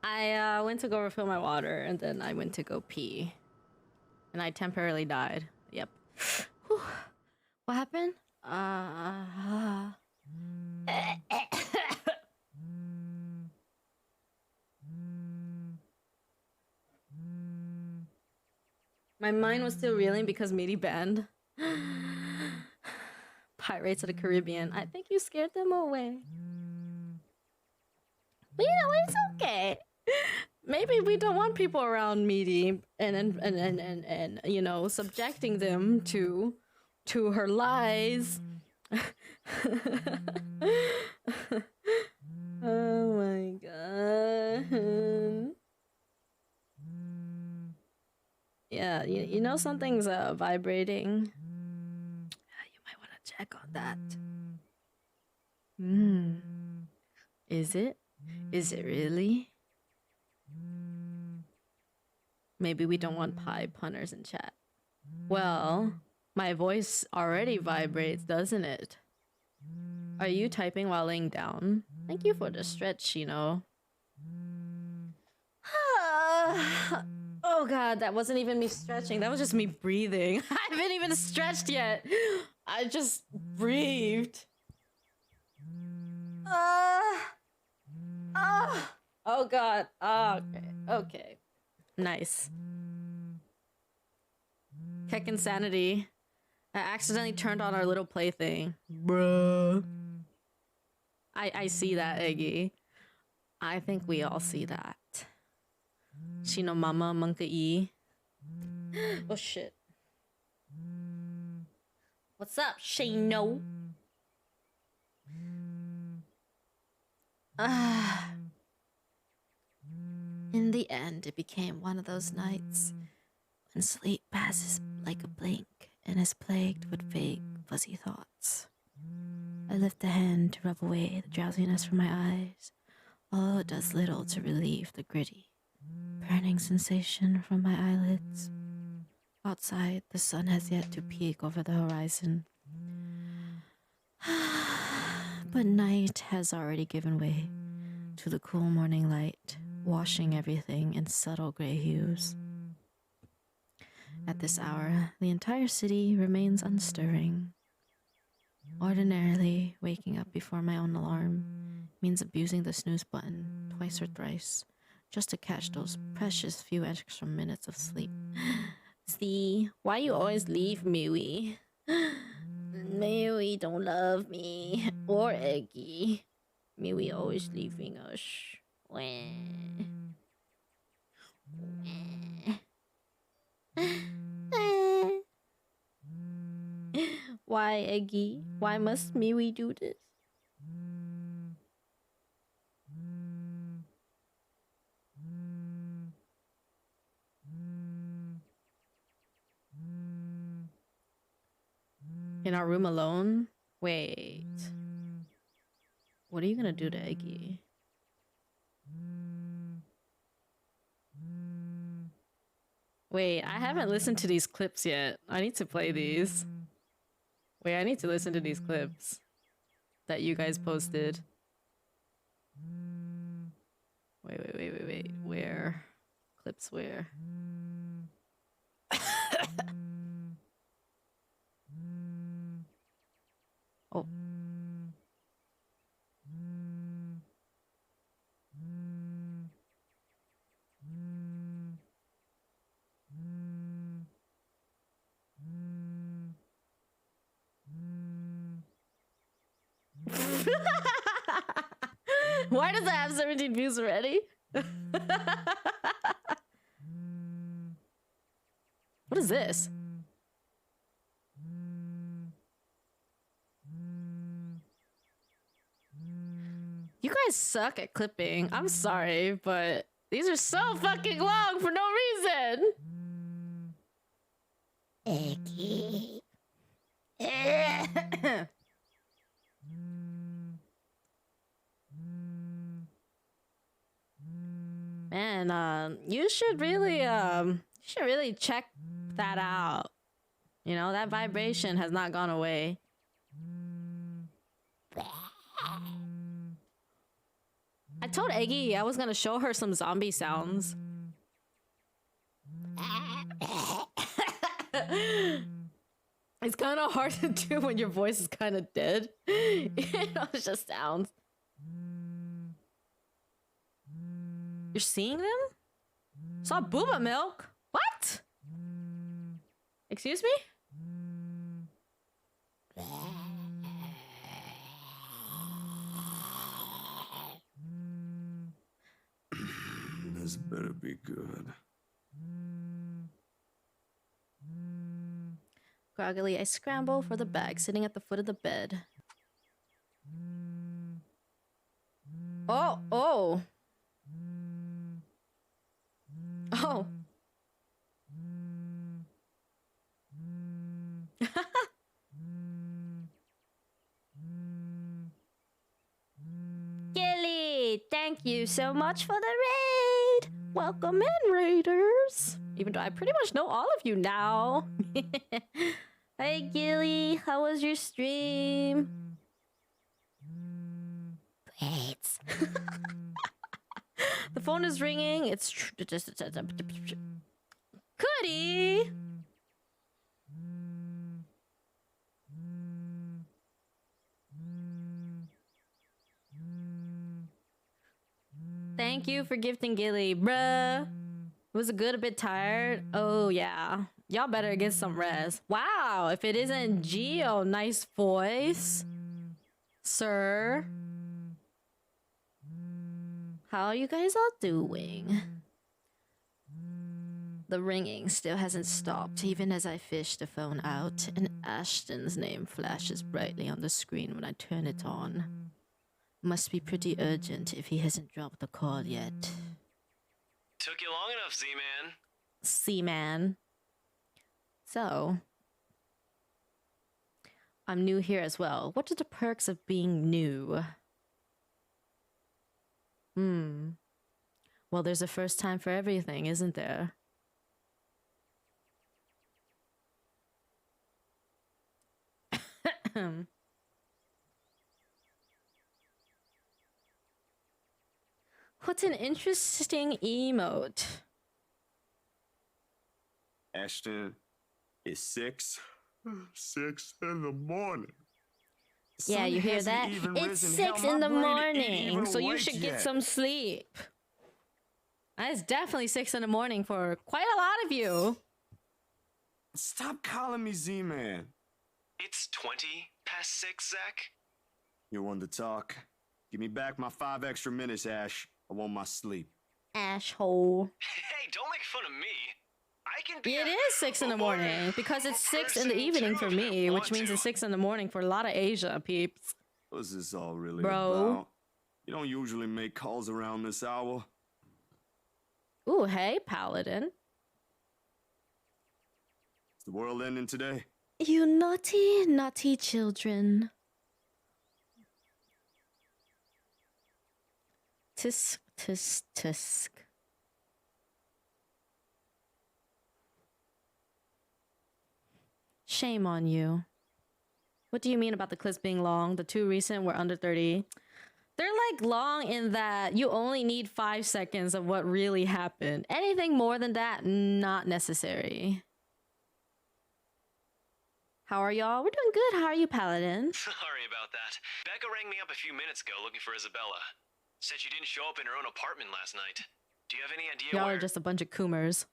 I went to go refill my water, and then I went to go pee. And I temporarily died. Yep. Whew. What happened? My mind was still reeling because Meaty banned Pirates of the Caribbean. I think you scared them away. But you know, it's okay. Maybe we don't want people around Meaty and you know, subjecting them to her lies. Oh my god. Yeah, you know something's vibrating. You might want to check on that. Is it? Is it really? Maybe we don't want pie punners in chat. Well, my voice already vibrates, doesn't it? Are you typing while laying down? Thank you for the stretch, you know. Oh god, that wasn't even me stretching. That was just me breathing. I haven't even stretched yet. I just breathed. Oh god. Okay. Okay. Nice. Keck Insanity. I accidentally turned on our little plaything. Bruh. I see that, Eggy. I think we all see that. Shino Mama Monkey. Oh shit. What's up, Shino? In the end, it became one of those nights when sleep passes like a blink and is plagued with vague, fuzzy thoughts. I lift a hand to rub away the drowsiness from my eyes, although it does little to relieve the gritty, burning sensation from my eyelids. Outside, the sun has yet to peek over the horizon. But night has already given way to the cool morning light, washing everything in subtle gray hues. At this hour, the entire city remains unstirring. Ordinarily, waking up before my own alarm means abusing the snooze button twice or thrice just to catch those precious few extra minutes of sleep. See, why you always leave Miwi? Miwi don't love me or Eggy. Miwi always leaving us. Why, Eggy? Why must Miwi do this? In our room alone? Wait. What are you gonna do to Eggy? Wait, I haven't listened to these clips yet. I need to play these. Wait, I need to listen to these clips that you guys posted. Wait. Where? Clips where? Oh. Why does it have 17 views already? What is this? You guys suck at clipping. I'm sorry, but these are so fucking long for no reason. Eggy. Man, you should really check that out. You know, that vibration has not gone away. I told Eggy I was gonna show her some zombie sounds. It's kind of hard to do when your voice is kind of dead. It's just sounds. You're seeing them? Saw booba milk? What? Excuse me? This better be good. Groggily, I scramble for the bag sitting at the foot of the bed. Oh, oh. Oh. Gilly, thank you so much for the raid. Welcome in, raiders. Even though I pretty much know all of you now. Hey, Gilly, how was your stream? Wait. The phone is ringing. It's Cootie. Thank you for gifting Gilly, bruh. Was it good? A bit tired? Oh, yeah. Y'all better get some rest. Wow, if it isn't Geo, nice voice. Sir. How are you guys all doing? The ringing still hasn't stopped, even as I fish the phone out, and Ashton's name flashes brightly on the screen when I turn it on. Must be pretty urgent if he hasn't dropped the call yet. Took you long enough, Z-Man. C-Man. So, I'm new here as well. What are the perks of being new? Well, there's a first time for everything, isn't there? What's an interesting emote? Ashton, it's 6 in the morning. Yeah, Sun you hear hasn't that? even It's risen. 6 Hell, in my the brain ain't morning, even so you awake should get yet. some sleep. It's definitely 6 in the morning for quite a lot of you. Stop calling me Z-Man. It's 20 past 6, Zach. You want to talk? Give me back my 5 extra minutes, Ash. I want my sleep. Asshole. Hey, don't make fun of me. I can be It is 6 in the morning because it's 6 in the evening for me, which means it's 6 in the morning for a lot of Asia peeps. What's this all really Bro. about? You don't usually make calls around this hour. Ooh, hey, Paladin. Is the world ending today? You naughty, naughty children. Tisk, tisk, tisk. Shame on you. What do you mean about the clips being long? The 2 recent were under 30. They're like long in that you only need 5 seconds of what really happened. Anything more than that, not necessary. How are y'all? We're doing good. How are you, Paladin? Sorry about that. Becca rang me up a few minutes ago looking for Isabella. Said she didn't show up in her own apartment last night. Do you have any idea Y'all where? are just a bunch of coomers.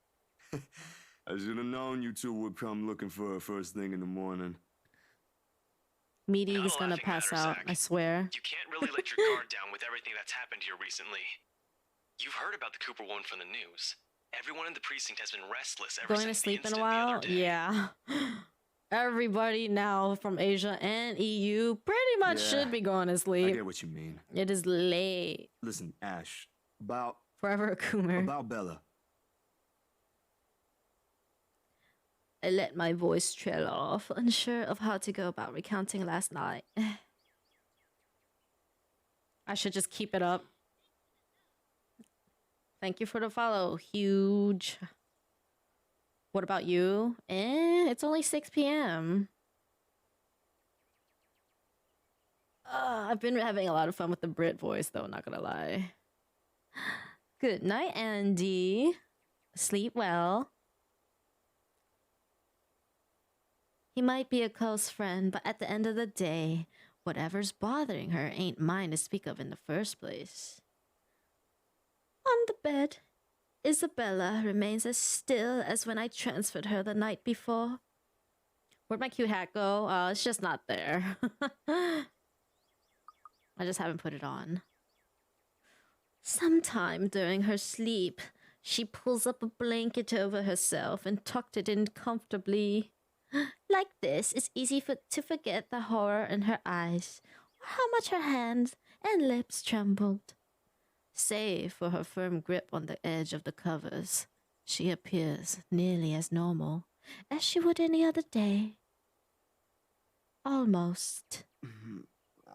I should have known you two would come looking for her first thing in the morning. Meaty Not is a gonna laughing pass matter, out, Zach. I swear. You can't really let your guard down with everything that's happened here recently. You've heard about the Cooper one from the news. Everyone in the precinct has been restless ever Going to since sleep the in a incident the while? other day. Yeah. Everybody now from Asia and EU pretty much Yeah, should be going to I sleep. get what you mean. It is late. Listen, Ash, about Forever a coomer. about Bella. I let my voice trail off, unsure of how to go about recounting last night. I should just keep it up. Thank you for the follow. Huge. What about you? It's only 6 p.m. I've been having a lot of fun with the Brit voice, though, not gonna lie. Good night, Andy. Sleep well. He might be a close friend, but at the end of the day, whatever's bothering her ain't mine to speak of in the first place. On the bed, Isabella remains as still as when I transferred her the night before. Where'd my cute hat go? It's just not there. I just haven't put it on. Sometime during her sleep, she pulls up a blanket over herself and tucked it in comfortably. Like this, it's easy to forget the horror in her eyes, or how much her hands and lips trembled. Save for her firm grip on the edge of the covers, she appears nearly as normal as she would any other day. Almost.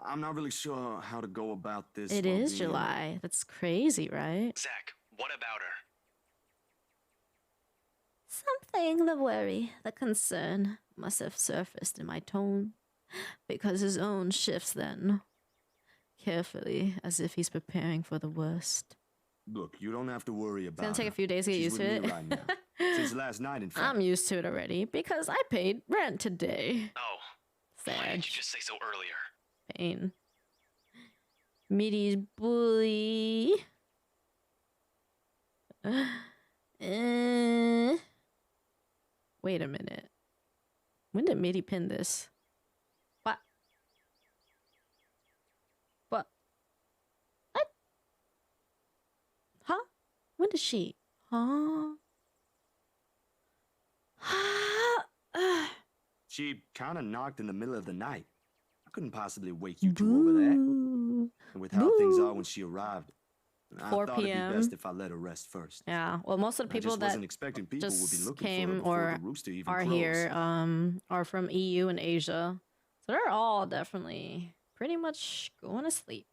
I'm not really sure how to go about this. It is July. That's crazy, right? Zach, what about her? Something, the worry, the concern must have surfaced in my tone, because his own shifts then, carefully, as if he's preparing for the worst. Look, you don't have to worry about It's gonna take a her. few days to get She's used to with it. me right now. Since last night, in fact. I'm used to it already, because I paid rent today. Oh, why didn't you just say so earlier? Pain. Meaty's bully. Wait a minute. When did Mitty pin this? What? What? What? Huh? When did she? Huh? She kind of knocked in the middle of the night. I couldn't possibly wake you two over that. And with how things are when she arrived, I 4 thought it'd p.m. be best if I let her rest first. Yeah, well, most of the I people just that wasn't expecting people would be just looking for her came before or the rooster even are crows. here are from EU and Asia, so they're all definitely pretty much going to sleep.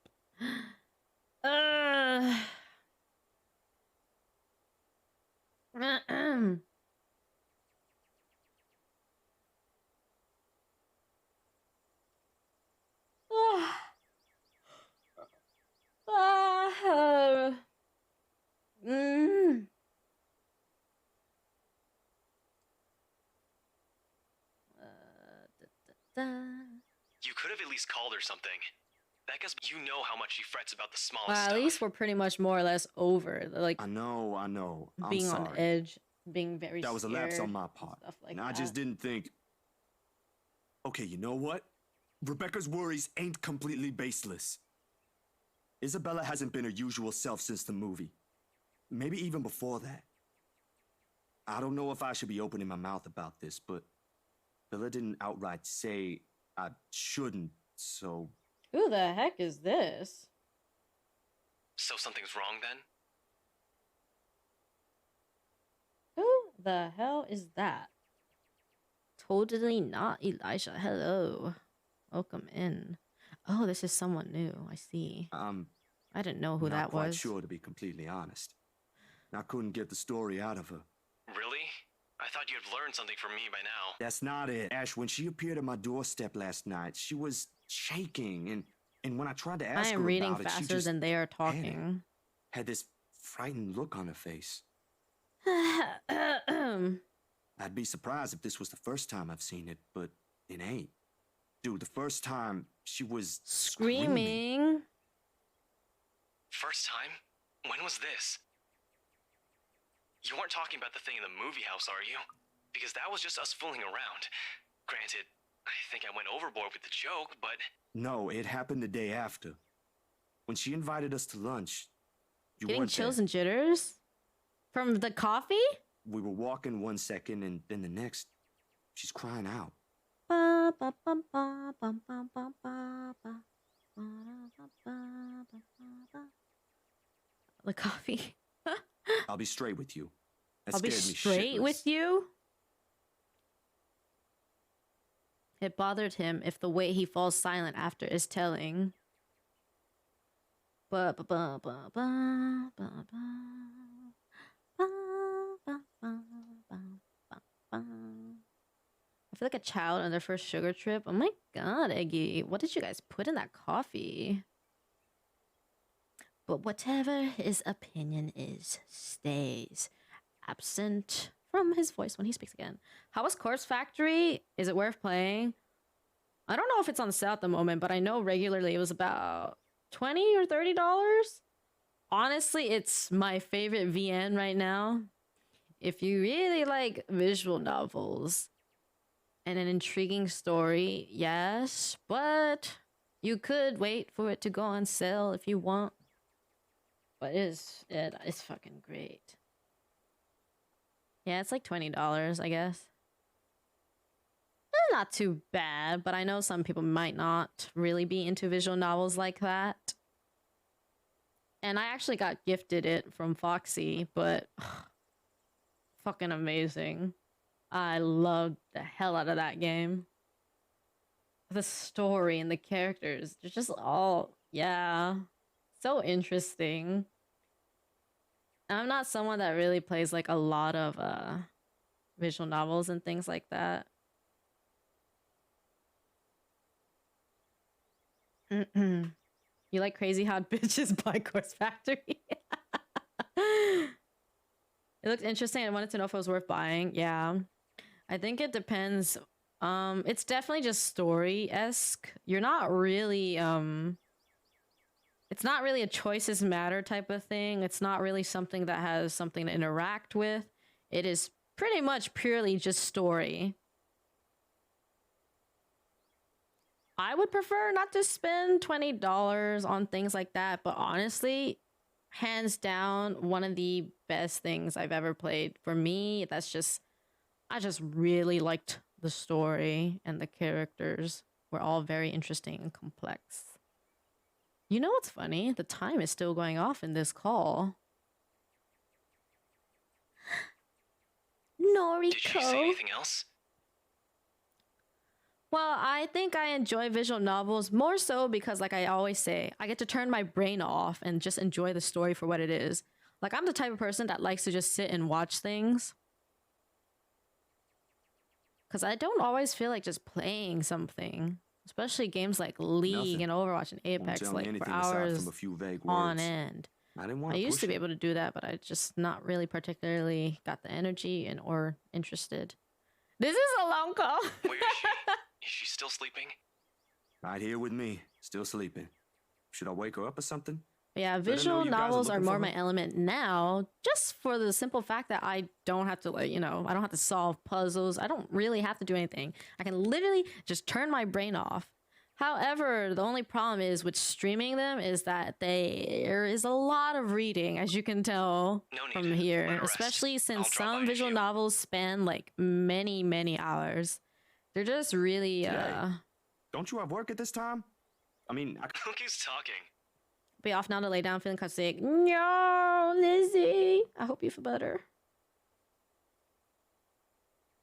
You could have at least called her something. Becca's, you know how much she frets about the smallest Well, at stuff. least we're pretty much more or less over. Like I know. I'm being sorry. on edge, being very That was a lapse scared, on my part. stuff like and I that. just didn't think. Okay, you know what? Rebecca's worries ain't completely baseless. Isabella hasn't been her usual self since the movie. Maybe even before that. I don't know if I should be opening my mouth about this, but Bella didn't outright say I shouldn't, so... Who the heck is this? So something's wrong then? Who the hell is that? Totally not Elijah. Hello. Welcome in. Oh, this is someone new. I see. I didn't know who not that quite was. sure, to be completely honest. I couldn't get the story out of her. Really? I thought you'd learned something from me by now. That's not it. Ash, when she appeared at my doorstep last night, she was shaking, and when I tried to ask I her am reading about it, she faster just than they are talking. had this frightened look on her face. I'd be surprised if this was the first time I've seen it, but it ain't. Dude, the first time she was Screaming. First time? When was this? You weren't talking about the thing in the movie house, are you? Because that was just us fooling around. Granted, I think I went overboard with the joke, but... No, it happened the day after. When she invited us to lunch, you Getting weren't chills there. and jitters? From the coffee? We were walking one second, and then the next, she's crying out. Ba, ba, ba, ba, ba, ba, ba, ba, ba. Ba, ba, ba, ba, ba. The coffee. I'll be straight with you. That I'll be scared me straight shitless. with you. It bothered him if the way he falls silent after is telling. Ba ba ba ba ba ba ba ba ba ba ba ba ba. I feel like a child on their first sugar trip. Oh my god, Eggy. What did you guys put in that coffee? But whatever his opinion is, stays. Absent from his voice when he speaks again. How was Corpse Factory? Is it worth playing? I don't know if it's on sale at the moment, but I know regularly it was about $20 or $30. Honestly, it's my favorite VN right now. If you really like visual novels and an intriguing story, yes, but you could wait for it to go on sale if you want. But it's fucking great. Yeah, it's like $20, I guess. Not too bad, but I know some people might not really be into visual novels like that. And I actually got gifted it from Foxy, but fucking amazing. I loved the hell out of that game. The story and the characters, they're just all, yeah, so interesting. I'm not someone that really plays like a lot of visual novels and things like that. You like Crazy Hot Bitches by Corpse Factory? It looked interesting. I wanted to know if it was worth buying. Yeah, I think it depends. It's definitely just story-esque. You're not really it's not really a choices matter type of thing. It's not really something that has something to interact with. It is pretty much purely just story. I would prefer not to spend $20 on things like that, but honestly, hands down, one of the best things I've ever played. For me, I just really liked the story, and the characters were all very interesting and complex. You know what's funny? The time is still going off in this call. Noriko. Did you say anything else? Well, I think I enjoy visual novels more so because, like I always say, I get to turn my brain off and just enjoy the story for what it is. Like, I'm the type of person that likes to just sit and watch things. Because I don't always feel like just playing something. Especially games like League and Overwatch and Apex, like for hours on end. I used to be able to do that, but I just not really particularly got the energy or interested. This is a long call. Where is she? Is she still sleeping? Right here with me, still sleeping. Should I wake her up or something? Yeah, visual novels are more my element now, just for the simple fact that I don't have to, like, I don't have to solve puzzles. I don't really have to do anything. I can literally just turn my brain off. However, the only problem is with streaming them is that there is a lot of reading, as you can tell from here, especially since some visual novels span like many, many hours. They're just really, Don't you have work at this time? I mean, Look who's talking. Be off now to lay down feeling kind of sick. No, Lizzie. I hope you feel better.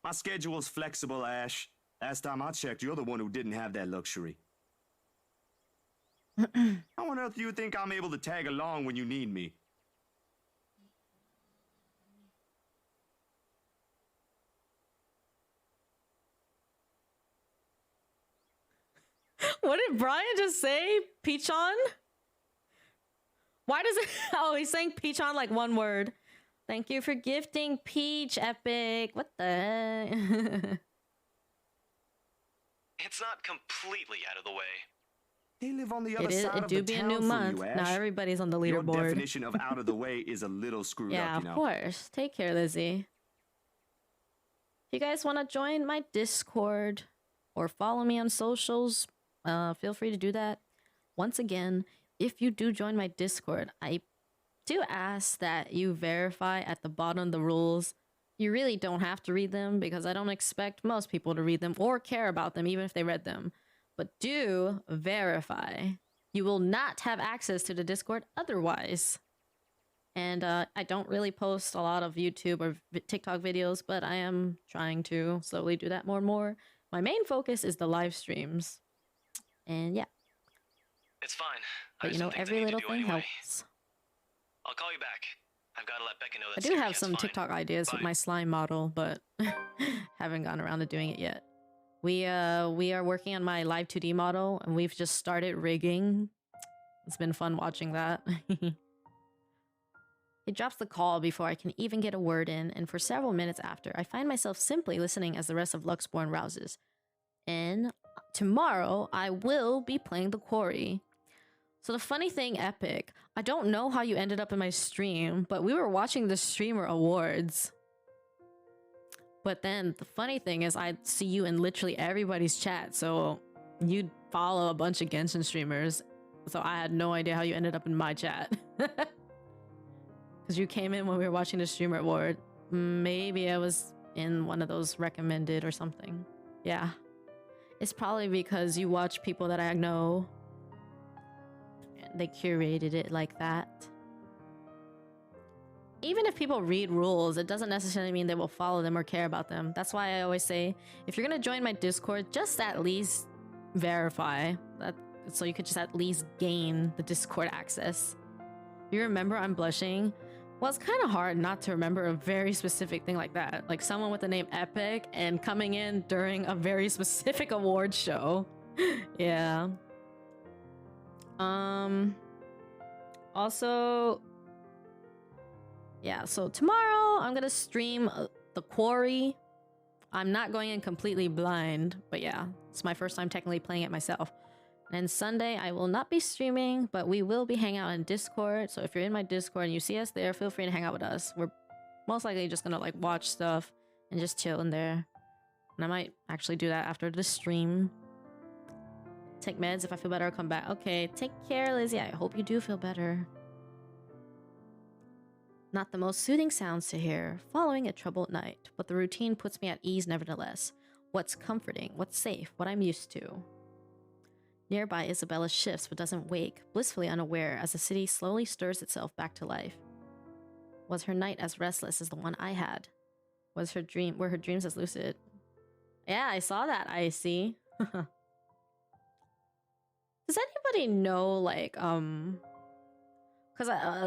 My schedule's flexible, Ash. Last time I checked, you're the one who didn't have that luxury. How on earth do you think I'm able to tag along when you need me? What did Brian just say? Peachon? Why does it... Oh, he's saying Peachon like one word. Thank you for gifting Peach, Epic. What the... It's not completely out of the way. They live on the other side of the town It do be a new month. You, Ash. Now everybody's on the Your leaderboard. definition of out of the way is a little screwed yeah, up, you know. of course. Take care, Lizzie. If you guys want to join my Discord or follow me on socials, feel free to do that. Once again, if you do join my Discord, I do ask that you verify at the bottom the rules. You really don't have to read them because I don't expect most people to read them or care about them even if they read them. But do verify. You will not have access to the Discord otherwise. And I don't really post a lot of YouTube or TikTok videos, but I am trying to slowly do that more and more. My main focus is the live streams. And yeah. It's fine. But every little thing helps. I'll call you back. I've got to let Becca know I that do have some TikTok ideas with my slime model, but haven't gotten around to doing it yet. We are working on my live 2D model, and we've just started rigging. It's been fun watching that. He drops the call before I can even get a word in, and for several minutes after, I find myself simply listening as the rest of Luxborn rouses. And tomorrow, I will be playing the Quarry. So the funny thing, Epic, I don't know how you ended up in my stream, but we were watching the streamer awards. But then the funny thing is I see you in literally everybody's chat, so you follow a bunch of Genshin streamers. So I had no idea how you ended up in my chat. Because you came in when we were watching the streamer award. Maybe I was in one of those recommended or something. Yeah. It's probably because you watch people that I know. And they curated it like that. Even if people read rules, it doesn't necessarily mean they will follow them or care about them. That's why I always say, if you're gonna join my Discord, just at least verify that, so you could just at least gain the Discord access. You remember I'm blushing? Well, it's kind of hard not to remember a very specific thing like that. Like someone with the name Epic and coming in during a very specific award show. Yeah. Also, yeah, so tomorrow I'm gonna stream the Quarry. I'm not going in completely blind, but yeah, it's my first time technically playing it myself. And Sunday, I will not be streaming, but we will be hanging out in Discord. So if you're in my Discord and you see us there, feel free to hang out with us. We're most likely just gonna like watch stuff and just chill in there. And I might actually do that after the stream. Take meds if I feel better, I'll come back. Okay, take care, Lizzie. I hope you do feel better. Not the most soothing sounds to hear following a troubled night, but the routine puts me at ease nevertheless. What's comforting, what's safe, what I'm used to. Nearby, Isabella shifts but doesn't wake, blissfully unaware as the city slowly stirs itself back to life. Was her night as restless as the one I had? Were her dreams as lucid? Yeah, I saw that, I see. Does anybody know, like, because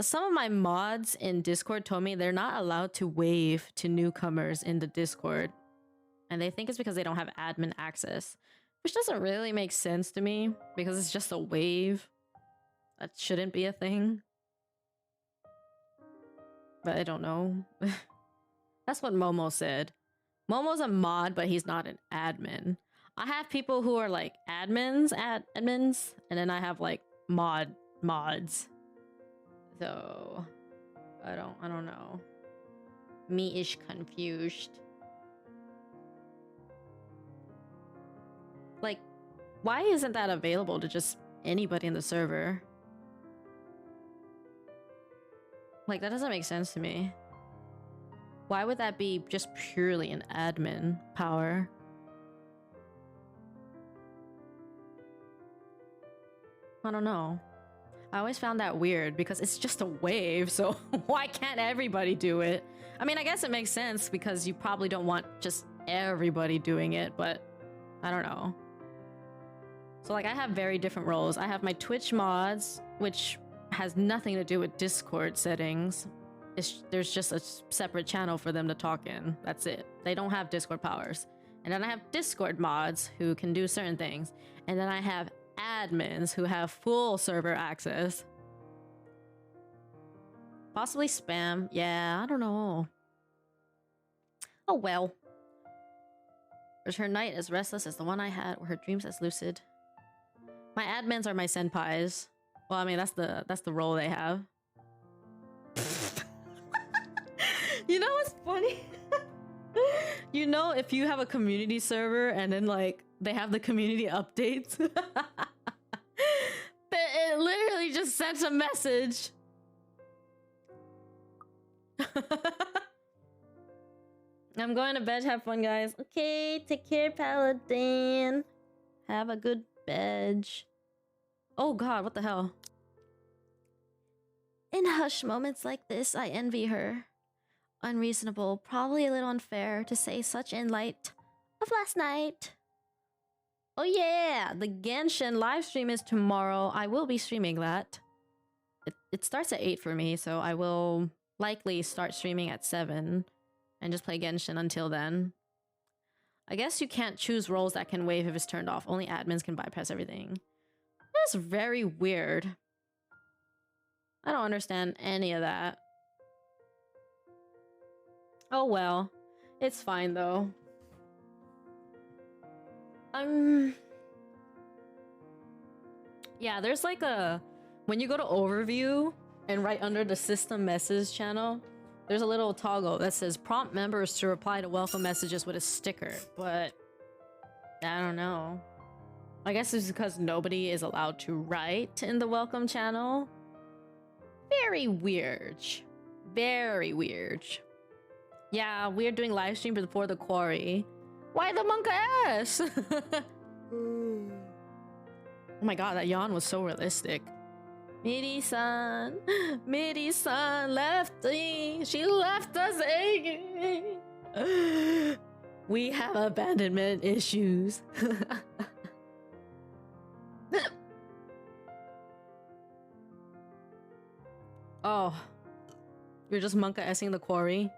some of my mods in Discord told me they're not allowed to wave to newcomers in the Discord. And they think it's because they don't have admin access. Which doesn't really make sense to me, because it's just a wave. That shouldn't be a thing. But I don't know. That's what Momo said. Momo's a mod, but he's not an admin. I have people who are like admins, and then I have like mods. So I don't know. Me-ish confused. Like, why isn't that available to just anybody in the server? Like, that doesn't make sense to me. Why would that be just purely an admin power? I don't know. I always found that weird because it's just a wave, so why can't everybody do it? I mean, I guess it makes sense because you probably don't want just everybody doing it, but I don't know. So like I have very different roles. I have my Twitch mods, which has nothing to do with Discord settings. There's just a separate channel for them to talk in. That's it. They don't have Discord powers. And then I have Discord mods who can do certain things. And then I have admins who have full server access. Possibly spam. Yeah, I don't know. Oh well. Was her night as restless as the one I had, or her dreams as lucid? My admins are my senpais. Well, I mean, that's the role they have. You know what's funny? You know, if you have a community server and then like they have the community updates, it literally just sends a message. I'm going to bed. Have fun, guys. Okay, take care, Paladin. Have a good bed. Oh god, what the hell? In hush moments like this, I envy her. Unreasonable, probably a little unfair to say such in light of last night. Oh yeah, the Genshin livestream is tomorrow. I will be streaming that. It starts at 8 for me, so I will likely start streaming at 7 and just play Genshin until then. I guess you can't choose roles that can wave if it's turned off. Only admins can bypass everything. That's very weird. I don't understand any of that. Oh well. It's fine though. Yeah, there's like a... When you go to overview and right under the system message channel, there's a little toggle that says prompt members to reply to welcome messages with a sticker, but I don't know. I guess it's because nobody is allowed to write in the welcome channel. Very weird. Very weird. Yeah, we're doing live stream before the quarry. Why the monk ass? Oh my god, that yawn was so realistic. Miri-san left me. She left us aching. We have abandonment issues. Oh, you're just monka-essing the quarry?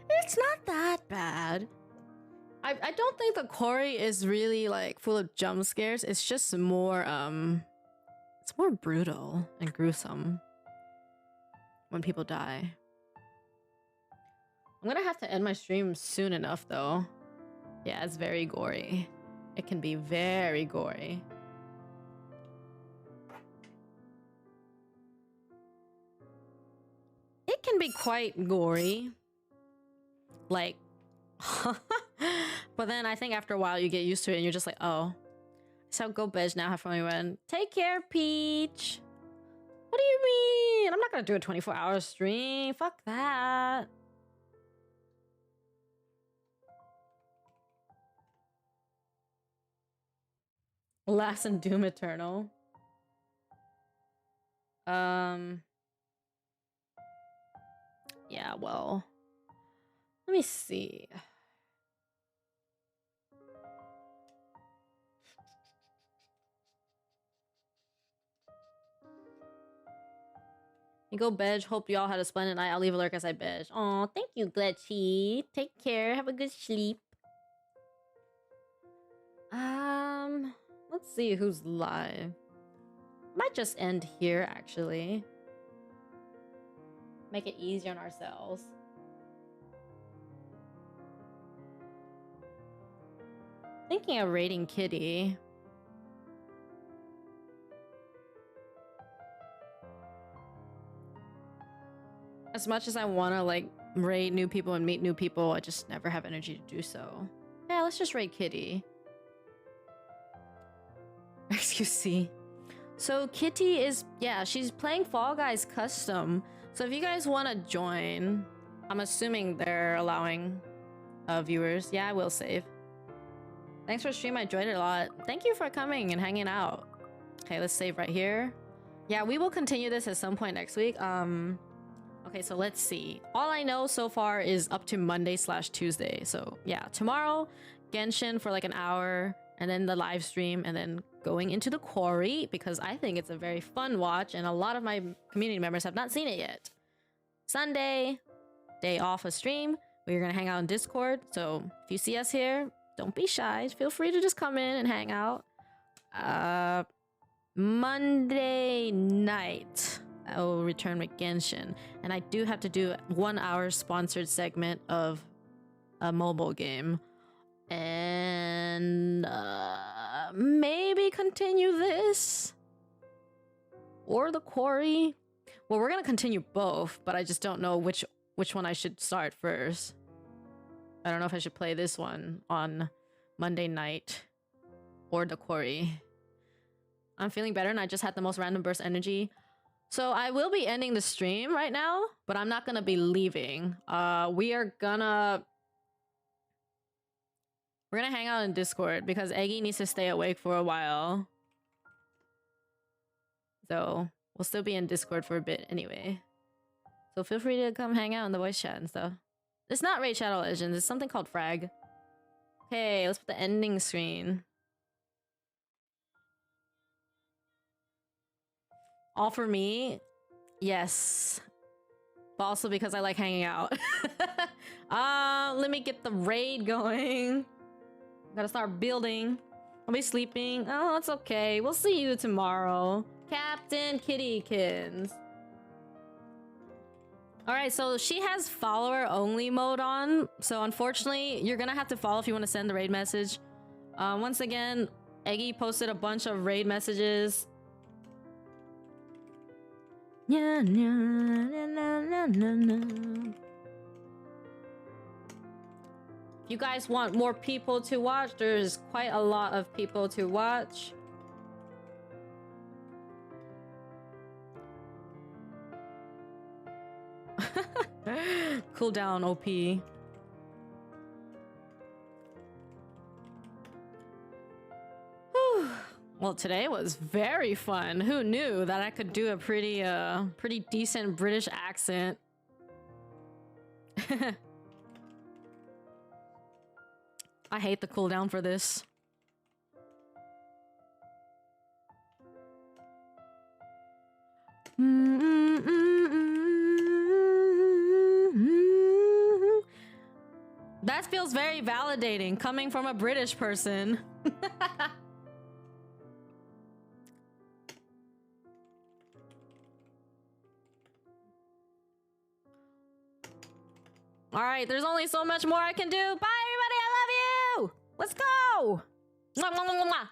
It's not that bad. I don't think the quarry is really like full of jump scares. It's just more it's more brutal and gruesome when people die. I'm gonna have to end my stream soon enough though. Yeah, it's very gory. It can be very gory. It can be quite gory. Like but then I think after a while you get used to it and you're just like, oh. So go bed now, have fun when. Take care, Peach. What do you mean? I'm not gonna do a 24-hour stream. Fuck that. Last and Doom Eternal. Yeah, well. Let me see. You go, Bedge. Hope y'all had a splendid night. I'll leave a lurk as I Bedge. Aw, thank you, Glitchy. Take care. Have a good sleep. Let's see who's live. Might just end here, actually. Make it easier on ourselves. Thinking of raiding Kitty. As much as I want to like raid new people and meet new people, I just never have energy to do so. Yeah, let's just raid Kitty. XQC. So Kitty is, yeah, she's playing Fall Guys Custom. So if you guys want to join, I'm assuming they're allowing viewers. Yeah, I will save. Thanks for the stream, I enjoyed it a lot. Thank you for coming and hanging out. Okay, let's save right here. Yeah, we will continue this at some point next week. Okay, so let's see. All I know so far is up to Monday/Tuesday. So yeah, tomorrow, Genshin for like an hour, and then the live stream, and then going into the quarry, because I think it's a very fun watch, and a lot of my community members have not seen it yet. Sunday, day off of stream. We're gonna hang out in Discord, so if you see us here, don't be shy. Feel free to just come in and hang out. Monday night, I will return with Genshin. And I do have to do a 1 hour sponsored segment of a mobile game. And maybe continue this. Or the quarry. Well, we're gonna continue both, but I just don't know which one I should start first. I don't know if I should play this one on Monday night or the quarry. I'm feeling better and I just had the most random burst energy. So I will be ending the stream right now, but I'm not gonna be leaving. We're gonna hang out in Discord because Eggy needs to stay awake for a while. So we'll still be in Discord for a bit anyway. So feel free to come hang out in the voice chat and stuff. It's not Raid Shadow Legends, it's something called Frag. Okay, let's put the ending screen. All for me? Yes. But also because I like hanging out. Let me get the raid going. Gotta start building. I'll be sleeping. Oh, it's okay. We'll see you tomorrow. Captain Kittykins. Alright, so she has follower only mode on. So unfortunately, you're gonna have to follow if you want to send the raid message. Once again, Eggy posted a bunch of raid messages. Yeah, If you guys want more people to watch, there's quite a lot of people to watch. Cool down, OP. Whew. Well, today was very fun. Who knew that I could do a pretty decent British accent? I hate the cooldown for this. That feels very validating coming from a British person. All right, there's only so much more I can do. Bye, everybody. I love you. Let's go. Mwah, mwah, mwah, mwah.